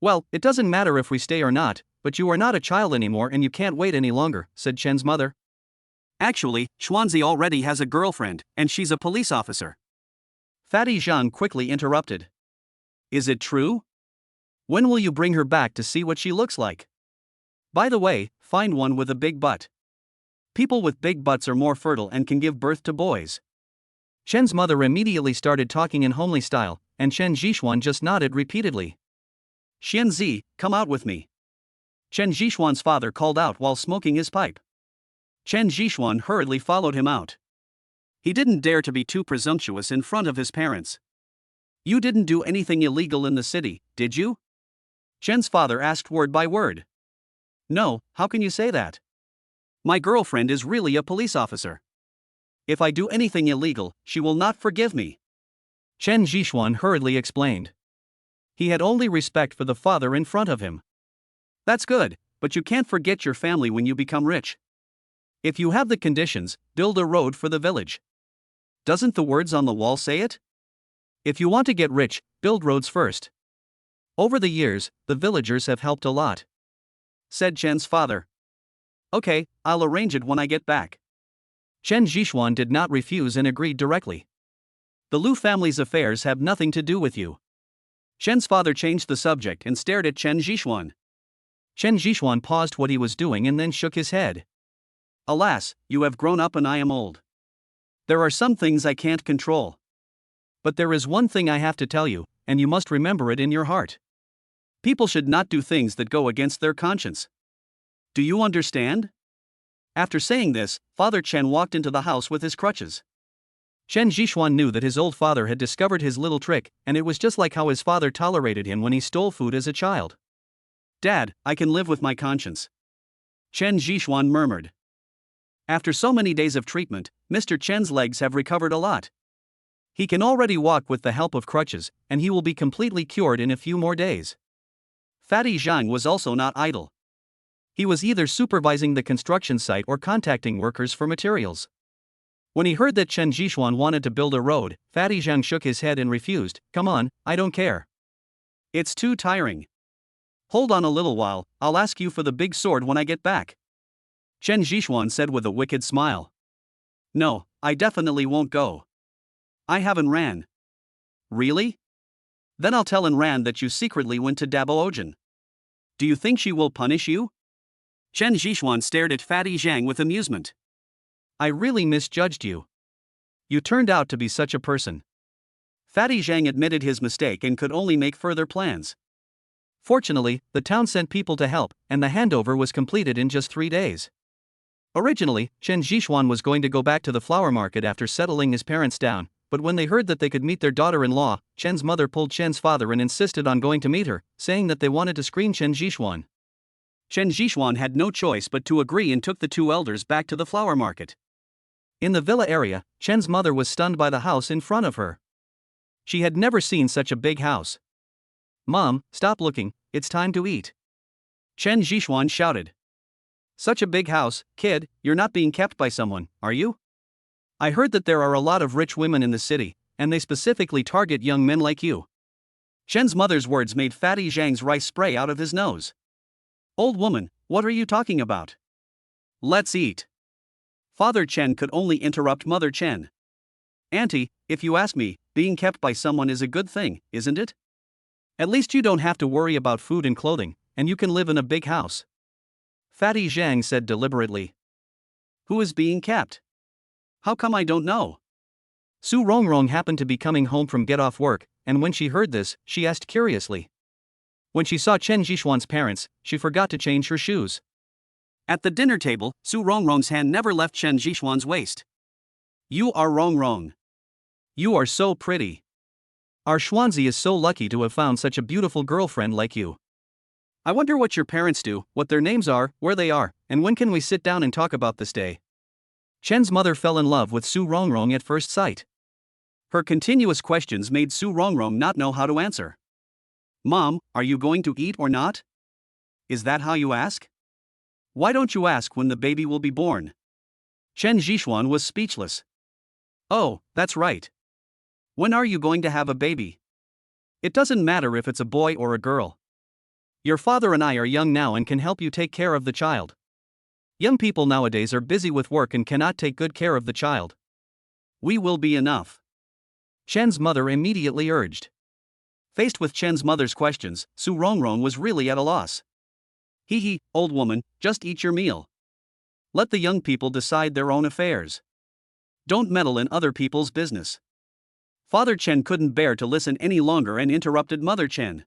Well, it doesn't matter if we stay or not, but you are not a child anymore and you can't wait any longer, said Chen's mother. Actually, Xuanzi already has a girlfriend, and she's a police officer. Fatty Zhang quickly interrupted. Is it true? When will you bring her back to see what she looks like? By the way, find one with a big butt. People with big butts are more fertile and can give birth to boys. Chen's mother immediately started talking in homely style, and Chen Jishuan just nodded repeatedly. Xianzi, come out with me. Chen Jishuan's father called out while smoking his pipe. Chen Jishuan hurriedly followed him out. He didn't dare to be too presumptuous in front of his parents. You didn't do anything illegal in the city, did you? Chen's father asked word by word. No, how can you say that? My girlfriend is really a police officer. If I do anything illegal, she will not forgive me. Chen Jishuan hurriedly explained. He had only respect for the father in front of him. That's good, but you can't forget your family when you become rich. If you have the conditions, build a road for the village. Doesn't the words on the wall say it? If you want to get rich, build roads first. Over the years, the villagers have helped a lot, said Chen's father. Okay, I'll arrange it when I get back. Chen Jishuan did not refuse and agreed directly. The Lu family's affairs have nothing to do with you. Chen's father changed the subject and stared at Chen Jishuan. Chen Jishuan paused what he was doing and then shook his head. Alas, you have grown up and I am old. There are some things I can't control. But there is one thing I have to tell you, and you must remember it in your heart. People should not do things that go against their conscience. Do you understand? After saying this, Father Chen walked into the house with his crutches. Chen Jishuan knew that his old father had discovered his little trick, and it was just like how his father tolerated him when he stole food as a child. Dad, I can live with my conscience, Chen Jishuan murmured. After so many days of treatment, Mr. Chen's legs have recovered a lot. He can already walk with the help of crutches, and he will be completely cured in a few more days. Fatty Zhang was also not idle. He was either supervising the construction site or contacting workers for materials. When he heard that Chen Jishuan wanted to build a road, Fatty Zhang shook his head and refused. Come on, I don't care. It's too tiring. Hold on a little while, I'll ask you for the big sword when I get back, Chen Jishuan said with a wicked smile. No, I definitely won't go. I haven't ran. Really? Then I'll tell Ran that you secretly went to Dabo Ojin. Do you think she will punish you? Chen Jishuan stared at Fatty Zhang with amusement. I really misjudged you. You turned out to be such a person. Fatty Zhang admitted his mistake and could only make further plans. Fortunately, the town sent people to help, and the handover was completed in just 3 days. Originally, Chen Jishuan was going to go back to the flower market after settling his parents down, but when they heard that they could meet their daughter-in-law, Chen's mother pulled Chen's father and insisted on going to meet her, saying that they wanted to screen Chen Jishuan. Chen Jishuan had no choice but to agree and took the two elders back to the flower market. In the villa area, Chen's mother was stunned by the house in front of her. She had never seen such a big house. Mom, stop looking, it's time to eat, Chen Jishuan shouted. Such a big house, kid, you're not being kept by someone, are you? I heard that there are a lot of rich women in the city, and they specifically target young men like you. Chen's mother's words made Fatty Zhang's rice spray out of his nose. Old woman, what are you talking about? Let's eat. Father Chen could only interrupt Mother Chen. Auntie, if you ask me, being kept by someone is a good thing, isn't it? At least you don't have to worry about food and clothing, and you can live in a big house. Fatty Zhang said deliberately. Who is being kept? How come I don't know? Su Rongrong happened to be coming home from get off work, and when she heard this, she asked curiously. When she saw Chen Jishuan's parents, she forgot to change her shoes. At the dinner table, Su Rongrong's hand never left Chen Jishuan's waist. You are Rongrong. You are so pretty. Our Xuanzi is so lucky to have found such a beautiful girlfriend like you. I wonder what your parents do, what their names are, where they are, and when can we sit down and talk about this day? Chen's mother fell in love with Su Rongrong at first sight. Her continuous questions made Su Rongrong not know how to answer. Mom, are you going to eat or not? Is that how you ask? Why don't you ask when the baby will be born? Chen Jishuan was speechless. Oh, that's right. When are you going to have a baby? It doesn't matter if it's a boy or a girl. Your father and I are young now and can help you take care of the child. Young people nowadays are busy with work and cannot take good care of the child. We will be enough. Chen's mother immediately urged. Faced with Chen's mother's questions, Su Rongrong was really at a loss. Hee, old woman, just eat your meal. Let the young people decide their own affairs. Don't meddle in other people's business. Father Chen couldn't bear to listen any longer and interrupted Mother Chen.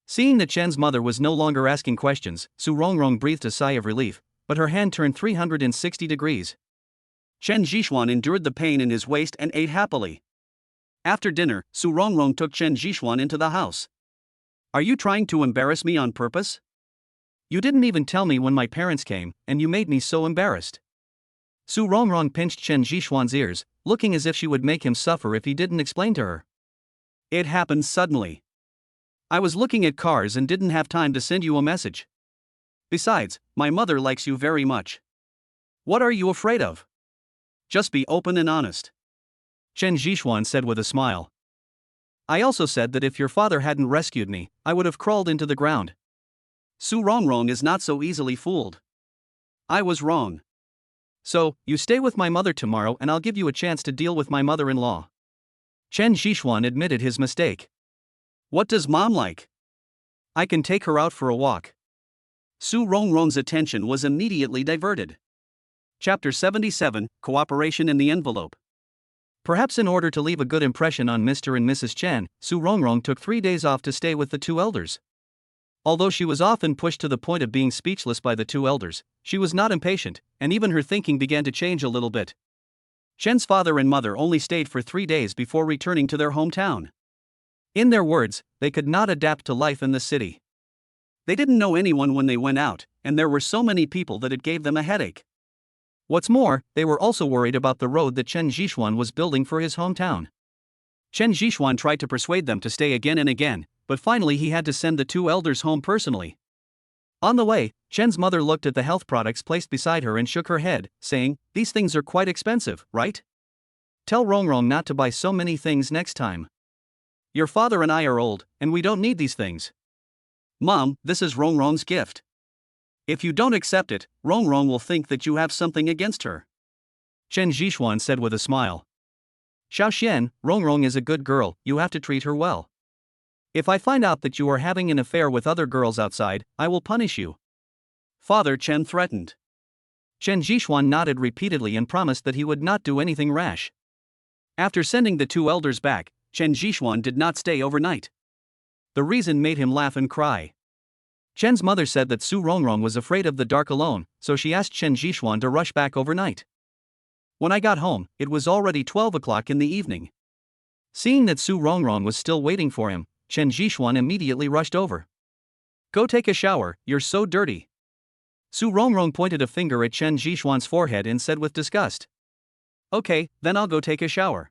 Seeing that Chen's mother was no longer asking questions, Su Rongrong breathed a sigh of relief, but her hand turned 360 degrees. Chen Jishuan endured the pain in his waist and ate happily. After dinner, Su Rongrong took Chen Jishuan into the house. Are you trying to embarrass me on purpose? You didn't even tell me when my parents came, and you made me so embarrassed. Su Rongrong pinched Chen Jishuan's ears, looking as if she would make him suffer if he didn't explain to her. It happened suddenly. I was looking at cars and didn't have time to send you a message. Besides, my mother likes you very much. What are you afraid of? Just be open and honest. Chen Jishuan said with a smile. I also said that if your father hadn't rescued me, I would have crawled into the ground. Su Rongrong is not so easily fooled. I was wrong. So, you stay with my mother tomorrow and I'll give you a chance to deal with my mother-in-law. Chen Jishuan admitted his mistake. What does mom like? I can take her out for a walk. Su Rongrong's attention was immediately diverted. Chapter 77, Cooperation in the Envelope. Perhaps in order to leave a good impression on Mr. and Mrs. Chen, Su Rongrong took 3 days off to stay with the two elders. Although she was often pushed to the point of being speechless by the two elders, she was not impatient, and even her thinking began to change a little bit. Chen's father and mother only stayed for 3 days before returning to their hometown. In their words, they could not adapt to life in the city. They didn't know anyone when they went out, and there were so many people that it gave them a headache. What's more, they were also worried about the road that Chen Jishuan was building for his hometown. Chen Jishuan tried to persuade them to stay again and again, but finally he had to send the two elders home personally. On the way, Chen's mother looked at the health products placed beside her and shook her head, saying, "These things are quite expensive, right? Tell Rongrong not to buy so many things next time. Your father and I are old, and we don't need these things. Mom, this is Rongrong's gift. If you don't accept it, Rongrong will think that you have something against her." Chen Jishuan said with a smile. Xiao Xian, Rongrong is a good girl, you have to treat her well. If I find out that you are having an affair with other girls outside, I will punish you. Father Chen threatened. Chen Jishuan nodded repeatedly and promised that he would not do anything rash. After sending the two elders back, Chen Jishuan did not stay overnight. The reason made him laugh and cry. Chen's mother said that Su Rongrong was afraid of the dark alone, so she asked Chen Jishuan to rush back overnight. When I got home, it was already 12 o'clock in the evening. Seeing that Su Rongrong was still waiting for him, Chen Jishuan immediately rushed over. Go take a shower, you're so dirty. Su Rongrong pointed a finger at Chen Jishuan's forehead and said with disgust. Okay, then I'll go take a shower.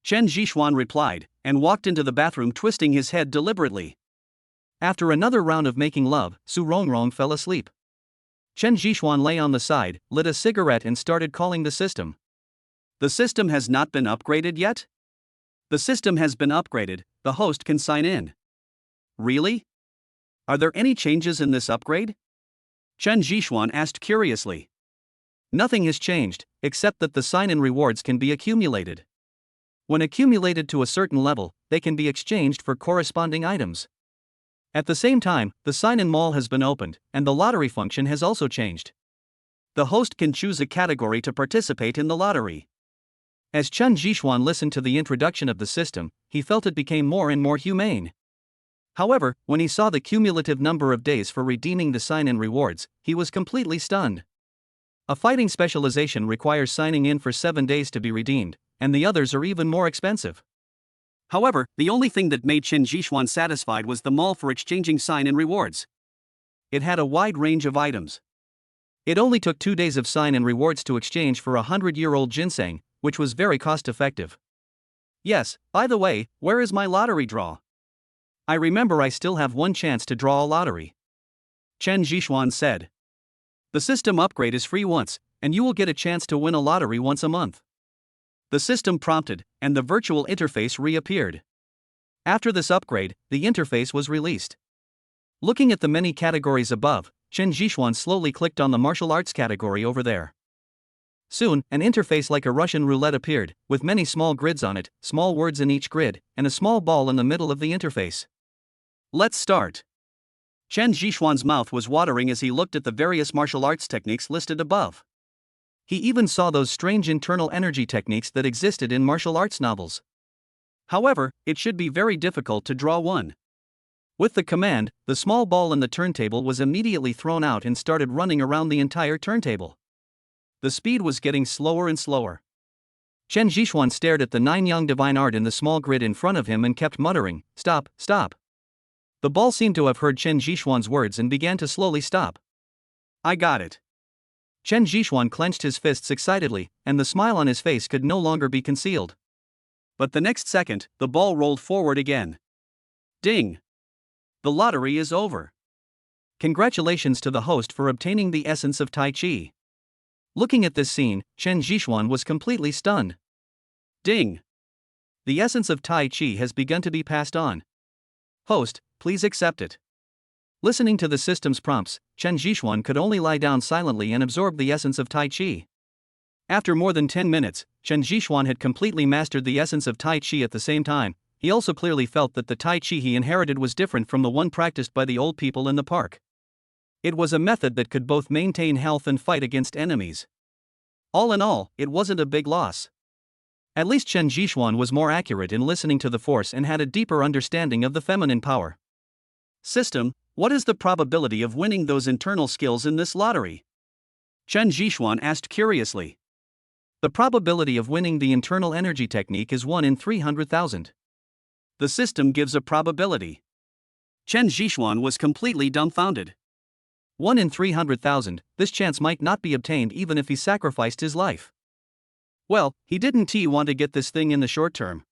Chen Jishuan replied, and walked into the bathroom twisting his head deliberately. After another round of making love, Su Rongrong fell asleep. Chen Jishuan lay on the side, lit a cigarette and started calling the system. The system has not been upgraded yet? The system has been upgraded, the host can sign in. Really? Are there any changes in this upgrade? Chen Zhishuan asked curiously. Nothing has changed, except that the sign-in rewards can be accumulated. When accumulated to a certain level, they can be exchanged for corresponding items. At the same time, the sign-in mall has been opened, and the lottery function has also changed. The host can choose a category to participate in the lottery. As Chen Zhishuan listened to the introduction of the system, he felt it became more and more humane. However, when he saw the cumulative number of days for redeeming the sign-in rewards, he was completely stunned. A fighting specialization requires signing in for 7 days to be redeemed, and the others are even more expensive. However, the only thing that made Chen Zhishuan satisfied was the mall for exchanging sign-in rewards. It had a wide range of items. It only took 2 days of sign-in rewards to exchange for a 100-year-old ginseng, which was very cost-effective. Yes, by the way, where is my lottery draw? I remember I still have one chance to draw a lottery, Chen Zhishuan said. The system upgrade is free once, and you will get a chance to win a lottery once a month. The system prompted, and the virtual interface reappeared. After this upgrade, the interface was released. Looking at the many categories above, Chen Zhishuan slowly clicked on the martial arts category over there. Soon, an interface like a Russian roulette appeared, with many small grids on it, small words in each grid, and a small ball in the middle of the interface. Let's start. Chen Zhishuan's mouth was watering as he looked at the various martial arts techniques listed above. He even saw those strange internal energy techniques that existed in martial arts novels. However, it should be very difficult to draw one. With the command, the small ball in the turntable was immediately thrown out and started running around the entire turntable. The speed was getting slower and slower. Chen Zhishuan stared at the 9 young divine art in the small grid in front of him and kept muttering, "Stop, stop." The ball seemed to have heard Chen Zhishuan's words and began to slowly stop. I got it. Chen Zhishuan clenched his fists excitedly, and the smile on his face could no longer be concealed. But the next second, the ball rolled forward again. Ding! The lottery is over. Congratulations to the host for obtaining the essence of Tai Chi. Looking at this scene, Chen Zhishuan was completely stunned. Ding! The essence of Tai Chi has begun to be passed on. Host, please accept it. Listening to the system's prompts, Chen Zhishuan could only lie down silently and absorb the essence of Tai Chi. After more than 10 minutes, Chen Zhishuan had completely mastered the essence of Tai Chi. At the same time, he also clearly felt that the Tai Chi he inherited was different from the one practiced by the old people in the park. It was a method that could both maintain health and fight against enemies. All in all, it wasn't a big loss. At least Chen Zhishuan was more accurate in listening to the force and had a deeper understanding of the feminine power. System, what is the probability of winning those internal skills in this lottery? Chen Zhishuan asked curiously. The probability of winning the internal energy technique is 1 in 300,000. The system gives a probability. Chen Zhishuan was completely dumbfounded. 1 in 300,000, this chance might not be obtained even if he sacrificed his life. Well, he didn't want to get this thing in the short term.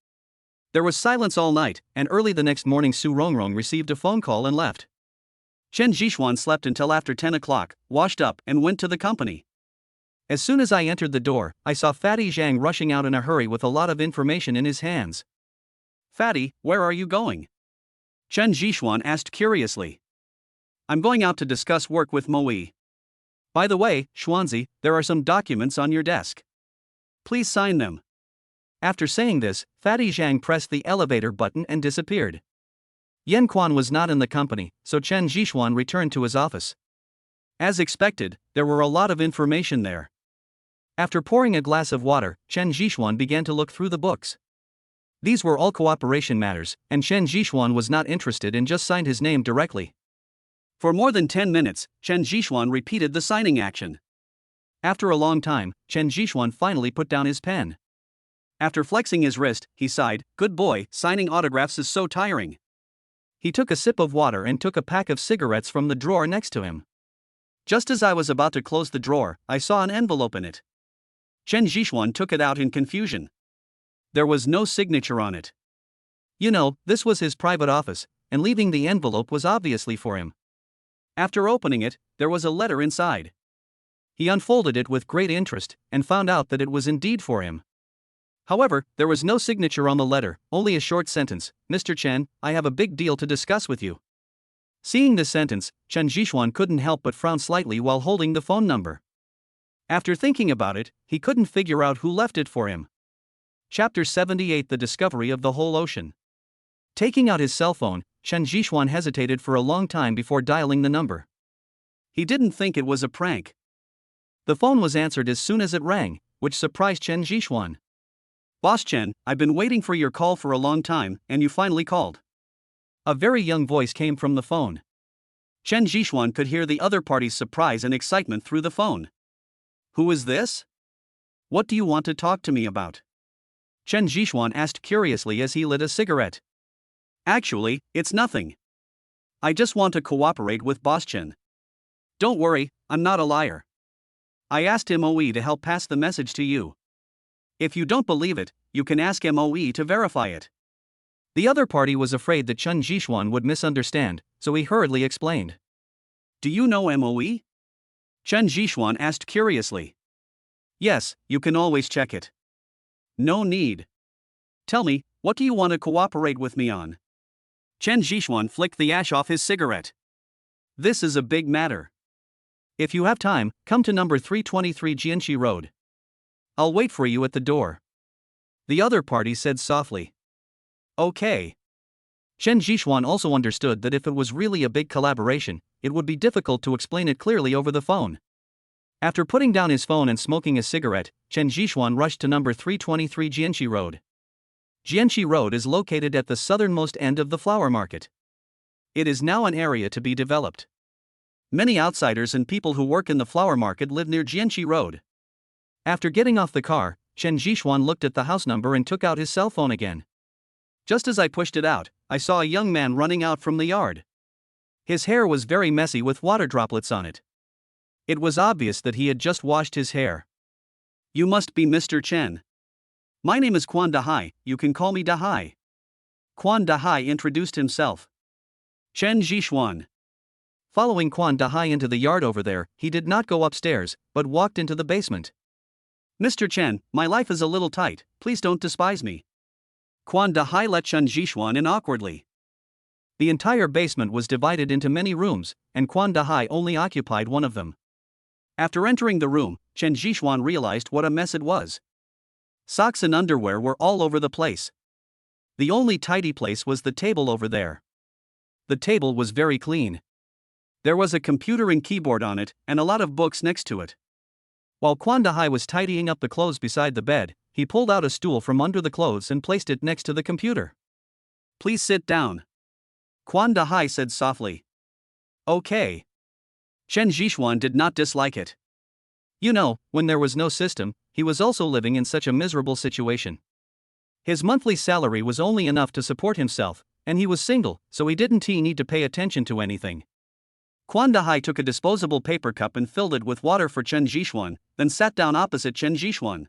There was silence all night, and early the next morning Su Rongrong received a phone call and left. Chen Zhishuan slept until after 10 o'clock, washed up, and went to the company. As soon as I entered the door, I saw Fatty Zhang rushing out in a hurry with a lot of information in his hands. Fatty, where are you going? Chen Zhishuan asked curiously. I'm going out to discuss work with Moe. By the way, Xuanzi, there are some documents on your desk. Please sign them. After saying this, Fatty Zhang pressed the elevator button and disappeared. Yan Quan was not in the company, so Chen Zhishuan returned to his office. As expected, there were a lot of information there. After pouring a glass of water, Chen Zhishuan began to look through the books. These were all cooperation matters, and Chen Zhishuan was not interested and just signed his name directly. For more than 10 minutes, Chen Zhishuan repeated the signing action. After a long time, Chen Zhishuan finally put down his pen. After flexing his wrist, he sighed, "Good boy, signing autographs is so tiring." He took a sip of water and took a pack of cigarettes from the drawer next to him. Just as I was about to close the drawer, I saw an envelope in it. Chen Zhishuan took it out in confusion. There was no signature on it. You know, this was his private office, and leaving the envelope was obviously for him. After opening it, there was a letter inside. He unfolded it with great interest, and found out that it was indeed for him. However, there was no signature on the letter, only a short sentence: "Mr. Chen, I have a big deal to discuss with you." Seeing this sentence, Chen Zhishuan couldn't help but frown slightly while holding the phone number. After thinking about it, he couldn't figure out who left it for him. Chapter 78: The Discovery of the Whole Ocean. Taking out his cell phone, Chen Zhishuan hesitated for a long time before dialing the number. He didn't think it was a prank. The phone was answered as soon as it rang, which surprised Chen Zhishuan. "Boss Chen, I've been waiting for your call for a long time, and you finally called." A very young voice came from the phone. Chen Zhishuan could hear the other party's surprise and excitement through the phone. "Who is this? What do you want to talk to me about?" Chen Zhishuan asked curiously as he lit a cigarette. "Actually, it's nothing. I just want to cooperate with Boss Chen. Don't worry, I'm not a liar. I asked MOE to help pass the message to you. If you don't believe it, you can ask MOE to verify it." The other party was afraid that Chen Zhishuan would misunderstand, so he hurriedly explained. "Do you know MOE?" Chen Zhishuan asked curiously. "Yes, you can always check it." "No need. Tell me, what do you want to cooperate with me on?" Chen Zhishuan flicked the ash off his cigarette. "This is a big matter. If you have time, come to number 323 Jianxi Road. I'll wait for you at the door," the other party said softly. Okay. Chen Zhishuan also understood that if it was really a big collaboration, it would be difficult to explain it clearly over the phone. After putting down his phone and smoking a cigarette, Chen Zhishuan rushed to number 323 Jianxi Road. Jianxi Road is located at the southernmost end of the flower market. It is now an area to be developed. Many outsiders and people who work in the flower market live near Jianxi Road. After getting off the car, Chen Zhishuan looked at the house number and took out his cell phone again. Just as I pushed it out, I saw a young man running out from the yard. His hair was very messy with water droplets on it. It was obvious that he had just washed his hair. "You must be Mr. Chen. My name is Quan Dahai, you can call me Dahai." Quan Dahai introduced himself. "Chen Zhishuan." Following Quan Dahai into the yard over there, he did not go upstairs, but walked into the basement. "Mr. Chen, my life is a little tight, please don't despise me." Quan Dahai let Chen Zhishuan in awkwardly. The entire basement was divided into many rooms, and Quan Dahai only occupied one of them. After entering the room, Chen Zhishuan realized what a mess it was. Socks and underwear were all over the place. The only tidy place was the table over there. The table was very clean. There was a computer and keyboard on it, and a lot of books next to it. While Quan Dahai was tidying up the clothes beside the bed, he pulled out a stool from under the clothes and placed it next to the computer. "Please sit down," Quan Dahai said softly. "Okay." Chen Zhishuan did not dislike it. You know, when there was no system, he was also living in such a miserable situation. His monthly salary was only enough to support himself, and he was single, so he didn't need to pay attention to anything. Quan Dahai took a disposable paper cup and filled it with water for Chen Zhishuan, then sat down opposite Chen Zhishuan.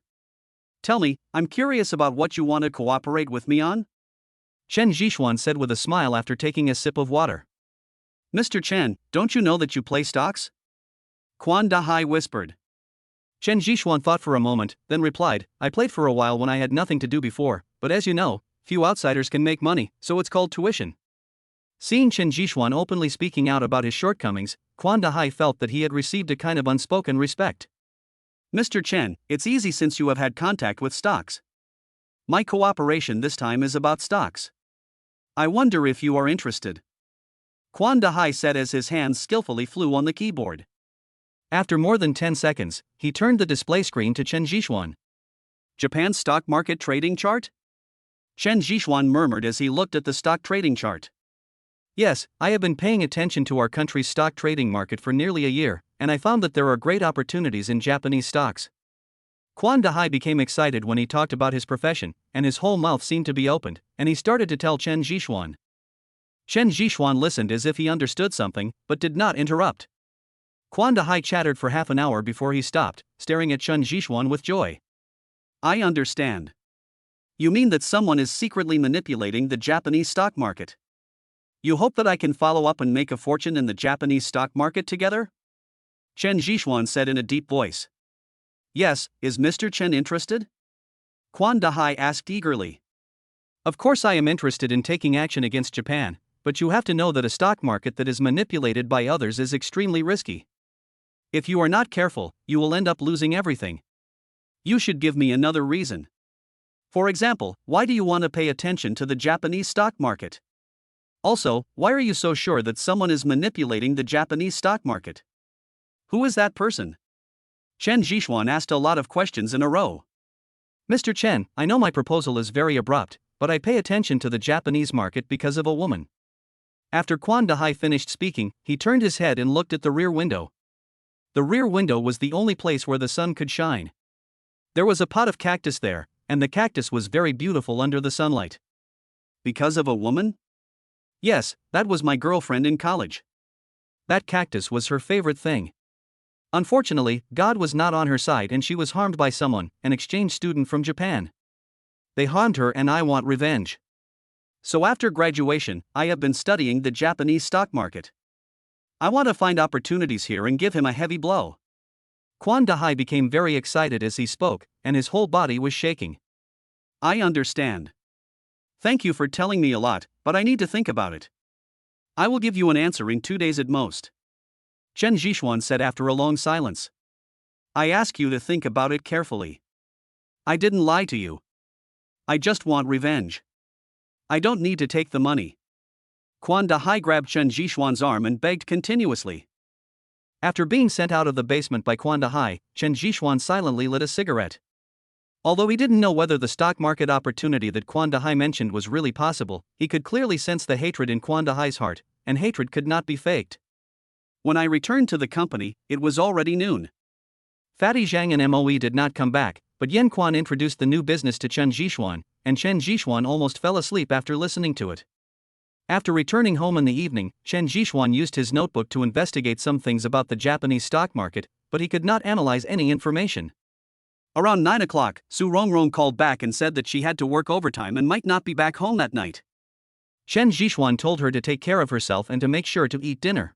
"Tell me, I'm curious about what you want to cooperate with me on?" Chen Zhishuan said with a smile after taking a sip of water. "Mr. Chen, don't you know that you play stocks?" Quan Dahai whispered. Chen Zhishuan thought for a moment, then replied, "I played for a while when I had nothing to do before, but as you know, few outsiders can make money, so it's called tuition." Seeing Chen Zhishuan openly speaking out about his shortcomings, Quan Dahai felt that he had received a kind of unspoken respect. "Mr. Chen, it's easy since you have had contact with stocks. My cooperation this time is about stocks. I wonder if you are interested," Quan Dahai said as his hands skillfully flew on the keyboard. After more than 10 seconds, he turned the display screen to Chen Zhishuan. "Japan's stock market trading chart?" Chen Zhishuan murmured as he looked at the stock trading chart. "Yes, I have been paying attention to our country's stock trading market for nearly a year, and I found that there are great opportunities in Japanese stocks." Quan Dahai became excited when he talked about his profession, and his whole mouth seemed to be opened, and he started to tell Chen Zhishuan. Chen Zhishuan listened as if he understood something, but did not interrupt. Quan Dahai chattered for half an hour before he stopped, staring at Chen Zhishuan with joy. "I understand. You mean that someone is secretly manipulating the Japanese stock market? You hope that I can follow up and make a fortune in the Japanese stock market together?" Chen Zhishuan said in a deep voice. "Yes, is Mr. Chen interested?" Quan Dahai asked eagerly. Of course, I am interested in taking action against Japan, but you have to know that a stock market that is manipulated by others is extremely risky. If you are not careful, you will end up losing everything. You should give me another reason. For example, why do you want to pay attention to the Japanese stock market? Also, why are you so sure that someone is manipulating the Japanese stock market? Who is that person? Chen Zhixuan asked a lot of questions in a row. Mr. Chen, I know my proposal is very abrupt, but I pay attention to the Japanese market because of a woman. After Quan Dahai finished speaking, he turned his head and looked at the rear window. The rear window was the only place where the sun could shine. There was a pot of cactus there, and the cactus was very beautiful under the sunlight. Because of a woman? Yes, that was my girlfriend in college. That cactus was her favorite thing. Unfortunately, God was not on her side and she was harmed by someone, an exchange student from Japan. They harmed her and I want revenge. So after graduation, I have been studying the Japanese stock market. I want to find opportunities here and give him a heavy blow. Quan Dahai became very excited as he spoke, and his whole body was shaking. I understand. Thank you for telling me a lot, but I need to think about it. I will give you an answer in 2 days at most. Chen Zhixuan said after a long silence. I ask you to think about it carefully. I didn't lie to you. I just want revenge. I don't need to take the money. Quan Dahai grabbed Chen Zhixuan's arm and begged continuously. After being sent out of the basement by Quan Dahai, Chen Zhixuan silently lit a cigarette. Although he didn't know whether the stock market opportunity that Quan Dahai mentioned was really possible, he could clearly sense the hatred in Quan Dahai's heart, and hatred could not be faked. When I returned to the company, it was already noon. Fatty Zhang and Moe did not come back, but Yan Quan introduced the new business to Chen Zhixuan, and Chen Zhixuan almost fell asleep after listening to it. After returning home in the evening, Chen Zhixuan used his notebook to investigate some things about the Japanese stock market, but he could not analyze any information. Around 9 o'clock, Su Rongrong called back and said that she had to work overtime and might not be back home that night. Chen Zhixuan told her to take care of herself and to make sure to eat dinner.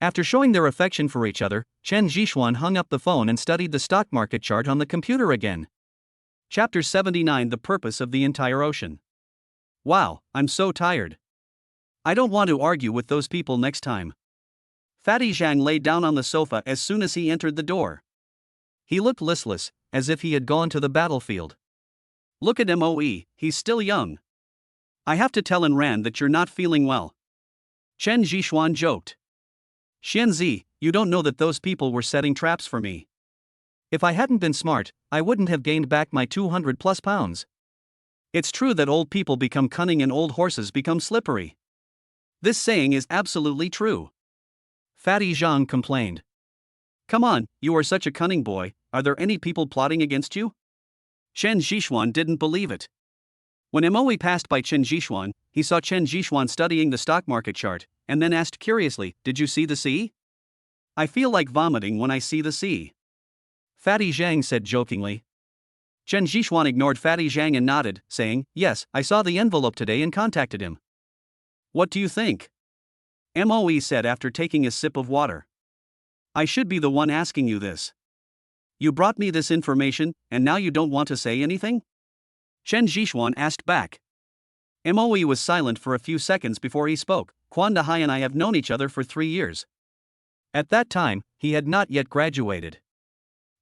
After showing their affection for each other, Chen Zhixuan hung up the phone and studied the stock market chart on the computer again. Chapter 79: The Purpose of the Entire Ocean. Wow, I'm so tired. I don't want to argue with those people next time. Fatty Zhang lay down on the sofa as soon as he entered the door. He looked listless, as if he had gone to the battlefield. Look at Moe, he's still young. I have to tell Enran that you're not feeling well. Chen Zhixuan joked. Xianzi, you don't know that those people were setting traps for me. If I hadn't been smart, I wouldn't have gained back my 200+ pounds. It's true that old people become cunning and old horses become slippery. This saying is absolutely true. Fatty Zhang complained. Come on, you are such a cunning boy, are there any people plotting against you? Chen Zhixuan didn't believe it. When Moe passed by Chen Zhixuan, he saw Chen Zhixuan studying the stock market chart, and then asked curiously, did you see the sea? I feel like vomiting when I see the sea. Fatty Zhang said jokingly. Chen Zhixuan ignored Fatty Zhang and nodded, saying, yes, I saw the envelope today and contacted him. What do you think? Moe said after taking a sip of water. I should be the one asking you this. You brought me this information, and now you don't want to say anything? Chen Zhixuan asked back. Moe was silent for a few seconds before he spoke. Quan Dahai and I have known each other for 3 years. At that time, he had not yet graduated.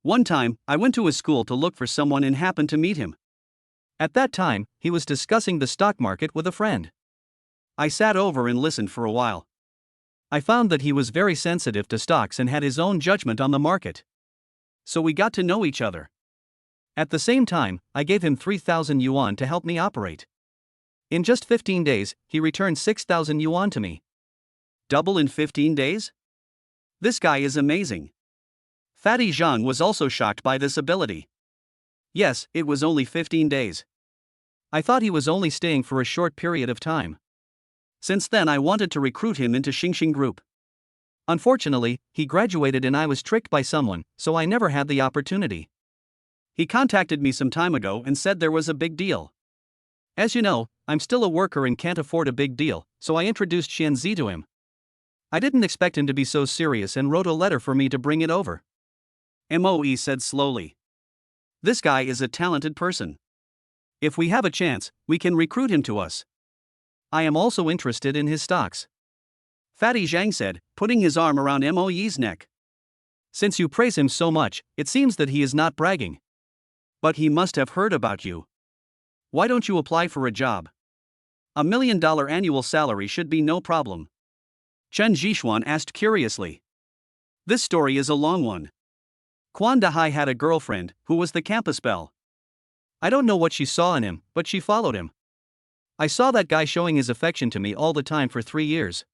One time, I went to his school to look for someone and happened to meet him. At that time, he was discussing the stock market with a friend. I sat over and listened for a while. I found that he was very sensitive to stocks and had his own judgment on the market. So we got to know each other. At the same time, I gave him 3,000 yuan to help me operate. In just 15 days, he returned 6,000 yuan to me. Double in 15 days? This guy is amazing. Fatty Zhang was also shocked by this ability. Yes, it was only 15 days. I thought he was only staying for a short period of time. Since then I wanted to recruit him into Xingxing Group. Unfortunately, he graduated and I was tricked by someone, so I never had the opportunity. He contacted me some time ago and said there was a big deal. As you know, I'm still a worker and can't afford a big deal, so I introduced Xianzi to him. I didn't expect him to be so serious and wrote a letter for me to bring it over. Moe said slowly. This guy is a talented person. If we have a chance, we can recruit him to us. I am also interested in his stocks, Fatty Zhang said, putting his arm around Moe's neck. Since you praise him so much, it seems that he is not bragging. But he must have heard about you. Why don't you apply for a job? $1 million annual salary should be no problem. Chen Zhishuan asked curiously. This story is a long one. Quan Dahai had a girlfriend, who was the campus belle. I don't know what she saw in him, but she followed him. I saw that guy showing his affection to me all the time for 3 years.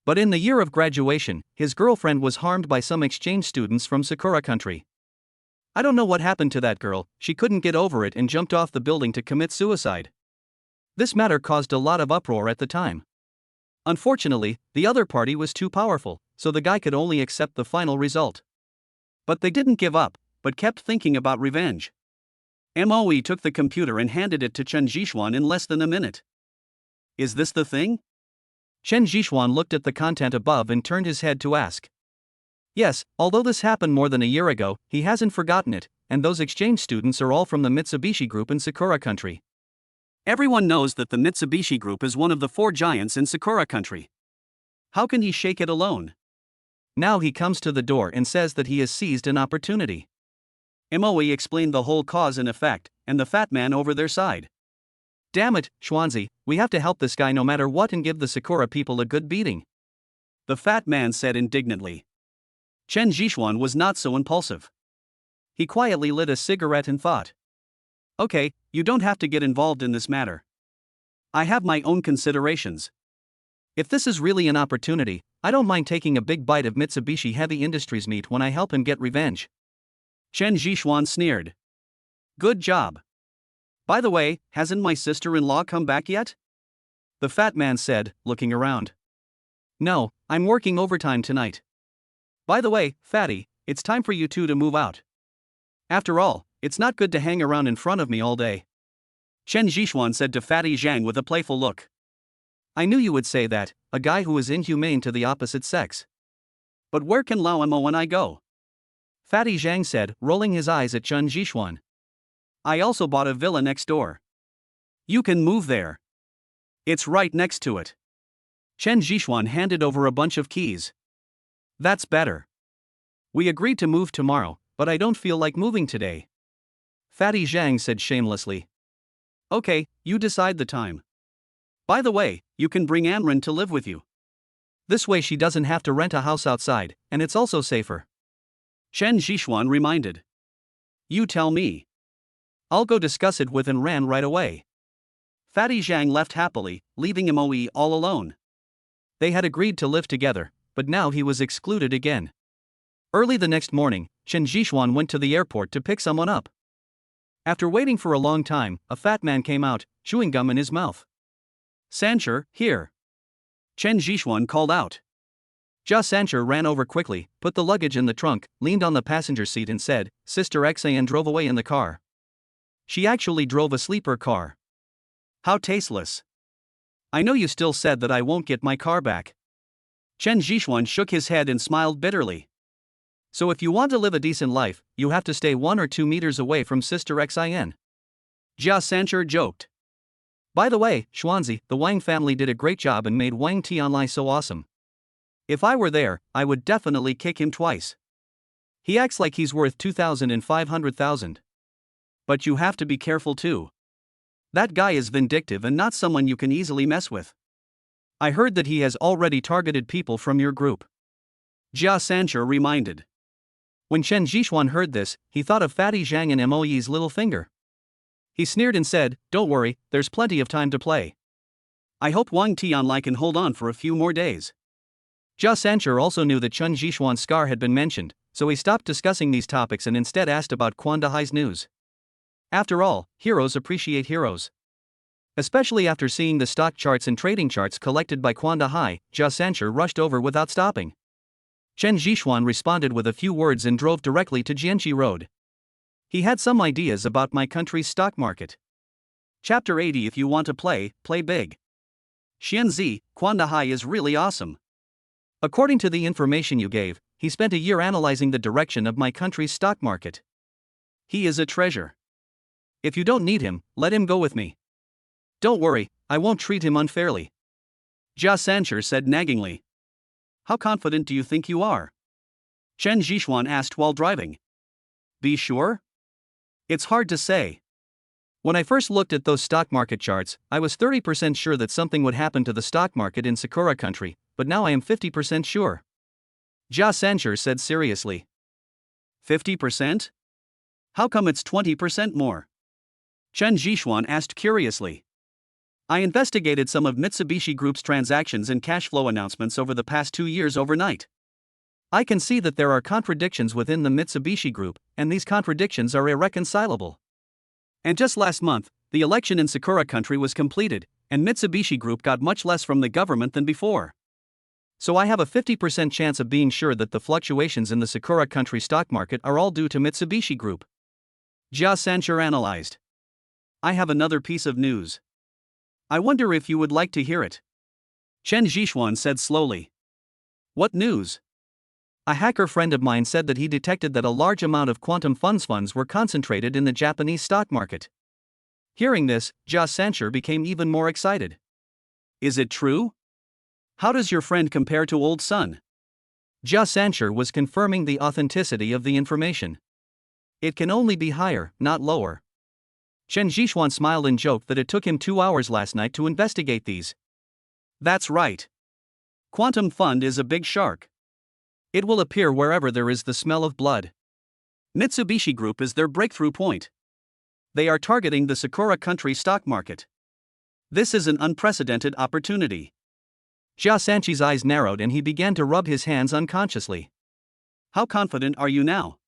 But in the year of graduation, his girlfriend was harmed by some exchange students from Sakura country. I don't know what happened to that girl, she couldn't get over it and jumped off the building to commit suicide. This matter caused a lot of uproar at the time. Unfortunately, the other party was too powerful, so the guy could only accept the final result. But they didn't give up, but kept thinking about revenge. Moe took the computer and handed it to Chen Zhishuan in less than a minute. Is this the thing? Chen Zhishuan looked at the content above and turned his head to ask. Yes, although this happened more than a year ago, he hasn't forgotten it, and those exchange students are all from the Mitsubishi Group in Sakura country. Everyone knows that the Mitsubishi Group is one of the 4 giants in Sakura country. How can he shake it alone? Now he comes to the door and says that he has seized an opportunity. Moe explained the whole cause and effect, and the fat man over their side. Damn it, Xuanzi, we have to help this guy no matter what and give the Sakura people a good beating, the fat man said indignantly. Chen Zhishuan was not so impulsive. He quietly lit a cigarette and thought. Okay, you don't have to get involved in this matter. I have my own considerations. If this is really an opportunity, I don't mind taking a big bite of Mitsubishi Heavy Industries meat when I help him get revenge. Chen Zhishuan sneered. Good job. By the way, hasn't my sister-in-law come back yet? The fat man said, looking around. No, I'm working overtime tonight. By the way, Fatty, it's time for you two to move out. After all, it's not good to hang around in front of me all day. Chen Zhishuan said to Fatty Zhang with a playful look. I knew you would say that, a guy who is inhumane to the opposite sex. But where can Lao Mo and I go? Fatty Zhang said, rolling his eyes at Chen Zhishuan. I also bought a villa next door. You can move there. It's right next to it. Chen Zhishuan handed over a bunch of keys. That's better. We agreed to move tomorrow, but I don't feel like moving today. Fatty Zhang said shamelessly. Okay, you decide the time. By the way, you can bring Amran to live with you. This way she doesn't have to rent a house outside, and it's also safer. Chen Zhishuan reminded. You tell me. I'll go discuss it with Amran right away. Fatty Zhang left happily, leaving Moe all alone. They had agreed to live together, but now he was excluded again. Early the next morning, Chen Zhishuan went to the airport to pick someone up. After waiting for a long time, a fat man came out, chewing gum in his mouth. Sancher, here. Chen Zhishuan called out. Jia Sancher ran over quickly, put the luggage in the trunk, leaned on the passenger seat and said, Sister Xan drove away in the car. She actually drove a sleeper car. How tasteless. I know you still said that I won't get my car back. Chen Zhishuan shook his head and smiled bitterly. So if you want to live a decent life, you have to stay 1 or 2 meters away from Sister Xin. Jia Sancher joked. By the way, Xuanzi, the Wang family did a great job and made Wang Tianlai so awesome. If I were there, I would definitely kick him twice. He acts like he's worth 2,000 and 500,000. But you have to be careful too. That guy is vindictive and not someone you can easily mess with. I heard that he has already targeted people from your group. Jia Sancher reminded. When Chen Zhishuan heard this, he thought of Fatty Zhang and Moe's little finger. He sneered and said, Don't worry, there's plenty of time to play. I hope Wang Tianlai can hold on for a few more days. Jia Sancher also knew that Chen Zhishuan's scar had been mentioned, so he stopped discussing these topics and instead asked about Quan Dahai's news. After all, heroes appreciate heroes. Especially after seeing the stock charts and trading charts collected by Quan Dahai, Jia Sancher rushed over without stopping. Chen Zhishuan responded with a few words and drove directly to Jianqi Road. He had some ideas about my country's stock market. Chapter 80. If you want to play, play big. Xianzi, Quan Dahai is really awesome. According to the information you gave, he spent a year analyzing the direction of my country's stock market. He is a treasure. If you don't need him, let him go with me. Don't worry, I won't treat him unfairly. Jia Sancher said naggingly. How confident do you think you are? Chen Zhixuan asked while driving. Be sure? It's hard to say. When I first looked at those stock market charts, I was 30% sure that something would happen to the stock market in Sakura country, but now I am 50% sure. Jia Sancher said seriously. 50%? How come it's 20% more? Chen Zhixuan asked curiously. I investigated some of Mitsubishi Group's transactions and cash flow announcements over the past 2 years overnight. I can see that there are contradictions within the Mitsubishi Group, and these contradictions are irreconcilable. And just last month, the election in Sakura country was completed, and Mitsubishi Group got much less from the government than before. So I have a 50% chance of being sure that the fluctuations in the Sakura country stock market are all due to Mitsubishi Group. Jia Sancher analyzed. I have another piece of news. I wonder if you would like to hear it. Chen Zhixuan said slowly. What news? A hacker friend of mine said that he detected that a large amount of quantum funds were concentrated in the Japanese stock market. Hearing this, Jia Sancher became even more excited. Is it true? How does your friend compare to Old Sun? Jia Sancher was confirming the authenticity of the information. It can only be higher, not lower. Chen Zhixuan smiled and joked that it took him 2 hours last night to investigate these. That's right. Quantum Fund is a big shark. It will appear wherever there is the smell of blood. Mitsubishi Group is their breakthrough point. They are targeting the Sakura country stock market. This is an unprecedented opportunity. Jia Sancher's eyes narrowed and he began to rub his hands unconsciously. How confident are you now?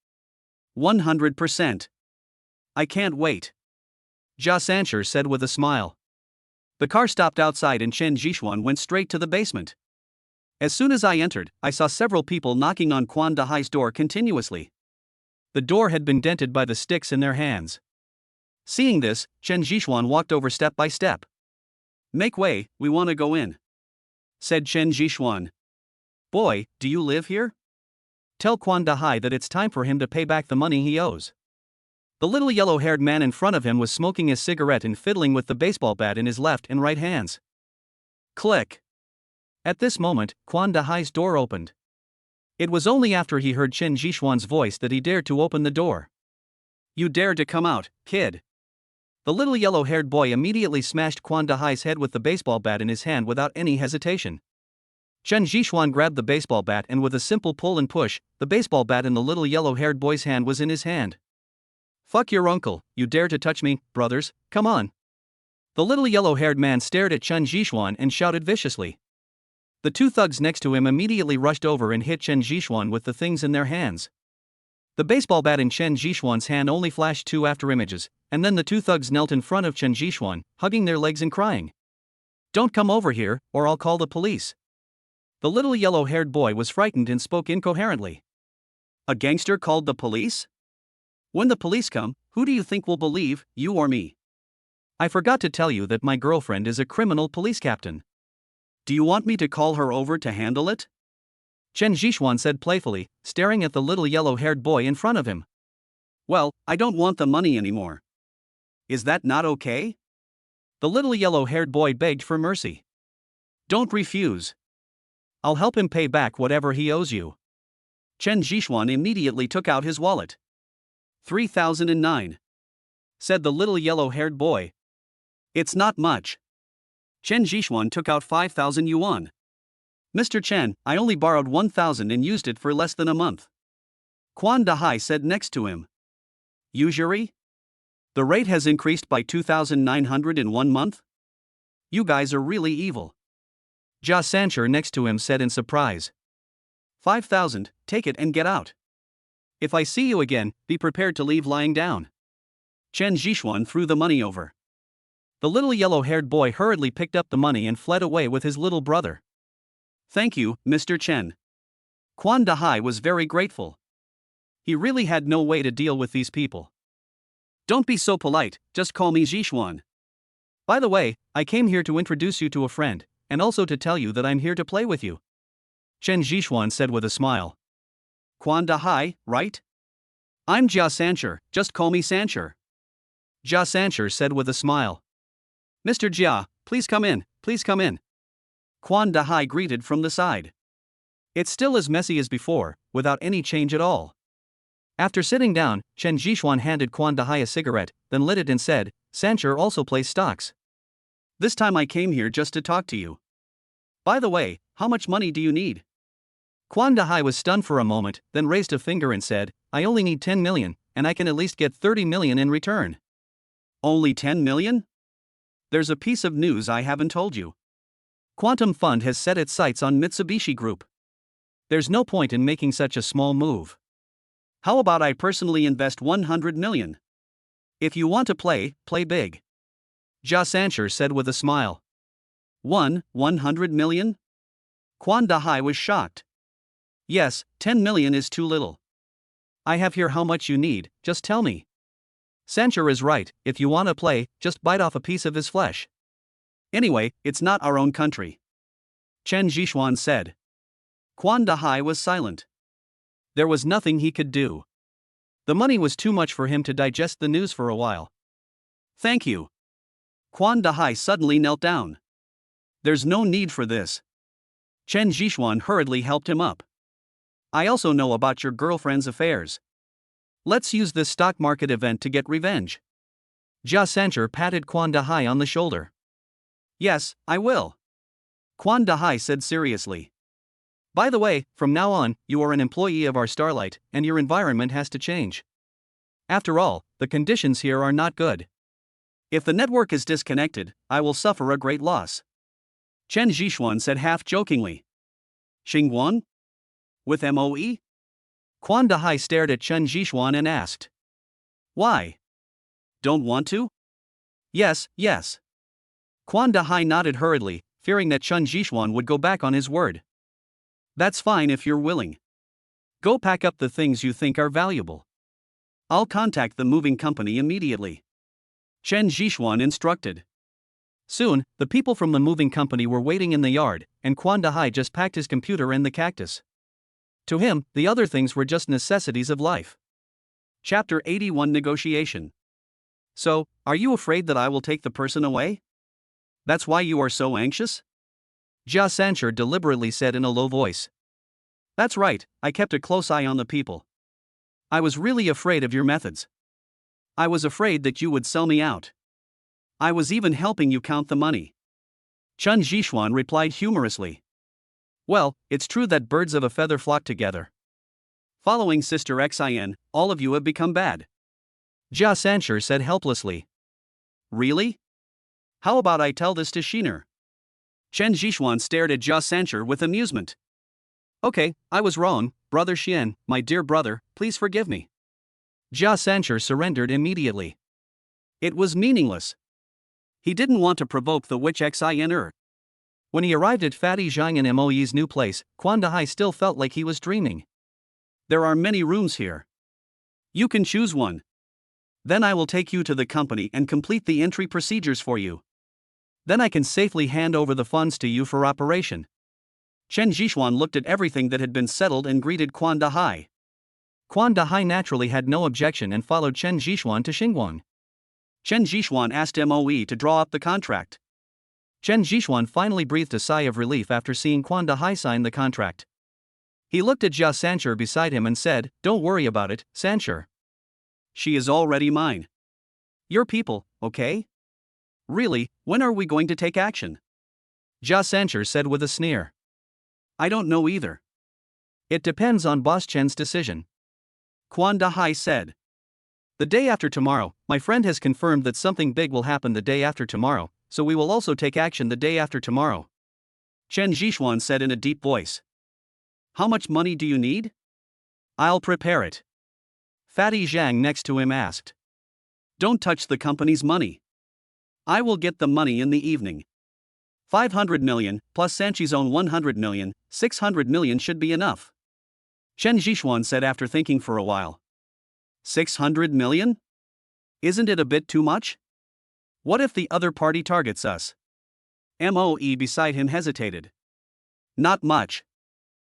100%. I can't wait. Jia Sancher said with a smile. The car stopped outside and Chen Zhixuan went straight to the basement. As soon as I entered, I saw several people knocking on Quan Dahai's door continuously. The door had been dented by the sticks in their hands. Seeing this, Chen Zhixuan walked over step by step. Make way, we want to go in, said Chen Zhixuan. Boy, do you live here? Tell Quan Dahai that it's time for him to pay back the money he owes. The little yellow-haired man in front of him was smoking a cigarette and fiddling with the baseball bat in his left and right hands. Click. At this moment, Quan Dahai's door opened. It was only after he heard Chen Zhixuan's voice that he dared to open the door. You dare to come out, kid. The little yellow-haired boy immediately smashed Quan Dahai's head with the baseball bat in his hand without any hesitation. Chen Zhixuan grabbed the baseball bat and with a simple pull and push, the baseball bat in the little yellow-haired boy's hand was in his hand. Fuck your uncle, you dare to touch me, brothers, come on. The little yellow-haired man stared at Chen Zhixuan and shouted viciously. The 2 thugs next to him immediately rushed over and hit Chen Zhixuan with the things in their hands. The baseball bat in Chen Zhixuan's hand only flashed 2 after images, and then the 2 thugs knelt in front of Chen Zhixuan, hugging their legs and crying. Don't come over here, or I'll call the police. The little yellow-haired boy was frightened and spoke incoherently. A gangster called the police? When the police come, who do you think will believe, you or me? I forgot to tell you that my girlfriend is a criminal police captain. Do you want me to call her over to handle it? Chen Zhixuan said playfully, staring at the little yellow-haired boy in front of him. Well, I don't want the money anymore. Is that not okay? The little yellow-haired boy begged for mercy. Don't refuse. I'll help him pay back whatever he owes you. Chen Zhixuan immediately took out his wallet. 3,009, said the little yellow-haired boy. It's not much. Chen Zhixuan took out 5,000 yuan. Mr. Chen, I only borrowed 1,000 and used it for less than a month. Quan Dahai said next to him. Usury? The rate has increased by 2,900 in 1 month? You guys are really evil. Jia Sancher next to him said in surprise. 5,000, take it and get out. If I see you again, be prepared to leave lying down. Chen Zhixuan threw the money over. The little yellow-haired boy hurriedly picked up the money and fled away with his little brother. Thank you, Mr. Chen. Quan Dahai was very grateful. He really had no way to deal with these people. Don't be so polite, just call me Zhixuan. By the way, I came here to introduce you to a friend, and also to tell you that I'm here to play with you. Chen Zhixuan said with a smile. Quan Dahai, right? I'm Jia Sancher, just call me Sancher. Jia Sancher said with a smile. Mr. Jia, please come in, please come in. Quan Dahai greeted from the side. It's still as messy as before, without any change at all. After sitting down, Chen Zhishuan handed Quan Dahai a cigarette, then lit it and said, Sancher also plays stocks. This time I came here just to talk to you. By the way, how much money do you need? Quan Dahai was stunned for a moment, then raised a finger and said, I only need 10 million, and I can at least get 30 million in return. Only 10 million? There's a piece of news I haven't told you. Quantum Fund has set its sights on Mitsubishi Group. There's no point in making such a small move. How about I personally invest 100 million? If you want to play, play big. Jia Sancher said with a smile. 100 million? Quan Dahai was shocked. Yes, 10 million is too little. I have here how much you need, just tell me. Sancher is right, if you want to play, just bite off a piece of his flesh. Anyway, it's not our own country. Chen Zhishuan said. Quan Dahai was silent. There was nothing he could do. The money was too much for him to digest the news for a while. Thank you. Quan Dahai suddenly knelt down. There's no need for this. Chen Zhishuan hurriedly helped him up. I also know about your girlfriend's affairs. Let's use this stock market event to get revenge. Jia Sancher patted Quan Dahai on the shoulder. Yes, I will. Quan Dahai said seriously. By the way, from now on, you are an employee of our Starlight, and your environment has to change. After all, the conditions here are not good. If the network is disconnected, I will suffer a great loss. Chen Zhishuan said half-jokingly. Xingguan? With MOE? Quan Dahai stared at Chen Zhishuan and asked. Why? Don't want to? Yes. Quan Dahai nodded hurriedly, fearing that Chen Zhishuan would go back on his word. That's fine if you're willing. Go pack up the things you think are valuable. I'll contact the moving company immediately. Chen Zhishuan instructed. Soon, the people from the moving company were waiting in the yard, and Quan Dahai just packed his computer and the cactus. To him, the other things were just necessities of life. Chapter 81 Negotiation. So, are you afraid that I will take the person away? That's why you are so anxious? Jia Sancher deliberately said in a low voice. That's right, I kept a close eye on the people. I was really afraid of your methods. I was afraid that you would sell me out. I was even helping you count the money. Chen Zhishuan replied humorously. Well, it's true that birds of a feather flock together. Following Sister Xin, all of you have become bad. Jia Sancher said helplessly. Really? How about I tell this to Shiner? Chen Zhishuan stared at Jia Sancher with amusement. Okay, I was wrong, Brother Xian, my dear brother, please forgive me. Jia Sancher surrendered immediately. It was meaningless. He didn't want to provoke the witch Xin. When he arrived at Fatty Zhang and Moe's new place, Quan Dahai still felt like he was dreaming. There are many rooms here. You can choose one. Then I will take you to the company and complete the entry procedures for you. Then I can safely hand over the funds to you for operation. Chen Zhishuan looked at everything that had been settled and greeted Quan Dahai. Quan Dahai naturally had no objection and followed Chen Zhishuan to Xingguang. Chen Zhishuan asked Moe to draw up the contract. Chen Zhishuan finally breathed a sigh of relief after seeing Quan Dahai sign the contract. He looked at Jia Sancher beside him and said, Don't worry about it, Sancher. She is already mine. Your people, okay? Really, when are we going to take action? Jia Sancher said with a sneer. I don't know either. It depends on Boss Chen's decision. Quan Dahai said. The day after tomorrow, my friend has confirmed that something big will happen the day after tomorrow, so we will also take action the day after tomorrow. Chen Zhishuan said in a deep voice. How much money do you need? I'll prepare it. Fatty Zhang next to him asked. Don't touch the company's money. I will get the money in the evening. 500 million, plus Sanchi's own 100 million, 600 million should be enough. Chen Zhishuan said after thinking for a while. 600 million? Isn't it a bit too much? What if the other party targets us? Moe beside him hesitated. Not much.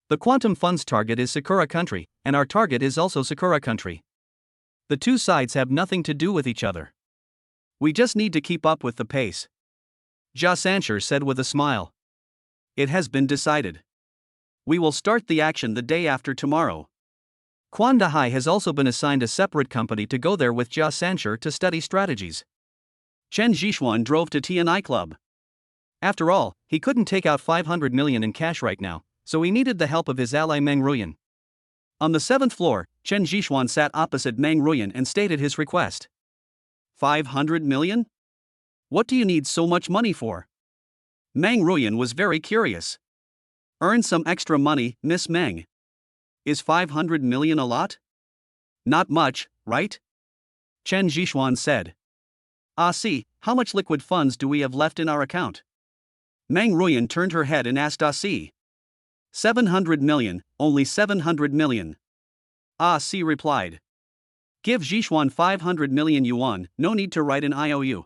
The Quantum Fund's target is Sakura country, and our target is also Sakura country. The two sides have nothing to do with each other. We just need to keep up with the pace, Jia Sancher said with a smile. It has been decided. We will start the action the day after tomorrow. Quan Dahai has also been assigned a separate company to go there with Jia Sancher to study strategies. Chen Zhixuan drove to TNI Club. After all, he couldn't take out 500 million in cash right now, so he needed the help of his ally Meng Ruyan. On the 7th floor, Chen Zhixuan sat opposite Meng Ruyan and stated his request. 500 million? What do you need so much money for? Meng Ruyan was very curious. Earn some extra money, Miss Meng. Is 500 million a lot? Not much, right? Chen Zhixuan said. See, how much liquid funds do we have left in our account? Meng Ruyan turned her head and asked see. 700 million, only 700 million. See replied. Give Zhixuan 500 million yuan, no need to write an IOU.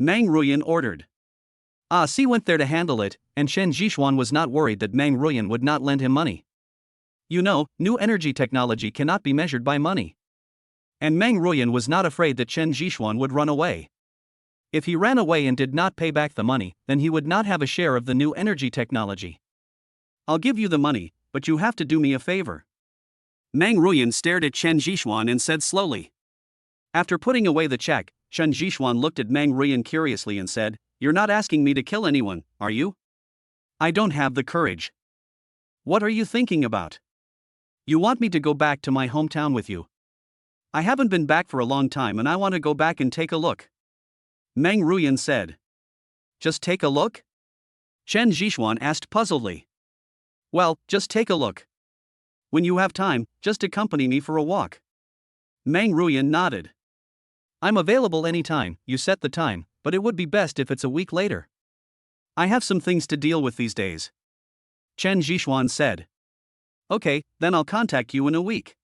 Meng Ruyan ordered. See went there to handle it, and Chen Zhixuan was not worried that Meng Ruyan would not lend him money. You know, new energy technology cannot be measured by money. And Meng Ruyan was not afraid that Chen Zhixuan would run away. If he ran away and did not pay back the money, then he would not have a share of the new energy technology. I'll give you the money, but you have to do me a favor. Meng Ruyan stared at Chen Zhixuan and said slowly. After putting away the check, Chen Zhixuan looked at Meng Ruyan curiously and said, You're not asking me to kill anyone, are you? I don't have the courage. What are you thinking about? You want me to go back to my hometown with you? I haven't been back for a long time and I want to go back and take a look. Meng Ruyan said. Just take a look? Chen Zhixuan asked puzzledly. Well, just take a look. When you have time, just accompany me for a walk. Meng Ruyan nodded. I'm available anytime, you set the time, but it would be best if it's a week later. I have some things to deal with these days. Chen Zhixuan said. Okay, then I'll contact you in a week.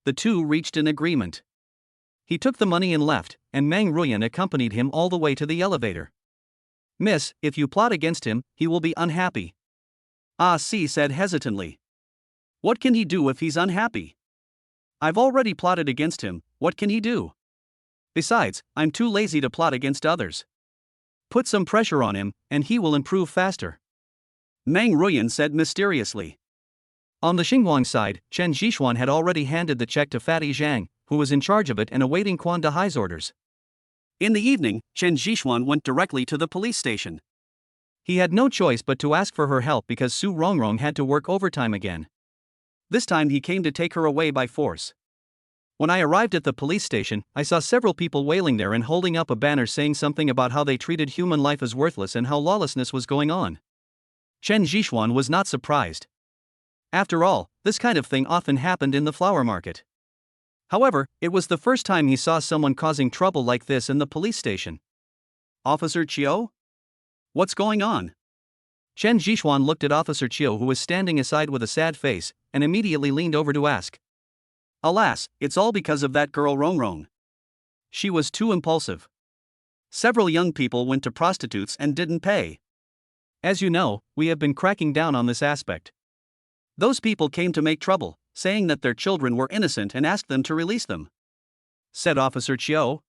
The two reached an agreement. He took the money and left, and Meng Ruyan accompanied him all the way to the elevator. Miss, if you plot against him, he will be unhappy. See said hesitantly. What can he do if he's unhappy? I've already plotted against him, what can he do? Besides, I'm too lazy to plot against others. Put some pressure on him, and he will improve faster. Meng Ruyan said mysteriously. On the Xinguang side, Chen Zhixuan had already handed the check to Fatty Zhang, who was in charge of it and awaiting Quan Dahai's orders. In the evening, Chen Zhixuan went directly to the police station. He had no choice but to ask for her help because Su Rongrong had to work overtime again. This time he came to take her away by force. When I arrived at the police station, I saw several people wailing there and holding up a banner saying something about how they treated human life as worthless and how lawlessness was going on. Chen Zhixuan was not surprised. After all, this kind of thing often happened in the flower market. However, it was the first time he saw someone causing trouble like this in the police station. Officer Chiu? What's going on? Chen Zhixuan looked at Officer Chiu, who was standing aside with a sad face, and immediately leaned over to ask. Alas, it's all because of that girl Rongrong. She was too impulsive. Several young people went to prostitutes and didn't pay. As you know, we have been cracking down on this aspect. Those people came to make trouble, saying that their children were innocent and asked them to release them. Said Officer Chiu.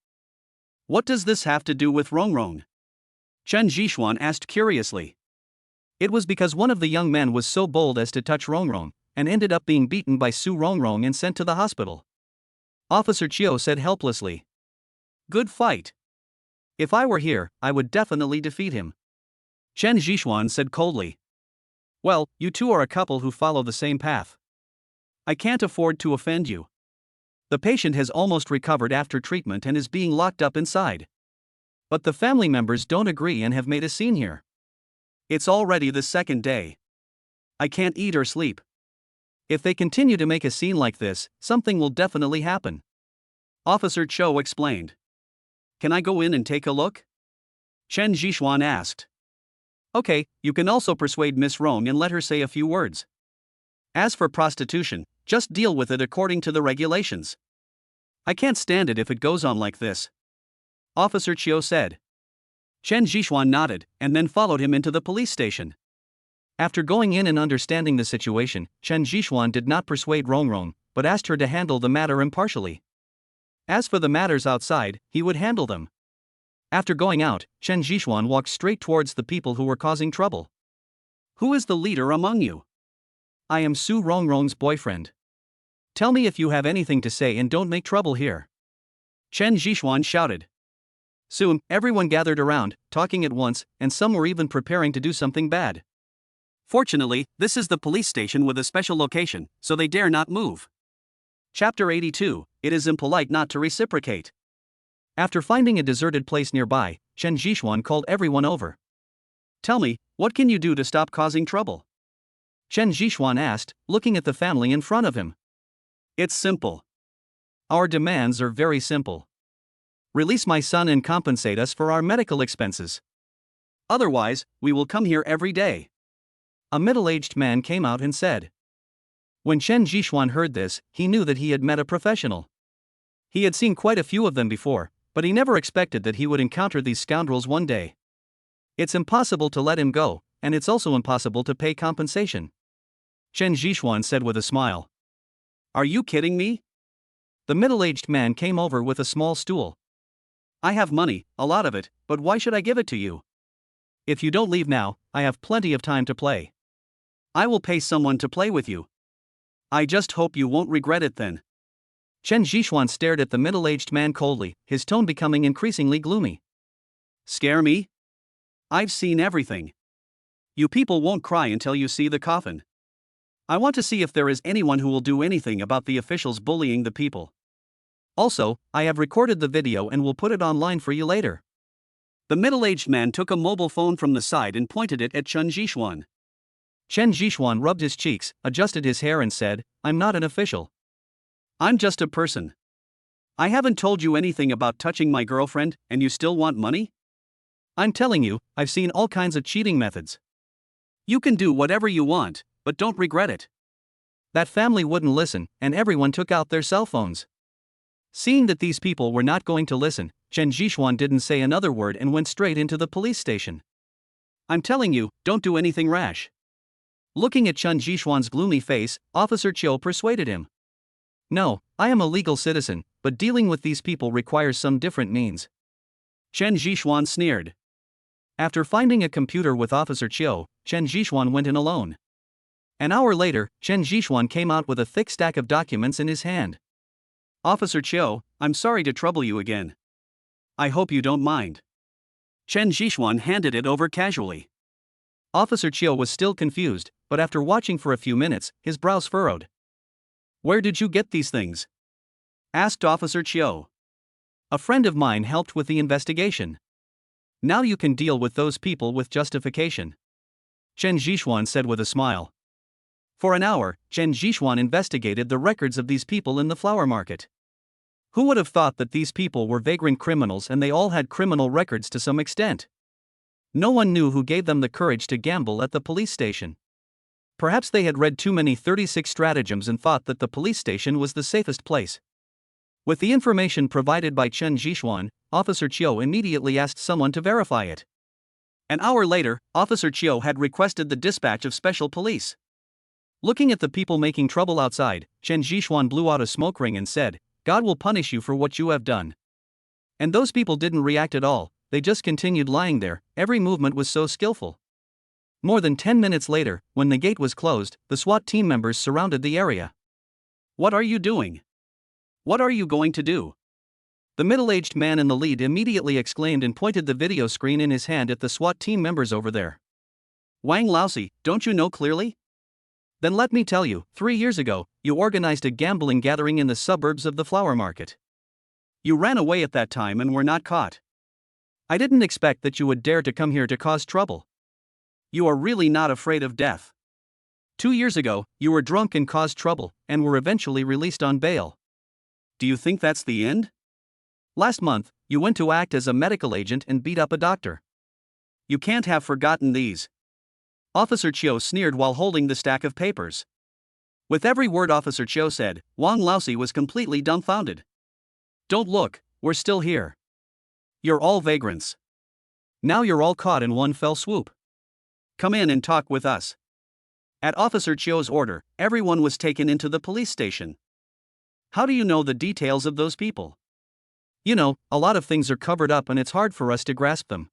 What does this have to do with Rongrong? Chen Zhixuan asked curiously. It was because one of the young men was so bold as to touch Rongrong, and ended up being beaten by Su Rongrong and sent to the hospital. Officer Chiu said helplessly. Good fight. If I were here, I would definitely defeat him. Chen Zhixuan said coldly. Well, you two are a couple who follow the same path. I can't afford to offend you. The patient has almost recovered after treatment and is being locked up inside. But the family members don't agree and have made a scene here. It's already the second day. I can't eat or sleep. If they continue to make a scene like this, something will definitely happen. Officer Chiu explained. Can I go in and take a look? Chen Zhixuan asked. Okay, you can also persuade Miss Rong and let her say a few words. As for prostitution, just deal with it according to the regulations. I can't stand it if it goes on like this. Officer Chiu said. Chen Zhixuan nodded, and then followed him into the police station. After going in and understanding the situation, Chen Zhixuan did not persuade Rongrong, but asked her to handle the matter impartially. As for the matters outside, he would handle them. After going out, Chen Zhixuan walked straight towards the people who were causing trouble. Who is the leader among you? I am Su Rongrong's boyfriend. Tell me if you have anything to say and don't make trouble here. Chen Zhixuan shouted. Soon, everyone gathered around, talking at once, and some were even preparing to do something bad. Fortunately, this is the police station with a special location, so they dare not move. Chapter 82, It is impolite not to reciprocate. After finding a deserted place nearby, Chen Zhixuan called everyone over. Tell me, what can you do to stop causing trouble? Chen Zhixuan asked, looking at the family in front of him. It's simple. Our demands are very simple. Release my son and compensate us for our medical expenses. Otherwise, we will come here every day. A middle-aged man came out and said. When Chen Zhixuan heard this, he knew that he had met a professional. He had seen quite a few of them before, but he never expected that he would encounter these scoundrels one day. It's impossible to let him go, and it's also impossible to pay compensation. Chen Zhixuan said with a smile. Are you kidding me? The middle-aged man came over with a small stool. I have money, a lot of it, but why should I give it to you? If you don't leave now, I have plenty of time to play. I will pay someone to play with you. I just hope you won't regret it then. Chen Zhixuan stared at the middle-aged man coldly, his tone becoming increasingly gloomy. Scare me? I've seen everything. You people won't cry until you see the coffin. I want to see if there is anyone who will do anything about the officials bullying the people. Also, I have recorded the video and will put it online for you later. The middle-aged man took a mobile phone from the side and pointed it at Chen Zhixuan. Chen Zhixuan rubbed his cheeks, adjusted his hair and said, I'm not an official. I'm just a person. I haven't told you anything about touching my girlfriend, and you still want money? I'm telling you, I've seen all kinds of cheating methods. You can do whatever you want, but don't regret it. That family wouldn't listen, and everyone took out their cell phones. Seeing that these people were not going to listen, Chen Zhixuan didn't say another word and went straight into the police station. I'm telling you, don't do anything rash. Looking at Chen Zhixuan's gloomy face, Officer Chiu persuaded him. No, I am a legal citizen, but dealing with these people requires some different means. Chen Zhixuan sneered. After finding a computer with Officer Chiu, Chen Zhixuan went in alone. An hour later, Chen Zhixuan came out with a thick stack of documents in his hand. Officer Chiu, I'm sorry to trouble you again. I hope you don't mind. Chen Zhixuan handed it over casually. Officer Chiu was still confused, but after watching for a few minutes, his brows furrowed. Where did you get these things? Asked Officer Chiu. A friend of mine helped with the investigation. Now you can deal with those people with justification. Chen Zhixuan said with a smile. For an hour, Chen Zhixuan investigated the records of these people in the flower market. Who would have thought that these people were vagrant criminals and they all had criminal records to some extent? No one knew who gave them the courage to gamble at the police station. Perhaps they had read too many 36 stratagems and thought that the police station was the safest place. With the information provided by Chen Zhixuan, Officer Chiu immediately asked someone to verify it. An hour later, Officer Chiu had requested the dispatch of special police. Looking at the people making trouble outside, Chen Zhixuan blew out a smoke ring and said, God will punish you for what you have done. And those people didn't react at all, they just continued lying there, every movement was so skillful. More than 10 minutes later, when the gate was closed, the SWAT team members surrounded the area. What are you doing? What are you going to do? The middle-aged man in the lead immediately exclaimed and pointed the video screen in his hand at the SWAT team members over there. Wang Laosi, don't you know clearly? Then let me tell you, 3 years ago, you organized a gambling gathering in the suburbs of the flower market. You ran away at that time and were not caught. I didn't expect that you would dare to come here to cause trouble. You are really not afraid of death. 2 years ago, you were drunk and caused trouble, and were eventually released on bail. Do you think that's the end? Last month, you went to act as a medical agent and beat up a doctor. You can't have forgotten these. Officer Chiu sneered while holding the stack of papers. With every word Officer Chiu said, Wang Laosi was completely dumbfounded. Don't look, we're still here. You're all vagrants. Now you're all caught in one fell swoop. Come in and talk with us. At Officer Chiu's order, everyone was taken into the police station. How do you know the details of those people? You know, a lot of things are covered up and it's hard for us to grasp them.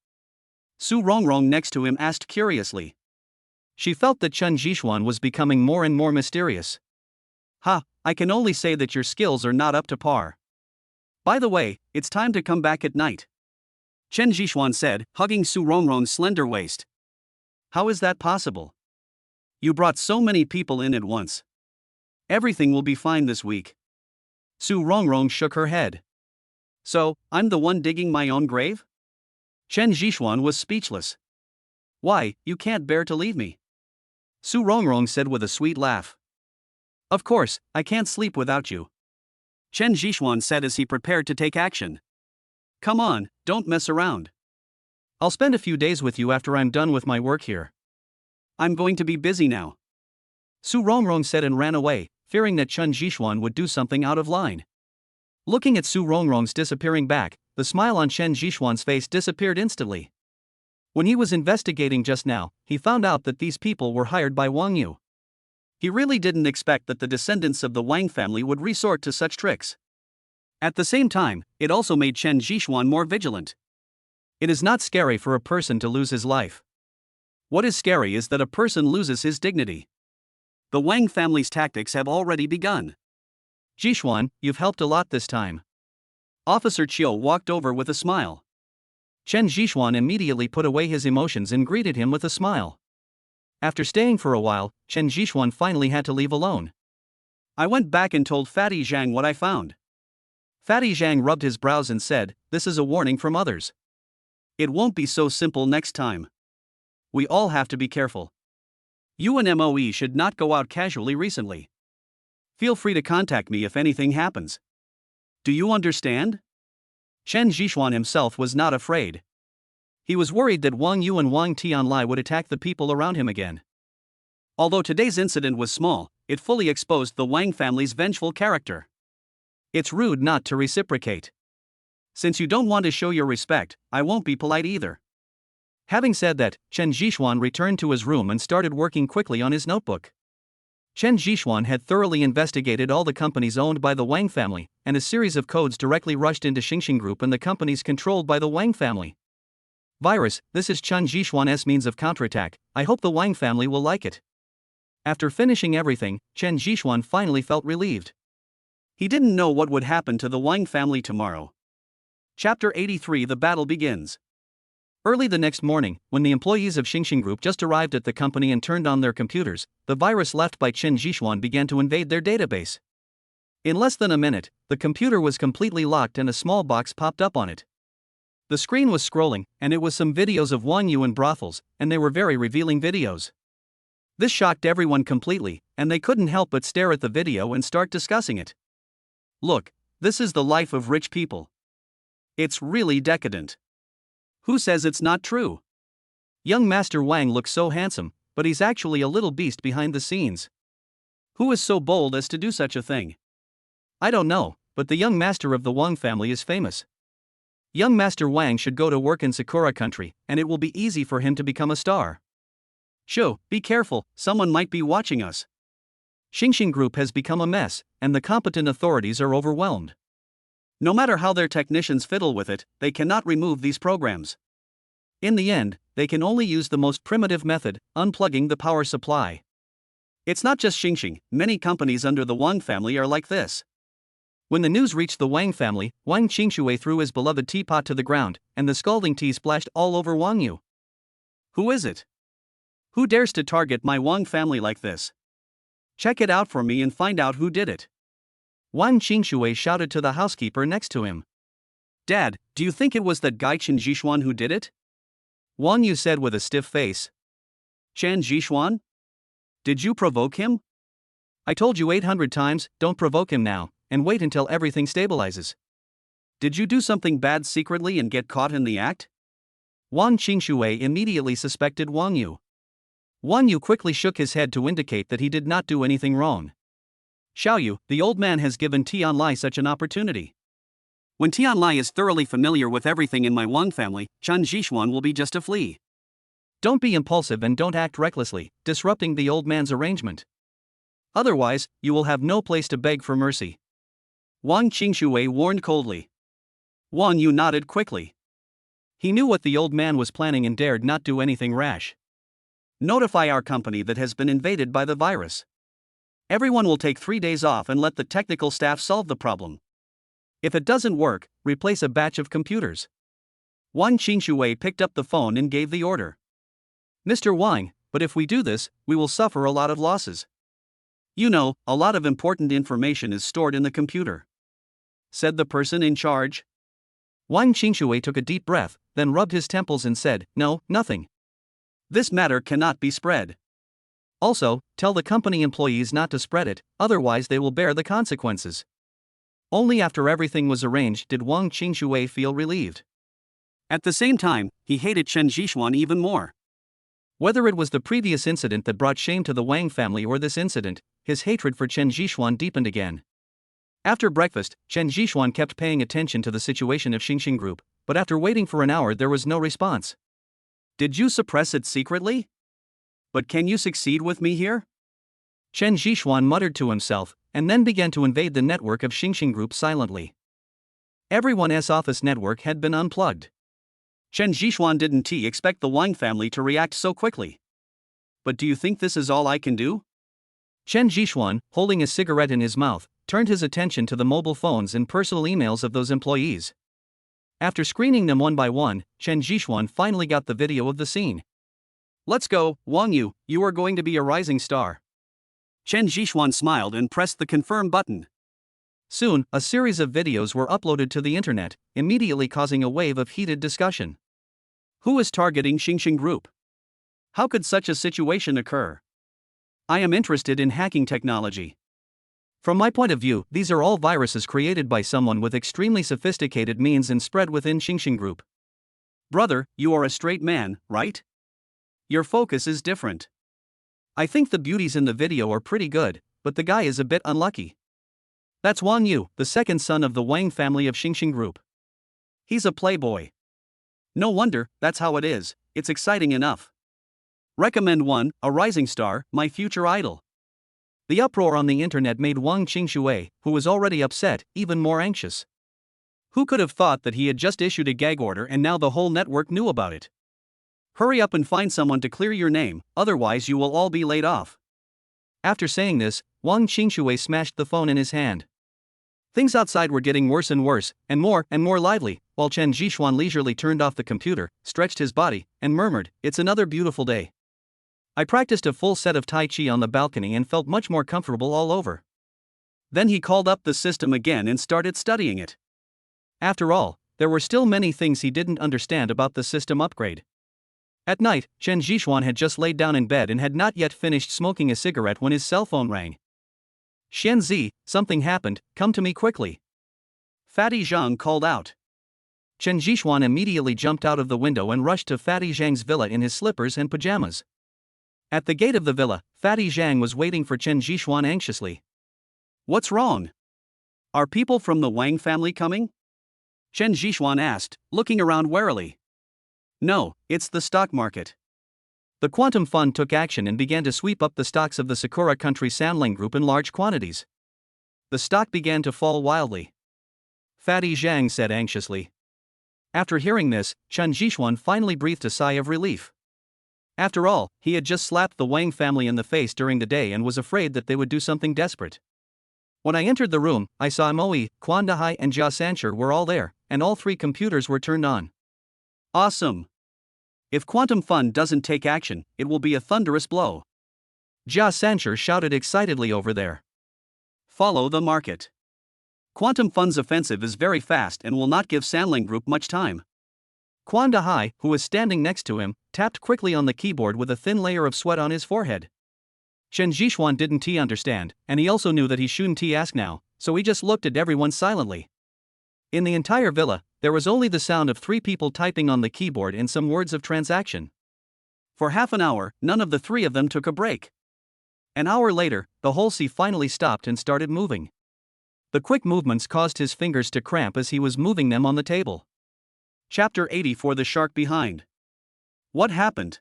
Su Rongrong next to him asked curiously. She felt that Chen Jixuan was becoming more and more mysterious. Ha, I can only say that your skills are not up to par. By the way, it's time to come back at night, Chen Jixuan said, hugging Su Rongrong's slender waist. How is that possible? You brought so many people in at once. Everything will be fine this week. Su Rongrong shook her head. So, I'm the one digging my own grave? Chen Jixuan was speechless. Why, you can't bear to leave me? Su Rongrong said with a sweet laugh. Of course, I can't sleep without you, Chen Jixuan said as he prepared to take action. Come on, don't mess around. I'll spend a few days with you after I'm done with my work here. I'm going to be busy now, Su Rongrong said and ran away, fearing that Chen Jixuan would do something out of line. Looking at Su Rongrong's disappearing back, the smile on Chen Jixuan's face disappeared instantly. When he was investigating just now, he found out that these people were hired by Wang Yu. He really didn't expect that the descendants of the Wang family would resort to such tricks. At the same time, it also made Chen Jixuan more vigilant. It is not scary for a person to lose his life. What is scary is that a person loses his dignity. The Wang family's tactics have already begun. Jixuan, you've helped a lot this time. Officer Chiu walked over with a smile. Chen Jixuan immediately put away his emotions and greeted him with a smile. After staying for a while, Chen Jixuan finally had to leave alone. I went back and told Fatty Zhang what I found. Fatty Zhang rubbed his brows and said, "This is a warning from others. It won't be so simple next time. We all have to be careful. You and MOE should not go out casually recently. Feel free to contact me if anything happens. Do you understand?" Chen Jixuan himself was not afraid. He was worried that Wang Yu and Wang Tianlai would attack the people around him again. Although today's incident was small, it fully exposed the Wang family's vengeful character. It's rude not to reciprocate. Since you don't want to show your respect, I won't be polite either. Having said that, Chen Jixuan returned to his room and started working quickly on his notebook. Chen Jixuan had thoroughly investigated all the companies owned by the Wang family, and a series of codes directly rushed into Xingxing Group and the companies controlled by the Wang family. Virus, this is Chen Jixuan's means of counterattack. I hope the Wang family will like it. After finishing everything, Chen Jixuan finally felt relieved. He didn't know what would happen to the Wang family tomorrow. Chapter 83: The battle begins. Early the next morning, when the employees of Xingxing Group just arrived at the company and turned on their computers, the virus left by Chen Jixuan began to invade their database. In less than a minute, the computer was completely locked and a small box popped up on it. The screen was scrolling, and it was some videos of Wang Yu and brothels, and they were very revealing videos. This shocked everyone completely, and they couldn't help but stare at the video and start discussing it. Look, this is the life of rich people. It's really decadent. Who says it's not true? Young Master Wang looks so handsome, but he's actually a little beast behind the scenes. Who is so bold as to do such a thing? I don't know, but the young master of the Wang family is famous. Young Master Wang should go to work in Sakura country, and it will be easy for him to become a star. Shoo, be careful, someone might be watching us. Xingxing Group has become a mess, and the competent authorities are overwhelmed. No matter how their technicians fiddle with it, they cannot remove these programs. In the end, they can only use the most primitive method, unplugging the power supply. It's not just Xingxing, many companies under the Wang family are like this. When the news reached the Wang family, Wang Qingxue threw his beloved teapot to the ground, and the scalding tea splashed all over Wang Yu. Who is it? Who dares to target my Wang family like this? Check it out for me and find out who did it. Wang Qingxue shouted to the housekeeper next to him. Dad, do you think it was that guy Chen Jixuan who did it? Wang Yu said with a stiff face. Chen Jixuan? Did you provoke him? I told you 800 times, don't provoke him now, and wait until everything stabilizes. Did you do something bad secretly and get caught in the act? Wang Qingxue immediately suspected Wang Yu. Wang Yu quickly shook his head to indicate that he did not do anything wrong. Xiaoyu, the old man has given Tianlai such an opportunity. When Tianlai is thoroughly familiar with everything in my Wang family, Chen Jixuan will be just a flea. Don't be impulsive and don't act recklessly, disrupting the old man's arrangement. Otherwise, you will have no place to beg for mercy. Wang Qingxue warned coldly. Wang Yu nodded quickly. He knew what the old man was planning and dared not do anything rash. Notify our company that has been invaded by the virus. Everyone will take 3 days off and let the technical staff solve the problem. If it doesn't work, replace a batch of computers. Wang Qingshui picked up the phone and gave the order. Mr. Wang, but if we do this, we will suffer a lot of losses. You know, a lot of important information is stored in the computer, said the person in charge. Wang Qingshui took a deep breath, then rubbed his temples and said, "No, nothing. This matter cannot be spread. Also, tell the company employees not to spread it, otherwise they will bear the consequences." Only after everything was arranged did Wang Qingshui feel relieved. At the same time, he hated Chen Zhixuan even more. Whether it was the previous incident that brought shame to the Wang family or this incident, his hatred for Chen Zhixuan deepened again. After breakfast, Chen Zhixuan kept paying attention to the situation of Xingxing Group, but after waiting for an hour there was no response. Did you suppress it secretly? But can you succeed with me here? Chen Zhixuan muttered to himself, and then began to invade the network of Xingxing Group silently. Everyone's office network had been unplugged. Chen Zhixuan didn't expect the Wang family to react so quickly. But do you think this is all I can do? Chen Zhixuan, holding a cigarette in his mouth, turned his attention to the mobile phones and personal emails of those employees. After screening them one by one, Chen Zhixuan finally got the video of the scene. Let's go, Wang Yu, you are going to be a rising star. Chen Zhixuan smiled and pressed the confirm button. Soon, a series of videos were uploaded to the internet, immediately causing a wave of heated discussion. Who is targeting Xingxing Group? How could such a situation occur? I am interested in hacking technology. From my point of view, these are all viruses created by someone with extremely sophisticated means and spread within Xingxing Group. Brother, you are a straight man, right? Your focus is different. I think the beauties in the video are pretty good, but the guy is a bit unlucky. That's Wang Yu, the second son of the Wang family of Xingxing Group. He's a playboy. No wonder, that's how it is, it's exciting enough. Recommend one, a rising star, my future idol. The uproar on the internet made Wang Qingshui, who was already upset, even more anxious. Who could have thought that he had just issued a gag order and now the whole network knew about it? Hurry up and find someone to clear your name, otherwise you will all be laid off. After saying this, Wang Qingshui smashed the phone in his hand. Things outside were getting worse and worse, and more lively, while Chen Zhixuan leisurely turned off the computer, stretched his body, and murmured, "It's another beautiful day. I practiced a full set of Tai Chi on the balcony and felt much more comfortable all over." Then he called up the system again and started studying it. After all, there were still many things he didn't understand about the system upgrade. At night, Chen Zhixuan had just laid down in bed and had not yet finished smoking a cigarette when his cell phone rang. "Xian Zi, something happened, come to me quickly." Fatty Zhang called out. Chen Zhixuan immediately jumped out of the window and rushed to Fatty Zhang's villa in his slippers and pajamas. At the gate of the villa, Fatty Zhang was waiting for Chen Zhixuan anxiously. "What's wrong? Are people from the Wang family coming?" Chen Zhixuan asked, looking around warily. "No, it's the stock market." The quantum fund took action and began to sweep up the stocks of the Sakura Country Sanling Group in large quantities. The stock began to fall wildly. Fatty Zhang said anxiously. After hearing this, Chen Zhixuan finally breathed a sigh of relief. After all, he had just slapped the Wang family in the face during the day and was afraid that they would do something desperate. When I entered the room, I saw Moe, Quan Dahai and Jia Sancher were all there, and all three computers were turned on. Awesome. If Quantum Fund doesn't take action, it will be a thunderous blow. Jia Sancher shouted excitedly over there. Follow the market. Quantum Fund's offensive is very fast and will not give Sanling Group much time. Quan Dahai, who was standing next to him, tapped quickly on the keyboard with a thin layer of sweat on his forehead. Chen Zhixuan didn't understand, and he also knew that he shouldn't ask now, so he just looked at everyone silently. In the entire villa, there was only the sound of 3 people typing on the keyboard and some words of transaction. For half an hour, none of the 3 of them took a break. An hour later, the whole sea finally stopped and started moving. The quick movements caused his fingers to cramp as he was moving them on the table. Chapter 80 for the shark behind. What happened?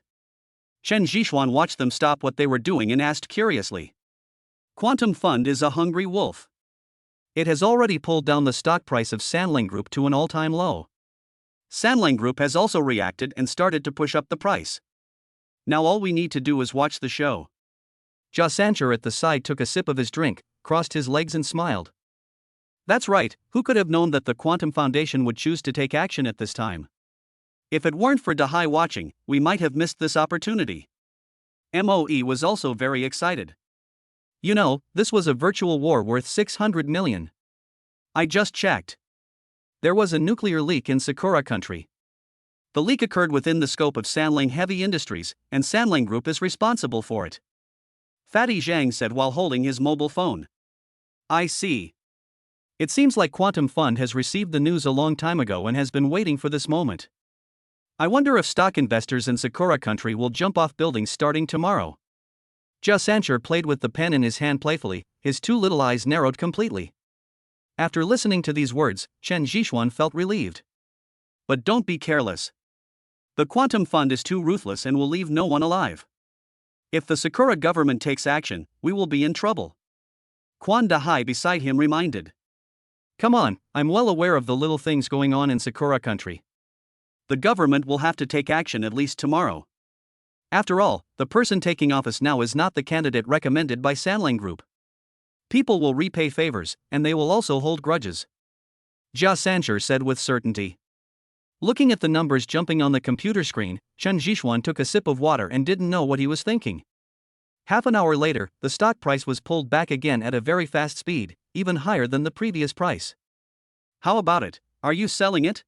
Chen Zhixuan watched them stop what they were doing and asked curiously. Quantum Fund is a hungry wolf. It has already pulled down the stock price of Sanling Group to an all-time low. Sanling Group has also reacted and started to push up the price. Now all we need to do is watch the show. Jia Sancher at the side took a sip of his drink, crossed his legs and smiled. That's right, who could have known that the Quantum Foundation would choose to take action at this time? If it weren't for Dahai watching, we might have missed this opportunity. MOE was also very excited. You know, this was a virtual war worth 600 million. I just checked. There was a nuclear leak in Sakura country. The leak occurred within the scope of Sanling Heavy Industries, and Sanling Group is responsible for it. Fatty Zhang said while holding his mobile phone. I see. It seems like Quantum Fund has received the news a long time ago and has been waiting for this moment. I wonder if stock investors in Sakura country will jump off buildings starting tomorrow. Jia Sancher played with the pen in his hand playfully, his two little eyes narrowed completely. After listening to these words, Chen Zhixuan felt relieved. But don't be careless. The Quantum Fund is too ruthless and will leave no one alive. If the Sakura government takes action, we will be in trouble. Quan Dahai beside him reminded. Come on, I'm well aware of the little things going on in Sakura country. The government will have to take action at least tomorrow. After all, the person taking office now is not the candidate recommended by Sanling Group. People will repay favors, and they will also hold grudges. Jia Sancher said with certainty. Looking at the numbers jumping on the computer screen, Chen Zhixuan took a sip of water and didn't know what he was thinking. Half an hour later, the stock price was pulled back again at a very fast speed, even higher than the previous price. How about it? Are you selling it?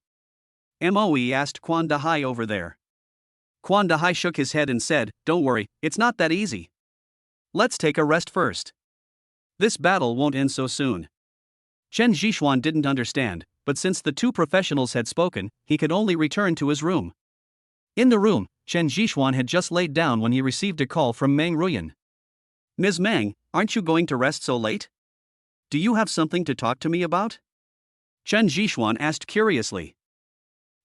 MOE asked Quan Dahai over there. Quan Dahai shook his head and said, don't worry, it's not that easy. Let's take a rest first. This battle won't end so soon. Chen Zhixuan didn't understand, but since the two professionals had spoken, he could only return to his room. In the room, Chen Zhixuan had just laid down when he received a call from Meng Ruyan. Ms. Meng, aren't you going to rest so late? Do you have something to talk to me about? Chen Zhixuan asked curiously.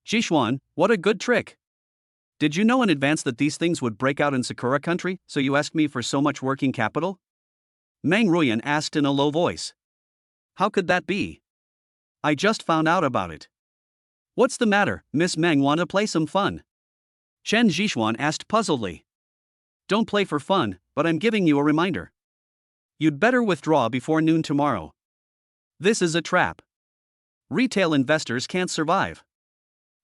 Zhixuan, what a good trick. Did you know in advance that these things would break out in Sakura country, so you asked me for so much working capital? Meng Ruyan asked in a low voice. How could that be? I just found out about it. What's the matter, Miss Meng, want to play some fun? Chen Zhixuan asked puzzledly. Don't play for fun, but I'm giving you a reminder. You'd better withdraw before noon tomorrow. This is a trap. Retail investors can't survive.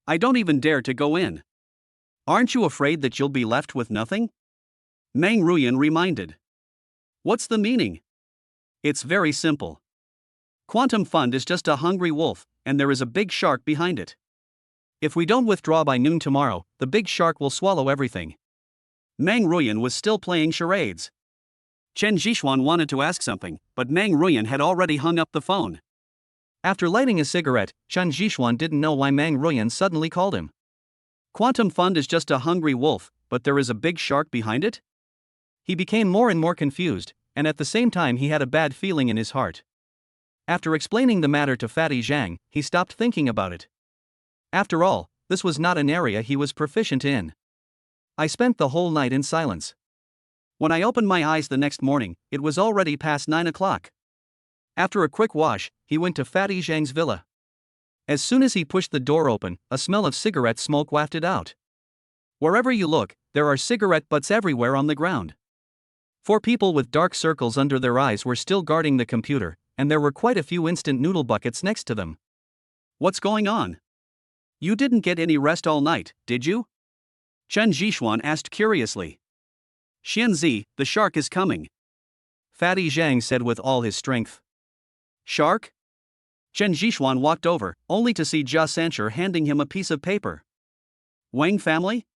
I don't even dare to go in. Aren't you afraid that you'll be left with nothing? Meng Ruyan reminded. What's the meaning? It's very simple. Quantum Fund is just a hungry wolf, and there is a big shark behind it. If we don't withdraw by noon tomorrow, the big shark will swallow everything. Meng Ruyan was still playing charades. Chen Zhixuan wanted to ask something, but Meng Ruyan had already hung up the phone. After lighting a cigarette, Chen Zhixuan didn't know why Meng Ruyan suddenly called him. Quantum Fund is just a hungry wolf, but there is a big shark behind it? He became more and more confused, and at the same time he had a bad feeling in his heart. After explaining the matter to Fatty Zhang, he stopped thinking about it. After all, this was not an area he was proficient in. I spent the whole night in silence. When I opened my eyes the next morning, it was already past 9 o'clock. After a quick wash, he went to Fatty Zhang's villa. As soon as he pushed the door open, a smell of cigarette smoke wafted out. Wherever you look, there are cigarette butts everywhere on the ground. 4 people with dark circles under their eyes were still guarding the computer, and there were quite a few instant noodle buckets next to them. What's going on? You didn't get any rest all night, did you? Chen Zhixuan asked curiously. Xianzi, the shark is coming. Fatty Zhang said with all his strength. Shark? Chen Zhixuan walked over, only to see Jia Sancher handing him a piece of paper. Wang family?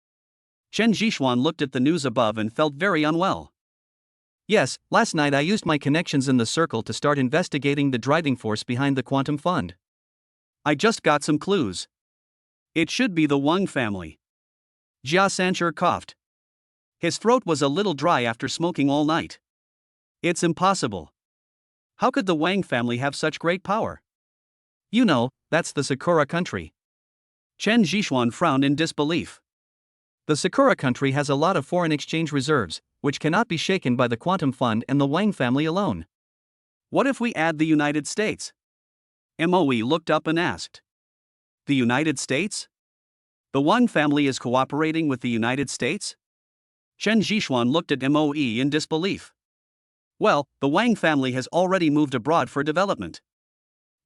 Chen Zhixuan looked at the news above and felt very unwell. Yes, last night I used my connections in the circle to start investigating the driving force behind the Quantum Fund. I just got some clues. It should be the Wang family. Jia Sancher coughed. His throat was a little dry after smoking all night. It's impossible. How could the Wang family have such great power? You know, that's the Sakura country. Chen Zhixuan frowned in disbelief. The Sakura country has a lot of foreign exchange reserves, which cannot be shaken by the Quantum Fund and the Wang family alone. What if we add the United States? Moe looked up and asked. The United States? The Wang family is cooperating with the United States? Chen Zhishuan looked at Moe in disbelief. Well, the Wang family has already moved abroad for development.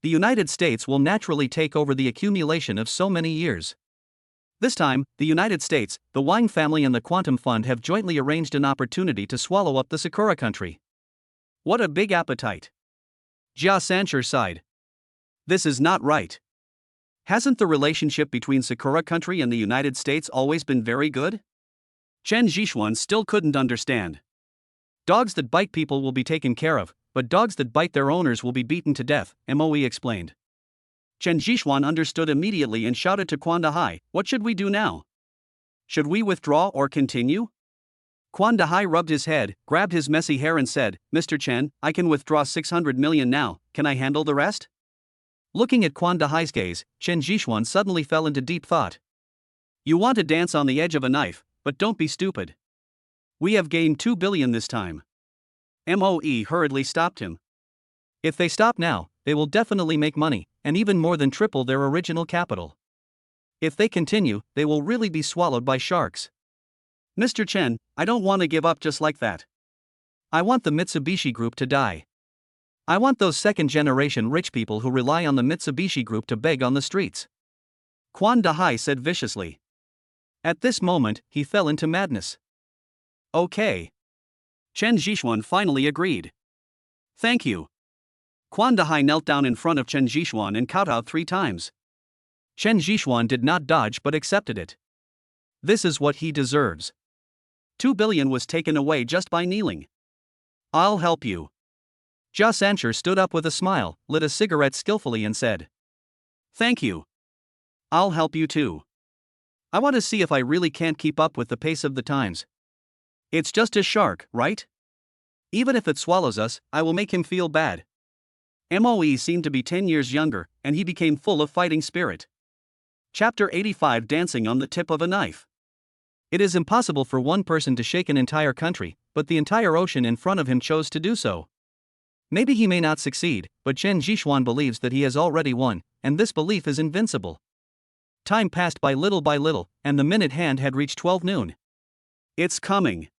The United States will naturally take over the accumulation of so many years. This time, the United States, the Wang family and the Quantum Fund have jointly arranged an opportunity to swallow up the Sakura country. What a big appetite. Jia Sancher sighed. This is not right. Hasn't the relationship between Sakura country and the United States always been very good? Chen Zhishuan still couldn't understand. Dogs that bite people will be taken care of, but dogs that bite their owners will be beaten to death, Moe explained. Chen Zhishuan understood immediately and shouted to Quan Dahai, what should we do now? Should we withdraw or continue? Quan Dahai rubbed his head, grabbed his messy hair and said, Mr. Chen, I can withdraw 600 million now, can I handle the rest? Looking at Quan Dahai's gaze, Chen Zhishuan suddenly fell into deep thought. You want to dance on the edge of a knife, but don't be stupid. We have gained 2 billion this time. Moe hurriedly stopped him. If they stop now, they will definitely make money, and even more than triple their original capital. If they continue, they will really be swallowed by sharks. Mr. Chen, I don't want to give up just like that. I want the Mitsubishi Group to die. I want those second-generation rich people who rely on the Mitsubishi Group to beg on the streets. Quan Dahai said viciously. At this moment, he fell into madness. Okay. Chen Zhishuan finally agreed. Thank you. Quan Dahai knelt down in front of Chen Zhishuan and kowtowed 3 times. Chen Zhishuan did not dodge but accepted it. This is what he deserves. 2 billion was taken away just by kneeling. I'll help you. Jia Sancher stood up with a smile, lit a cigarette skillfully and said. Thank you. I'll help you too. I want to see if I really can't keep up with the pace of the times. It's just a shark, right? Even if it swallows us, I will make him feel bad. Moe seemed to be 10 years younger, and he became full of fighting spirit. Chapter 85 Dancing on the Tip of a Knife. It is impossible for one person to shake an entire country, but the entire ocean in front of him chose to do so. Maybe he may not succeed, but Chen Zhishuan believes that he has already won, and this belief is invincible. Time passed by little, and the minute hand had reached 12 noon. It's coming.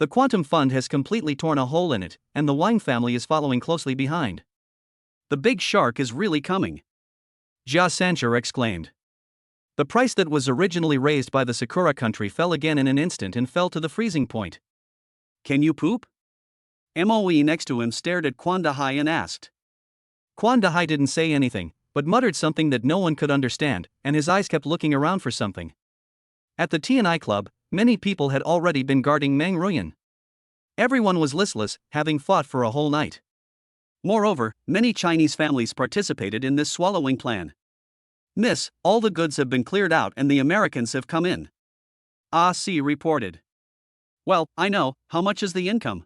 The Quantum Fund has completely torn a hole in it, and the Wang family is following closely behind. The big shark is really coming. Jia Sancher exclaimed. The price that was originally raised by the Sakura country fell again in an instant and fell to the freezing point. Can you poop? Moe next to him stared at Quan Dahai and asked. Quan Dahai didn't say anything, but muttered something that no one could understand, and his eyes kept looking around for something. At the T&I Club, many people had already been guarding Meng Ruyan. Everyone was listless, having fought for a whole night. Moreover, many Chinese families participated in this swallowing plan. Miss, all the goods have been cleared out and the Americans have come in. Ah-Si reported. Well, I know, how much is the income?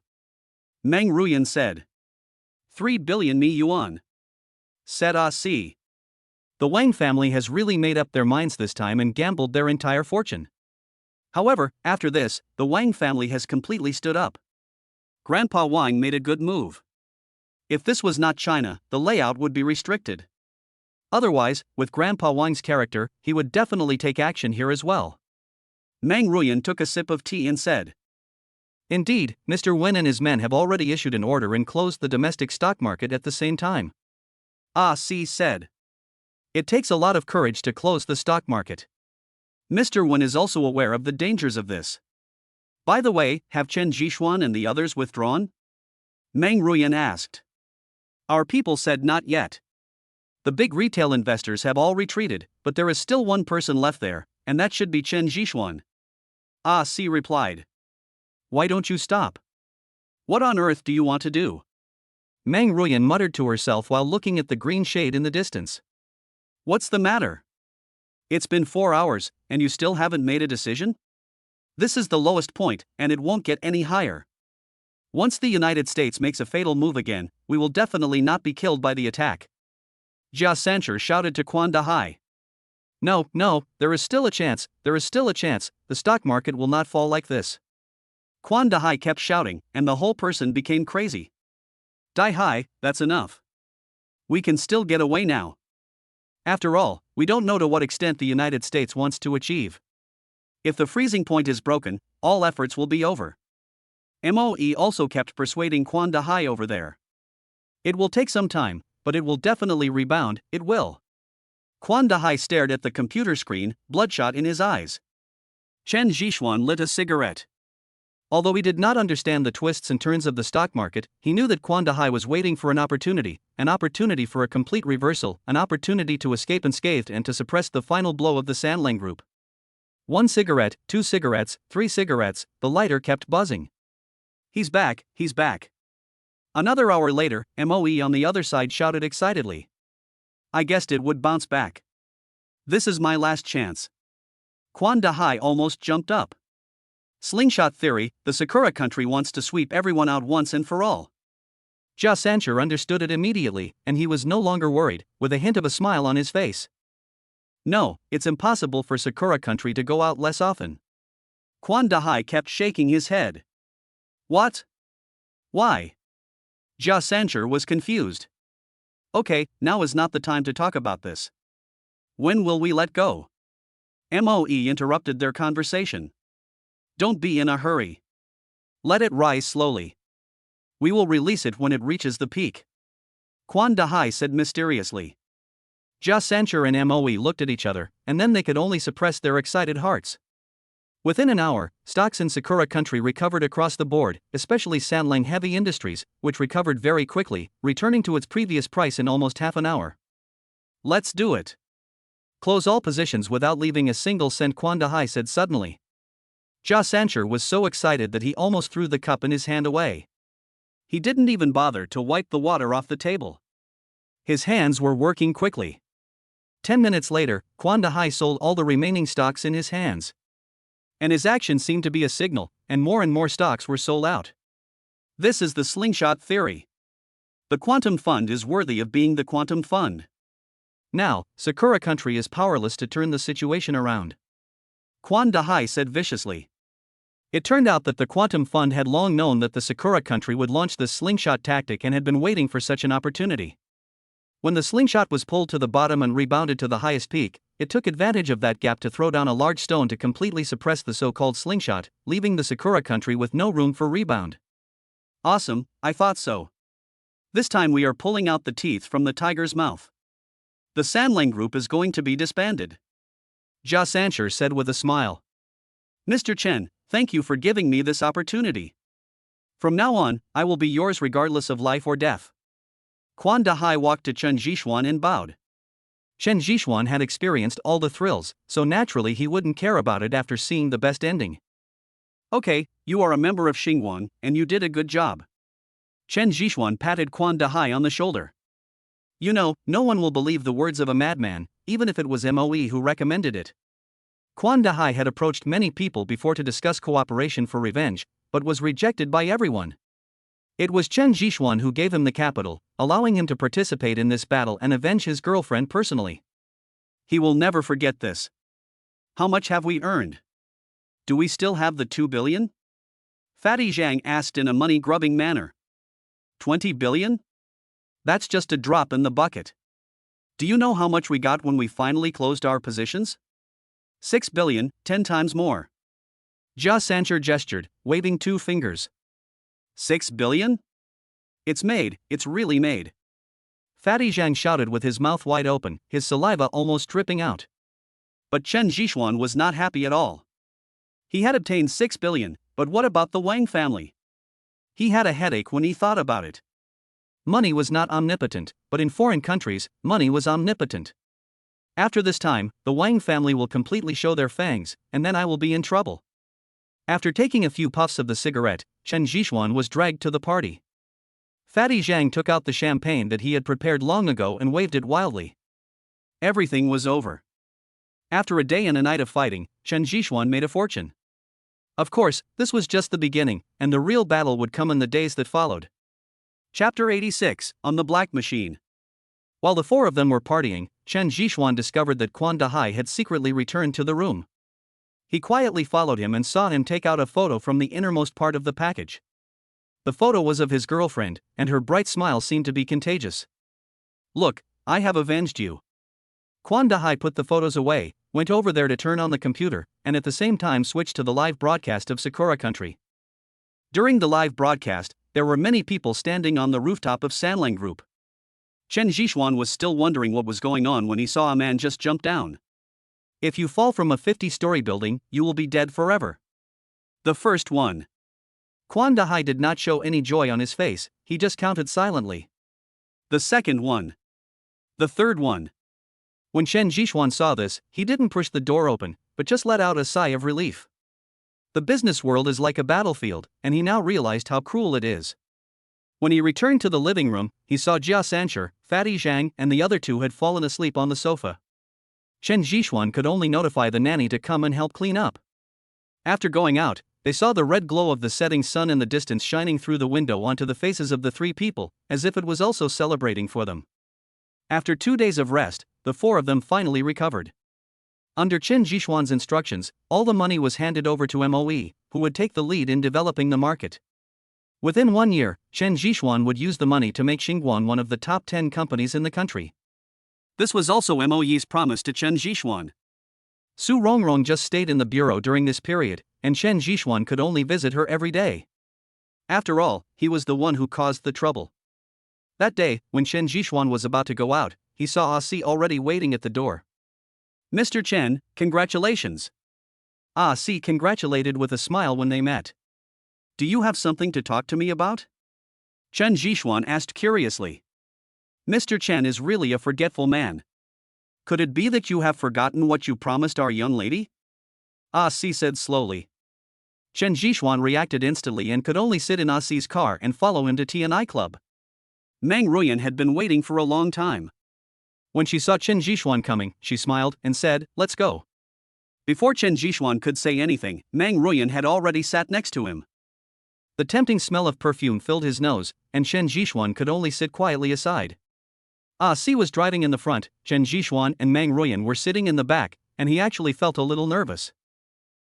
Meng Ruyan said. 3 billion yuan. Said Ah-Si. The Wang family has really made up their minds this time and gambled their entire fortune. However, after this, the Wang family has completely stood up. Grandpa Wang made a good move. If this was not China, the layout would be restricted. Otherwise, with Grandpa Wang's character, he would definitely take action here as well. Meng Ruyan took a sip of tea and said. Indeed, Mr. Wen and his men have already issued an order and closed the domestic stock market at the same time. Ah-Si said. It takes a lot of courage to close the stock market. Mr. Wen is also aware of the dangers of this. By the way, have Chen Zhishuan and the others withdrawn? Meng Ruyan asked. Our people said not yet. The big retail investors have all retreated, but there is still one person left there, and that should be Chen Zhishuan. Ah-Si replied. Why don't you stop? What on earth do you want to do? Meng Ruyan muttered to herself while looking at the green shade in the distance. What's the matter? It's been 4 hours, and you still haven't made a decision? This is the lowest point, and it won't get any higher. Once the United States makes a fatal move again, we will definitely not be killed by the attack. Jia Sancher shouted to Quan Dahai. No, there is still a chance, the stock market will not fall like this. Quan Dahai kept shouting, and the whole person became crazy. Die Hai, that's enough. We can still get away now. After all, we don't know to what extent the United States wants to achieve. If the freezing point is broken, all efforts will be over. MOE also kept persuading Quan Da Hai over there. It will take some time, but it will definitely rebound, it will. Quan Da Hai stared at the computer screen, bloodshot in his eyes. Chen Zhishuan lit a cigarette. Although he did not understand the twists and turns of the stock market, he knew that Quan Da Hai was waiting for an opportunity for a complete reversal, an opportunity to escape unscathed and to suppress the final blow of the Sanlang Group. 1 cigarette, 2 cigarettes, 3 cigarettes, the lighter kept buzzing. He's back, he's back. Another hour later, MOE on the other side shouted excitedly. I guessed it would bounce back. This is my last chance. Quan Da Hai almost jumped up. Slingshot theory, the Sakura country wants to sweep everyone out once and for all. Jia Sancher understood it immediately, and he was no longer worried, with a hint of a smile on his face. No, it's impossible for Sakura country to go out less often. Quan Da Hai kept shaking his head. What? Why? Jia Sancher was confused. Okay, now is not the time to talk about this. When will we let go? MOE interrupted their conversation. Don't be in a hurry. Let it rise slowly. We will release it when it reaches the peak. Quan Da Hai said mysteriously. Jia Sancher and MOE looked at each other, and then they could only suppress their excited hearts. Within an hour, stocks in Sakura country recovered across the board, especially Sanlang Heavy Industries, which recovered very quickly, returning to its previous price in almost half an hour. Let's do it. Close all positions without leaving a single cent, Quan Da Hai said suddenly. Jia Sancher was so excited that he almost threw the cup in his hand away. He didn't even bother to wipe the water off the table. His hands were working quickly. 10 minutes later, Quan Da Hai sold all the remaining stocks in his hands. And his action seemed to be a signal, and more stocks were sold out. This is the slingshot theory. The quantum fund is worthy of being the quantum fund. Now, Sakura country is powerless to turn the situation around. Quan Da Hai said viciously. It turned out that the quantum fund had long known that the Sakura country would launch this slingshot tactic and had been waiting for such an opportunity. When the slingshot was pulled to the bottom and rebounded to the highest peak, it took advantage of that gap to throw down a large stone to completely suppress the so-called slingshot, leaving the Sakura country with no room for rebound. Awesome, I thought so. This time we are pulling out the teeth from the tiger's mouth. The Sanlang Group is going to be disbanded. Jia Sancher said with a smile. Mr. Chen, thank you for giving me this opportunity. From now on, I will be yours regardless of life or death. Quan Da Hai walked to Chen Zhishuan and bowed. Chen Zhishuan had experienced all the thrills, so naturally he wouldn't care about it after seeing the best ending. Okay, you are a member of Xinguang, and you did a good job. Chen Zhishuan patted Quan Da Hai on the shoulder. You know, no one will believe the words of a madman, even if it was MOE who recommended it. Quan Da Hai had approached many people before to discuss cooperation for revenge, but was rejected by everyone. It was Chen Zhishuan who gave him the capital, allowing him to participate in this battle and avenge his girlfriend personally. He will never forget this. How much have we earned? Do we still have the 2 billion? Fatty Zhang asked in a money-grubbing manner. 20 billion? That's just a drop in the bucket. Do you know how much we got when we finally closed our positions? 6 billion, 10 times more. Jia Sancher gestured, waving 2 fingers. 6 billion? It's made, it's really made. Fatty Zhang shouted with his mouth wide open, his saliva almost dripping out. But Chen Zhishuan was not happy at all. He had obtained 6 billion, but what about the Wang family? He had a headache when he thought about it. Money was not omnipotent, but in foreign countries, money was omnipotent. After this time, the Wang family will completely show their fangs, and then I will be in trouble. After taking a few puffs of the cigarette, Chen Zhishuan was dragged to the party. Fatty Zhang took out the champagne that he had prepared long ago and waved it wildly. Everything was over. After a day and a night of fighting, Chen Zhishuan made a fortune. Of course, this was just the beginning, and the real battle would come in the days that followed. Chapter 86, On the Black Machine. While the 4 of them were partying, Chen Zhishuan discovered that Quan Da Hai had secretly returned to the room. He quietly followed him and saw him take out a photo from the innermost part of the package. The photo was of his girlfriend, and her bright smile seemed to be contagious. "Look, I have avenged you." Quan Dahai put the photos away, went over there to turn on the computer, and at the same time switched to the live broadcast of Sakura Country. During the live broadcast, there were many people standing on the rooftop of Sanlang Group. Chen Zhixuan was still wondering what was going on when he saw a man just jump down. "If you fall from a 50-story building, you will be dead forever." The first one. Quan Dahai did not show any joy on his face, he just counted silently. The second one. The third one. When Chen Zhixuan saw this, he didn't push the door open, but just let out a sigh of relief. The business world is like a battlefield, and he now realized how cruel it is. When he returned to the living room, he saw Jia Sancher, Fatty Zhang, and the other two had fallen asleep on the sofa. Chen Zhixuan could only notify the nanny to come and help clean up. After going out, they saw the red glow of the setting sun in the distance shining through the window onto the faces of the three people, as if it was also celebrating for them. After 2 days of rest, the four of them finally recovered. Under Chen Zhixuan's instructions, all the money was handed over to MOE, who would take the lead in developing the market. Within 1 year, Chen Zhixuan would use the money to make Xinguan one of the top 10 companies in the country. This was also MOE's promise to Chen Zhixuan. Su Rongrong just stayed in the bureau during this period, and Chen Zhixuan could only visit her every day. After all, he was the one who caused the trouble. That day, when Chen Zhixuan was about to go out, he saw Ah Si already waiting at the door. "Mr. Chen, congratulations." Ah Si congratulated with a smile when they met. "Do you have something to talk to me about?" Chen Zhixuan asked curiously. "Mr. Chen is really a forgetful man. Could it be that you have forgotten what you promised our young lady?" Ah Si said slowly. Chen Zhixuan reacted instantly and could only sit in Ah Si's car and follow him to T&I Club. Meng Ruyan had been waiting for a long time. When she saw Chen Zhixuan coming, she smiled and said, "Let's go." Before Chen Zhixuan could say anything, Meng Ruyan had already sat next to him. The tempting smell of perfume filled his nose, and Chen Zhixuan could only sit quietly aside. Ah Si was driving in the front, Chen Zhixuan and Meng Ruyan were sitting in the back, and he actually felt a little nervous.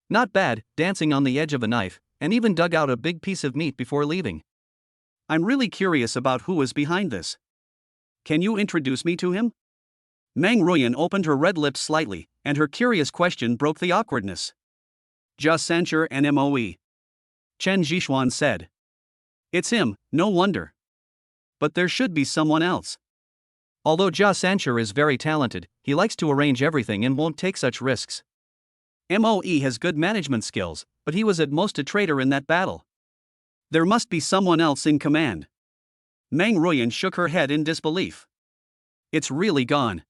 Not bad, dancing on the edge of a knife, and even dug out a big piece of meat before leaving. "I'm really curious about who is behind this. Can you introduce me to him?" Meng Ruyan opened her red lips slightly, and her curious question broke the awkwardness. "Jia Sancher and MOE." Chen Zhixuan said. "It's him, no wonder. But there should be someone else." Although Jia Sancher is very talented, he likes to arrange everything and won't take such risks. MOE has good management skills, but he was at most a traitor in that battle. There must be someone else in command. Meng Ruyan shook her head in disbelief. "It's really gone,"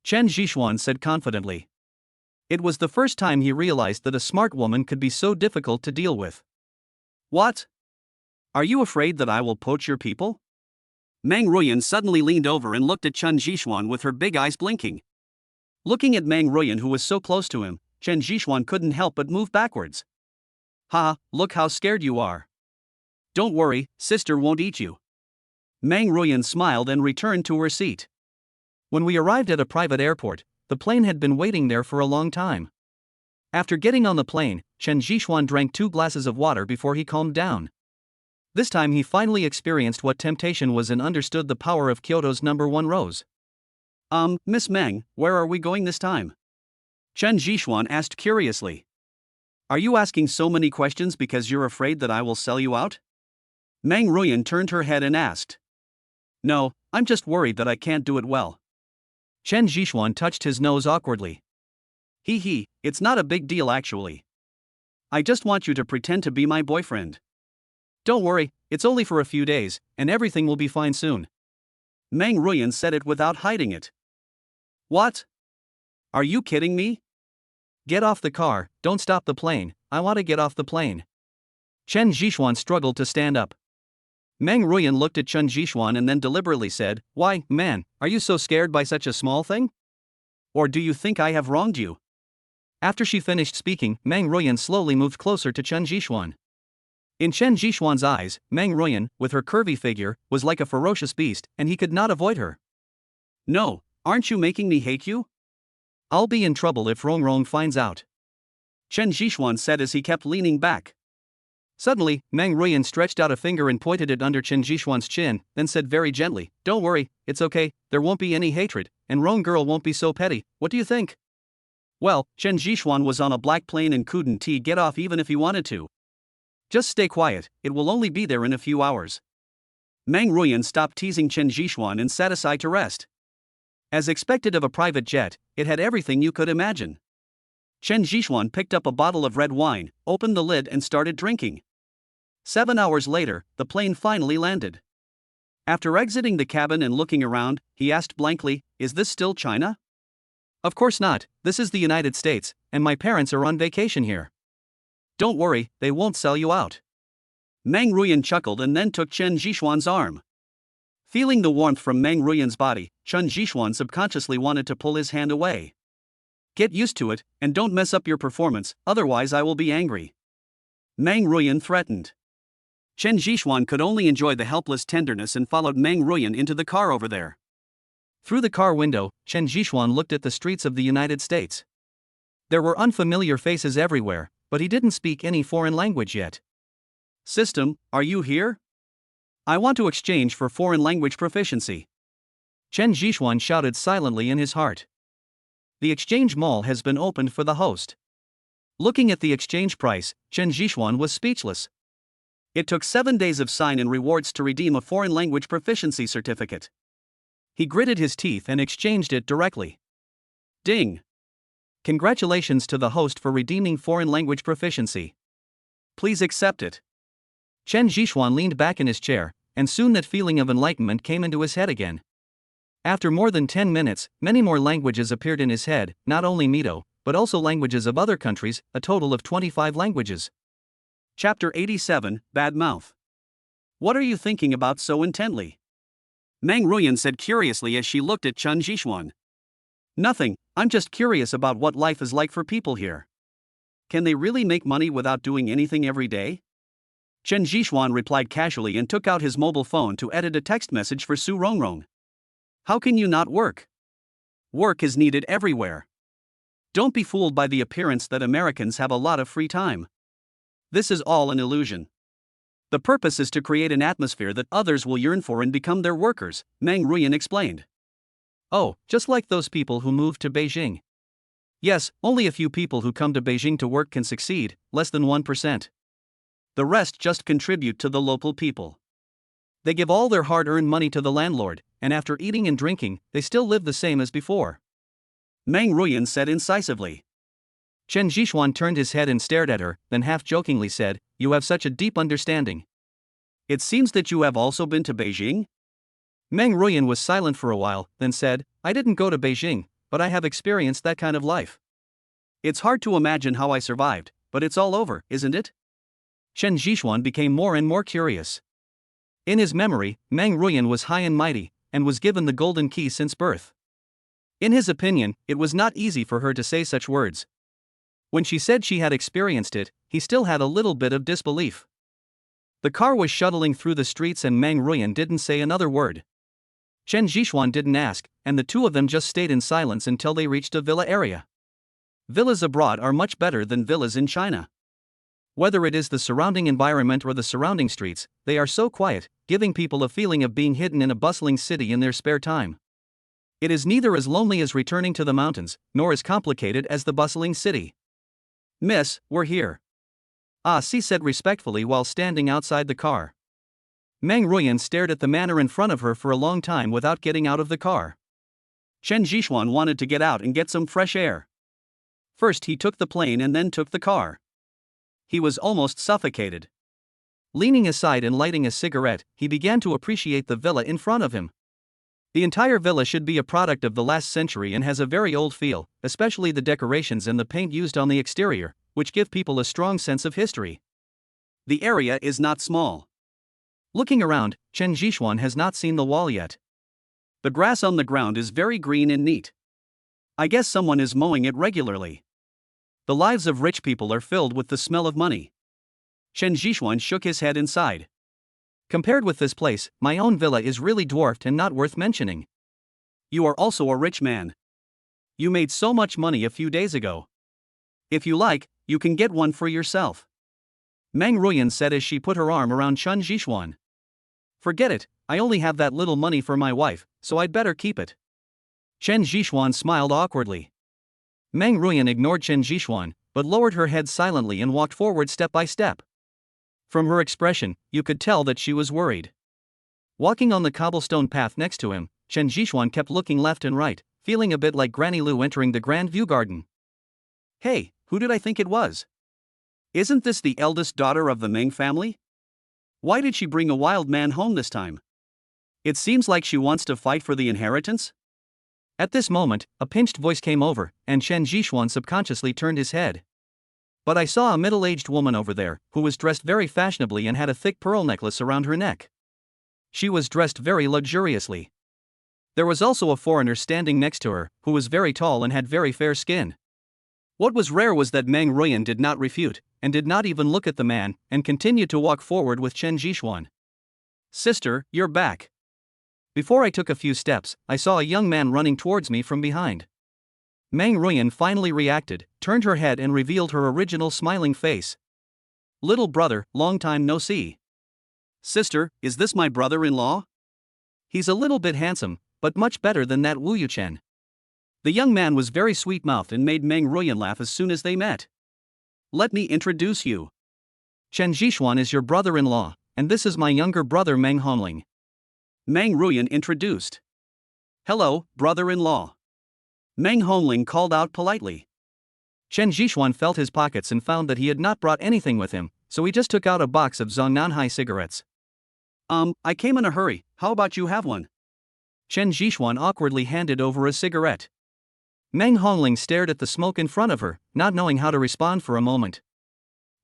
Chen Zhixuan said confidently. It was the first time he realized that a smart woman could be so difficult to deal with. "What? Are you afraid that I will poach your people?" Meng Ruyan suddenly leaned over and looked at Chen Zhixuan with her big eyes blinking. Looking at Meng Ruyan, who was so close to him, Chen Zhixuan couldn't help but move backwards. "Ha, look how scared you are. Don't worry, sister won't eat you." Meng Ruyan smiled and returned to her seat. When we arrived at a private airport, the plane had been waiting there for a long time. After getting on the plane, Chen Zhixuan drank 2 glasses of water before he calmed down. This time he finally experienced what temptation was and understood the power of Kyoto's #1 rose. Miss Meng, where are we going this time?" Chen Zhixuan asked curiously. "Are you asking so many questions because you're afraid that I will sell you out?" Meng Ruyan turned her head and asked. "No, I'm just worried that I can't do it well." Chen Zhixuan touched his nose awkwardly. He, it's not a big deal actually. I just want you to pretend to be my boyfriend. Don't worry, it's only for a few days, and everything will be fine soon." Meng Ruyan said it without hiding it. "What? Are you kidding me?" "Get off the car, don't stop the plane, I want to get off the plane." Chen Zhixuan struggled to stand up. Meng Ruyan looked at Chen Zhixuan and then deliberately said, "Why, man, are you so scared by such a small thing? Or do you think I have wronged you?" After she finished speaking, Meng Ruyan slowly moved closer to Chen Zhixuan. In Chen Zhixuan's eyes, Meng Ruyan, with her curvy figure, was like a ferocious beast, and he could not avoid her. "No, aren't you making me hate you? I'll be in trouble if Rongrong finds out," Chen Zhixuan said as he kept leaning back. Suddenly, Meng Ruyan stretched out a finger and pointed it under Chen Jishuan's chin, then said very gently, "Don't worry, it's okay, there won't be any hatred, and Rong girl won't be so petty, what do you think?" Well, Chen Jishuan was on a black plane and couldn't get off even if he wanted to. Just stay quiet, it will only be there in a few hours. Meng Ruyan stopped teasing Chen Jishuan and sat aside to rest. As expected of a private jet, it had everything you could imagine. Chen Jishuan picked up a bottle of red wine, opened the lid and started drinking. 7 hours later, the plane finally landed. After exiting the cabin and looking around, he asked blankly, "Is this still China?" "Of course not, this is the United States, and my parents are on vacation here." "Don't worry, they won't sell you out." Meng Ruyan chuckled and then took Chen Jishuan's arm. Feeling the warmth from Meng Ruyan's body, Chen Jishuan subconsciously wanted to pull his hand away. "Get used to it, and don't mess up your performance, otherwise I will be angry," Meng Ruyan threatened. Chen Jishuan could only enjoy the helpless tenderness and followed Meng Ruyan into the car over there. Through the car window, Chen Jishuan looked at the streets of the United States. There were unfamiliar faces everywhere, but he didn't speak any foreign language yet. "System, are you here? I want to exchange for foreign language proficiency," Chen Jishuan shouted silently in his heart. "The exchange mall has been opened for the host." Looking at the exchange price, Chen Jishuan was speechless. It took 7 days of sign-in rewards to redeem a foreign language proficiency certificate. He gritted his teeth and exchanged it directly. Ding! Congratulations to the host for redeeming foreign language proficiency. Please accept it. Chen Jishuan leaned back in his chair, and soon that feeling of enlightenment came into his head again. After more than 10 minutes, many more languages appeared in his head, not only Mido, but also languages of other countries, a total of 25 languages. Chapter 87, Bad Mouth. What are you thinking about so intently? Meng Ruyan said curiously as she looked at Chen Jishuan. Nothing, I'm just curious about what life is like for people here. Can they really make money without doing anything every day? Chen Jishuan replied casually and took out his mobile phone to edit a text message for Su Rongrong. How can you not work? Work is needed everywhere. Don't be fooled by the appearance that Americans have a lot of free time. This is all an illusion. The purpose is to create an atmosphere that others will yearn for and become their workers, Meng Ruyan explained. Oh, just like those people who moved to Beijing. Yes, only a few people who come to Beijing to work can succeed, less than 1%. The rest just contribute to the local people. They give all their hard-earned money to the landlord, and after eating and drinking, they still live the same as before. Meng Ruyan said incisively. Chen Jishuan turned his head and stared at her, then half-jokingly said, "You have such a deep understanding. It seems that you have also been to Beijing?" Meng Ruyan was silent for a while, then said, "I didn't go to Beijing, but I have experienced that kind of life. It's hard to imagine how I survived, but it's all over, isn't it?" Chen Jishuan became more and more curious. In his memory, Meng Ruyan was high and mighty, and was given the golden key since birth. In his opinion, it was not easy for her to say such words. When she said she had experienced it, he still had a little bit of disbelief. The car was shuttling through the streets and Meng Ruyan didn't say another word. Chen Jishuan didn't ask, and the two of them just stayed in silence until they reached a villa area. Villas abroad are much better than villas in China. Whether it is the surrounding environment or the surrounding streets, they are so quiet, giving people a feeling of being hidden in a bustling city in their spare time. It is neither as lonely as returning to the mountains, nor as complicated as the bustling city. "Miss, we're here." Ah, she said respectfully while standing outside the car. Meng Ruyan stared at the manor in front of her for a long time without getting out of the car. Chen Jishuan wanted to get out and get some fresh air. First he took the plane and then took the car. He was almost suffocated. Leaning aside and lighting a cigarette, he began to appreciate the villa in front of him. The entire villa should be a product of the last century and has a very old feel, especially the decorations and the paint used on the exterior, which give people a strong sense of history. The area is not small. Looking around, Chen Jishuan has not seen the wall yet. The grass on the ground is very green and neat. I guess someone is mowing it regularly. The lives of rich people are filled with the smell of money. Chen Jishuan shook his head and sighed. Compared with this place, my own villa is really dwarfed and not worth mentioning. You are also a rich man. You made so much money a few days ago. If you like, you can get one for yourself. Meng Ruyan said as she put her arm around Chen Zhixuan. Forget it, I only have that little money for my wife, so I'd better keep it. Chen Zhixuan smiled awkwardly. Meng Ruyan ignored Chen Zhixuan, but lowered her head silently and walked forward step by step. From her expression, you could tell that she was worried. Walking on the cobblestone path next to him, Chen Zhixuan kept looking left and right, feeling a bit like Granny Lu entering the Grand View Garden. Hey, who did I think it was? Isn't this the eldest daughter of the Meng family? Why did she bring a wild man home this time? It seems like she wants to fight for the inheritance? At this moment, a pinched voice came over, and Chen Zhixuan subconsciously turned his head. But I saw a middle-aged woman over there, who was dressed very fashionably and had a thick pearl necklace around her neck. She was dressed very luxuriously. There was also a foreigner standing next to her, who was very tall and had very fair skin. What was rare was that Meng Ruyan did not refute, and did not even look at the man, and continued to walk forward with Chen Zhixuan. Sister, you're back. Before I took a few steps, I saw a young man running towards me from behind. Meng Ruyan finally reacted, turned her head and revealed her original smiling face. Little brother, long time no see. Sister, is this my brother-in-law? He's a little bit handsome, but much better than that Wu Yuchen. The young man was very sweet-mouthed and made Meng Ruyan laugh as soon as they met. Let me introduce you. Chen Zhixuan is your brother-in-law, and this is my younger brother Meng Honling. Meng Ruyan introduced. Hello, brother-in-law. Meng Honling called out politely. Chen Zhixuan felt his pockets and found that he had not brought anything with him, so he just took out a box of Zongnanhai cigarettes. I came in a hurry, how about you have one? Chen Zhixuan awkwardly handed over a cigarette. Meng Honling stared at the smoke in front of her, not knowing how to respond for a moment.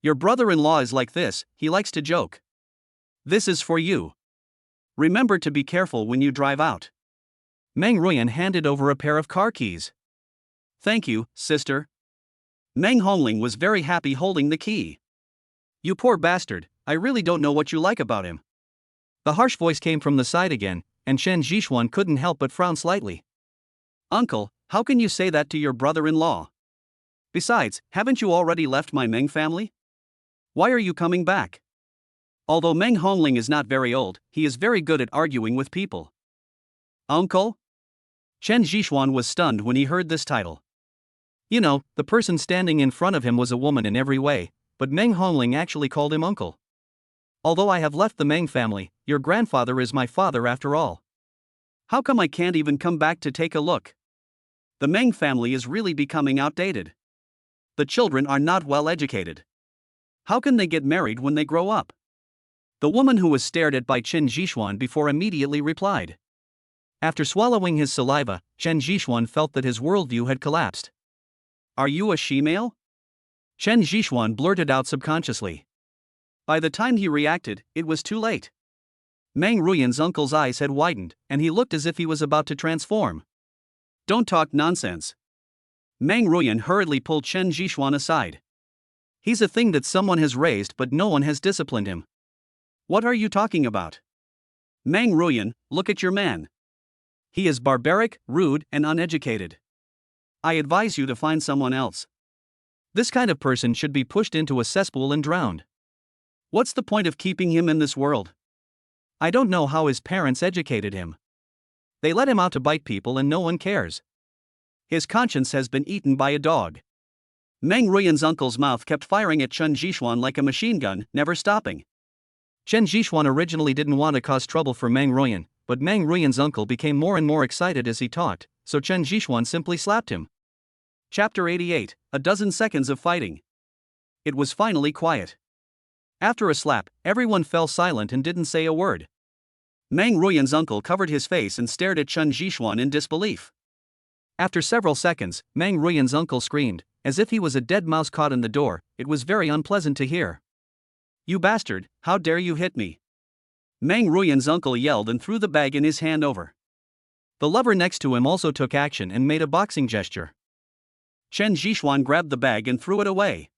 Your brother-in-law is like this, he likes to joke. This is for you. Remember to be careful when you drive out. Meng Ruyan handed over a pair of car keys. Thank you, sister. Meng Honling was very happy holding the key. You poor bastard, I really don't know what you like about him. The harsh voice came from the side again, and Chen Zhixuan couldn't help but frown slightly. Uncle, how can you say that to your brother-in-law? Besides, haven't you already left my Meng family? Why are you coming back? Although Meng Honling is not very old, he is very good at arguing with people. Uncle? Chen Zhixuan was stunned when he heard this title. You know, the person standing in front of him was a woman in every way, but Meng Honling actually called him uncle. Although I have left the Meng family, your grandfather is my father after all. How come I can't even come back to take a look? The Meng family is really becoming outdated. The children are not well educated. How can they get married when they grow up? The woman who was stared at by Chen Zhixuan before immediately replied. After swallowing his saliva, Chen Zhixuan felt that his worldview had collapsed. Are you a she-male? Chen Zhixuan blurted out subconsciously. By the time he reacted, it was too late. Meng Ruyan's uncle's eyes had widened, and he looked as if he was about to transform. Don't talk nonsense. Meng Ruyan hurriedly pulled Chen Zhixuan aside. He's a thing that someone has raised but no one has disciplined him. What are you talking about? Meng Ruyan, look at your man. He is barbaric, rude, and uneducated. I advise you to find someone else. This kind of person should be pushed into a cesspool and drowned. What's the point of keeping him in this world? I don't know how his parents educated him. They let him out to bite people and no one cares. His conscience has been eaten by a dog. Meng Ruyan's uncle's mouth kept firing at Chen Zhixuan like a machine gun, never stopping. Chen Zhixuan originally didn't want to cause trouble for Meng Ruyan, but Meng Ruyan's uncle became more and more excited as he talked, so Chen Zhixuan simply slapped him. Chapter 88, A Dozen Seconds of Fighting. It was finally quiet. After a slap, everyone fell silent and didn't say a word. Meng Ruyan's uncle covered his face and stared at Chen Zhixuan in disbelief. After several seconds, Meng Ruyan's uncle screamed, as if he was a dead mouse caught in the door. It was very unpleasant to hear. You bastard, how dare you hit me? Meng Ruyan's uncle yelled and threw the bag in his hand over. The lover next to him also took action and made a boxing gesture. Chen Zhixuan grabbed the bag and threw it away.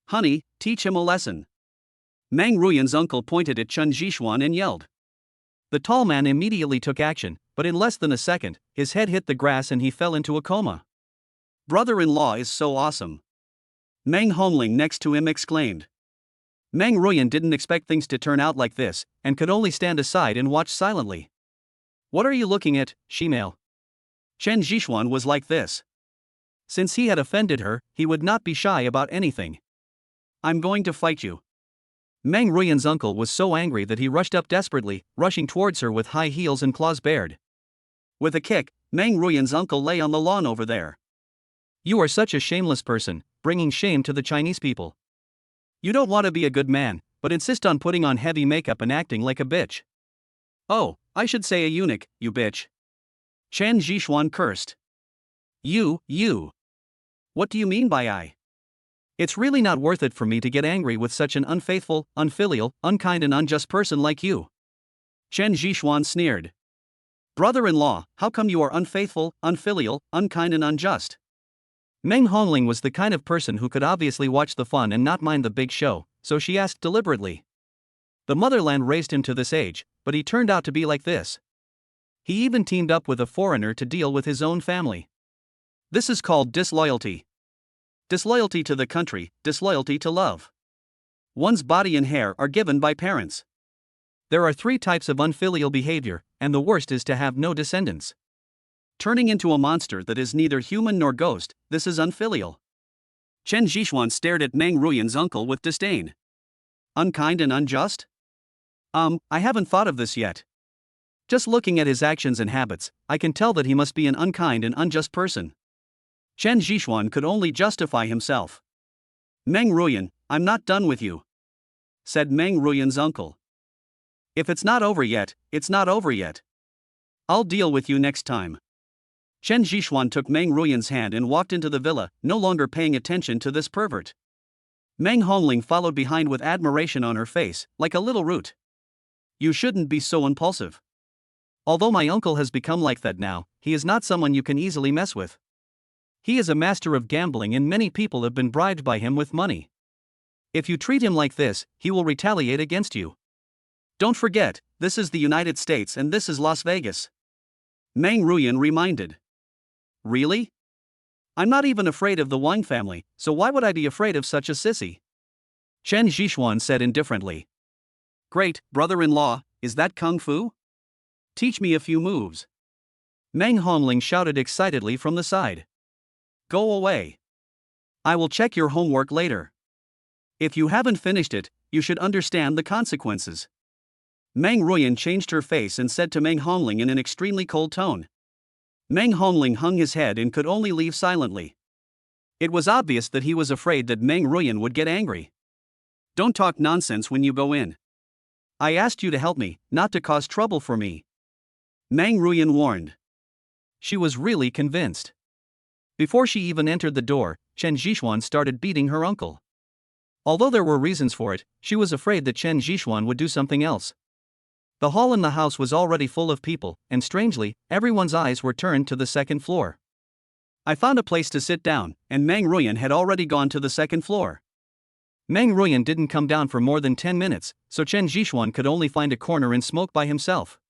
Honey, teach him a lesson. Meng Ruyan's uncle pointed at Chen Zhixuan and yelled. The tall man immediately took action, but in less than a second, his head hit the grass and he fell into a coma. Brother-in-law is so awesome. Meng Honling next to him exclaimed. Meng Ruyan didn't expect things to turn out like this, and could only stand aside and watch silently. What are you looking at, Shimale? Chen Zhishuan was like this. Since he had offended her, he would not be shy about anything. I'm going to fight you. Meng Ruyan's uncle was so angry that he rushed up desperately, rushing towards her with high heels and claws bared. With a kick, Meng Ruyan's uncle lay on the lawn over there. You are such a shameless person, bringing shame to the Chinese people. You don't want to be a good man, but insist on putting on heavy makeup and acting like a bitch. Oh, I should say a eunuch, you bitch. Chen Zhishuan cursed. You. What do you mean by I? It's really not worth it for me to get angry with such an unfaithful, unfilial, unkind and unjust person like you. Chen Zhishuan sneered. Brother-in-law, how come you are unfaithful, unfilial, unkind and unjust? Meng Hongling was the kind of person who could obviously watch the fun and not mind the big show, so she asked deliberately. The motherland raised him to this age, but he turned out to be like this. He even teamed up with a foreigner to deal with his own family. This is called disloyalty. Disloyalty to the country, disloyalty to love. One's body and hair are given by parents. There are 3 types of unfilial behavior, and the worst is to have no descendants. Turning into a monster that is neither human nor ghost, this is unfilial. Chen Zhishuan stared at Meng Ruyan's uncle with disdain. Unkind and unjust? I haven't thought of this yet. Just looking at his actions and habits, I can tell that he must be an unkind and unjust person. Chen Zhishuan could only justify himself. Meng Ruyan, I'm not done with you, said Meng Ruyan's uncle. If it's not over yet, it's not over yet. I'll deal with you next time. Chen Zhishuan took Meng Ruyan's hand and walked into the villa, no longer paying attention to this pervert. Meng Hongling followed behind with admiration on her face, like a little root. You shouldn't be so impulsive. Although my uncle has become like that now, he is not someone you can easily mess with. He is a master of gambling and many people have been bribed by him with money. If you treat him like this, he will retaliate against you. Don't forget, this is the United States and this is Las Vegas. Meng Ruyan reminded. Really? I'm not even afraid of the Wang family, so why would I be afraid of such a sissy? Chen Zhishuan said indifferently. Great, brother-in-law, is that kung fu? Teach me a few moves. Meng Hongling shouted excitedly from the side. Go away. I will check your homework later. If you haven't finished it, you should understand the consequences. Meng Ruyan changed her face and said to Meng Hongling in an extremely cold tone. Meng Hongling hung his head and could only leave silently. It was obvious that he was afraid that Meng Ruyan would get angry. Don't talk nonsense when you go in. I asked you to help me, not to cause trouble for me. Meng Ruyan warned. She was really convinced. Before she even entered the door, Chen Zhishuan started beating her uncle. Although there were reasons for it, she was afraid that Chen Zhishuan would do something else. The hall in the house was already full of people, and strangely, everyone's eyes were turned to the second floor. I found a place to sit down, and Meng Ruyan had already gone to the second floor. Meng Ruyan didn't come down for more than 10 minutes, so Chen Zhishuan could only find a corner and smoke by himself.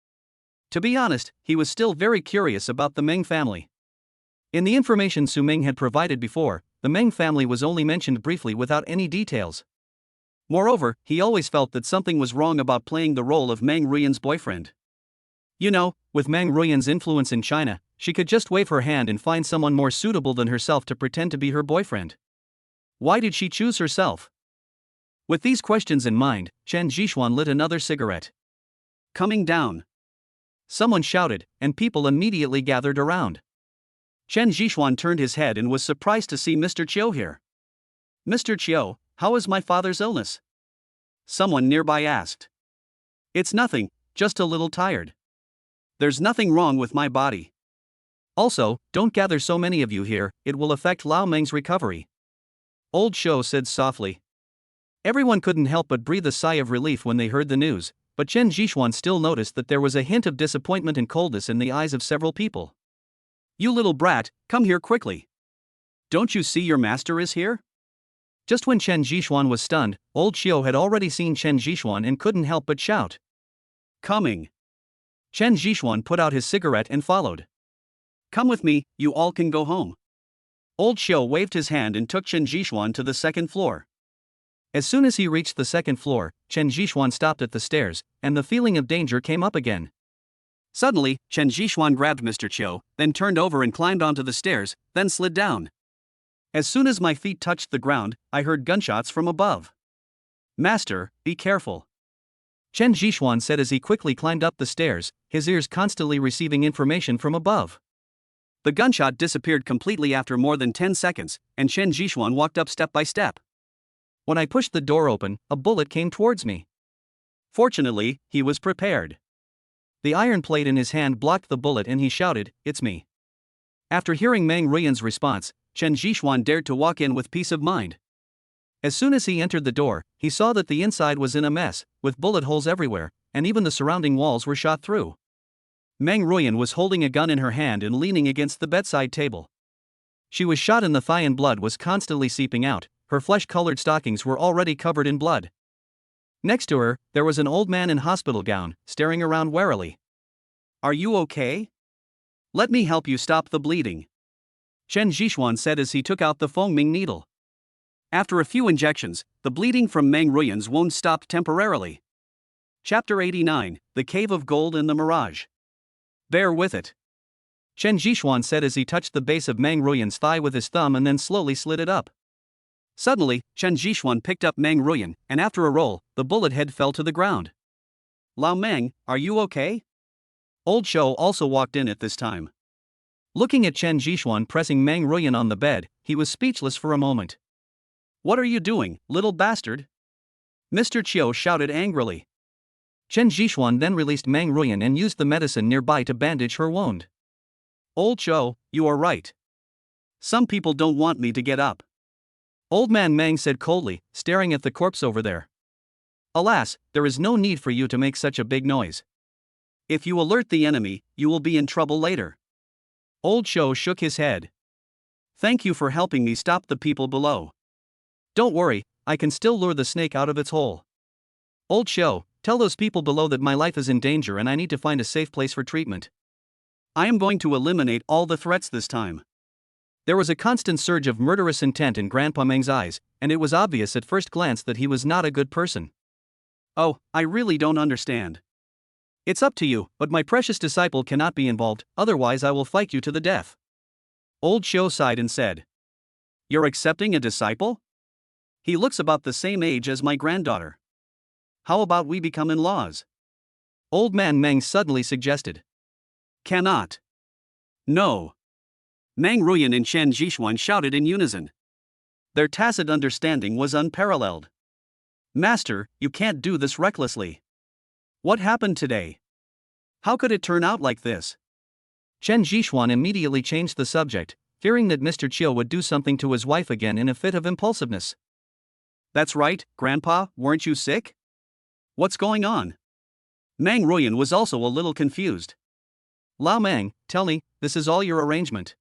To be honest, he was still very curious about the Meng family. In the information Su Ming had provided before, the Meng family was only mentioned briefly without any details. Moreover, he always felt that something was wrong about playing the role of Meng Ruyan's boyfriend. You know, with Meng Ruyan's influence in China, she could just wave her hand and find someone more suitable than herself to pretend to be her boyfriend. Why did she choose herself? With these questions in mind, Chen Zhishuan lit another cigarette. Coming down. Someone shouted, and people immediately gathered around. Chen Zhishuan turned his head and was surprised to see Mr. Chiu here. Mr. Chiu, how is my father's illness? Someone nearby asked. It's nothing, just a little tired. There's nothing wrong with my body. Also, don't gather so many of you here, it will affect Lao Meng's recovery. Old Shou said softly. Everyone couldn't help but breathe a sigh of relief when they heard the news, but Chen Zhishuan still noticed that there was a hint of disappointment and coldness in the eyes of several people. You little brat, come here quickly. Don't you see your master is here? Just when Chen Zhishuan was stunned, old Xiu had already seen Chen Zhishuan and couldn't help but shout. Coming. Chen Zhishuan put out his cigarette and followed. Come with me, you all can go home. Old Xiu waved his hand and took Chen Zhishuan to the second floor. As soon as he reached the second floor, Chen Zhixuan stopped at the stairs, and the feeling of danger came up again. Suddenly, Chen Zhixuan grabbed Mr. Chiu, then turned over and climbed onto the stairs, then slid down. As soon as my feet touched the ground, I heard gunshots from above. "Master, be careful," Chen Zhixuan said as he quickly climbed up the stairs, his ears constantly receiving information from above. The gunshot disappeared completely after more than 10 seconds, and Chen Zhixuan walked up step by step. When I pushed the door open, a bullet came towards me. Fortunately, he was prepared. The iron plate in his hand blocked the bullet and he shouted, "It's me." After hearing Meng Ruiyan's response, Chen Zhixuan dared to walk in with peace of mind. As soon as he entered the door, he saw that the inside was in a mess, with bullet holes everywhere, and even the surrounding walls were shot through. Meng Ruiyan was holding a gun in her hand and leaning against the bedside table. She was shot in the thigh and blood was constantly seeping out, her flesh-colored stockings were already covered in blood. Next to her, there was an old man in hospital gown, staring around warily. "Are you okay? Let me help you stop the bleeding," Chen Zhixuan said as he took out the Fengming needle. After a few injections, the bleeding from Meng Ruiyan's wound stopped temporarily. Chapter 89, The Cave of Gold and the Mirage. "Bear with it," Chen Zhixuan said as he touched the base of Meng Ruiyan's thigh with his thumb and then slowly slid it up. Suddenly, Chen Zhixuan picked up Meng Ruiyan, and after a roll, the bullet head fell to the ground. "Lao Meng, are you okay?" Old Shou also walked in at this time. Looking at Chen Zhixuan pressing Meng Ruiyan on the bed, he was speechless for a moment. "What are you doing, little bastard?" Mr. Chiu shouted angrily. Chen Zhixuan then released Meng Ruiyan and used the medicine nearby to bandage her wound. "Old Shou, you are right. Some people don't want me to get up," Old man Meng said coldly, staring at the corpse over there. "Alas, there is no need for you to make such a big noise. If you alert the enemy, you will be in trouble later." Old Shou shook his head. "Thank you for helping me stop the people below. Don't worry, I can still lure the snake out of its hole. Old Shou, tell those people below that my life is in danger and I need to find a safe place for treatment." "I am going to eliminate all the threats this time." There was a constant surge of murderous intent in Grandpa Meng's eyes, and it was obvious at first glance that he was not a good person. "Oh, I really don't understand." "It's up to you, but my precious disciple cannot be involved, otherwise I will fight you to the death." Old Shou sighed and said, "You're accepting a disciple? He looks about the same age as my granddaughter. How about we become in-laws?" Old man Meng suddenly suggested. "Cannot." "No." Meng Ruiyan and Chen Zhixuan shouted in unison. Their tacit understanding was unparalleled. "Master, you can't do this recklessly. What happened today? How could it turn out like this?" Chen Zhixuan immediately changed the subject, fearing that Mr. Chiu would do something to his wife again in a fit of impulsiveness. "That's right, Grandpa, weren't you sick? What's going on?" Meng Ruiyan was also a little confused. "Lao Meng, tell me, this is all your arrangement?"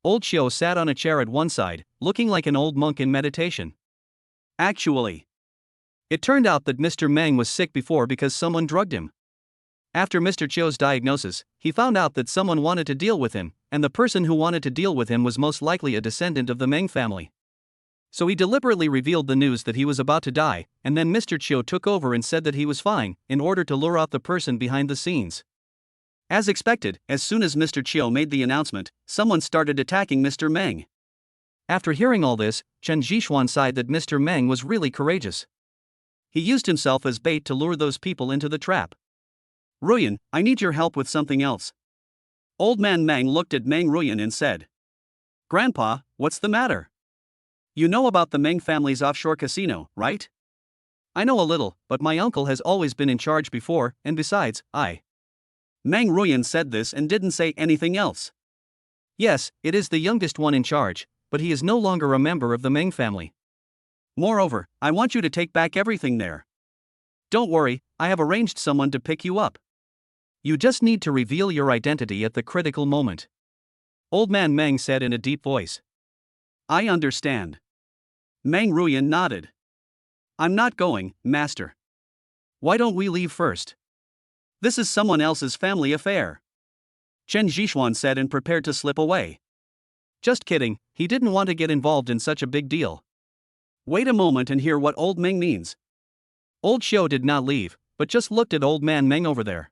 Old Xiu sat on a chair at one side, looking like an old monk in meditation. "Actually, it turned out that Mr. Meng was sick before because someone drugged him. After Mr. Chiu's diagnosis, he found out that someone wanted to deal with him, and the person who wanted to deal with him was most likely a descendant of the Meng family. So he deliberately revealed the news that he was about to die, and then Mr. Chiu took over and said that he was fine, in order to lure out the person behind the scenes. As expected, as soon as Mr. Chiu made the announcement, someone started attacking Mr. Meng. After hearing all this, Chen Zhixuan sighed that Mr. Meng was really courageous. He used himself as bait to lure those people into the trap. "Ruiyan, I need your help with something else." Old man Meng looked at Meng Ruiyan and said, "Grandpa, what's the matter? You know about the Meng family's offshore casino, right?" "I know a little, but my uncle has always been in charge before, and besides, Meng Ruiyan said this and didn't say anything else. "Yes, it is the youngest one in charge, but he is no longer a member of the Meng family. Moreover, I want you to take back everything there. Don't worry, I have arranged someone to pick you up. You just need to reveal your identity at the critical moment," Old man Meng said in a deep voice. "I understand." Meng Ruiyan nodded. "I'm not going, master." "Why don't we leave first? This is someone else's family affair," Chen Zhixuan said and prepared to slip away. Just kidding, he didn't want to get involved in such a big deal. Wait a moment and hear what old Meng means. Old Xiao did not leave, but just looked at old man Meng over there.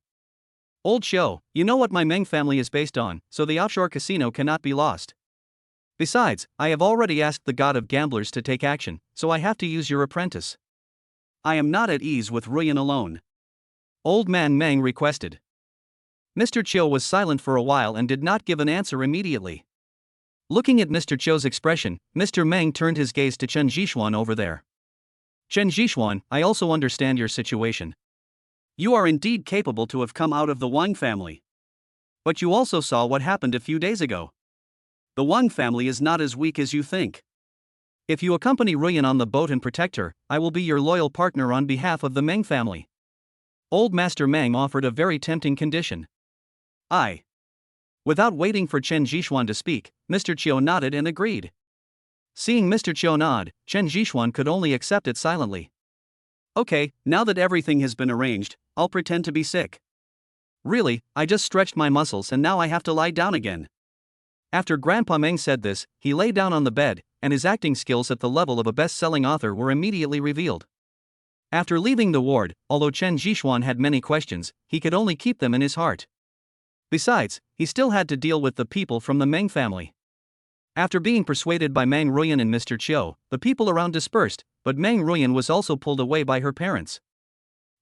Old Xiao, you know what my Meng family is based on, so the offshore casino cannot be lost. Besides, I have already asked the god of gamblers to take action, so I have to use your apprentice. I am not at ease with Ruyan alone. Old man Meng requested. Mr. Chiu was silent for a while and did not give an answer immediately. Looking at Mr. Chiu's expression, Mr. Meng turned his gaze to Chen Jishuan over there. Chen Jishuan, I also understand your situation. You are indeed capable to have come out of the Wang family. But you also saw what happened a few days ago. The Wang family is not as weak as you think. If you accompany Ruyan on the boat and protect her, I will be your loyal partner on behalf of the Meng family. Old Master Meng offered a very tempting condition. Without waiting for Chen Jishuan to speak, Mr. Chiu nodded and agreed. Seeing Mr. Chiu nod, Chen Jishuan could only accept it silently. Okay, now that everything has been arranged, I'll pretend to be sick. Really, I just stretched my muscles and now I have to lie down again. After Grandpa Meng said this, he lay down on the bed, and his acting skills at the level of a best-selling author were immediately revealed. After leaving the ward, although Chen Jishuan had many questions, he could only keep them in his heart. Besides, he still had to deal with the people from the Meng family. After being persuaded by Meng Ruyan and Mr. Chiu, the people around dispersed, but Meng Ruyan was also pulled away by her parents.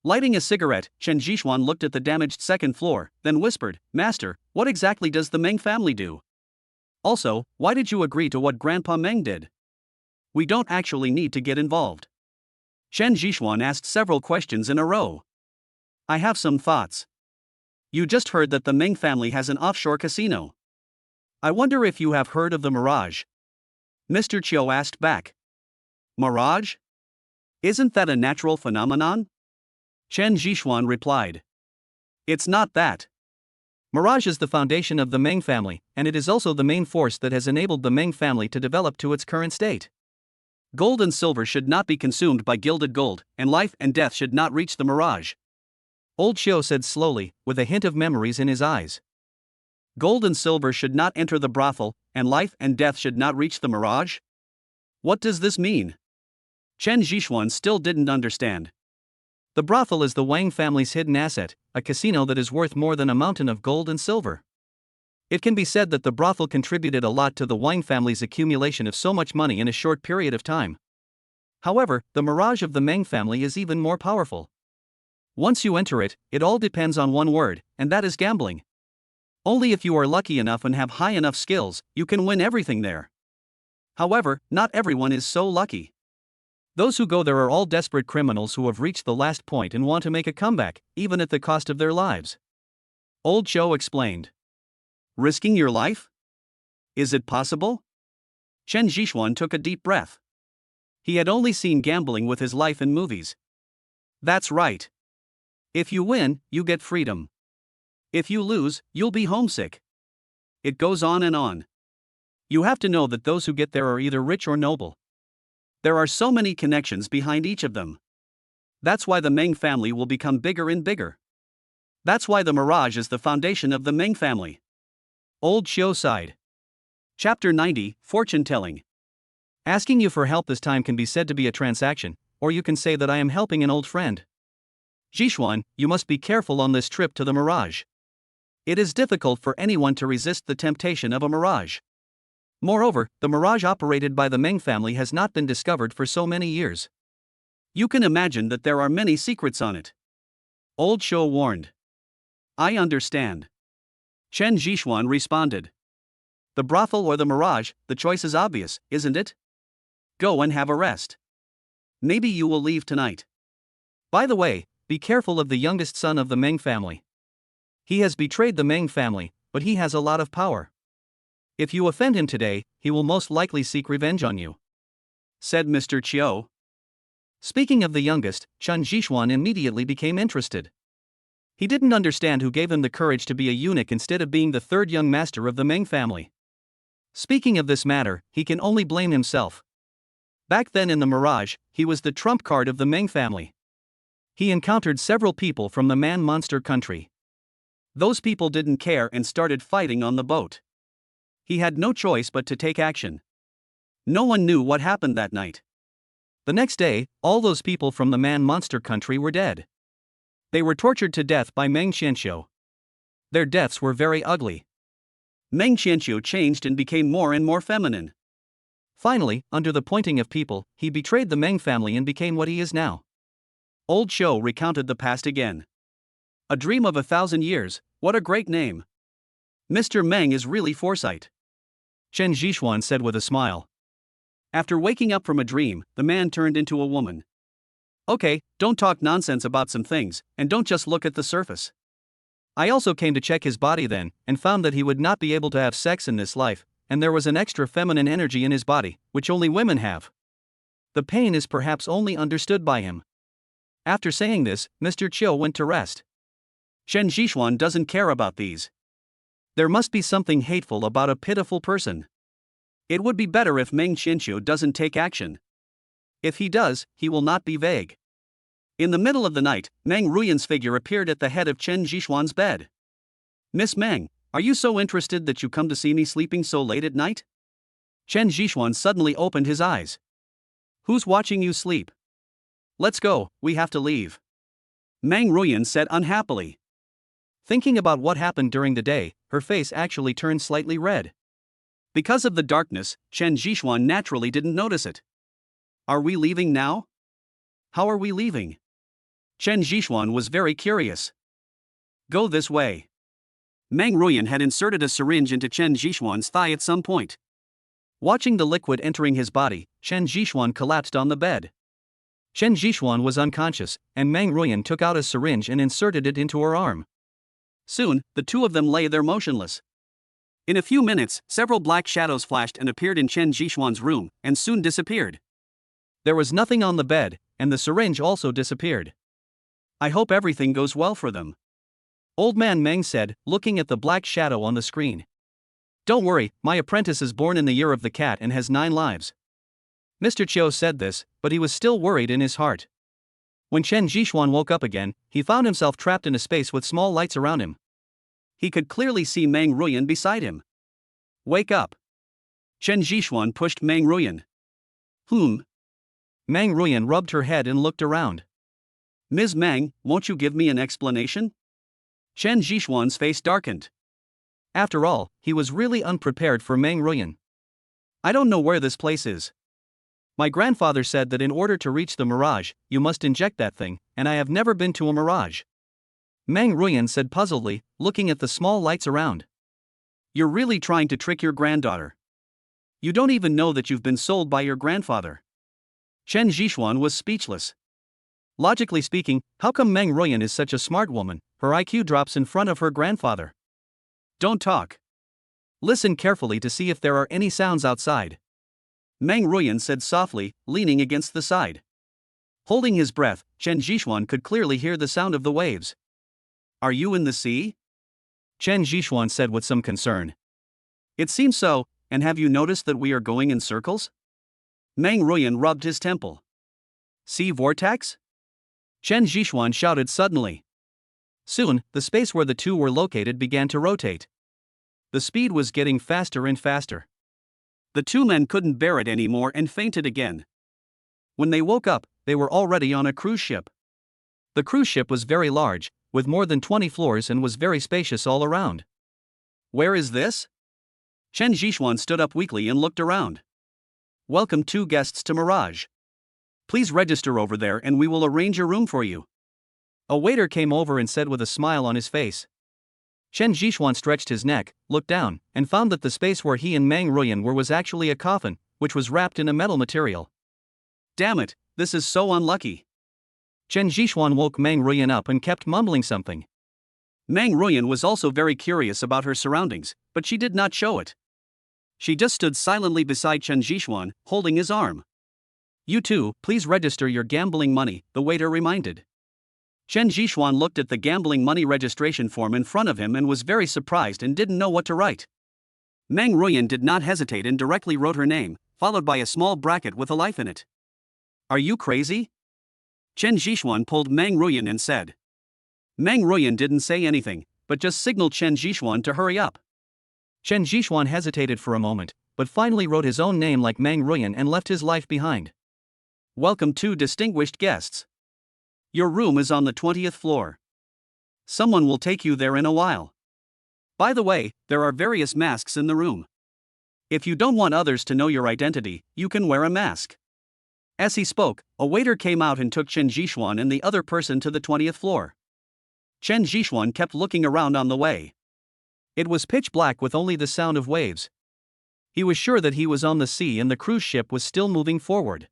Lighting a cigarette, Chen Jishuan looked at the damaged second floor, then whispered, Master, what exactly does the Meng family do? Also, why did you agree to what Grandpa Meng did? We don't actually need to get involved. Chen Jishuan asked several questions in a row. I have some thoughts. You just heard that the Meng family has an offshore casino. I wonder if you have heard of the Mirage? Mr. Chiu asked back. Mirage? Isn't that a natural phenomenon? Chen Jishuan replied. It's not that. Mirage is the foundation of the Meng family, and it is also the main force that has enabled the Meng family to develop to its current state. Gold and silver should not be consumed by gilded gold, and life and death should not reach the Mirage. Old Xiao said slowly, with a hint of memories in his eyes. Gold and silver should not enter the brothel, and life and death should not reach the Mirage? What does this mean? Chen Jishuan still didn't understand. The brothel is the Wang family's hidden asset, a casino that is worth more than a mountain of gold and silver. It can be said that the brothel contributed a lot to the Wang family's accumulation of so much money in a short period of time. However, the Mirage of the Meng family is even more powerful. Once you enter it, it all depends on one word, and that is gambling. Only if you are lucky enough and have high enough skills, you can win everything there. However, not everyone is so lucky. Those who go there are all desperate criminals who have reached the last point and want to make a comeback, even at the cost of their lives. Old Xiao explained. Risking your life? Is it possible? Chen Jishuan took a deep breath. He had only seen gambling with his life in movies. That's right. If you win, you get freedom. If you lose, you'll be homesick. It goes on and on. You have to know that those who get there are either rich or noble. There are so many connections behind each of them. That's why the Meng family will become bigger and bigger. That's why the Mirage is the foundation of the Meng family. Old Xiao sighed. Chapter 90, Fortune Telling. Asking you for help this time can be said to be a transaction, or you can say that I am helping an old friend. Jishuan, you must be careful on this trip to the Mirage. It is difficult for anyone to resist the temptation of a Mirage. Moreover, the Mirage operated by the Meng family has not been discovered for so many years. You can imagine that there are many secrets on it. Old Xiao warned. I understand. Chen Jishuan responded. The brothel or the Mirage, the choice is obvious, isn't it? Go and have a rest. Maybe you will leave tonight. By the way, be careful of the youngest son of the Meng family. He has betrayed the Meng family, but he has a lot of power. If you offend him today, he will most likely seek revenge on you, said Mr. Chiu. Speaking of the youngest, Chen Jishuan immediately became interested. He didn't understand who gave him the courage to be a eunuch instead of being the third young master of the Meng family. Speaking of this matter, he can only blame himself. Back then in the Mirage, he was the trump card of the Meng family. He encountered several people from the man-monster country. Those people didn't care and started fighting on the boat. He had no choice but to take action. No one knew what happened that night. The next day, all those people from the man-monster country were dead. They were tortured to death by Meng Qianqiu. Their deaths were very ugly. Meng Qianqiu changed and became more and more feminine. Finally, under the pointing of people, he betrayed the Meng family and became what he is now. Old Shou recounted the past again. A dream of 1,000 years, what a great name. Mr. Meng is really foresight. Chen Zhixuan said with a smile. After waking up from a dream, the man turned into a woman. Okay, don't talk nonsense about some things, and don't just look at the surface. I also came to check his body then, and found that he would not be able to have sex in this life, and there was an extra feminine energy in his body, which only women have. The pain is perhaps only understood by him. After saying this, Mr. Chiu went to rest. Chen Zhixuan doesn't care about these. There must be something hateful about a pitiful person. It would be better if Meng Qianqiu doesn't take action. If he does, he will not be vague. In the middle of the night, Meng Ruyan's figure appeared at the head of Chen Zhixuan's bed. Miss Meng, are you so interested that you come to see me sleeping so late at night? Chen Zhixuan suddenly opened his eyes. Who's watching you sleep? Let's go, we have to leave. Meng Ruyan said unhappily. Thinking about what happened during the day, her face actually turned slightly red. Because of the darkness, Chen Zhixuan naturally didn't notice it. Are we leaving now? How are we leaving? Chen Zhixuan was very curious. Go this way. Meng Ruyan had inserted a syringe into Chen Zhixuan's thigh at some point. Watching the liquid entering his body, Chen Zhixuan collapsed on the bed. Chen Zhixuan was unconscious, and Meng Ruyan took out a syringe and inserted it into her arm. Soon, the two of them lay there motionless. In a few minutes, several black shadows flashed and appeared in Chen Zhixuan's room, and soon disappeared. There was nothing on the bed, and the syringe also disappeared. I hope everything goes well for them. Old man Meng said, looking at the black shadow on the screen. Don't worry, my apprentice is born in the year of the cat and has 9 lives. Mr. Chiu said this, but he was still worried in his heart. When Chen Zhixuan woke up again, he found himself trapped in a space with small lights around him. He could clearly see Meng Ruyan beside him. Wake up. Chen Zhixuan pushed Meng Ruyan. Meng Ruyan rubbed her head and looked around. Ms. Meng, won't you give me an explanation? Chen Zhixuan's face darkened. After all, he was really unprepared for Meng Ruyan. I don't know where this place is. My grandfather said that in order to reach the mirage, you must inject that thing, and I have never been to a mirage. Meng Ruyan said puzzledly, looking at the small lights around. You're really trying to trick your granddaughter. You don't even know that you've been sold by your grandfather. Chen Zhixuan was speechless. Logically speaking, how come Meng Ruyan is such a smart woman? Her IQ drops in front of her grandfather. Don't talk. Listen carefully to see if there are any sounds outside. Meng Ruyan said softly, leaning against the side. Holding his breath, Chen Zhixuan could clearly hear the sound of the waves. Are you in the sea? Chen Zhixuan said with some concern. It seems so, and have you noticed that we are going in circles? Meng Ruyan rubbed his temple. Sea vortex? Chen Zhixuan shouted suddenly. Soon, the space where the two were located began to rotate. The speed was getting faster and faster. The two men couldn't bear it anymore and fainted again. When they woke up, they were already on a cruise ship. The cruise ship was very large, with more than 20 floors and was very spacious all around. Where is this? Chen Zhixuan stood up weakly and looked around. Welcome two guests to Mirage. Please register over there and we will arrange a room for you. A waiter came over and said with a smile on his face. Chen Zhixuan stretched his neck, looked down, and found that the space where he and Meng Ruyan were was actually a coffin, which was wrapped in a metal material. Damn it, this is so unlucky. Chen Zhixuan woke Meng Ruyan up and kept mumbling something. Meng Ruyan was also very curious about her surroundings, but she did not show it. She just stood silently beside Chen Zhixuan, holding his arm. You two, please register your gambling money, the waiter reminded. Chen Zhixuan looked at the gambling money registration form in front of him and was very surprised and didn't know what to write. Meng Ruyan did not hesitate and directly wrote her name, followed by a small bracket with a life in it. Are you crazy? Chen Zhixuan pulled Meng Ruyan and said. Meng Ruyan didn't say anything, but just signaled Chen Zhixuan to hurry up. Chen Zhixuan hesitated for a moment, but finally wrote his own name like Meng Ruyan and left his life behind. Welcome to distinguished guests. Your room is on the 20th floor. Someone will take you there in a while. By the way, there are various masks in the room. If you don't want others to know your identity, you can wear a mask. As he spoke, a waiter came out and took Chen Jishuan and the other person to the 20th floor. Chen Jishuan kept looking around on the way. It was pitch black with only the sound of waves. He was sure that he was on the sea and the cruise ship was still moving forward.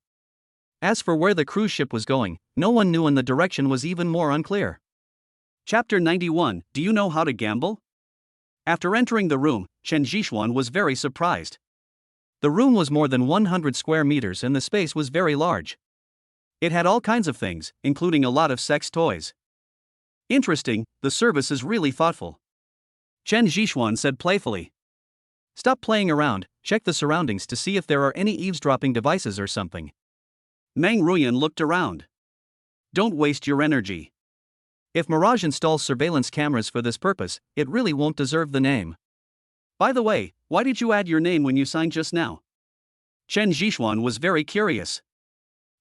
As for where the cruise ship was going, no one knew and the direction was even more unclear. Chapter 91. Do you know how to gamble? After entering the room, Chen Jishuan was very surprised. The room was more than 100 square meters and the space was very large. It had all kinds of things, including a lot of sex toys. Interesting, the service is really thoughtful. Chen Jishuan said playfully. Stop playing around, check the surroundings to see if there are any eavesdropping devices or something. Meng Ruyan looked around. Don't waste your energy. If Mirage installs surveillance cameras for this purpose, it really won't deserve the name. By the way, why did you add your name when you signed just now? Chen Jishuan was very curious.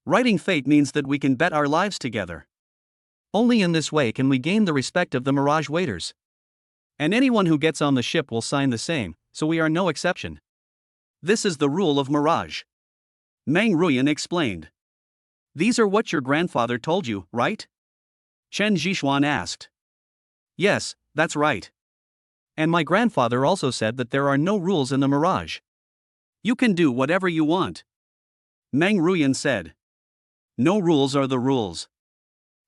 Writing fate means that we can bet our lives together. Only in this way can we gain the respect of the Mirage waiters. And anyone who gets on the ship will sign the same, so we are no exception. This is the rule of Mirage. Meng Ruyan explained. These are what your grandfather told you, right? Chen Jishuan asked. Yes, that's right. And my grandfather also said that there are no rules in the Mirage. You can do whatever you want. Meng Ruyan said. No rules are the rules.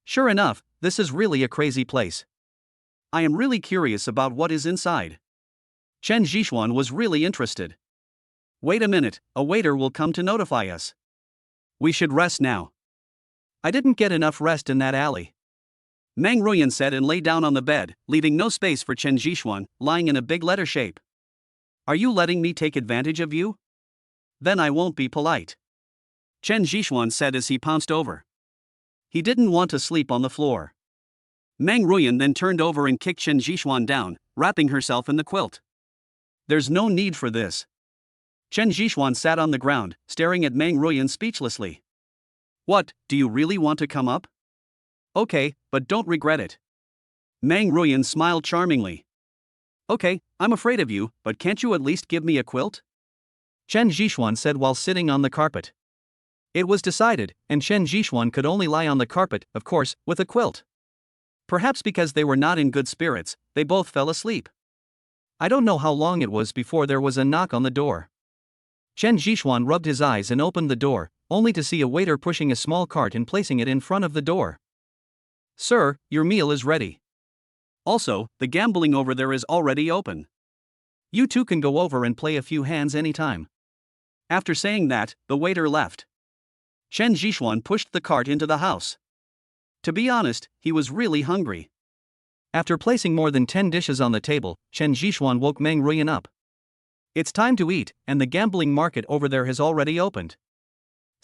Sure enough, this is really a crazy place. I am really curious about what is inside. Chen Jishuan was really interested. Wait a minute, a waiter will come to notify us. We should rest now. I didn't get enough rest in that alley. Meng Ruyan said and lay down on the bed, leaving no space for Chen Jishuan, lying in a big letter shape. Are you letting me take advantage of you? Then I won't be polite. Chen Jishuan said as he pounced over. He didn't want to sleep on the floor. Meng Ruyan then turned over and kicked Chen Jishuan down, wrapping herself in the quilt. There's no need for this. Chen Jishuan sat on the ground, staring at Meng Ruyan speechlessly. What, do you really want to come up? Okay, but don't regret it. Meng Ruyan smiled charmingly. Okay, I'm afraid of you, but can't you at least give me a quilt? Chen Jishuan said while sitting on the carpet. It was decided, and Chen Jishuan could only lie on the carpet, of course, with a quilt. Perhaps because they were not in good spirits, they both fell asleep. I don't know how long it was before there was a knock on the door. Chen Jishuan rubbed his eyes and opened the door, only to see a waiter pushing a small cart and placing it in front of the door. Sir, your meal is ready. Also, the gambling over there is already open. You two can go over and play a few hands anytime. After saying that, the waiter left. Chen Jishuan pushed the cart into the house. To be honest, he was really hungry. After placing more than 10 dishes on the table, Chen Jishuan woke Meng Ruyan up. It's time to eat, and the gambling market over there has already opened,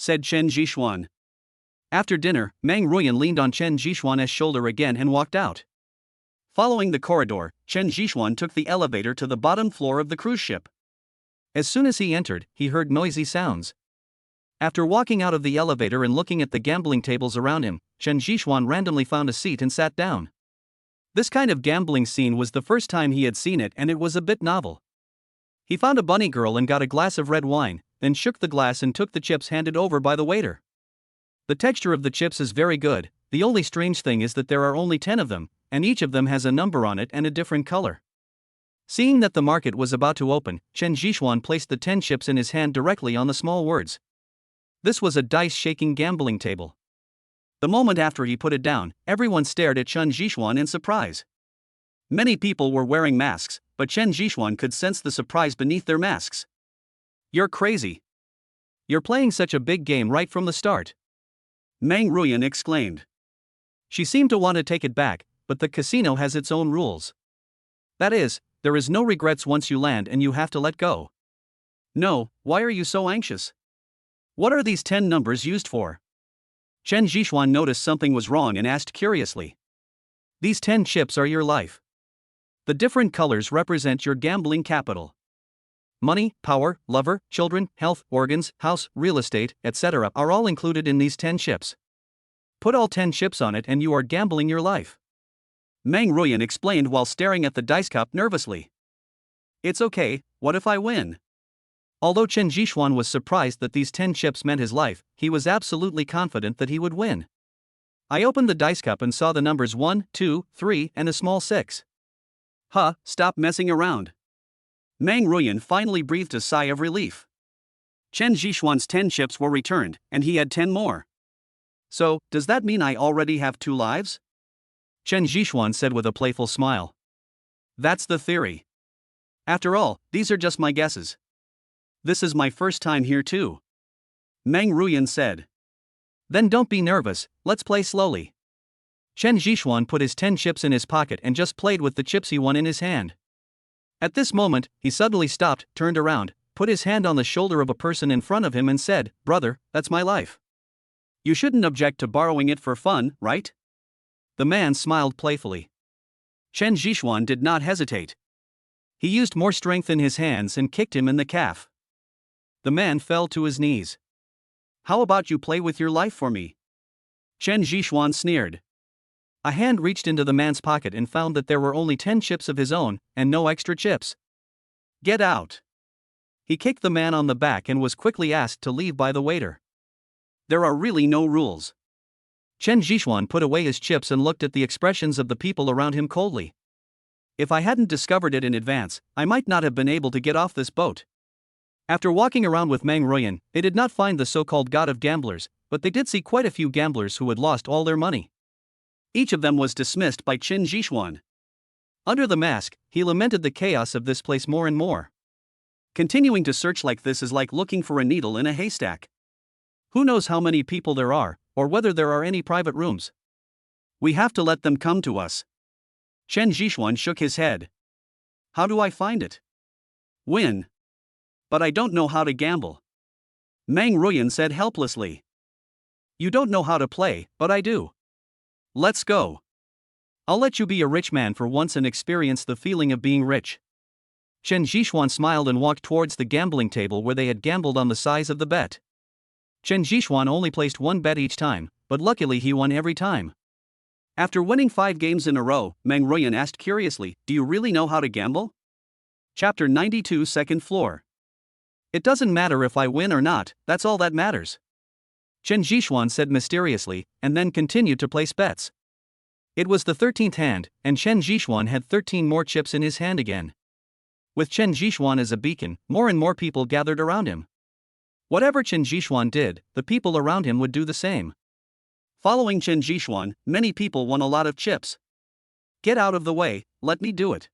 said Chen Jishuan. After dinner, Meng Ruyan leaned on Chen Jishuan's shoulder again and walked out. Following the corridor, Chen Jishuan took the elevator to the bottom floor of the cruise ship. As soon as he entered, he heard noisy sounds. After walking out of the elevator and looking at the gambling tables around him, Chen Jishuan randomly found a seat and sat down. This kind of gambling scene was the first time he had seen it and it was a bit novel. He found a bunny girl and got a glass of red wine, then shook the glass and took the chips handed over by the waiter. The texture of the chips is very good, the only strange thing is that there are only 10 of them, and each of them has a number on it and a different color. Seeing that the market was about to open, Chen Jishuan placed the 10 chips in his hand directly on the small words. This was a dice-shaking gambling table. The moment after he put it down, everyone stared at Chen Jishuan in surprise. Many people were wearing masks, but Chen Jishuan could sense the surprise beneath their masks. You're crazy. You're playing such a big game right from the start. Meng Ruyan exclaimed. She seemed to want to take it back, but the casino has its own rules. That is, there is no regrets once you land and you have to let go. No, why are you so anxious? What are these 10 numbers used for? Chen Jishuan noticed something was wrong and asked curiously. These 10 chips are your life. The different colors represent your gambling capital. money, power, lover, children, health, organs, house, real estate, etc. are all included in these 10 chips. Put all 10 chips on it and you are gambling your life. Meng Ruyan explained while staring at the dice cup nervously. It's okay, what if I win? Although Chen Jixuan was surprised that these 10 chips meant his life, he was absolutely confident that he would win. I opened the dice cup and saw the numbers 1, 2, 3, and a small 6. Huh, stop messing around. Meng Ruyan finally breathed a sigh of relief. Chen Jixuan's 10 chips were returned, and he had 10 more. So, does that mean I already have 2 lives? Chen Jixuan said with a playful smile. That's the theory. After all, these are just my guesses. This is my first time here too. Meng Ruyan said. Then don't be nervous, let's play slowly. Chen Jixuan put his 10 chips in his pocket and just played with the chips he won in his hand. At this moment, he suddenly stopped, turned around, put his hand on the shoulder of a person in front of him and said, "Brother, that's my life. You shouldn't object to borrowing it for fun, right?" The man smiled playfully. Chen Jixuan did not hesitate. He used more strength in his hands and kicked him in the calf. The man fell to his knees. How about you play with your life for me? Chen Jixuan sneered. A hand reached into the man's pocket and found that there were only 10 chips of his own, and no extra chips. Get out. He kicked the man on the back and was quickly asked to leave by the waiter. There are really no rules. Chen Jixuan put away his chips and looked at the expressions of the people around him coldly. If I hadn't discovered it in advance, I might not have been able to get off this boat. After walking around with Meng Ruyan, they did not find the so-called god of gamblers, but they did see quite a few gamblers who had lost all their money. Each of them was dismissed by Chen Jixuan. Under the mask, he lamented the chaos of this place more and more. Continuing to search like this is like looking for a needle in a haystack. Who knows how many people there are, or whether there are any private rooms. We have to let them come to us. Chen Jixuan shook his head. How do I find it? Win. But I don't know how to gamble. Meng Ruyan said helplessly. You don't know how to play, but I do. Let's go. I'll let you be a rich man for once and experience the feeling of being rich. Chen Jixuan smiled and walked towards the gambling table where they had gambled on the size of the bet. Chen Jixuan only placed one bet each time, but luckily he won every time. After winning 5 games in a row, Meng Ruyan asked curiously, "Do you really know how to gamble?" Chapter 92, Second Floor. It doesn't matter if I win or not, that's all that matters. Chen Jixuan said mysteriously, and then continued to place bets. It was the 13th hand, and Chen Jixuan had 13 more chips in his hand again. With Chen Jixuan as a beacon, more and more people gathered around him. Whatever Chen Jixuan did, the people around him would do the same. Following Chen Jixuan, many people won a lot of chips. Get out of the way, let me do it.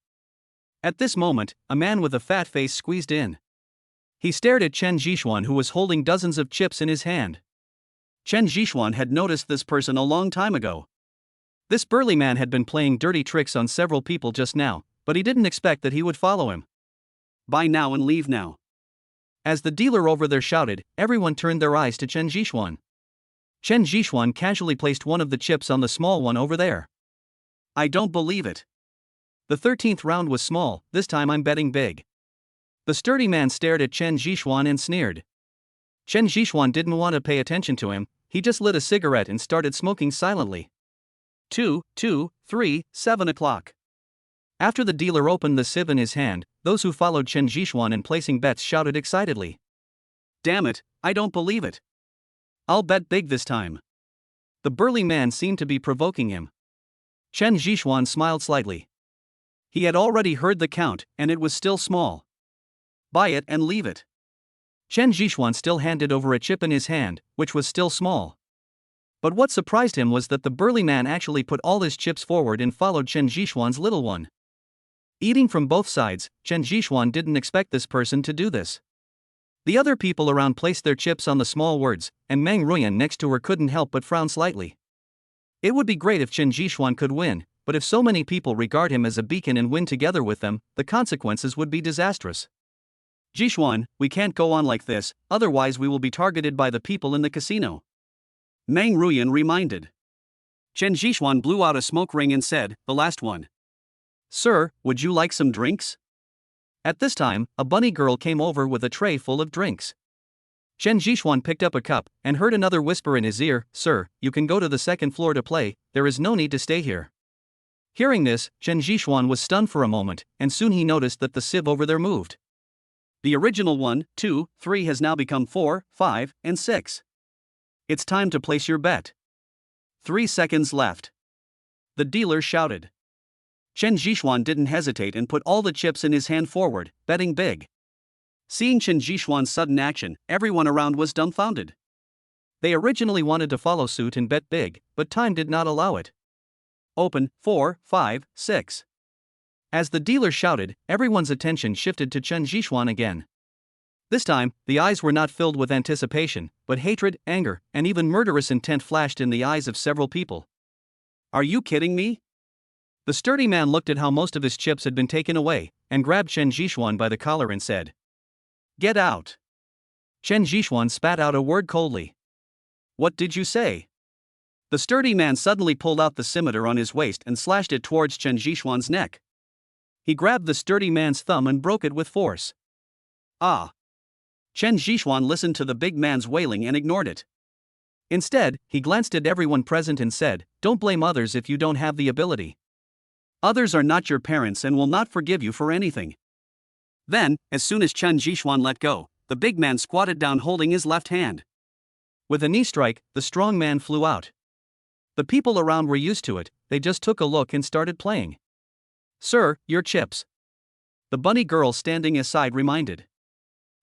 At this moment, a man with a fat face squeezed in. He stared at Chen Jixuan, who was holding dozens of chips in his hand. Chen Jixuan had noticed this person a long time ago. This burly man had been playing dirty tricks on several people just now, but he didn't expect that he would follow him. Buy now and leave now. As the dealer over there shouted, everyone turned their eyes to Chen Jixuan. Chen Jixuan casually placed one of the chips on the small one over there. I don't believe it. The 13th round was small, this time I'm betting big. The sturdy man stared at Chen Jixuan and sneered. Chen Jixuan didn't want to pay attention to him, he just lit a cigarette and started smoking silently. 2, 2, 3, 7 o'clock. After the dealer opened the sieve in his hand, those who followed Chen Jixuan in placing bets shouted excitedly. Damn it, I don't believe it. I'll bet big this time. The burly man seemed to be provoking him. Chen Jixuan smiled slightly. He had already heard the count, and it was still small. Buy it and leave it. Chen Jixuan still handed over a chip in his hand, which was still small. But what surprised him was that the burly man actually put all his chips forward and followed Chen Jixuan's little one. Eating from both sides, Chen Jixuan didn't expect this person to do this. The other people around placed their chips on the small words, and Meng Ruyan next to her couldn't help but frown slightly. It would be great if Chen Jixuan could win, but if so many people regard him as a beacon and win together with them, the consequences would be disastrous. Jixuan, we can't go on like this, otherwise we will be targeted by the people in the casino. Meng Ruyan reminded. Chen Jixuan blew out a smoke ring and said, "The last one. Sir, would you like some drinks?" At this time, a bunny girl came over with a tray full of drinks. Chen Jixuan picked up a cup and heard another whisper in his ear, "Sir, you can go to the second floor to play, there is no need to stay here." Hearing this, Chen Jixuan was stunned for a moment, and soon he noticed that the sieve over there moved. The original 1, 2, 3 has now become 4, 5, and 6. It's time to place your bet. 3 seconds left. The dealer shouted. Chen Jixuan didn't hesitate and put all the chips in his hand forward, betting big. Seeing Chen Jixuan's sudden action, everyone around was dumbfounded. They originally wanted to follow suit and bet big, but time did not allow it. Open, 4, 5, 6. As the dealer shouted, everyone's attention shifted to Chen Jixuan again. This time, the eyes were not filled with anticipation, but hatred, anger, and even murderous intent flashed in the eyes of several people. Are you kidding me? The sturdy man looked at how most of his chips had been taken away, and grabbed Chen Jixuan by the collar and said, "Get out." Chen Jixuan spat out a word coldly. "What did you say?" The sturdy man suddenly pulled out the scimitar on his waist and slashed it towards Chen Jixuan's neck. He grabbed the sturdy man's thumb and broke it with force. Ah! Chen Jixuan listened to the big man's wailing and ignored it. Instead, he glanced at everyone present and said, "Don't blame others if you don't have the ability. Others are not your parents and will not forgive you for anything." Then, as soon as Chen Jixuan let go, the big man squatted down holding his left hand. With a knee strike, the strong man flew out. The people around were used to it, they just took a look and started playing. "Sir, your chips." The bunny girl standing aside reminded.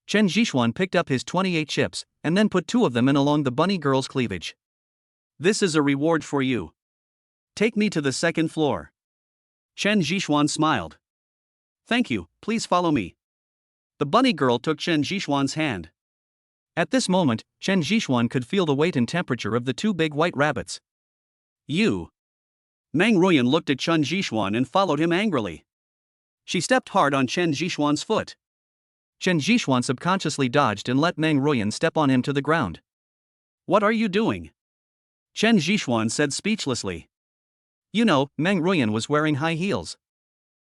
Chen Jixuan picked up his 28 chips, and then put 2 of them in along the bunny girl's cleavage. "This is a reward for you. Take me to the second floor." Chen Jixuan smiled. "Thank you, please follow me." The bunny girl took Chen Jixuan's hand. At this moment, Chen Jixuan could feel the weight and temperature of the 2 big white rabbits. "You." Meng Ruyan looked at Chen Jixuan and followed him angrily. She stepped hard on Chen Jixuan's foot. Chen Jixuan subconsciously dodged and let Meng Ruyan step on him to the ground. "What are you doing?" Chen Jixuan said speechlessly. You know, Meng Ruyan was wearing high heels.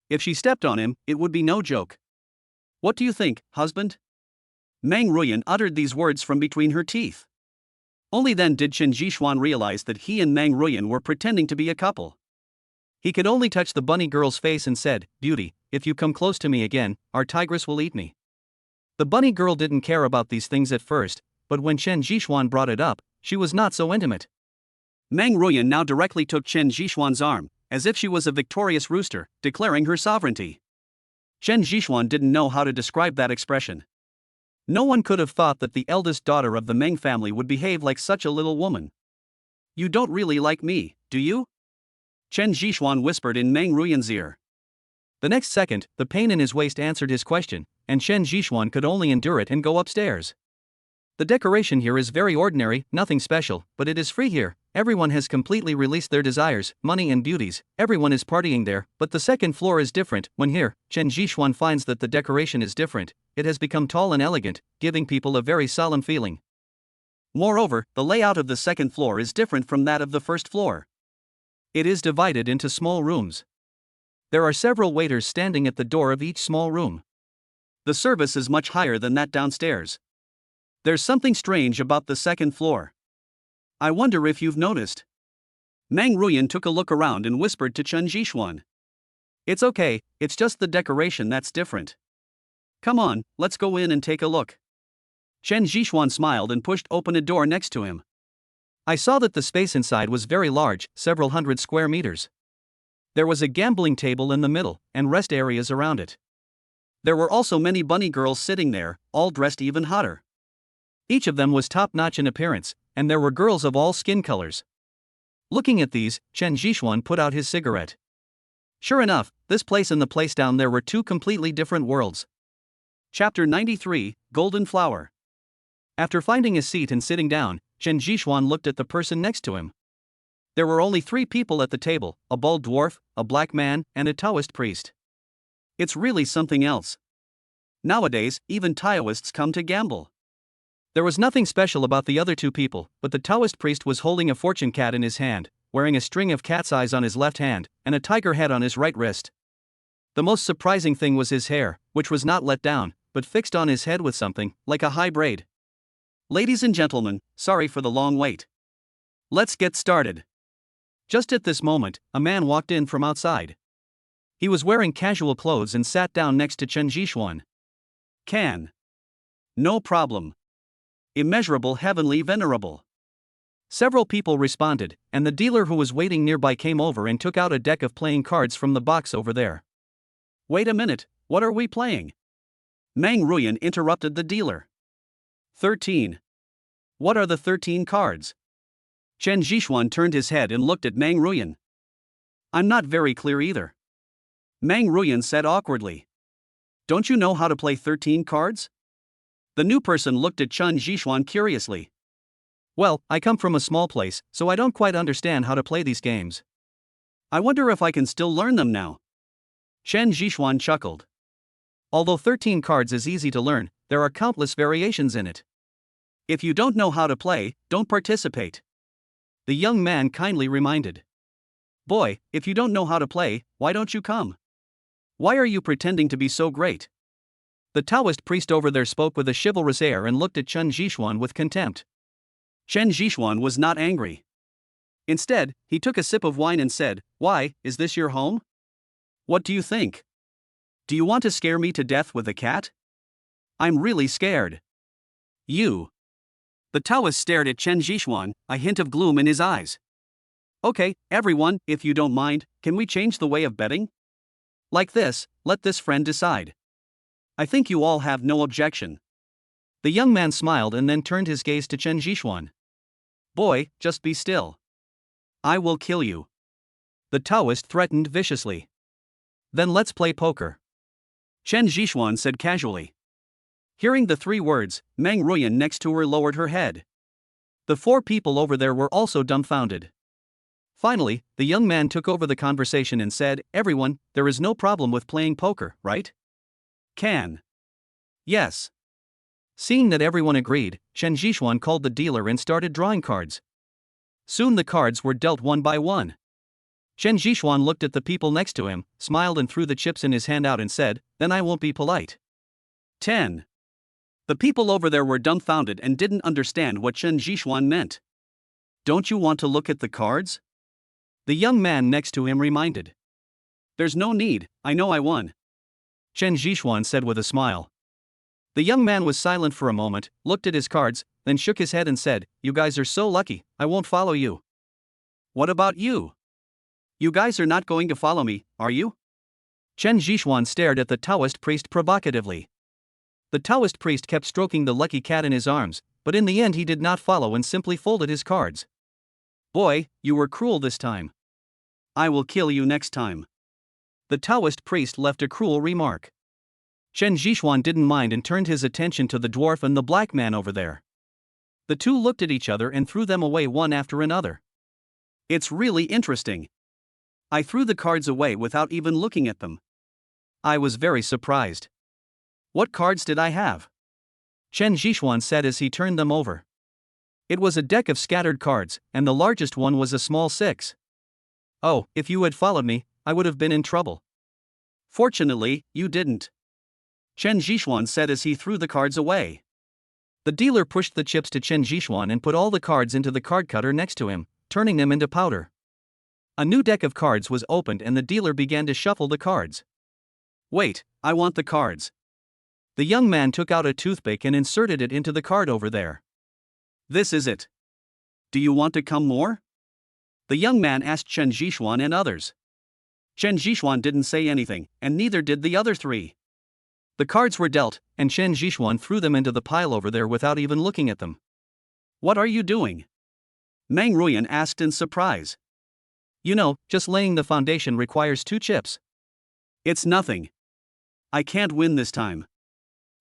If she stepped on him, it would be no joke. "What do you think, husband?" Meng Ruyan uttered these words from between her teeth. Only then did Chen Jixuan realize that he and Meng Ruyan were pretending to be a couple. He could only touch the bunny girl's face and said, "Beauty, if you come close to me again, our tigress will eat me." The bunny girl didn't care about these things at first, but when Chen Jixuan brought it up, she was not so intimate. Meng Ruyan now directly took Chen Jixuan's arm, as if she was a victorious rooster, declaring her sovereignty. Chen Jixuan didn't know how to describe that expression. No one could have thought that the eldest daughter of the Meng family would behave like such a little woman. "You don't really like me, do you?" Chen Jixuan whispered in Meng Ruyan's ear. The next second, the pain in his waist answered his question, and Chen Jixuan could only endure it and go upstairs. The decoration here is very ordinary, nothing special, but it is free here. Everyone has completely released their desires, money and beauties, everyone is partying there, but the second floor is different. When here, Chen Jixuan finds that the decoration is different, it has become tall and elegant, giving people a very solemn feeling. Moreover, the layout of the second floor is different from that of the first floor. It is divided into small rooms. There are several waiters standing at the door of each small room. The service is much higher than that downstairs. There's something strange about the second floor. I wonder if you've noticed. Meng Ruyan took a look around and whispered to Chen Jixuan. "It's okay, it's just the decoration that's different. Come on, let's go in and take a look." Chen Jixuan smiled and pushed open a door next to him. I saw that the space inside was very large, several hundred square meters. There was a gambling table in the middle, and rest areas around it. There were also many bunny girls sitting there, all dressed even hotter. Each of them was top-notch in appearance, and there were girls of all skin colors. Looking at these, Chen Jixuan put out his cigarette. Sure enough, this place and the place down there were 2 completely different worlds. Chapter 93, Golden Flower. After finding a seat and sitting down, Chen Jixuan looked at the person next to him. There were only 3 people at the table, a bald dwarf, a black man, and a Taoist priest. It's really something else. Nowadays, even Taoists come to gamble. There was nothing special about the other 2 people, but the Taoist priest was holding a fortune cat in his hand, wearing a string of cat's eyes on his left hand, and a tiger head on his right wrist. The most surprising thing was his hair, which was not let down, but fixed on his head with something like a high braid. Ladies and gentlemen, sorry for the long wait. Let's get started. Just at this moment, a man walked in from outside. He was wearing casual clothes and sat down next to Chen Jixuan. Can. No problem. Immeasurable, heavenly, venerable. Several people responded, and the dealer who was waiting nearby came over and took out a deck of playing cards from the box over there. Wait a minute, what are we playing? Mang Ruyan interrupted the dealer. 13. What are the 13 cards? Chen Jixuan turned his head and looked at Mang Ruyan. I'm not very clear either. Mang Ruyan said awkwardly. Don't you know how to play 13 cards? The new person looked at Chen Jixuan curiously. Well, I come from a small place, so I don't quite understand how to play these games. I wonder if I can still learn them now. Chen Jixuan chuckled. Although 13 cards is easy to learn, there are countless variations in it. If you don't know how to play, don't participate. The young man kindly reminded. Boy, if you don't know how to play, why don't you come? Why are you pretending to be so great? The Taoist priest over there spoke with a chivalrous air and looked at Chen Jixuan with contempt. Chen Jixuan was not angry. Instead, he took a sip of wine and said, Why, is this your home? What do you think? Do you want to scare me to death with a cat? I'm really scared. You. The Taoist stared at Chen Jixuan, a hint of gloom in his eyes. Okay, everyone, if you don't mind, can we change the way of betting? Like this, let this friend decide. I think you all have no objection. The young man smiled and then turned his gaze to Chen Jixuan. Boy, just be still. I will kill you. The Taoist threatened viciously. Then let's play poker. Chen Jixuan said casually. Hearing the 3 words, Mang Ruyan next to her lowered her head. The 4 people over there were also dumbfounded. Finally, the young man took over the conversation and said, Everyone, there is no problem with playing poker, right? Can. Yes. Seeing that everyone agreed, Chen Jixuan called the dealer and started drawing cards. Soon the cards were dealt one by one. Chen Jixuan looked at the people next to him, smiled and threw the chips in his hand out and said, Then I won't be polite. 10. The people over there were dumbfounded and didn't understand what Chen Jixuan meant. Don't you want to look at the cards? The young man next to him reminded. There's no need, I know I won. Chen Jixuan said with a smile. The young man was silent for a moment, looked at his cards, then shook his head and said, You guys are so lucky, I won't follow you. What about you? You guys are not going to follow me, are you? Chen Jixuan stared at the Taoist priest provocatively. The Taoist priest kept stroking the lucky cat in his arms, but in the end he did not follow and simply folded his cards. Boy, you were cruel this time. I will kill you next time. The Taoist priest left a cruel remark. Chen Jixuan didn't mind and turned his attention to the dwarf and the black man over there. The two looked at each other and threw them away one after another. It's really interesting. I threw the cards away without even looking at them. I was very surprised. What cards did I have? Chen Jixuan said as he turned them over. It was a deck of scattered cards, and the largest one was a small 6. Oh, if you had followed me, I would have been in trouble. Fortunately, you didn't. Chen Jixuan said as he threw the cards away. The dealer pushed the chips to Chen Jixuan and put all the cards into the card cutter next to him, turning them into powder. A new deck of cards was opened and the dealer began to shuffle the cards. Wait, I want the cards. The young man took out a toothpick and inserted it into the card over there. This is it. Do you want to come more? The young man asked Chen Jixuan and others. Chen Jixuan didn't say anything, and neither did the other 3. The cards were dealt, and Chen Jixuan threw them into the pile over there without even looking at them. What are you doing? Mang Ruyan asked in surprise. You know, just laying the foundation requires 2 chips. It's nothing. I can't win this time.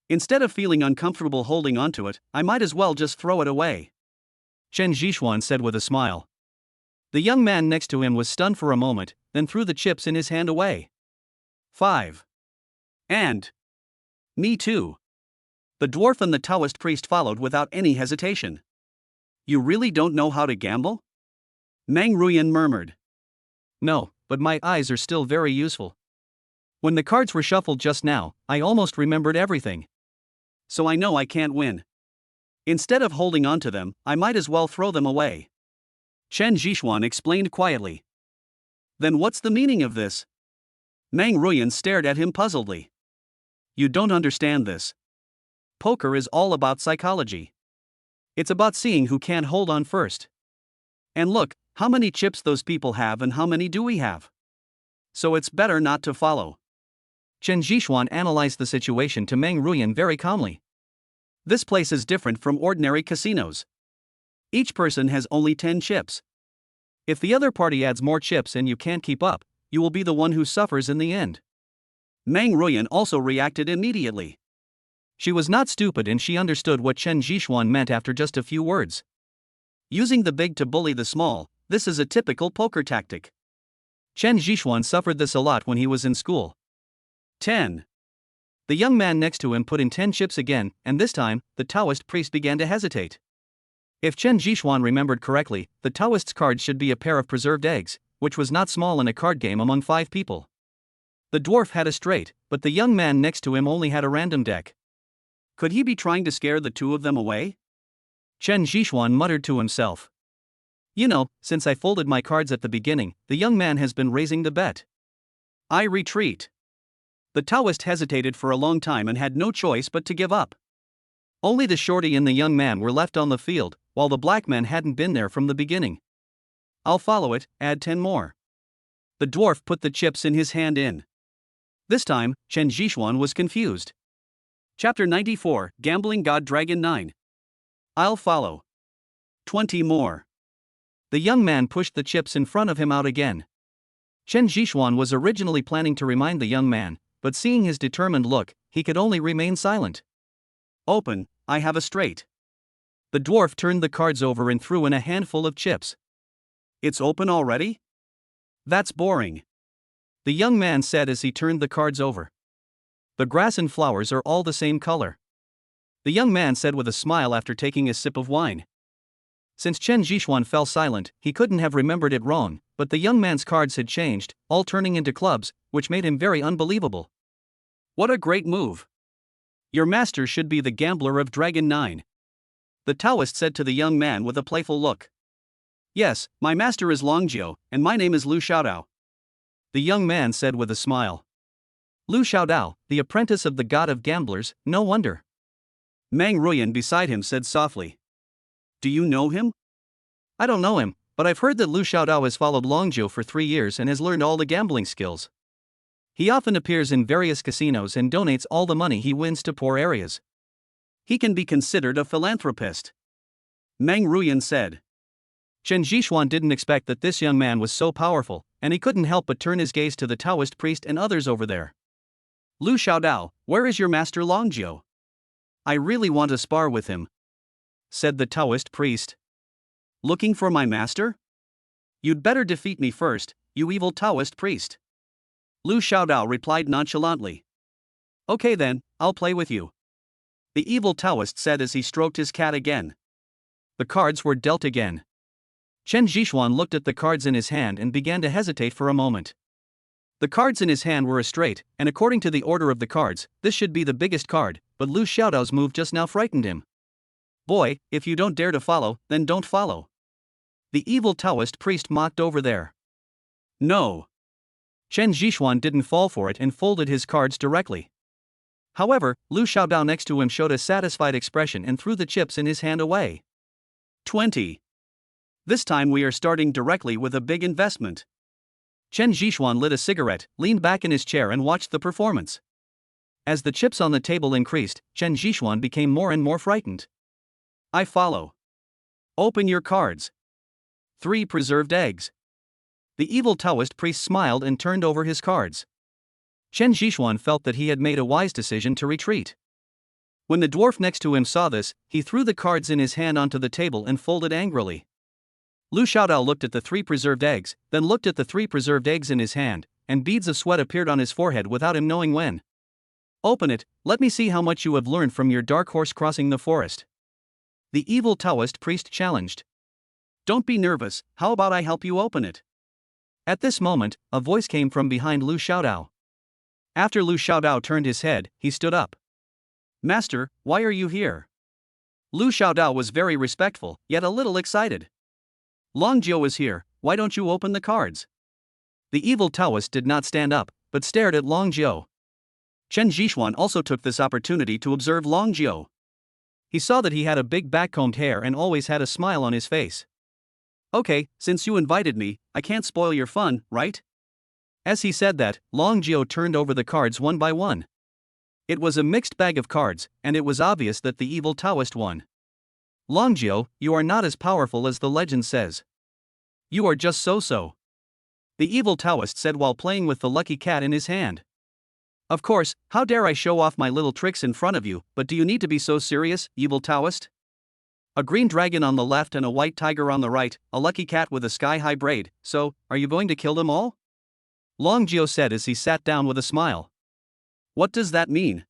Instead of feeling uncomfortable holding onto it, I might as well just throw it away. Chen Jixuan said with a smile. The young man next to him was stunned for a moment, then threw the chips in his hand away. 5. And me too. The dwarf and the Taoist priest followed without any hesitation. You really don't know how to gamble? Mang Ruyan murmured. No, but my eyes are still very useful. When the cards were shuffled just now, I almost remembered everything. So I know I can't win. Instead of holding on to them, I might as well throw them away. Chen Zhishuan explained quietly. Then what's the meaning of this? Meng Ruyan stared at him puzzledly. You don't understand this. Poker is all about psychology. It's about seeing who can't hold on first. And look, how many chips those people have and how many do we have? So it's better not to follow. Chen Zhishuan analyzed the situation to Meng Ruyan very calmly. This place is different from ordinary casinos. Each person has only 10 chips. If the other party adds more chips and you can't keep up, you will be the one who suffers in the end. Meng Ruyan also reacted immediately. She was not stupid and she understood what Chen Zhishuan meant after just a few words. Using the big to bully the small, this is a typical poker tactic. Chen Zhishuan suffered this a lot when he was in school. 10. The young man next to him put in 10 chips again, and this time, the Taoist priest began to hesitate. If Chen Zhishuan remembered correctly, the Taoist's cards should be a pair of preserved eggs, which was not small in a card game among 5 people. The dwarf had a straight, but the young man next to him only had a random deck. Could he be trying to scare the two of them away? Chen Zhishuan muttered to himself. You know, since I folded my cards at the beginning, the young man has been raising the bet. I retreat. The Taoist hesitated for a long time and had no choice but to give up. Only the shorty and the young man were left on the field, while the black man hadn't been there from the beginning. I'll follow it, add 10 more. The dwarf put the chips in his hand in. This time, Chen Zhishuan was confused. Chapter 94, Gambling God Dragon 9. I'll follow. 20 more. The young man pushed the chips in front of him out again. Chen Zhishuan was originally planning to remind the young man, but seeing his determined look, he could only remain silent. Open, I have a straight. The dwarf turned the cards over and threw in a handful of chips. It's open already? That's boring. The young man said as he turned the cards over. The grass and flowers are all the same color. The young man said with a smile after taking a sip of wine. Since Chen Zhishuan fell silent, he couldn't have remembered it wrong, but the young man's cards had changed, all turning into clubs, which made him very unbelievable. What a great move. Your master should be the gambler of Dragon 9. The Taoist said to the young man with a playful look. Yes, my master is Longjio, and my name is Lu Xiaodao. The young man said with a smile. Lu Xiaodao, the apprentice of the god of gamblers, no wonder. Meng Ruyan beside him said softly. Do you know him? I don't know him, but I've heard that Lu Xiaodao has followed Longjio for 3 years and has learned all the gambling skills. He often appears in various casinos and donates all the money he wins to poor areas. He can be considered a philanthropist. Meng Ruyan said. Chen Zhishuan didn't expect that this young man was so powerful, and he couldn't help but turn his gaze to the Taoist priest and others over there. Lu Xiaodao, where is your master Longjio? I really want to spar with him, said the Taoist priest. Looking for my master? You'd better defeat me first, you evil Taoist priest. Lu Xiaodao replied nonchalantly. Okay then, I'll play with you. The evil Taoist said as he stroked his cat again. The cards were dealt again. Chen Zhishuan looked at the cards in his hand and began to hesitate for a moment. The cards in his hand were a straight, and according to the order of the cards, this should be the biggest card, but Lu Xiaodao's move just now frightened him. Boy, if you don't dare to follow, then don't follow. The evil Taoist priest mocked over there. No. Chen Zhishuan didn't fall for it and folded his cards directly. However, Lu Xiaodao next to him showed a satisfied expression and threw the chips in his hand away. 20. This time we are starting directly with a big investment. Chen Zhishuan lit a cigarette, leaned back in his chair and watched the performance. As the chips on the table increased, Chen Zhishuan became more and more frightened. I follow. Open your cards. 3 preserved eggs. The evil Taoist priest smiled and turned over his cards. Chen Zhishuan felt that he had made a wise decision to retreat. When the dwarf next to him saw this, he threw the cards in his hand onto the table and folded angrily. Lu Xiaodao looked at the 3 preserved eggs, then looked at the 3 preserved eggs in his hand, and beads of sweat appeared on his forehead without him knowing when. Open it, let me see how much you have learned from your dark horse crossing the forest. The evil Taoist priest challenged. Don't be nervous, how about I help you open it? At this moment, a voice came from behind Lu Xiaodao. After Lu Xiaodao turned his head, he stood up. Master, why are you here? Lu Xiaodao was very respectful, yet a little excited. Long Jiu is here, why don't you open the cards? The evil Taoist did not stand up, but stared at Long Jiu. Chen Zhixuan also took this opportunity to observe Long Jiu. He saw that he had a big backcombed hair and always had a smile on his face. Okay, since you invited me, I can't spoil your fun, right? As he said that, Long Jiu turned over the cards one by one. It was a mixed bag of cards, and it was obvious that the evil Taoist won. Long Jiu, you are not as powerful as the legend says. You are just so-so. The evil Taoist said while playing with the lucky cat in his hand. Of course, how dare I show off my little tricks in front of you, but do you need to be so serious, evil Taoist? A green dragon on the left and a white tiger on the right, a lucky cat with a sky-high braid, so, are you going to kill them all? Long Jiu said as he sat down with a smile. What does that mean?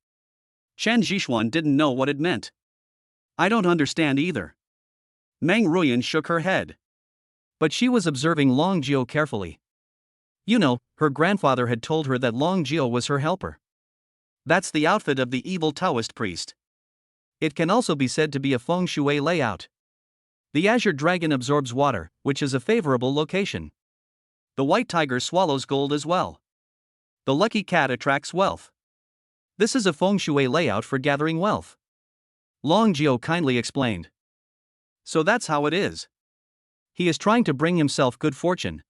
Chen Zhixuan didn't know what it meant. I don't understand either. Meng Ruyan shook her head. But she was observing Long Jiu carefully. You know, her grandfather had told her that Long Jiu was her helper. That's the outfit of the evil Taoist priest. It can also be said to be a feng shui layout. The azure dragon absorbs water, which is a favorable location. The white tiger swallows gold as well. The lucky cat attracts wealth. This is a feng shui layout for gathering wealth. Long Jiu kindly explained. So that's how it is. He is trying to bring himself good fortune.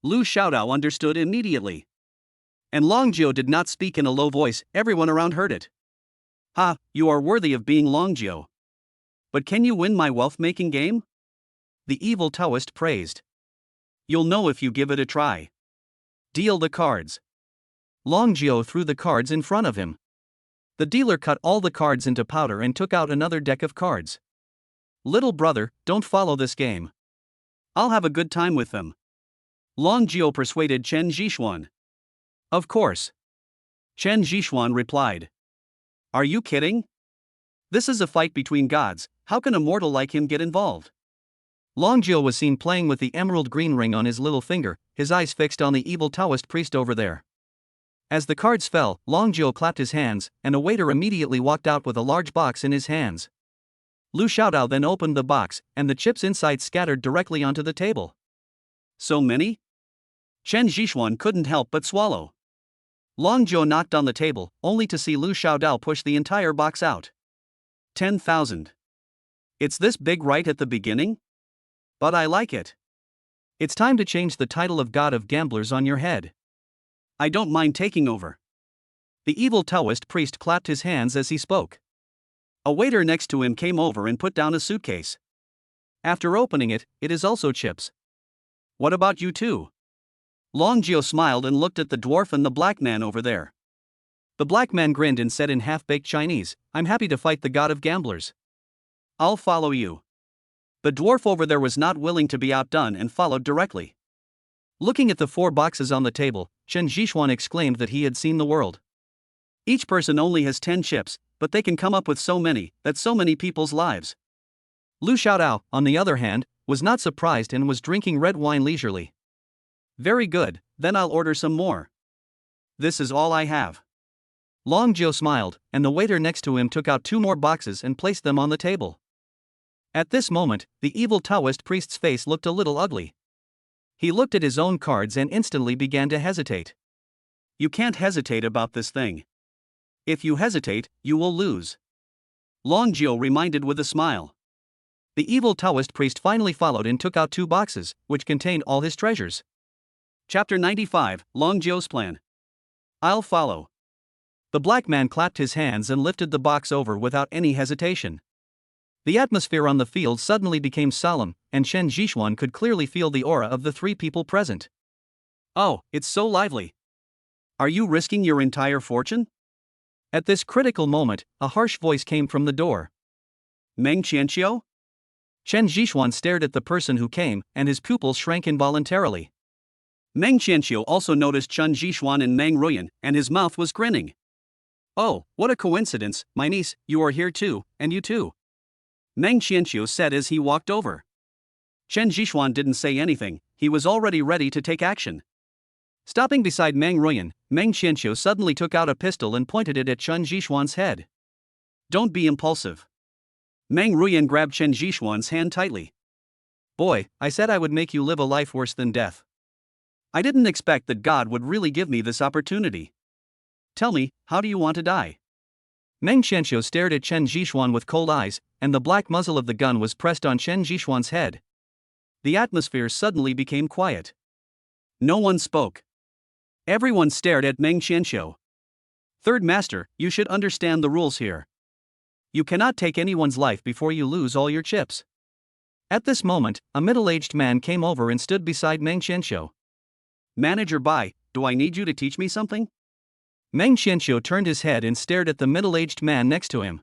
Lu Xiaodao understood immediately. And Long Jiu did not speak in a low voice, everyone around heard it. Ha, you are worthy of being Long Jiu. But can you win my wealth-making game? The evil Taoist praised. You'll know if you give it a try. Deal the cards. Long Jiu threw the cards in front of him. The dealer cut all the cards into powder and took out another deck of cards. Little brother, don't follow this game. I'll have a good time with them. Long Jiu persuaded Chen Zhixuan. Of course. Chen Zhixuan replied. Are you kidding? This is a fight between gods, how can a mortal like him get involved? Long Jiu was seen playing with the emerald green ring on his little finger, his eyes fixed on the evil Taoist priest over there. As the cards fell, Long Jiu clapped his hands, and a waiter immediately walked out with a large box in his hands. Lu Xiaodao then opened the box, and the chips inside scattered directly onto the table. So many? Chen Zhixuan couldn't help but swallow. Long Jiu knocked on the table, only to see Lu Xiaodao push the entire box out. 10,000. It's this big right at the beginning? But I like it. It's time to change the title of God of Gamblers on your head. I don't mind taking over. The evil Taoist priest clapped his hands as he spoke. A waiter next to him came over and put down a suitcase. After opening it, it is also chips. What about you two? Long Jiu smiled and looked at the dwarf and the black man over there. The black man grinned and said in half-baked Chinese, I'm happy to fight the god of gamblers. I'll follow you. The dwarf over there was not willing to be outdone and followed directly. Looking at the 4 boxes on the table, Chen Zhixuan exclaimed that he had seen the world. Each person only has 10 chips, but they can come up with so many, that's so many people's lives. Lu Xiaodao, on the other hand, was not surprised and was drinking red wine leisurely. Very good, then I'll order some more. This is all I have. Long Jiu smiled, and the waiter next to him took out 2 more boxes and placed them on the table. At this moment, the evil Taoist priest's face looked a little ugly. He looked at his own cards and instantly began to hesitate. You can't hesitate about this thing. If you hesitate, you will lose. Long Jiu reminded with a smile. The evil Taoist priest finally followed and took out 2 boxes, which contained all his treasures. Chapter 95, Long Jiu's Plan. I'll follow. The black man clapped his hands and lifted the box over without any hesitation. The atmosphere on the field suddenly became solemn, and Chen Zhixuan could clearly feel the aura of the 3 people present. Oh, it's so lively. Are you risking your entire fortune? At this critical moment, a harsh voice came from the door. Meng Qianqiu? Chen Zhixuan stared at the person who came, and his pupils shrank involuntarily. Meng Qianqiu also noticed Chen Zhixuan and Meng Ruyan, and his mouth was grinning. Oh, what a coincidence, my niece, you are here too, and you too. Meng Qianqiu said as he walked over. Chen Zhixuan didn't say anything, he was already ready to take action. Stopping beside Meng Ruyan, Meng Qianqiu suddenly took out a pistol and pointed it at Chen Zhishuan's head. Don't be impulsive. Meng Ruyan grabbed Chen Zhishuan's hand tightly. Boy, I said I would make you live a life worse than death. I didn't expect that God would really give me this opportunity. Tell me, how do you want to die? Meng Qianqiu stared at Chen Zhishuan with cold eyes, and the black muzzle of the gun was pressed on Chen Zhishuan's head. The atmosphere suddenly became quiet. No one spoke. Everyone stared at Meng Qianqiu. Third Master, you should understand the rules here. You cannot take anyone's life before you lose all your chips. At this moment, a middle-aged man came over and stood beside Meng Qianqiu. Manager Bai, do I need you to teach me something? Meng Qianqiu turned his head and stared at the middle-aged man next to him.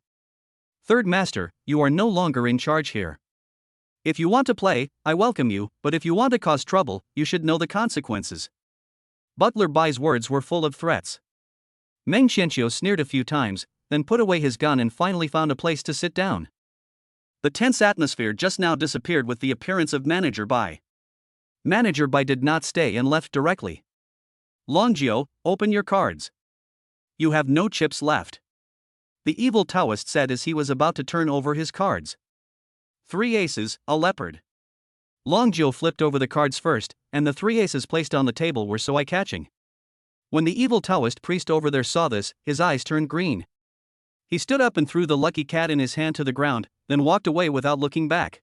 Third Master, you are no longer in charge here. If you want to play, I welcome you, but if you want to cause trouble, you should know the consequences. Butler Bai's words were full of threats. Meng Qianqiu sneered a few times, then put away his gun and finally found a place to sit down. The tense atmosphere just now disappeared with the appearance of Manager Bai. Manager Bai did not stay and left directly. Longjiu, open your cards. You have no chips left. The evil Taoist said as he was about to turn over his cards. 3 aces, a leopard. Longjiu flipped over the cards first, and the 3 aces placed on the table were so eye-catching. When the evil Taoist priest over there saw this, his eyes turned green. He stood up and threw the lucky cat in his hand to the ground, then walked away without looking back.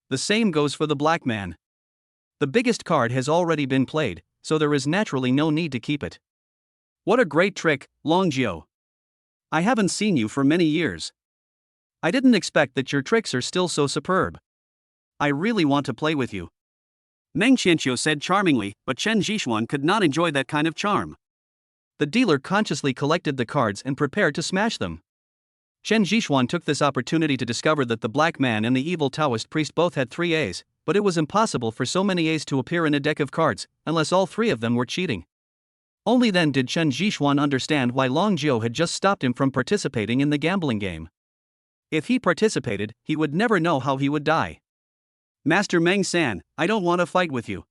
The same goes for the black man. The biggest card has already been played, so there is naturally no need to keep it. What a great trick, Longjiu. I haven't seen you for many years. I didn't expect that your tricks are still so superb. I really want to play with you. Meng Qianqiu said charmingly, but Chen Zhishuan could not enjoy that kind of charm. The dealer consciously collected the cards and prepared to smash them. Chen Zhishuan took this opportunity to discover that the black man and the evil Taoist priest both had 3 A's, but it was impossible for so many A's to appear in a deck of cards, unless all 3 of them were cheating. Only then did Chen Zhishuan understand why Longjiu had just stopped him from participating in the gambling game. If he participated, he would never know how he would die. Master Meng-san, I don't want to fight with you.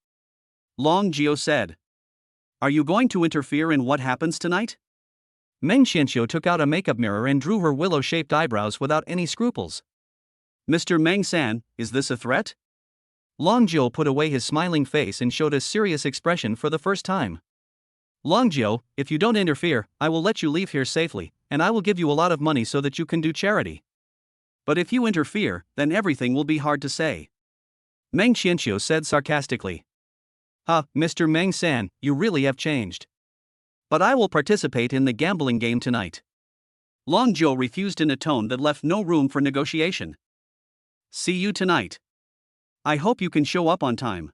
Longjiu said. Are you going to interfere in what happens tonight? Meng Qianqiu took out a makeup mirror and drew her willow-shaped eyebrows without any scruples. Mr. Meng-san, is this a threat? Longjiu put away his smiling face and showed a serious expression for the first time. Longjiu, if you don't interfere, I will let you leave here safely, and I will give you a lot of money so that you can do charity. But if you interfere, then everything will be hard to say. Meng Qianqiu said sarcastically. Mr. Meng-san, you really have changed. But I will participate in the gambling game tonight. Longjiu refused in a tone that left no room for negotiation. See you tonight. I hope you can show up on time.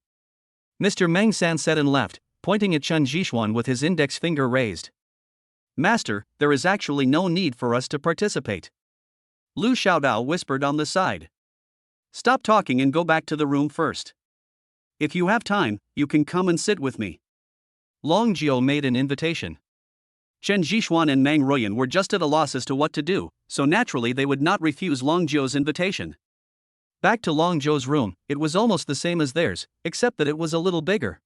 Mr. Meng-san said and left, pointing at Chen Zhishuan with his index finger raised. Master, there is actually no need for us to participate. Lu Xiaodao whispered on the side. Stop talking and go back to the room first. If you have time, you can come and sit with me. Longjiu made an invitation. Chen Zhishuan and Meng Ruyan were just at a loss as to what to do, so naturally they would not refuse Longjiu's invitation. Back to Longjiu's room, it was almost the same as theirs, except that it was a little bigger.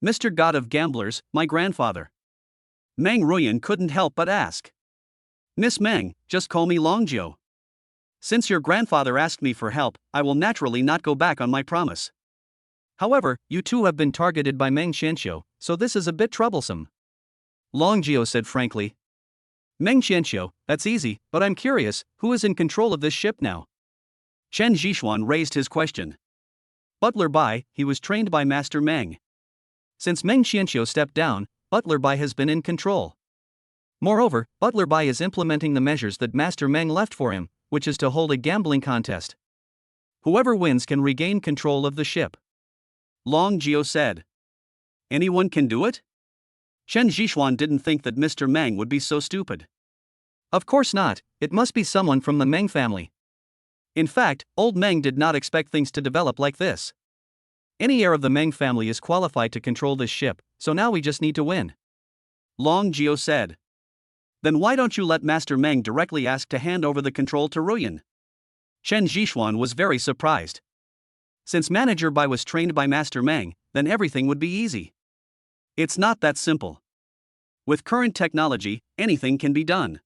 Mr. God of Gamblers, my grandfather. Meng Ruyan couldn't help but ask. Miss Meng, just call me Longjiu. Since your grandfather asked me for help, I will naturally not go back on my promise. However, you two have been targeted by Meng Qianqiu, so this is a bit troublesome. Longjiu said frankly. Meng Qianqiu, that's easy, but I'm curious, who is in control of this ship now? Chen Zhishuan raised his question. Butler Bai, he was trained by Master Meng. Since Meng Qianqiu stepped down, Butler Bai has been in control. Moreover, Butler Bai is implementing the measures that Master Meng left for him, which is to hold a gambling contest. Whoever wins can regain control of the ship. Longjiu said. Anyone can do it? Chen Zhishuan didn't think that Mr. Meng would be so stupid. Of course not, it must be someone from the Meng family. In fact, old Meng did not expect things to develop like this. Any heir of the Meng family is qualified to control this ship, so now we just need to win. Longjiu said. Then why don't you let Master Meng directly ask to hand over the control to Ruyan? Chen Zhishuan was very surprised. Since Manager Bai was trained by Master Meng, then everything would be easy. It's not that simple. With current technology, anything can be done.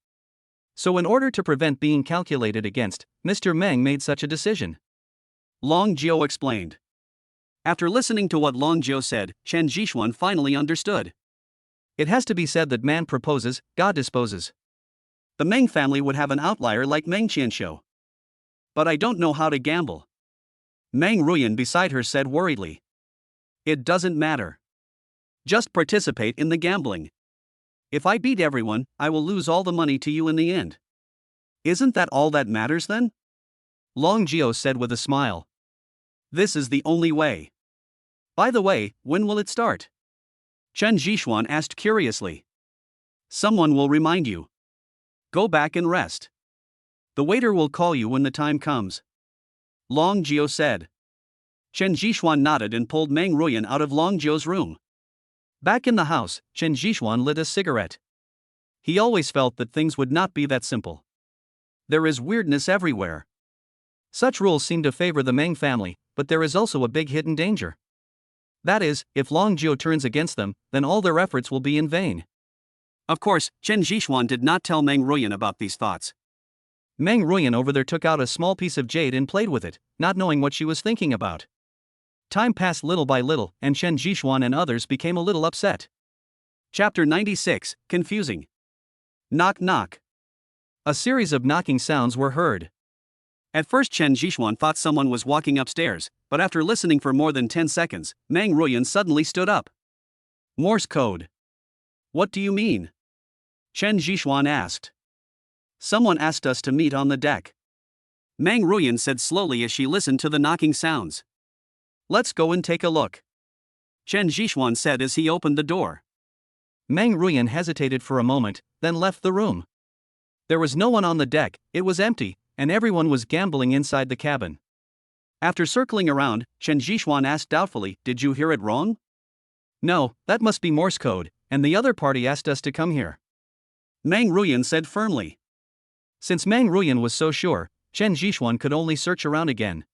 So in order to prevent being calculated against, Mr. Meng made such a decision. Long Jiao explained. After listening to what Long Jiao said, Chen Jishuan finally understood. It has to be said that man proposes, God disposes. The Meng family would have an outlier like Meng Qianxiu. But I don't know how to gamble. Meng Ruyan beside her said worriedly. It doesn't matter. Just participate in the gambling. If I beat everyone, I will lose all the money to you in the end. Isn't that all that matters then? Long Jiao said with a smile. This is the only way. By the way, when will it start? Chen Jishuan asked curiously. Someone will remind you. Go back and rest. The waiter will call you when the time comes. Long Jiao said. Chen Jishuan nodded and pulled Meng Ruyan out of Long Jiao's room. Back in the house, Chen Jishuan lit a cigarette. He always felt that things would not be that simple. There is weirdness everywhere. Such rules seem to favor the Meng family, but there is also a big hidden danger. That is, if Long Jiao turns against them, then all their efforts will be in vain. Of course, Chen Jishuan did not tell Meng Ruyan about these thoughts. Meng Ruyan over there took out a small piece of jade and played with it, not knowing what she was thinking about. Time passed little by little, and Chen Jishuan and others became a little upset. Chapter 96, Confusing. Knock knock. A series of knocking sounds were heard. At first Chen Jishuan thought someone was walking upstairs, but after listening for more than 10 seconds, Meng Ruyan suddenly stood up. Morse code. What do you mean? Chen Jishuan asked. Someone asked us to meet on the deck. Meng Ruyan said slowly as she listened to the knocking sounds. Let's go and take a look. Chen Jishuan said as he opened the door. Meng Ruyan hesitated for a moment, then left the room. There was no one on the deck, it was empty, and everyone was gambling inside the cabin. After circling around, Chen Jishuan asked doubtfully, Did you hear it wrong? No, that must be Morse code, and the other party asked us to come here. Meng Ruyan said firmly. Since Meng Ruyan was so sure, Chen Jishuan could only search around again.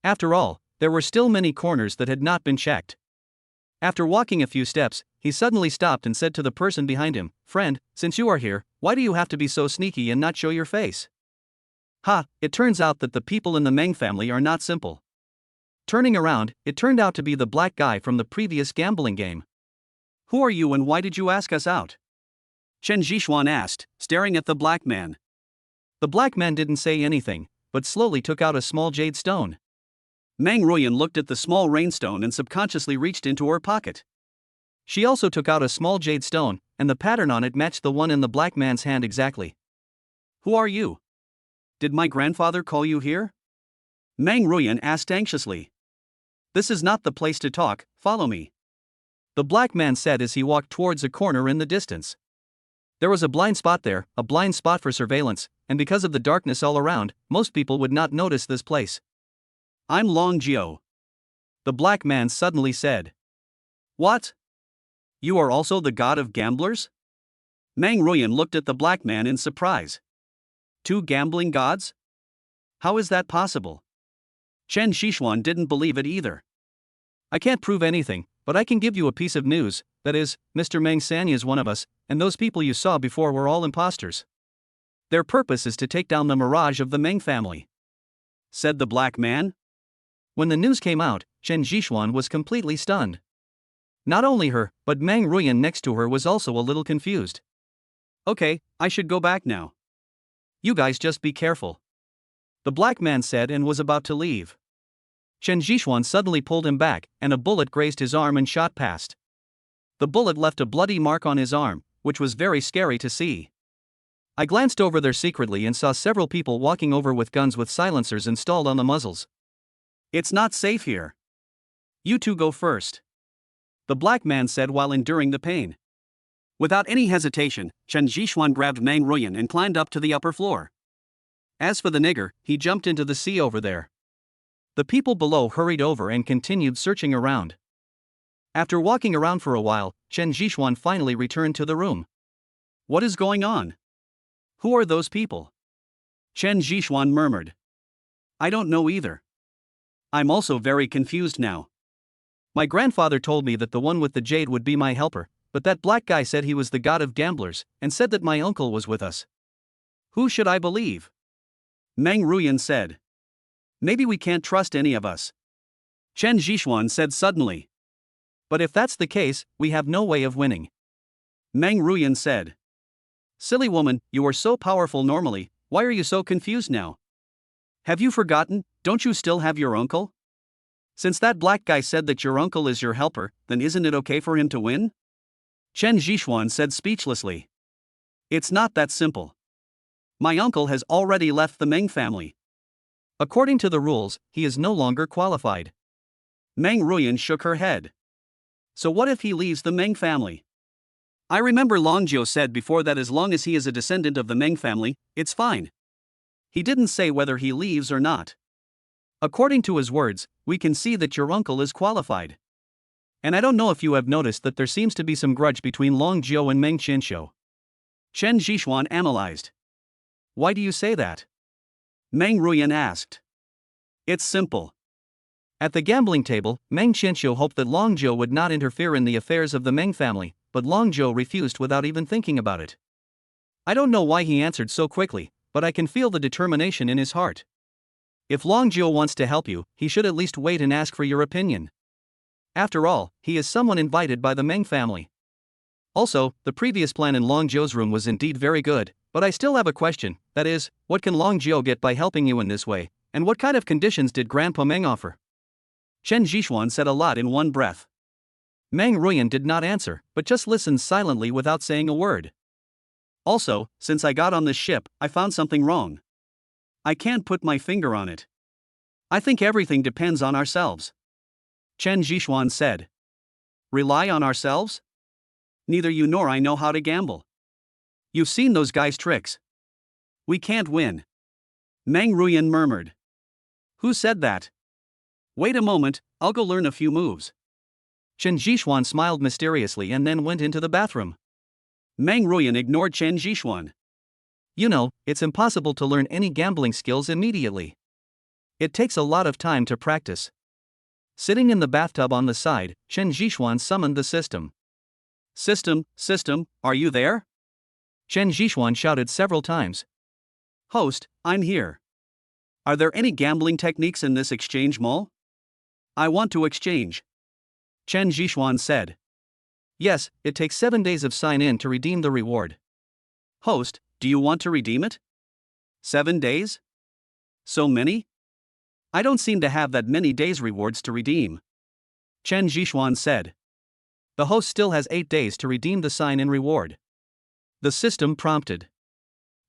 After all, there were still many corners that had not been checked. After walking a few steps, he suddenly stopped and said to the person behind him, Friend, since you are here, why do you have to be so sneaky and not show your face? Ha, it turns out that the people in the Meng family are not simple. Turning around, it turned out to be the black guy from the previous gambling game. Who are you and why did you ask us out? Chen Jishuan asked, staring at the black man. The black man didn't say anything, but slowly took out a small jade stone. Meng Ruyan looked at the small rainstone and subconsciously reached into her pocket. She also took out a small jade stone, and the pattern on it matched the one in the black man's hand exactly. Who are you? Did my grandfather call you here? Meng Ruyan asked anxiously. This is not the place to talk, follow me. The black man said as he walked towards a corner in the distance. There was a blind spot there, a blind spot for surveillance, and because of the darkness all around, most people would not notice this place. I'm Long Jiao. The black man suddenly said. What? You are also the god of gamblers? Meng Ruyan looked at the black man in surprise. 2 gambling gods? How is that possible? Chen Jishuan didn't believe it either. I can't prove anything, but I can give you a piece of news, that is, Mr. Meng Sanya is one of us, and those people you saw before were all imposters. Their purpose is to take down the mirage of the Meng family, said the black man. When the news came out, Chen Jishuan was completely stunned. Not only her, but Meng Ruyan next to her was also a little confused. Okay, I should go back now. You guys just be careful, the black man said and was about to leave. Chen Jishuan suddenly pulled him back, and a bullet grazed his arm and shot past. The bullet left a bloody mark on his arm, which was very scary to see. I glanced over there secretly and saw several people walking over with guns with silencers installed on the muzzles. It's not safe here. You 2 go first, the black man said while enduring the pain. Without any hesitation, Chen Jishuan grabbed Meng Ruyan and climbed up to the upper floor. As for the nigger, he jumped into the sea over there. The people below hurried over and continued searching around. After walking around for a while, Chen Jishuan finally returned to the room. What is going on? Who are those people? Chen Jishuan murmured. I don't know either. I'm also very confused now. My grandfather told me that the one with the jade would be my helper, but that black guy said he was the god of gamblers, and said that my uncle was with us. Who should I believe? Meng Ruyan said. Maybe we can't trust any of us. Chen Zhishuan said suddenly. But if that's the case, we have no way of winning. Meng Ruyan said. Silly woman, you are so powerful normally, why are you so confused now? Have you forgotten, don't you still have your uncle? Since that black guy said that your uncle is your helper, then isn't it okay for him to win? Chen Zhishuan said speechlessly. It's not that simple. My uncle has already left the Meng family. According to the rules, he is no longer qualified. Meng Ruyan shook her head. So what if he leaves the Meng family? I remember Longjiu said before that as long as he is a descendant of the Meng family, it's fine. He didn't say whether he leaves or not. According to his words, we can see that your uncle is qualified. And I don't know if you have noticed that there seems to be some grudge between Longjiu and Meng Qianxiu. Chen Zhishuan analyzed. Why do you say that? Meng Ruyan asked. It's simple. At the gambling table, Meng Qianxiu hoped that Longjiu would not interfere in the affairs of the Meng family, but Longjiu refused without even thinking about it. I don't know why he answered so quickly, but I can feel the determination in his heart. If Longjiu wants to help you, he should at least wait and ask for your opinion. After all, he is someone invited by the Meng family. Also, the previous plan in Longjiu's room was indeed very good, but I still have a question, that is, what can Longjiu get by helping you in this way, and what kind of conditions did Grandpa Meng offer? Chen Zhishuan said a lot in one breath. Meng Ruyan did not answer, but just listened silently without saying a word. Also, since I got on this ship, I found something wrong. I can't put my finger on it. I think everything depends on ourselves. Chen Zhishuan said. Rely on ourselves? Neither you nor I know how to gamble. You've seen those guys' tricks. We can't win. Meng Ruyan murmured. Who said that? Wait a moment, I'll go learn a few moves. Chen Zhishuan smiled mysteriously and then went into the bathroom. Meng Ruyan ignored Chen Zhishuan. You know, it's impossible to learn any gambling skills immediately. It takes a lot of time to practice. Sitting in the bathtub on the side, Chen Zhishuan summoned the system. System, are you there? Chen Zhishuan shouted several times. Host, I'm here. Are there any gambling techniques in this exchange mall? I want to exchange. Chen Zhishuan said. Yes, it takes 7 days of sign-in to redeem the reward. Host, do you want to redeem it? 7 days? So many? I don't seem to have that many days rewards to redeem. Chen Zhishuan said. The host still has 8 days to redeem the sign-in reward. The system prompted.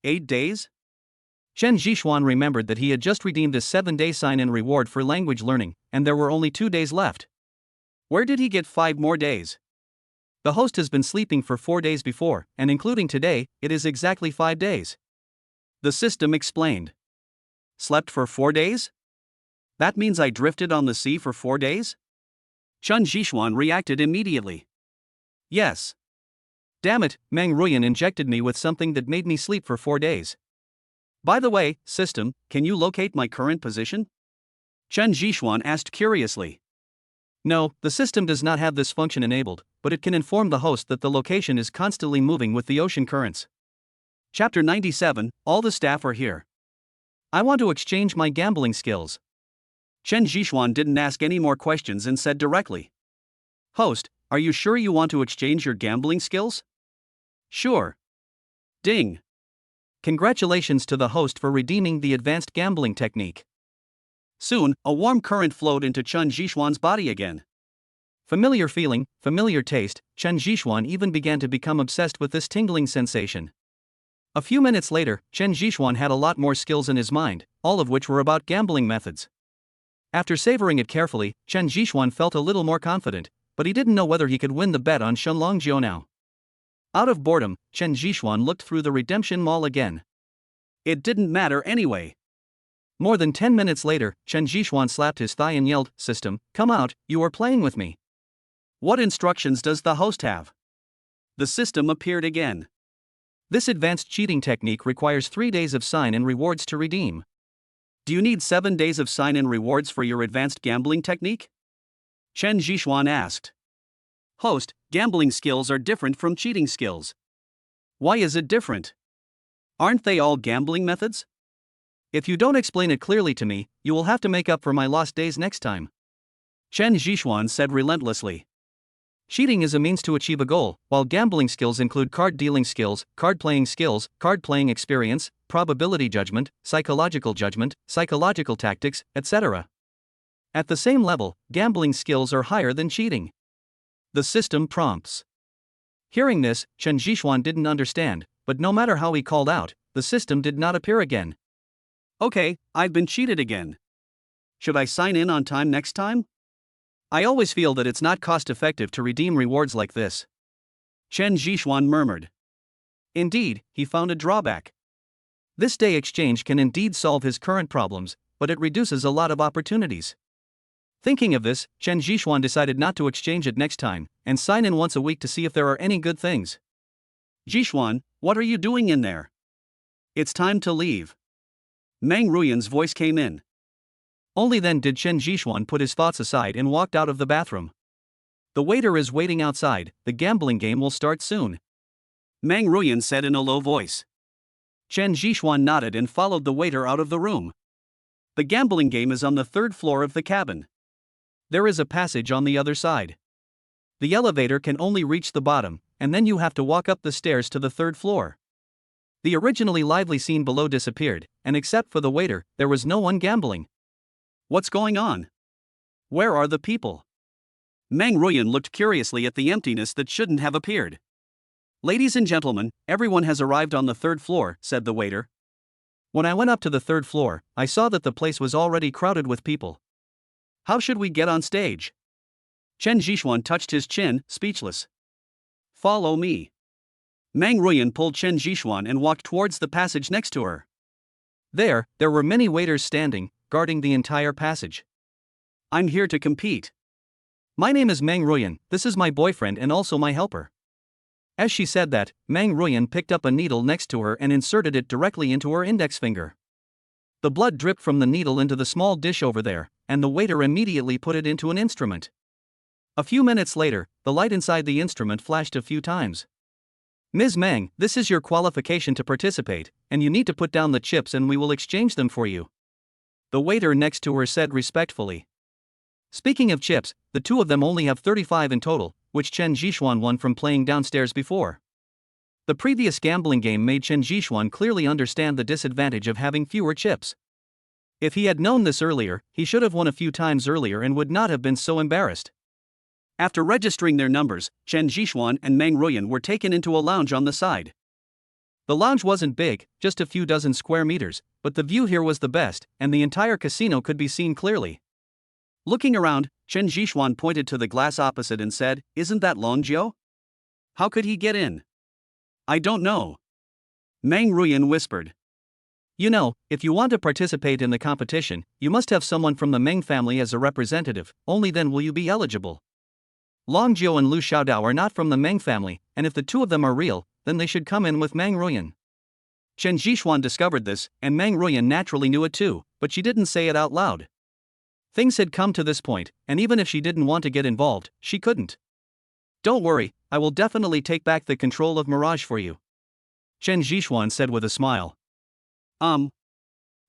8 days? Chen Zhishuan remembered that he had just redeemed a 7-day sign-in reward for language learning, and there were only 2 days left. Where did he get 5 more days? The host has been sleeping for 4 days before, and including today, it is exactly 5 days. The system explained. Slept for 4 days? That means I drifted on the sea for 4 days? Chen Zhishuan reacted immediately. Yes. Damn it, Meng Ruyan injected me with something that made me sleep for 4 days. By the way, system, can you locate my current position? Chen Zhishuan asked curiously. No, the system does not have this function enabled, but it can inform the host that the location is constantly moving with the ocean currents. Chapter 97, all the staff are here. I want to exchange my gambling skills. Chen Zhishuan didn't ask any more questions and said directly. Host, are you sure you want to exchange your gambling skills? Sure. Ding. Congratulations to the host for redeeming the advanced gambling technique. Soon, a warm current flowed into Chen Zhishuan's body again. Familiar feeling, familiar taste, Chen Zhishuan even began to become obsessed with this tingling sensation. A few minutes later, Chen Zhishuan had a lot more skills in his mind, all of which were about gambling methods. After savoring it carefully, Chen Zhishuan felt a little more confident, but he didn't know whether he could win the bet on Shen Longjiu now. Out of boredom, Chen Zhishuan looked through the redemption mall again. It didn't matter anyway. More than 10 minutes later, Chen Zhishuan slapped his thigh and yelled, "System, come out, you are playing with me." What instructions does the host have? The system appeared again. This advanced cheating technique requires 3 days of sign-in rewards to redeem. Do you need 7 days of sign-in rewards for your advanced gambling technique? Chen Zhishuan asked. Host, gambling skills are different from cheating skills. Why is it different? Aren't they all gambling methods? If you don't explain it clearly to me, you will have to make up for my lost days next time. Chen Zhishuan said relentlessly. Cheating is a means to achieve a goal, while gambling skills include card dealing skills, card playing experience, probability judgment, psychological tactics, etc. At the same level, gambling skills are higher than cheating. The system prompts. Hearing this, Chen Zhishuan didn't understand, but no matter how he called out, the system did not appear again. Okay, I've been cheated again. Should I sign in on time next time? I always feel that it's not cost-effective to redeem rewards like this. Chen Zhishuan murmured. Indeed, he found a drawback. This day exchange can indeed solve his current problems, but it reduces a lot of opportunities. Thinking of this, Chen Zhishuan decided not to exchange it next time, and sign in once a week to see if there are any good things. Zhishuan, what are you doing in there? It's time to leave. Meng Ruyan's voice came in. Only then did Chen Zhishuan put his thoughts aside and walked out of the bathroom. The waiter is waiting outside, the gambling game will start soon. Meng Ruyan said in a low voice. Chen Zhishuan nodded and followed the waiter out of the room. The gambling game is on the 3rd floor of the cabin. There is a passage on the other side. The elevator can only reach the bottom, and then you have to walk up the stairs to the 3rd floor. The originally lively scene below disappeared, and except for the waiter, there was no one gambling. What's going on? Where are the people? Meng Ruyan looked curiously at the emptiness that shouldn't have appeared. Ladies and gentlemen, everyone has arrived on the 3rd floor, said the waiter. When I went up to the 3rd floor, I saw that the place was already crowded with people. How should we get on stage? Chen Zhishuan touched his chin, speechless. Follow me. Meng Ruyan pulled Chen Zhishuan and walked towards the passage next to her. There were many waiters standing, guarding the entire passage. I'm here to compete. My name is Meng Ruyan, this is my boyfriend and also my helper. As she said that, Meng Ruyan picked up a needle next to her and inserted it directly into her index finger. The blood dripped from the needle into the small dish over there, and the waiter immediately put it into an instrument. A few minutes later, the light inside the instrument flashed a few times. Ms. Meng, this is your qualification to participate, and you need to put down the chips and we will exchange them for you. The waiter next to her said respectfully. Speaking of chips, the two of them only have 35 in total, which Chen Zhishuan won from playing downstairs before. The previous gambling game made Chen Zhishuan clearly understand the disadvantage of having fewer chips. If he had known this earlier, he should have won a few times earlier and would not have been so embarrassed. After registering their numbers, Chen Zhishuan and Meng Ruyan were taken into a lounge on the side. The lounge wasn't big, just a few dozen square meters, but the view here was the best, and the entire casino could be seen clearly. Looking around, Chen Zhishuan pointed to the glass opposite and said, "Isn't that Longjiu? How could he get in?" "I don't know." Meng Ruyan whispered. You know, if you want to participate in the competition, you must have someone from the Meng family as a representative, only then will you be eligible. Longjiu and Lu Xiaodao are not from the Meng family, and if the two of them are real, then they should come in with Meng Ruyan. Chen Zhishuan discovered this, and Meng Ruyan naturally knew it too, but she didn't say it out loud. Things had come to this point, and even if she didn't want to get involved, she couldn't. Don't worry, I will definitely take back the control of Mirage for you. Chen Zhishuan said with a smile.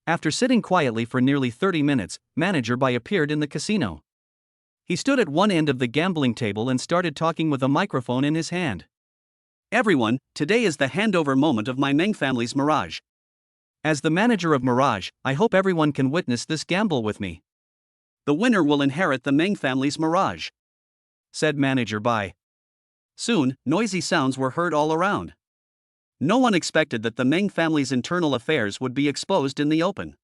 After sitting quietly for nearly 30 minutes, Manager Bai appeared in the casino. He stood at one end of the gambling table and started talking with a microphone in his hand. Everyone, today is the handover moment of my Meng family's Mirage. As the manager of Mirage, I hope everyone can witness this gamble with me. The winner will inherit the Meng family's Mirage, said Manager Bai. Soon, noisy sounds were heard all around. No one expected that the Meng family's internal affairs would be exposed in the open.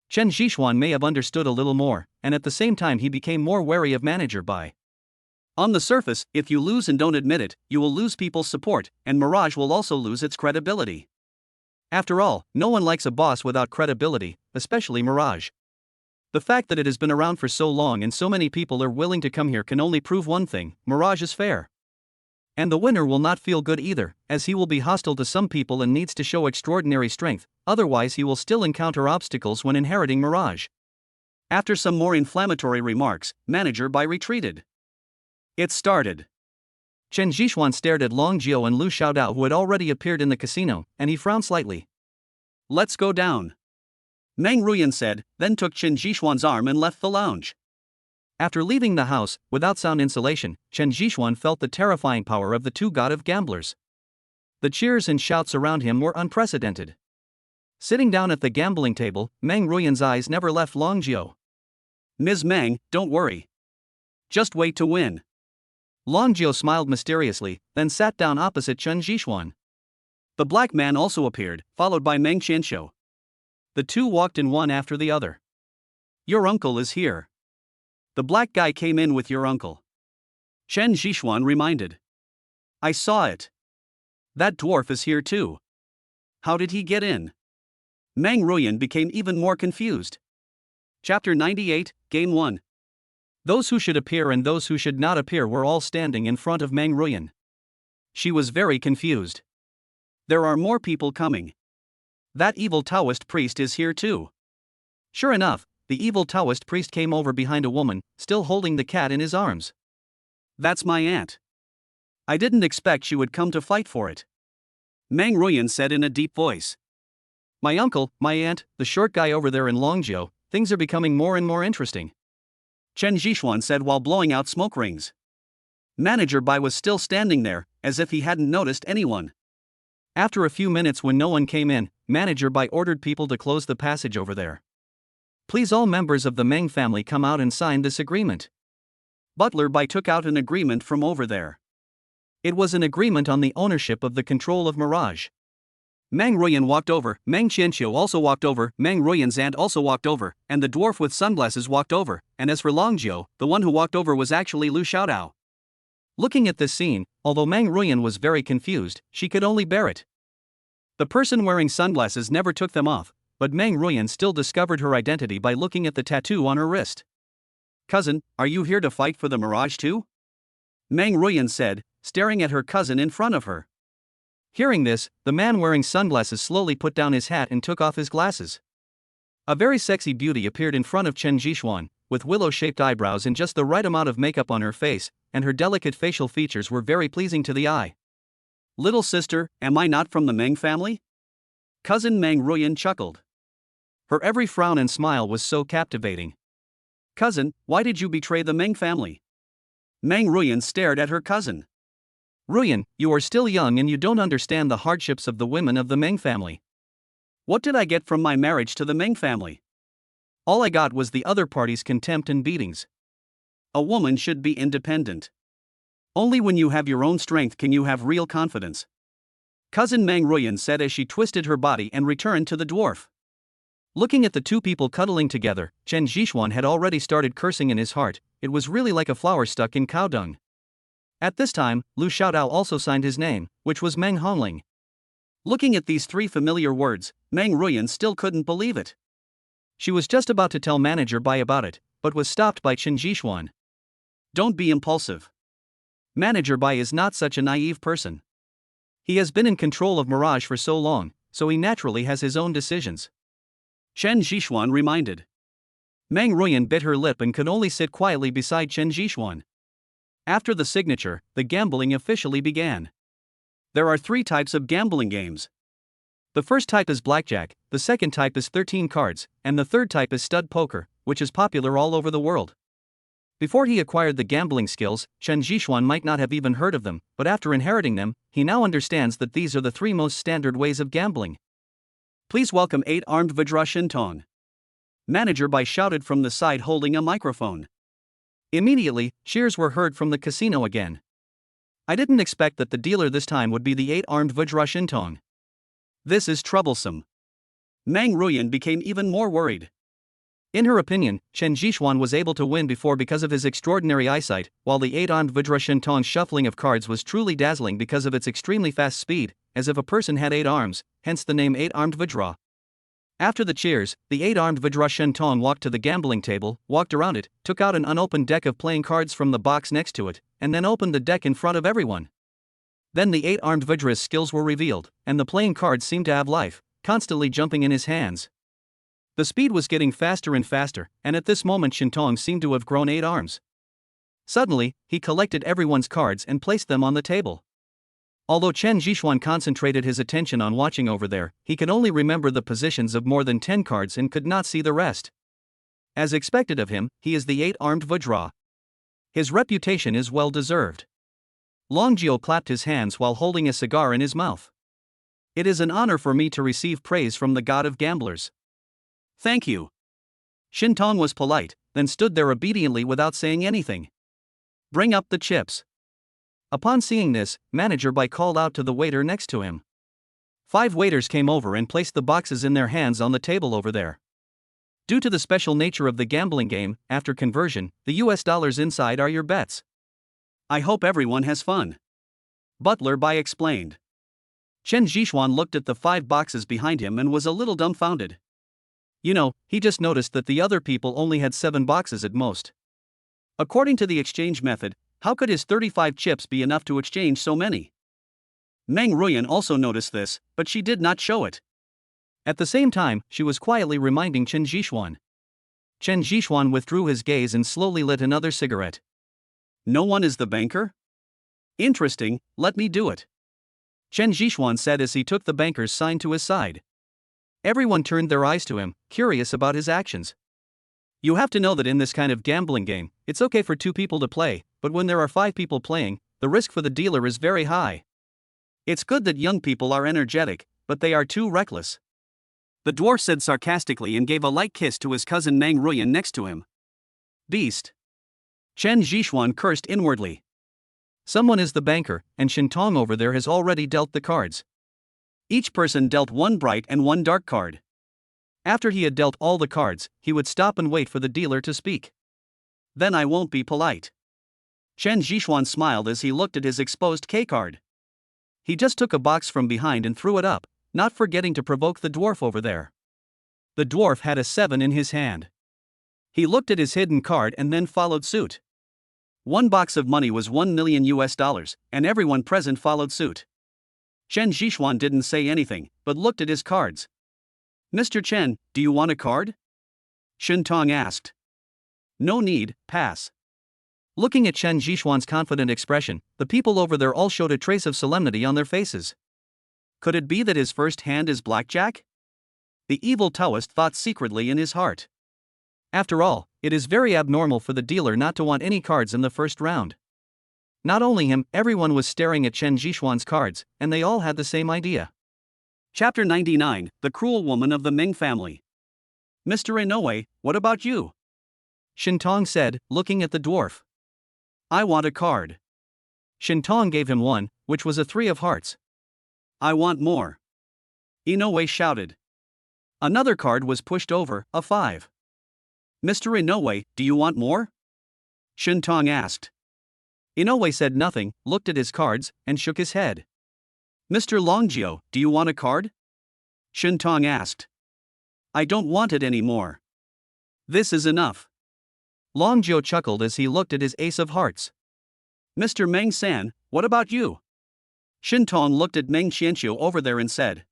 Chen Zhishuan may have understood a little more, and at the same time he became more wary of Manager Bai. On the surface, if you lose and don't admit it, you will lose people's support, and Mirage will also lose its credibility. After all, no one likes a boss without credibility, especially Mirage. The fact that it has been around for so long and so many people are willing to come here can only prove one thing: Mirage is fair. And the winner will not feel good either, as he will be hostile to some people and needs to show extraordinary strength, otherwise he will still encounter obstacles when inheriting Mirage. After some more inflammatory remarks, manager Bai retreated. It started. Chen Zhixuan stared at Long Jiao and Lu Xiaodao, who had already appeared in the casino, and he frowned slightly. Let's go down, Meng Ruyan said, then took Chen Zhixuan's arm and left the lounge. After leaving the house, without sound insulation, Chen Zhixuan felt the terrifying power of the two god of gamblers. The cheers and shouts around him were unprecedented. Sitting down at the gambling table, Meng Ruyan's eyes never left Long Jiao. Ms. Meng, don't worry. Just wait to win. Long Jiao smiled mysteriously, then sat down opposite Chen Zhixuan. The black man also appeared, followed by Meng Qianxiu. The two walked in one after the other. Your uncle is here. The black guy came in with your uncle, Chen Zhixuan reminded. I saw it. That dwarf is here too. How did he get in? Meng Ruyan became even more confused. Chapter 98, Game 1. Those who should appear and those who should not appear were all standing in front of Meng Ruyan. She was very confused. There are more people coming. That evil Taoist priest is here too. Sure enough, the evil Taoist priest came over behind a woman, still holding the cat in his arms. That's my aunt. I didn't expect she would come to fight for it, Meng Ruyan said in a deep voice. My uncle, my aunt, the short guy over there in Longjiao, things are becoming more and more interesting, Chen Zhixuan said while blowing out smoke rings. Manager Bai was still standing there, as if he hadn't noticed anyone. After a few minutes, when no one came in, Manager Bai ordered people to close the passage over there. Please, all members of the Meng family come out and sign this agreement. Butler Bai took out an agreement from over there. It was an agreement on the ownership of the control of Mirage. Meng Ruyan walked over, Meng Qianxiu also walked over, Meng Ruyan's aunt also walked over, and the dwarf with sunglasses walked over, and as for Long Jiao, the one who walked over was actually Lu Xiaodao. Looking at this scene, although Meng Ruyan was very confused, she could only bear it. The person wearing sunglasses never took them off, but Meng Ruyan still discovered her identity by looking at the tattoo on her wrist. Cousin, are you here to fight for the Mirage too? Meng Ruyan said, staring at her cousin in front of her. Hearing this, the man wearing sunglasses slowly put down his hat and took off his glasses. A very sexy beauty appeared in front of Chen Zhixuan, with willow-shaped eyebrows and just the right amount of makeup on her face, and her delicate facial features were very pleasing to the eye. Little sister, am I not from the Meng family? Cousin Meng Ruyan chuckled. Her every frown and smile was so captivating. Cousin, why did you betray the Meng family? Meng Ruyan stared at her cousin. Ruyan, you are still young and you don't understand the hardships of the women of the Meng family. What did I get from my marriage to the Meng family? All I got was the other party's contempt and beatings. A woman should be independent. Only when you have your own strength can you have real confidence, Cousin Meng Ruyan said as she twisted her body and returned to the dwarf. Looking at the two people cuddling together, Chen Zhixuan had already started cursing in his heart. It was really like a flower stuck in cow dung. At this time, Lu Xiaodao also signed his name, which was Meng Hongling. Looking at these three familiar words, Meng Ruyan still couldn't believe it. She was just about to tell Manager Bai about it, but was stopped by Chen Zhixuan. Don't be impulsive. Manager Bai is not such a naive person. He has been in control of Mirage for so long, so he naturally has his own decisions, Chen Zhixuan reminded. Meng Ruyan bit her lip and could only sit quietly beside Chen Zhixuan. After the signature, the gambling officially began. There are 3 types of gambling games. The first type is blackjack, the second type is 13 cards, and the third type is stud poker, which is popular all over the world. Before he acquired the gambling skills, Chen Zhixuan might not have even heard of them, but after inheriting them, he now understands that these are the 3 most standard ways of gambling. Please welcome 8-armed Vajra Shintong. Manager Bai shouted from the side holding a microphone. Immediately, cheers were heard from the casino again. I didn't expect that the dealer this time would be the 8-armed Vajra Shintong. This is troublesome. Meng Ruyan became even more worried. In her opinion, Chen Zhixuan was able to win before because of his extraordinary eyesight, while the 8-armed Vajra Shintong's shuffling of cards was truly dazzling because of its extremely fast speed, as if a person had 8 arms, hence the name 8-armed Vajra. After the cheers, the 8-armed Vajra Shintong walked to the gambling table, walked around it, took out an unopened deck of playing cards from the box next to it, and then opened the deck in front of everyone. Then the 8-armed Vajra's skills were revealed, and the playing cards seemed to have life, constantly jumping in his hands. The speed was getting faster and faster, and at this moment Shintong seemed to have grown 8 arms. Suddenly, he collected everyone's cards and placed them on the table. Although Chen Zhixuan concentrated his attention on watching over there, he could only remember the positions of more than 10 cards and could not see the rest. As expected of him, he is the 8-armed Vajra. His reputation is well deserved. Longjio clapped his hands while holding a cigar in his mouth. It is an honor for me to receive praise from the god of gamblers. Thank you. Shintong was polite, then stood there obediently without saying anything. Bring up the chips. Upon seeing this, Manager Bai called out to the waiter next to him. 5 waiters came over and placed the boxes in their hands on the table over there. Due to the special nature of the gambling game, after conversion, the US dollars inside are your bets. I hope everyone has fun. Butler Bai explained. Chen Zhixuan looked at the 5 boxes behind him and was a little dumbfounded. You know, he just noticed that the other people only had 7 boxes at most. According to the exchange method, how could his 35 chips be enough to exchange so many? Meng Ruyan also noticed this, but she did not show it. At the same time, she was quietly reminding Chen Zhixuan. Chen Zhixuan withdrew his gaze and slowly lit another cigarette. No one is the banker? Interesting, let me do it. Chen Zhixuan said as he took the banker's sign to his side. Everyone turned their eyes to him, curious about his actions. You have to know that in this kind of gambling game, it's okay for 2 people to play, but when there are 5 people playing, the risk for the dealer is very high. It's good that young people are energetic, but they are too reckless. The dwarf said sarcastically and gave a light kiss to his cousin Meng Ruyan next to him. Beast. Chen Zhixuan cursed inwardly. Someone is the banker, and Shintong over there has already dealt the cards. Each person dealt 1 bright and 1 dark card. After he had dealt all the cards, he would stop and wait for the dealer to speak. Then I won't be polite. Chen Zhixuan smiled as he looked at his exposed K card. He just took a box from behind and threw it up, not forgetting to provoke the dwarf over there. The dwarf had a 7 in his hand. He looked at his hidden card and then followed suit. 1 box of money was $1 million, and everyone present followed suit. Chen Zhixuan didn't say anything, but looked at his cards. Mr. Chen, do you want a card? Shintong asked. No need, pass. Looking at Chen Zhixuan's confident expression, the people over there all showed a trace of solemnity on their faces. Could it be that his first hand is blackjack? The evil Taoist thought secretly in his heart. After all, it is very abnormal for the dealer not to want any cards in the first round. Not only him, everyone was staring at Chen Zhixuan's cards, and they all had the same idea. Chapter 99, The Cruel Woman of the Ming Family. Mr. Inoue, what about you? Shintong said, looking at the dwarf. I want a card. Shintong gave him 1, which was a 3 of hearts. I want more. Inoue shouted. Another card was pushed over, a 5. Mr. Inoue, do you want more? Shintong asked. Inoue said nothing, looked at his cards, and shook his head. Mr. Longjio, do you want a card? Shintong asked. I don't want it anymore. This is enough. Longjio chuckled as he looked at his ace of hearts. Mr. Meng San, what about you? Shintong looked at Meng Qianqiu over there and said.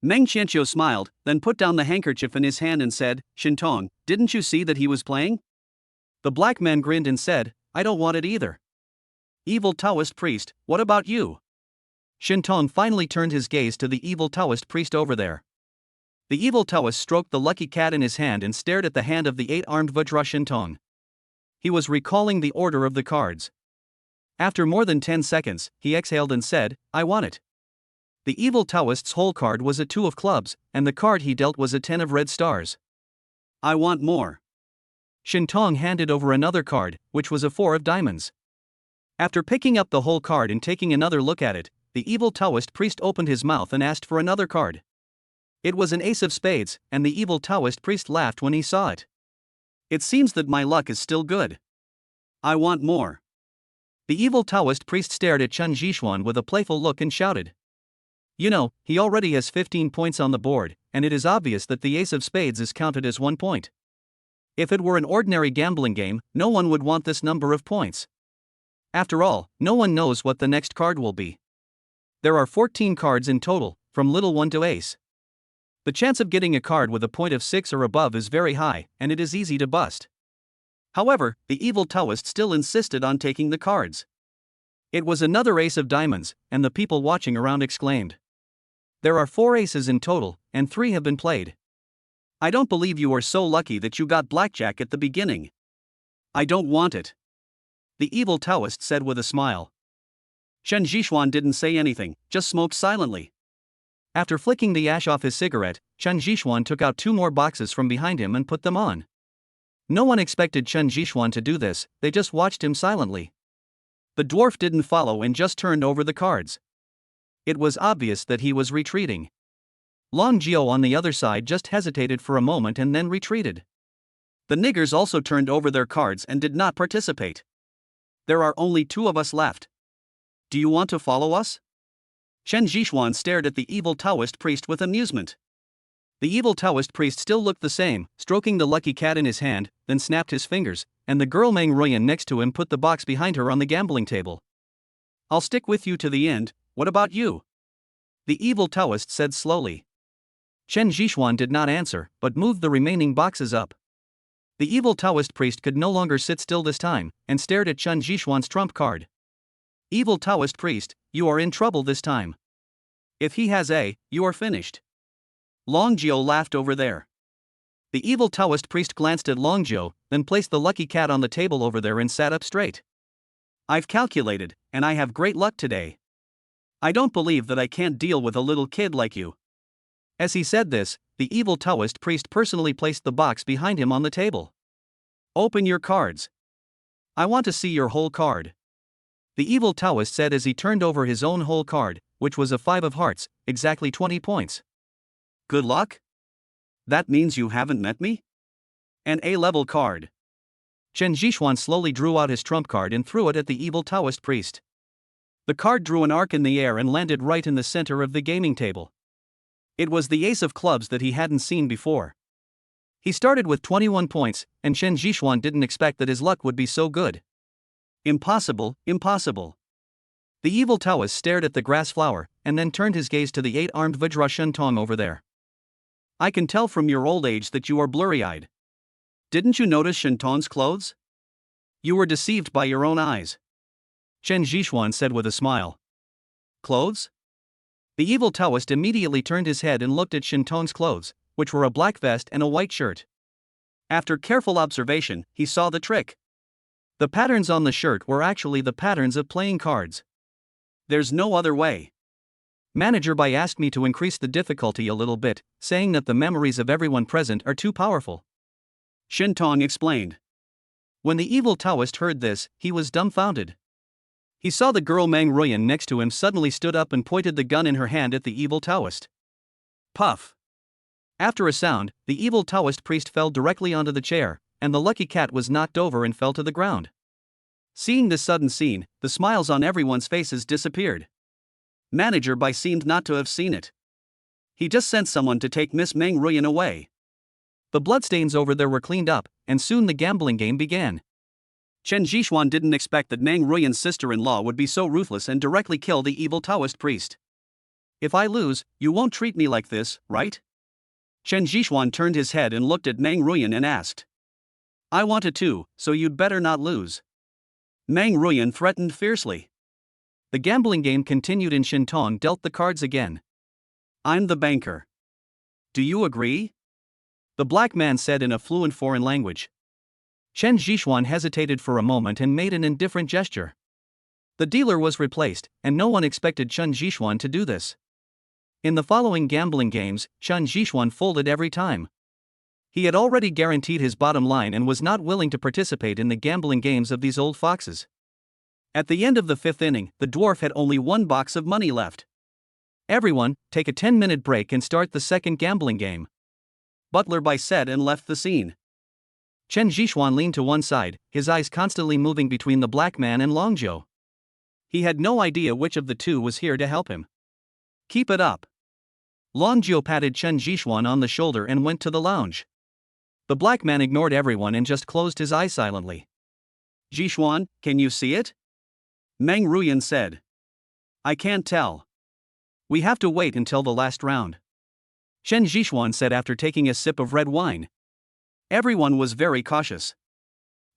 Meng Qianqiu smiled, then put down the handkerchief in his hand and said, Shintong, didn't you see that he was playing? The black man grinned and said, I don't want it either. Evil Taoist priest, what about you? Shintong finally turned his gaze to the evil Taoist priest over there. The evil Taoist stroked the lucky cat in his hand and stared at the hand of the 8-armed Vajra Shintong. He was recalling the order of the cards. After more than 10 seconds, he exhaled and said, I want it. The evil Taoist's whole card was a 2 of clubs, and the card he dealt was a 10 of red stars. I want more. Shintong handed over another card, which was a 4 of diamonds. After picking up the whole card and taking another look at it, the evil Taoist priest opened his mouth and asked for another card. It was an ace of spades, and the evil Taoist priest laughed when he saw it. It seems that my luck is still good. I want more. The evil Taoist priest stared at Chen Zhixuan with a playful look and shouted. You know, he already has 15 points on the board, and it is obvious that the ace of spades is counted as 1 point. If it were an ordinary gambling game, no one would want this number of points. After all, no one knows what the next card will be. There are 14 cards in total, from little 1 to ace. The chance of getting a card with a point of 6 or above is very high, and it is easy to bust. However, the evil Taoist still insisted on taking the cards. It was another ace of diamonds, and the people watching around exclaimed. There are 4 aces in total, and 3 have been played. I don't believe you are so lucky that you got blackjack at the beginning. I don't want it, the evil Taoist said with a smile. Chen Zhishuan didn't say anything, just smoked silently. After flicking the ash off his cigarette, Chen Zhishuan took out 2 more boxes from behind him and put them on. No one expected Chen Zhishuan to do this, they just watched him silently. The dwarf didn't follow and just turned over the cards. It was obvious that he was retreating. Long Jiao on the other side just hesitated for a moment and then retreated. The niggers also turned over their cards and did not participate. There are only 2 of us left. Do you want to follow us? Chen Zhishuan stared at the evil Taoist priest with amusement. The evil Taoist priest still looked the same, stroking the lucky cat in his hand, then snapped his fingers, and the girl Meng Ruyan next to him put the box behind her on the gambling table. I'll stick with you to the end, what about you? The evil Taoist said slowly. Chen Zhishuan did not answer, but moved the remaining boxes up. The evil Taoist priest could no longer sit still this time, and stared at Chen Zhishuan's trump card. Evil Taoist priest, you are in trouble this time. If he has A, you are finished. Long Jiao laughed over there. The evil Taoist priest glanced at Long Jiao, then placed the lucky cat on the table over there and sat up straight. I've calculated, and I have great luck today. I don't believe that I can't deal with a little kid like you. As he said this, the evil Taoist priest personally placed the box behind him on the table. Open your cards. I want to see your whole card. The evil Taoist said as he turned over his own whole card, which was a 5 of hearts, exactly 20 points. Good luck? That means you haven't met me? An A-level card. Chen Zhishuan slowly drew out his trump card and threw it at the evil Taoist priest. The card drew an arc in the air and landed right in the center of the gaming table. It was the ace of clubs that he hadn't seen before. He started with 21 points, and Chen Zhishuan didn't expect that his luck would be so good. Impossible, impossible. The evil Taoist stared at the grass flower, and then turned his gaze to the 8-armed Vajra Shentong over there. I can tell from your old age that you are blurry-eyed. Didn't you notice Shentong's clothes? You were deceived by your own eyes. Chen Zhishuan said with a smile. Clothes? The evil Taoist immediately turned his head and looked at Shentong's clothes, which were a black vest and a white shirt. After careful observation, he saw the trick. The patterns on the shirt were actually the patterns of playing cards. There's no other way. Manager Bai asked me to increase the difficulty a little bit, saying that the memories of everyone present are too powerful. Shentong explained. When the evil Taoist heard this, he was dumbfounded. He saw the girl Meng Ruyan next to him suddenly stood up and pointed the gun in her hand at the evil Taoist. Puff. After a sound, the evil Taoist priest fell directly onto the chair, and the lucky cat was knocked over and fell to the ground. Seeing this sudden scene, the smiles on everyone's faces disappeared. Manager Bai seemed not to have seen it. He just sent someone to take Miss Meng Ruyan away. The bloodstains over there were cleaned up, and soon the gambling game began. Chen Zhishuan didn't expect that Meng Ruyan's sister-in-law would be so ruthless and directly kill the evil Taoist priest. If I lose, you won't treat me like this, right? Chen Zhishuan turned his head and looked at Meng Ruyan and asked. I want it too, so you'd better not lose. Meng Ruyan threatened fiercely. The gambling game continued and Shentong dealt the cards again. I'm the banker. Do you agree? The black man said in a fluent foreign language. Chen Zhishuan hesitated for a moment and made an indifferent gesture. The dealer was replaced, and no one expected Chen Zhishuan to do this. In the following gambling games, Chen Zhishuan folded every time. He had already guaranteed his bottom line and was not willing to participate in the gambling games of these old foxes. At the end of the 5th inning, the dwarf had only 1 box of money left. Everyone, take a 10-minute break and start the second gambling game. Butler Bai said and left the scene. Chen Zhishuan leaned to one side, his eyes constantly moving between the black man and Long Jiao. He had no idea which of the two was here to help him. Keep it up. Long Jiao patted Chen Zhishuan on the shoulder and went to the lounge. The black man ignored everyone and just closed his eyes silently. Zhishuan, can you see it? Meng Ruyan said. I can't tell. We have to wait until the last round. Chen Zhishuan said after taking a sip of red wine. Everyone was very cautious.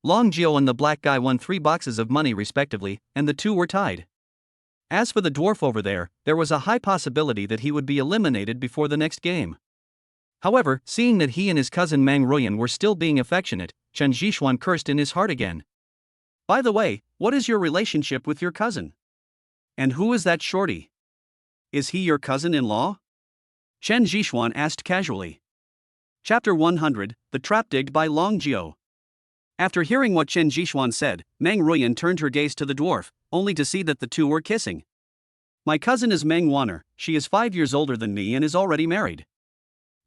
Long Jiao and the black guy won 3 boxes of money respectively, and the two were tied. As for the dwarf over there was a high possibility that he would be eliminated before the next game. However, seeing that he and his cousin Mang Ruyan were still being affectionate, Chen Zhishuan cursed in his heart again. By the way, what is your relationship with your cousin? And who is that shorty? Is he your cousin-in-law? Chen Zhishuan asked casually. Chapter 100, The Trap Digged by Long Jiao. After hearing what Chen Zhishuan said, Mang Ruyan turned her gaze to the dwarf, only to see that the two were kissing. My cousin is Meng Wanner, she is 5 years older than me and is already married.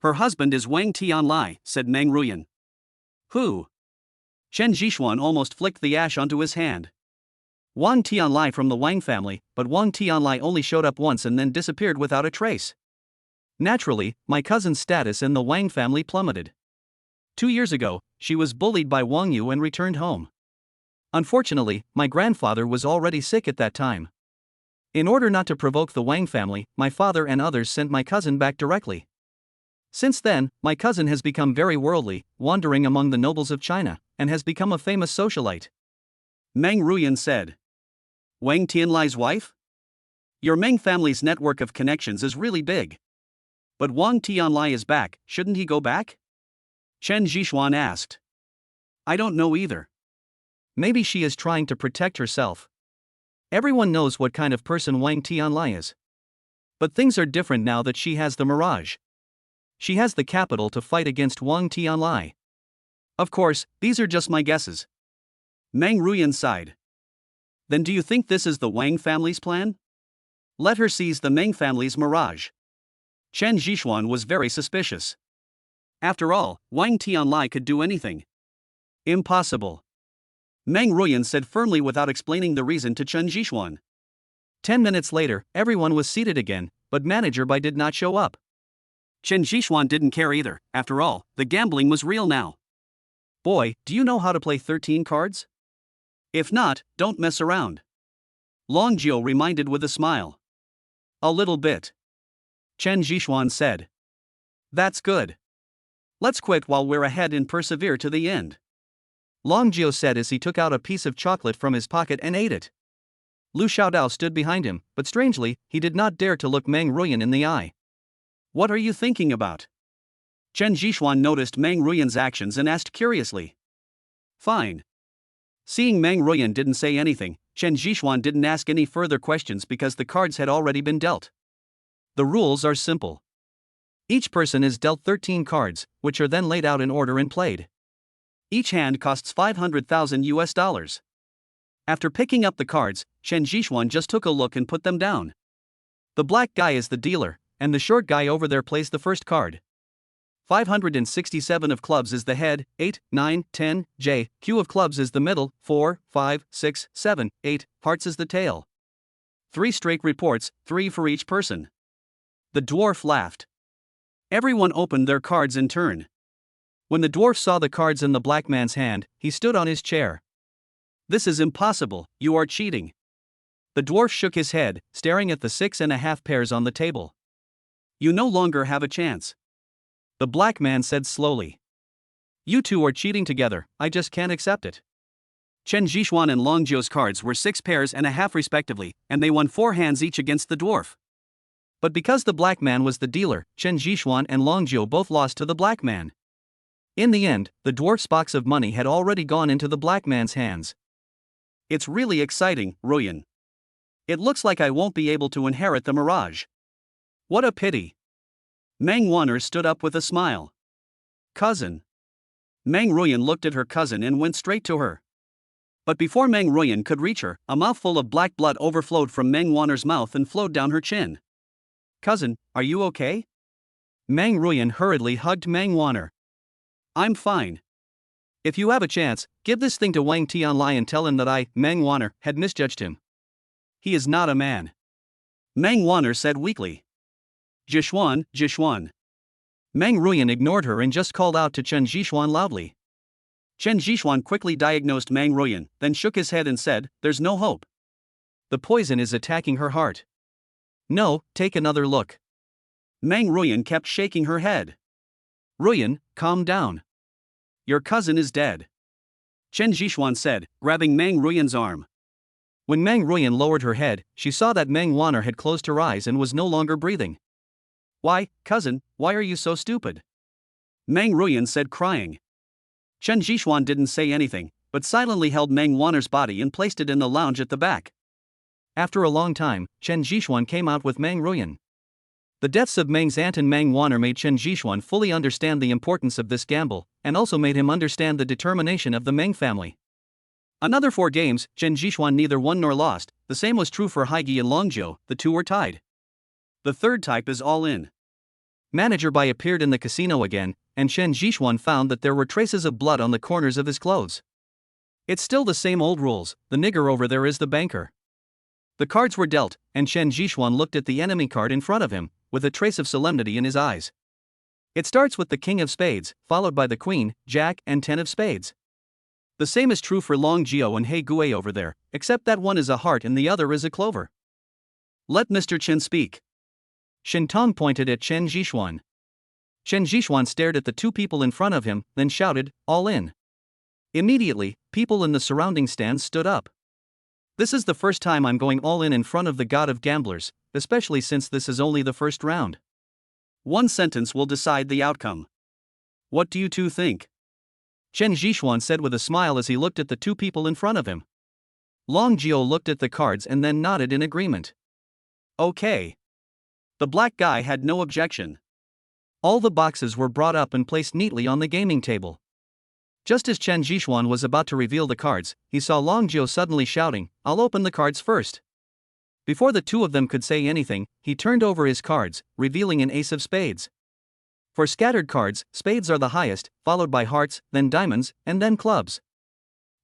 Her husband is Wang Tianlai, said Mang Ruyan. Who? Chen Zhishuan almost flicked the ash onto his hand. Wang Tianlai from the Wang family, but Wang Tianlai only showed up once and then disappeared without a trace. Naturally, my cousin's status in the Wang family plummeted. 2 years ago, she was bullied by Wang Yu and returned home. Unfortunately, my grandfather was already sick at that time. In order not to provoke the Wang family, my father and others sent my cousin back directly. Since then, my cousin has become very worldly, wandering among the nobles of China, and has become a famous socialite. Meng Ruyan said. Wang Tianlai's wife? Your Meng family's network of connections is really big. But Wang Tianlai is back, shouldn't he go back? Chen Zhishuan asked. I don't know either. Maybe she is trying to protect herself. Everyone knows what kind of person Wang Tianlai is. But things are different now that she has the Mirage. She has the capital to fight against Wang Tianlai. Of course, these are just my guesses. Meng Ruyan sighed. Then do you think this is the Wang family's plan? Let her seize the Meng family's Mirage. Chen Zhishuan was very suspicious. After all, Wang Tianlai could do anything. Impossible. Meng Ruyan said firmly without explaining the reason to Chen Zhishuan. 10 minutes later, everyone was seated again, but Manager Bai did not show up. Chen Zhishuan didn't care either, after all, the gambling was real now. Boy, do you know how to play 13 cards? If not, don't mess around. Long Jiao reminded with a smile. A little bit. Chen Zhishuan said. That's good. Let's quit while we're ahead and persevere to the end. Long Jiao said as he took out a piece of chocolate from his pocket and ate it. Lu Xiaodao stood behind him, but strangely, he did not dare to look Meng Ruyan in the eye. What are you thinking about? Chen Zhishuan noticed Meng Ruyan's actions and asked curiously. Fine. Seeing Meng Ruyan didn't say anything, Chen Zhishuan didn't ask any further questions because the cards had already been dealt. The rules are simple. Each person is dealt 13 cards, which are then laid out in order and played. Each hand costs $500,000. After picking up the cards, Chen Zhishuan just took a look and put them down. The black guy is the dealer, and the short guy over there plays the first card. 567 of clubs is the head, 8, 9, 10, J, Q of clubs is the middle, 4, 5, 6, 7, 8, hearts is the tail. 3 straight reports, 3 for each person. The dwarf laughed. Everyone opened their cards in turn. When the dwarf saw the cards in the black man's hand, he stood on his chair. This is impossible, you are cheating. The dwarf shook his head, staring at the 6.5 pairs on the table. You no longer have a chance. The black man said slowly. You two are cheating together, I just can't accept it. Chen Zhishuan and Long Jiao's cards were 6 pairs and a half respectively, and they won 4 hands each against the dwarf. But because the black man was the dealer, Chen Zhishuan and Long Jiao both lost to the black man. In the end, the dwarf's box of money had already gone into the black man's hands. It's really exciting, Ruyan. It looks like I won't be able to inherit the Mirage. What a pity. Meng Wanner stood up with a smile. Cousin. Meng Ruyan looked at her cousin and went straight to her. But before Meng Ruyan could reach her, a mouthful of black blood overflowed from Meng Wanner's mouth and flowed down her chin. Cousin, are you okay? Meng Ruyan hurriedly hugged Meng Wanner. I'm fine. If you have a chance, give this thing to Wang Tianlai and tell him that I, Meng Wanner, had misjudged him. He is not a man. Meng Wanner said weakly. Zhishuan, Zhishuan. Meng Ruyan ignored her and just called out to Chen Zhishuan loudly. Chen Zhishuan quickly diagnosed Meng Ruyan, then shook his head and said, there's no hope. The poison is attacking her heart. No, take another look. Meng Ruyan kept shaking her head. Ruyan, calm down. Your cousin is dead, Chen Zhishuan said, grabbing Meng Ruyan's arm. When Meng Ruyan lowered her head, she saw that Meng Wanner had closed her eyes and was no longer breathing. Why, cousin, why are you so stupid? Meng Ruyan said, crying. Chen Zhishuan didn't say anything, but silently held Meng Wanner's body and placed it in the lounge at the back. After a long time, Chen Zhishuan came out with Meng Ruyan. The deaths of Meng's aunt and Meng Wanner made Chen Zhishuan fully understand the importance of this gamble, and also made him understand the determination of the Meng family. Another 4 games, Chen Zhishuan neither won nor lost. The same was true for Haigi and Longjiu, the two were tied. The third type is all in. Manager Bai appeared in the casino again, and Chen Zhishuan found that there were traces of blood on the corners of his clothes. It's still the same old rules, the nigger over there is the banker. The cards were dealt, and Chen Zhishuan looked at the enemy card in front of him, with a trace of solemnity in his eyes. It starts with the King of Spades, followed by the Queen, Jack, and 10 of Spades. The same is true for Long Jiu and He Gui over there, except that one is a heart and the other is a clover. Let Mr. Chen speak. Shin Tong pointed at Chen Zhishuan. Chen Zhishuan stared at the 2 people in front of him, then shouted, all in. Immediately, people in the surrounding stands stood up. This is the first time I'm going all in front of the god of gamblers, especially since this is only the first round. One sentence will decide the outcome. What do you two think? Chen Zhishuan said with a smile as he looked at the 2 people in front of him. Long Jiu looked at the cards and then nodded in agreement. Okay. The black guy had no objection. All the boxes were brought up and placed neatly on the gaming table. Just as Chen Zhishuan was about to reveal the cards, he saw Long Jiu suddenly shouting, I'll open the cards first. Before the 2 of them could say anything, he turned over his cards, revealing an ace of spades. For scattered cards, spades are the highest, followed by hearts, then diamonds, and then clubs.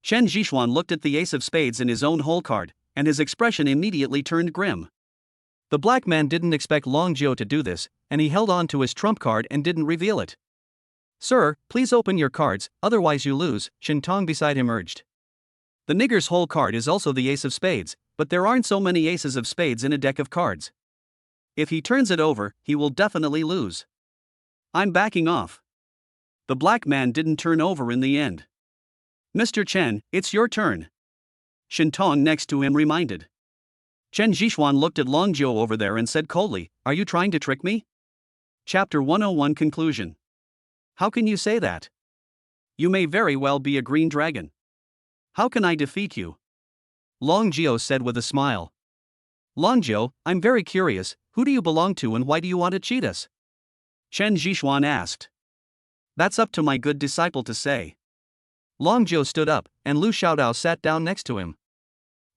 Chen Zhishuan looked at the ace of spades in his own hole card, and his expression immediately turned grim. The black man didn't expect Long Jiu to do this, and he held on to his trump card and didn't reveal it. Sir, please open your cards, otherwise you lose, Shin Tong beside him urged. The nigger's whole card is also the ace of spades, but there aren't so many aces of spades in a deck of cards. If he turns it over, he will definitely lose. I'm backing off. The black man didn't turn over in the end. Mr. Chen, it's your turn. Shin Tong next to him reminded. Chen Zhishuan looked at Long Jiu over there and said coldly, Are you trying to trick me? Chapter 101 Conclusion. How can you say that? You may very well be a green dragon. How can I defeat you? Long Jiu said with a smile. Long Jiu, I'm very curious, who do you belong to and why do you want to cheat us? Chen Zhishuan asked. That's up to my good disciple to say. Long Jiu stood up, and Lu Xiaodao sat down next to him.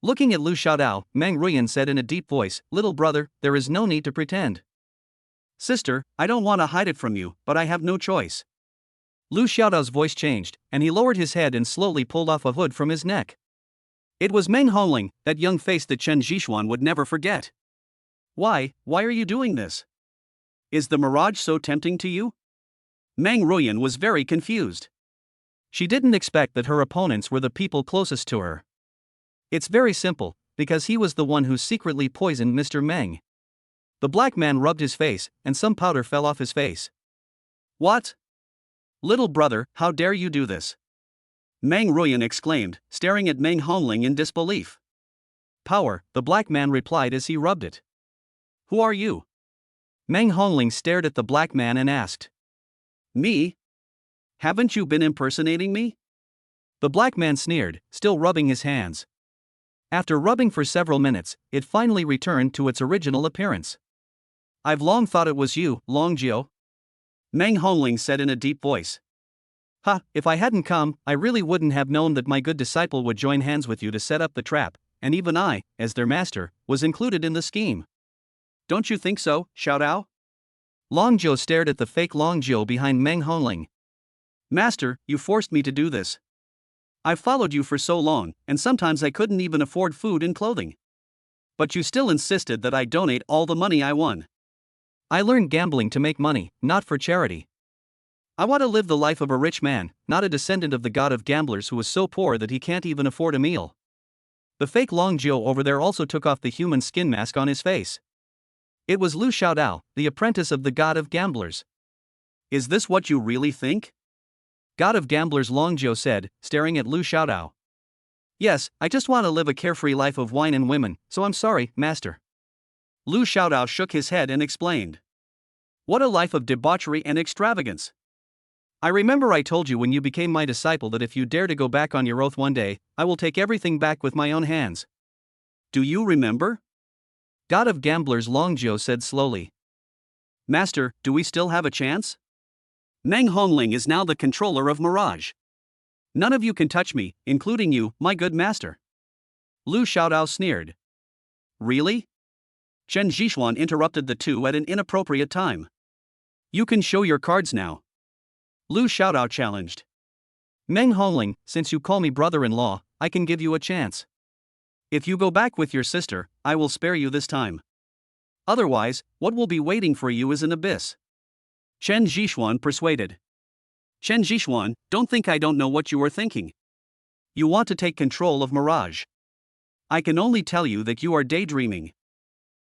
Looking at Lu Xiaodao, Meng Ruyan said in a deep voice, Little brother, there is no need to pretend. Sister, I don't want to hide it from you, but I have no choice. Lu Xiaodao's voice changed, and he lowered his head and slowly pulled off a hood from his neck. It was Meng Hongling, that young face that Chen Zhishuan would never forget. Why are you doing this? Is the mirage so tempting to you? Meng Ruyan was very confused. She didn't expect that her opponents were the people closest to her. It's very simple, because he was the one who secretly poisoned Mr. Meng. The black man rubbed his face, and some powder fell off his face. What? Little brother, how dare you do this? Meng Ruyan exclaimed, staring at Meng Hongling in disbelief. Power, the black man replied as he rubbed it. Who are you? Meng Hongling stared at the black man and asked. Me? Haven't you been impersonating me? The black man sneered, still rubbing his hands. After rubbing for several minutes, it finally returned to its original appearance. I've long thought it was you, Long Jiu. Meng Hongling said in a deep voice. If I hadn't come, I really wouldn't have known that my good disciple would join hands with you to set up the trap, and even I, as their master, was included in the scheme. Don't you think so, Xiaodao? Long Jiu stared at the fake Long Jiu behind Meng Hongling. Master, you forced me to do this. I've followed you for so long, and sometimes I couldn't even afford food and clothing. But you still insisted that I donate all the money I won. I learned gambling to make money, not for charity. I want to live the life of a rich man, not a descendant of the god of gamblers who is so poor that he can't even afford a meal. The fake Long Jiu over there also took off the human skin mask on his face. It was Lu Xiaodao, the apprentice of the god of gamblers. Is this what you really think? God of gamblers Long Jiu said, staring at Lu Xiaodao. Yes, I just want to live a carefree life of wine and women, so I'm sorry, master. Lu Xiaodao shook his head and explained. What a life of debauchery and extravagance. I remember I told you when you became my disciple that if you dare to go back on your oath one day, I will take everything back with my own hands. Do you remember? God of gamblers Long Jiu said slowly. Master, do we still have a chance? Meng Hongling is now the controller of Mirage. None of you can touch me, including you, my good master. Lu Xiaodao sneered. Really? Chen Zhixuan interrupted the two at an inappropriate time. You can show your cards now. Lu Xiaodao challenged. Meng Hongling, since you call me brother-in-law, I can give you a chance. If you go back with your sister, I will spare you this time. Otherwise, what will be waiting for you is an abyss. Chen Zhixuan persuaded. Chen Zhixuan, don't think I don't know what you are thinking. You want to take control of Mirage. I can only tell you that you are daydreaming.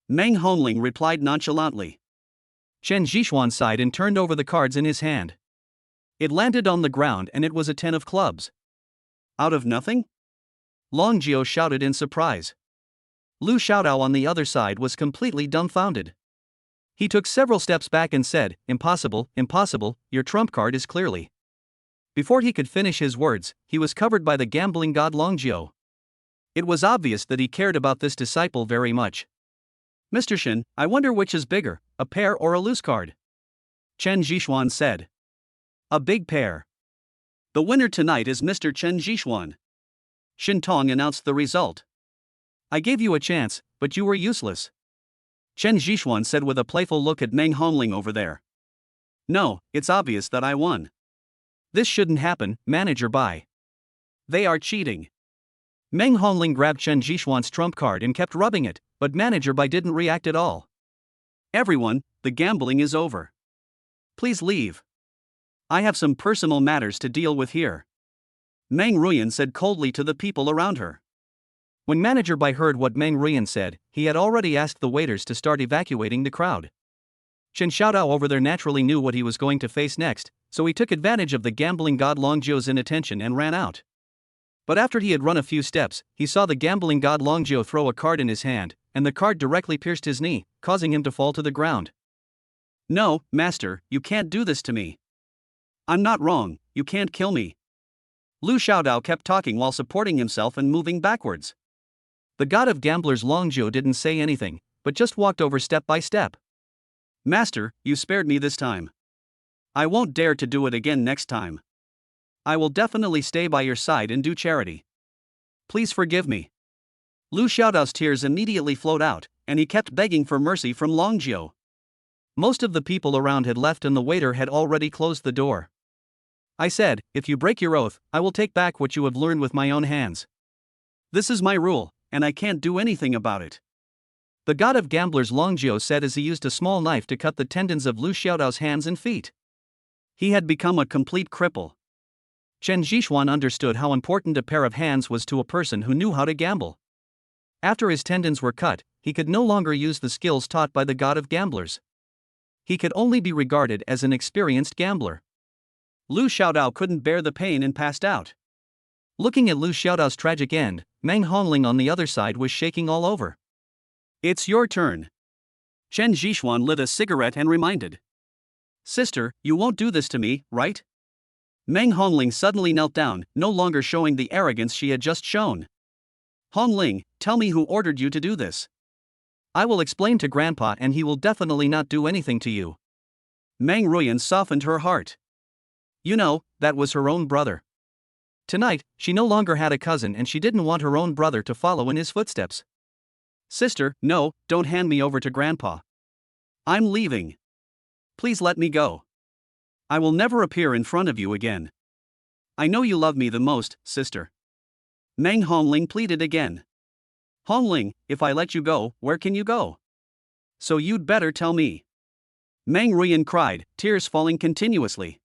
Meng Hongling replied nonchalantly. Chen Zhixuan sighed and turned over the cards in his hand. It landed on the ground and it was a 10 of clubs. Out of nothing? Long Jiu shouted in surprise. Lu Xiaodao on the other side was completely dumbfounded. He took several steps back and said, Impossible, impossible, your trump card is clearly. Before he could finish his words, he was covered by the gambling god Long Jiu. It was obvious that he cared about this disciple very much. Mr. Shen, I wonder which is bigger, a pair or a loose card? Chen Zhixuan said. A big pair. The winner tonight is Mr. Chen Zhixuan. Shin Tong announced the result. I gave you a chance, but you were useless. Chen Zhixuan said with a playful look at Meng Hongling over there. No, it's obvious that I won. This shouldn't happen, Manager Bai. They are cheating. Meng Hongling grabbed Chen Zhixuan's trump card and kept rubbing it, but Manager Bai didn't react at all. Everyone, the gambling is over. Please leave. I have some personal matters to deal with here. Meng Ruyan said coldly to the people around her. When Manager Bai heard what Meng Ruyan said, he had already asked the waiters to start evacuating the crowd. Chen Xiaodao over there naturally knew what he was going to face next, so he took advantage of the gambling god Long Jiu's inattention and ran out. But after he had run a few steps, he saw the gambling god Long Jiu throw a card in his hand, and the card directly pierced his knee, causing him to fall to the ground. No, master, you can't do this to me. I'm not wrong, you can't kill me. Lu Xiaodao kept talking while supporting himself and moving backwards. The god of gamblers Long Jiu didn't say anything, but just walked over step by step. Master, you spared me this time. I won't dare to do it again next time. I will definitely stay by your side and do charity. Please forgive me. Lu Xiaodao's tears immediately flowed out, and he kept begging for mercy from Long Jiu. Most of the people around had left and the waiter had already closed the door. I said, if you break your oath, I will take back what you have learned with my own hands. This is my rule, and I can't do anything about it. The god of gamblers Long Jiu said as he used a small knife to cut the tendons of Lu Xiaodao's hands and feet. He had become a complete cripple. Chen Zhixuan understood how important a pair of hands was to a person who knew how to gamble. After his tendons were cut, he could no longer use the skills taught by the god of gamblers. He could only be regarded as an experienced gambler. Lu Xiaodao couldn't bear the pain and passed out. Looking at Lu Xiaodao's tragic end, Meng Hongling on the other side was shaking all over. It's your turn. Chen Zhixuan lit a cigarette and reminded. Sister, you won't do this to me, right? Meng Hongling suddenly knelt down, no longer showing the arrogance she had just shown. Hongling, tell me who ordered you to do this. I will explain to Grandpa and he will definitely not do anything to you. Meng Ruyan softened her heart. You know, that was her own brother. Tonight, she no longer had a cousin and she didn't want her own brother to follow in his footsteps. Sister, no, don't hand me over to Grandpa. I'm leaving. Please let me go. I will never appear in front of you again. I know you love me the most, sister. Meng Hongling pleaded again. Hongling, if I let you go, where can you go? So you'd better tell me. Meng Ruyan cried, tears falling continuously.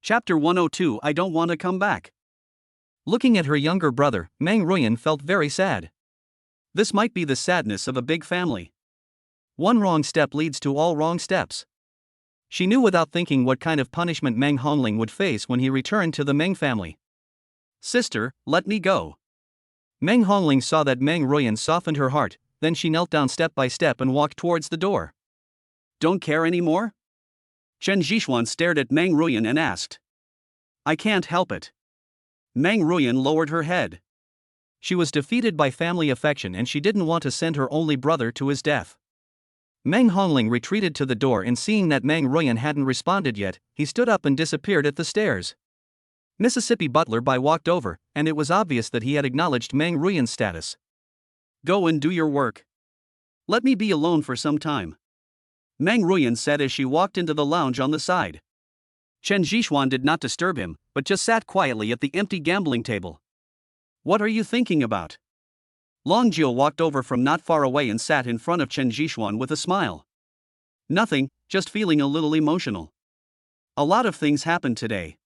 Chapter 102 I don't want to come back. Looking at her younger brother, Meng Ruyan felt very sad. This might be the sadness of a big family. One wrong step leads to all wrong steps. She knew without thinking what kind of punishment Meng Hongling would face when he returned to the Meng family. Sister, let me go. Meng Hongling saw that Meng Ruyan softened her heart, then she knelt down step by step and walked towards the door. Don't care anymore? Chen Zhixuan stared at Meng Ruyan and asked. I can't help it. Meng Ruyan lowered her head. She was defeated by family affection and she didn't want to send her only brother to his death. Meng Hongling retreated to the door and seeing that Meng Ruyan hadn't responded yet, he stood up and disappeared at the stairs. Mississippi Butler Bai walked over, and it was obvious that he had acknowledged Meng Ruyan's status. Go and do your work. Let me be alone for some time. Meng Ruyan said as she walked into the lounge on the side. Chen Zhixuan did not disturb him, but just sat quietly at the empty gambling table. What are you thinking about? Long Jiu walked over from not far away and sat in front of Chen Zhixuan with a smile. Nothing, just feeling a little emotional. A lot of things happened today.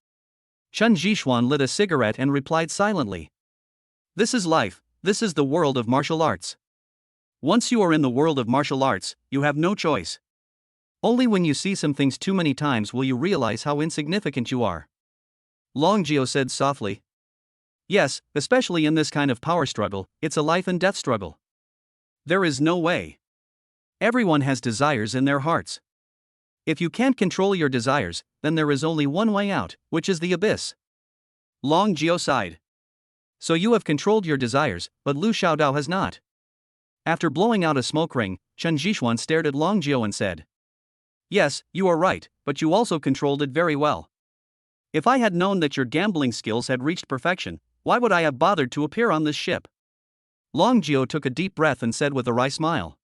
Chen Zhixuan lit a cigarette and replied silently. This is life, this is the world of martial arts. Once you are in the world of martial arts, you have no choice. Only when you see some things too many times will you realize how insignificant you are. Long Jiu said softly. Yes, especially in this kind of power struggle, it's a life and death struggle. There is no way. Everyone has desires in their hearts. If you can't control your desires, then there is only one way out, which is the abyss. Long Jiu sighed. So you have controlled your desires, but Lu Xiaodao has not. After blowing out a smoke ring, Chen Zhixuan stared at Long Jiu and said. Yes, you are right, but you also controlled it very well. If I had known that your gambling skills had reached perfection, why would I have bothered to appear on this ship? Long Jiu took a deep breath and said with a wry smile.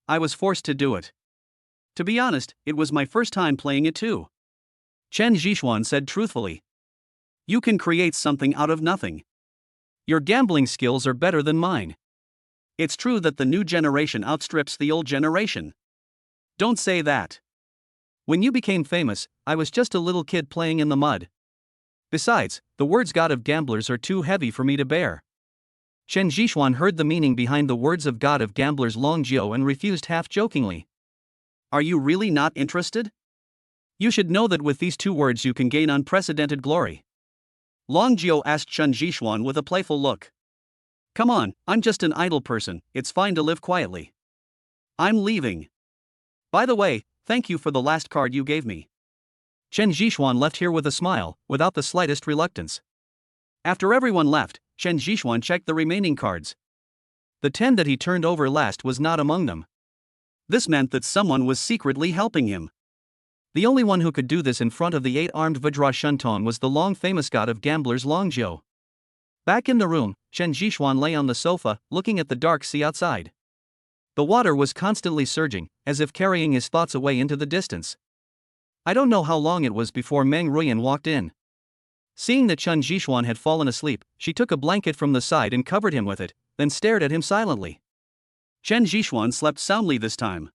I was forced to do it. To be honest, it was my first time playing it too. Chen Zhixuan said truthfully. You can create something out of nothing. Your gambling skills are better than mine. It's true that the new generation outstrips the old generation. Don't say that. When you became famous, I was just a little kid playing in the mud. Besides, the words God of Gamblers are too heavy for me to bear. Chen Zhixuan heard the meaning behind the words of God of Gamblers Long Jiu and refused half-jokingly. Are you really not interested? You should know that with these two words you can gain unprecedented glory. Long Jiu asked Chen Zhixuan with a playful look. Come on, I'm just an idle person, it's fine to live quietly. I'm leaving. By the way, thank you for the last card you gave me. Chen Zhixuan left here with a smile, without the slightest reluctance. After everyone left, Chen Zhixuan checked the remaining cards. The 10 that he turned over last was not among them. This meant that someone was secretly helping him. The only one who could do this in front of the 8-armed Vajra Shunton was the long-famous god of gamblers Long Jiu. Back in the room, Chen Zhixuan lay on the sofa, looking at the dark sea outside. The water was constantly surging, as if carrying his thoughts away into the distance. I don't know how long it was before Meng Ruyan walked in. Seeing that Chen Zhixuan had fallen asleep, she took a blanket from the side and covered him with it, then stared at him silently. Chen Zhixuan slept soundly this time.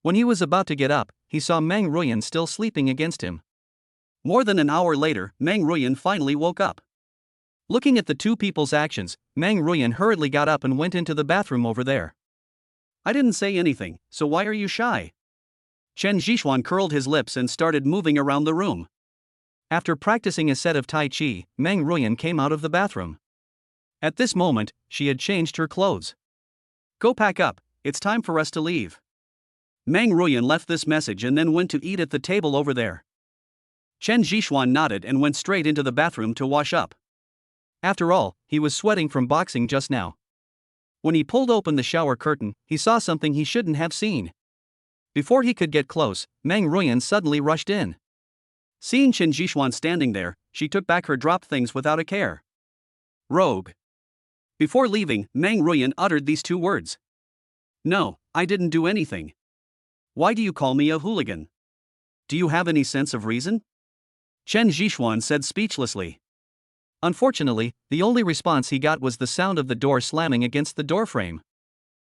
When he was about to get up, he saw Meng Ruyan still sleeping against him. More than an hour later, Meng Ruyan finally woke up. Looking at the two people's actions, Meng Ruyan hurriedly got up and went into the bathroom over there. I didn't say anything, so why are you shy? Chen Zhixuan curled his lips and started moving around the room. After practicing a set of Tai Chi, Meng Ruyan came out of the bathroom. At this moment, she had changed her clothes. Go pack up, it's time for us to leave. Meng Ruyan left this message and then went to eat at the table over there. Chen Zhixuan nodded and went straight into the bathroom to wash up. After all, he was sweating from boxing just now. When he pulled open the shower curtain, he saw something he shouldn't have seen. Before he could get close, Meng Ruyan suddenly rushed in. Seeing Chen Zhixuan standing there, she took back her dropped things without a care. Rogue. Before leaving, Meng Ruyan uttered these two words. No, I didn't do anything. Why do you call me a hooligan? Do you have any sense of reason? Chen Zhixuan said speechlessly. Unfortunately, the only response he got was the sound of the door slamming against the doorframe.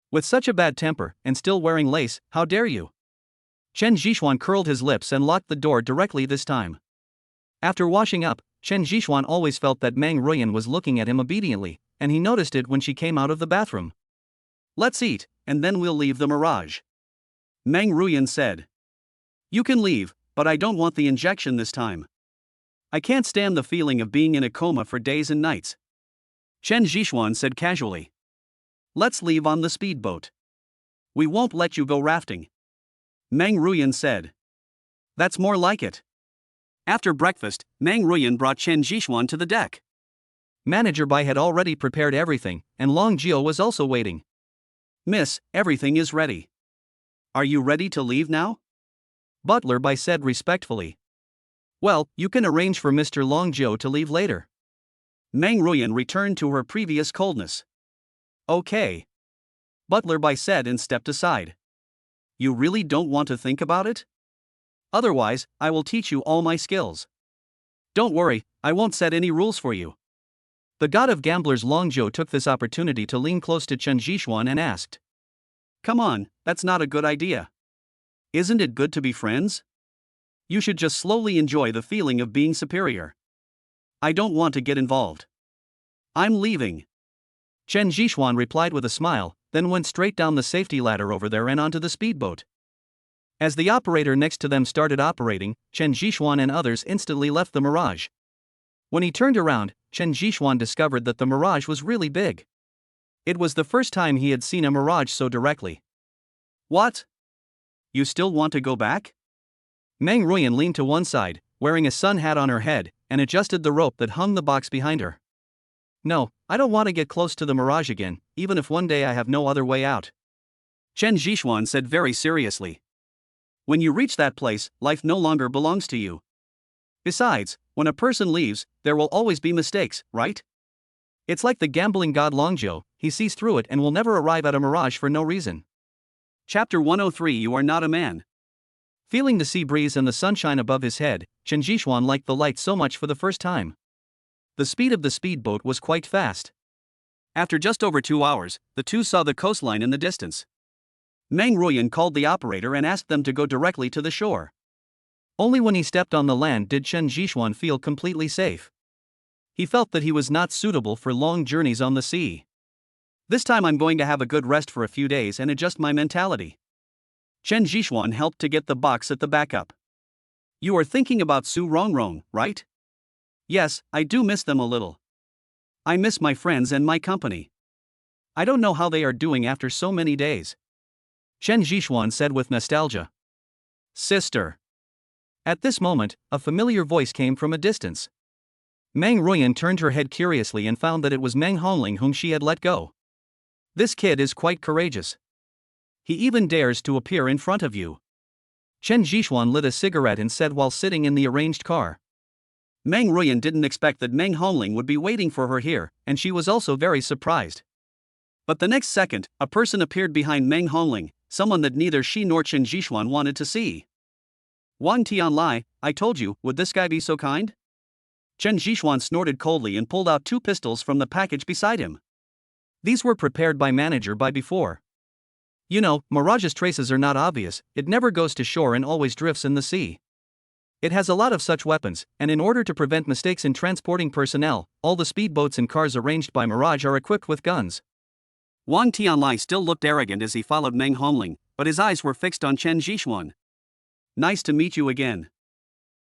With such a bad temper, and still wearing lace, how dare you? Chen Zhixuan curled his lips and locked the door directly this time. After washing up, Chen Zhixuan always felt that Meng Ruyan was looking at him obediently, and he noticed it when she came out of the bathroom. Let's eat, and then we'll leave the mirage. Meng Ruyan said. You can leave, but I don't want the injection this time. I can't stand the feeling of being in a coma for days and nights. Chen Zhishuan said casually. Let's leave on the speedboat. We won't let you go rafting. Meng Ruyan said. That's more like it. After breakfast, Meng Ruyan brought Chen Zhishuan to the deck. Manager Bai had already prepared everything, and Long Jio was also waiting. Miss, everything is ready. Are you ready to leave now? Butler Bai said respectfully. Well, you can arrange for Mr. Long Jio to leave later. Meng Ruyan returned to her previous coldness. Okay. Butler Bai said and stepped aside. You really don't want to think about it? Otherwise, I will teach you all my skills. Don't worry, I won't set any rules for you. The god of gamblers Long Jio took this opportunity to lean close to Chen Zhishuan and asked. Come on, that's not a good idea. Isn't it good to be friends? You should just slowly enjoy the feeling of being superior. I don't want to get involved. I'm leaving. Chen Zhishuan replied with a smile, then went straight down the safety ladder over there and onto the speedboat. As the operator next to them started operating, Chen Zhishuan and others instantly left the Mirage. When he turned around, Chen Zhishuan discovered that the Mirage was really big. It was the first time he had seen a Mirage so directly. What? You still want to go back? Meng Ruyan leaned to one side, wearing a sun hat on her head, and adjusted the rope that hung the box behind her. No, I don't want to get close to the Mirage again, even if one day I have no other way out. Chen Zhishuan said very seriously. When you reach that place, life no longer belongs to you. Besides, when a person leaves, there will always be mistakes, right? It's like the gambling god Long Jio, he sees through it and will never arrive at a Mirage for no reason. Chapter 103 You Are Not a Man. Feeling the sea breeze and the sunshine above his head, Chen Zhishuan liked the light so much for the first time. The speed of the speedboat was quite fast. After just over 2 hours, the two saw the coastline in the distance. Meng Ruyan called the operator and asked them to go directly to the shore. Only when he stepped on the land did Chen Zhishuan feel completely safe. He felt that he was not suitable for long journeys on the sea. This time I'm going to have a good rest for a few days and adjust my mentality. Chen Zhishuan helped to get the box at the backup. You are thinking about Su Rongrong, right? Yes, I do miss them a little. I miss my friends and my company. I don't know how they are doing after so many days. Chen Zhishuan said with nostalgia. Sister. At this moment, a familiar voice came from a distance. Meng Ruyan turned her head curiously and found that it was Meng Hongling whom she had let go. This kid is quite courageous. He even dares to appear in front of you. Chen Zhishuan lit a cigarette and said while sitting in the arranged car. Meng Ruyan didn't expect that Meng Hongling would be waiting for her here, and she was also very surprised. But the next second, a person appeared behind Meng Hongling, someone that neither she nor Chen Zhishuan wanted to see. Wang Tianlai, I told you, would this guy be so kind? Chen Zhishuan snorted coldly and pulled out 2 pistols from the package beside him. These were prepared by Manager Bai before. You know, Mirage's traces are not obvious, it never goes to shore and always drifts in the sea. It has a lot of such weapons, and in order to prevent mistakes in transporting personnel, all the speedboats and cars arranged by Mirage are equipped with guns. Wang Tianlai still looked arrogant as he followed Meng Hongling, but his eyes were fixed on Chen Zhishuan. Nice to meet you again.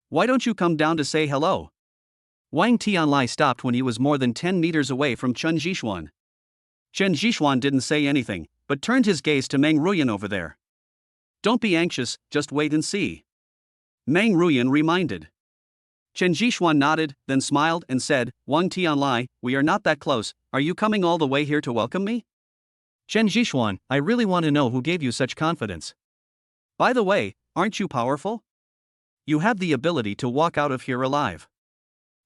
Why don't you come down to say hello? Wang Tianlai stopped when he was more than 10 meters away from Chen Zhishuan. Chen Zhishuan didn't say anything, but turned his gaze to Meng Ruyan over there. Don't be anxious, just wait and see. Meng Ruyan reminded. Chen Zhishuan nodded, then smiled and said, Wang Tianlai, we are not that close, are you coming all the way here to welcome me? Chen Zhishuan, I really want to know who gave you such confidence. By the way, aren't you powerful? You have the ability to walk out of here alive.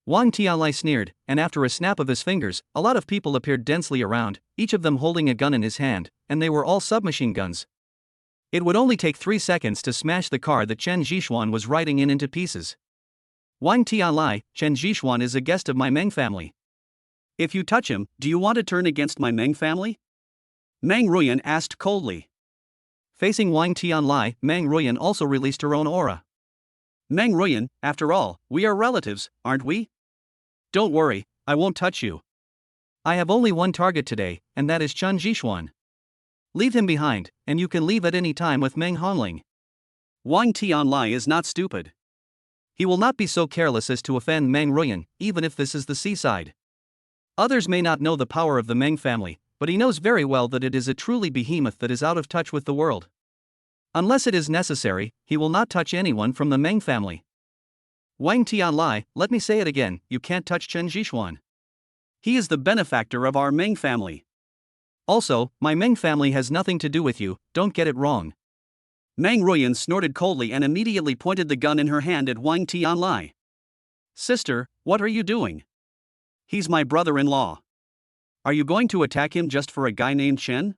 Wang Tianlai sneered, and after a snap of his fingers, a lot of people appeared densely around, each of them holding a gun in his hand, and they were all submachine guns. It would only take 3 seconds to smash the car that Chen Zhishuan was riding in into pieces. Wang Tianlai, Chen Zhishuan is a guest of my Meng family. If you touch him, do you want to turn against my Meng family? Meng Ruyan asked coldly. Facing Wang Tianlai, Meng Ruyan also released her own aura. Meng Ruyan, after all, we are relatives, aren't we? Don't worry, I won't touch you. I have only one target today, and that is Chen Zhishuan. Leave him behind, and you can leave at any time with Meng Hongling. Wang Tianlai is not stupid. He will not be so careless as to offend Meng Ruyan, even if this is the seaside. Others may not know the power of the Meng family, but he knows very well that it is a truly behemoth that is out of touch with the world. Unless it is necessary, he will not touch anyone from the Meng family. Wang Tianlai, let me say it again, you can't touch Chen Zhixuan. He is the benefactor of our Meng family. Also, my Meng family has nothing to do with you, don't get it wrong. Meng Ruyan snorted coldly and immediately pointed the gun in her hand at Wang Tianlai. Sister, what are you doing? He's my brother-in-law. Are you going to attack him just for a guy named Chen?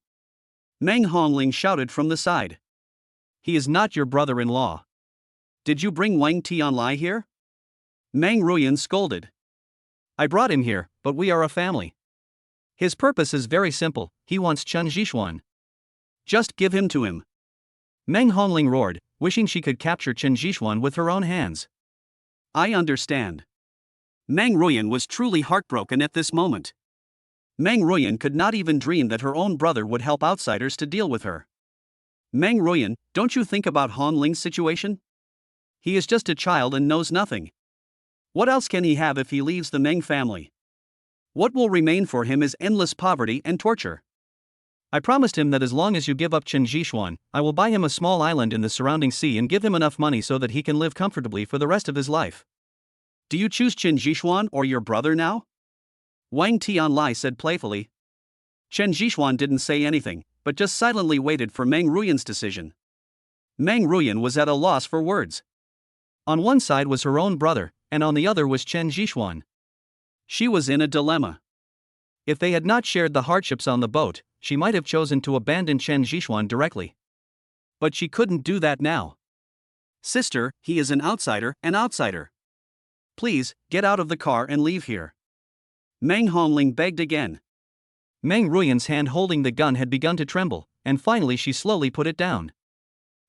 Meng Hongling shouted from the side. He is not your brother-in-law. Did you bring Wang Tianlai here? Meng Ruyan scolded. I brought him here, but we are a family. His purpose is very simple, he wants Chen Zhixuan. Just give him to him. Meng Hongling roared, wishing she could capture Chen Zhixuan with her own hands. I understand. Meng Ruyan was truly heartbroken at this moment. Meng Ruyan could not even dream that her own brother would help outsiders to deal with her. Meng Ruyan, don't you think about Hongling's situation? He is just a child and knows nothing. What else can he have if he leaves the Meng family? What will remain for him is endless poverty and torture. I promised him that as long as you give up Chen Zhixuan, I will buy him a small island in the surrounding sea and give him enough money so that he can live comfortably for the rest of his life. Do you choose Chen Zhixuan or your brother now? Wang Tianlai said playfully. Chen Zhixuan didn't say anything, but just silently waited for Meng Ruyan's decision. Meng Ruyan was at a loss for words. On one side was her own brother, and on the other was Chen Zhixuan. She was in a dilemma. If they had not shared the hardships on the boat, she might have chosen to abandon Chen Zhixuan directly. But she couldn't do that now. Sister, he is an outsider. Please, get out of the car and leave here. Meng Hongling begged again. Meng Ruyan's hand holding the gun had begun to tremble, and finally she slowly put it down.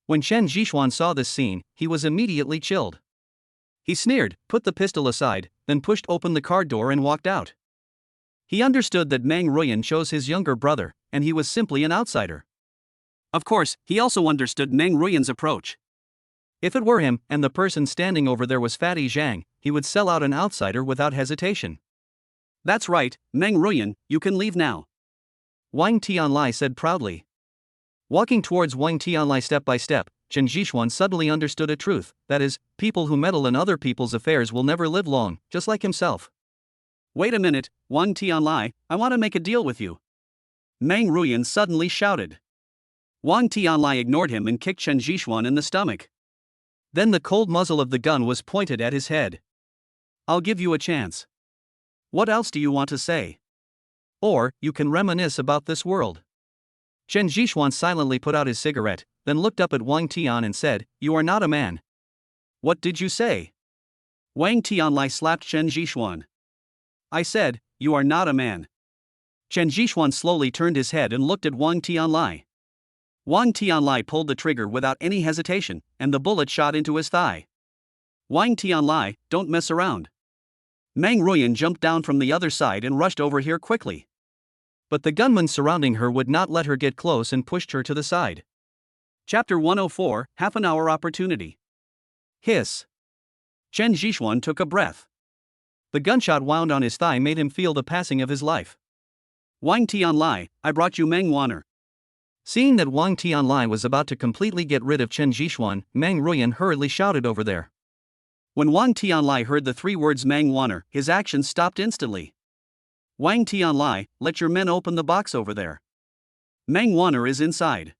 When Chen Zhixuan saw this scene, he was immediately chilled. He sneered, put the pistol aside, then pushed open the car door and walked out. He understood that Meng Ruyan chose his younger brother, and he was simply an outsider. Of course, he also understood Meng Ruyan's approach. If it were him, and the person standing over there was Fatty Zhang, he would sell out an outsider without hesitation. That's right, Meng Ruyan, you can leave now. Wang Tianlai said proudly. Walking towards Wang Tianlai step by step, Chen Zhixuan suddenly understood a truth, that is, people who meddle in other people's affairs will never live long, just like himself. Wait a minute, Wang Tianlai, I want to make a deal with you. Meng Ruyan suddenly shouted. Wang Tianlai ignored him and kicked Chen Zhixuan in the stomach. Then the cold muzzle of the gun was pointed at his head. I'll give you a chance. What else do you want to say? Or, you can reminisce about this world. Chen Zhixuan silently put out his cigarette, then looked up at Wang Tian and said, You are not a man. What did you say? Wang Tianlai slapped Chen Zhixuan. I said, you are not a man. Chen Zhixuan slowly turned his head and looked at Wang Tianlai. Wang Tianlai pulled the trigger without any hesitation, and the bullet shot into his thigh. Wang Tianlai, don't mess around. Meng Ruyan jumped down from the other side and rushed over here quickly. But the gunmen surrounding her would not let her get close and pushed her to the side. Chapter 104, Half an Hour Opportunity. Hiss. Chen Zhixuan took a breath. The gunshot wound on his thigh made him feel the passing of his life. Wang Tianlai, I brought you Meng Waner. Seeing that Wang Tianlai was about to completely get rid of Chen Zhixuan, Meng Ruyan hurriedly shouted over there. When Wang Tianlai heard the three words Meng Waner, his action stopped instantly. Wang Tianlai, let your men open the box over there. Meng Waner is inside.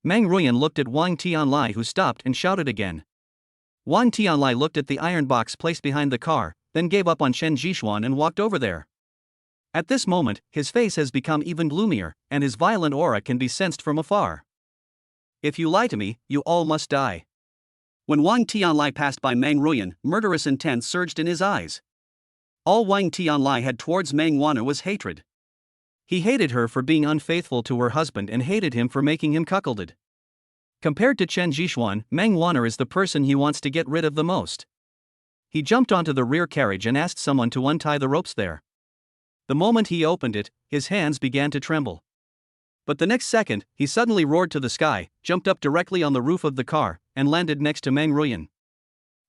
Meng Ruyan looked at Wang Tianlai, who stopped and shouted again. Wang Tianlai looked at the iron box placed behind the car, then gave up on Chen Zhixuan and walked over there. At this moment, his face has become even gloomier, and his violent aura can be sensed from afar. If you lie to me, you all must die. When Wang Tianlai passed by Meng Ruyan, murderous intent surged in his eyes. All Wang Tianlai had towards Meng Waner was hatred. He hated her for being unfaithful to her husband and hated him for making him cuckolded. Compared to Chen Zhixuan, Meng Waner is the person he wants to get rid of the most. He jumped onto the rear carriage and asked someone to untie the ropes there. The moment he opened it, his hands began to tremble. But the next second, he suddenly roared to the sky, jumped up directly on the roof of the car, and landed next to Meng Ruyan.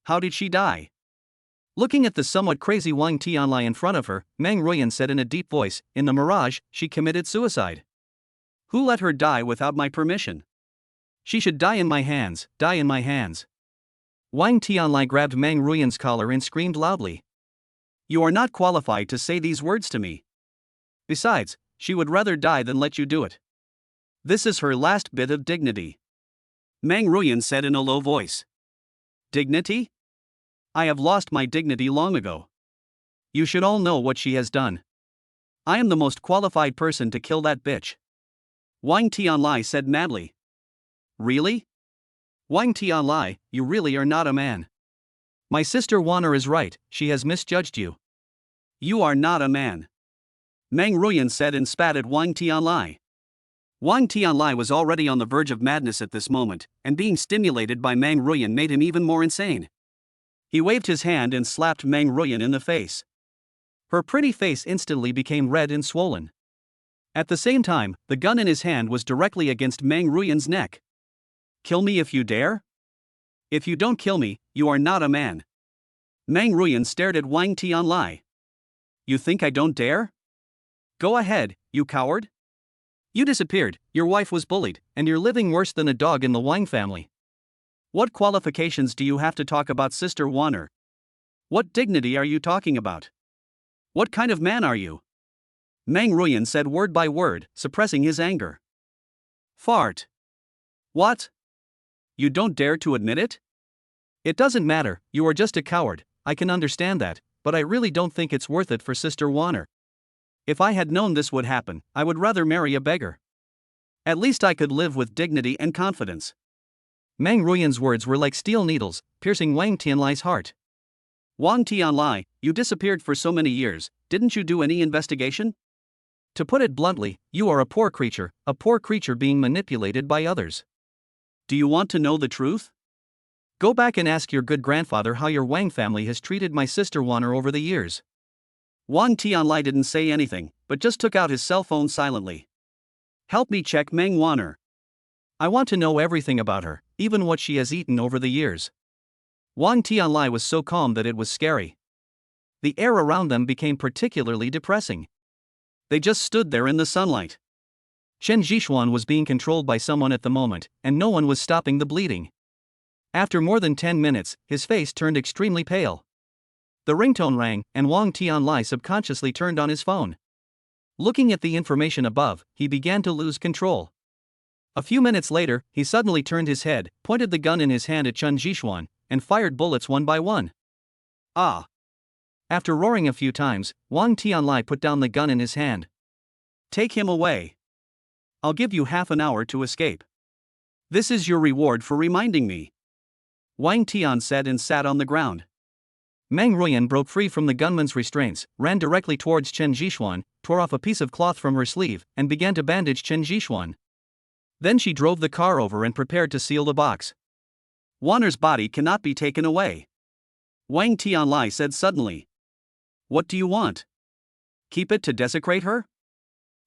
How did she die? Looking at the somewhat crazy Wang Tianlai in front of her, Meng Ruyan said in a deep voice, "In the mirage, she committed suicide. Who let her die without my permission? She should die in my hands, die in my hands." Wang Tianlai grabbed Meng Ruyan's collar and screamed loudly. You are not qualified to say these words to me. Besides, she would rather die than let you do it. This is her last bit of dignity. Meng Ruyan said in a low voice. Dignity? I have lost my dignity long ago. You should all know what she has done. I am the most qualified person to kill that bitch. Wang Tianlai said madly. Really? Wang Tianlai, you really are not a man. My sister Wanner is right, she has misjudged you. You are not a man. Meng Ruyan said and spat at Wang Tianlai. Wang Tianlai was already on the verge of madness at this moment, and being stimulated by Meng Ruyan made him even more insane. He waved his hand and slapped Meng Ruyan in the face. Her pretty face instantly became red and swollen. At the same time, the gun in his hand was directly against Meng Ruyan's neck. Kill me if you dare? If you don't kill me, you are not a man. Meng Ruyan stared at Wang Tianlai. You think I don't dare? Go ahead, you coward. You disappeared, your wife was bullied, and you're living worse than a dog in the Wang family. What qualifications do you have to talk about Sister Wanner? What dignity are you talking about? What kind of man are you? Meng Ruyan said word by word, suppressing his anger. Fart. What? You don't dare to admit it? It doesn't matter, you are just a coward, I can understand that, but I really don't think it's worth it for Sister Wanner. If I had known this would happen, I would rather marry a beggar. At least I could live with dignity and confidence. Meng Ruyan's words were like steel needles, piercing Wang Tianlai's heart. Wang Tianlai, you disappeared for so many years, didn't you do any investigation? To put it bluntly, you are a poor creature being manipulated by others. Do you want to know the truth? Go back and ask your good grandfather how your Wang family has treated my sister Wanner over the years. Wang Tianlai didn't say anything, but just took out his cell phone silently. Help me check Meng Wanner. I want to know everything about her, even what she has eaten over the years. Wang Tianlai was so calm that it was scary. The air around them became particularly depressing. They just stood there in the sunlight. Chen Zhishuan was being controlled by someone at the moment, and no one was stopping the bleeding. After more than 10 minutes, his face turned extremely pale. The ringtone rang, and Wang Tianlai subconsciously turned on his phone. Looking at the information above, he began to lose control. A few minutes later, he suddenly turned his head, pointed the gun in his hand at Chen Zhishuan, and fired bullets one by one. Ah! After roaring a few times, Wang Tianlai put down the gun in his hand. Take him away. I'll give you half an hour to escape. This is your reward for reminding me. Wang Tian said and sat on the ground. Meng Ruyan broke free from the gunman's restraints, ran directly towards Chen Zhishuan, tore off a piece of cloth from her sleeve, and began to bandage Chen Zhishuan. Then she drove the car over and prepared to seal the box. Wanner's body cannot be taken away. Wang Tianlai said suddenly. What do you want? Keep it to desecrate her?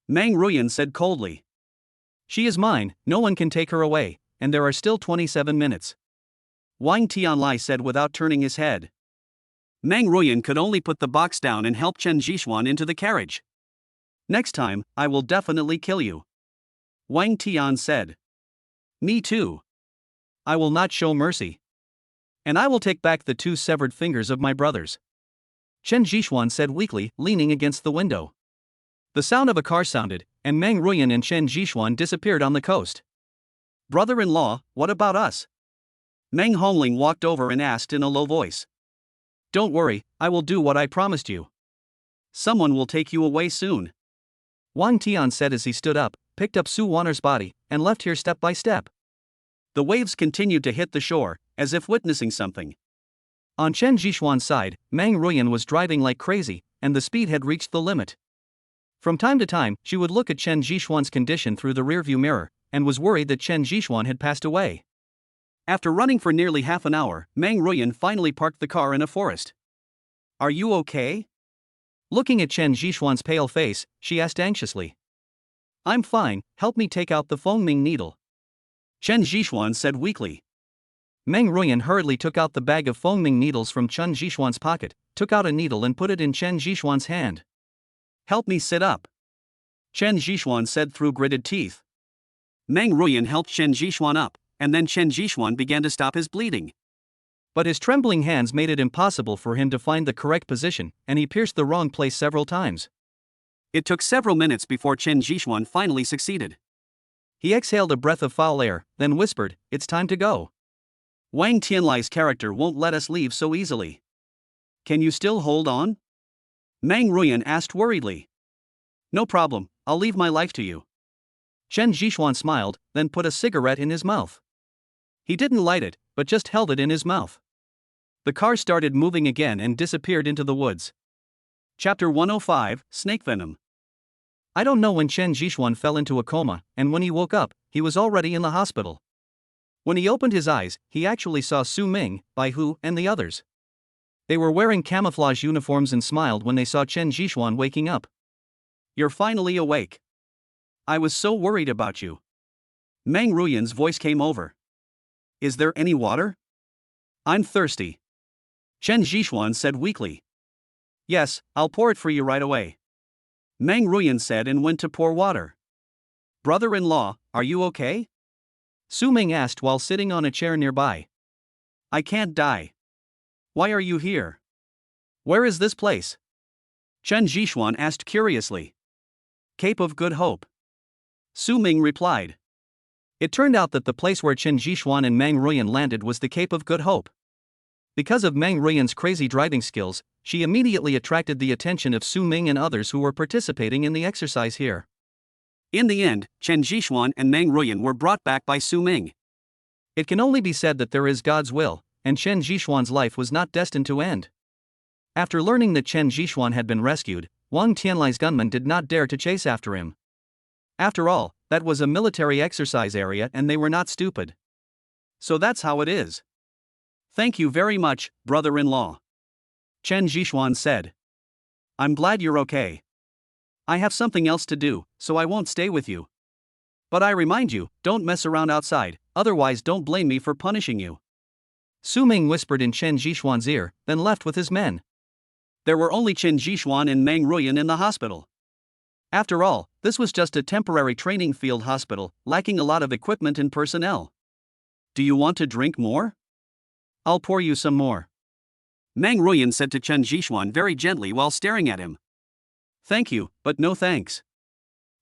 Meng Ruyan said coldly. She is mine, no one can take her away, and there are still 27 minutes. Wang Tianlai said without turning his head. Meng Ruyan could only put the box down and help Chen Zhishuan into the carriage. Next time, I will definitely kill you. Wang Tian said. Me too. I will not show mercy. And I will take back the 2 severed fingers of my brothers. Chen Zhishuan said weakly, leaning against the window. The sound of a car sounded, and Meng Ruyan and Chen Zhishuan disappeared on the coast. Brother-in-law, what about us? Meng Hongling walked over and asked in a low voice. Don't worry, I will do what I promised you. Someone will take you away soon. Wang Tian said as he stood up, picked up Su Wanner's body, and left here step by step. The waves continued to hit the shore, as if witnessing something. On Chen Zhishuan's side, Meng Ruyan was driving like crazy, and the speed had reached the limit. From time to time, she would look at Chen Zhishuan's condition through the rearview mirror, and was worried that Chen Zhishuan had passed away. After running for nearly half an hour, Meng Ruyan finally parked the car in a forest. Are you okay? Looking at Chen Zhishuan's pale face, she asked anxiously. I'm fine, help me take out the foaming needle, Chen Zhishuan said weakly. Meng Ruyan hurriedly took out the bag of foaming needles from Chen Zhishuan's pocket, took out a needle and put it in Chen Zhishuan's hand. Help me sit up, Chen Zhishuan said through gritted teeth. Meng Ruyan helped Chen Zhishuan up, and then Chen Zhishuan began to stop his bleeding. But his trembling hands made it impossible for him to find the correct position, and he pierced the wrong place several times. It took several minutes before Chen Zhishuan finally succeeded. He exhaled a breath of foul air, then whispered, "It's time to go." Wang Tianlai's character won't let us leave so easily. Can you still hold on? Meng Ruyan asked worriedly. No problem, I'll leave my life to you. Chen Zhishuan smiled, then put a cigarette in his mouth. He didn't light it, but just held it in his mouth. The car started moving again and disappeared into the woods. Chapter 105, Snake Venom. I don't know when Chen Zhishuan fell into a coma, and when he woke up, he was already in the hospital. When he opened his eyes, he actually saw Su Ming, Bai Hu, and the others. They were wearing camouflage uniforms and smiled when they saw Chen Zhishuan waking up. You're finally awake. I was so worried about you. Meng Ruyan's voice came over. Is there any water? I'm thirsty, Chen Zhishuan said weakly. Yes, I'll pour it for you right away, Meng Ruyan said and went to pour water. Brother-in-law, are you okay? Su Ming asked while sitting on a chair nearby. I can't die. Why are you here? Where is this place? Chen Zhishuan asked curiously. Cape of Good Hope, Su Ming replied. It turned out that the place where Chen Zhishuan and Meng Ruyan landed was the Cape of Good Hope. Because of Meng Ruyan's crazy driving skills, she immediately attracted the attention of Su Ming and others who were participating in the exercise here. In the end, Chen Zhishuan and Meng Ruyan were brought back by Su Ming. It can only be said that there is God's will, and Chen Zhishuan's life was not destined to end. After learning that Chen Zhishuan had been rescued, Wang Tianlai's gunmen did not dare to chase after him. After all, that was a military exercise area and they were not stupid. So that's how it is. Thank you very much, brother-in-law, Chen Zhishuan said. I'm glad you're okay. I have something else to do, so I won't stay with you. But I remind you, don't mess around outside, otherwise don't blame me for punishing you. Su Ming whispered in Chen Zhishuan's ear, then left with his men. There were only Chen Zhishuan and Meng Ruyan in the hospital. After all, this was just a temporary training field hospital, lacking a lot of equipment and personnel. Do you want to drink more? I'll pour you some more, Meng Ruyan said to Chen Zhishuan very gently while staring at him. Thank you, but no thanks,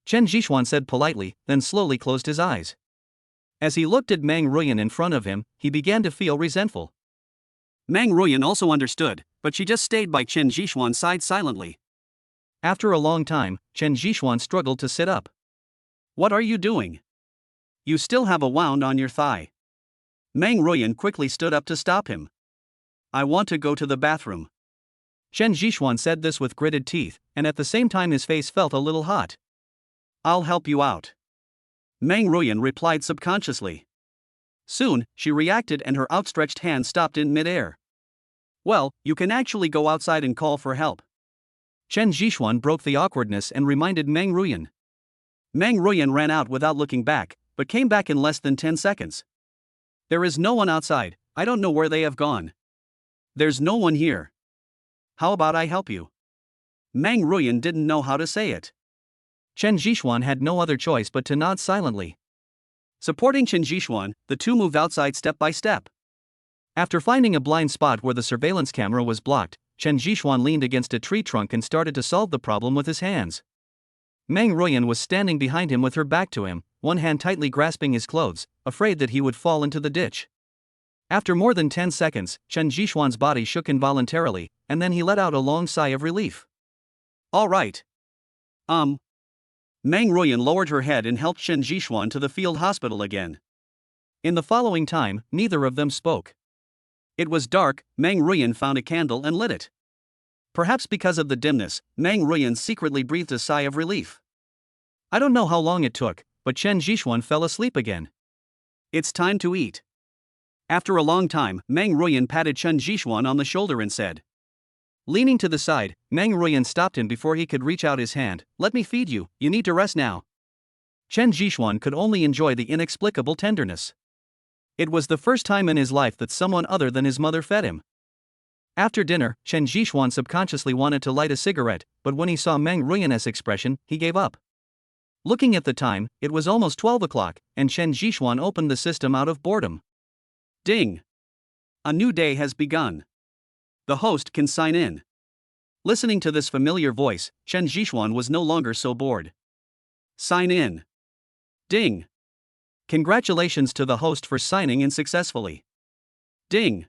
Chen Zhishuan said politely, then slowly closed his eyes. As he looked at Meng Ruyan in front of him, he began to feel resentful. Meng Ruyan also understood, but she just stayed by Chen Zhishuan's side silently. After a long time, Chen Zhishuan struggled to sit up. What are you doing? You still have a wound on your thigh. Meng Ruyan quickly stood up to stop him. I want to go to the bathroom. Chen Zhishuan said this with gritted teeth, and at the same time his face felt a little hot. I'll help you out, Meng Ruyan replied subconsciously. Soon, she reacted and her outstretched hand stopped in midair. Well, you can actually go outside and call for help. Chen Zhishuan broke the awkwardness and reminded Meng Ruyan. Meng Ruyan ran out without looking back, but came back in less than 10 seconds. There is no one outside, I don't know where they have gone. There's no one here. How about I help you? Meng Ruyan didn't know how to say it. Chen Zhishuan had no other choice but to nod silently. Supporting Chen Zhishuan, the two moved outside step by step. After finding a blind spot where the surveillance camera was blocked, Chen Zhishuan leaned against a tree trunk and started to solve the problem with his hands. Meng Ruyan was standing behind him with her back to him, one hand tightly grasping his clothes, afraid that he would fall into the ditch. After more than 10 seconds, Chen Zhishuan's body shook involuntarily, and then he let out a long sigh of relief. All right. Meng Ruyan lowered her head and helped Chen Zhishuan to the field hospital again. In the following time, neither of them spoke. It was dark, Meng Ruyan found a candle and lit it. Perhaps because of the dimness, Meng Ruyan secretly breathed a sigh of relief. I don't know how long it took, but Chen Zhishuan fell asleep again. It's time to eat. After a long time, Meng Ruyan patted Chen Zhishuan on the shoulder and said. Leaning to the side, Meng Ruyan stopped him before he could reach out his hand. Let me feed you, you need to rest now. Chen Jixuan could only enjoy the inexplicable tenderness. It was the first time in his life that someone other than his mother fed him. After dinner, Chen Jixuan subconsciously wanted to light a cigarette, but when he saw Meng Ruyan's expression, he gave up. Looking at the time, it was almost 12 o'clock, and Chen Jixuan opened the system out of boredom. Ding! A new day has begun. The host can sign in. Listening to this familiar voice, Chen Jixuan was no longer so bored. Sign in. Ding! Congratulations to the host for signing in successfully. Ding!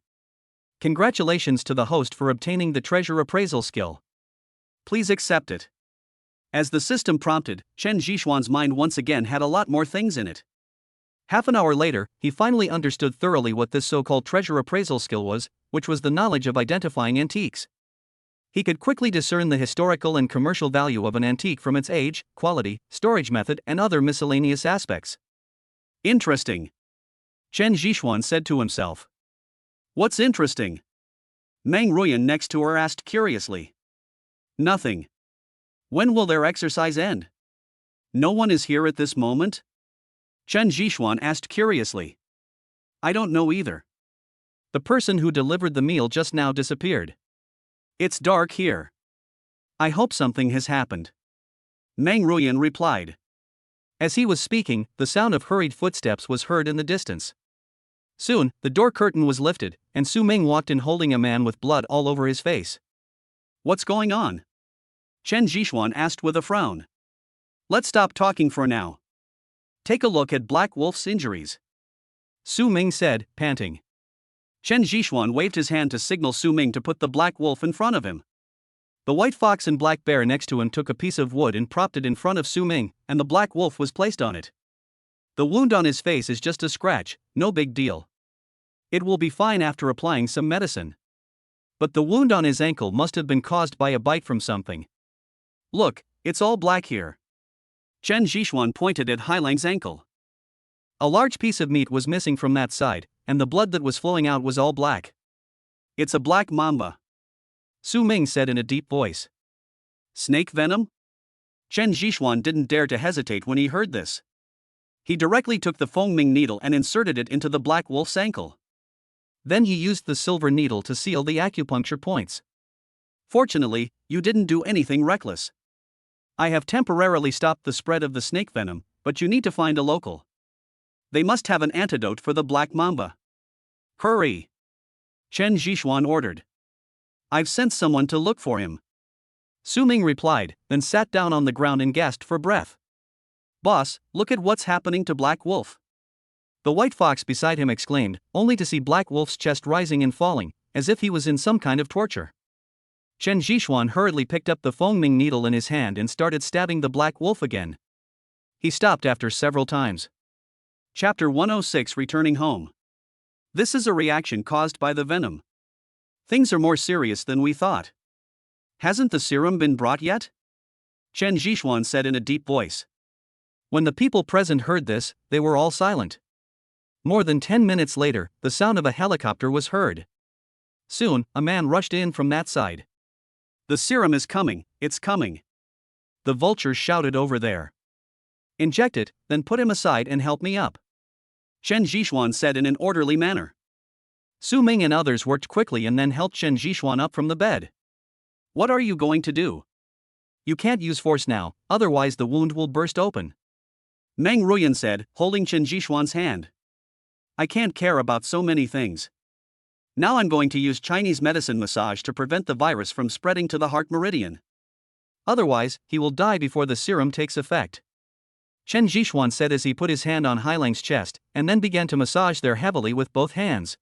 Congratulations to the host for obtaining the treasure appraisal skill. Please accept it. As the system prompted, Chen Jixuan's mind once again had a lot more things in it. Half an hour later, he finally understood thoroughly what this so-called treasure appraisal skill was, which was the knowledge of identifying antiques. He could quickly discern the historical and commercial value of an antique from its age, quality, storage method, and other miscellaneous aspects. Interesting. Chen Jixuan said to himself. What's interesting? Meng Ruyan next to her asked curiously. Nothing. When will their exercise end? No one is here at this moment? Chen Jixuan asked curiously. I don't know either. The person who delivered the meal just now disappeared. It's dark here. I hope something has happened. Meng Ruyan replied. As he was speaking, the sound of hurried footsteps was heard in the distance. Soon, the door curtain was lifted, and Su Ming walked in holding a man with blood all over his face. What's going on? Chen Jixuan asked with a frown. Let's stop talking for now. Take a look at Black Wolf's injuries. Su Ming said, panting. Chen Jixuan waved his hand to signal Su Ming to put the Black Wolf in front of him. The white fox and black bear next to him took a piece of wood and propped it in front of Su Ming, and the black wolf was placed on it. The wound on his face is just a scratch, no big deal. It will be fine after applying some medicine. But the wound on his ankle must have been caused by a bite from something. Look, it's all black here. Chen Jixuan pointed at Hailang's ankle. A large piece of meat was missing from that side, and the blood that was flowing out was all black. It's a black mamba. Su Ming said in a deep voice. Snake venom? Chen Jixuan didn't dare to hesitate when he heard this. He directly took the Fengming needle and inserted it into the black wolf's ankle. Then he used the silver needle to seal the acupuncture points. Fortunately, you didn't do anything reckless. I have temporarily stopped the spread of the snake venom, but you need to find a local. They must have an antidote for the black mamba. Hurry! Chen Jixuan ordered. I've sent someone to look for him. Su Ming replied, then sat down on the ground and gasped for breath. Boss, look at what's happening to Black Wolf. The white fox beside him exclaimed, only to see Black Wolf's chest rising and falling, as if he was in some kind of torture. Chen Jixuan hurriedly picked up the Fengming needle in his hand and started stabbing the Black Wolf again. He stopped after several times. Chapter 106 Returning Home. This is a reaction caused by the venom. Things are more serious than we thought. Hasn't the serum been brought yet? Chen Jixuan said in a deep voice. When the people present heard this, they were all silent. More than 10 minutes later, the sound of a helicopter was heard. Soon, a man rushed in from that side. The serum is coming, it's coming. The vultures shouted over there. Inject it, then put him aside and help me up. Chen Jixuan said in an orderly manner. Su Ming and others worked quickly and then helped Chen Jixuan up from the bed. What are you going to do? You can't use force now, otherwise the wound will burst open. Meng Ruyan said, holding Chen Jixuan's hand. I can't care about so many things. Now I'm going to use Chinese medicine massage to prevent the virus from spreading to the heart meridian. Otherwise, he will die before the serum takes effect. Chen Jixuan said as he put his hand on Hailang's chest, and then began to massage there heavily with both hands.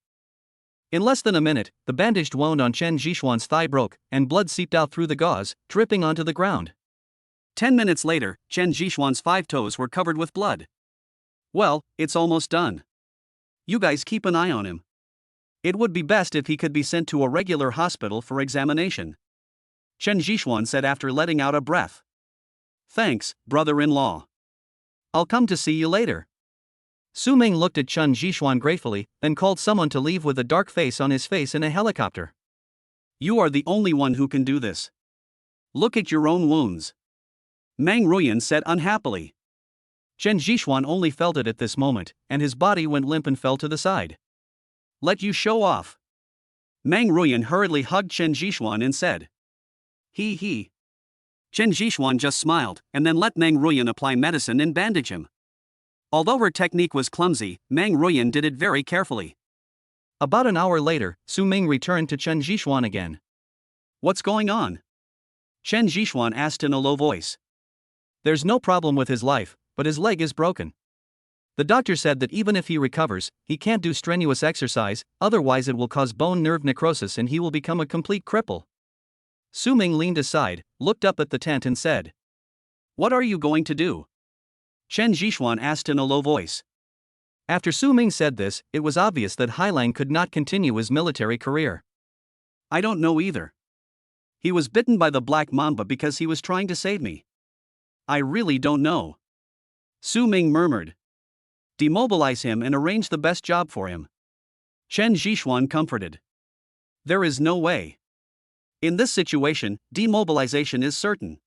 In less than a minute, the bandaged wound on Chen Jixuan's thigh broke, and blood seeped out through the gauze, dripping onto the ground. 10 minutes later, Chen Jixuan's 5 toes were covered with blood. Well, it's almost done. You guys keep an eye on him. It would be best if he could be sent to a regular hospital for examination. Chen Jixuan said after letting out a breath. Thanks, brother-in-law. I'll come to see you later. Su Ming looked at Chen Jixuan gratefully, then called someone to leave with a dark face on his face in a helicopter. You are the only one who can do this. Look at your own wounds. Meng Ruyan said unhappily. Chen Zhixuan only felt it at this moment, and his body went limp and fell to the side. Let you show off. Meng Ruyan hurriedly hugged Chen Zhixuan and said. He. Chen Zhixuan just smiled, and then let Meng Ruyan apply medicine and bandage him. Although her technique was clumsy, Meng Ruyan did it very carefully. About an hour later, Su Ming returned to Chen Zhixuan again. What's going on? Chen Zhixuan asked in a low voice. There's no problem with his life, but his leg is broken. The doctor said that even if he recovers, he can't do strenuous exercise, otherwise it will cause bone nerve necrosis and he will become a complete cripple. Su Ming leaned aside, looked up at the tent and said. What are you going to do? Chen Zhixuan asked in a low voice. After Su Ming said this, it was obvious that Hailang could not continue his military career. I don't know either. He was bitten by the black mamba because he was trying to save me. I really don't know. Su Ming murmured. Demobilize him and arrange the best job for him. Chen Zhixuan comforted. There is no way. In this situation, demobilization is certain.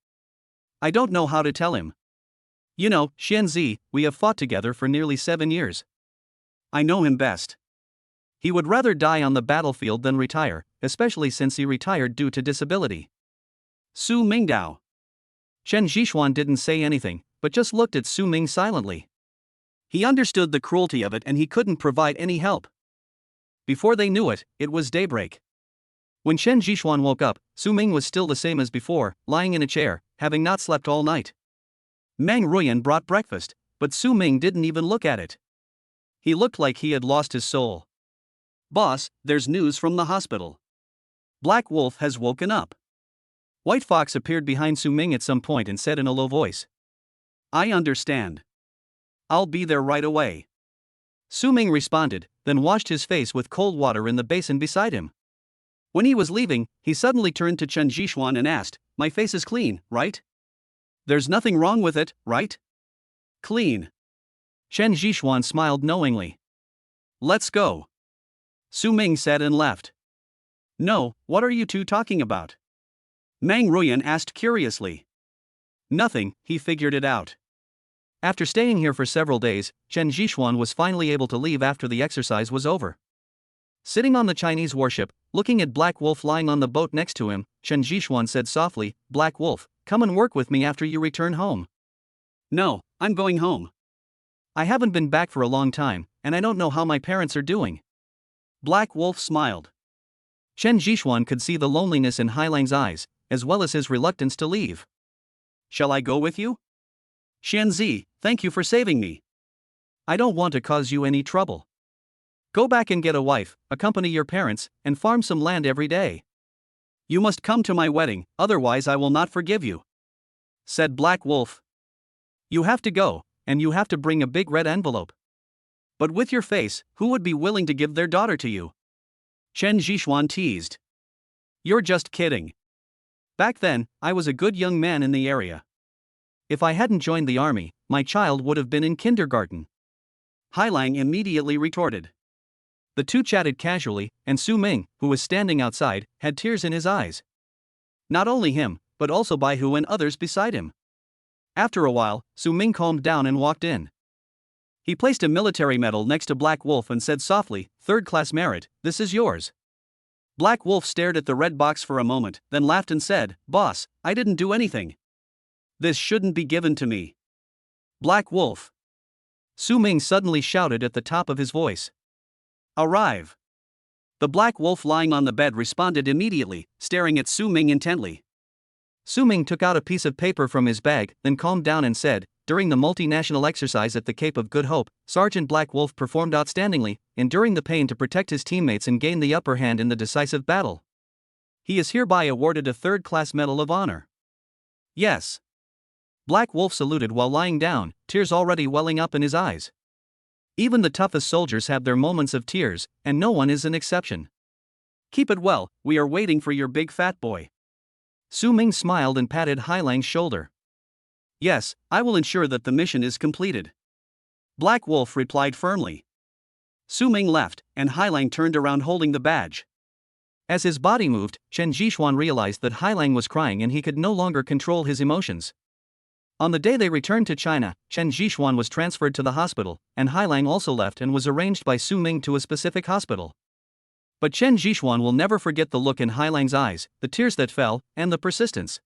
I don't know how to tell him. You know, Xianzi, we have fought together for nearly 7 years. I know him best. He would rather die on the battlefield than retire, especially since he retired due to disability. Su Mingdao. Chen Zhixuan didn't say anything, but just looked at Su Ming silently. He understood the cruelty of it and he couldn't provide any help. Before they knew it, it was daybreak. When Chen Zhixuan woke up, Su Ming was still the same as before, lying in a chair, having not slept all night. Meng Ruyan brought breakfast, but Su Ming didn't even look at it. He looked like he had lost his soul. Boss, there's news from the hospital. Black Wolf has woken up. White Fox appeared behind Su Ming at some point and said in a low voice. I understand. I'll be there right away. Su Ming responded, then washed his face with cold water in the basin beside him. When he was leaving, he suddenly turned to Chen Zhixuan and asked, My face is clean, right? There's nothing wrong with it, right? Clean. Chen Zhixuan smiled knowingly. Let's go. Su Ming said and left. No, what are you two talking about? Meng Ruyan asked curiously. Nothing, he figured it out. After staying here for several days, Chen Zhixuan was finally able to leave after the exercise was over. Sitting on the Chinese warship, looking at Black Wolf lying on the boat next to him, Chen Zhixuan said softly, Black Wolf, come and work with me after you return home. No, I'm going home. I haven't been back for a long time, and I don't know how my parents are doing. Black Wolf smiled. Chen Zhixuan could see the loneliness in Hailang's eyes, as well as his reluctance to leave. Shall I go with you? Xianzi, thank you for saving me. I don't want to cause you any trouble. Go back and get a wife, accompany your parents, and farm some land every day. You must come to my wedding, otherwise I will not forgive you, said Black Wolf. You have to go, and you have to bring a big red envelope. But with your face, who would be willing to give their daughter to you? Chen Zhixuan teased. You're just kidding. Back then, I was a good young man in the area. If I hadn't joined the army, my child would have been in kindergarten. Hailang immediately retorted. The two chatted casually, and Su Ming, who was standing outside, had tears in his eyes. Not only him, but also Bai Hu and others beside him. After a while, Su Ming calmed down and walked in. He placed a military medal next to Black Wolf and said softly, "Third-class merit, this is yours." Black Wolf stared at the red box for a moment, then laughed and said, "Boss, I didn't do anything. This shouldn't be given to me." Black Wolf. Su Ming suddenly shouted at the top of his voice. "Arrive." The Black Wolf lying on the bed responded immediately, staring at Su Ming intently. Su Ming took out a piece of paper from his bag, then calmed down and said, "During the multinational exercise at the Cape of Good Hope, Sergeant Black Wolf performed outstandingly, enduring the pain to protect his teammates and gain the upper hand in the decisive battle. He is hereby awarded a third-class Medal of Honor." "Yes." Black Wolf saluted while lying down, tears already welling up in his eyes. Even the toughest soldiers have their moments of tears, and no one is an exception. "Keep it well, we are waiting for your big fat boy." Su Ming smiled and patted Hailang's shoulder. "Yes, I will ensure that the mission is completed." Black Wolf replied firmly. Su Ming left, and Hailang turned around holding the badge. As his body moved, Chen Zhixuan realized that Hailang was crying and he could no longer control his emotions. On the day they returned to China, Chen Zhixuan was transferred to the hospital, and Hailang also left and was arranged by Su Ming to a specific hospital. But Chen Zhixuan will never forget the look in Hailang's eyes, the tears that fell, and the persistence.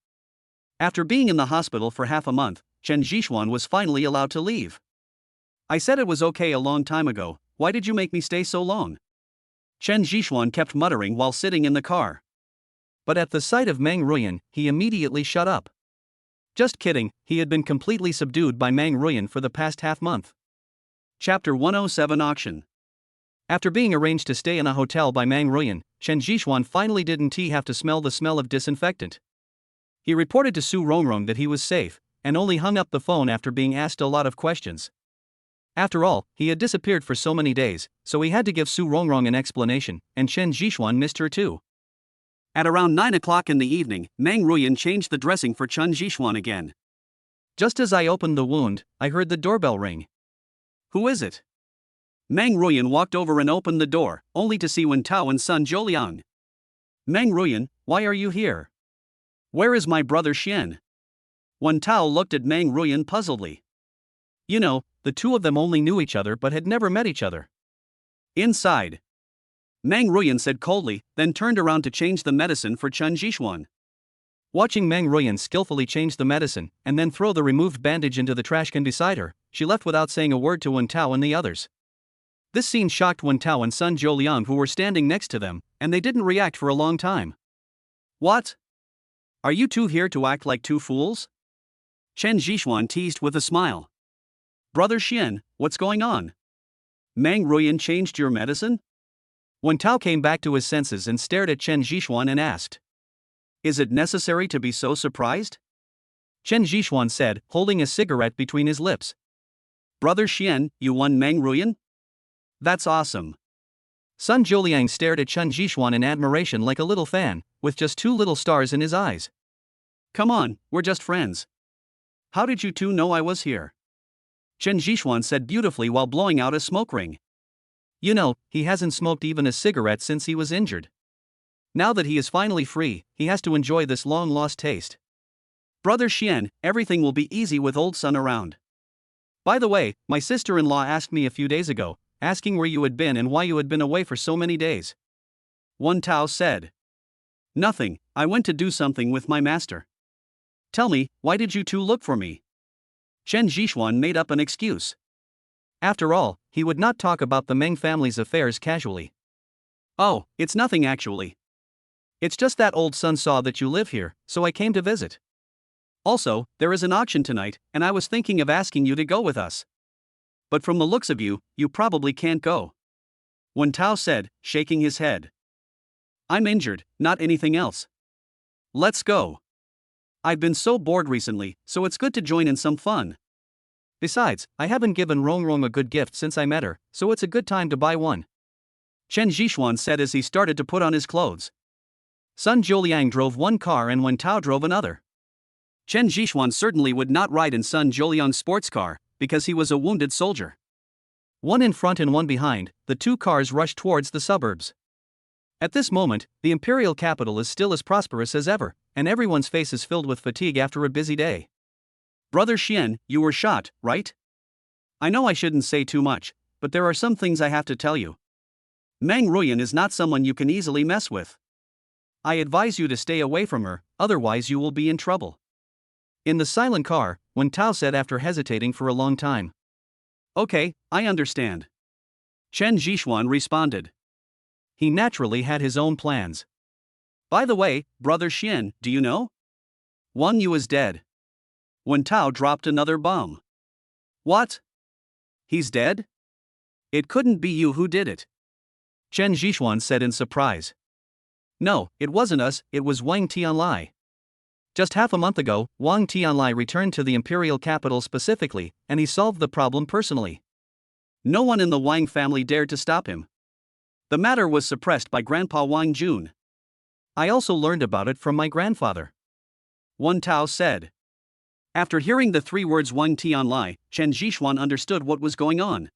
After being in the hospital for half a month, Chen Zhixuan was finally allowed to leave. I said it was okay a long time ago, why did you make me stay so long? Chen Zhixuan kept muttering while sitting in the car. But at the sight of Meng Ruyan, he immediately shut up. Just kidding, he had been completely subdued by Meng Ruyan for the past half month. Chapter 107 Auction. After being arranged to stay in a hotel by Meng Ruyan, Chen Zhixuan finally didn't have to smell the smell of disinfectant. He reported to Su Rongrong that he was safe, and only hung up the phone after being asked a lot of questions. After all, he had disappeared for so many days, so he had to give Su Rongrong an explanation, and Chen Zhixuan missed her too. At around 9 o'clock in the evening, Meng Ruyan changed the dressing for Chen Zhixuan again. Just as I opened the wound, I heard the doorbell ring. Who is it? Meng Ruyan walked over and opened the door, only to see Wen Tao and son Zhou Liang. Meng Ruyan, why are you here? Where is my brother Xian? Wen Tao looked at Meng Ruyan puzzledly. You know, the two of them only knew each other but had never met each other. Inside. Meng Ruyan said coldly, then turned around to change the medicine for Chen Zhixuan. Watching Meng Ruyan skillfully change the medicine and then throw the removed bandage into the trash can beside her, she left without saying a word to Wen Tao and the others. This scene shocked Wen Tao and son Zhou Liang, who were standing next to them, and they didn't react for a long time. What? Are you two here to act like two fools? Chen Zhixuan teased with a smile. Brother Xian, what's going on? Meng Ruyan changed your medicine? Wen Tao came back to his senses and stared at Chen Zhixuan and asked. Is it necessary to be so surprised? Chen Zhixuan said, holding a cigarette between his lips. Brother Xian, you won Meng Ruyan? That's awesome. Son Zhouliang stared at Chen Zhixuan in admiration like a little fan, with just two little stars in his eyes. Come on, we're just friends. How did you two know I was here? Chen Zhixuan said beautifully while blowing out a smoke ring. You know, he hasn't smoked even a cigarette since he was injured. Now that he is finally free, he has to enjoy this long-lost taste. Brother Xian, everything will be easy with old son around. By the way, my sister-in-law asked me a few days ago, asking where you had been and why you had been away for so many days. Wen Tao said. Nothing, I went to do something with my master. Tell me, why did you two look for me? Chen Zhixuan made up an excuse. After all, he would not talk about the Meng family's affairs casually. Oh, it's nothing actually. It's just that old son saw that you live here, so I came to visit. Also, there is an auction tonight, and I was thinking of asking you to go with us. But from the looks of you, you probably can't go. Wen Tao said, shaking his head. I'm injured, not anything else. Let's go. I've been so bored recently, so it's good to join in some fun. Besides, I haven't given Rongrong a good gift since I met her, so it's a good time to buy one. Chen Zhixuan said as he started to put on his clothes. Son Zhouliang drove one car and Wen Tao drove another. Chen Zhixuan certainly would not ride in son Zhouliang's sports car, because he was a wounded soldier. One in front and one behind, the two cars rushed towards the suburbs. At this moment, the imperial capital is still as prosperous as ever, and everyone's face is filled with fatigue after a busy day. Brother Xian, you were shot, right? I know I shouldn't say too much, but there are some things I have to tell you. Meng Ruyan is not someone you can easily mess with. I advise you to stay away from her, otherwise you will be in trouble. In the silent car, Wen Tao said after hesitating for a long time. Okay, I understand. Chen Zhixuan responded. He naturally had his own plans. By the way, Brother Xian, do you know? Wang Yu is dead. Wen Tao dropped another bomb. What? He's dead? It couldn't be you who did it. Chen Zhixuan said in surprise. No, it wasn't us, it was Wang Tianlai. Just half a month ago, Wang Tianlai returned to the imperial capital specifically, and he solved the problem personally. No one in the Wang family dared to stop him. The matter was suppressed by Grandpa Wang Jun. I also learned about it from my grandfather. Wen Tao said. After hearing the three words Wang Tianlai, Chen Zhixuan understood what was going on.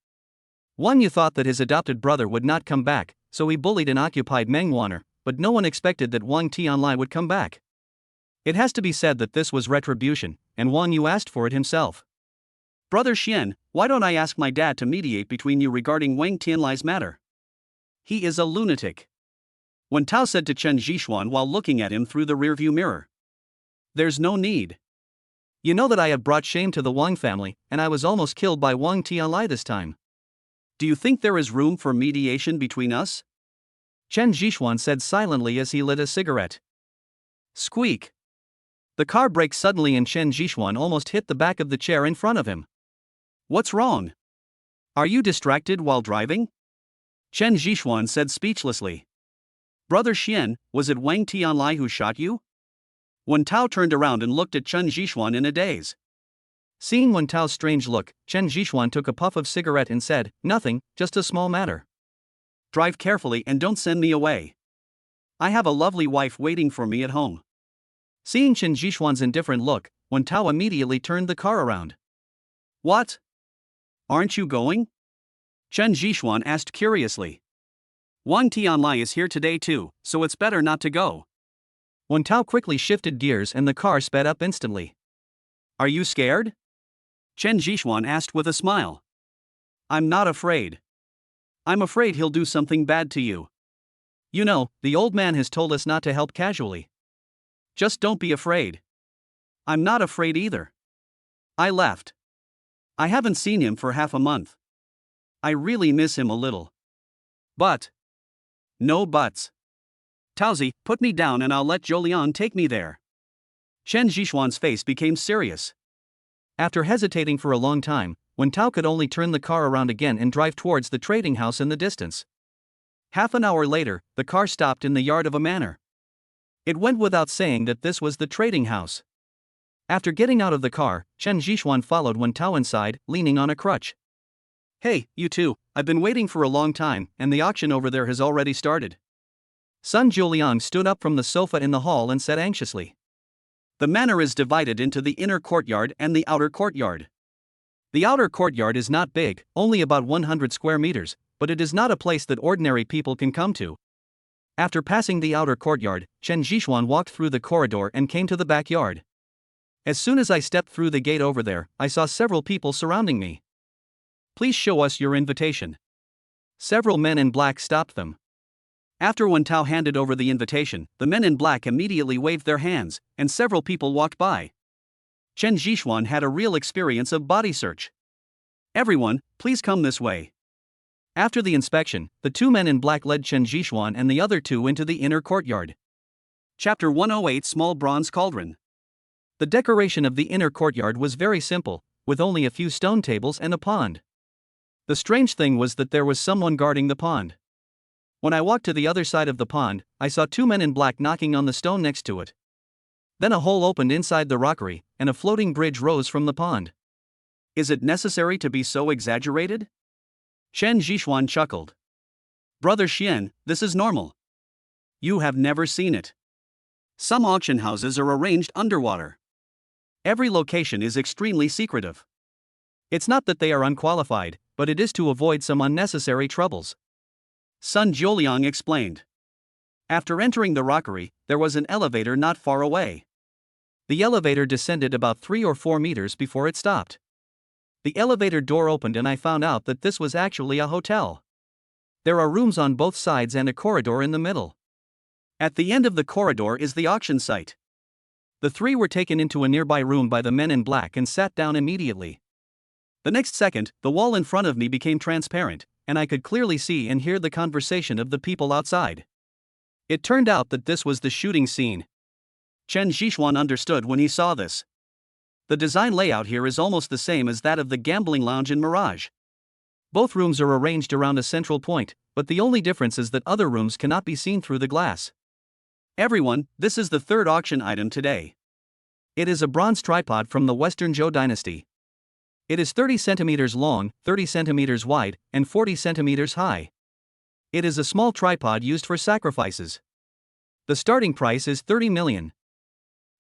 Wang Yu thought that his adopted brother would not come back, so he bullied and occupied Meng Wanner, but no one expected that Wang Tianlai would come back. It has to be said that this was retribution, and Wang Yu asked for it himself. Brother Xian, why don't I ask my dad to mediate between you regarding Wang Tianlai's matter? He is a lunatic. Wen Tao said to Chen Zhixuan while looking at him through the rearview mirror. There's no need. You know that I have brought shame to the Wang family, and I was almost killed by Wang Tianlai this time. Do you think there is room for mediation between us? Chen Zhixuan said silently as he lit a cigarette. Squeak. The car braked suddenly and Chen Zhixuan almost hit the back of the chair in front of him. What's wrong? Are you distracted while driving? Chen Zhixuan said speechlessly. Brother Xian, was it Wang Tianlai who shot you? Wen Tao turned around and looked at Chen Zhixuan in a daze. Seeing Wen Tao's strange look, Chen Zhixuan took a puff of cigarette and said, "Nothing, just a small matter. Drive carefully and don't send me away. I have a lovely wife waiting for me at home." Seeing Chen Zhixuan's indifferent look, Wen Tao immediately turned the car around. What? Aren't you going? Chen Zhixuan asked curiously. Wang Tianlai is here today too, so it's better not to go. Wen Tao quickly shifted gears and the car sped up instantly. Are you scared? Chen Zhixuan asked with a smile. I'm not afraid. I'm afraid he'll do something bad to you. You know, the old man has told us not to help casually. Just don't be afraid. I'm not afraid either. I left. I haven't seen him for half a month. I really miss him a little. But. No buts. Taozi, put me down and I'll let Zhoulian take me there. Chen Zhixuan's face became serious. After hesitating for a long time, Wen Tao could only turn the car around again and drive towards the trading house in the distance. Half an hour later, the car stopped in the yard of a manor. It went without saying that this was the trading house. After getting out of the car, Chen Zhixuan followed Wen Tao inside, leaning on a crutch. Hey, you two, I've been waiting for a long time, and the auction over there has already started. Sun Jiuliang stood up from the sofa in the hall and said anxiously. The manor is divided into the inner courtyard and the outer courtyard. The outer courtyard is not big, only about 100 square meters, but it is not a place that ordinary people can come to. After passing the outer courtyard, Chen Zhixuan walked through the corridor and came to the backyard. As soon as I stepped through the gate over there, I saw several people surrounding me. Please show us your invitation. Several men in black stopped them. After Wen Tao handed over the invitation, the men in black immediately waved their hands, and several people walked by. Chen Zhixuan had a real experience of body search. Everyone, please come this way. After the inspection, the two men in black led Chen Zhixuan and the other two into the inner courtyard. Chapter 108 Small Bronze Cauldron. The decoration of the inner courtyard was very simple, with only a few stone tables and a pond. The strange thing was that there was someone guarding the pond. When I walked to the other side of the pond, I saw two men in black knocking on the stone next to it. Then a hole opened inside the rockery, and a floating bridge rose from the pond. Is it necessary to be so exaggerated? Chen Zhixuan chuckled. Brother Xian, this is normal. You have never seen it. Some auction houses are arranged underwater. Every location is extremely secretive. It's not that they are unqualified, but it is to avoid some unnecessary troubles. Sun Jiuliang explained. After entering the rockery, there was an elevator not far away. The elevator descended about 3 or 4 meters before it stopped. The elevator door opened and I found out that this was actually a hotel. There are rooms on both sides and a corridor in the middle. At the end of the corridor is the auction site. The three were taken into a nearby room by the men in black and sat down immediately. The next second, the wall in front of me became transparent, and I could clearly see and hear the conversation of the people outside. It turned out that this was the shooting scene. Chen Zhixuan understood when he saw this. The design layout here is almost the same as that of the gambling lounge in Mirage. Both rooms are arranged around a central point, but the only difference is that other rooms cannot be seen through the glass. Everyone, this is the third auction item today. It is a bronze tripod from the Western Zhou dynasty. It is 30 centimeters long, 30 centimeters wide, and 40 centimeters high. It is a small tripod used for sacrifices. The starting price is 30 million.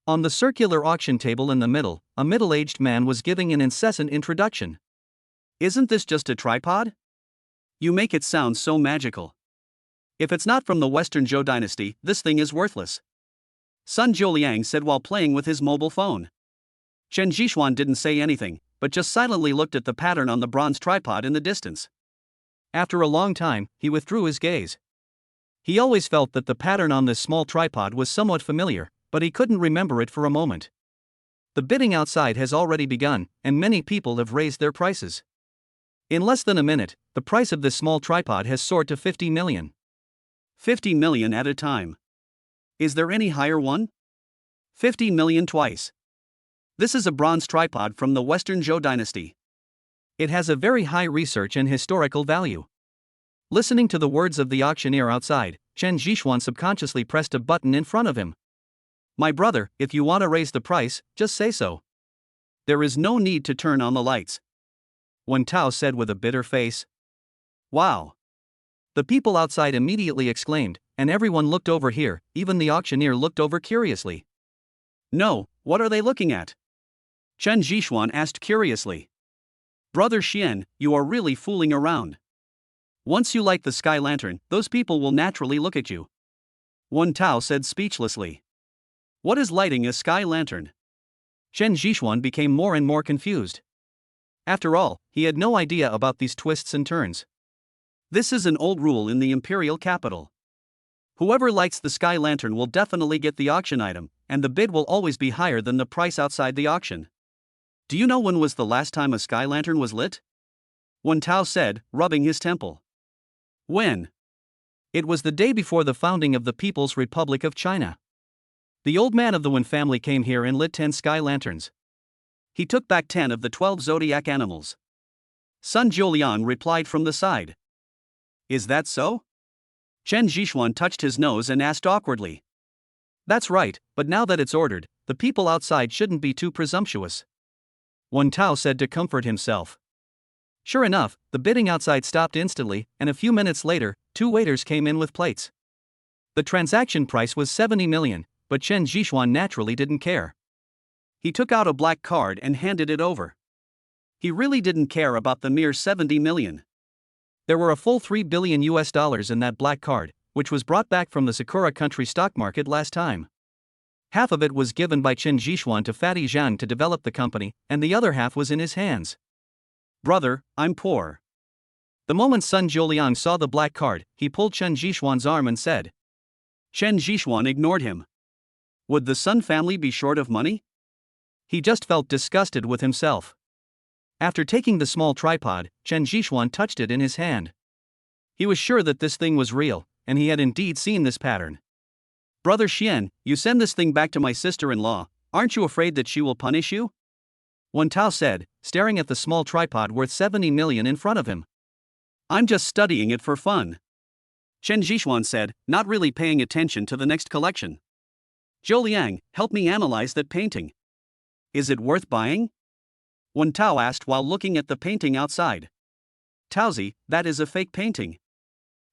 On the circular auction table in the middle, a middle-aged man was giving an incessant introduction. Isn't this just a tripod? You make it sound so magical. If it's not from the Western Zhou dynasty, this thing is worthless. Sun Jiuliang said while playing with his mobile phone. Chen Jixuan didn't say anything, but just silently looked at the pattern on the bronze tripod in the distance. After a long time, he withdrew his gaze. He always felt that the pattern on this small tripod was somewhat familiar, but he couldn't remember it for a moment. The bidding outside has already begun, and many people have raised their prices. In less than a minute, the price of this small tripod has soared to 50 million. 50 million at a time. Is there any higher one? 50 million twice. This is a bronze tripod from the Western Zhou dynasty. It has a very high research and historical value. Listening to the words of the auctioneer outside, Chen Jixuan subconsciously pressed a button in front of him. My brother, if you want to raise the price, just say so. There is no need to turn on the lights. Wen Tao said with a bitter face. Wow. The people outside immediately exclaimed, and everyone looked over here, even the auctioneer looked over curiously. No, what are they looking at? Chen Jixuan asked curiously. Brother Xian, you are really fooling around. Once you light the sky lantern, those people will naturally look at you. Wen Tao said speechlessly. What is lighting a sky lantern? Chen Jixuan became more and more confused. After all, he had no idea about these twists and turns. This is an old rule in the imperial capital. Whoever lights the sky lantern will definitely get the auction item, and the bid will always be higher than the price outside the auction. Do you know when was the last time a sky lantern was lit? Wen Tao said, rubbing his temple. When? It was the day before the founding of the People's Republic of China. The old man of the Wen family came here and lit 10 sky lanterns. He took back 10 of the 12 zodiac animals. Sun Jiuliang replied from the side. Is that so? Chen Jixuan touched his nose and asked awkwardly. That's right, but now that it's ordered, the people outside shouldn't be too presumptuous. Wen Tao said to comfort himself. Sure enough, the bidding outside stopped instantly, and a few minutes later, 2 waiters came in with plates. The transaction price was 70 million, but Chen Jixuan naturally didn't care. He took out a black card and handed it over. He really didn't care about the mere 70 million. There were a full $3 billion in that black card, which was brought back from the Sakura country stock market last time. Half of it was given by Chen Jixuan to Fatty Zhang to develop the company, and the other half was in his hands. Brother, I'm poor. The moment Sun Jiuliang saw the black card, he pulled Chen Jixuan's arm and said. Chen Jixuan ignored him. Would the Sun family be short of money? He just felt disgusted with himself. After taking the small tripod, Chen Jixuan touched it in his hand. He was sure that this thing was real, and he had indeed seen this pattern. Brother Xian, you send this thing back to my sister-in-law, aren't you afraid that she will punish you? Wen Tao said, staring at the small tripod worth 70 million in front of him. I'm just studying it for fun. Chen Jixuan said, not really paying attention to the next collection. Zhou Liang, help me analyze that painting. Is it worth buying? Wen Tao asked while looking at the painting outside. Taozi, that is a fake painting.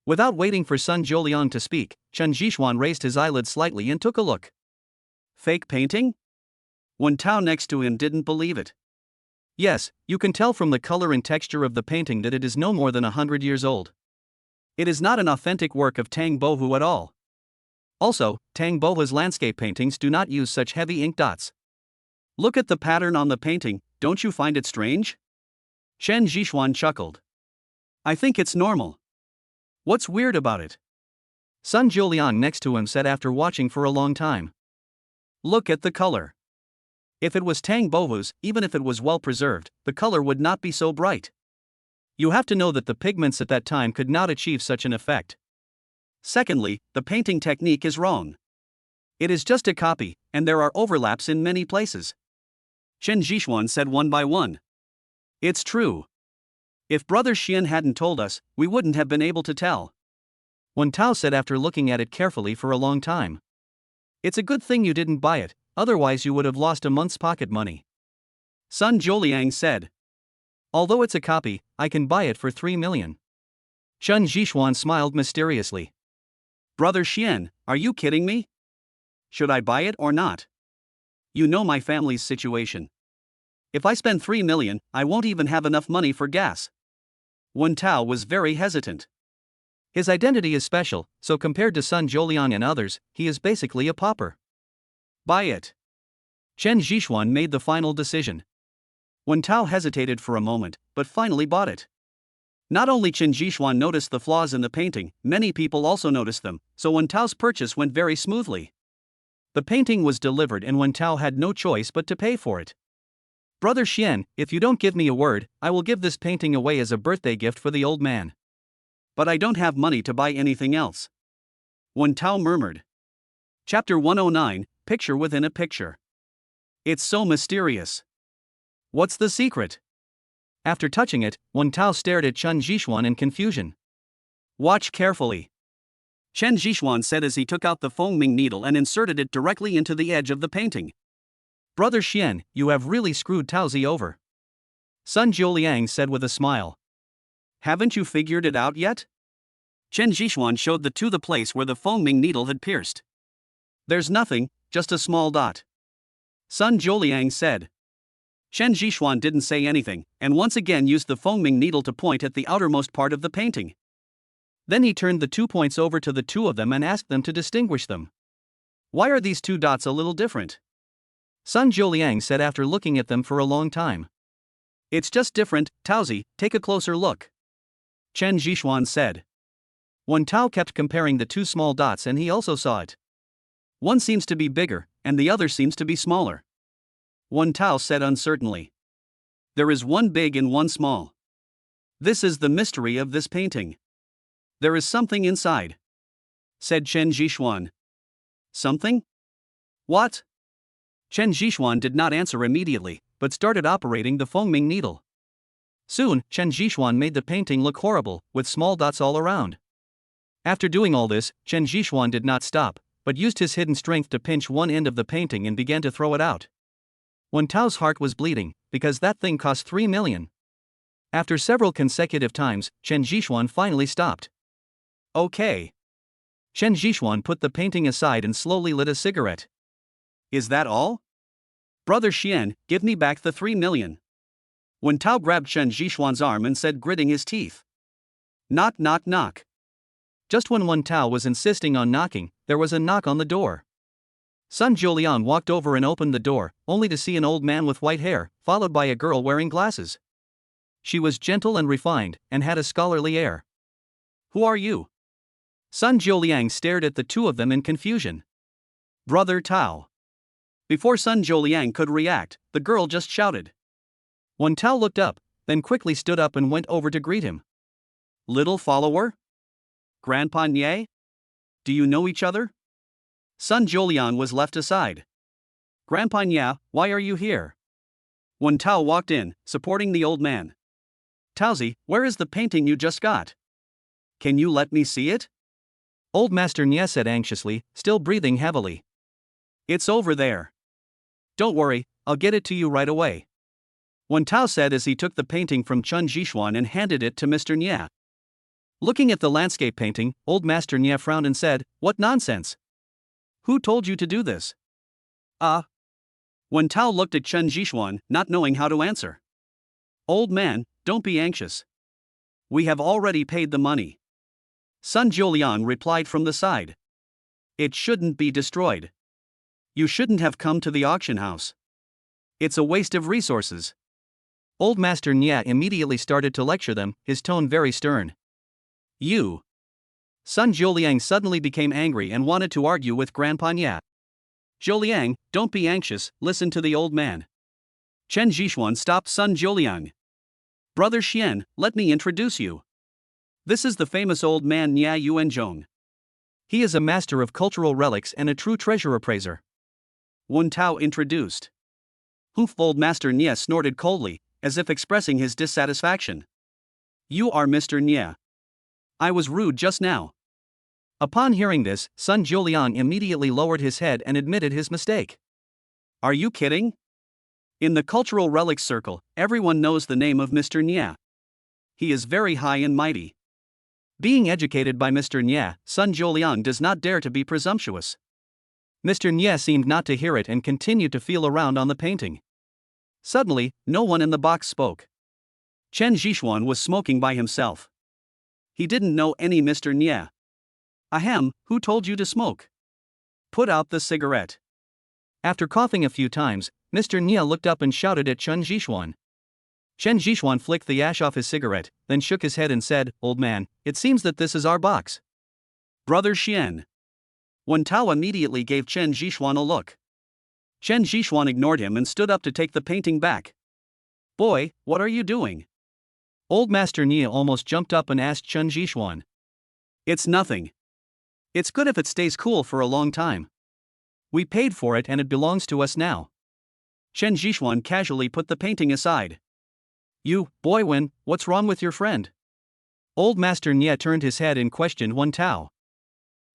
Without waiting for Sun Jiuliang to speak, Chen Jixuan raised his eyelids slightly and took a look. Fake painting? Wen Tao next to him didn't believe it. Yes, you can tell from the color and texture of the painting that it is no more than 100 years old. It is not an authentic work of Tang Bohu at all. Also, Tang Bohu's landscape paintings do not use such heavy ink dots. Look at the pattern on the painting, don't you find it strange? Chen Jixuan chuckled. I think it's normal. What's weird about it? Sun Jiuliang next to him said after watching for a long time. Look at the color. If it was Tang Bohu's, even if it was well preserved, the color would not be so bright. You have to know that the pigments at that time could not achieve such an effect. Secondly, the painting technique is wrong. It is just a copy, and there are overlaps in many places. Chen Jixuan said one by one. It's true. If Brother Xian hadn't told us, we wouldn't have been able to tell. Wen Tao said after looking at it carefully for a long time. It's a good thing you didn't buy it, otherwise you would have lost a month's pocket money. Sun Jiuliang said. Although it's a copy, I can buy it for 3 million. Chen Jixuan smiled mysteriously. Brother Xian, are you kidding me? Should I buy it or not? You know my family's situation. If I spend 3 million, I won't even have enough money for gas. Wen Tao was very hesitant. His identity is special, so compared to Sun Jiuliang and others, he is basically a pauper. Buy it. Chen Zhishuan made the final decision. Wen Tao hesitated for a moment, but finally bought it. Not only Chen Zhishuan noticed the flaws in the painting, many people also noticed them, so Wen Tao's purchase went very smoothly. The painting was delivered and Wen Tao had no choice but to pay for it. "Brother Xian, if you don't give me a word, I will give this painting away as a birthday gift for the old man." "But I don't have money to buy anything else," Wen Tao murmured. Chapter 109, Picture Within a Picture. It's so mysterious. What's the secret? After touching it, Wen Tao stared at Chen Zhishuan in confusion. "Watch carefully," Chen Zhishuan said as he took out the foaming needle and inserted it directly into the edge of the painting. "Brother Xian, you have really screwed Taozi over," Sun Jiuliang said with a smile. "Haven't you figured it out yet?" Chen Zhishuan showed the place where the foaming needle had pierced. "There's nothing, just a small dot," Sun Jiuliang said. Chen Zhishuan didn't say anything, and once again used the foaming needle to point at the outermost part of the painting. Then he turned the 2 points over to the two of them and asked them to distinguish them. "Why are these 2 dots a little different?" Sun Jiuliang said after looking at them for a long time. "It's just different, Taozi, take a closer look," Chen Zhishuan said. Wen Tao kept comparing the 2 small dots and he also saw it. "One seems to be bigger, and the other seems to be smaller," Wen Tao said uncertainly. "There is one big and one small. This is the mystery of this painting. There is something inside," said Chen Zhishuan. "Something? What?" Chen Zhishuan did not answer immediately, but started operating the foaming needle. Soon, Chen Zhishuan made the painting look horrible, with small dots all around. After doing all this, Chen Zhishuan did not stop, but used his hidden strength to pinch one end of the painting and began to throw it out. Wen Tao's heart was bleeding, because that thing cost 3 million. After several consecutive times, Chen Zhishuan finally stopped. "Okay." Chen Zhishuan put the painting aside and slowly lit a cigarette. "Is that all? Brother Xian, give me back the 3 million. Wen Tao grabbed Chen Zhishuan's arm and said, gritting his teeth. "Knock, knock, knock." Just when Wen Tao was insisting on knocking, there was a knock on the door. Sun Jiuliang walked over and opened the door, only to see an old man with white hair, followed by a girl wearing glasses. She was gentle and refined, and had a scholarly air. "Who are you?" Sun Jiuliang stared at the two of them in confusion. "Brother Tao." Before Sun Jiuliang could react, the girl just shouted. Wen Tao looked up, then quickly stood up and went over to greet him. "Little follower? Grandpa Nye? Do you know each other?" Sun Jiuliang was left aside. "Grandpa Nye, why are you here?" Wen Tao walked in, supporting the old man. "Taozi, where is the painting you just got? Can you let me see it?" Old Master Nye said anxiously, still breathing heavily. "It's over there. Don't worry, I'll get it to you right away," Wen Tao said as he took the painting from Chen Zhishuan and handed it to Mr. Nye. Looking at the landscape painting, Old Master Nye frowned and said, "What nonsense! Who told you to do this?" Wen Tao looked at Chen Zhishuan, not knowing how to answer. "Old man, don't be anxious. We have already paid the money," Sun Jiuliang replied from the side. "It shouldn't be destroyed. You shouldn't have come to the auction house. It's a waste of resources." Old Master Nye immediately started to lecture them, his tone very stern. "You." Sun Jiuliang suddenly became angry and wanted to argue with Grandpa Nye. "Jiuliang, don't be anxious, listen to the old man." Chen Zhishuan stopped Sun Jiuliang. "Brother Xian, let me introduce you. This is the famous old man Nye Yuanzhong. He is a master of cultural relics and a true treasure appraiser," Wen Tao introduced. Old Master Nye snorted coldly, as if expressing his dissatisfaction. "You are Mr. Nye. I was rude just now." Upon hearing this, Sun Jiuliang immediately lowered his head and admitted his mistake. "Are you kidding? In the cultural relics circle, everyone knows the name of Mr. Nye. He is very high and mighty." Being educated by Mr. Nye, Sun Jiuliang does not dare to be presumptuous. Mr. Nye seemed not to hear it and continued to feel around on the painting. Suddenly, no one in the box spoke. Chen Zhishuan was smoking by himself. He didn't know any Mr. Nye. "Ahem, who told you to smoke? Put out the cigarette." After coughing a few times, Mr. Nia looked up and shouted at Chen Jishuan. Chen Jishuan flicked the ash off his cigarette, then shook his head and said, "Old man, it seems that this is our box." Brother Xian. Wen Tao immediately gave Chen Jishuan a look. Chen Jishuan ignored him and stood up to take the painting back. "Boy, what are you doing?" Old Master Nia almost jumped up and asked Chen Jishuan. "It's nothing. It's good if it stays cool for a long time. We paid for it and it belongs to us now." Chen Jishuan casually put the painting aside. "You, boy Wen, what's wrong with your friend?" Old Master Nia turned his head and questioned Wen Tao.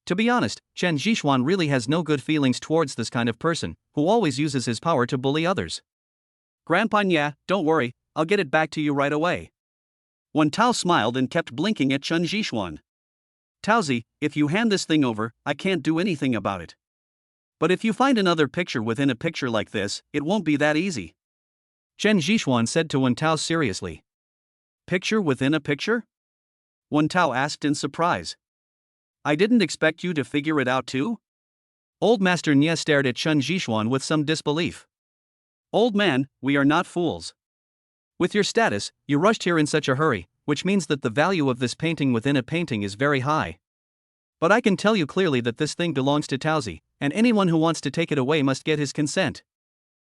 To be honest, Chen Jishuan really has no good feelings towards this kind of person, who always uses his power to bully others. "Grandpa Nia, don't worry, I'll get it back to you right away." Wen Tao smiled and kept blinking at Chen Jishuan. "Taozi, if you hand this thing over, I can't do anything about it. But if you find another picture within a picture like this, it won't be that easy." Chen Jishuan said to Wen Tao seriously. "Picture within a picture?" Wen Tao asked in surprise. "I didn't expect you to figure it out too?" Old Master Nia stared at Chen Jishuan with some disbelief. "Old man, we are not fools. With your status, you rushed here in such a hurry, which means that the value of this painting within a painting is very high. But I can tell you clearly that this thing belongs to Taozi, and anyone who wants to take it away must get his consent."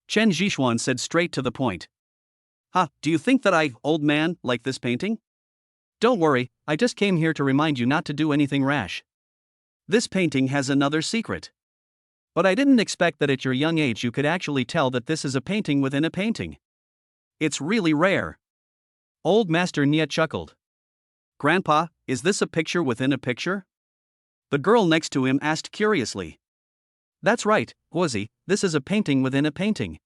Chen Jishuan said straight to the point. Do you think that I, old man, like this painting?" "Don't worry, I just came here to remind you not to do anything rash. This painting has another secret. But I didn't expect that at your young age you could actually tell that this is a painting within a painting. It's really rare." Old Master Nia chuckled. "Grandpa, is this a picture within a picture?" The girl next to him asked curiously. "That's right, Huozi, this is a painting within a painting."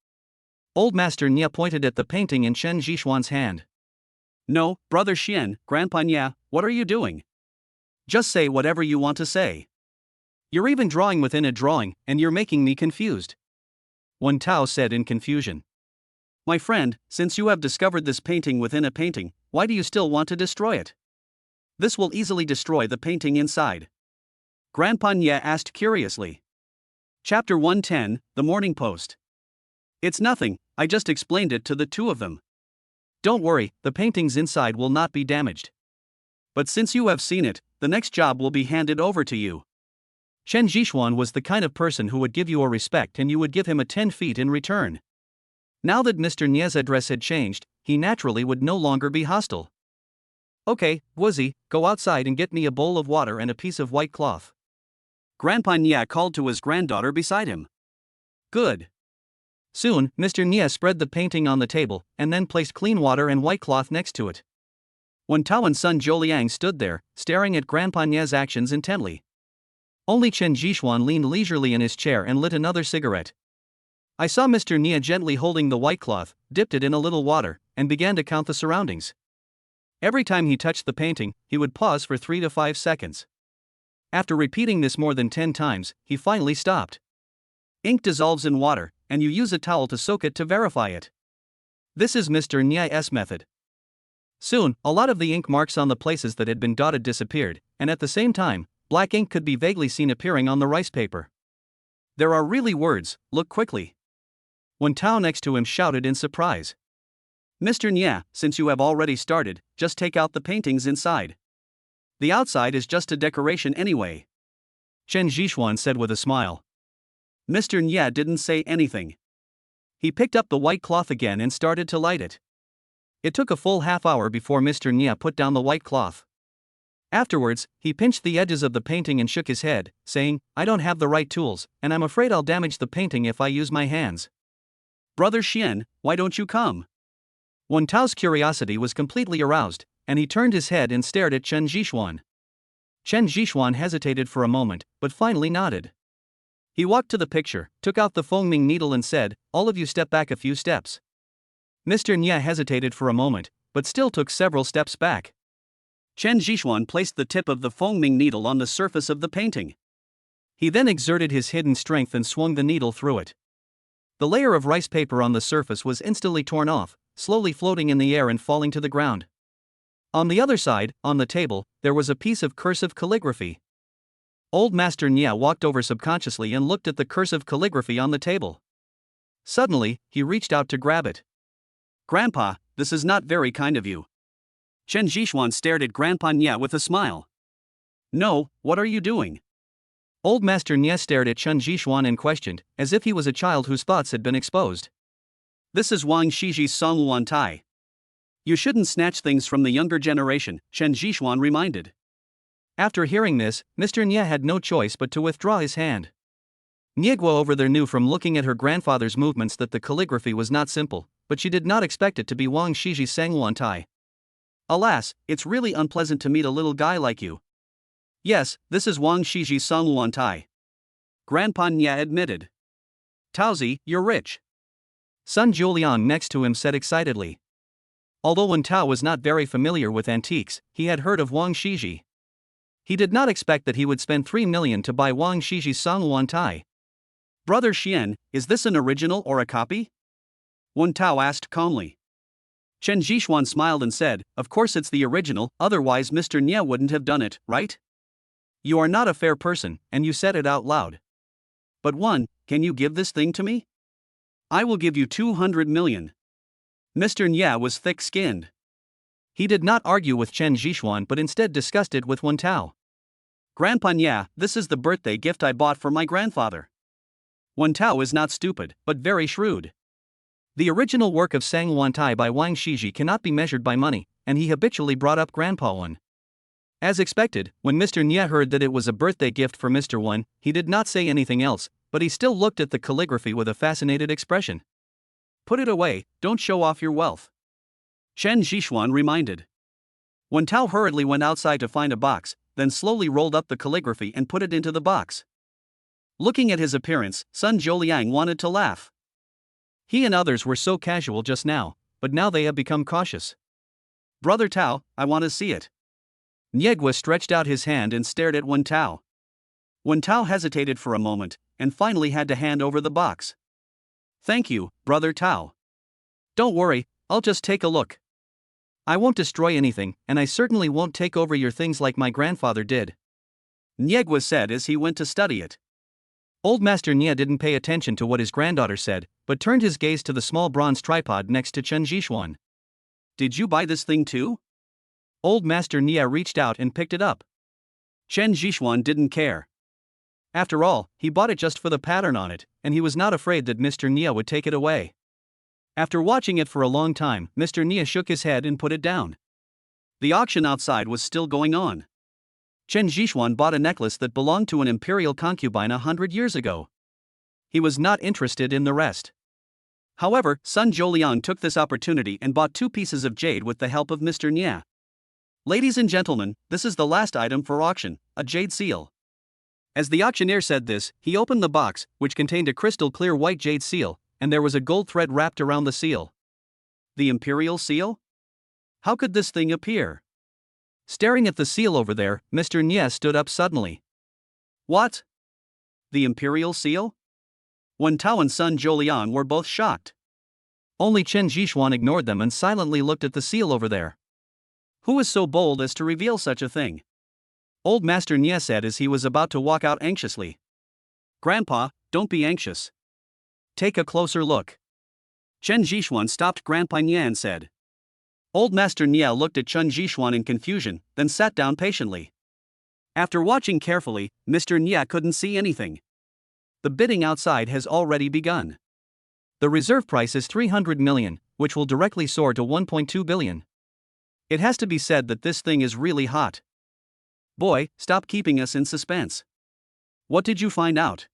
Old Master Nia pointed at the painting in Chen Jishuan's hand. "No, Brother Xian, Grandpa Nia, what are you doing? Just say whatever you want to say." "You're even drawing within a drawing, and you're making me confused," Wen Tao said in confusion. "My friend, since you have discovered this painting within a painting, why do you still want to destroy it? This will easily destroy the painting inside." Grandpa Nia asked curiously. Chapter 110, The Morning Post. "It's nothing, I just explained it to the two of them." "Don't worry, the painting's inside will not be damaged." "But since you have seen it, the next job will be handed over to you." Chen Jishuan was the kind of person who would give you a respect and you would give him a 10 feet in return. Now that Mr. Nia's address had changed, he naturally would no longer be hostile. "Okay, Wuzi, go outside and get me a bowl of water and a piece of white cloth." Grandpa Nia called to his granddaughter beside him. "Good." Soon, Mr. Nia spread the painting on the table, and then placed clean water and white cloth next to it. Wen Tao and son Zhouliang stood there, staring at Grandpa Nia's actions intently. Only Chen Jishuan leaned leisurely in his chair and lit another cigarette. I saw Mr. Nia gently holding the white cloth, dipped it in a little water, and began to count the surroundings. Every time he touched the painting, he would pause for 3 to 5 seconds. After repeating this more than 10 times, he finally stopped. "Ink dissolves in water, and you use a towel to soak it to verify it. This is Mr. Nia's method." Soon, a lot of the ink marks on the places that had been dotted disappeared, and at the same time, black ink could be vaguely seen appearing on the rice paper. "There are really words, look quickly." Wen Tao next to him shouted in surprise. "Mr. Nia, since you have already started, just take out the paintings inside. The outside is just a decoration anyway," Chen Jishuan said with a smile. Mr. Nia didn't say anything. He picked up the white cloth again and started to light it. It took a full half hour before Mr. Nia put down the white cloth. Afterwards, he pinched the edges of the painting and shook his head, saying, "I don't have the right tools, and I'm afraid I'll damage the painting if I use my hands." "Brother Xian, why don't you come?" Wen Tao's curiosity was completely aroused, and he turned his head and stared at Chen Jishuan. Chen Jishuan hesitated for a moment, but finally nodded. He walked to the picture, took out the Fengming needle and said, "All of you step back a few steps." Mr. Nia hesitated for a moment, but still took several steps back. Chen Jishuan placed the tip of the Fengming needle on the surface of the painting. He then exerted his hidden strength and swung the needle through it. The layer of rice paper on the surface was instantly torn off, slowly floating in the air and falling to the ground. On the other side, on the table, there was a piece of cursive calligraphy. Old Master Nya walked over subconsciously and looked at the cursive calligraphy on the table. Suddenly, he reached out to grab it. Grandpa, this is not very kind of you. Chen Zhixuan stared at Grandpa Nya with a smile. No, what are you doing? Old Master Nya stared at Chen Zhixuan and questioned, as if he was a child whose thoughts had been exposed. This is Wang Shiji's Songluan Tai. You shouldn't snatch things from the younger generation, Chen Zhixuan reminded. After hearing this, Mr. Nya had no choice but to withdraw his hand. Niegua over there knew from looking at her grandfather's movements that the calligraphy was not simple, but she did not expect it to be Wang Shiji's Sangluan Tai. Alas, it's really unpleasant to meet a little guy like you. Yes, this is Wang Shiji's Songluan Tai. Grandpa Nya admitted. Taozi, you're rich. Sun Julian next to him said excitedly. Although Wen Tao was not very familiar with antiques, he had heard of Wang Shiji. He did not expect that he would spend 3 million to buy Wang Shiji's Songluan Tai. Brother Xian, is this an original or a copy? Wen Tao asked calmly. Chen Zhixuan smiled and said, of course it's the original, otherwise Mr. Nya wouldn't have done it, right? You are not a fair person, and you said it out loud. But can you give this thing to me? I will give you 200 million. Mr. Nya was thick-skinned. He did not argue with Chen Zhixuan but instead discussed it with Wen Tao. Grandpa Nya, this is the birthday gift I bought for my grandfather. Wen Tao is not stupid, but very shrewd. The original work of Sangluan Tai by Wang Shiji cannot be measured by money, and he habitually brought up Grandpa Wen. As expected, when Mr. Nya heard that it was a birthday gift for Mr. Wen, he did not say anything else, but he still looked at the calligraphy with a fascinated expression. Put it away, don't show off your wealth. Chen Zhixuan reminded. Wen Tao hurriedly went outside to find a box, then slowly rolled up the calligraphy and put it into the box. Looking at his appearance, Sun Zholiang wanted to laugh. He and others were so casual just now, but now they have become cautious. Brother Tao, I want to see it. Niegua stretched out his hand and stared at Wen Tao. Wen Tao hesitated for a moment, and finally had to hand over the box. Thank you, Brother Tao. Don't worry, I'll just take a look. I won't destroy anything, and I certainly won't take over your things like my grandfather did. Niegua said as he went to study it. Old Master Nya didn't pay attention to what his granddaughter said, but turned his gaze to the small bronze tripod next to Chen Zhixuan. Did you buy this thing too? Old Master Nya reached out and picked it up. Chen Zhixuan didn't care. After all, he bought it just for the pattern on it, and he was not afraid that Mr. Nya would take it away. After watching it for a long time, Mr. Nya shook his head and put it down. The auction outside was still going on. Chen Zhixuan bought a necklace that belonged to an imperial concubine 100 years ago. He was not interested in the rest. However, Sun Zholiang took this opportunity and bought 2 pieces of jade with the help of Mr. Nya. Ladies and gentlemen, this is the last item for auction, a jade seal. As the auctioneer said this, he opened the box, which contained a crystal clear white jade seal, and there was a gold thread wrapped around the seal. The imperial seal? How could this thing appear? Staring at the seal over there, Mr. Nya stood up suddenly. What? The imperial seal? Wen Tao and Sun Zholiang were both shocked. Only Chen Zhixuan ignored them and silently looked at the seal over there. Who is so bold as to reveal such a thing? Old Master Nya said as he was about to walk out anxiously. Grandpa, don't be anxious. Take a closer look. Chen Zhixuan stopped Grandpa Nya and said. Old Master Nya looked at Chen Zhixuan in confusion, then sat down patiently. After watching carefully, Mr. Nya couldn't see anything. The bidding outside has already begun. The reserve price is 300 million, which will directly soar to 1.2 billion. It has to be said that this thing is really hot. Boy, stop keeping us in suspense. What did you find out?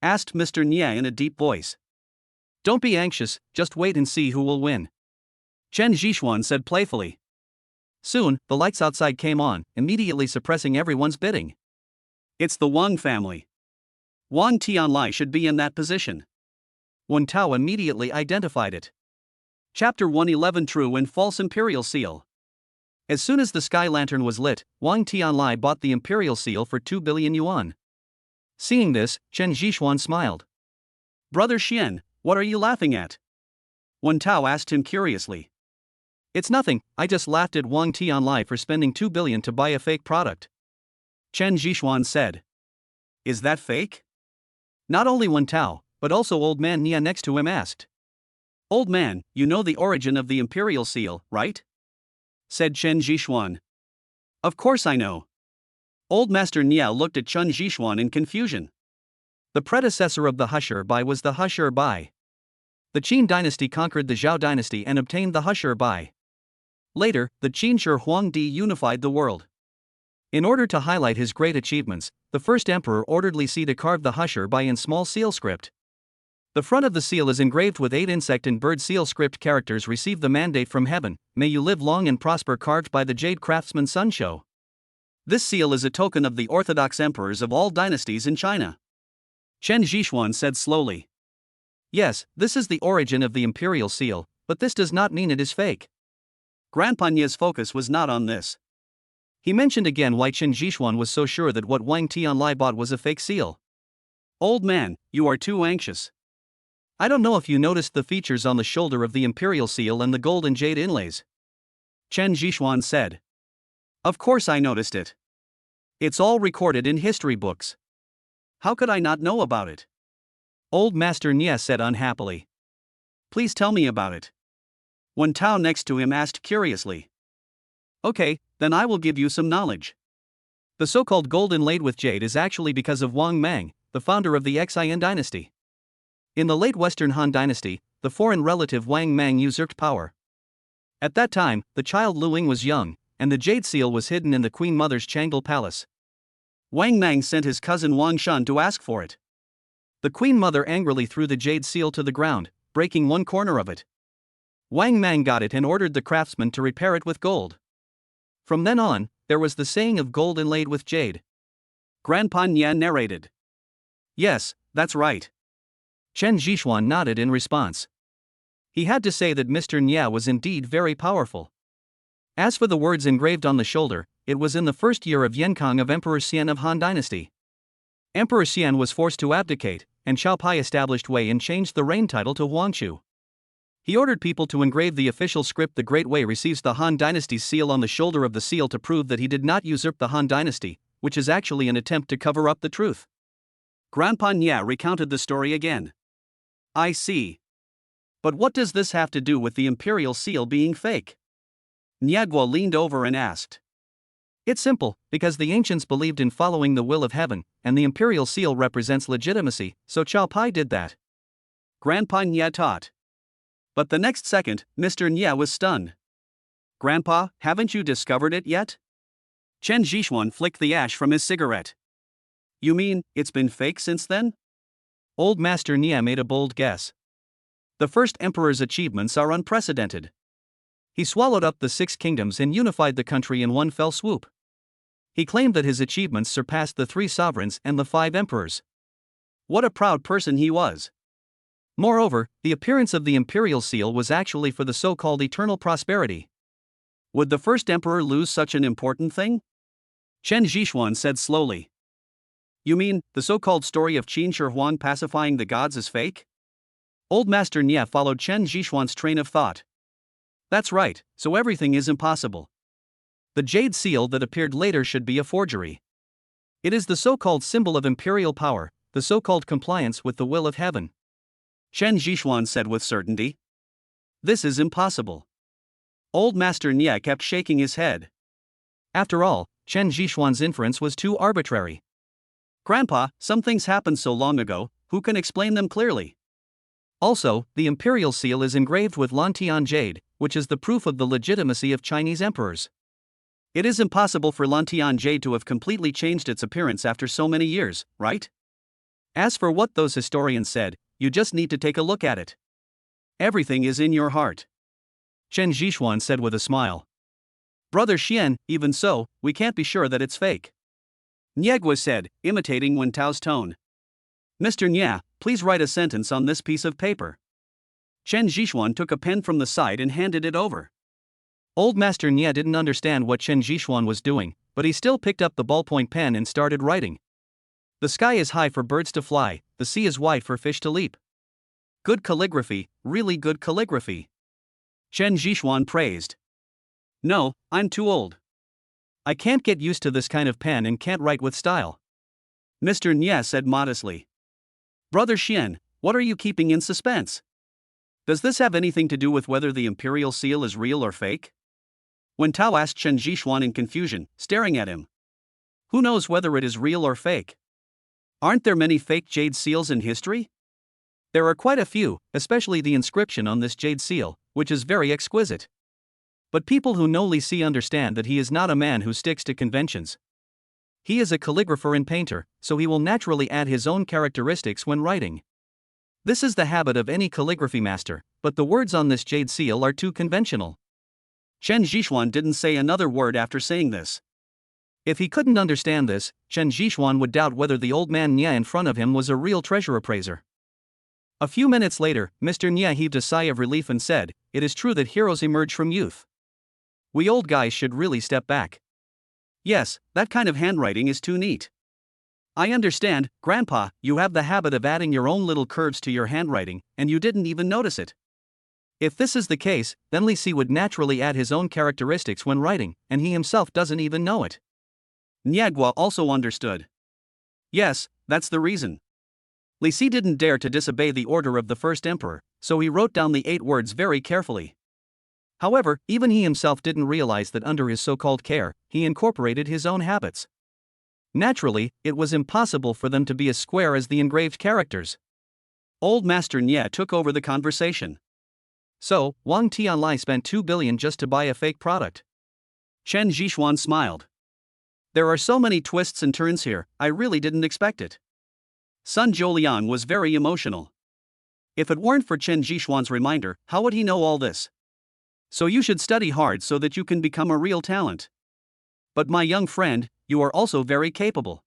Asked Mr. Nya in a deep voice. Don't be anxious, just wait and see who will win. Chen Zhixuan said playfully. Soon, the lights outside came on, immediately suppressing everyone's bidding. It's the Wang family. Wang Tianlai should be in that position. Wen Tao immediately identified it. Chapter 111 True and False Imperial Seal. As soon as the sky lantern was lit, Wang Tianlai bought the imperial seal for 2 billion yuan. Seeing this, Chen Zhixuan smiled. Brother Xian, what are you laughing at? Wen Tao asked him curiously. It's nothing, I just laughed at Wang Tianlai for spending 2 billion to buy a fake product. Chen Zhixuan said. Is that fake? Not only Wen Tao, but also old man Nia next to him asked. Old man, you know the origin of the imperial seal, right? Said Chen Zhishuan. Of course I know. Old Master Nia looked at Chen Zhishuan in confusion. The predecessor of the Husher Bai was the Husher Bai. The Qin dynasty conquered the Zhao dynasty and obtained the Husher Bai. Later, the Qin Shi Huangdi unified the world. In order to highlight his great achievements, the first emperor ordered Li Si to carve the Husher Bai in small seal script. The front of the seal is engraved with 8 insect and bird seal script characters. Receive the mandate from heaven, may you live long and prosper, carved by the jade craftsman Sun Shou. This seal is a token of the orthodox emperors of all dynasties in China. Chen Zhishuan said slowly. Yes, this is the origin of the imperial seal, but this does not mean it is fake. Grandpa Nia's focus was not on this. He mentioned again why Chen Zhishuan was so sure that what Wang Tianlai bought was a fake seal. Old man, you are too anxious. I don't know if you noticed the features on the shoulder of the imperial seal and the gold and jade inlays. Chen Zhishuan said. Of course I noticed it. It's all recorded in history books. How could I not know about it? Old Master Nia said unhappily. Please tell me about it. Wen Tao next to him asked curiously. Okay, then I will give you some knowledge. The so-called gold inlaid with jade is actually because of Wang Mang, the founder of the Xian dynasty. In the late Western Han dynasty, the foreign relative Wang Mang usurped power. At that time, the child Lu Ying was young, and the jade seal was hidden in the Queen Mother's Changdal palace. Wang Mang sent his cousin Wang Shun to ask for it. The Queen Mother angrily threw the jade seal to the ground, breaking one corner of it. Wang Mang got it and ordered the craftsman to repair it with gold. From then on, there was the saying of gold inlaid with jade. Grandpa Nia narrated. Yes, that's right. Chen Zhishuan nodded in response. He had to say that Mr. Nia was indeed very powerful. As for the words engraved on the shoulder, it was in the first year of Yenkang of Emperor Xian of Han dynasty. Emperor Xian was forced to abdicate, and Xiao Pai established Wei and changed the reign title to Huangchu. He ordered people to engrave the official script. The Great Wei receives the Han dynasty's seal on the shoulder of the seal to prove that he did not usurp the Han dynasty, which is actually an attempt to cover up the truth. Grandpa Nia recounted the story again. I see. But what does this have to do with the imperial seal being fake? Niaguo leaned over and asked. It's simple, because the ancients believed in following the will of heaven, and the imperial seal represents legitimacy, so Xiao Pai did that. Grandpa Nia taught. But the next second, Mr. Nia was stunned. Grandpa, haven't you discovered it yet? Chen Zhishuan flicked the ash from his cigarette. You mean, it's been fake since then? Old Master Nia made a bold guess. The first emperor's achievements are unprecedented. He swallowed up the 6 kingdoms and unified the country in one fell swoop. He claimed that his achievements surpassed the 3 sovereigns and the 5 emperors. What a proud person he was. Moreover, the appearance of the imperial seal was actually for the so-called eternal prosperity. Would the first emperor lose such an important thing? Chen Zhishuan said slowly. You mean, the so-called story of Qin Shi Huang pacifying the gods is fake? Old Master Nia followed Chen Zhishuan's train of thought. That's right, so everything is impossible. The jade seal that appeared later should be a forgery. It is the so-called symbol of imperial power, the so-called compliance with the will of heaven. Chen Zhishuan said with certainty. This is impossible. Old Master Nia kept shaking his head. After all, Chen Zhishuan's inference was too arbitrary. Grandpa, some things happened so long ago, who can explain them clearly? Also, the imperial seal is engraved with Lantian jade, which is the proof of the legitimacy of Chinese emperors. It is impossible for Lantian jade to have completely changed its appearance after so many years, right? As for what those historians said, you just need to take a look at it. Everything is in your heart. Chen Zhishuan said with a smile. Brother Xian, even so, we can't be sure that it's fake. Niegua said, imitating Wen Tao's tone. Mr. Nia, please write a sentence on this piece of paper. Chen Zhishuan took a pen from the side and handed it over. Old Master Nia didn't understand what Chen Zhishuan was doing, but he still picked up the ballpoint pen and started writing. The sky is high for birds to fly, the sea is wide for fish to leap. Good calligraphy, really good calligraphy. Chen Zhishuan praised. No, I'm too old. I can't get used to this kind of pen and can't write with style. Mr. Nye said modestly. Brother Xian, what are you keeping in suspense? Does this have anything to do with whether the imperial seal is real or fake? Wen Tao asked Chen Jishuan in confusion, staring at him. Who knows whether it is real or fake? Aren't there many fake jade seals in history? There are quite a few, especially the inscription on this jade seal, which is very exquisite. But people who know Li Si understand that he is not a man who sticks to conventions. He is a calligrapher and painter, so he will naturally add his own characteristics when writing. This is the habit of any calligraphy master, but the words on this jade seal are too conventional. Chen Jishuan didn't say another word after saying this. If he couldn't understand this, Chen Jishuan would doubt whether the old man Nye in front of him was a real treasure appraiser. A few minutes later, Mr. Nye heaved a sigh of relief and said, "It is true that heroes emerge from youth. We old guys should really step back. Yes, that kind of handwriting is too neat. I understand, Grandpa, you have the habit of adding your own little curves to your handwriting, and you didn't even notice it. If this is the case, then Li Si would naturally add his own characteristics when writing, and he himself doesn't even know it." Niagua also understood. Yes, that's the reason. Li Si didn't dare to disobey the order of the first emperor, so he wrote down the 8 words very carefully. However, even he himself didn't realize that under his so-called care, he incorporated his own habits. Naturally, it was impossible for them to be as square as the engraved characters. Old Master Nye took over the conversation. So, Wang Tianlai spent 2 billion just to buy a fake product. Chen Jishuan smiled. There are so many twists and turns here, I really didn't expect it. Sun Zhouliang was very emotional. If it weren't for Chen Jishuan's reminder, how would he know all this? So you should study hard so that you can become a real talent. But my young friend, you are also very capable.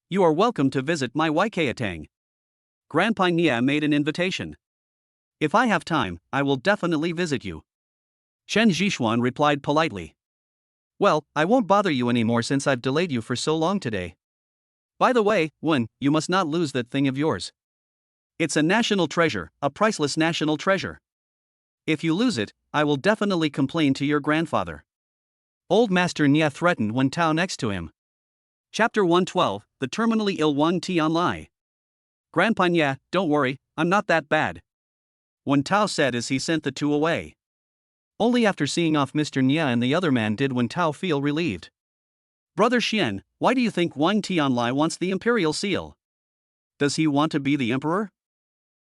You are welcome to visit my Waikiatang. Grandpa Nye made an invitation. If I have time, I will definitely visit you. Chen Jishuan replied politely. Well, I won't bother you anymore since I've delayed you for so long today. By the way, Wen, you must not lose that thing of yours. It's a national treasure, a priceless national treasure. If you lose it, I will definitely complain to your grandfather. Old Master Nye threatened Wen Tao next to him. Chapter 112, The Terminally Ill Wang Tianlai. Grandpa Nye, don't worry, I'm not that bad. Wen Tao said as he sent the two away. Only after seeing off Mr. Nye and the other man did Wen Tao feel relieved. Brother Xian, why do you think Wang Tianlai wants the imperial seal? Does he want to be the emperor?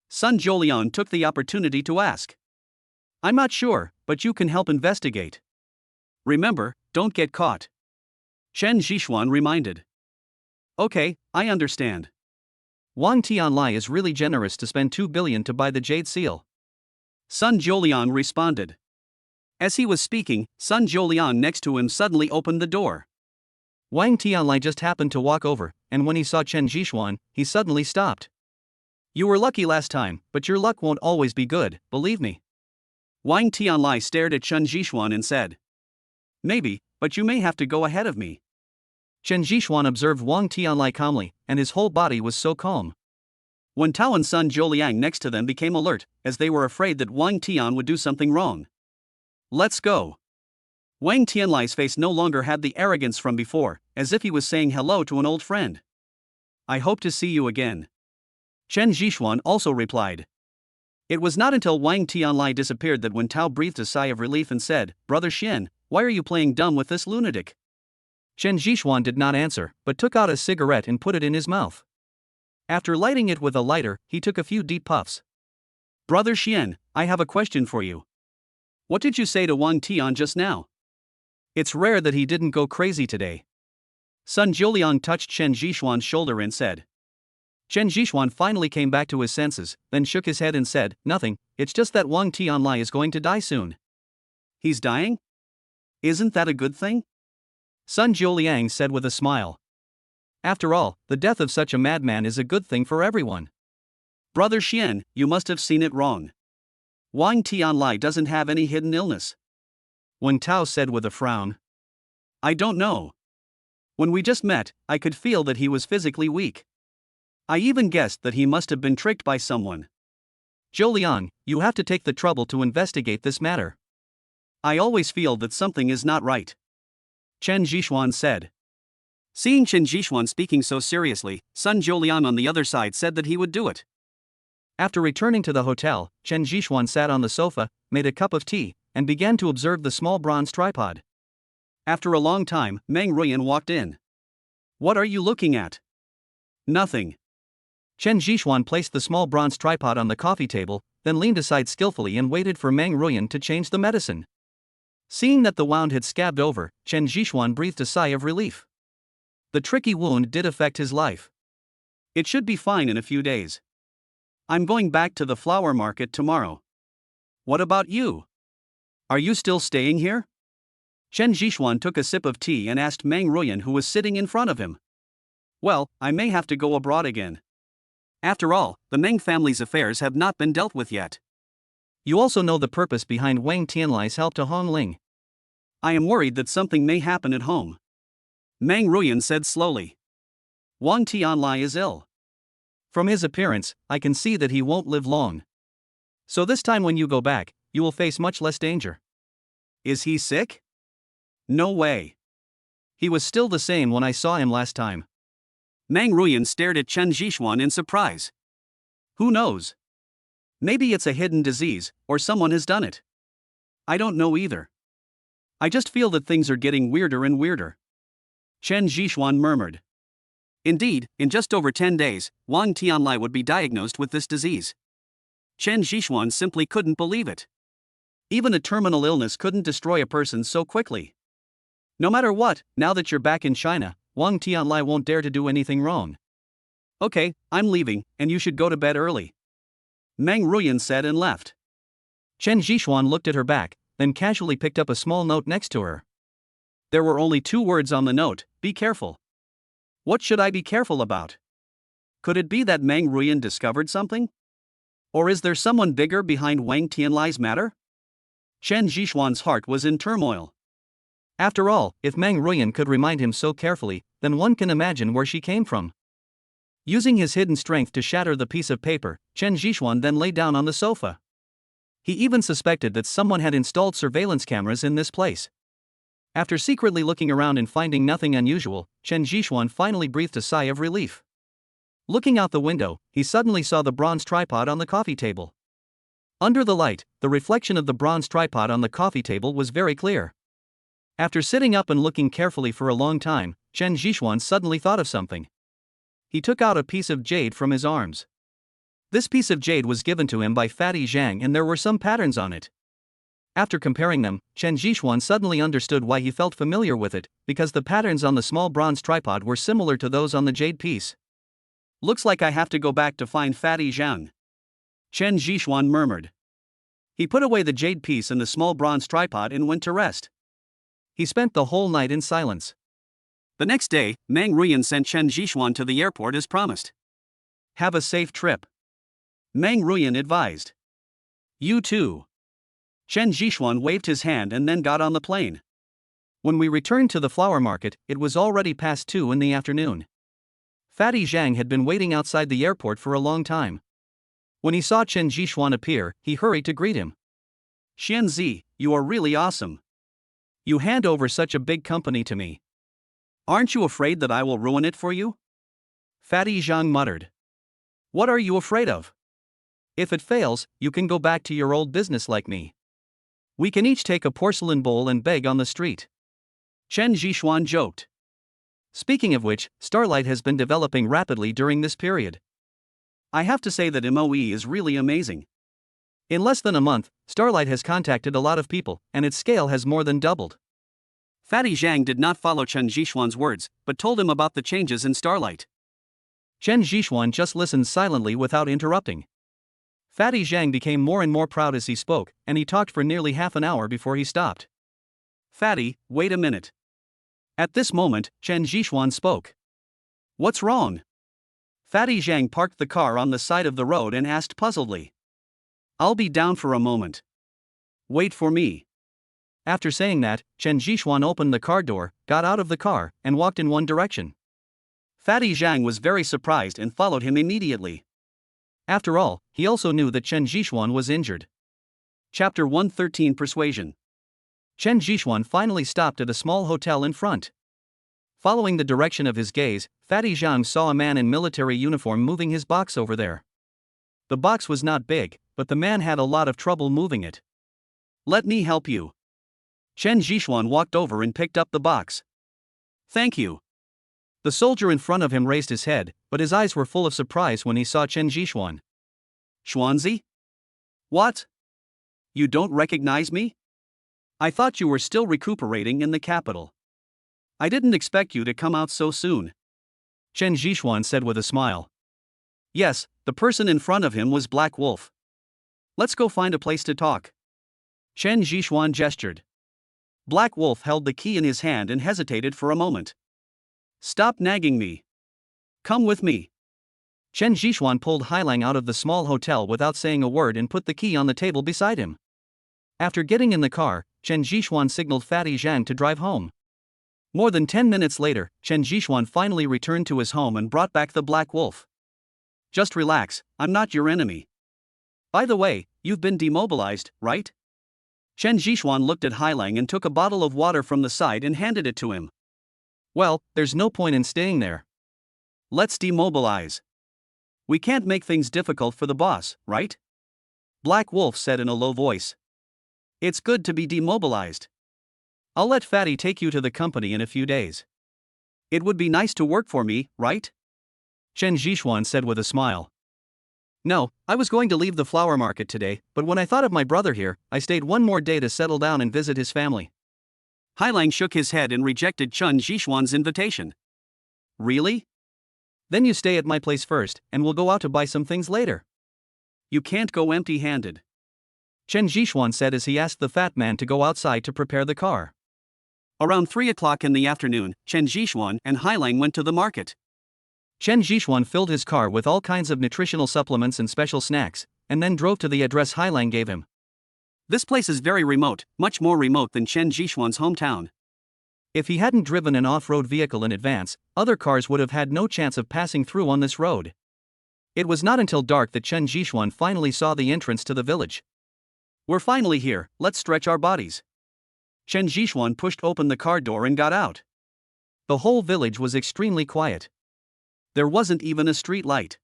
Sun Zhouliang took the opportunity to ask. I'm not sure, but you can help investigate. Remember, don't get caught. Chen Jishuan reminded. Okay, I understand. Wang Tianlai is really generous to spend 2 billion to buy the jade seal. Sun Zhouliang responded. As he was speaking, Sun Zhouliang next to him suddenly opened the door. Wang Tianlai just happened to walk over, and when he saw Chen Jishuan, he suddenly stopped. You were lucky last time, but your luck won't always be good, believe me. Wang Tianlai stared at Chen Jishuan and said. Maybe, but you may have to go ahead of me. Chen Jishuan observed Wang Tianlai calmly, and his whole body was so calm. Wen Tao and Sun Zhouliang next to them became alert, as they were afraid that Wang Tian would do something wrong. Let's go. Wang Tianlai's face no longer had the arrogance from before, as if he was saying hello to an old friend. I hope to see you again. Chen Jishuan also replied. It was not until Wang Tianlai disappeared that Wen Tao breathed a sigh of relief and said, Brother Xian, why are you playing dumb with this lunatic? Chen Jishuan did not answer, but took out a cigarette and put it in his mouth. After lighting it with a lighter, he took a few deep puffs. Brother Xian, I have a question for you. What did you say to Wang Tian just now? It's rare that he didn't go crazy today. Sun Zhouliang touched Chen Jishuan's shoulder and said. Chen Jishuan finally came back to his senses, then shook his head and said, Nothing, it's just that Wang Tianlai is going to die soon. He's dying? Isn't that a good thing? Sun Zhouliang said with a smile. After all, the death of such a madman is a good thing for everyone. Brother Xian, you must have seen it wrong. Wang Tianlai doesn't have any hidden illness. Wen Tao said with a frown. I don't know. When we just met, I could feel that he was physically weak. I even guessed that he must have been tricked by someone. Zhouliang, you have to take the trouble to investigate this matter. I always feel that something is not right. Chen Jishuan said. Seeing Chen Jishuan speaking so seriously, Sun Jiulian on the other side said that he would do it. After returning to the hotel, Chen Jishuan sat on the sofa, made a cup of tea, and began to observe the small bronze tripod. After a long time, Meng Ruyan walked in. What are you looking at? Nothing. Chen Jishuan placed the small bronze tripod on the coffee table, then leaned aside skillfully and waited for Meng Ruyan to change the medicine. Seeing that the wound had scabbed over, Chen Jishuan breathed a sigh of relief. The tricky wound did affect his life. It should be fine in a few days. I'm going back to the flower market tomorrow. What about you? Are you still staying here? Chen Jishuan took a sip of tea and asked Meng Ruyan, who was sitting in front of him. Well, I may have to go abroad again. After all, the Meng family's affairs have not been dealt with yet. You also know the purpose behind Wang Tianlai's help to Hong Ling. I am worried that something may happen at home. Meng Ruyan said slowly. Wang Tianlai is ill. From his appearance, I can see that he won't live long. So this time when you go back, you will face much less danger. Is he sick? No way. He was still the same when I saw him last time. Meng Ruyan stared at Chen Jishuan in surprise. Who knows? Maybe it's a hidden disease, or someone has done it. I don't know either. I just feel that things are getting weirder and weirder. Chen Jishuan murmured. Indeed, in just over 10 days, Wang Tianlai would be diagnosed with this disease. Chen Jishuan simply couldn't believe it. Even a terminal illness couldn't destroy a person so quickly. No matter what, now that you're back in China, Wang Tianlai won't dare to do anything wrong. Okay, I'm leaving, and you should go to bed early. Meng Ruyan said and left. Chen Jishuan looked at her back, then casually picked up a small note next to her. There were only 2 words on the note: be careful. What should I be careful about? Could it be that Meng Ruyan discovered something? Or is there someone bigger behind Wang Tianlai's matter? Chen Jishuan's heart was in turmoil. After all, if Meng Ruyan could remind him so carefully, then one can imagine where she came from. Using his hidden strength to shatter the piece of paper, Chen Jishuan then lay down on the sofa. He even suspected that someone had installed surveillance cameras in this place. After secretly looking around and finding nothing unusual, Chen Jishuan finally breathed a sigh of relief. Looking out the window, he suddenly saw the bronze tripod on the coffee table. Under the light, the reflection of the bronze tripod on the coffee table was very clear. After sitting up and looking carefully for a long time, Chen Jishuan suddenly thought of something. He took out a piece of jade from his arms. This piece of jade was given to him by Fatty Zhang and there were some patterns on it. After comparing them, Chen Jishuan suddenly understood why he felt familiar with it, because the patterns on the small bronze tripod were similar to those on the jade piece. Looks like I have to go back to find Fatty Zhang. Chen Jishuan murmured. He put away the jade piece and the small bronze tripod and went to rest. He spent the whole night in silence. The next day, Meng Ruyan sent Chen Jishuan to the airport as promised. Have a safe trip. Meng Ruyan advised. You too. Chen Jishuan waved his hand and then got on the plane. When we returned to the flower market, it was already past 2 in the afternoon. Fatty Zhang had been waiting outside the airport for a long time. When he saw Chen Jishuan appear, he hurried to greet him. Xian Zi, you are really awesome. You hand over such a big company to me. Aren't you afraid that I will ruin it for you? Fatty Zhang muttered. What are you afraid of? If it fails, you can go back to your old business like me. We can each take a porcelain bowl and beg on the street. Chen Jishuan joked. Speaking of which, Starlight has been developing rapidly during this period. I have to say that MOE is really amazing. In less than a month, Starlight has contacted a lot of people, and its scale has more than doubled. Fatty Zhang did not follow Chen Jishuan's words, but told him about the changes in Starlight. Chen Jishuan just listened silently without interrupting. Fatty Zhang became more and more proud as he spoke, and he talked for nearly half an hour before he stopped. Fatty, wait a minute. At this moment, Chen Jishuan spoke. What's wrong? Fatty Zhang parked the car on the side of the road and asked puzzledly. I'll be down for a moment. Wait for me. After saying that, Chen Jishuan opened the car door, got out of the car, and walked in one direction. Fatty Zhang was very surprised and followed him immediately. After all, he also knew that Chen Jishuan was injured. Chapter 113 Persuasion. Chen Jishuan finally stopped at a small hotel in front. Following the direction of his gaze, Fatty Zhang saw a man in military uniform moving his box over there. The box was not big, but the man had a lot of trouble moving it. Let me help you. Chen Zhishuan walked over and picked up the box. Thank you. The soldier in front of him raised his head, but his eyes were full of surprise when he saw Chen Zhishuan. Xuanzi? What? You don't recognize me? I thought you were still recuperating in the capital. I didn't expect you to come out so soon. Chen Zhishuan said with a smile. Yes, the person in front of him was Black Wolf. Let's go find a place to talk. Chen Zhishuan gestured. Black Wolf held the key in his hand and hesitated for a moment. Stop nagging me. Come with me. Chen Zhishuan pulled Hailang out of the small hotel without saying a word and put the key on the table beside him. After getting in the car, Chen Zhishuan signaled Fatty Zhang to drive home. More than 10 minutes later, Chen Zhishuan finally returned to his home and brought back the Black Wolf. Just relax, I'm not your enemy. By the way, you've been demobilized, right? Chen Zhishuan looked at Hailang and took a bottle of water from the side and handed it to him. Well, there's no point in staying there. Let's demobilize. We can't make things difficult for the boss, right? Black Wolf said in a low voice. It's good to be demobilized. I'll let Fatty take you to the company in a few days. It would be nice to work for me, right? Chen Zhishuan said with a smile. No, I was going to leave the flower market today, but when I thought of my brother here, I stayed one more day to settle down and visit his family. Hailang shook his head and rejected Chen Zhishuan's invitation. Really? Then you stay at my place first, and we'll go out to buy some things later. You can't go empty-handed. Chen Zhishuan said as he asked the fat man to go outside to prepare the car. Around 3 o'clock in the afternoon, Chen Zhishuan and Hailang went to the market. Chen Zhishuan filled his car with all kinds of nutritional supplements and special snacks, and then drove to the address Hailang gave him. This place is very remote, much more remote than Chen Zhishuan's hometown. If he hadn't driven an off-road vehicle in advance, other cars would have had no chance of passing through on this road. It was not until dark that Chen Zhishuan finally saw the entrance to the village. We're finally here, let's stretch our bodies. Chen Zhishuan pushed open the car door and got out. The whole village was extremely quiet. There wasn't even a street light.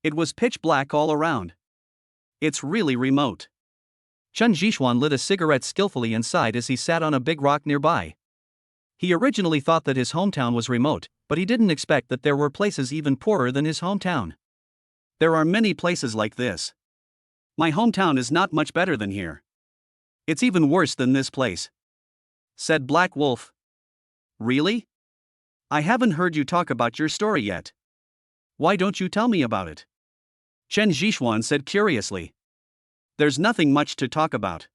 It was pitch black all around. It's really remote. Chen Zhishuan lit a cigarette skillfully inside as he sat on a big rock nearby. He originally thought that his hometown was remote, but he didn't expect that there were places even poorer than his hometown. There are many places like this. My hometown is not much better than here. It's even worse than this place, said Black Wolf. Really? I haven't heard you talk about your story yet. Why don't you tell me about it? Chen Zhishuan said curiously. There's nothing much to talk about.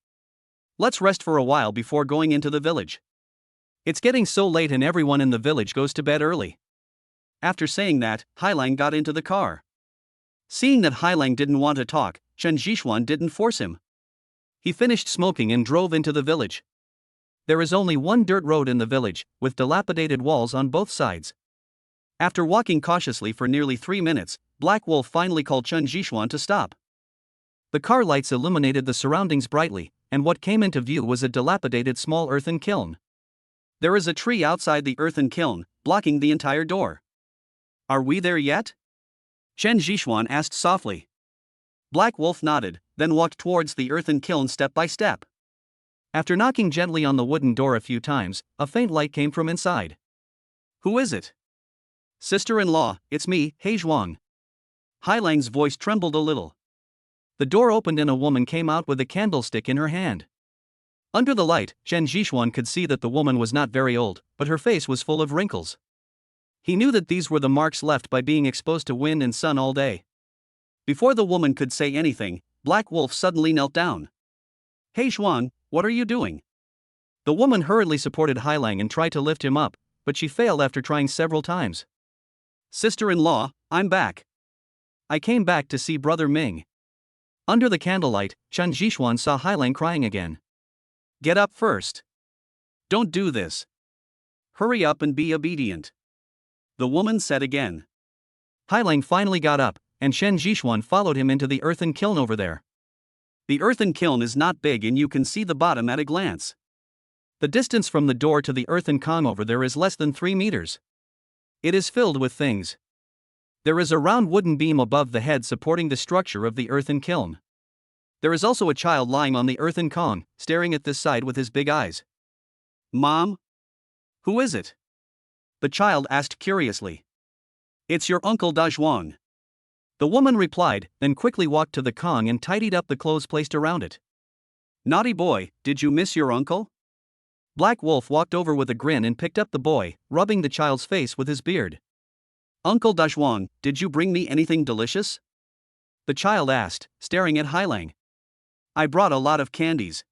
Let's rest for a while before going into the village. It's getting so late and everyone in the village goes to bed early. After saying that, Hailang got into the car. Seeing that Hailang didn't want to talk, Chen Zhishuan didn't force him. He finished smoking and drove into the village. There is only one dirt road in the village, with dilapidated walls on both sides. After walking cautiously for nearly 3 minutes, Black Wolf finally called Chen Zhishuan to stop. The car lights illuminated the surroundings brightly, and what came into view was a dilapidated small earthen kiln. There is a tree outside the earthen kiln, blocking the entire door. Are we there yet? Chen Zhishuan asked softly. Black Wolf nodded, then walked towards the earthen kiln step by step. After knocking gently on the wooden door a few times, a faint light came from inside. Who is it? Sister-in-law, it's me, He Zhuang. Hailang's voice trembled a little. The door opened and a woman came out with a candlestick in her hand. Under the light, Chen Zhishuan could see that the woman was not very old, but her face was full of wrinkles. He knew that these were the marks left by being exposed to wind and sun all day. Before the woman could say anything, Black Wolf suddenly knelt down. He Zhuang, what are you doing? The woman hurriedly supported Hailang and tried to lift him up, but she failed after trying several times. Sister-in-law, I'm back. I came back to see Brother Ming. Under the candlelight, Chen Zhishuan saw Hailang crying again. Get up first. Don't do this. Hurry up and be obedient. The woman said again. Hailang finally got up, and Chen Zhishuan followed him into the earthen kiln over there. The earthen kiln is not big and you can see the bottom at a glance. The distance from the door to the earthen Kong over there is less than 3 meters. It is filled with things. There is a round wooden beam above the head supporting the structure of the earthen kiln. There is also a child lying on the earthen Kong, staring at this side with his big eyes. Mom? Who is it? The child asked curiously. It's your Uncle Dajwang. The woman replied, then quickly walked to the Kong and tidied up the clothes placed around it. Naughty boy, did you miss your uncle? Black Wolf walked over with a grin and picked up the boy, rubbing the child's face with his beard. Uncle Dajwang, did you bring me anything delicious? The child asked, staring at Hailang. I brought a lot of candies.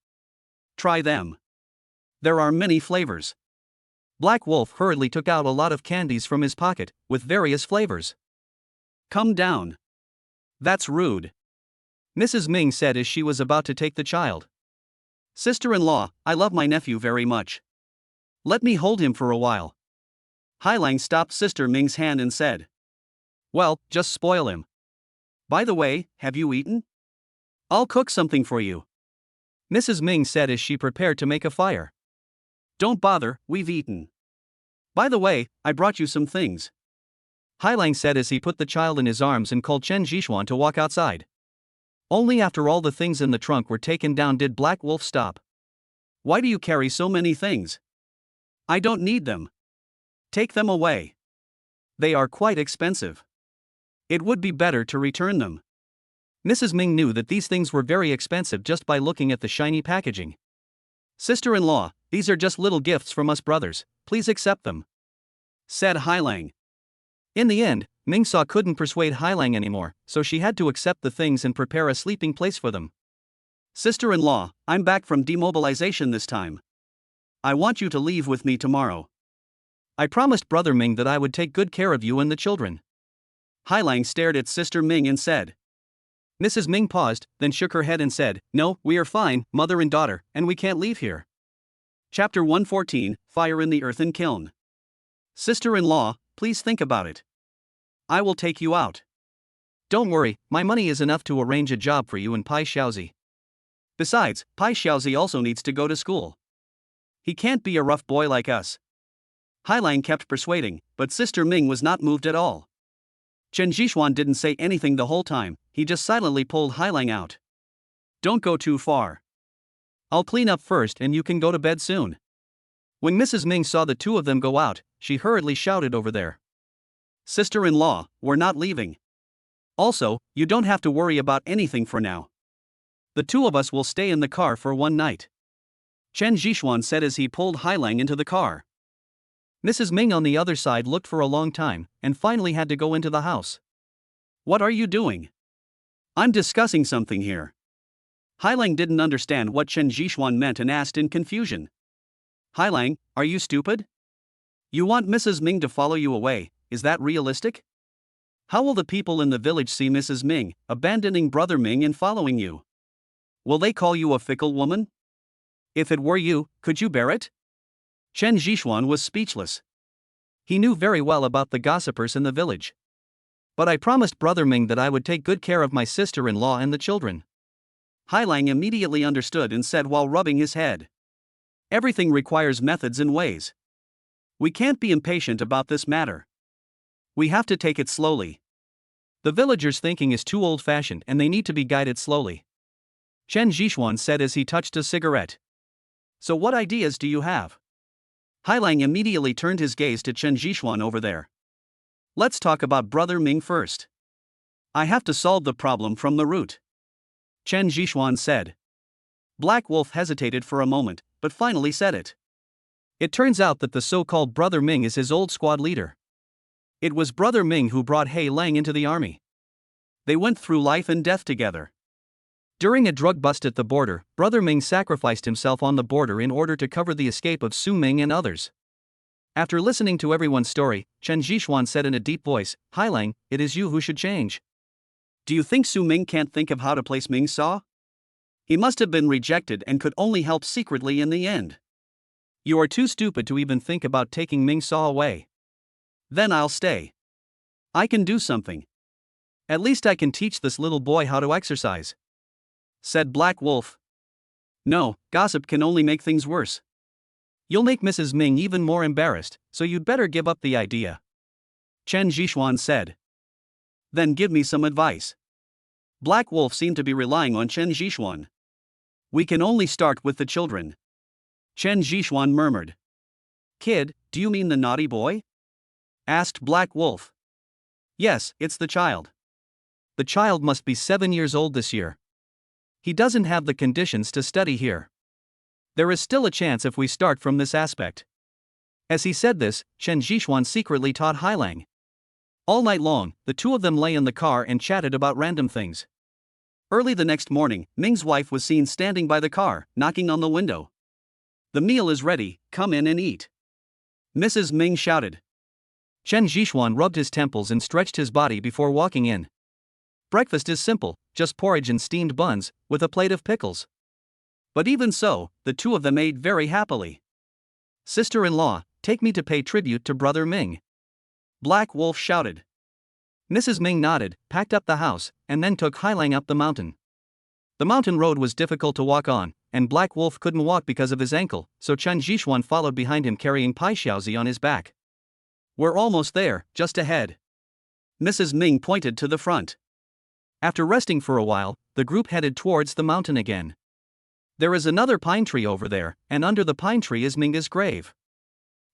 Try them. There are many flavors. Black Wolf hurriedly took out a lot of candies from his pocket, with various flavors. Come down. That's rude. Mrs. Ming said as she was about to take the child. Sister-in-law, I love my nephew very much. Let me hold him for a while. Hailang stopped Sister Ming's hand and said. Well, just spoil him. By the way, have you eaten? I'll cook something for you. Mrs. Ming said as she prepared to make a fire. Don't bother, we've eaten. By the way, I brought you some things. Hailang said as he put the child in his arms and called Chen Jishuan to walk outside. Only after all the things in the trunk were taken down did Black Wolf stop. Why do you carry so many things? I don't need them. Take them away. They are quite expensive. It would be better to return them. Mrs. Ming knew that these things were very expensive just by looking at the shiny packaging. Sister-in-law, these are just little gifts from us brothers, please accept them, said Hailang. In the end, Ming Sa couldn't persuade Hailang anymore, so she had to accept the things and prepare a sleeping place for them. Sister-in-law, I'm back from demobilization this time. I want you to leave with me tomorrow. I promised Brother Ming that I would take good care of you and the children. Hailang stared at Sister Ming and said. Mrs. Ming paused, then shook her head and said, No, we are fine, mother and daughter, and we can't leave here. Chapter 114, Fire in the Earthen Kiln. Sister-in-law, please think about it. I will take you out. Don't worry, my money is enough to arrange a job for you and Pai Xiaozi. Besides, Pai Xiaozi also needs to go to school. He can't be a rough boy like us. Hailang kept persuading, but Sister Ming was not moved at all. Chen Jishuan didn't say anything the whole time, he just silently pulled Hailang out. Don't go too far. I'll clean up first and you can go to bed soon. When Mrs. Ming saw the two of them go out, she hurriedly shouted over there. Sister-in-law, we're not leaving. Also, you don't have to worry about anything for now. The two of us will stay in the car for one night. Chen Jishuan said as he pulled Hailang into the car. Mrs. Ming on the other side looked for a long time, and finally had to go into the house. What are you doing? I'm discussing something here. Hailang didn't understand what Chen Jishuan meant and asked in confusion. Hailang, are you stupid? You want Mrs. Ming to follow you away, is that realistic? How will the people in the village see Mrs. Ming, abandoning Brother Ming and following you? Will they call you a fickle woman? If it were you, could you bear it? Chen Jishuan was speechless. He knew very well about the gossipers in the village. But I promised Brother Ming that I would take good care of my sister-in-law and the children. Hailang immediately understood and said while rubbing his head. Everything requires methods and ways. We can't be impatient about this matter. We have to take it slowly. The villagers' thinking is too old-fashioned and they need to be guided slowly. Chen Jishuan said as he touched a cigarette. So what ideas do you have? Hailang immediately turned his gaze to Chen Jishuan over there. Let's talk about Brother Ming first. I have to solve the problem from the root. Chen Jishuan said. Black Wolf hesitated for a moment, but finally said it. It turns out that the so-called Brother Ming is his old squad leader. It was Brother Ming who brought Hailang into the army. They went through life and death together. During a drug bust at the border, Brother Ming sacrificed himself on the border in order to cover the escape of Su Ming and others. After listening to everyone's story, Chen Jishuan said in a deep voice, Hailang, it is you who should change. Do you think Su Ming can't think of how to place Ming Sa? He must have been rejected and could only help secretly in the end. You are too stupid to even think about taking Ming Sa away. Then I'll stay. I can do something. At least I can teach this little boy how to exercise, said Black Wolf. No, gossip can only make things worse. You'll make Mrs. Ming even more embarrassed, so you'd better give up the idea. Chen Zhishuan said. Then give me some advice. Black Wolf seemed to be relying on Chen Zhishuan. We can only start with the children. Chen Zhishuan murmured. Kid, do you mean the naughty boy? Asked Black Wolf. Yes, it's the child. The child must be 7 years old this year. He doesn't have the conditions to study here. There is still a chance if we start from this aspect. As he said this, Chen Zhishuan secretly taught Hailang. All night long, the two of them lay in the car and chatted about random things. Early the next morning, Ming's wife was seen standing by the car, knocking on the window. The meal is ready, come in and eat. Mrs. Ming shouted. Chen Zhishuan rubbed his temples and stretched his body before walking in. Breakfast is simple, just porridge and steamed buns, with a plate of pickles. But even so, the two of them ate very happily. Sister-in-law, take me to pay tribute to Brother Ming. Black Wolf shouted. Mrs. Ming nodded, packed up the house, and then took Hailang up the mountain. The mountain road was difficult to walk on, and Black Wolf couldn't walk because of his ankle, so Chen Zhishuan followed behind him carrying Pai Xiaozi on his back. We're almost there, just ahead. Mrs. Ming pointed to the front. After resting for a while, the group headed towards the mountain again. There is another pine tree over there, and under the pine tree is Ming's grave.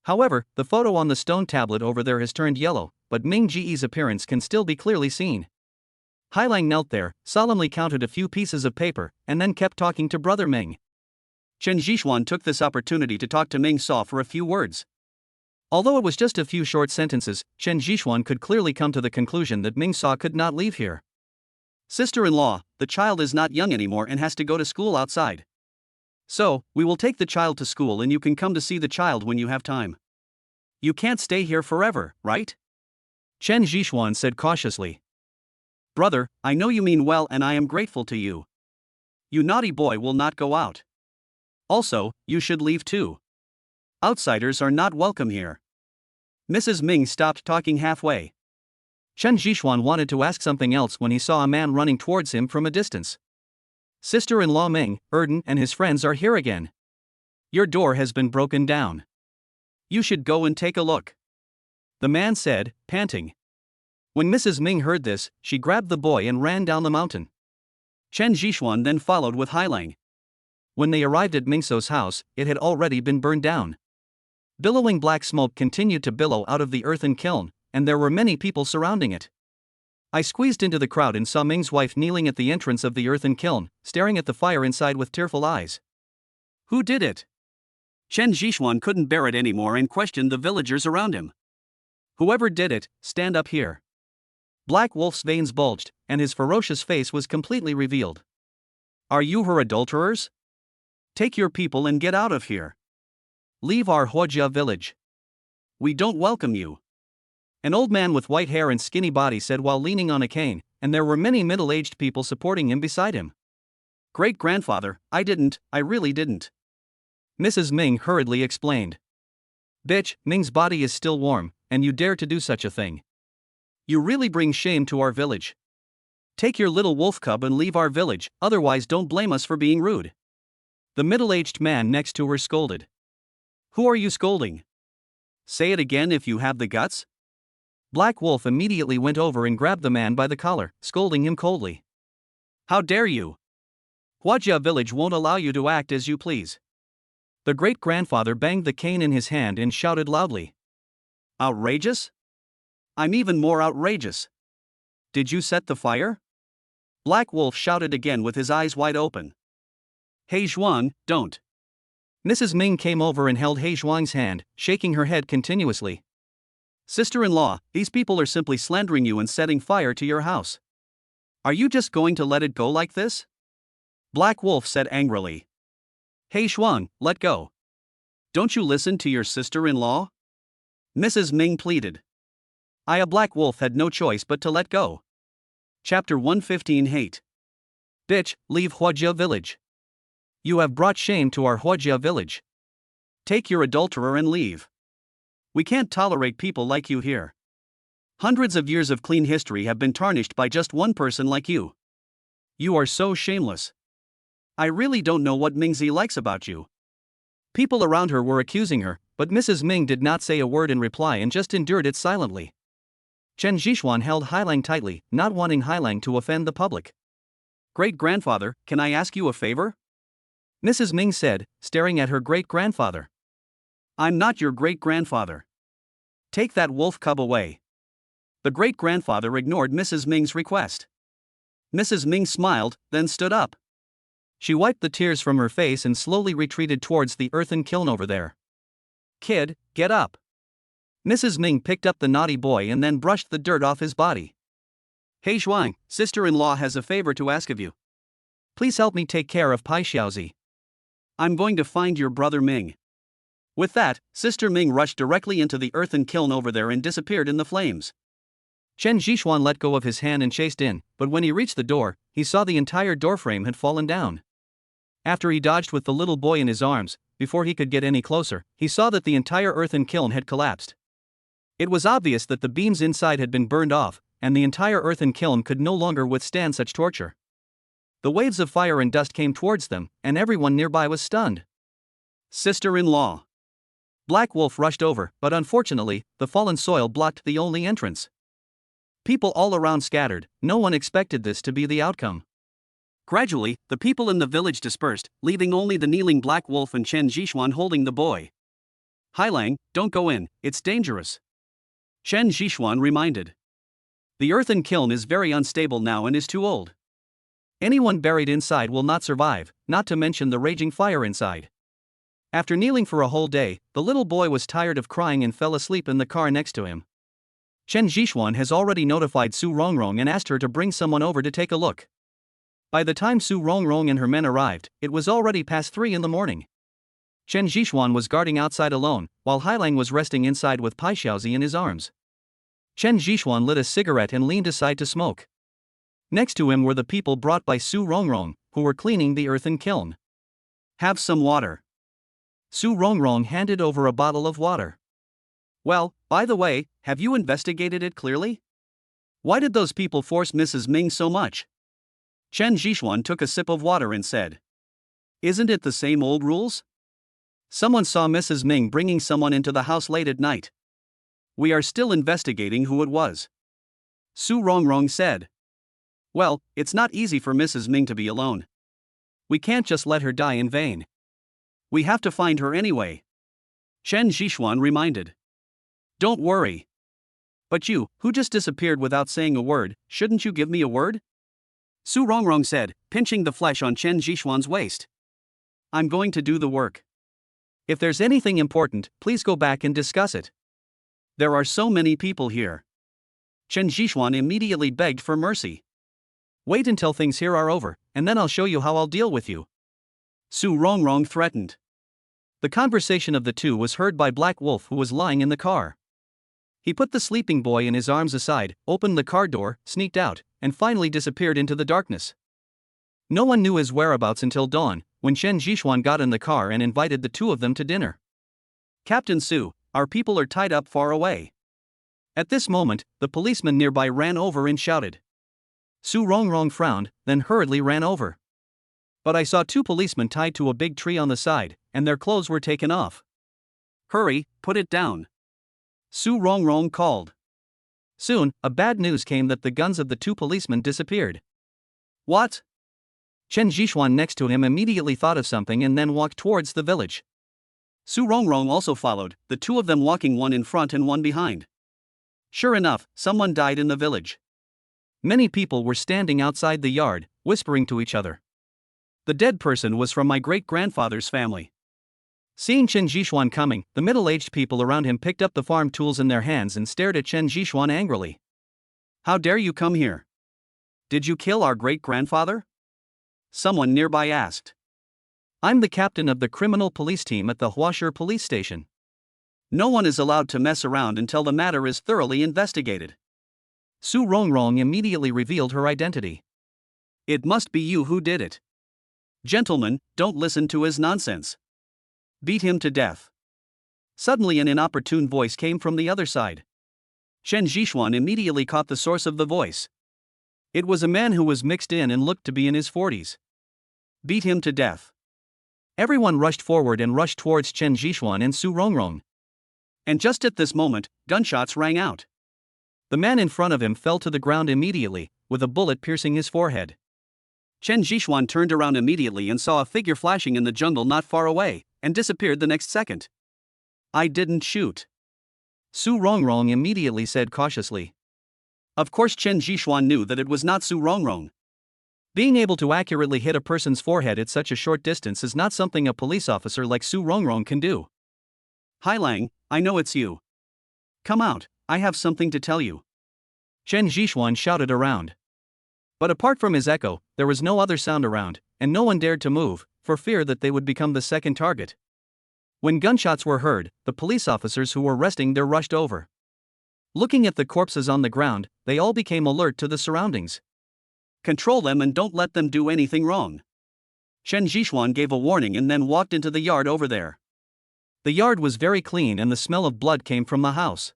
However, the photo on the stone tablet over there has turned yellow, but Ming Ji's appearance can still be clearly seen. Hailang knelt there, solemnly counted a few pieces of paper, and then kept talking to Brother Ming. Chen Zhishuan took this opportunity to talk to Ming Saw for a few words. Although it was just a few short sentences, Chen Zhishuan could clearly come to the conclusion that Ming Saw could not leave here. Sister-in-law, the child is not young anymore and has to go to school outside. So, we will take the child to school and you can come to see the child when you have time. You can't stay here forever, right? Chen Zhishuan said cautiously. Brother, I know you mean well and I am grateful to you. You naughty boy will not go out. Also, you should leave too. Outsiders are not welcome here. Mrs. Ming stopped talking halfway. Chen Zhishuan wanted to ask something else when he saw a man running towards him from a distance. Sister-in-law Ming, Erden and his friends are here again. Your door has been broken down. You should go and take a look. The man said, panting. When Mrs. Ming heard this, she grabbed the boy and ran down the mountain. Chen Zhishuan then followed with Hailang. When they arrived at Mingso's house, it had already been burned down. Billowing black smoke continued to billow out of the earthen kiln, and there were many people surrounding it. I squeezed into the crowd and saw Ming's wife kneeling at the entrance of the earthen kiln, staring at the fire inside with tearful eyes. Who did it? Chen Zhishuan couldn't bear it anymore and questioned the villagers around him. Whoever did it, stand up here. Black Wolf's veins bulged, and his ferocious face was completely revealed. Are you her adulterers? Take your people and get out of here. Leave our Huojia village. We don't welcome you. An old man with white hair and skinny body said while leaning on a cane, and there were many middle-aged people supporting him beside him. Great-grandfather, I really didn't. Mrs. Ming hurriedly explained. Bitch, Ming's body is still warm, and you dare to do such a thing. You really bring shame to our village. Take your little wolf cub and leave our village, otherwise don't blame us for being rude. The middle-aged man next to her scolded. Who are you scolding? Say it again if you have the guts. Black Wolf immediately went over and grabbed the man by the collar, scolding him coldly. How dare you? Huojia village won't allow you to act as you please. The great-grandfather banged the cane in his hand and shouted loudly. Outrageous? I'm even more outrageous. Did you set the fire? Black Wolf shouted again with his eyes wide open. He Zhuang, don't. Mrs. Ming came over and held He Zhuang's hand, shaking her head continuously. Sister-in-law, these people are simply slandering you and setting fire to your house. Are you just going to let it go like this? Black Wolf said angrily. He Zhuang, let go. Don't you listen to your sister-in-law? Mrs. Ming pleaded. Black Wolf had no choice but to let go. Chapter 115 Hate. Bitch, leave Huojia village. You have brought shame to our Huojia village. Take your adulterer and leave. We can't tolerate people like you here. Hundreds of years of clean history have been tarnished by just one person like you. You are so shameless. I really don't know what Mingzi likes about you. People around her were accusing her, but Mrs. Ming did not say a word in reply and just endured it silently. Chen Zhixuan held Hailang tightly, not wanting Hailang to offend the public. Great-grandfather, can I ask you a favor? Mrs. Ming said, staring at her great-grandfather. I'm not your great-grandfather. Take that wolf cub away. The great-grandfather ignored Mrs. Ming's request. Mrs. Ming smiled, then stood up. She wiped the tears from her face and slowly retreated towards the earthen kiln over there. Kid, get up. Mrs. Ming picked up the naughty boy and then brushed the dirt off his body. Hey Zhuang, sister-in-law has a favor to ask of you. Please help me take care of Pai Xiaozi. I'm going to find your brother Ming. With that, Sister Ming rushed directly into the earthen kiln over there and disappeared in the flames. Chen Zhixuan let go of his hand and chased in, but when he reached the door, he saw the entire doorframe had fallen down. After he dodged with the little boy in his arms, before he could get any closer, he saw that the entire earthen kiln had collapsed. It was obvious that the beams inside had been burned off, and the entire earthen kiln could no longer withstand such torture. The waves of fire and dust came towards them, and everyone nearby was stunned. Sister-in-law. Black Wolf rushed over, but unfortunately, the fallen soil blocked the only entrance. People all around scattered, no one expected this to be the outcome. Gradually, the people in the village dispersed, leaving only the kneeling Black Wolf and Chen Zhixuan holding the boy. Hailang, don't go in, it's dangerous. Chen Zhixuan reminded. The earthen kiln is very unstable now and is too old. Anyone buried inside will not survive, not to mention the raging fire inside. After kneeling for a whole day, the little boy was tired of crying and fell asleep in the car next to him. Chen Zhixuan has already notified Su Rongrong and asked her to bring someone over to take a look. By the time Su Rongrong and her men arrived, it was already past 3 in the morning. Chen Zhixuan was guarding outside alone, while Hailang was resting inside with Pai Xiaozi in his arms. Chen Zhixuan lit a cigarette and leaned aside to smoke. Next to him were the people brought by Su Rongrong, who were cleaning the earthen kiln. Have some water. Su Rongrong handed over a bottle of water. Well, by the way, have you investigated it clearly? Why did those people force Mrs. Ming so much? Chen Zhixuan took a sip of water and said. Isn't it the same old rules? Someone saw Mrs. Ming bringing someone into the house late at night. We are still investigating who it was. Su Rongrong said. Well, it's not easy for Mrs. Ming to be alone. We can't just let her die in vain. We have to find her anyway. Chen Zhixuan reminded. Don't worry. But you, who just disappeared without saying a word, shouldn't you give me a word? Su Rongrong said, pinching the flesh on Chen Zhixuan's waist. I'm going to do the work. If there's anything important, please go back and discuss it. There are so many people here. Chen Zhixuan immediately begged for mercy. Wait until things here are over, and then I'll show you how I'll deal with you. Su Rongrong threatened. The conversation of the two was heard by Black Wolf, who was lying in the car. He put the sleeping boy in his arms aside, opened the car door, sneaked out, and finally disappeared into the darkness. No one knew his whereabouts until dawn, when Chen Zhixuan got in the car and invited the two of them to dinner. Captain Su, our people are tied up far away. At this moment, the policeman nearby ran over and shouted. Su Rongrong frowned, then hurriedly ran over. But I saw 2 policemen tied to a big tree on the side, and their clothes were taken off. Hurry, put it down. Su Rongrong called. Soon, a bad news came that the guns of the 2 policemen disappeared. What? Chen Zhixuan next to him immediately thought of something and then walked towards the village. Su Rongrong also followed, the 2 of them walking one in front and one behind. Sure enough, someone died in the village. Many people were standing outside the yard, whispering to each other. The dead person was from my great-grandfather's family. Seeing Chen Zhixuan coming, the middle-aged people around him picked up the farm tools in their hands and stared at Chen Zhixuan angrily. How dare you come here? Did you kill our great-grandfather? Someone nearby asked. I'm the captain of the criminal police team at the Huasher police station. No one is allowed to mess around until the matter is thoroughly investigated. Su Rongrong immediately revealed her identity. It must be you who did it. Gentlemen, don't listen to his nonsense. Beat him to death. Suddenly an inopportune voice came from the other side. Chen Zhixuan immediately caught the source of the voice. It was a man who was mixed in and looked to be in his 40s. Beat him to death. Everyone rushed forward and rushed towards Chen Jixuan and Su Rongrong. And just at this moment, gunshots rang out. The man in front of him fell to the ground immediately, with a bullet piercing his forehead. Chen Jixuan turned around immediately and saw a figure flashing in the jungle not far away, and disappeared the next second. I didn't shoot. Su Rongrong immediately said cautiously. Of course Chen Jixuan knew that it was not Su Rongrong. Being able to accurately hit a person's forehead at such a short distance is not something a police officer like Su Rongrong can do. Hai Lang, I know it's you. Come out, I have something to tell you. Chen Jixuan shouted around. But apart from his echo, there was no other sound around, and no one dared to move, for fear that they would become the second target. When gunshots were heard, the police officers who were resting there rushed over. Looking at the corpses on the ground, they all became alert to the surroundings. Control them and don't let them do anything wrong. Chen Jixuan gave a warning and then walked into the yard over there. The yard was very clean and the smell of blood came from the house.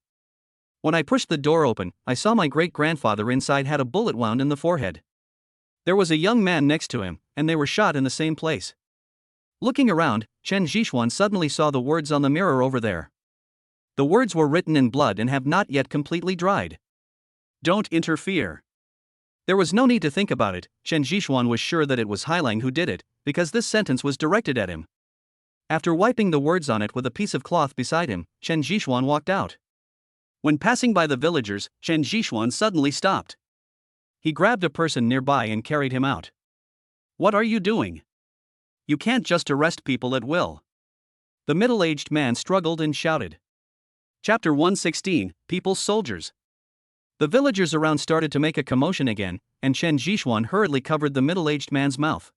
When I pushed the door open, I saw my great-grandfather inside had a bullet wound in the forehead. There was a young man next to him, and they were shot in the same place. Looking around, Chen Jixuan suddenly saw the words on the mirror over there. The words were written in blood and have not yet completely dried. Don't interfere. There was no need to think about it. Chen Jixuan was sure that it was Hai Lang who did it, because this sentence was directed at him. After wiping the words on it with a piece of cloth beside him, Chen Jixuan walked out. When passing by the villagers, Chen Jixuan suddenly stopped. He grabbed a person nearby and carried him out. What are you doing? You can't just arrest people at will. The middle-aged man struggled and shouted. Chapter 116, People's Soldiers. The villagers around started to make a commotion again, and Chen Jixuan hurriedly covered the middle-aged man's mouth.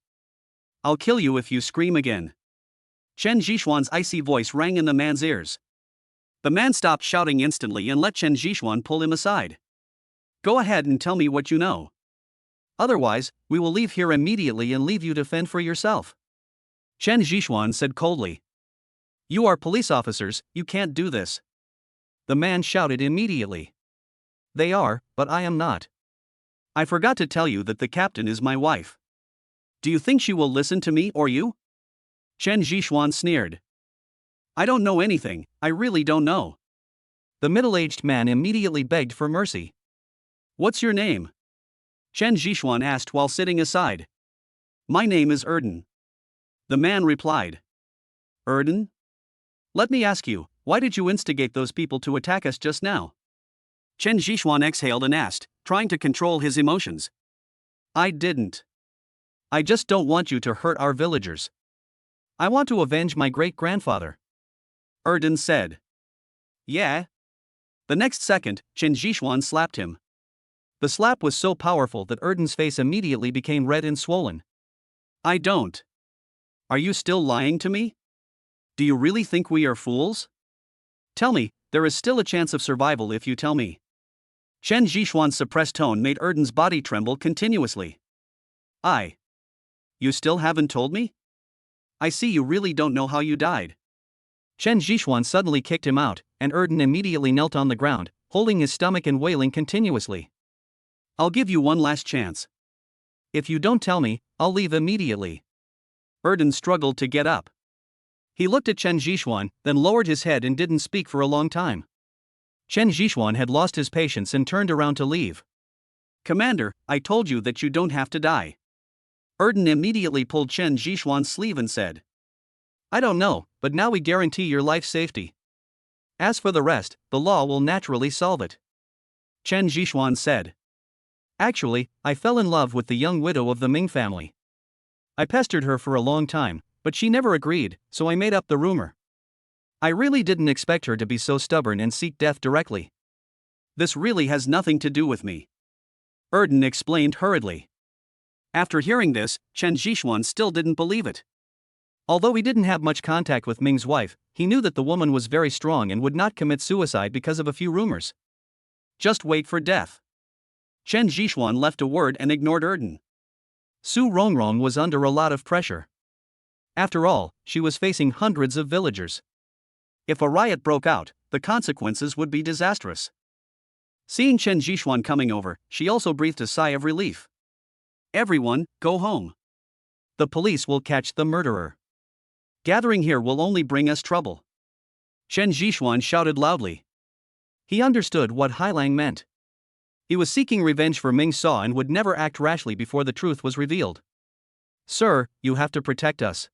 I'll kill you if you scream again. Chen Jixuan's icy voice rang in the man's ears. The man stopped shouting instantly and let Chen Jixuan pull him aside. Go ahead and tell me what you know. Otherwise, we will leave here immediately and leave you to fend for yourself. Chen Jixuan said coldly. You are police officers, you can't do this. The man shouted immediately. They are, but I am not. I forgot to tell you that the captain is my wife. Do you think she will listen to me or you? Chen Jixuan sneered. I don't know anything, I really don't know. The middle-aged man immediately begged for mercy. What's your name? Chen Jixuan asked while sitting aside. My name is Erden. The man replied. Erden? Let me ask you, why did you instigate those people to attack us just now? Chen Jixuan exhaled and asked, trying to control his emotions. I didn't. I just don't want you to hurt our villagers. I want to avenge my great-grandfather. Erden said. Yeah? The next second, Chen Jixuan slapped him. The slap was so powerful that Erden's face immediately became red and swollen. I don't. Are you still lying to me? Do you really think we are fools? Tell me, there is still a chance of survival if you tell me. Chen Jixuan's suppressed tone made Erden's body tremble continuously. You still haven't told me? I see you really don't know how you died. Chen Jixuan suddenly kicked him out, and Erden immediately knelt on the ground, holding his stomach and wailing continuously. I'll give you one last chance. If you don't tell me, I'll leave immediately. Erden struggled to get up. He looked at Chen Jixuan, then lowered his head and didn't speak for a long time. Chen Jixuan had lost his patience and turned around to leave. Commander, I told you that you don't have to die. Erden immediately pulled Chen Jixuan's sleeve and said. I don't know, but now we guarantee your life safety. As for the rest, the law will naturally solve it. Chen Jixuan said. Actually, I fell in love with the young widow of the Ming family. I pestered her for a long time, but she never agreed, so I made up the rumor. I really didn't expect her to be so stubborn and seek death directly. This really has nothing to do with me. Erden explained hurriedly. After hearing this, Chen Jixuan still didn't believe it. Although he didn't have much contact with Ming's wife, he knew that the woman was very strong and would not commit suicide because of a few rumors. Just wait for death. Chen Jixuan left a word and ignored Erden. Su Rongrong was under a lot of pressure. After all, she was facing hundreds of villagers. If a riot broke out, the consequences would be disastrous. Seeing Chen Jixuan coming over, she also breathed a sigh of relief. Everyone, go home. The police will catch the murderer. Gathering here will only bring us trouble. Chen Zhishuan shouted loudly. He understood what Hailang meant. He was seeking revenge for Ming Saw and would never act rashly before the truth was revealed. Sir, you have to protect us.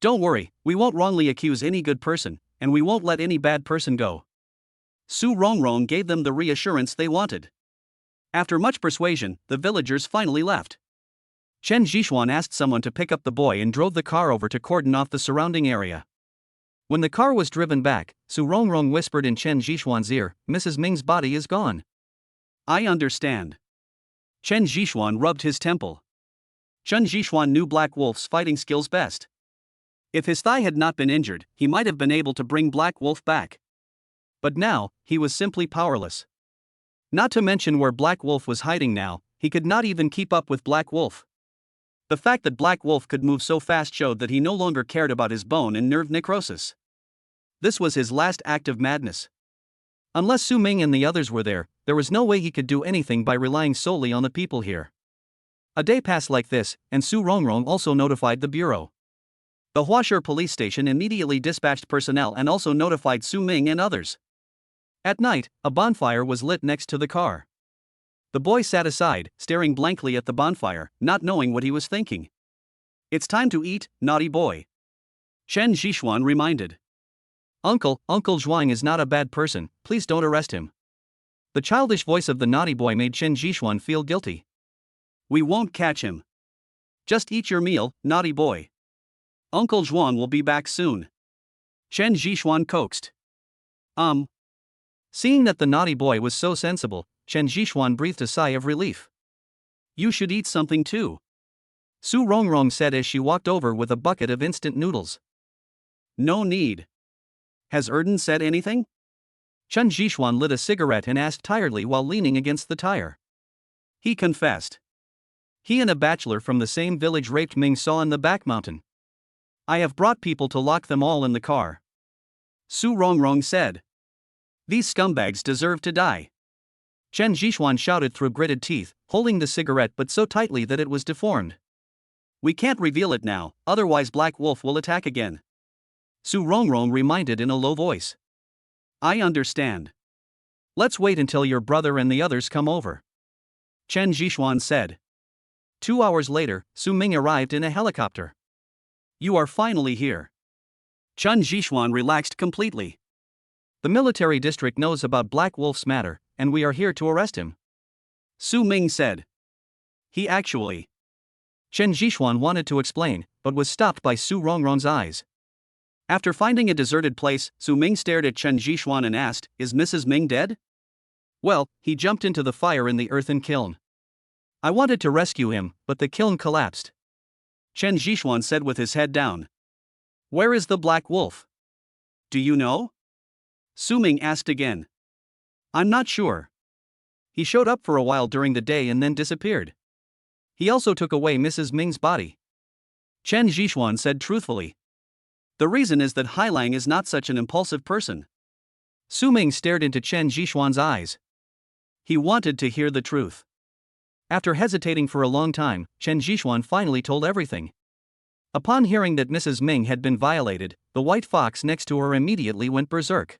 Don't worry, we won't wrongly accuse any good person, and we won't let any bad person go. Su Rongrong gave them the reassurance they wanted. After much persuasion, the villagers finally left. Chen Zhishuan asked someone to pick up the boy and drove the car over to cordon off the surrounding area. When the car was driven back, Su Rongrong whispered in Chen Zhishuan's ear, "Mrs. Ming's body is gone." I understand. Chen Zhishuan rubbed his temple. Chen Zhishuan knew Black Wolf's fighting skills best. If his thigh had not been injured, he might have been able to bring Black Wolf back. But now, he was simply powerless. Not to mention where Black Wolf was hiding now, he could not even keep up with Black Wolf. The fact that Black Wolf could move so fast showed that he no longer cared about his bone and nerve necrosis. This was his last act of madness. Unless Su Ming and the others were there was no way he could do anything by relying solely on the people here. A day passed like this, and Su Rongrong also notified the bureau. The Huasher police station immediately dispatched personnel and also notified Su Ming and others. At night, a bonfire was lit next to the car. The boy sat aside, staring blankly at the bonfire, not knowing what he was thinking. It's time to eat, naughty boy. Chen Zhishuan reminded. Uncle Zhuang is not a bad person, please don't arrest him. The childish voice of the naughty boy made Chen Zhishuan feel guilty. We won't catch him. Just eat your meal, naughty boy. Uncle Zhuang will be back soon. Chen Zhishuan coaxed. Seeing that the naughty boy was so sensible, Chen Zhishuan breathed a sigh of relief. You should eat something too. Su Rongrong said as she walked over with a bucket of instant noodles. No need. Has Erden said anything? Chen Zhishuan lit a cigarette and asked tiredly while leaning against the tire. He confessed. He and a bachelor from the same village raped Ming Saw in the back mountain. I have brought people to lock them all in the car. Su Rongrong said. These scumbags deserve to die. Chen Zhishuan shouted through gritted teeth, holding the cigarette but so tightly that it was deformed. We can't reveal it now, otherwise Black Wolf will attack again. Su Rongrong reminded in a low voice. I understand. Let's wait until your brother and the others come over. Chen Zhishuan said. 2 hours later, Su Ming arrived in a helicopter. You are finally here. Chen Zhishuan relaxed completely. The military district knows about Black Wolf's matter, and we are here to arrest him. Su Ming said. He actually. Chen Zhishuan wanted to explain, but was stopped by Su Rongrong's eyes. After finding a deserted place, Su Ming stared at Chen Zhishuan and asked, Is Mrs. Ming dead? Well, he jumped into the fire in the earthen kiln. I wanted to rescue him, but the kiln collapsed. Chen Zhishuan said with his head down. Where is the Black Wolf? Do you know? Su Ming asked again. I'm not sure. He showed up for a while during the day and then disappeared. He also took away Mrs. Ming's body. Chen Zhishuan said truthfully. The reason is that Hailang is not such an impulsive person. Su Ming stared into Chen Zhishuan's eyes. He wanted to hear the truth. After hesitating for a long time, Chen Zhishuan finally told everything. Upon hearing that Mrs. Ming had been violated, the white fox next to her immediately went berserk.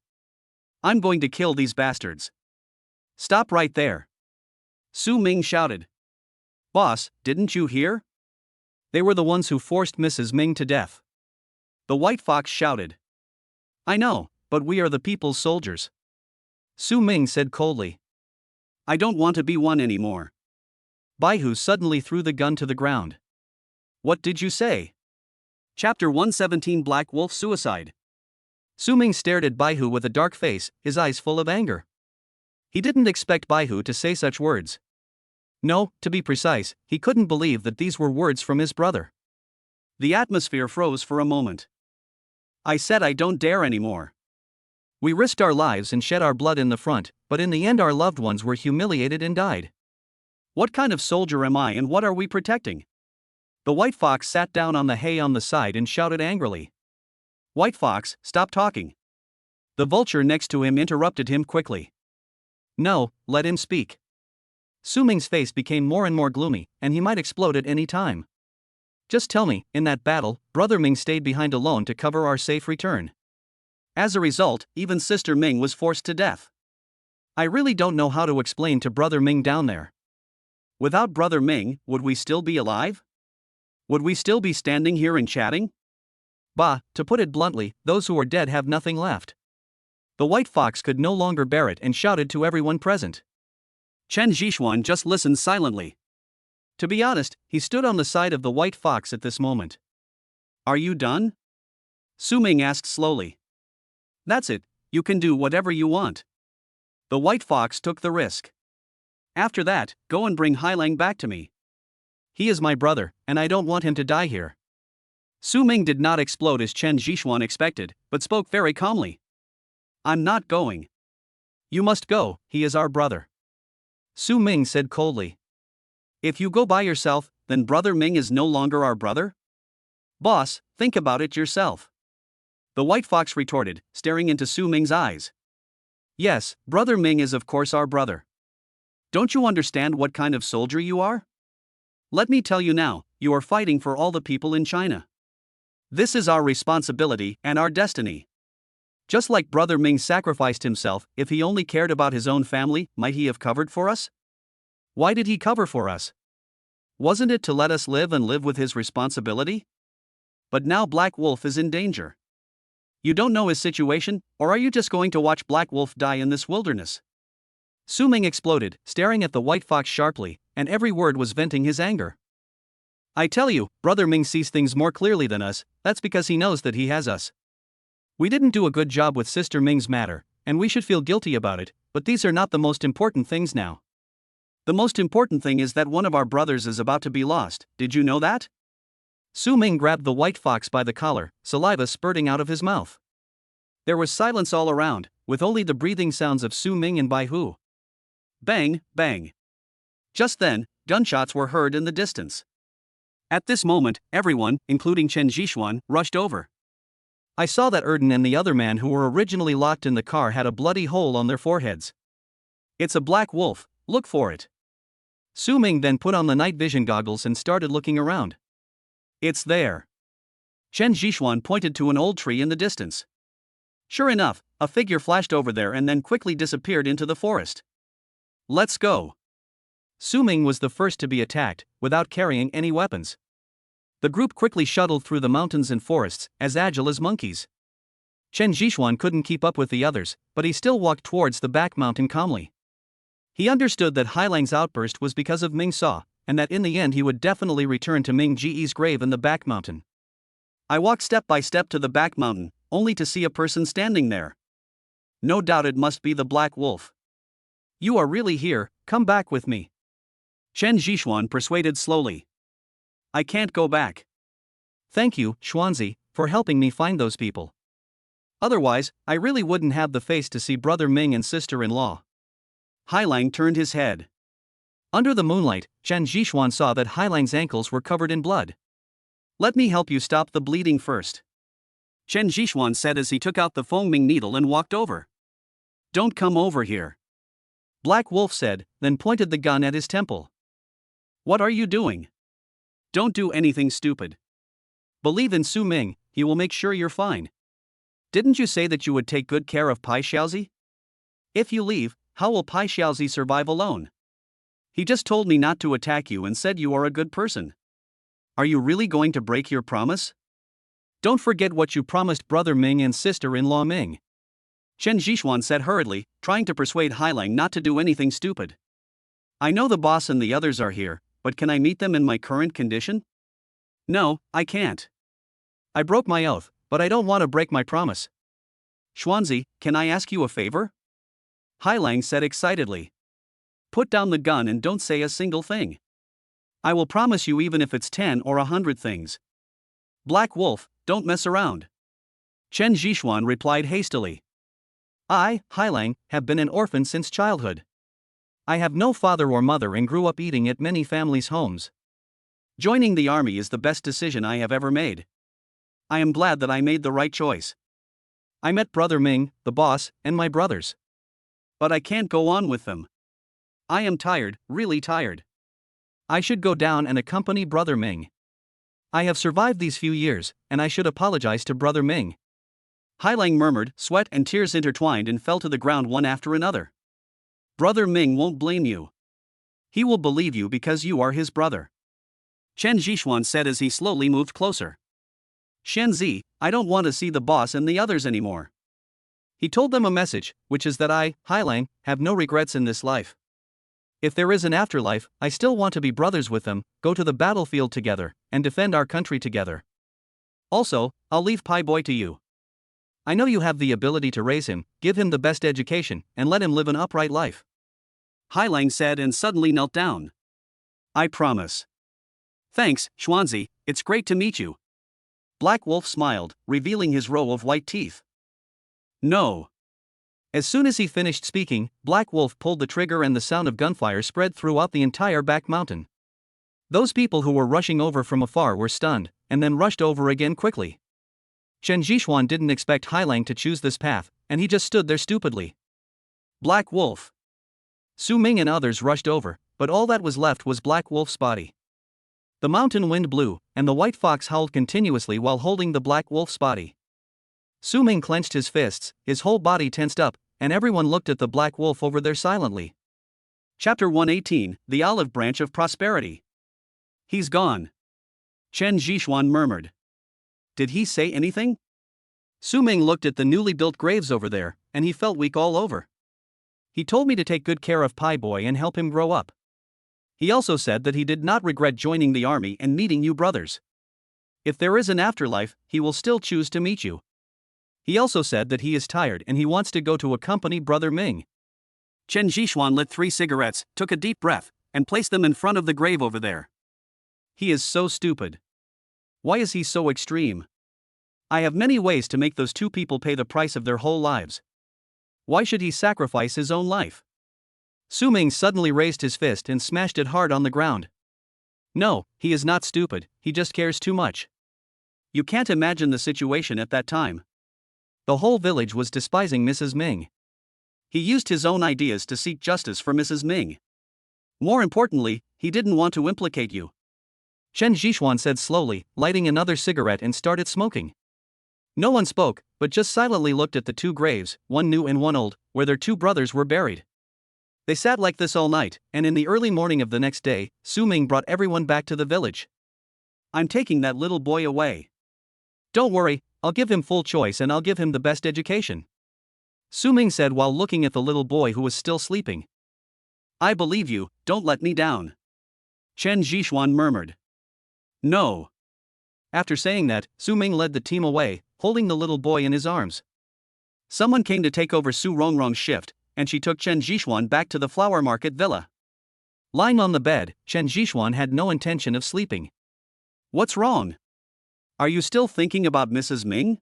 I'm going to kill these bastards. Stop right there. Su Ming shouted. Boss, didn't you hear? They were the ones who forced Mrs. Ming to death. The white fox shouted. I know, but we are the people's soldiers. Su Ming said coldly. I don't want to be one anymore. Baihu suddenly threw the gun to the ground. What did you say? Chapter 117 Black Wolf Suicide. Su Ming stared at Baihu with a dark face, his eyes full of anger. He didn't expect Baihu to say such words. No, to be precise, he couldn't believe that these were words from his brother. The atmosphere froze for a moment. I said I don't dare anymore. We risked our lives and shed our blood in the front, but in the end our loved ones were humiliated and died. What kind of soldier am I and what are we protecting? The white fox sat down on the hay on the side and shouted angrily. White fox, stop talking. The vulture next to him interrupted him quickly. No, let him speak. Su Ming's face became more and more gloomy, and he might explode at any time. Just tell me, in that battle, Brother Ming stayed behind alone to cover our safe return. As a result, even Sister Ming was forced to death. I really don't know how to explain to Brother Ming down there. Without Brother Ming, would we still be alive? Would we still be standing here and chatting? Bah, to put it bluntly, those who are dead have nothing left. The white fox could no longer bear it and shouted to everyone present. Chen Zhixuan just listened silently. To be honest, he stood on the side of the white fox at this moment. Are you done? Su Ming asked slowly. That's it, you can do whatever you want. The white fox took the risk. After that, go and bring Hailang back to me. He is my brother, and I don't want him to die here. Su Ming did not explode as Chen Zhixuan expected, but spoke very calmly. I'm not going. You must go, he is our brother. Su Ming said coldly. If you go by yourself, then Brother Ming is no longer our brother? Boss, think about it yourself. The white fox retorted, staring into Su Ming's eyes. Yes, Brother Ming is of course our brother. Don't you understand what kind of soldier you are? Let me tell you now, you are fighting for all the people in China. This is our responsibility and our destiny. Just like Brother Ming sacrificed himself, if he only cared about his own family, might he have covered for us? Why did he cover for us? Wasn't it to let us live and live with his responsibility? But now Black Wolf is in danger. You don't know his situation, or are you just going to watch Black Wolf die in this wilderness? Su Ming exploded, staring at the white fox sharply, and every word was venting his anger. I tell you, Brother Ming sees things more clearly than us, that's because he knows that he has us. We didn't do a good job with Sister Ming's matter, and we should feel guilty about it, but these are not the most important things now. The most important thing is that one of our brothers is about to be lost, did you know that? Su Ming grabbed the white fox by the collar, saliva spurting out of his mouth. There was silence all around, with only the breathing sounds of Su Ming and Bai Hu. Bang, bang. Just then, gunshots were heard in the distance. At this moment, everyone, including Chen Zhixuan, rushed over. I saw that Erden and the other man who were originally locked in the car had a bloody hole on their foreheads. It's a black wolf, look for it. Su Ming then put on the night vision goggles and started looking around. It's there. Chen Zhixuan pointed to an old tree in the distance. Sure enough, a figure flashed over there and then quickly disappeared into the forest. Let's go. Su Ming was the first to be attacked, without carrying any weapons. The group quickly shuttled through the mountains and forests, as agile as monkeys. Chen Zhixuan couldn't keep up with the others, but he still walked towards the back mountain calmly. He understood that Hailang's outburst was because of Ming Saw, and that in the end he would definitely return to Ming Ji's grave in the back mountain. I walked step by step to the back mountain, only to see a person standing there. No doubt it must be the Black Wolf. You are really here, come back with me. Chen Zhixuan persuaded slowly. I can't go back. Thank you, Xuanzi, for helping me find those people. Otherwise, I really wouldn't have the face to see Brother Ming and sister-in-law. Hailang turned his head. Under the moonlight, Chen Zhixuan saw that Hailang's ankles were covered in blood. Let me help you stop the bleeding first. Chen Zhixuan said as he took out the foaming needle and walked over. Don't come over here. Black Wolf said, then pointed the gun at his temple. What are you doing? Don't do anything stupid. Believe in Su Ming, he will make sure you're fine. Didn't you say that you would take good care of Pai Xiaozi? If you leave, how will Pai Xiaozi survive alone? He just told me not to attack you and said you are a good person. Are you really going to break your promise? Don't forget what you promised Brother Ming and sister-in-law Ming. Chen Zhixuan said hurriedly, trying to persuade Hailang not to do anything stupid. I know the boss and the others are here, but can I meet them in my current condition? No, I can't. I broke my oath, but I don't want to break my promise. Xuanzi, can I ask you a favor? Hailang said excitedly. Put down the gun and don't say a single thing. I will promise you even if it's 10 or 100 things. Black Wolf, don't mess around. Chen Zhixuan replied hastily. I, Hailang, have been an orphan since childhood. I have no father or mother and grew up eating at many families' homes. Joining the army is the best decision I have ever made. I am glad that I made the right choice. I met Brother Ming, the boss, and my brothers. But I can't go on with them. I am tired, really tired. I should go down and accompany Brother Ming. I have survived these few years, and I should apologize to Brother Ming. Hailang murmured, sweat and tears intertwined and fell to the ground one after another. Brother Ming won't blame you. He will believe you because you are his brother. Chen Zhishuan said as he slowly moved closer. Shenzi, I don't want to see the boss and the others anymore. He told them a message, which is that I, Hailang, have no regrets in this life. If there is an afterlife, I still want to be brothers with them, go to the battlefield together, and defend our country together. Also, I'll leave Pai Boy to you. I know you have the ability to raise him, give him the best education, and let him live an upright life. Hailang said and suddenly knelt down. I promise. Thanks, Xuanzi, it's great to meet you. Black Wolf smiled, revealing his row of white teeth. No. As soon as he finished speaking, Black Wolf pulled the trigger and the sound of gunfire spread throughout the entire back mountain. Those people who were rushing over from afar were stunned, and then rushed over again quickly. Chen Zhishuan didn't expect Hailang to choose this path, and he just stood there stupidly. Black Wolf. Su Ming and others rushed over, but all that was left was Black Wolf's body. The mountain wind blew, and the white fox howled continuously while holding the Black Wolf's body. Su Ming clenched his fists, his whole body tensed up, and everyone looked at the Black Wolf over there silently. Chapter 118, The Olive Branch of Prosperity. He's gone. Chen Zhishuan murmured. Did he say anything? Su Ming looked at the newly built graves over there, and he felt weak all over. He told me to take good care of Pai Boy and help him grow up. He also said that he did not regret joining the army and meeting you brothers. If there is an afterlife, he will still choose to meet you. He also said that he is tired and he wants to go to accompany Brother Ming. Chen Zhishuan lit 3 cigarettes, took a deep breath, and placed them in front of the grave over there. He is so stupid. Why is he so extreme? I have many ways to make those 2 people pay the price of their whole lives. Why should he sacrifice his own life? Su Ming suddenly raised his fist and smashed it hard on the ground. No, he is not stupid, he just cares too much. You can't imagine the situation at that time. The whole village was despising Mrs. Ming. He used his own ideas to seek justice for Mrs. Ming. More importantly, he didn't want to implicate you. Chen Zhishuan said slowly, lighting another cigarette and started smoking. No one spoke, but just silently looked at the 2 graves, one new and one old, where their 2 brothers were buried. They sat like this all night, and in the early morning of the next day, Su Ming brought everyone back to the village. I'm taking that little boy away. Don't worry, I'll give him full choice and I'll give him the best education. Su Ming said while looking at the little boy who was still sleeping. I believe you, don't let me down. Chen Zhishuan murmured. No. After saying that, Su Ming led the team away, holding the little boy in his arms. Someone came to take over Su Rongrong's shift, and she took Chen Zhishuan back to the flower market villa. Lying on the bed, Chen Zhishuan had no intention of sleeping. What's wrong? Are you still thinking about Mrs. Ming?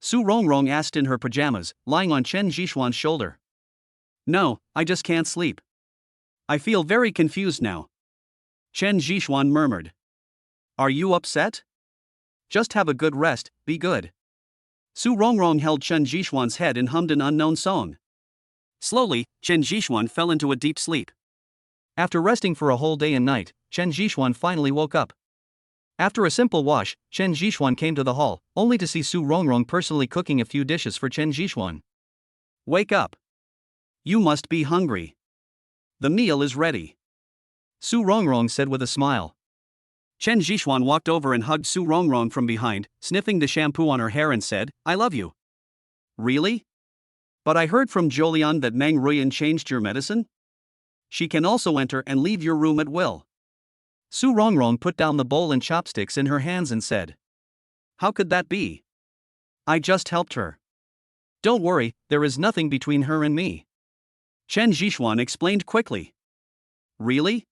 Su Rongrong asked in her pajamas, lying on Chen Zhishuan's shoulder. No, I just can't sleep. I feel very confused now. Chen Zhishuan murmured. Are you upset? Just have a good rest, be good. Su Rongrong held Chen Zhishuan's head and hummed an unknown song. Slowly, Chen Zhishuan fell into a deep sleep. After resting for a whole day and night, Chen Zhishuan finally woke up. After a simple wash, Chen Zhishuan came to the hall, only to see Su Rongrong personally cooking a few dishes for Chen Zhishuan. Wake up. You must be hungry. The meal is ready. Su Rongrong said with a smile. Chen Zhishuan walked over and hugged Su Rongrong from behind, sniffing the shampoo on her hair and said, I love you. Really? But I heard from Jolian that Meng Ruyan changed your medicine? She can also enter and leave your room at will. Su Rongrong put down the bowl and chopsticks in her hands and said. How could that be? I just helped her. Don't worry, there is nothing between her and me. Chen Zhishuan explained quickly. Really?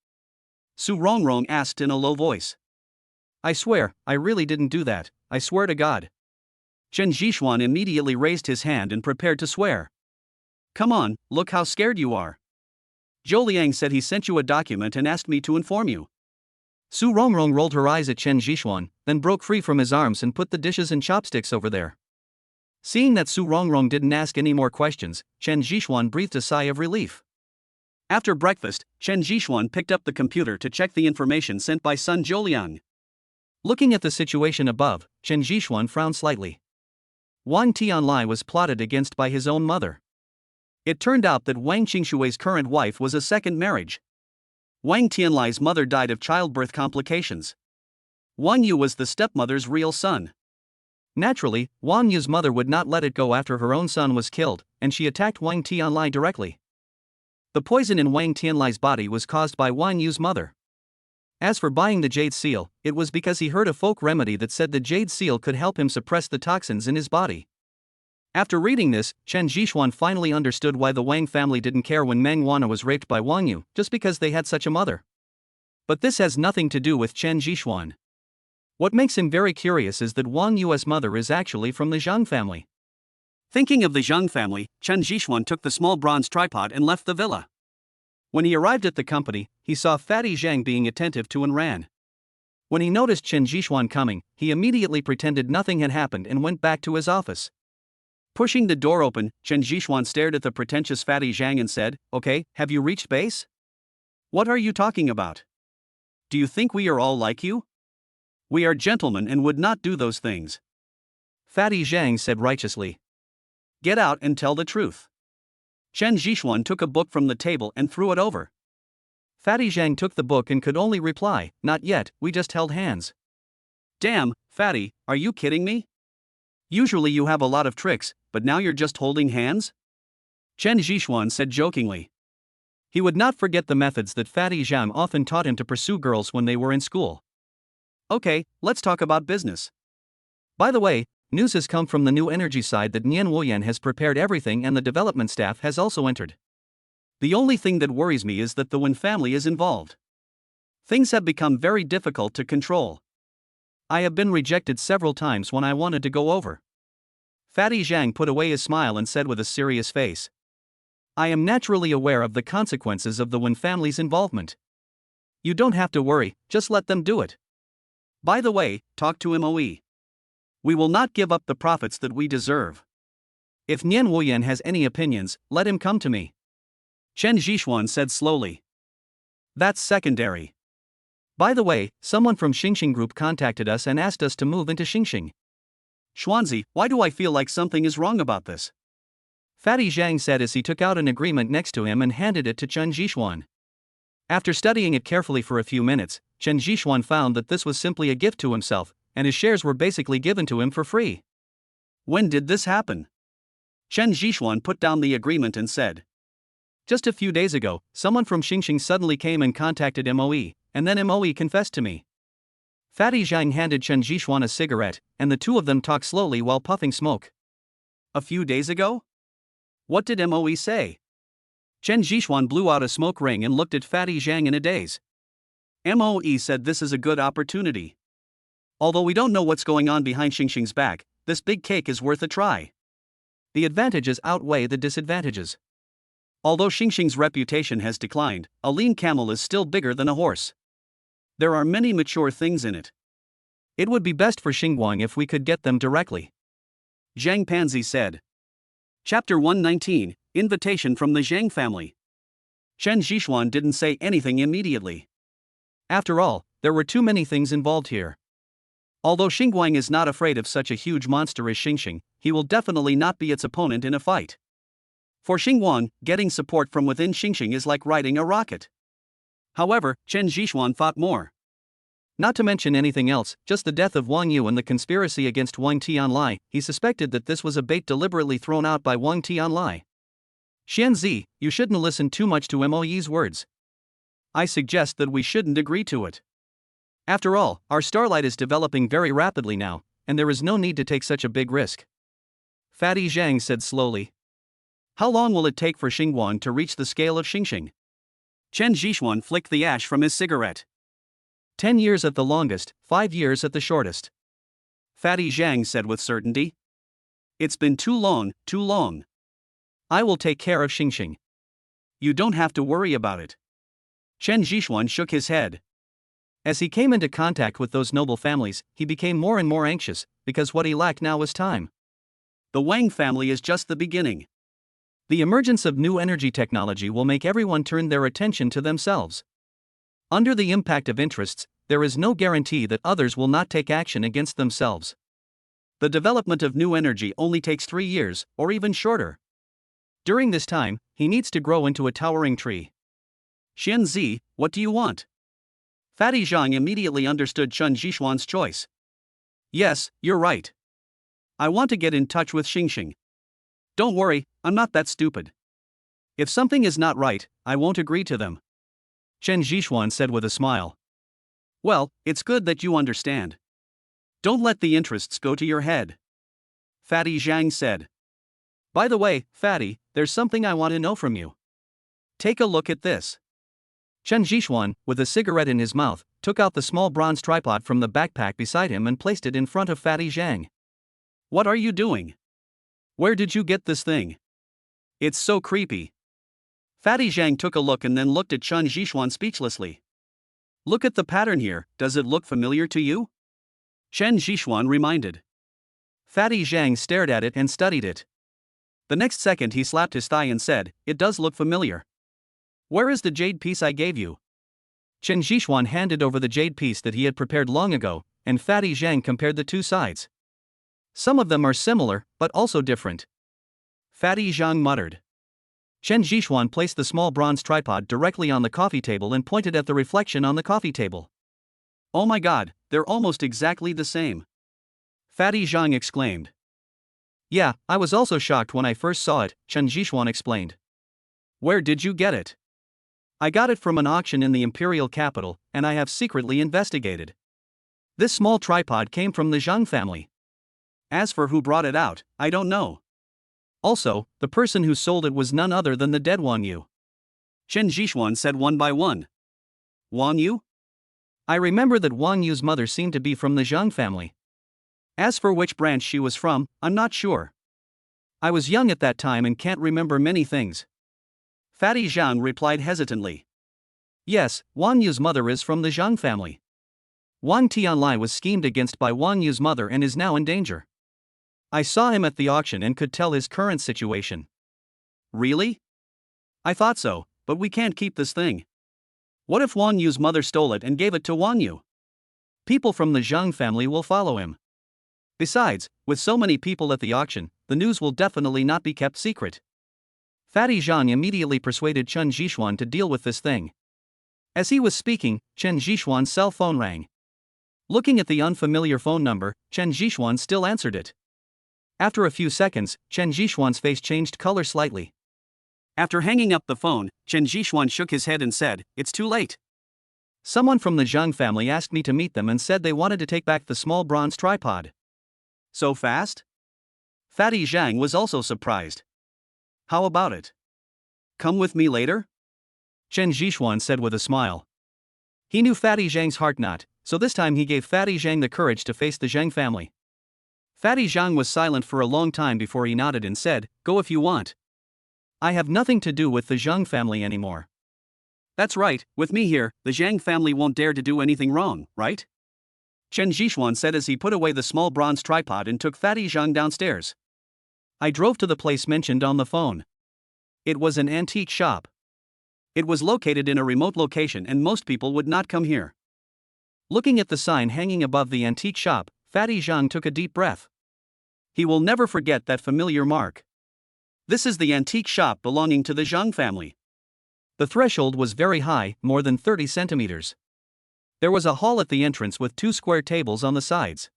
Su Rongrong asked in a low voice. I swear, I really didn't do that, I swear to God. Chen Zhishuan immediately raised his hand and prepared to swear. Come on, look how scared you are. Zhou Liang said he sent you a document and asked me to inform you. Su Rongrong rolled her eyes at Chen Zhishuan, then broke free from his arms and put the dishes and chopsticks over there. Seeing that Su Rongrong didn't ask any more questions, Chen Zhishuan breathed a sigh of relief. After breakfast, Chen Zhishuan picked up the computer to check the information sent by Sun Zholiang. Looking at the situation above, Chen Zhishuan frowned slightly. Wang Tianlai was plotted against by his own mother. It turned out that Wang Qingshui's current wife was a second marriage. Wang Tianlai's mother died of childbirth complications. Wang Yu was the stepmother's real son. Naturally, Wang Yu's mother would not let it go after her own son was killed, and she attacked Wang Tianlai directly. The poison in Wang Tianlai's body was caused by Wang Yu's mother. As for buying the jade seal, it was because he heard a folk remedy that said the jade seal could help him suppress the toxins in his body. After reading this, Chen Zhishuan finally understood why the Wang family didn't care when Meng Wanna was raped by Wang Yu, just because they had such a mother. But this has nothing to do with Chen Zhishuan. What makes him very curious is that Wang Yu's mother is actually from the Zhang family. Thinking of the Zhang family, Chen Zhishuan took the small bronze tripod and left the villa. When he arrived at the company, he saw Fatty Zhang being attentive to and ran. When he noticed Chen Zhishuan coming, he immediately pretended nothing had happened and went back to his office. Pushing the door open, Chen Zhishuan stared at the pretentious Fatty Zhang and said, "Okay, have you reached base? What are you talking about? Do you think we are all like you? We are gentlemen and would not do those things." Fatty Zhang said righteously. "Get out and tell the truth." Chen Zhishuan took a book from the table and threw it over. Fatty Zhang took the book and could only reply, "Not yet, we just held hands." "Damn, Fatty, are you kidding me? Usually you have a lot of tricks, but now you're just holding hands?" Chen Zhishuan said jokingly. He would not forget the methods that Fatty Zhang often taught him to pursue girls when they were in school. "Okay, let's talk about business. By the way, news has come from the new energy side that Nian Wuyan has prepared everything and the development staff has also entered. The only thing that worries me is that the Wen family is involved. Things have become very difficult to control. I have been rejected several times when I wanted to go over." Fatty Zhang put away his smile and said with a serious face, "I am naturally aware of the consequences of the Wen family's involvement. You don't have to worry, just let them do it. By the way, talk to MOE. We will not give up the profits that we deserve. If Nian Wuyan has any opinions, let him come to me." Chen Zhishuan said slowly. "That's secondary. By the way, someone from Xingxing Group contacted us and asked us to move into Xingxing." "Xuanzi, why do I feel like something is wrong about this?" Fatty Zhang said as he took out an agreement next to him and handed it to Chen Zhishuan. After studying it carefully for a few minutes, Chen Zhishuan found that this was simply a gift to himself, and his shares were basically given to him for free. "When did this happen?" Chen Zhishuan put down the agreement and said. "Just a few days ago, someone from Xingxing suddenly came and contacted MOE, and then MOE confessed to me." Fatty Zhang handed Chen Zhishuan a cigarette, and the two of them talked slowly while puffing smoke. "A few days ago? What did MOE say?" Chen Zhishuan blew out a smoke ring and looked at Fatty Zhang in a daze. "MOE said this is a good opportunity. Although we don't know what's going on behind Xingxing's back, this big cake is worth a try. The advantages outweigh the disadvantages. Although Xingxing's reputation has declined, a lean camel is still bigger than a horse. There are many mature things in it. It would be best for Xinguang if we could get them directly," Zhang Panzi said. Chapter 119, Invitation from the Zhang family. Chen Zhishuan didn't say anything immediately. After all, there were too many things involved here. Although Xinguang is not afraid of such a huge monster as Xingxing, he will definitely not be its opponent in a fight. For Xinguang, getting support from within Xingxing is like riding a rocket. However, Chen Zhishuan thought more. Not to mention anything else, just the death of Wang Yu and the conspiracy against Wang Tianlai, he suspected that this was a bait deliberately thrown out by Wang Tianlai. "Xianzi, you shouldn't listen too much to MOE's words. I suggest that we shouldn't agree to it. After all, our starlight is developing very rapidly now, and there is no need to take such a big risk." Fatty Zhang said slowly. "How long will it take for Xinguang to reach the scale of Xingxing?" Chen Zhishuan flicked the ash from his cigarette. 10 years at the longest, 5 years at the shortest. Fatty Zhang said with certainty. "It's been too long, too long. I will take care of Xingxing." "You don't have to worry about it." Chen Zhishuan shook his head. As he came into contact with those noble families, he became more and more anxious, because what he lacked now was time. The Wang family is just the beginning. The emergence of new energy technology will make everyone turn their attention to themselves. Under the impact of interests, there is no guarantee that others will not take action against themselves. The development of new energy only takes 3 years, or even shorter. During this time, he needs to grow into a towering tree. Xian Zi, what do you want? Fatty Zhang immediately understood Chen Zhixuan's choice. Yes, you're right. I want to get in touch with Xingxing. Don't worry, I'm not that stupid. If something is not right, I won't agree to them. Chen Zhixuan said with a smile. Well, it's good that you understand. Don't let the interests go to your head. Fatty Zhang said. By the way, Fatty, there's something I want to know from you. Take a look at this. Chen Zhixuan, with a cigarette in his mouth, took out the small bronze tripod from the backpack beside him and placed it in front of Fatty Zhang. What are you doing? Where did you get this thing? It's so creepy. Fatty Zhang took a look and then looked at Chen Zhixuan speechlessly. Look at the pattern here, does it look familiar to you? Chen Zhixuan reminded. Fatty Zhang stared at it and studied it. The next second he slapped his thigh and said, it does look familiar. Where is the jade piece I gave you? Chen Zhixuan handed over the jade piece that he had prepared long ago, and Fatty Zhang compared the two sides. Some of them are similar, but also different. Fatty Zhang muttered. Chen Zhixuan placed the small bronze tripod directly on the coffee table and pointed at the reflection on the coffee table. Oh my god, they're almost exactly the same. Fatty Zhang exclaimed. Yeah, I was also shocked when I first saw it, Chen Zhixuan explained. Where did you get it? I got it from an auction in the imperial capital, and I have secretly investigated. This small tripod came from the Zhang family. As for who brought it out, I don't know. Also, the person who sold it was none other than the dead Wang Yu. Chen Zhixuan said one by one. Wang Yu? I remember that Wang Yu's mother seemed to be from the Zhang family. As for which branch she was from, I'm not sure. I was young at that time and can't remember many things. Fatty Zhang replied hesitantly. Yes, Wang Yu's mother is from the Zhang family. Wang Tianlai was schemed against by Wang Yu's mother and is now in danger. I saw him at the auction and could tell his current situation. Really? I thought so, but we can't keep this thing. What if Wang Yu's mother stole it and gave it to Wang Yu? People from the Zhang family will follow him. Besides, with so many people at the auction, the news will definitely not be kept secret. Fatty Zhang immediately persuaded Chen Zhixuan to deal with this thing. As he was speaking, Chen Zhixuan's cell phone rang. Looking at the unfamiliar phone number, Chen Zhixuan still answered it. After a few seconds, Chen Zhixuan's face changed color slightly. After hanging up the phone, Chen Zhixuan shook his head and said, it's too late. Someone from the Zhang family asked me to meet them and said they wanted to take back the small bronze tripod. So fast? Fatty Zhang was also surprised. How about it? Come with me later? Chen Zhixuan said with a smile. He knew Fatty Zhang's heart not, so this time he gave Fatty Zhang the courage to face the Zhang family. Fatty Zhang was silent for a long time before he nodded and said, go if you want. I have nothing to do with the Zhang family anymore. That's right, with me here, the Zhang family won't dare to do anything wrong, right? Chen Zhixuan said as he put away the small bronze tripod and took Fatty Zhang downstairs. I drove to the place mentioned on the phone. It was an antique shop. It was located in a remote location and most people would not come here. Looking at the sign hanging above the antique shop, Fatty Zhang took a deep breath. He will never forget that familiar mark. This is the antique shop belonging to the Zhang family. The threshold was very high, more than 30 centimeters. There was a hall at the entrance with 2 square tables on the sides.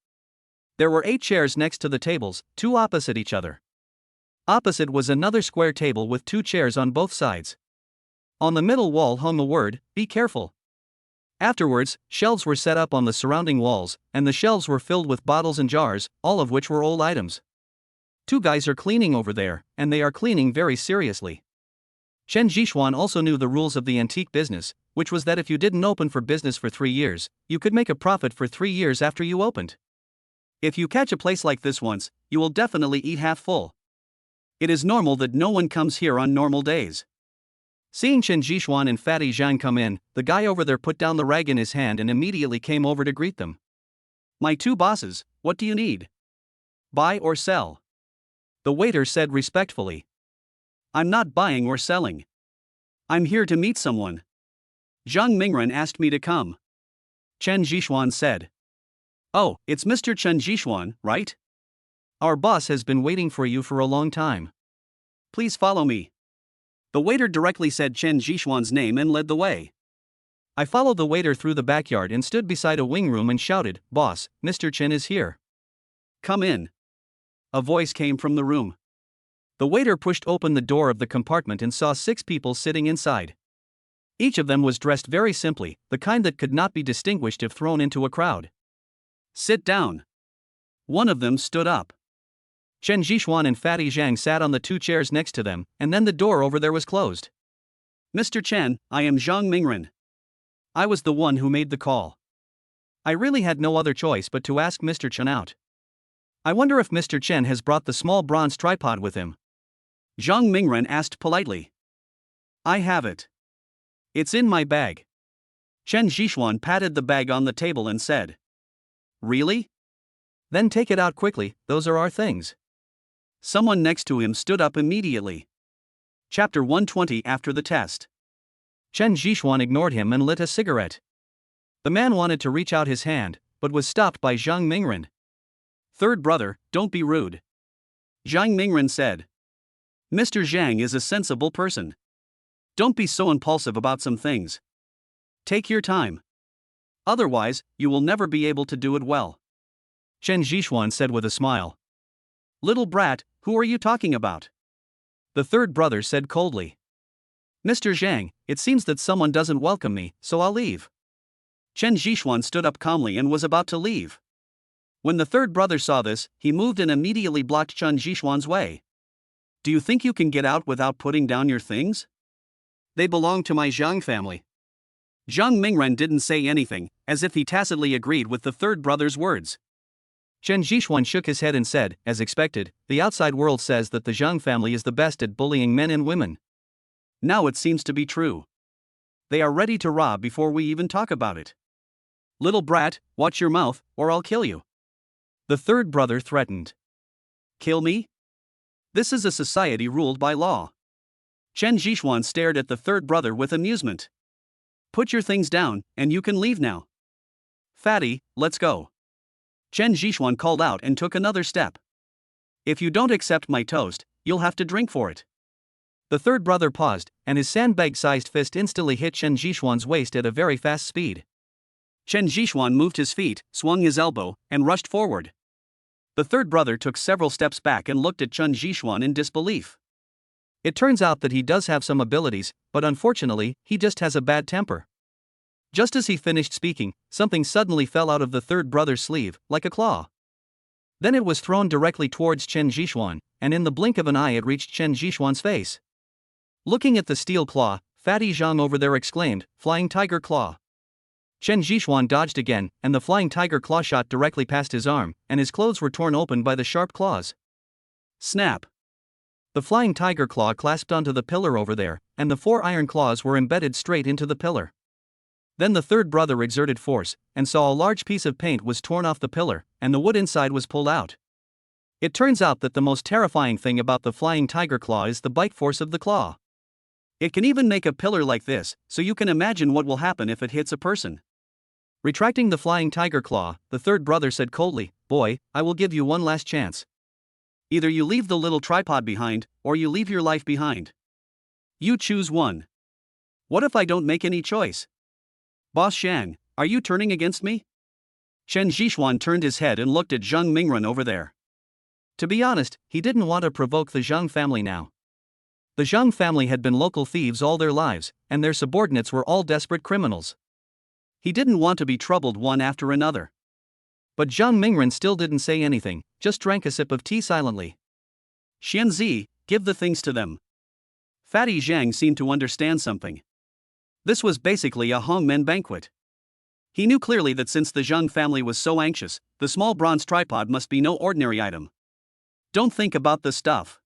There were 8 chairs next to the tables, 2 opposite each other. Opposite was another square table with 2 chairs on both sides. On the middle wall hung the word, "Be careful." Afterwards, shelves were set up on the surrounding walls, and the shelves were filled with bottles and jars, all of which were old items. 2 guys are cleaning over there, and they are cleaning very seriously. Chen Zhixuan also knew the rules of the antique business, which was that if you didn't open for business for 3 years, you could make a profit for 3 years after you opened. If you catch a place like this once, you will definitely eat half full. It is normal that no one comes here on normal days. Seeing Chen Zhixuan and Fatty Zhang come in, the guy over there put down the rag in his hand and immediately came over to greet them. My 2 bosses, what do you need? Buy or sell? The waiter said respectfully. I'm not buying or selling. I'm here to meet someone. Zhang Mingren asked me to come. Chen Zhishuan said. Oh, it's Mr. Chen Zhishuan, right? Our boss has been waiting for you for a long time. Please follow me. The waiter directly said Chen Zhishuan's name and led the way. I followed the waiter through the backyard and stood beside a wing room and shouted, "Boss, Mr. Chen is here." Come in. A voice came from the room. The waiter pushed open the door of the compartment and saw 6 people sitting inside. Each of them was dressed very simply, the kind that could not be distinguished if thrown into a crowd. Sit down. One of them stood up. Chen Zhishuan and Fatty Zhang sat on the 2 chairs next to them, and then the door over there was closed. Mr. Chen, I am Zhang Mingren. I was the one who made the call. I really had no other choice but to ask Mr. Chen out. I wonder if Mr. Chen has brought the small bronze tripod with him. Zhang Mingren asked politely. I have it. It's in my bag. Chen Zhishuan patted the bag on the table and said. Really? Then take it out quickly, those are our things. Someone next to him stood up immediately. Chapter 120 After the test. Chen Zhishuan ignored him and lit a cigarette. The man wanted to reach out his hand, but was stopped by Zhang Mingren. Third brother, don't be rude. Zhang Mingren said. Mr. Zhang is a sensible person. Don't be so impulsive about some things. Take your time. Otherwise, you will never be able to do it well. Chen Zhishuan said with a smile. Little brat, who are you talking about? The third brother said coldly. Mr. Zhang, it seems that someone doesn't welcome me, so I'll leave. Chen Zhishuan stood up calmly and was about to leave. When the third brother saw this, he moved and immediately blocked Chen Zhishuan's way. Do you think you can get out without putting down your things? They belong to my Zhang family. Zhang Mingren didn't say anything, as if he tacitly agreed with the third brother's words. Chen Zhishuan shook his head and said, as expected, the outside world says that the Zhang family is the best at bullying men and women. Now it seems to be true. They are ready to rob before we even talk about it. Little brat, watch your mouth, or I'll kill you. The third brother threatened. Kill me? This is a society ruled by law. Chen Zhishuan stared at the third brother with amusement. Put your things down, and you can leave now. Fatty, let's go. Chen Zhishuan called out and took another step. If you don't accept my toast, you'll have to drink for it. The third brother paused, and his sandbag-sized fist instantly hit Chen Zhishuan's waist at a very fast speed. Chen Zhishuan moved his feet, swung his elbow, and rushed forward. The third brother took several steps back and looked at Chen Zhishuan in disbelief. It turns out that he does have some abilities, but unfortunately, he just has a bad temper. Just as he finished speaking, something suddenly fell out of the third brother's sleeve, like a claw. Then it was thrown directly towards Chen Zhishuan, and in the blink of an eye it reached Chen Zhishuan's face. Looking at the steel claw, Fatty Zhang over there exclaimed, "Flying tiger claw." Chen Zhishuan dodged again, and the flying tiger claw shot directly past his arm, and his clothes were torn open by the sharp claws. Snap! The flying tiger claw clasped onto the pillar over there, and the 4 iron claws were embedded straight into the pillar. Then the third brother exerted force, and saw a large piece of paint was torn off the pillar, and the wood inside was pulled out. It turns out that the most terrifying thing about the flying tiger claw is the bite force of the claw. It can even make a pillar like this, so you can imagine what will happen if it hits a person. Retracting the flying tiger claw, the third brother said coldly, "Boy, I will give you one last chance. Either you leave the little tripod behind, or you leave your life behind. You choose one. What if I don't make any choice? Boss Shang, are you turning against me?" Chen Zhishuan turned his head and looked at Zhang Mingren over there. To be honest, he didn't want to provoke the Zhang family now. The Zhang family had been local thieves all their lives, and their subordinates were all desperate criminals. He didn't want to be troubled one after another. But Zhang Mingren still didn't say anything, just drank a sip of tea silently. Xianzi, give the things to them. Fatty Zhang seemed to understand something. This was basically a hongmen banquet. He knew clearly that since the Zhang family was so anxious, the small bronze tripod must be no ordinary item. Don't think about the stuff.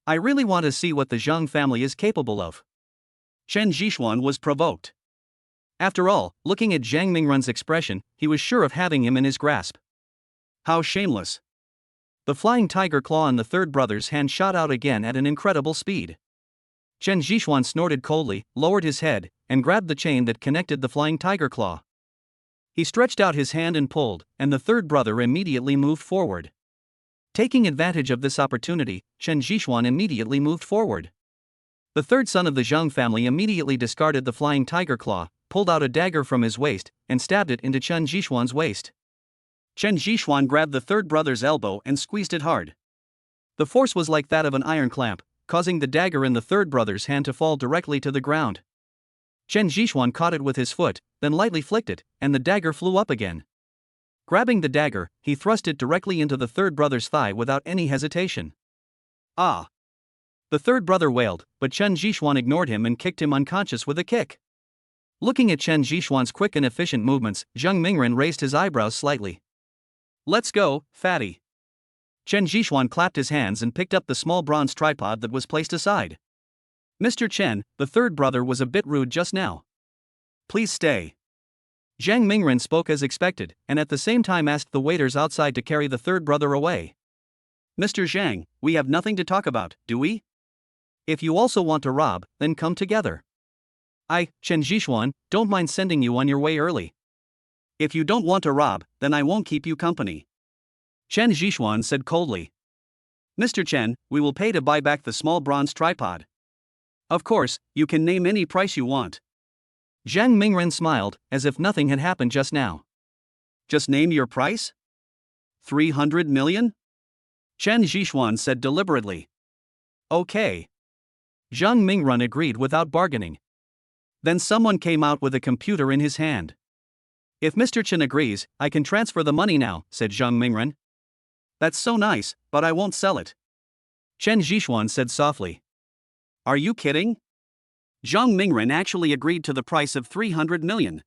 I really want to see what the Zhang family is capable of. Chen Zhishuan was provoked. After all, looking at Zhang Mingren's expression, he was sure of having him in his grasp. How shameless. The flying tiger claw in the third brother's hand shot out again at an incredible speed. Chen Zhishuan snorted coldly, lowered his head, and grabbed the chain that connected the flying tiger claw. He stretched out his hand and pulled, and the third brother immediately moved forward. Taking advantage of this opportunity, Chen Zhixuan immediately moved forward. The third son of the Zhang family immediately discarded the flying tiger claw, pulled out a dagger from his waist, and stabbed it into Chen Zhixuan's waist. Chen Zhixuan grabbed the third brother's elbow and squeezed it hard. The force was like that of an iron clamp, causing the dagger in the third brother's hand to fall directly to the ground. Chen Zhixuan caught it with his foot, then lightly flicked it, and the dagger flew up again. Grabbing the dagger, he thrust it directly into the third brother's thigh without any hesitation. Ah! The third brother wailed, but Chen Zhixuan ignored him and kicked him unconscious with a kick. Looking at Chen Zhixuan's quick and efficient movements, Zhang Mingren raised his eyebrows slightly. Let's go, fatty. Chen Zhixuan clapped his hands and picked up the small bronze tripod that was placed aside. Mr. Chen, the third brother was a bit rude just now. Please stay. Zhang Mingren spoke as expected, and at the same time asked the waiters outside to carry the third brother away. Mr. Zhang, we have nothing to talk about, do we? If you also want to rob, then come together. I, Chen Zhixuan, don't mind sending you on your way early. If you don't want to rob, then I won't keep you company. Chen Zhixuan said coldly. Mr. Chen, we will pay to buy back the small bronze tripod. Of course, you can name any price you want. Zhang Mingren smiled, as if nothing had happened just now. Just name your price? 300 million? Chen Zhixuan said deliberately. Okay. Zhang Mingren agreed without bargaining. Then someone came out with a computer in his hand. If Mr. Chen agrees, I can transfer the money now, said Zhang Mingren. That's so nice, but I won't sell it. Chen Zhixuan said softly. Are you kidding? Zhang Mingren actually agreed to the price of 300 million.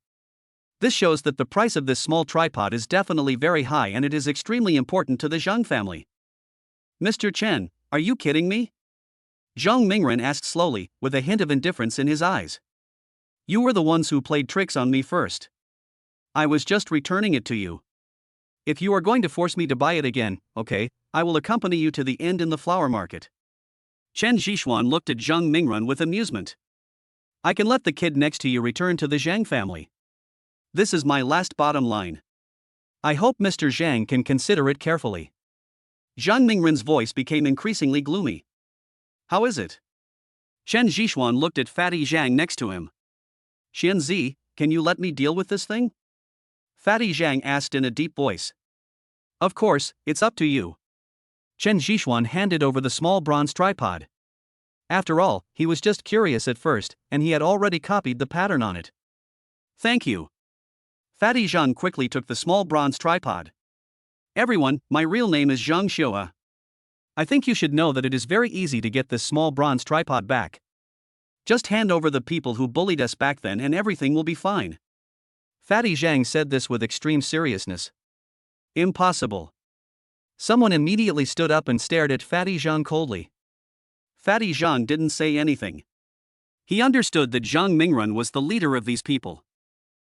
This shows that the price of this small tripod is definitely very high and it is extremely important to the Zhang family. Mr. Chen, are you kidding me? Zhang Mingren asked slowly, with a hint of indifference in his eyes. You were the ones who played tricks on me first. I was just returning it to you. If you are going to force me to buy it again, okay, I will accompany you to the end in the flower market. Chen Zhixuan looked at Zhang Mingren with amusement. I can let the kid next to you return to the Zhang family. This is my last bottom line. I hope Mr. Zhang can consider it carefully. Zhang Mingren's voice became increasingly gloomy. How is it? Chen Zhixuan looked at Fatty Zhang next to him. Xian Zi, can you let me deal with this thing? Fatty Zhang asked in a deep voice. Of course, it's up to you. Chen Zhixuan handed over the small bronze tripod. After all, he was just curious at first, and he had already copied the pattern on it. Thank you. Fatty Zhang quickly took the small bronze tripod. Everyone, my real name is Zhang Xiua. I think you should know that it is very easy to get this small bronze tripod back. Just hand over the people who bullied us back then and everything will be fine. Fatty Zhang said this with extreme seriousness. Impossible. Someone immediately stood up and stared at Fatty Zhang coldly. Fatty Zhang didn't say anything. He understood that Zhang Mingren was the leader of these people.